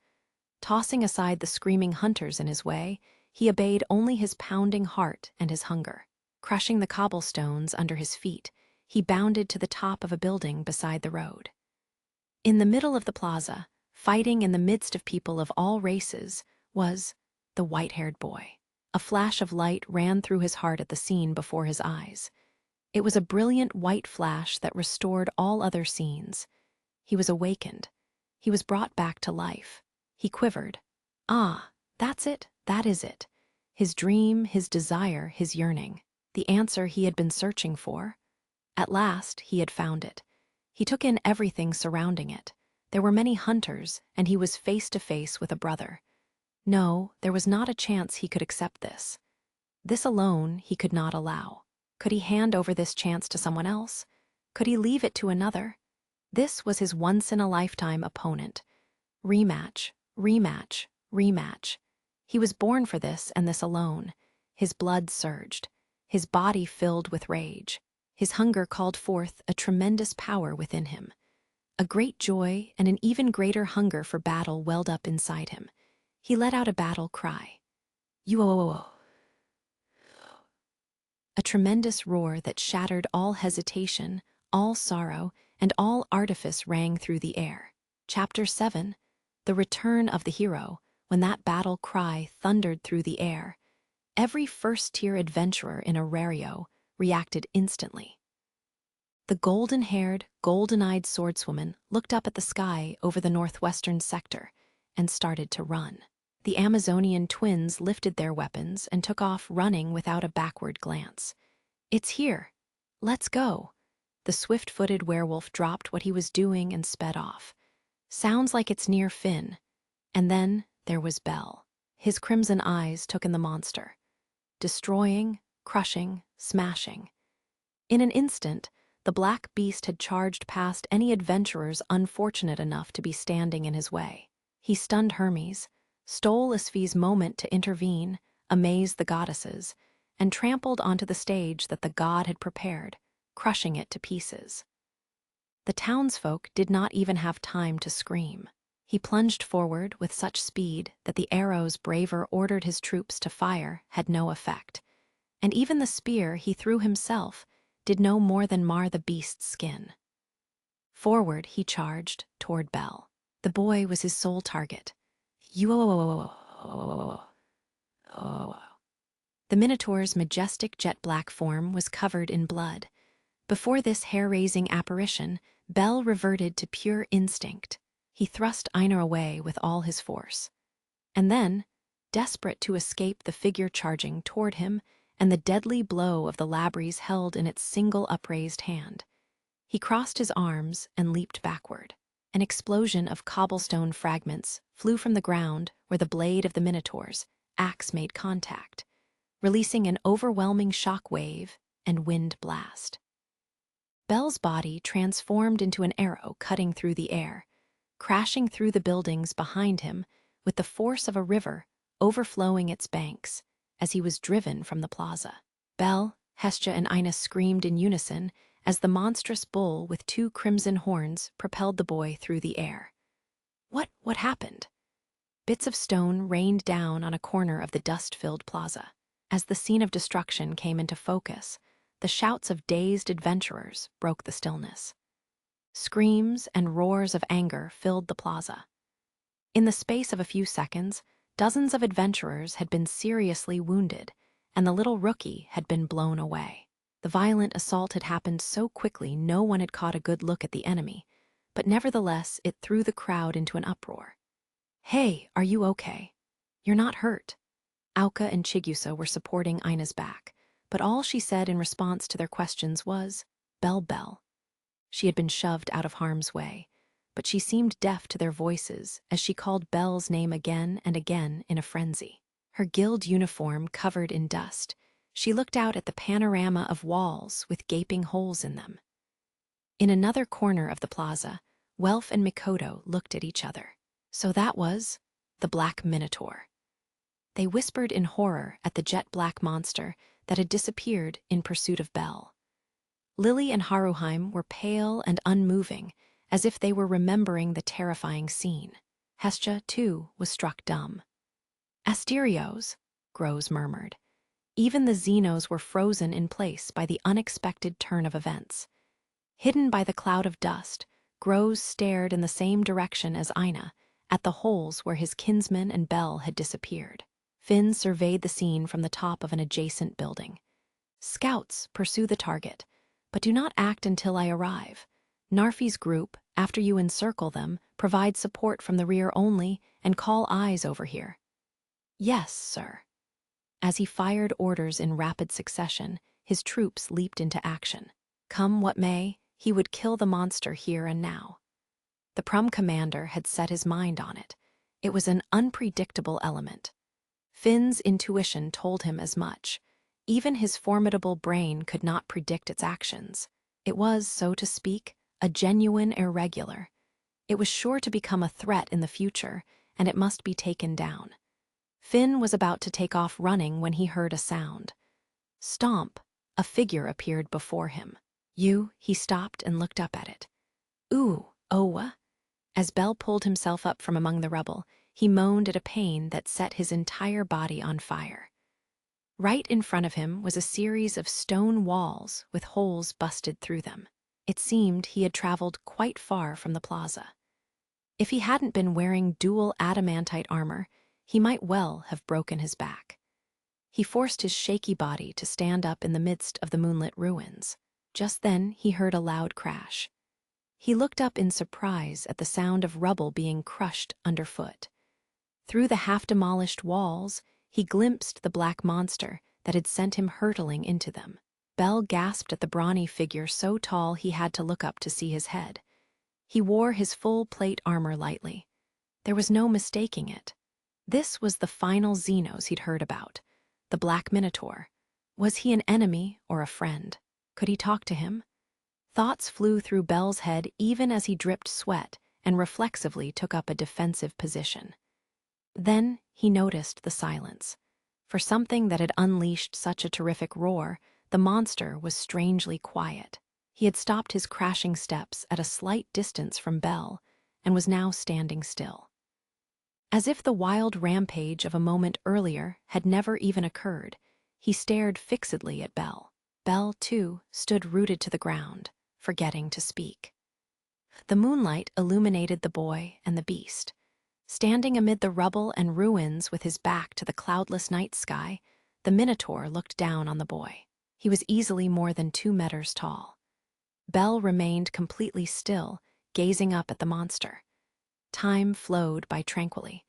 Tossing aside the screaming hunters in his way, he obeyed only his pounding heart and his hunger. Crushing the cobblestones under his feet, he bounded to the top of a building beside the road. In the middle of the plaza, fighting in the midst of people of all races, was the white-haired boy. A flash of light ran through his heart at the scene before his eyes. It was a brilliant white flash that restored all other scenes. He was awakened. He was brought back to life. He quivered. Ah, that's it, that is it. His dream, his desire, his yearning. The answer he had been searching for. At last, he had found it. He took in everything surrounding it. There were many hunters, and he was face to face with a brother. No, there was not a chance he could accept this. This alone he could not allow. Could he hand over this chance to someone else? Could he leave it to another? This was his once-in-a-lifetime opponent. Rematch, rematch, rematch. He was born for this and this alone. His blood surged. His body filled with rage. His hunger called forth a tremendous power within him. A great joy and an even greater hunger for battle welled up inside him. He let out a battle cry. "You-oh-oh-oh." A tremendous roar that shattered all hesitation, all sorrow, and all artifice rang through the air. Chapter 7, The Return of the Hero. When that battle cry thundered through the air, Every first-tier adventurer in Arario reacted instantly. The golden-haired, golden-eyed swordswoman looked up at the sky over the northwestern sector and started to run. The Amazonian twins lifted their weapons and took off running without a backward glance. "It's here. Let's go." The swift-footed werewolf dropped what he was doing and sped off. "Sounds like it's near Finn." And then there was Bell. His crimson eyes took in the monster. Destroying, crushing, smashing. In an instant, the black beast had charged past any adventurers unfortunate enough to be standing in his way. He stunned Hermes, stole Isfi's moment to intervene, amaze the goddesses, and trampled onto the stage that the god had prepared, crushing it to pieces. The townsfolk did not even have time to scream. He plunged forward with such speed that the arrows Braver ordered his troops to fire had no effect, and even the spear he threw himself did no more than mar the beast's skin. Forward he charged toward Bell. The boy was his sole target. The Minotaur's majestic jet-black form was covered in blood. Before this hair-raising apparition, Bell reverted to pure instinct. He thrust Einar away with all his force. And then, desperate to escape the figure charging toward him and the deadly blow of the labrys held in its single upraised hand, he crossed his arms and leaped backward. An explosion of cobblestone fragments flew from the ground where the blade of the Minotaur's axe made contact, releasing an overwhelming shock wave and wind blast. Bell's body transformed into an arrow cutting through the air, crashing through the buildings behind him with the force of a river overflowing its banks as he was driven from the plaza. Bell, Hestia, and Ina screamed in unison as the monstrous bull with 2 crimson horns propelled the boy through the air. What happened? Bits of stone rained down on a corner of the dust-filled plaza. As the scene of destruction came into focus, the shouts of dazed adventurers broke the stillness. Screams and roars of anger filled the plaza. In the space of a few seconds, dozens of adventurers had been seriously wounded, and the little rookie had been blown away. The violent assault had happened so quickly no one had caught a good look at the enemy, but nevertheless it threw the crowd into an uproar. "Hey, are you okay? You're not hurt." Auka and Chigusa were supporting Ina's back, but all she said in response to their questions was, "Bell, Bell." She had been shoved out of harm's way, but she seemed deaf to their voices as she called Bell's name again and again in a frenzy. Her guild uniform covered in dust, she looked out at the panorama of walls with gaping holes in them. In another corner of the plaza, Welf and Mikoto looked at each other. So that was the Black Minotaur. They whispered in horror at the jet-black monster that had disappeared in pursuit of Bell. Lily and Haruheim were pale and unmoving, as if they were remembering the terrifying scene. Hestia, too, was struck dumb. "Asterios," Groves murmured. Even the Xenos were frozen in place by the unexpected turn of events. Hidden by the cloud of dust, Groves stared in the same direction as Ina, at the holes where his kinsman and Bell had disappeared. Finn surveyed the scene from the top of an adjacent building. "Scouts pursue the target, but do not act until I arrive. Narfi's group, after you encircle them, provide support from the rear only and call eyes over here." "Yes, sir." As he fired orders in rapid succession, his troops leaped into action. Come what may, he would kill the monster here and now. The Prum commander had set his mind on it. It was an unpredictable element. Finn's intuition told him as much. Even his formidable brain could not predict its actions. It was, so to speak, a genuine irregular. It was sure to become a threat in the future, and it must be taken down. Finn was about to take off running when he heard a sound. Stomp! A figure appeared before him. He stopped and looked up at it. "Ooh, Owa." As Bell pulled himself up from among the rubble, he moaned at a pain that set his entire body on fire. Right in front of him was a series of stone walls with holes busted through them. It seemed he had traveled quite far from the plaza. If he hadn't been wearing dual adamantite armor, he might well have broken his back. He forced his shaky body to stand up in the midst of the moonlit ruins. Just then, he heard a loud crash. He looked up in surprise at the sound of rubble being crushed underfoot. Through the half-demolished walls, he glimpsed the black monster that had sent him hurtling into them. Bell gasped at the brawny figure so tall he had to look up to see his head. He wore his full plate armor lightly. There was no mistaking it. This was the final Xenos he'd heard about, the Black Minotaur. Was he an enemy or a friend? Could he talk to him? Thoughts flew through Bell's head even as he dripped sweat and reflexively took up a defensive position. Then he noticed the silence. For something that had unleashed such a terrific roar, the monster was strangely quiet. He had stopped his crashing steps at a slight distance from Bell and was now standing still. As if the wild rampage of a moment earlier had never even occurred, he stared fixedly at Bell. Bell, too, stood rooted to the ground, forgetting to speak. The moonlight illuminated the boy and the beast. Standing amid the rubble and ruins with his back to the cloudless night sky, the Minotaur looked down on the boy. He was easily more than 2 meters tall. Bell remained completely still, gazing up at the monster. Time flowed by tranquilly.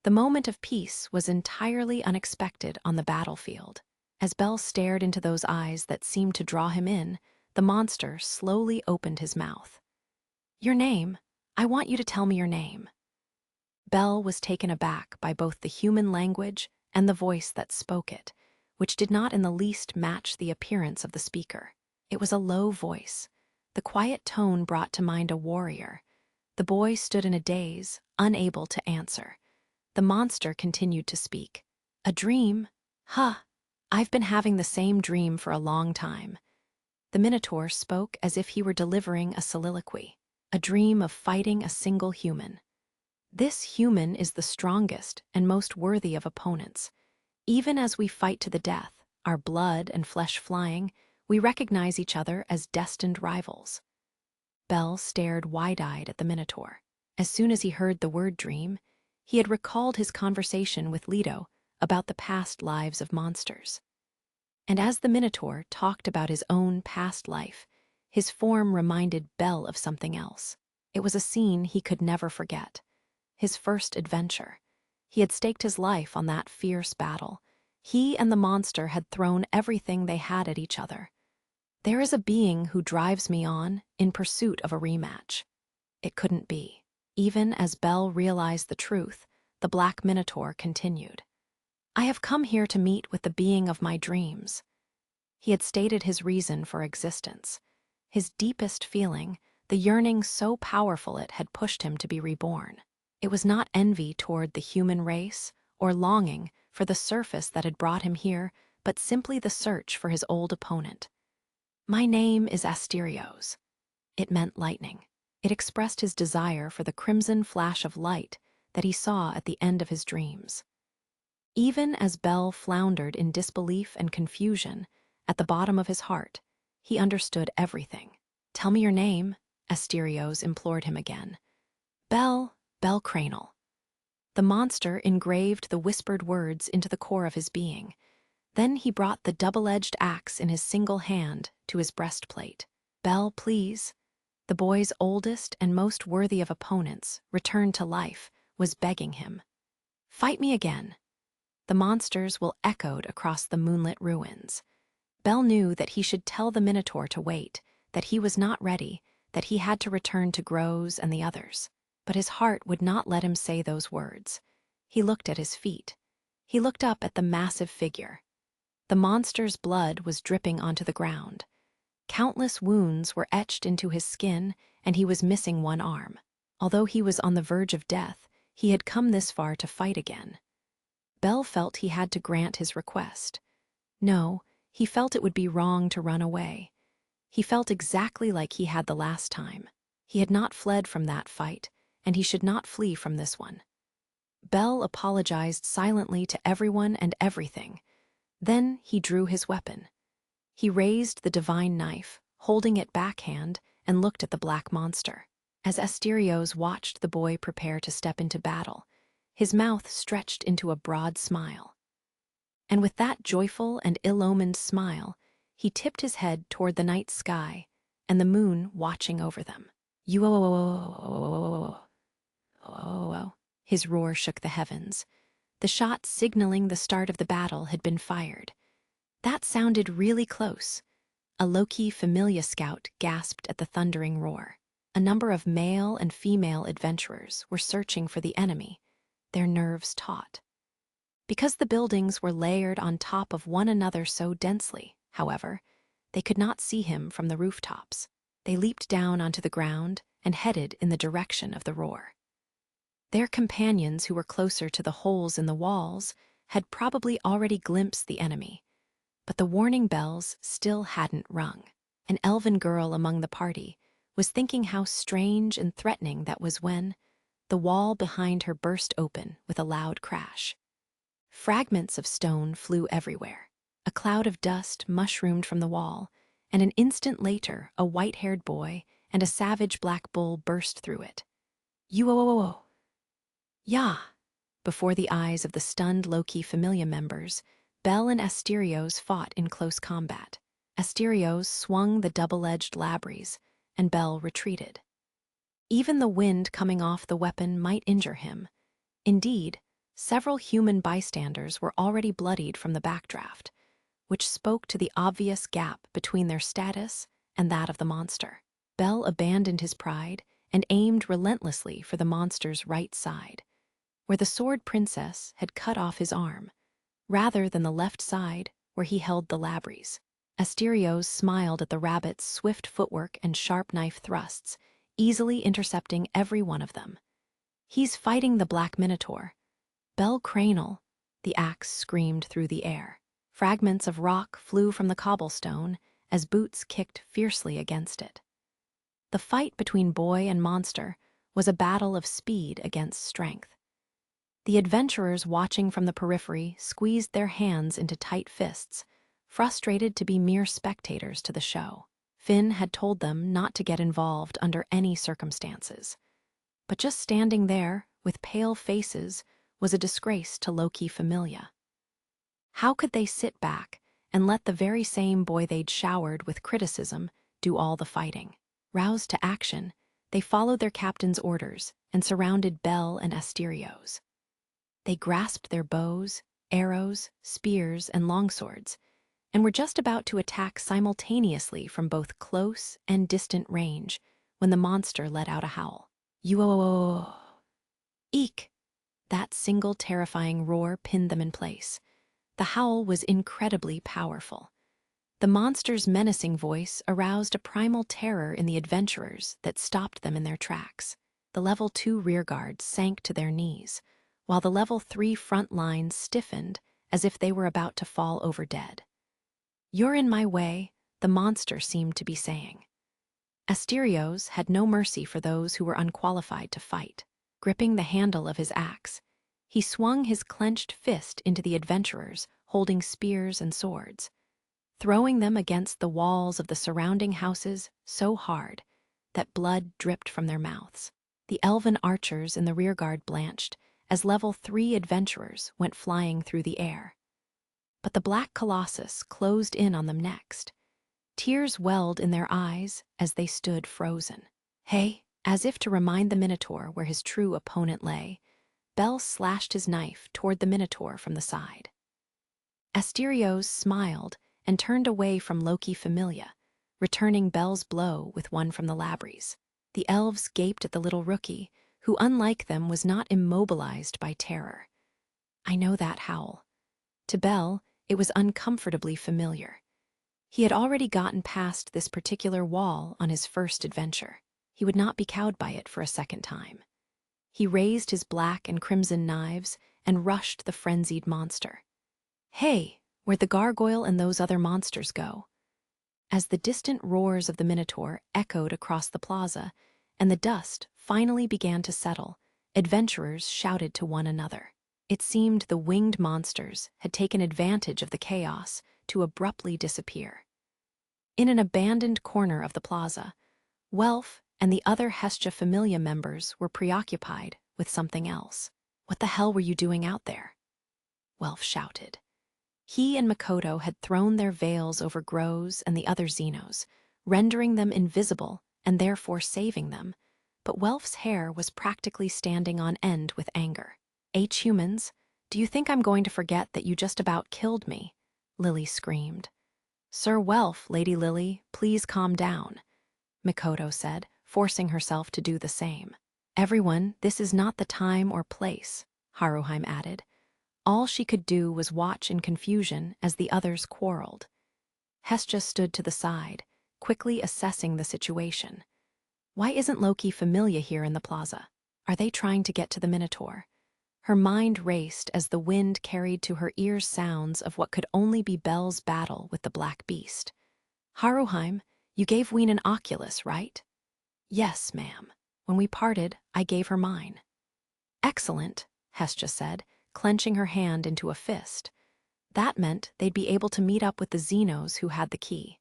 The moment of peace was entirely unexpected on the battlefield. As Bell stared into those eyes that seemed to draw him in, the monster slowly opened his mouth. "Your name. I want you to tell me your name." Bell was taken aback by both the human language and the voice that spoke it, which did not in the least match the appearance of the speaker. It was a low voice. The quiet tone brought to mind a warrior. The boy stood in a daze, unable to answer. The monster continued to speak. "A dream? Huh. I've been having the same dream for a long time." The Minotaur spoke as if he were delivering a soliloquy. "A dream of fighting a single human. This human is the strongest and most worthy of opponents. Even as we fight to the death, our blood and flesh flying, we recognize each other as destined rivals." Bell stared wide-eyed at the Minotaur. As soon as he heard the word dream, he had recalled his conversation with Leto about the past lives of monsters. And as the Minotaur talked about his own past life, his form reminded Bell of something else. It was a scene he could never forget. His first adventure. He had staked his life on that fierce battle. He and the monster had thrown everything they had at each other. "There is a being who drives me on in pursuit of a rematch." It couldn't be. Even as Bell realized the truth, the Black Minotaur continued. "I have come here to meet with the being of my dreams." He had stated his reason for existence. His deepest feeling, the yearning so powerful it had pushed him to be reborn. It was not envy toward the human race or longing for the surface that had brought him here, but simply the search for his old opponent. "My name is Asterios." It meant lightning. It expressed his desire for the crimson flash of light that he saw at the end of his dreams. Even as Bell floundered in disbelief and confusion, at the bottom of his heart, he understood everything. "Tell me your name," Asterios implored him again. "Bell Cranel." The monster engraved the whispered words into the core of his being. Then he brought the double-edged axe in his single hand to his breastplate. "Bell, please." The boy's oldest and most worthy of opponents, returned to life, was begging him. "Fight me again." The monster's will echoed across the moonlit ruins. Bell knew that he should tell the Minotaur to wait, that he was not ready, that he had to return to Groves and the others. But his heart would not let him say those words. He looked at his feet. He looked up at the massive figure. The monster's blood was dripping onto the ground. Countless wounds were etched into his skin, and he was missing one arm. Although he was on the verge of death, he had come this far to fight again. Bell felt he had to grant his request. No, he felt it would be wrong to run away. He felt exactly like he had the last time. He had not fled from that fight, and he should not flee from this one. Bell apologized silently to everyone and everything. Then he drew his weapon. He raised the divine knife, holding it backhand, and looked at the black monster. As Asterios watched the boy prepare to step into battle, his mouth stretched into a broad smile. And with that joyful and ill-omened smile, he tipped his head toward the night sky and the moon watching over them. You-oh-oh-oh-oh-oh-oh-oh-oh. His roar shook the heavens. The shot signaling the start of the battle had been fired. That sounded really close. A low-key familia scout gasped at the thundering roar. A number of male and female adventurers were searching for the enemy, their nerves taut. Because the buildings were layered on top of one another so densely, however, they could not see him from the rooftops. They leaped down onto the ground and headed in the direction of the roar. Their companions who were closer to the holes in the walls had probably already glimpsed the enemy, but the warning bells still hadn't rung. An elven girl among the party was thinking how strange and threatening that was when the wall behind her burst open with a loud crash. Fragments of stone flew everywhere. A cloud of dust mushroomed from the wall, and an instant later a white-haired boy and a savage black bull burst through it. You-oh-oh-oh! Yeah! Before the eyes of the stunned Loki Familia members, Bell and Asterios fought in close combat. Asterios swung the double-edged labries, and Bell retreated. Even the wind coming off the weapon might injure him. Indeed, several human bystanders were already bloodied from the backdraft, which spoke to the obvious gap between their status and that of the monster. Bell abandoned his pride and aimed relentlessly for the monster's right side, where the sword princess had cut off his arm, rather than the left side where he held the labries. Asterios smiled at the rabbit's swift footwork and sharp knife thrusts, easily intercepting every one of them. He's fighting the Black Minotaur. Bell Cranel, the axe screamed through the air. Fragments of rock flew from the cobblestone as boots kicked fiercely against it. The fight between boy and monster was a battle of speed against strength. The adventurers watching from the periphery squeezed their hands into tight fists, frustrated to be mere spectators to the show. Finn had told them not to get involved under any circumstances. But just standing there, with pale faces, was a disgrace to Loki Familia. How could they sit back and let the very same boy they'd showered with criticism do all the fighting? Roused to action, they followed their captain's orders and surrounded Bell and Asterios. They grasped their bows, arrows, spears, and longswords, and were just about to attack simultaneously from both close and distant range when the monster let out a howl. You-oh-oh-oh! Eek! That single terrifying roar pinned them in place. The howl was incredibly powerful. The monster's menacing voice aroused a primal terror in the adventurers that stopped them in their tracks. The level 2 rearguards sank to their knees, while the level 3 front lines stiffened as if they were about to fall over dead. "You're in my way," the monster seemed to be saying. Asterios had no mercy for those who were unqualified to fight. Gripping the handle of his axe, he swung his clenched fist into the adventurers holding spears and swords, throwing them against the walls of the surrounding houses so hard that blood dripped from their mouths. The elven archers in the rearguard blanched as level 3 adventurers went flying through the air. But the black colossus closed in on them next. Tears welled in their eyes as they stood frozen. Hey, as if to remind the Minotaur where his true opponent lay, Bell slashed his knife toward the Minotaur from the side. Asterios smiled and turned away from Loki Familia, returning Bell's blow with one from the labries. The elves gaped at the little rookie, who, unlike them, was not immobilized by terror. I know that howl. To Bell, it was uncomfortably familiar. He had already gotten past this particular wall on his first adventure. He would not be cowed by it for a second time. He raised his black and crimson knives and rushed the frenzied monster. Hey, where'd the gargoyle and those other monsters go? As the distant roars of the Minotaur echoed across the plaza and the dust finally began to settle, adventurers shouted to one another. It seemed the winged monsters had taken advantage of the chaos to abruptly disappear. In an abandoned corner of the plaza, Welf and the other Hestia Familia members were preoccupied with something else. "What the hell were you doing out there?" Welf shouted. He and Makoto had thrown their veils over Grows and the other Xenos, rendering them invisible and therefore saving them, but Welf's hair was practically standing on end with anger. "Humans, do you think I'm going to forget that you just about killed me?" Lily screamed. "Sir Welf, Lady Lily, please calm down," Makoto said, forcing herself to do the same. "Everyone, this is not the time or place," Haruheim added. All she could do was watch in confusion as the others quarreled. Hestia stood to the side, quickly assessing the situation. Why isn't Loki Familia here in the plaza? Are they trying to get to the Minotaur? Her mind raced as the wind carried to her ears sounds of what could only be Bel's battle with the Black Beast. "Haruheim, you gave Ween an oculus, right?" "Yes, ma'am. When we parted, I gave her mine." "Excellent," Hestia said, clenching her hand into a fist. That meant they'd be able to meet up with the Xenos who had the key.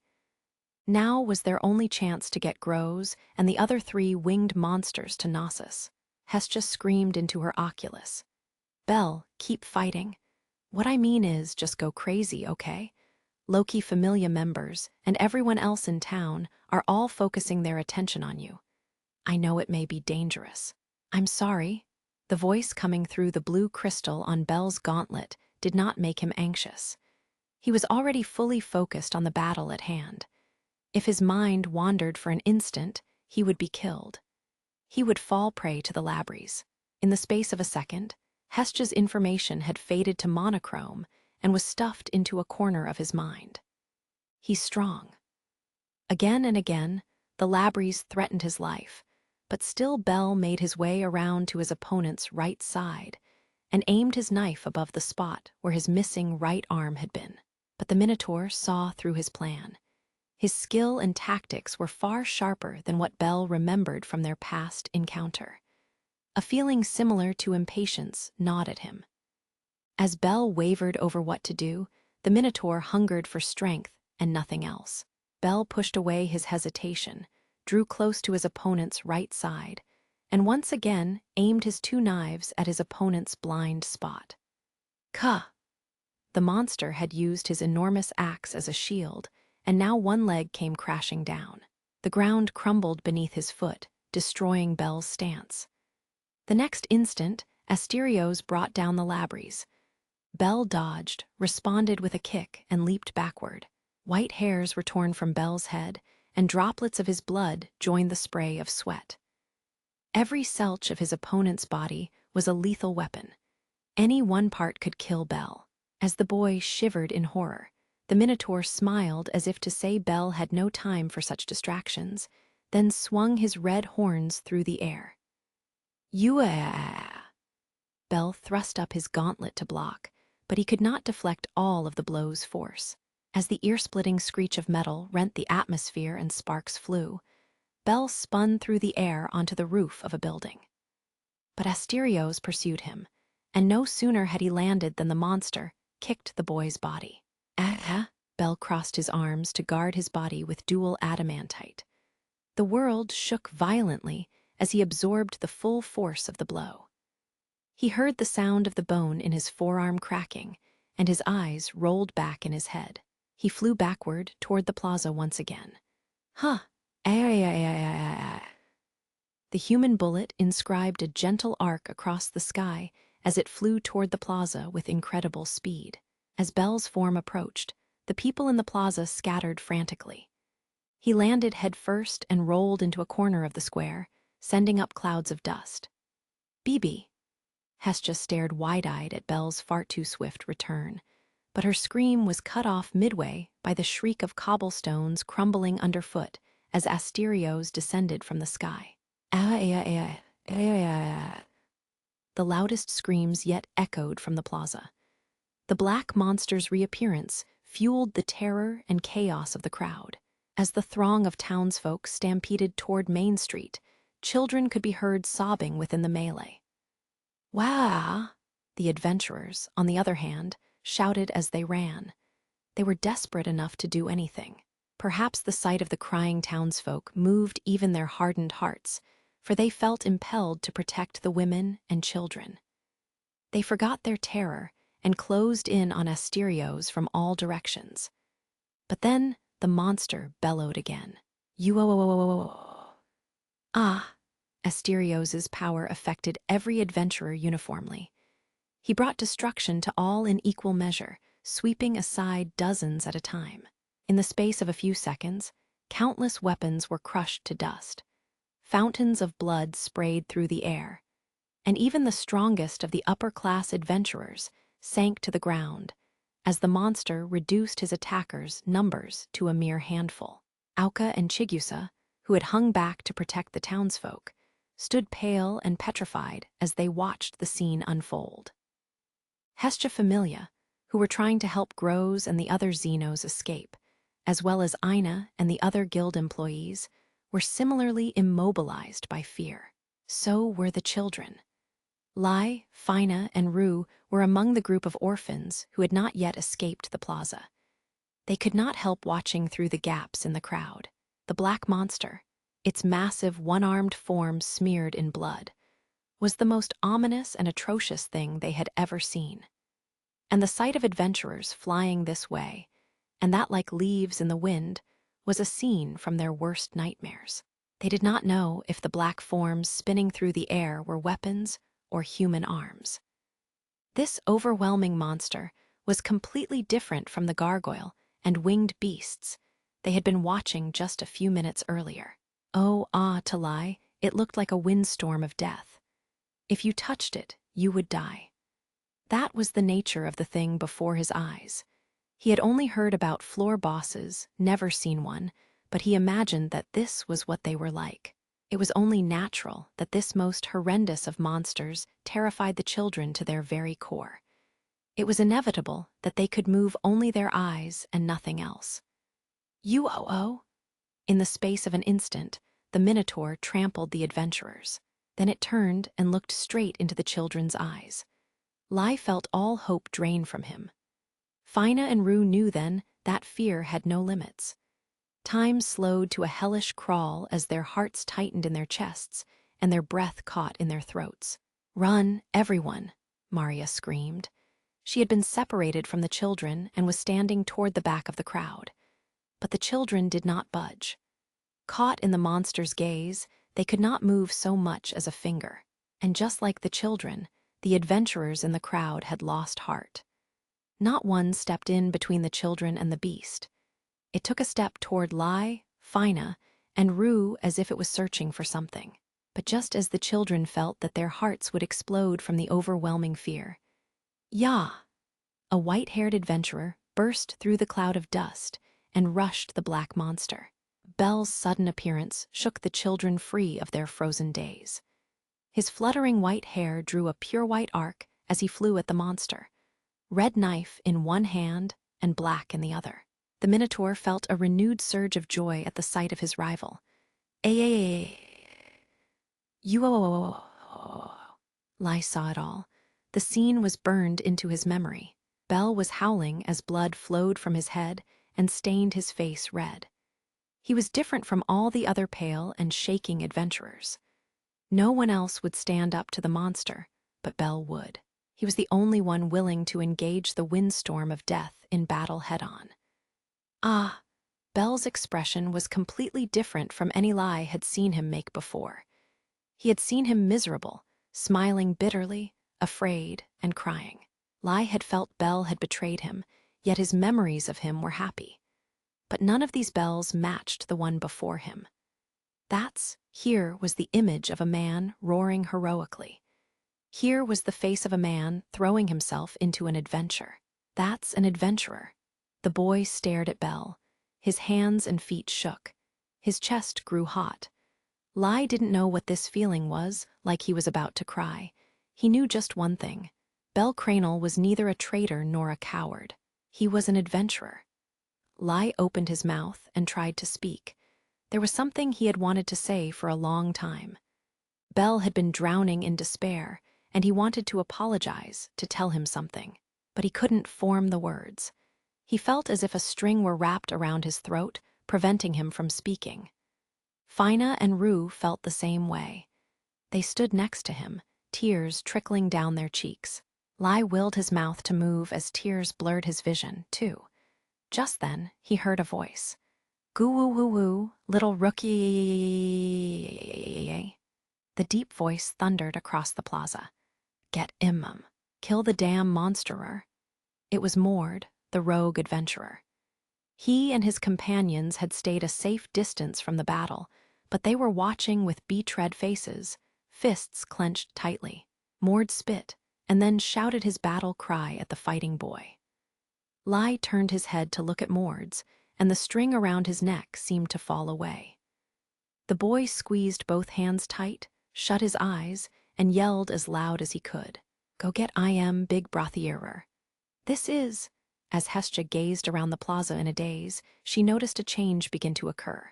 Now was their only chance to get Grows and the other 3 winged monsters to Knossos. Hestia screamed into her oculus. "Bel, keep fighting. What I mean is, just go crazy, okay? Loki Familia members and everyone else in town are all focusing their attention on you. I know it may be dangerous." "I'm sorry." The voice coming through the blue crystal on Bel's gauntlet did not make him anxious. He was already fully focused on the battle at hand. If his mind wandered for an instant, he would be killed. He would fall prey to the Labries. In the space of a second, Hestia's information had faded to monochrome and was stuffed into a corner of his mind. He's strong. Again and again, the Labries threatened his life, but still Bel made his way around to his opponent's right side and aimed his knife above the spot where his missing right arm had been. But the Minotaur saw through his plan. His skill and tactics were far sharper than what Bel remembered from their past encounter. A feeling similar to impatience gnawed at him. As Bel wavered over what to do, the Minotaur hungered for strength and nothing else. Bel pushed away his hesitation, drew close to his opponent's right side, and once again aimed his 2 knives at his opponent's blind spot. Ka! The monster had used his enormous axe as a shield, and now one leg came crashing down. The ground crumbled beneath his foot, destroying Bel's stance. The next instant, Asterios brought down the Labries. Bel dodged, responded with a kick, and leaped backward. White hairs were torn from Bel's head, and droplets of his blood joined the spray of sweat. Every selch of his opponent's body was a lethal weapon. Any one part could kill Bel. As the boy shivered in horror, the Minotaur smiled as if to say Bel had no time for such distractions, then swung his red horns through the air. Bel thrust up his gauntlet to block, but he could not deflect all of the blow's force. As the ear-splitting screech of metal rent the atmosphere and sparks flew, Bel spun through the air onto the roof of a building. But Asterios pursued him, and no sooner had he landed than the monster kicked the boy's body. Bel crossed his arms to guard his body with dual adamantite. The world shook violently as he absorbed the full force of the blow. He heard the sound of the bone in his forearm cracking, and his eyes rolled back in his head. He flew backward toward the plaza once again. The human bullet inscribed a gentle arc across the sky as it flew toward the plaza with incredible speed. As Bel's form approached, the people in the plaza scattered frantically. He landed headfirst and rolled into a corner of the square, sending up clouds of dust. "BB." Hestia stared wide-eyed at Bel's far-too-swift return, but her scream was cut off midway by the shriek of cobblestones crumbling underfoot as Asterios descended from the sky. The loudest screams yet echoed from the plaza. The black monster's reappearance fueled the terror and chaos of the crowd. As the throng of townsfolk stampeded toward Main Street, children could be heard sobbing within the melee. "Wah!" The adventurers, on the other hand, shouted as they ran. They were desperate enough to do anything. Perhaps the sight of the crying townsfolk moved even their hardened hearts, for they felt impelled to protect the women and children. They forgot their terror and closed in on Asterios from all directions. But then the monster bellowed again. Ah! Asterios's power affected every adventurer uniformly. He brought destruction to all in equal measure, sweeping aside dozens at a time. In the space of a few seconds, countless weapons were crushed to dust. Fountains of blood sprayed through the air, and even the strongest of the upper-class adventurers sank to the ground as the monster reduced his attackers' numbers to a mere handful. Auka and Chigusa, who had hung back to protect the townsfolk, stood pale and petrified as they watched the scene unfold. Hestia Familia, who were trying to help Groz and the other Xenos escape, as well as Ina and the other guild employees, were similarly immobilized by fear. So were the children. Lai, Fina, and Rue were among the group of orphans who had not yet escaped the plaza. They could not help watching through the gaps in the crowd. The black monster, its massive one-armed form smeared in blood, was the most ominous and atrocious thing they had ever seen. And the sight of adventurers flying this way, and that like leaves in the wind, was a scene from their worst nightmares. They did not know if the black forms spinning through the air were weapons or human arms. This overwhelming monster was completely different from the gargoyle and winged beasts they had been watching just a few minutes earlier. Talai, it looked like a windstorm of death. If you touched it, you would die. That was the nature of the thing before his eyes. He had only heard about floor bosses, never seen one, but he imagined that this was what they were like. It was only natural that this most horrendous of monsters terrified the children to their very core. It was inevitable that they could move only their eyes and nothing else. In the space of an instant, the Minotaur trampled the adventurers. Then it turned and looked straight into the children's eyes. Lai felt all hope drain from him. Fina and Rue knew then that fear had no limits. Time slowed to a hellish crawl as their hearts tightened in their chests and their breath caught in their throats. "Run, everyone," Maria screamed. She had been separated from the children and was standing toward the back of the crowd. But the children did not budge. Caught in the monster's gaze, they could not move so much as a finger. And just like the children, the adventurers in the crowd had lost heart. Not one stepped in between the children and the beast. It took a step toward Lai, Fina, and Rue as if it was searching for something. But just as the children felt that their hearts would explode from the overwhelming fear, a white-haired adventurer burst through the cloud of dust and rushed the black monster. Bel's sudden appearance shook the children free of their frozen daze. His fluttering white hair drew a pure white arc as he flew at the monster, red knife in one hand and black in the other. The Minotaur felt a renewed surge of joy at the sight of his rival. Lai saw it all. The scene was burned into his memory. Bel was howling as blood flowed from his head and stained his face red. He was different from all the other pale and shaking adventurers. No one else would stand up to the monster, but Bel would. He was the only one willing to engage the windstorm of death in battle head-on. Bel's expression was completely different from any Lai had seen him make before. He had seen him miserable, smiling bitterly, afraid, and crying. Lai had felt Bel had betrayed him, yet his memories of him were happy. But none of these Bels matched the one before him. Here was the image of a man roaring heroically. Here was the face of a man throwing himself into an adventure. That's an adventurer. The boy stared at Bel. His hands and feet shook. His chest grew hot. Lai didn't know what this feeling was, like he was about to cry. He knew just one thing. Bel Cranel was neither a traitor nor a coward. He was an adventurer. Lai opened his mouth and tried to speak. There was something he had wanted to say for a long time. Bel had been drowning in despair, and he wanted to apologize, to tell him something. But he couldn't form the words. He felt as if a string were wrapped around his throat, preventing him from speaking. Fina and Rue felt the same way. They stood next to him, tears trickling down their cheeks. Lai willed his mouth to move as tears blurred his vision, too. Just then, he heard a voice. Goo woo woo woo, little rookie. The deep voice thundered across the plaza. Get imum. Kill the damn monsterer. It was Mord, the rogue adventurer. He and his companions had stayed a safe distance from the battle, but they were watching with beach-red faces, fists clenched tightly. Mord spit, and then shouted his battle cry at the fighting boy. Lai turned his head to look at Mord's, and the string around his neck seemed to fall away. The boy squeezed both hands tight, shut his eyes, and yelled as loud as he could. Go get I am big brothierer. This is... As Hestia gazed around the plaza in a daze, she noticed a change begin to occur.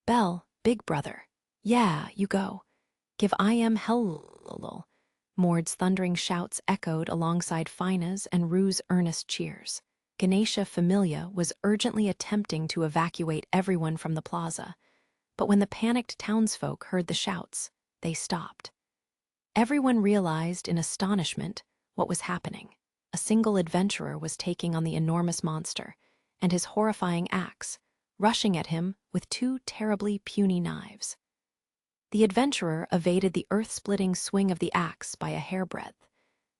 Bell, big brother. Yeah, you go. Give I am hell. Mord's thundering shouts echoed alongside Fina's and Rue's earnest cheers. Ganesha Familia was urgently attempting to evacuate everyone from the plaza, but when the panicked townsfolk heard the shouts, they stopped. Everyone realized in astonishment what was happening. A single adventurer was taking on the enormous monster, and his horrifying axe, rushing at him with two terribly puny knives. The adventurer evaded the earth-splitting swing of the axe by a hairbreadth,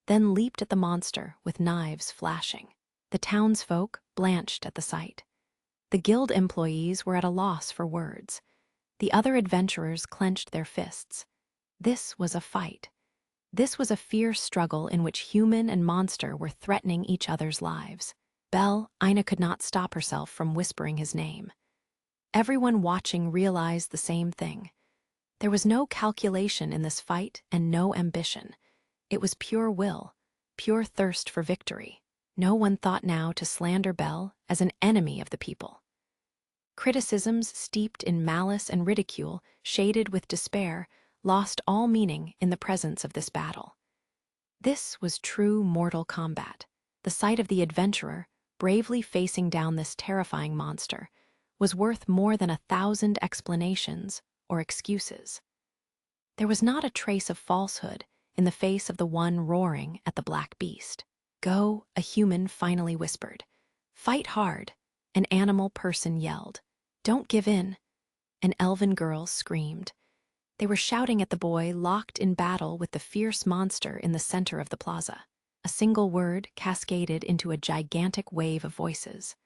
then leaped at the monster with knives flashing. The townsfolk blanched at the sight. The guild employees were at a loss for words. The other adventurers clenched their fists. This was a fight. This was a fierce struggle in which human and monster were threatening each other's lives. Belle, Ina could not stop herself from whispering his name. Everyone watching realized the same thing. There was no calculation in this fight and no ambition. It was pure will, pure thirst for victory. No one thought now to slander Belle as an enemy of the people. Criticisms steeped in malice and ridicule, shaded with despair, lost all meaning in the presence of this battle. This was true mortal combat. The sight of the adventurer, bravely facing down this terrifying monster, was worth more than 1,000 explanations or excuses. There was not a trace of falsehood in the face of the one roaring at the black beast. Go, a human finally whispered. Fight hard, an animal person yelled. Don't give in, an elven girl screamed. They were shouting at the boy locked in battle with the fierce monster in the center of the plaza. A single word cascaded into a gigantic wave of voices.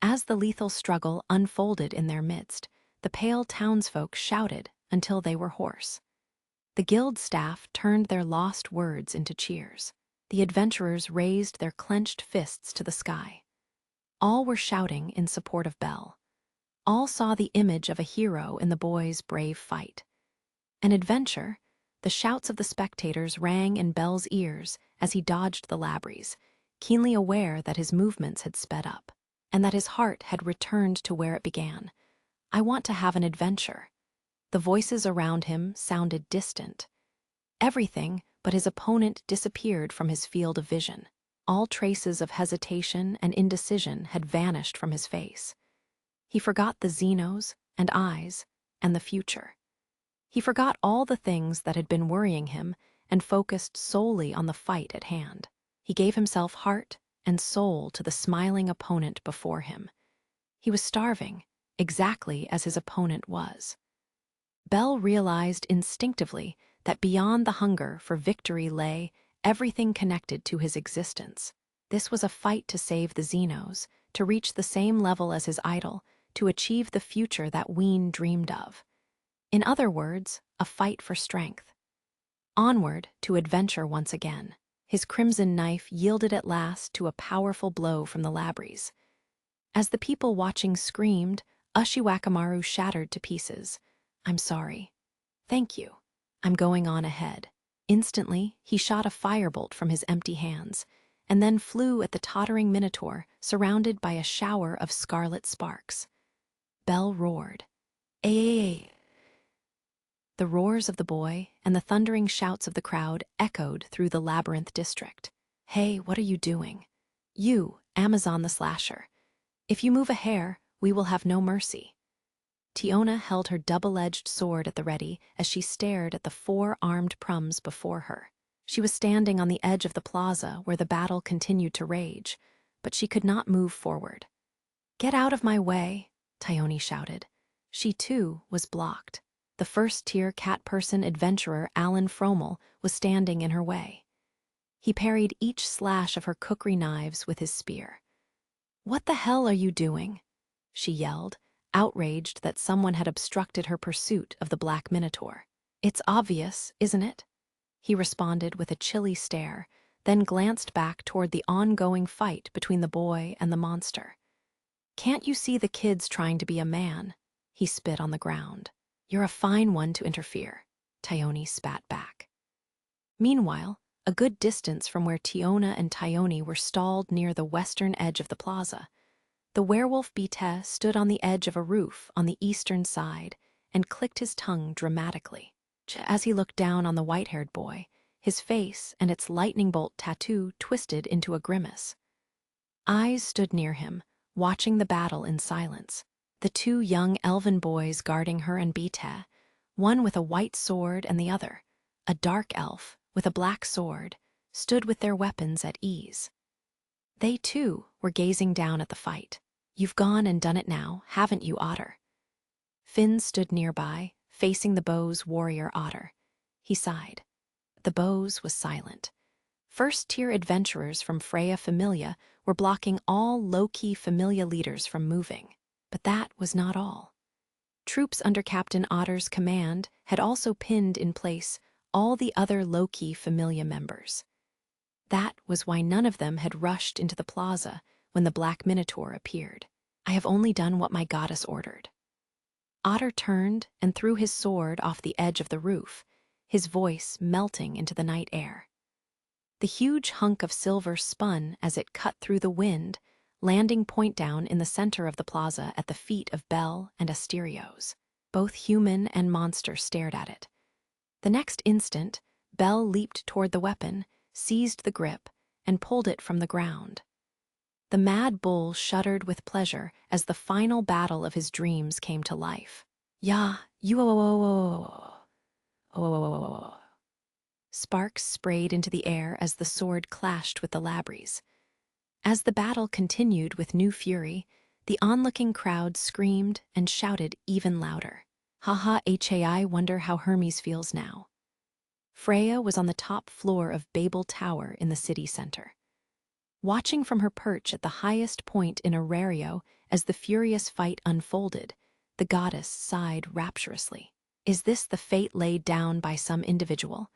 As the lethal struggle unfolded in their midst, the pale townsfolk shouted until they were hoarse. The guild staff turned their lost words into cheers. The adventurers raised their clenched fists to the sky. All were shouting in support of Belle. All saw the image of a hero in the boy's brave fight. An adventure, the shouts of the spectators rang in Belle's ears as he dodged the labries, keenly aware that his movements had sped up, and that his heart had returned to where it began. I want to have an adventure. The voices around him sounded distant. Everything but his opponent disappeared from his field of vision. All traces of hesitation and indecision had vanished from his face. He forgot the Xenos and eyes and the future. He forgot all the things that had been worrying him and focused solely on the fight at hand. He gave himself heart and soul to the smiling opponent before him. He was starving, exactly as his opponent was. Belle realized instinctively that beyond the hunger for victory lay everything connected to his existence. This was a fight to save the Xenos, to reach the same level as his idol, to achieve the future that Ween dreamed of. In other words, a fight for strength. Onward to adventure once again. His crimson knife yielded at last to a powerful blow from the labries. As the people watching screamed, Ushiwakamaru shattered to pieces. I'm sorry. Thank you. I'm going on ahead. Instantly, he shot a firebolt from his empty hands, and then flew at the tottering minotaur, surrounded by a shower of scarlet sparks. Belle roared. Ay! The roars of the boy and the thundering shouts of the crowd echoed through the labyrinth district. Hey, what are you doing? You, Amazon the Slasher. If you move a hair, we will have no mercy. Tiona held her double-edged sword at the ready as she stared at the 4 armed prums before her. She was standing on the edge of the plaza where the battle continued to rage, but she could not move forward. "Get out of my way," Thyone shouted. She, too, was blocked. The first-tier cat-person adventurer Alan Fromel was standing in her way. He parried each slash of her cookery knives with his spear. "What the hell are you doing?" she yelled, outraged that someone had obstructed her pursuit of the Black Minotaur. "It's obvious, isn't it?" He responded with a chilly stare, then glanced back toward the ongoing fight between the boy and the monster. "Can't you see the kid's trying to be a man?" He spit on the ground. "You're a fine one to interfere," Thyone spat back. Meanwhile, a good distance from where Tiona and Thyone were stalled near the western edge of the plaza, the werewolf Bite stood on the edge of a roof on the eastern side and clicked his tongue dramatically. As he looked down on the white-haired boy, his face and its lightning bolt tattoo twisted into a grimace. Eyes stood near him, watching the battle in silence. The two young elven boys guarding her and Bite, one with a white sword and the other, a dark elf with a black sword, stood with their weapons at ease. They, too, were gazing down at the fight. "You've gone and done it now, haven't you, Otter?" Finn stood nearby, facing the bow's warrior Otter. He sighed. The bows was silent. First-tier adventurers from Freya Familia were blocking all low-key Familia leaders from moving. But that was not all. Troops under Captain Otter's command had also pinned in place all the other low-key Familia members. That was why none of them had rushed into the plaza when the Black Minotaur appeared. "I have only done what my goddess ordered." Otter turned and threw his sword off the edge of the roof, his voice melting into the night air. The huge hunk of silver spun as it cut through the wind, landing point down in the center of the plaza at the feet of Belle and Asterios. Both human and monster stared at it. The next instant, Belle leaped toward the weapon, seized the grip, and pulled it from the ground. The mad bull shuddered with pleasure as the final battle of his dreams came to life. "Ya, you Sparks sprayed into the air as the sword clashed with the labrys. As the battle continued with new fury, the onlooking crowd screamed and shouted even louder. "Haha, I wonder how Hermes feels now." Freya was on the top floor of Babel Tower in the city center. Watching from her perch at the highest point in Arario as the furious fight unfolded, the goddess sighed rapturously. Is this the fate laid down by some individual?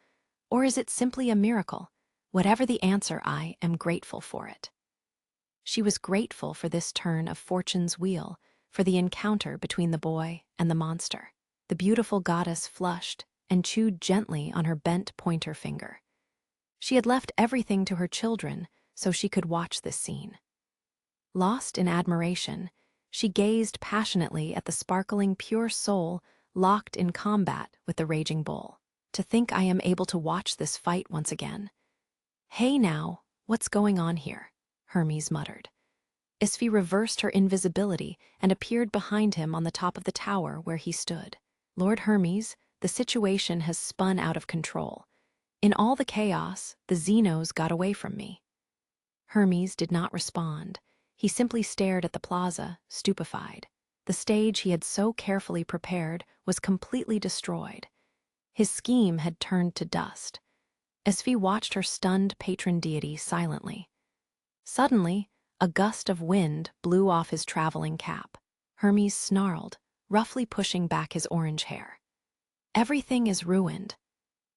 Or is it simply a miracle? Whatever the answer, I am grateful for it. She was grateful for this turn of fortune's wheel, for the encounter between the boy and the monster. The beautiful goddess flushed and chewed gently on her bent pointer finger. She had left everything to her children so she could watch this scene. Lost in admiration, she gazed passionately at the sparkling pure soul locked in combat with the raging bull. "To think I am able to watch this fight once again." "Hey now, what's going on here?" Hermes muttered. Isfi reversed her invisibility and appeared behind him on the top of the tower where he stood. "Lord Hermes, the situation has spun out of control. In all the chaos, the Xenos got away from me." Hermes did not respond. He simply stared at the plaza, stupefied. The stage he had so carefully prepared was completely destroyed. His scheme had turned to dust. Isfi watched her stunned patron deity silently. Suddenly, a gust of wind blew off his traveling cap. Hermes snarled, roughly pushing back his orange hair. "Everything is ruined."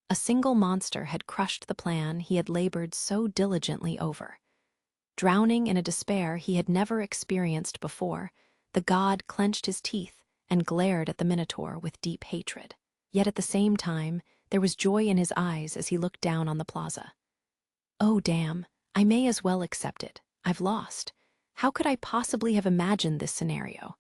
A single monster had crushed the plan he had labored so diligently over. Drowning in a despair he had never experienced before, the god clenched his teeth and glared at the Minotaur with deep hatred. Yet at the same time, there was joy in his eyes as he looked down on the plaza. "Oh, damn, I may as well accept it. I've lost. How could I possibly have imagined this scenario?"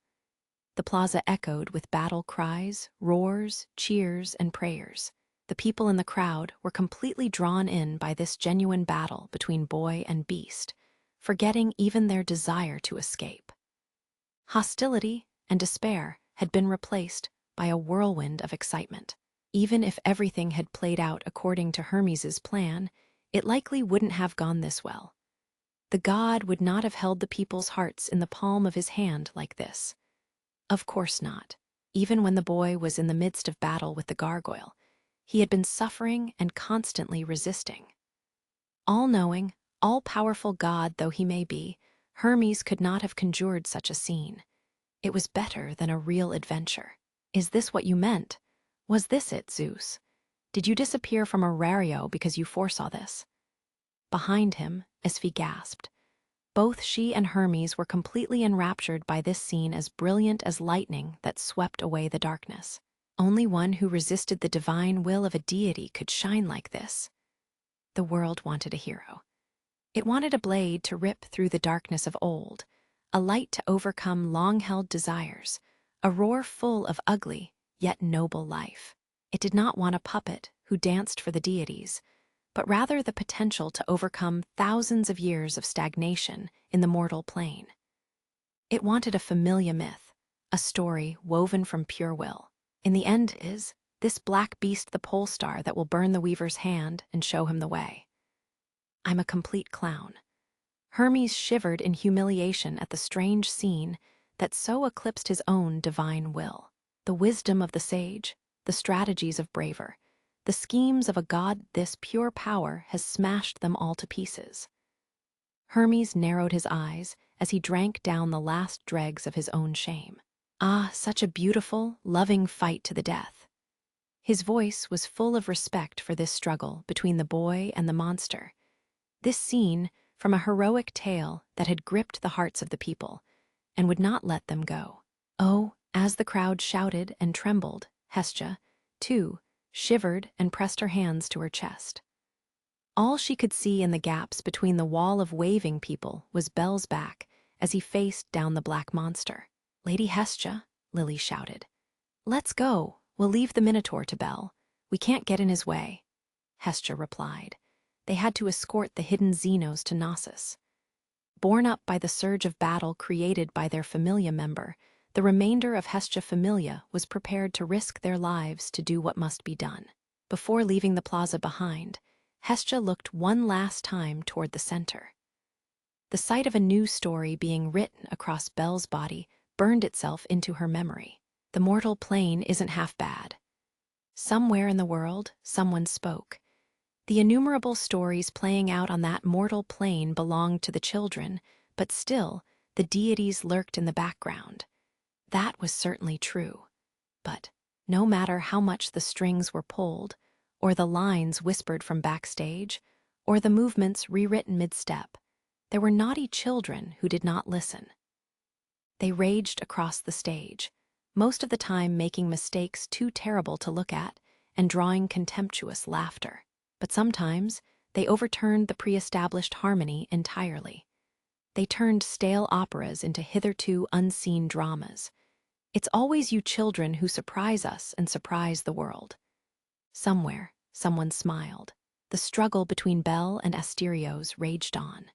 The plaza echoed with battle cries, roars, cheers, and prayers. The people in the crowd were completely drawn in by this genuine battle between boy and beast, forgetting even their desire to escape. Hostility and despair had been replaced by a whirlwind of excitement. Even if everything had played out according to Hermes's plan, it likely wouldn't have gone this well. The god would not have held the people's hearts in the palm of his hand like this. Of course not. Even when the boy was in the midst of battle with the gargoyle, he had been suffering and constantly resisting. All-knowing, all-powerful god though he may be, Hermes could not have conjured such a scene. It was better than a real adventure. Is this what you meant? Was this it, Zeus? Did you disappear from Arario because you foresaw this? Behind him, Asphi gasped. Both she and Hermes were completely enraptured by this scene as brilliant as lightning that swept away the darkness. Only one who resisted the divine will of a deity could shine like this. The world wanted a hero. It wanted a blade to rip through the darkness of old, a light to overcome long-held desires, a roar full of ugly, yet noble life. It did not want a puppet who danced for the deities, but rather the potential to overcome thousands of years of stagnation in the mortal plane. It wanted a familiar myth, a story woven from pure will. In the end is this black beast the pole star that will burn the weaver's hand and show him the way. I'm a complete clown. Hermes shivered in humiliation at the strange scene that so eclipsed his own divine will. The wisdom of the sage, the strategies of braver, the schemes of a god, this pure power has smashed them all to pieces. Hermes narrowed his eyes as he drank down the last dregs of his own shame. Ah, such a beautiful, loving fight to the death. His voice was full of respect for this struggle between the boy and the monster. This scene from a heroic tale that had gripped the hearts of the people and would not let them go. Oh, as the crowd shouted and trembled, Hestia, too, shivered and pressed her hands to her chest. All she could see in the gaps between the wall of waving people was Bel's back as he faced down the black monster. Lady Hestia, Lily shouted. Let's go. We'll leave the Minotaur to Bel. We can't get in his way. Hestia replied. They had to escort the hidden Xenos to Knossos. Borne up by the surge of battle created by their Familia member, the remainder of Hestia Familia was prepared to risk their lives to do what must be done. Before leaving the plaza behind, Hestia looked one last time toward the center. The sight of a new story being written across Bel's body burned itself into her memory. The mortal plane isn't half bad. Somewhere in the world, someone spoke. The innumerable stories playing out on that mortal plane belonged to the children, but still, the deities lurked in the background. That was certainly true. But no matter how much the strings were pulled, or the lines whispered from backstage, or the movements rewritten mid-step, there were naughty children who did not listen. They raged across the stage, most of the time making mistakes too terrible to look at and drawing contemptuous laughter. But sometimes they overturned the pre-established harmony entirely. They turned stale operas into hitherto unseen dramas. It's always you children who surprise us and surprise the world. Somewhere, someone smiled. The struggle between Bel and Asterios raged on.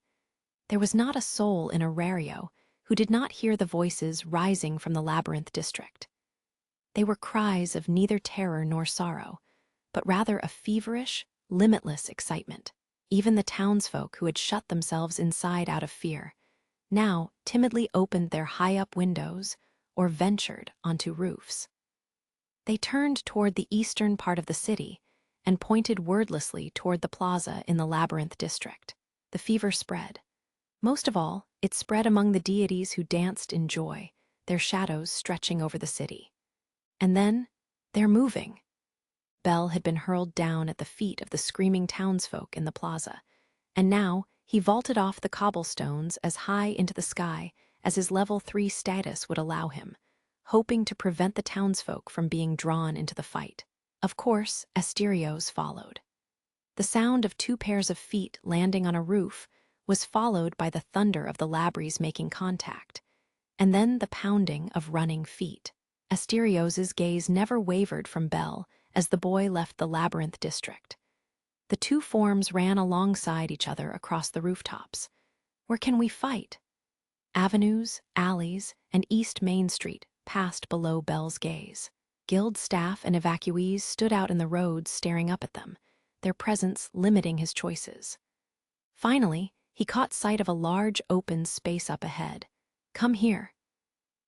There was not a soul in Arario who did not hear the voices rising from the labyrinth district. They were cries of neither terror nor sorrow, but rather a feverish, limitless excitement. Even the townsfolk who had shut themselves inside out of fear now timidly opened their high-up windows or ventured onto roofs. They turned toward the eastern part of the city and pointed wordlessly toward the plaza in the labyrinth district. The fever spread. Most of all, it spread among the deities who danced in joy, their shadows stretching over the city. And then, they're moving. Bel had been hurled down at the feet of the screaming townsfolk in the plaza, and now he vaulted off the cobblestones as high into the sky as his level 3 status would allow him, hoping to prevent the townsfolk from being drawn into the fight. Of course, Asterios followed. The sound of 2 pairs of feet landing on a roof was followed by the thunder of the labries making contact, and then the pounding of running feet. Asterios's gaze never wavered from Bel as the boy left the labyrinth district. The 2 forms ran alongside each other across the rooftops. Where can we fight? Avenues, alleys, and East Main Street passed below Bel's gaze. Guild staff and evacuees stood out in the road staring up at them, their presence limiting his choices. Finally, he caught sight of a large open space up ahead. "Come here."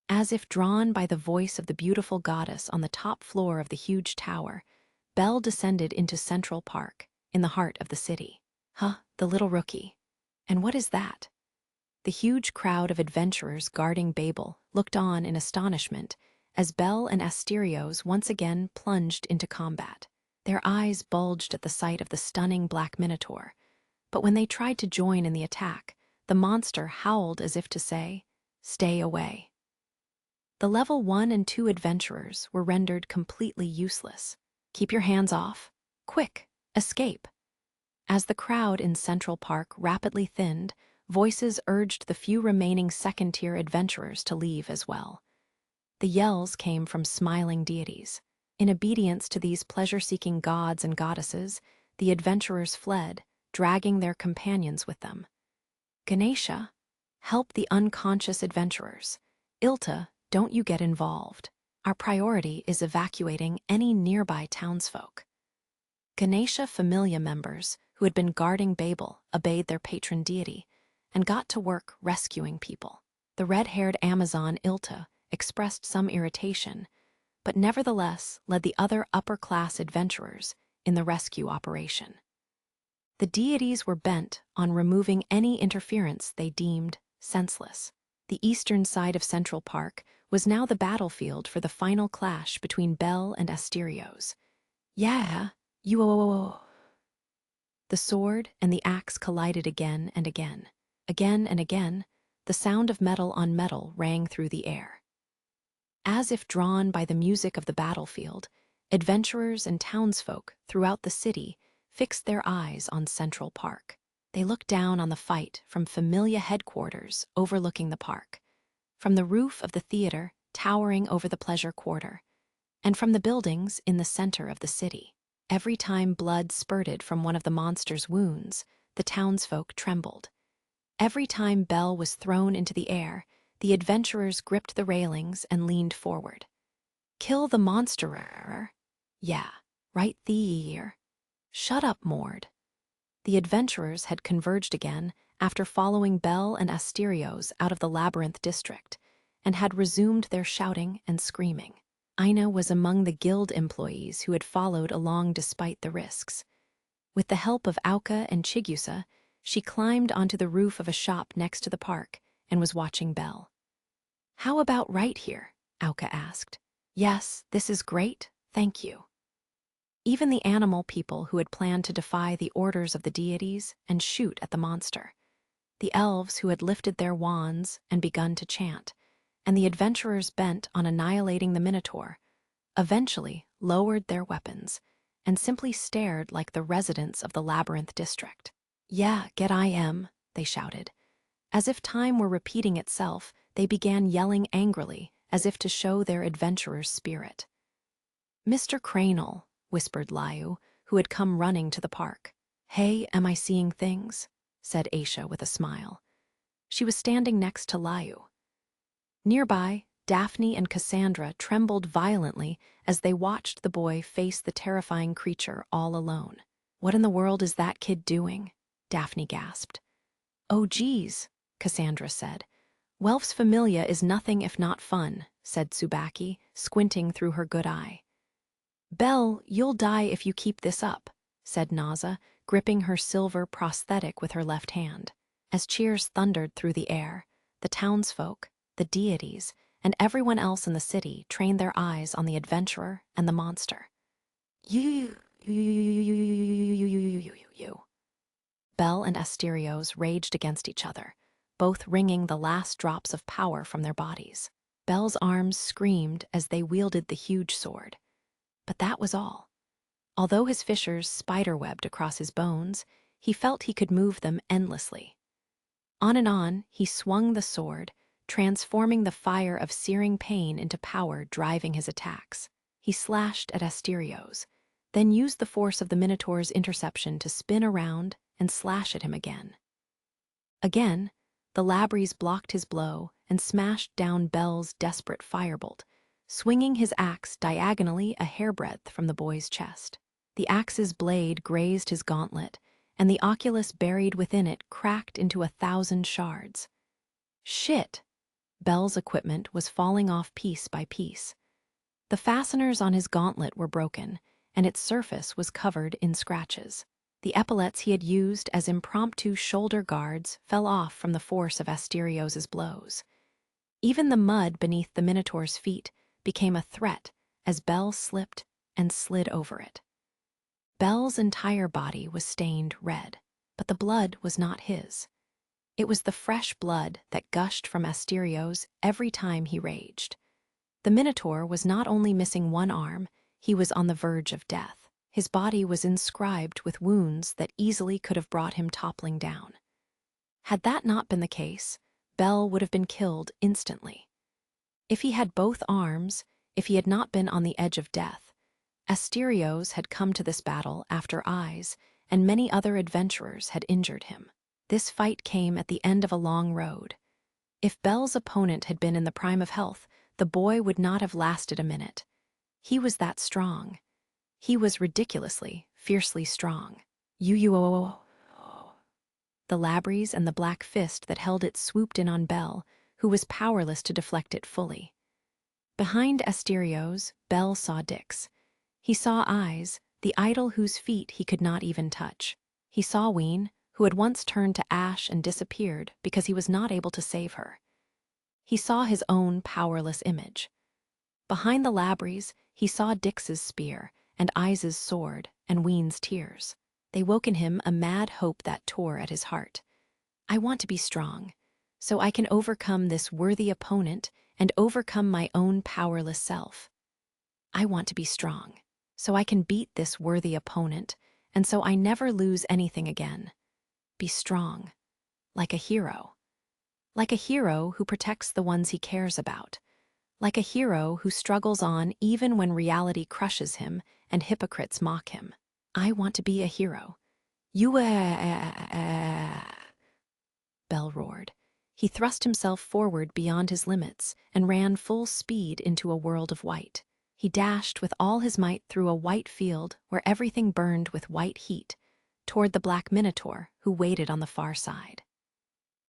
As if drawn by the voice of the beautiful goddess on the top floor of the huge tower, Belle descended into Central Park, in the heart of the city. Huh, the little rookie. And what is that? The huge crowd of adventurers guarding Babel looked on in astonishment as Belle and Asterios once again plunged into combat. Their eyes bulged at the sight of the stunning black minotaur, but when they tried to join in the attack, the monster howled as if to say, "Stay away." The level 1 and 2 adventurers were rendered completely useless. "Keep your hands off. Quick, escape." As the crowd in Central Park rapidly thinned, voices urged the few remaining second-tier adventurers to leave as well. The yells came from smiling deities. In obedience to these pleasure-seeking gods and goddesses, the adventurers fled, dragging their companions with them. "Ganesha, help the unconscious adventurers. Ilta, don't you get involved. Our priority is evacuating any nearby townsfolk." Ganesha Familia members who had been guarding Babel obeyed their patron deity and got to work rescuing people. The red-haired Amazon Ilta expressed some irritation, but nevertheless led the other upper-class adventurers in the rescue operation. The deities were bent on removing any interference they deemed senseless. The eastern side of Central Park was now the battlefield for the final clash between Belle and Asterios. "Yeah, you." The sword and the axe collided again and again. Again and again, the sound of metal on metal rang through the air. As if drawn by the music of the battlefield, adventurers and townsfolk throughout the city fixed their eyes on Central Park. They looked down on the fight from Familia headquarters overlooking the park, from the roof of the theater towering over the pleasure quarter, and from the buildings in the center of the city. Every time blood spurted from one of the monster's wounds, the townsfolk trembled. Every time Belle was thrown into the air, the adventurers gripped the railings and leaned forward. "Kill the monsterer." "Yeah, right there." "Shut up, Mord." The adventurers had converged again after following Belle and Asterios out of the labyrinth district, and had resumed their shouting and screaming. Ina was among the guild employees who had followed along despite the risks. With the help of Auka and Chigusa, she climbed onto the roof of a shop next to the park and was watching Belle. "How about right here?" Auka asked. "Yes, this is great, thank you." Even the animal people who had planned to defy the orders of the deities and shoot at the monster, the elves who had lifted their wands and begun to chant, and the adventurers bent on annihilating the Minotaur, eventually lowered their weapons and simply stared like the residents of the labyrinth district. "Yeah, get IM," they shouted. As if time were repeating itself, they began yelling angrily, as if to show their adventurer's spirit. "Mr. Cranel," whispered Liu, who had come running to the park. "Hey, am I seeing things?" said Aisha with a smile. She was standing next to Liu. Nearby, Daphne and Cassandra trembled violently as they watched the boy face the terrifying creature all alone. "What in the world is that kid doing?" Daphne gasped. "Oh geez," Cassandra said. "Welf's Familia is nothing if not fun," said Tsubaki, squinting through her good eye. "Belle, you'll die if you keep this up," said Naza, gripping her silver prosthetic with her left hand. As cheers thundered through the air, the townsfolk, the deities, and everyone else in the city trained their eyes on the adventurer and the monster. You. Belle and Asterios raged against each other, both wringing the last drops of power from their bodies. Belle's arms screamed as they wielded the huge sword. But that was all. Although his fissures spiderwebbed across his bones, he felt he could move them endlessly. On and on, he swung the sword, transforming the fire of searing pain into power driving his attacks. He slashed at Asterios, then used the force of the Minotaur's interception to spin around and slash at him again. Again, the Labries blocked his blow and smashed down Belle's desperate firebolt, swinging his axe diagonally a hairbreadth from the boy's chest. The axe's blade grazed his gauntlet, and the oculus buried within it cracked into 1,000 shards. Shit! Bell's equipment was falling off piece by piece. The fasteners on his gauntlet were broken, and its surface was covered in scratches. The epaulets he had used as impromptu shoulder guards fell off from the force of Asterios's blows. Even the mud beneath the Minotaur's feet became a threat as Bell slipped and slid over it. Bell's entire body was stained red, but the blood was not his. It was the fresh blood that gushed from Asterios every time he raged. The Minotaur was not only missing one arm, he was on the verge of death. His body was inscribed with wounds that easily could have brought him toppling down. Had that not been the case, Bell would have been killed instantly. If he had both arms, if he had not been on the edge of death, Asterios had come to this battle after Eyes, and many other adventurers had injured him. This fight came at the end of a long road. If Bell's opponent had been in the prime of health, the boy would not have lasted a minute. He was that strong. He was ridiculously, fiercely strong. The Labrys and the black fist that held it swooped in on Bell, who was powerless to deflect it fully. Behind Asterios, Bell saw Dix. He saw Eyes, the idol whose feet he could not even touch. He saw Ween, who had once turned to ash and disappeared because he was not able to save her. He saw his own powerless image. Behind the Labrys, he saw Dix's spear, and Eyes' sword, and Ween's tears. They woke in him a mad hope that tore at his heart. I want to be strong, so I can overcome this worthy opponent and overcome my own powerless self. I want to be strong, so I can beat this worthy opponent, and so I never lose anything again. Be strong, like a hero. Like a hero who protects the ones he cares about. Like a hero who struggles on even when reality crushes him and hypocrites mock him. I want to be a hero. Bell roared. He thrust himself forward beyond his limits and ran full speed into a world of white. He dashed with all his might through a white field where everything burned with white heat, toward the black Minotaur who waited on the far side.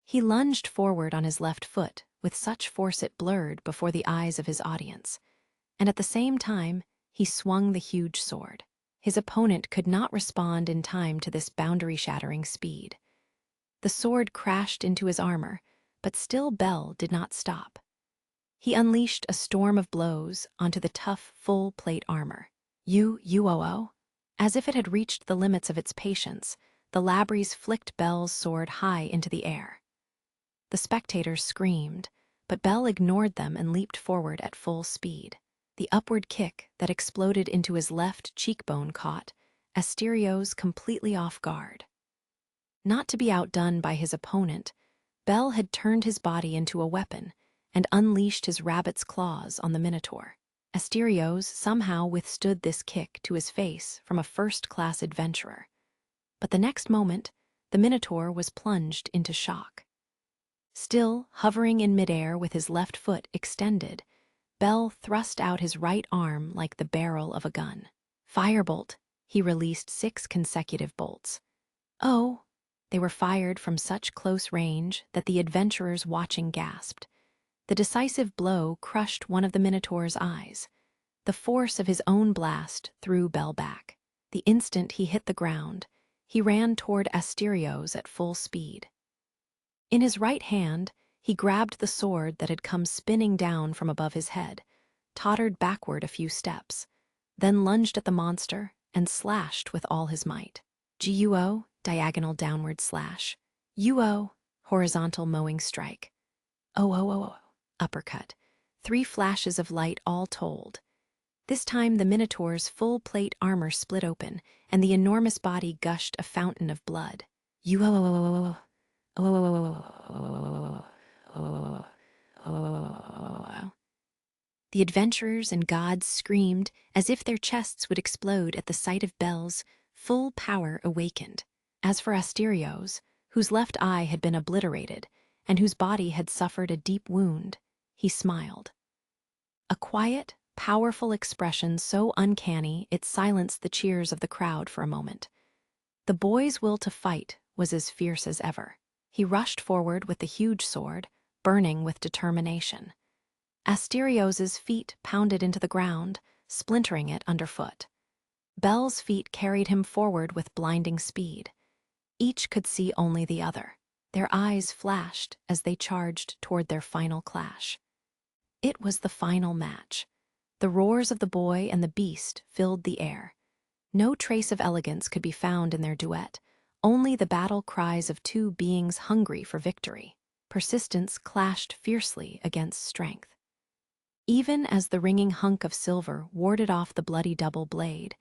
He lunged forward on his left foot with such force it blurred before the eyes of his audience, and at the same time he swung the huge sword. His opponent could not respond in time to this boundary-shattering speed. The sword crashed into his armor, but still Bell did not stop. He unleashed a storm of blows onto the tough, full-plate armor. As if it had reached the limits of its patience, the Labrys flicked Bell's sword high into the air. The spectators screamed, but Bell ignored them and leaped forward at full speed. The upward kick that exploded into his left cheekbone caught Asterios completely off guard. Not to be outdone by his opponent, Bell had turned his body into a weapon and unleashed his rabbit's claws on the Minotaur. Asterios somehow withstood this kick to his face from a first-class adventurer. But the next moment, the Minotaur was plunged into shock. Still hovering in midair with his left foot extended, Bell thrust out his right arm like the barrel of a gun. Firebolt, he released 6 consecutive bolts. Oh! They were fired from such close range that the adventurers watching gasped. The decisive blow crushed one of the Minotaur's eyes. The force of his own blast threw Bell back. The instant he hit the ground, he ran toward Asterios at full speed. In his right hand, he grabbed the sword that had come spinning down from above his head, tottered backward a few steps, then lunged at the monster and slashed with all his might. GUO, diagonal downward slash. UO, horizontal mowing strike. Uppercut. 3 flashes of light all told. This time the Minotaur's full-plate armor split open, and the enormous body gushed a fountain of blood. The adventurers and gods screamed as if their chests would explode at the sight of Bell's full power awakened. As for Asterios, whose left eye had been obliterated and whose body had suffered a deep wound, he smiled. a quiet, powerful expression so uncanny it silenced the cheers of the crowd for a moment. The boy's will to fight was as fierce as ever. He rushed forward with the huge sword, burning with determination. Asterios's feet pounded into the ground, splintering it underfoot. Belle's feet carried him forward with blinding speed. Each could see only the other. Their eyes flashed as they charged toward their final clash. It was the final match. The roars of the boy and the beast filled the air. No trace of elegance could be found in their duet, only the battle cries of two beings hungry for victory. Persistence clashed fiercely against strength. Even as the ringing hunk of silver warded off the bloody double blade,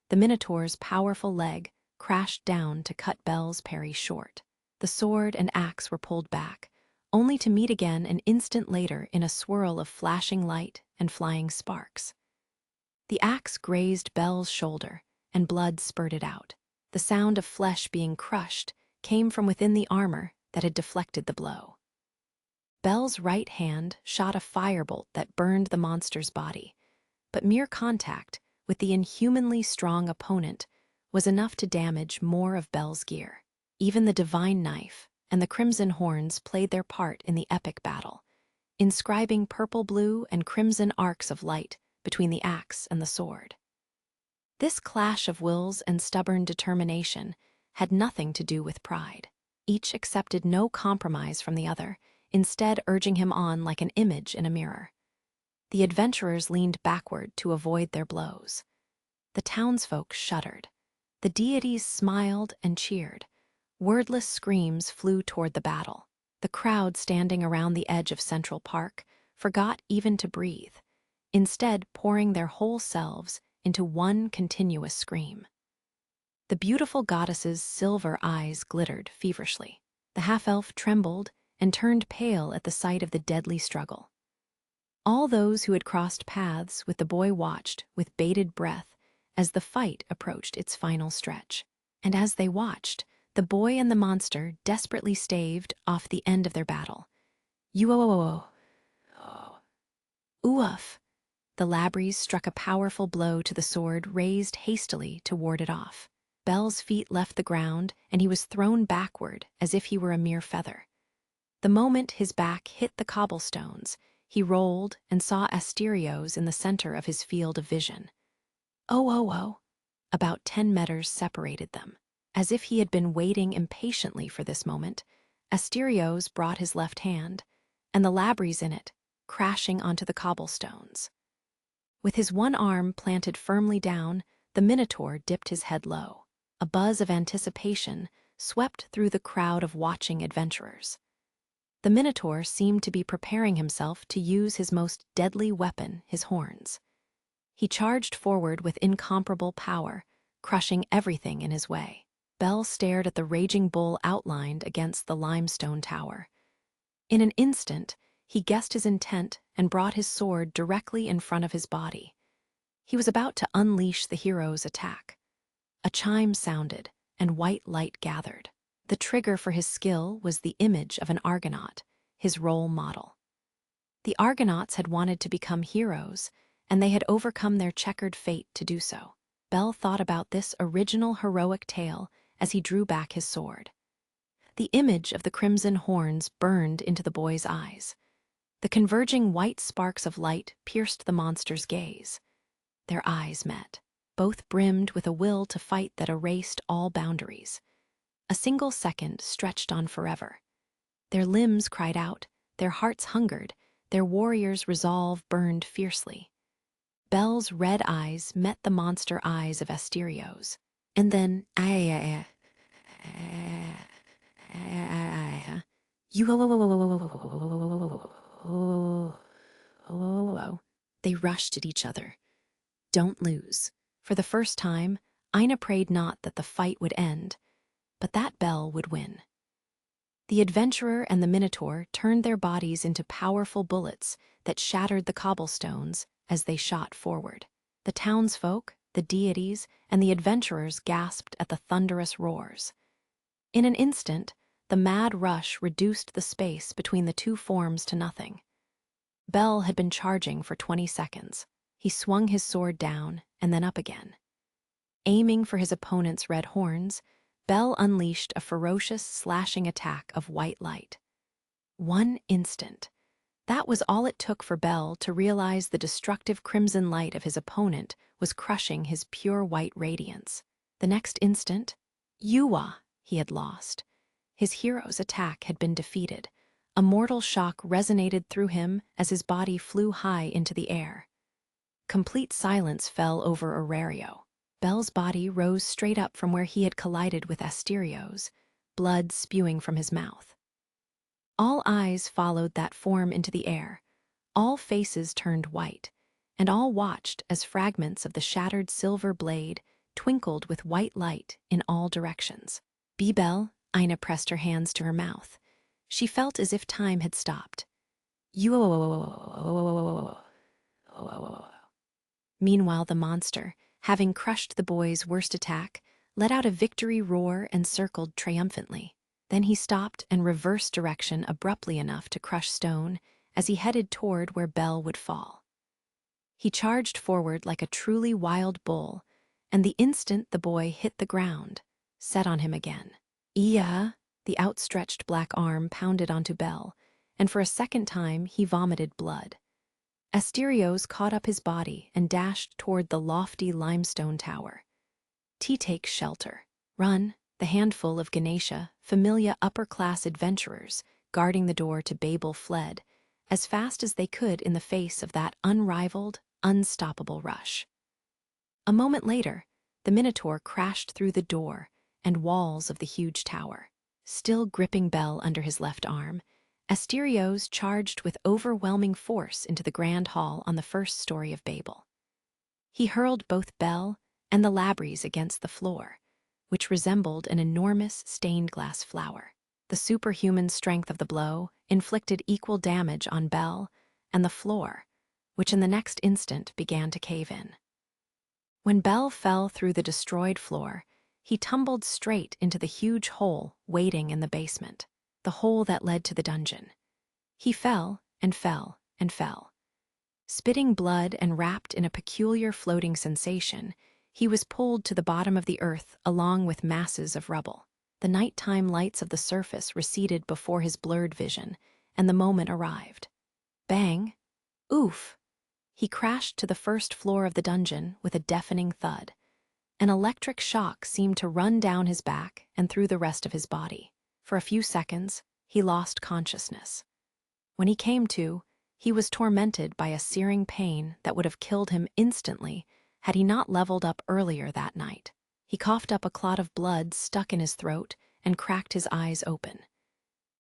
the Minotaur's powerful leg crashed down to cut Belle's parry short. The sword and axe were pulled back, only to meet again an instant later in a swirl of flashing light and flying sparks. The axe grazed Belle's shoulder, and blood spurted out. The sound of flesh being crushed came from within the armor that had deflected the blow. Belle's right hand shot a firebolt that burned the monster's body, but mere contact with the inhumanly strong opponent was enough to damage more of Belle's gear. Even the divine knife and the crimson horns played their part in the epic battle, inscribing purple-blue and crimson arcs of light between the axe and the sword. This clash of wills and stubborn determination had nothing to do with pride. Each accepted no compromise from the other, instead urging him on like an image in a mirror. The adventurers leaned backward to avoid their blows. The townsfolk shuddered. The deities smiled and cheered. Wordless screams flew toward the battle. The crowd standing around the edge of Central Park forgot even to breathe, instead pouring their whole selves into one continuous scream. The beautiful goddess's silver eyes glittered feverishly. The half-elf trembled and turned pale at the sight of the deadly struggle. All those who had crossed paths with the boy watched with bated breath as the fight approached its final stretch. And as they watched, the boy and the monster desperately staved off the end of their battle. Uo-o-o-o. Oof! The Labries struck a powerful blow to the sword raised hastily to ward it off. Belle's feet left the ground, and he was thrown backward as if he were a mere feather. The moment his back hit the cobblestones, he rolled and saw Asterios in the center of his field of vision. Oh! About 10 meters separated them. As if he had been waiting impatiently for this moment, Asterios brought his left hand, and the Labries in it, crashing onto the cobblestones. With his one arm planted firmly down, the Minotaur dipped his head low. A buzz of anticipation swept through the crowd of watching adventurers. The Minotaur seemed to be preparing himself to use his most deadly weapon, his horns. He charged forward with incomparable power, crushing everything in his way. Belle stared at the raging bull outlined against the limestone tower. In an instant, he guessed his intent and brought his sword directly in front of his body. He was about to unleash the hero's attack. A chime sounded, and white light gathered. The trigger for his skill was the image of an Argonaut, his role model. The Argonauts had wanted to become heroes, and they had overcome their checkered fate to do so. Belle thought about this original heroic tale as he drew back his sword. The image of the crimson horns burned into the boy's eyes. The converging white sparks of light pierced the monster's gaze. Their eyes met. Both brimmed with a will to fight that erased all boundaries. A single second stretched on forever. Their limbs cried out, their hearts hungered, their warriors' resolve burned fiercely. Belle's red eyes met the monster eyes of Asterios, and then they rushed at each other. Don't lose. For the first time, Ina prayed not that the fight would end, but that Belle would win. The adventurer and the Minotaur turned their bodies into powerful bullets that shattered the cobblestones as they shot forward. The townsfolk, the deities, and the adventurers gasped at the thunderous roars. In an instant, the mad rush reduced the space between the two forms to nothing. Bell had been charging for 20 seconds. He swung his sword down and then up again. Aiming for his opponent's red horns, Bell unleashed a ferocious, slashing attack of white light. 1 instant. That was all it took for Bell to realize the destructive crimson light of his opponent was crushing his pure white radiance. The next instant, he had lost. His hero's attack had been defeated. A mortal shock resonated through him as his body flew high into the air. Complete silence fell over Aurario. Bell's body rose straight up from where he had collided with Asterio's, blood spewing from his mouth. All eyes followed that form into the air. All faces turned white, and all watched as fragments of the shattered silver blade twinkled with white light in all directions. Bell, Ina pressed her hands to her mouth. She felt as if time had stopped. Meanwhile, the monster, having crushed the boy's worst attack, let out a victory roar and circled triumphantly. Then he stopped and reversed direction abruptly enough to crush stone as he headed toward where Bell would fall. He charged forward like a truly wild bull, and the instant the boy hit the ground, set on him again. The outstretched black arm pounded onto Bell, and for a second time he vomited blood. Asterios caught up his body and dashed toward the lofty limestone tower. Take shelter. Run, the handful of Ganesha, familiar upper-class adventurers guarding the door to Babel fled, as fast as they could in the face of that unrivaled, unstoppable rush. A moment later, the Minotaur crashed through the door and walls of the huge tower. Still gripping Bell under his left arm, Asterios charged with overwhelming force into the grand hall on the first story of Babel. He hurled both Bell and the Labries against the floor, which resembled an enormous stained glass flower. The superhuman strength of the blow inflicted equal damage on Bell and the floor, which in the next instant began to cave in. When Bell fell through the destroyed floor, he tumbled straight into the huge hole waiting in the basement, the hole that led to the dungeon. He fell and fell and fell. Spitting blood and wrapped in a peculiar floating sensation, he was pulled to the bottom of the earth along with masses of rubble. The nighttime lights of the surface receded before his blurred vision, and the moment arrived. Bang! Oof! He crashed to the first floor of the dungeon with a deafening thud. An electric shock seemed to run down his back and through the rest of his body. For a few seconds, he lost consciousness. When he came to, he was tormented by a searing pain that would have killed him instantly had he not leveled up earlier that night. He coughed up a clot of blood stuck in his throat and cracked his eyes open.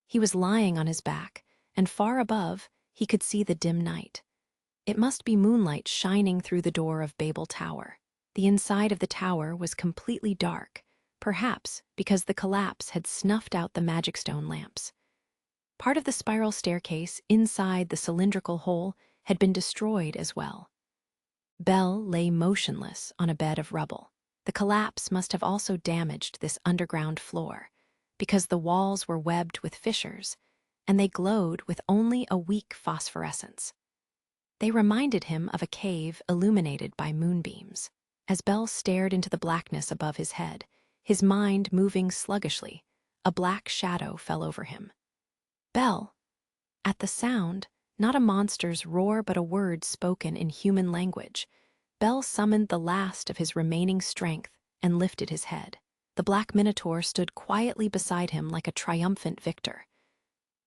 He was lying on his back, and far above, he could see the dim night. It must be moonlight shining through the door of Babel Tower. The inside of the tower was completely dark, perhaps because the collapse had snuffed out the magic stone lamps. Part of the spiral staircase inside the cylindrical hole had been destroyed as well. Bell lay motionless on a bed of rubble. The collapse must have also damaged this underground floor, because the walls were webbed with fissures, and they glowed with only a weak phosphorescence. They reminded him of a cave illuminated by moonbeams. As Bell stared into the blackness above his head, his mind moving sluggishly, a black shadow fell over him. Bell! At the sound, not a monster's roar but a word spoken in human language, Bell summoned the last of his remaining strength and lifted his head. The black Minotaur stood quietly beside him like a triumphant victor.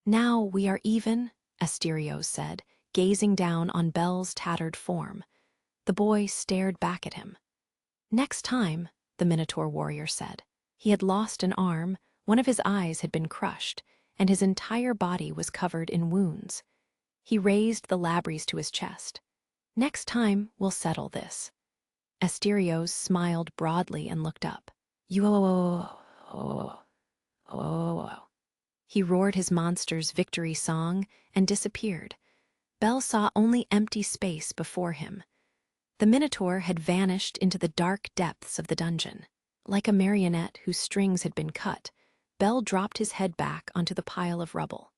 "Now we are even," Asterios said, gazing down on Bell's tattered form. The boy stared back at him. "Next time," the Minotaur warrior said. He had lost an arm, one of his eyes had been crushed, and his entire body was covered in wounds. He raised the Labries to his chest. "Next time, we'll settle this." Asterios smiled broadly and looked up. He roared his monster's victory song and disappeared. Bell saw only empty space before him. The Minotaur had vanished into the dark depths of the dungeon. Like a marionette whose strings had been cut, Bell dropped his head back onto the pile of rubble.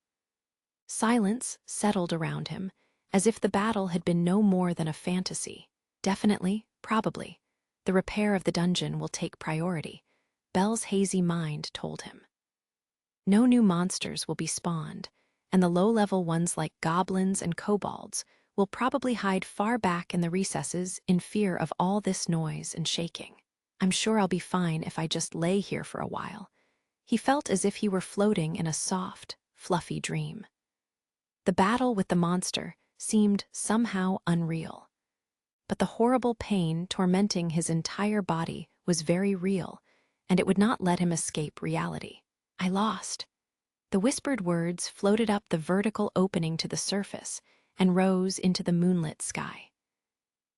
Silence settled around him, as if the battle had been no more than a fantasy. Definitely, probably. The repair of the dungeon will take priority, Belle's hazy mind told him. No new monsters will be spawned, and the low-level ones like goblins and kobolds will probably hide far back in the recesses in fear of all this noise and shaking. I'm sure I'll be fine if I just lay here for a while. He felt as if he were floating in a soft, fluffy dream. The battle with the monster seemed somehow unreal. But the horrible pain tormenting his entire body was very real, and it would not let him escape reality. I lost. The whispered words floated up the vertical opening to the surface and rose into the moonlit sky.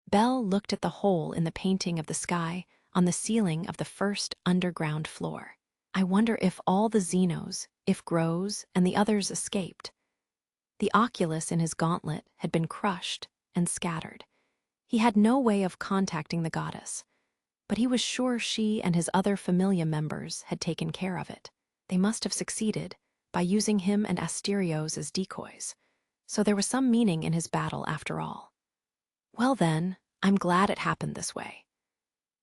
Belle looked at the hole in the painting of the sky on the ceiling of the first underground floor. I wonder if all the Xenos, if Grows, and the others escaped. The oculus in his gauntlet had been crushed and scattered. He had no way of contacting the goddess, but he was sure she and his other familia members had taken care of it. They must have succeeded by using him and Asterios as decoys, so there was some meaning in his battle after all. Well then, I'm glad it happened this way.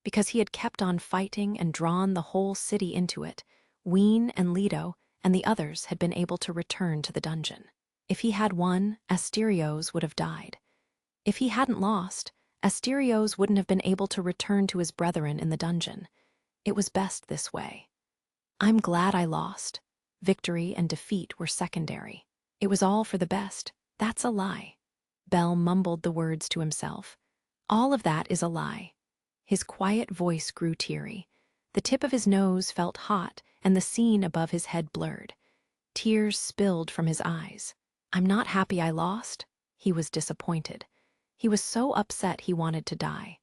Because he had kept on fighting and drawn the whole city into it, Ween and Leto and the others had been able to return to the dungeon. If he had won, Asterios would have died. If he hadn't lost, Asterios wouldn't have been able to return to his brethren in the dungeon. It was best this way. I'm glad I lost. Victory and defeat were secondary. It was all for the best. That's a lie. Belle mumbled the words to himself. All of that is a lie. His quiet voice grew teary. The tip of his nose felt hot and the scene above his head blurred. Tears spilled from his eyes. I'm not happy I lost. He was disappointed. He was so upset he wanted to die.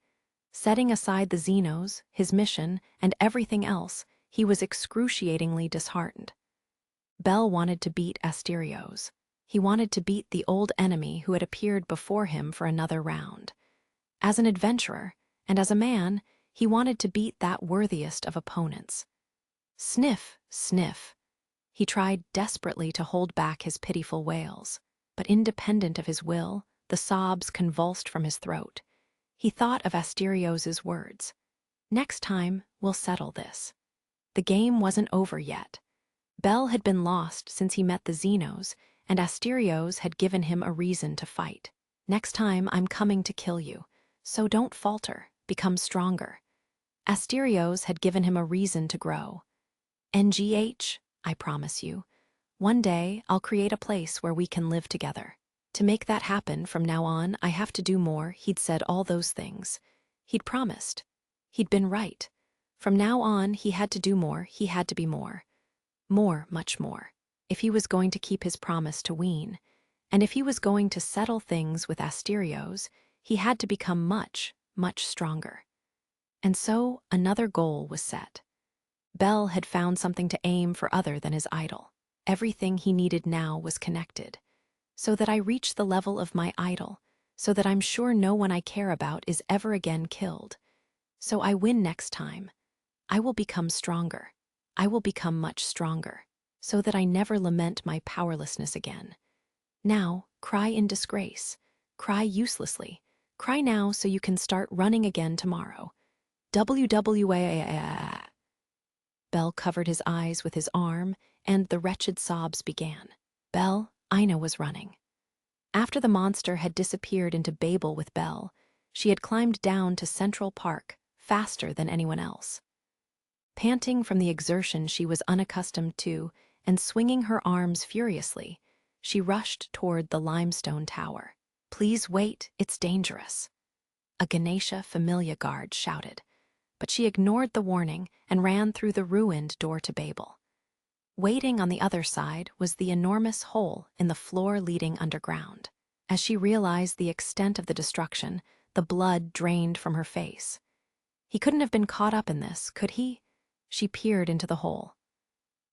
Setting aside the Xenos, his mission, and everything else, he was excruciatingly disheartened. Belle wanted to beat Asterios. He wanted to beat the old enemy who had appeared before him for another round. As an adventurer, and as a man, he wanted to beat that worthiest of opponents. Sniff, sniff. He tried desperately to hold back his pitiful wails, but independent of his will, the sobs convulsed from his throat. He thought of Asterios's words. Next time, we'll settle this. The game wasn't over yet. Belle had been lost since he met the Xenos, and Asterios had given him a reason to fight. Next time, I'm coming to kill you, so don't falter, become stronger. Asterios had given him a reason to grow. NGH, I promise you. One day, I'll create a place where we can live together. To make that happen from now on, I have to do more. He'd said all those things. He'd promised. He'd been right. From now on, he had to do more. He had to be more. More, much more. If he was going to keep his promise to Ween, and if he was going to settle things with Asterios, he had to become much, much stronger. And so, another goal was set. Belle had found something to aim for other than his idol. Everything he needed now was connected. So that I reach the level of my idol, so that I'm sure no one I care about is ever again killed. So I win next time. I will become stronger. I will become much stronger, so that I never lament my powerlessness again. Now, cry in disgrace. Cry uselessly. Cry now so you can start running again tomorrow. WWA. Belle covered his eyes with his arm, and the wretched sobs began. Belle, Ina was running. After the monster had disappeared into Babel with Belle, she had climbed down to Central Park faster than anyone else. Panting from the exertion she was unaccustomed to and swinging her arms furiously, she rushed toward the limestone tower. Please wait, it's dangerous. A Ganesha Familia guard shouted, but she ignored the warning and ran through the ruined door to Babel. Waiting on the other side was the enormous hole in the floor leading underground. As she realized the extent of the destruction, the blood drained from her face. He couldn't have been caught up in this, could he? She peered into the hole.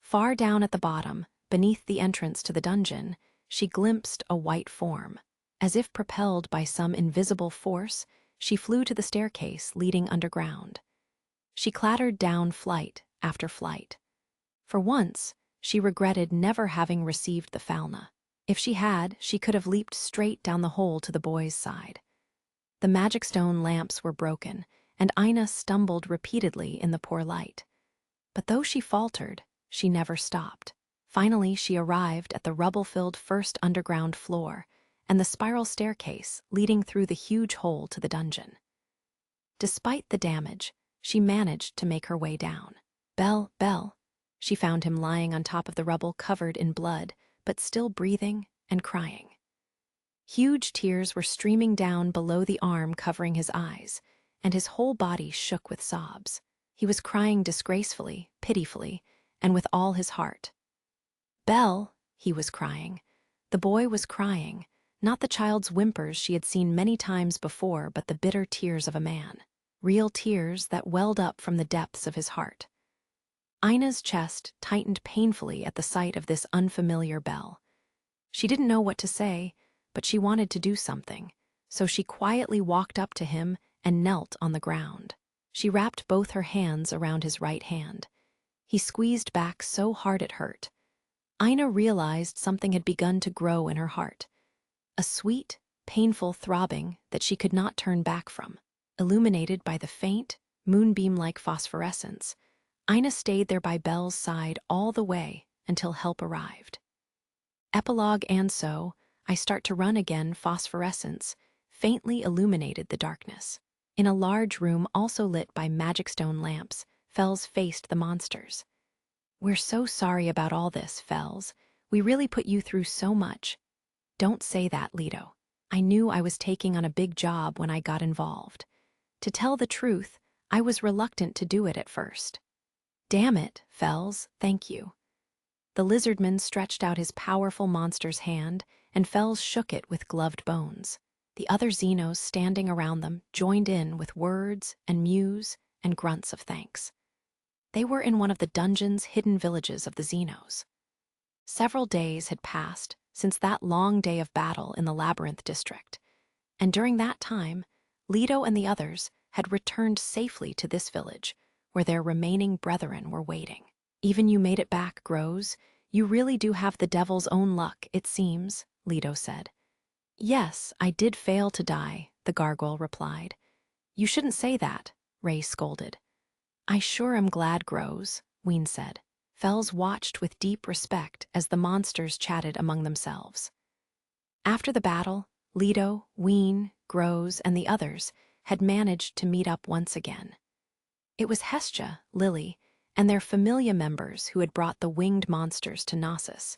Far down at the bottom, beneath the entrance to the dungeon, she glimpsed a white form. As if propelled by some invisible force, she flew to the staircase leading underground. She clattered down flight after flight. For once, she regretted never having received the Falna. If she had, she could have leaped straight down the hole to the boy's side. The magic stone lamps were broken, and Ina stumbled repeatedly in the poor light. But though she faltered, she never stopped. Finally, she arrived at the rubble-filled first underground floor and the spiral staircase leading through the huge hole to the dungeon. Despite the damage, she managed to make her way down. Belle, Belle. She found him lying on top of the rubble covered in blood, but still breathing and crying. Huge tears were streaming down below the arm covering his eyes, and his whole body shook with sobs. He was crying disgracefully, pitifully, and with all his heart. Belle, he was crying. The boy was crying, not the child's whimpers she had seen many times before, but the bitter tears of a man. Real tears that welled up from the depths of his heart. Ina's chest tightened painfully at the sight of this unfamiliar Belle. She didn't know what to say, but she wanted to do something, so she quietly walked up to him and knelt on the ground. She wrapped both her hands around his right hand. He squeezed back so hard it hurt. Ina realized something had begun to grow in her heart. A sweet, painful throbbing that she could not turn back from. Illuminated by the faint, moonbeam-like phosphorescence, Ina stayed there by Belle's side all the way until help arrived. Epilogue. And so, I start to run again. Phosphorescence faintly illuminated the darkness. In a large room also lit by magic stone lamps, Fels faced the monsters. "We're so sorry about all this, Fels. We really put you through so much." "Don't say that, Leto. I knew I was taking on a big job when I got involved. To tell the truth, I was reluctant to do it at first." "Damn it, Fels, thank you." The lizardman stretched out his powerful monster's hand, and Fels shook it with gloved bones. The other Xenos standing around them joined in with words and mews and grunts of thanks. They were in one of the dungeon's hidden villages of the Xenos. Several days had passed since that long day of battle in the Labyrinth district, and during that time, Leto and the others had returned safely to this village, where their remaining brethren were waiting. "Even you made it back, Groz. You really do have the devil's own luck, it seems," Leto said. "Yes, I did fail to die," the gargoyle replied. "You shouldn't say that," Ray scolded. "I sure am glad, Groz," Ween said. Fels watched with deep respect as the monsters chatted among themselves. After the battle, Leto, Ween, Groz, and the others had managed to meet up once again. It was Hestia, Lily, and their familia members who had brought the winged monsters to Knossos,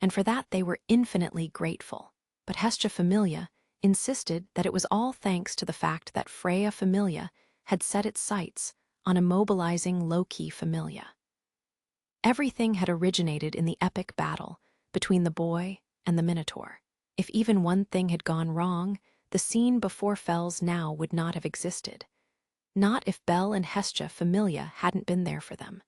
and for that they were infinitely grateful. But Hestia Familia insisted that it was all thanks to the fact that Freya Familia had set its sights on immobilizing low-key Familia. Everything had originated in the epic battle between the boy and the Minotaur. If even one thing had gone wrong, the scene before Fels now would not have existed. Not if Belle and Hestia Familia hadn't been there for them.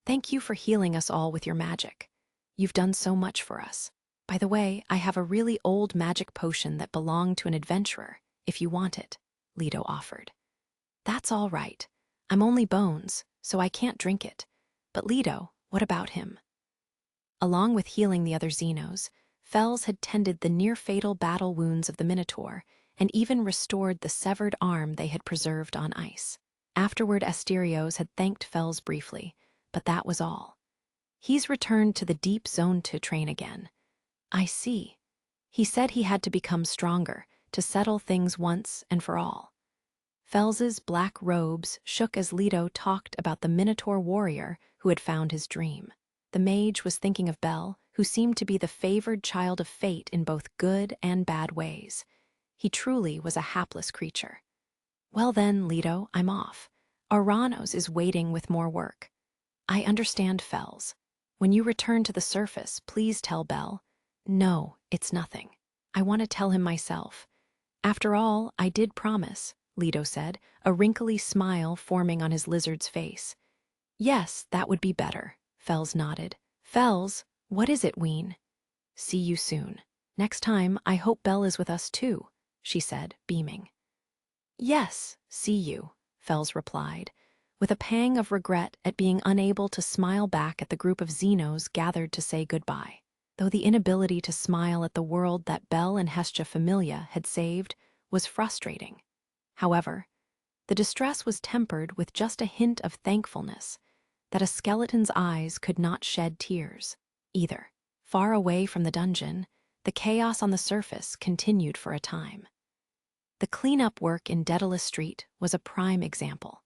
"Thank you for healing us all with your magic. You've done so much for us. By the way, I have a really old magic potion that belonged to an adventurer, if you want it," Leto offered. "That's all right. I'm only bones, so I can't drink it. But Leto, what about him?" Along with healing the other Xenos, Fels had tended the near-fatal battle wounds of the Minotaur and even restored the severed arm they had preserved on ice. Afterward, Asterios had thanked Fels briefly, but that was all. "He's returned to the deep zone to train again." "I see. He said he had to become stronger to settle things once and for all." Fels's black robes shook as Leto talked about the Minotaur warrior who had found his dream. The mage was thinking of Belle, who seemed to be the favored child of fate in both good and bad ways. He truly was a hapless creature. "Well then, Leto, I'm off. Aranos is waiting with more work." "I understand, Fels. When you return to the surface, please tell Belle." "No, it's nothing. I want to tell him myself. After all, I did promise," Leto said, a wrinkly smile forming on his lizard's face. "Yes, that would be better," Fels nodded. "Fels, what is it, Ween?" "See you soon. Next time, I hope Belle is with us too," she said, beaming. "Yes, see you," Fels replied, with a pang of regret at being unable to smile back at the group of Xenos gathered to say goodbye. though the inability to smile at the world that Belle and Hestia Familia had saved was frustrating. However, the distress was tempered with just a hint of thankfulness that a skeleton's eyes could not shed tears, either. Far away from the dungeon, the chaos on the surface continued for a time. The cleanup work in Daedalus Street was a prime example.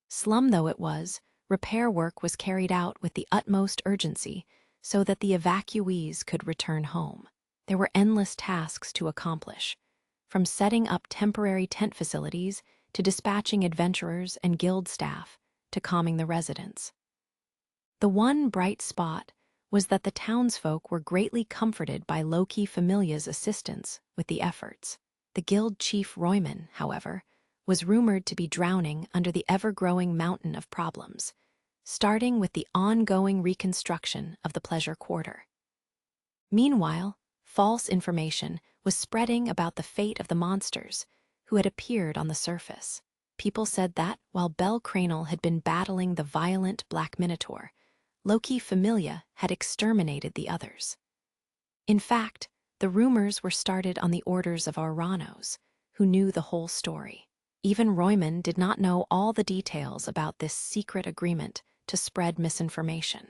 Slum though it was, repair work was carried out with the utmost urgency so that the evacuees could return home. There were endless tasks to accomplish, from setting up temporary tent facilities to dispatching adventurers and guild staff to calming the residents. The one bright spot was that the townsfolk were greatly comforted by Loki Familia's assistance with the efforts. The guild chief Royman, however, was rumored to be drowning under the ever-growing mountain of problems, starting with the ongoing reconstruction of the pleasure quarter. Meanwhile, false information was spreading about the fate of the monsters who had appeared on the surface. People said that, while Belle Cranel had been battling the violent Black Minotaur, Loki Familia had exterminated the others. In fact, the rumors were started on the orders of Aranos, who knew the whole story. Even Royman did not know all the details about this secret agreement to spread misinformation.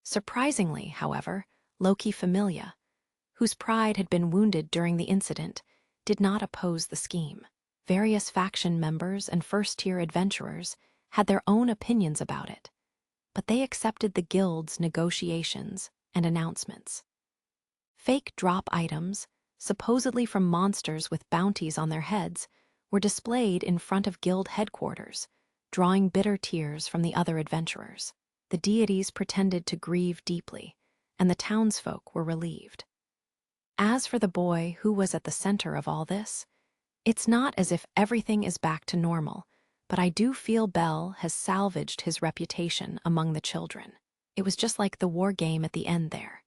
Surprisingly, however, Loki Familia, whose pride had been wounded during the incident, did not oppose the scheme. Various faction members and first-tier adventurers had their own opinions about it, but they accepted the guild's negotiations and announcements. Fake drop items, supposedly from monsters with bounties on their heads, were displayed in front of guild headquarters, drawing bitter tears from the other adventurers. The deities pretended to grieve deeply, and the townsfolk were relieved. As for the boy who was at the center of all this, it's not as if everything is back to normal, but I do feel Belle has salvaged his reputation among the children. It was just like the war game at the end there.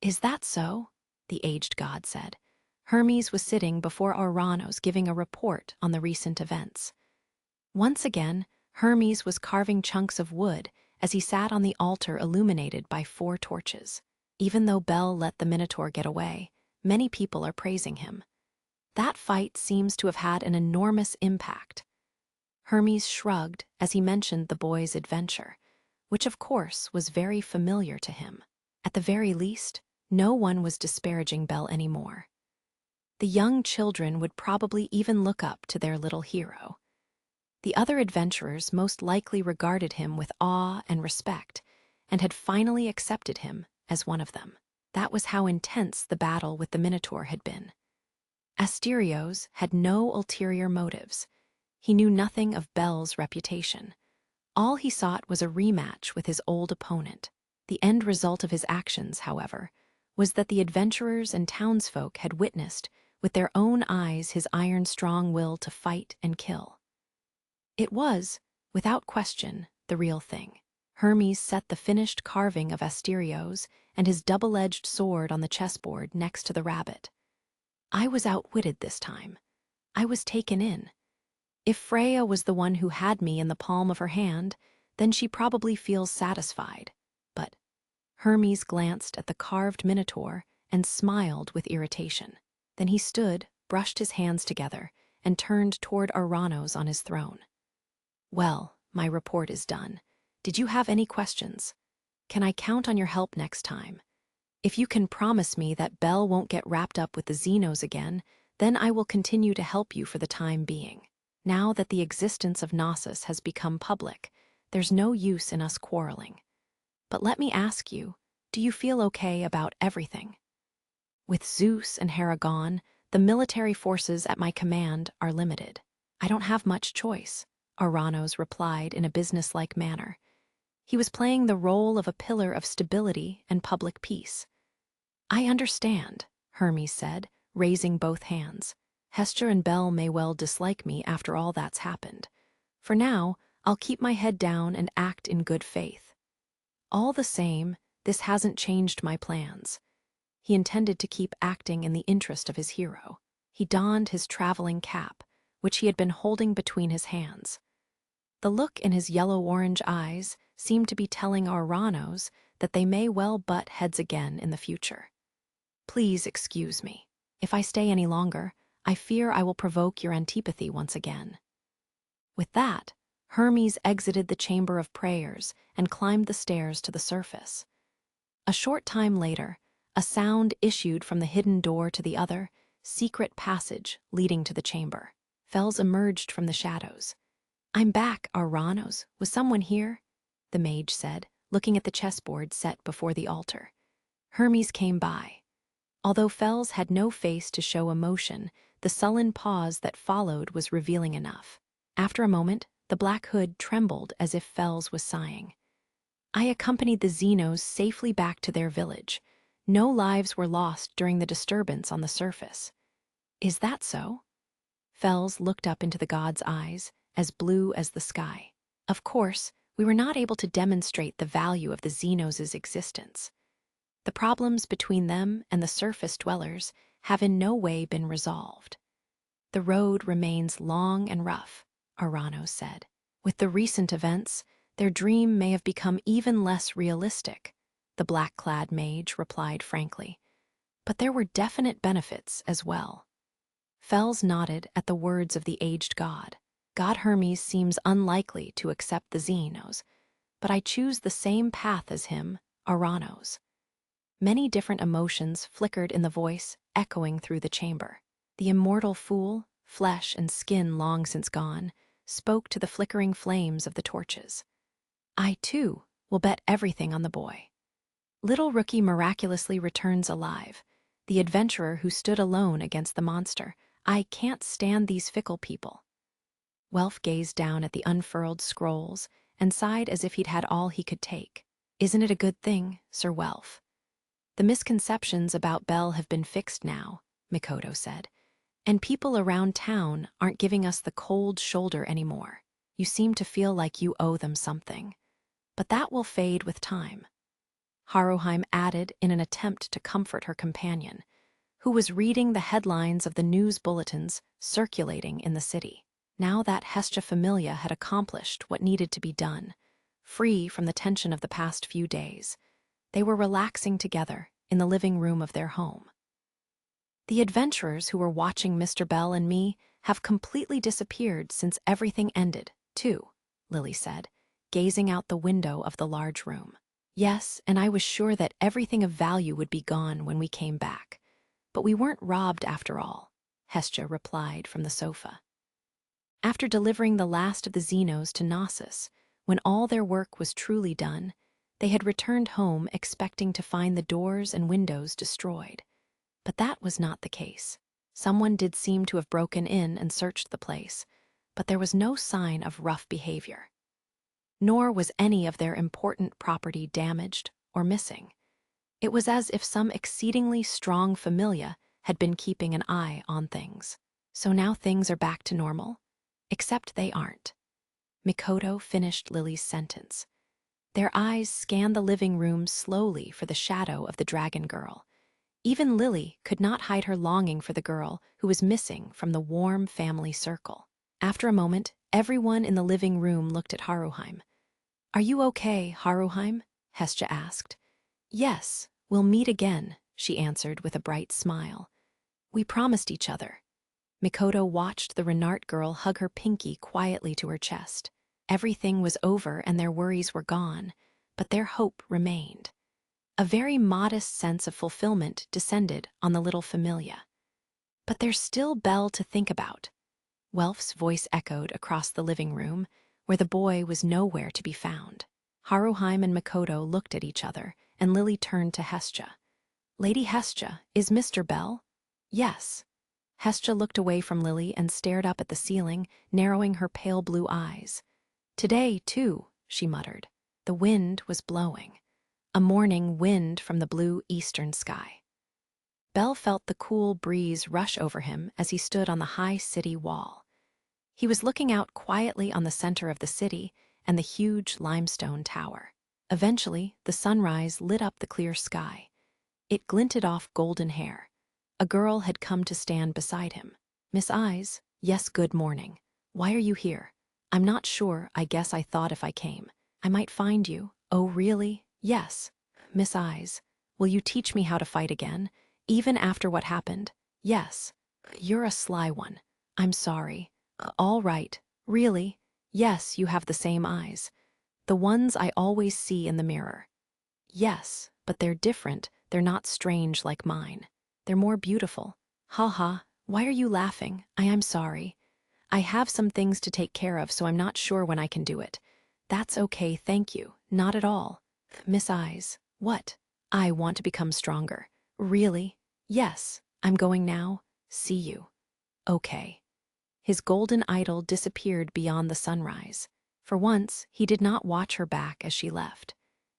Is that so? The aged god said. Hermes was sitting before Aranos giving a report on the recent events. Once again, Hermes was carving chunks of wood as he sat on the altar illuminated by 4 torches. Even though Belle let the Minotaur get away, many people are praising him. That fight seems to have had an enormous impact. Hermes shrugged as he mentioned the boy's adventure, which of course was very familiar to him. At the very least, no one was disparaging Belle anymore. The young children would probably even look up to their little hero. The other adventurers most likely regarded him with awe and respect, and had finally accepted him as one of them. That was how intense the battle with the Minotaur had been. Asterios had no ulterior motives. He knew nothing of Belle's reputation. All he sought was a rematch with his old opponent. The end result of his actions, however, was that the adventurers and townsfolk had witnessed with their own eyes his iron-strong will to fight and kill. It was, without question, the real thing. Hermes set the finished carving of Asterios and his double-edged sword on the chessboard next to the rabbit. I was outwitted this time. I was taken in. If Freya was the one who had me in the palm of her hand, then she probably feels satisfied. But Hermes glanced at the carved Minotaur and smiled with irritation. Then he stood, brushed his hands together, and turned toward Aranos on his throne. Well, my report is done. Did you have any questions? Can I count on your help next time? If you can promise me that Belle won't get wrapped up with the Xenos again, then I will continue to help you for the time being. Now that the existence of Knossos has become public, there's no use in us quarreling. But let me ask you, do you feel okay about everything? With Zeus and Hera gone, the military forces at my command are limited. I don't have much choice, Aranos replied in a businesslike manner. He was playing the role of a pillar of stability and public peace. I understand, Hermes said, raising both hands. Hestia and Belle may well dislike me after all that's happened. For now, I'll keep my head down and act in good faith. All the same, this hasn't changed my plans. He intended to keep acting in the interest of his hero. He donned his traveling cap, which he had been holding between his hands. The look in his yellow-orange eyes seemed to be telling Aranos that they may well butt heads again in the future. Please excuse me. If I stay any longer, I fear I will provoke your antipathy once again." With that, Hermes exited the chamber of prayers and climbed the stairs to the surface. A short time later, a sound issued from the hidden door to the other, secret passage leading to the chamber. Fels emerged from the shadows. "I'm back, Aranos. Was someone here?" the mage said, looking at the chessboard set before the altar. Hermes came by. Although Fels had no face to show emotion, the sullen pause that followed was revealing enough. After a moment, the black hood trembled as if Fels was sighing. "I accompanied the Xenos safely back to their village. No lives were lost during the disturbance on the surface." "Is that so?" Fels looked up into the god's eyes, as blue as the sky. "Of course, we were not able to demonstrate the value of the Xenos' existence. The problems between them and the surface dwellers have in no way been resolved. The road remains long and rough," Arano said. "With the recent events, their dream may have become even less realistic," the black-clad mage replied frankly. "But there were definite benefits as well." Fels nodded at the words of the aged god. "God Hermes seems unlikely to accept the Xenos, but I choose the same path as him, Aranos." Many different emotions flickered in the voice, echoing through the chamber. The immortal fool, flesh and skin long since gone, spoke to the flickering flames of the torches. "I, too, will bet everything on the boy. Little Rookie miraculously returns alive, the adventurer who stood alone against the monster. I can't stand these fickle people." Welf gazed down at the unfurled scrolls and sighed as if he'd had all he could take. "Isn't it a good thing, Sir Welf? The misconceptions about Belle have been fixed now," Mikoto said, "and people around town aren't giving us the cold shoulder anymore. You seem to feel like you owe them something. But that will fade with time," Haruheim added in an attempt to comfort her companion, who was reading the headlines of the news bulletins circulating in the city. Now that Hestia Familia had accomplished what needed to be done, free from the tension of the past few days, they were relaxing together in the living room of their home. "The adventurers who were watching Mr. Bell and me have completely disappeared since everything ended, too," Lily said, gazing out the window of the large room. "Yes, and I was sure that everything of value would be gone when we came back. But we weren't robbed after all," Hestia replied from the sofa. After delivering the last of the Xenos to Knossos, when all their work was truly done, they had returned home expecting to find the doors and windows destroyed. But that was not the case. Someone did seem to have broken in and searched the place, but there was no sign of rough behavior. Nor was any of their important property damaged or missing. It was as if some exceedingly strong familia had been keeping an eye on things. "So now things are back to normal? Except they aren't." Mikoto finished Lily's sentence. Their eyes scanned the living room slowly for the shadow of the dragon girl. Even Lily could not hide her longing for the girl who was missing from the warm family circle. After a moment, everyone in the living room looked at Haruheim. "Are you okay, Haruheim?" Hestia asked. "Yes, we'll meet again," she answered with a bright smile. "We promised each other." Mikoto watched the Renart girl hug her pinky quietly to her chest. Everything was over and their worries were gone, but their hope remained. A very modest sense of fulfillment descended on the little familia. "But there's still Belle to think about," Welf's voice echoed across the living room, where the boy was nowhere to be found. Haruheim and Mikoto looked at each other, and Lily turned to Hestia. "Lady Hestia, is Mr. Bell?" "Yes." Hestia looked away from Lily and stared up at the ceiling, narrowing her pale blue eyes. "Today, too," she muttered. The wind was blowing. A morning wind from the blue eastern sky. Bell felt the cool breeze rush over him as he stood on the high city wall. He was looking out quietly on the center of the city and the huge limestone tower. Eventually, the sunrise lit up the clear sky. It glinted off golden hair. A girl had come to stand beside him. "Miss Eyes, yes, good morning. Why are you here?" "I'm not sure. I guess I thought if I came, I might find you." "Oh, really?" "Yes." Miss Eyes, will you teach me how to fight again, even after what happened? Yes. You're a sly one. I'm sorry. All right. Really? Yes, you have the same eyes. The ones I always see in the mirror. Yes, but they're different. They're not strange like mine. They're more beautiful. Ha ha. Why are you laughing? I am sorry. I have some things to take care of, so I'm not sure when I can do it. That's okay, thank you. Not at all. Miss Eyes, what? I want to become stronger. Really? Yes. I'm going now. See you. Okay. His golden idol disappeared beyond the sunrise. For once, he did not watch her back as she left.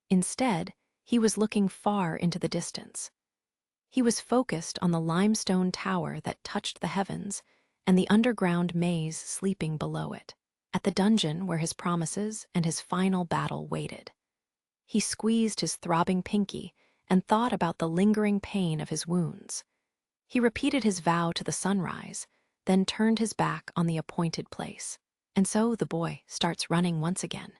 Instead, he was looking far into the distance. He was focused on the limestone tower that touched the heavens and the underground maze sleeping below it, at the dungeon where his promises and his final battle waited. He squeezed his throbbing pinky and thought about the lingering pain of his wounds. He repeated his vow to the sunrise, then turned his back on the appointed place. And so the boy starts running once again.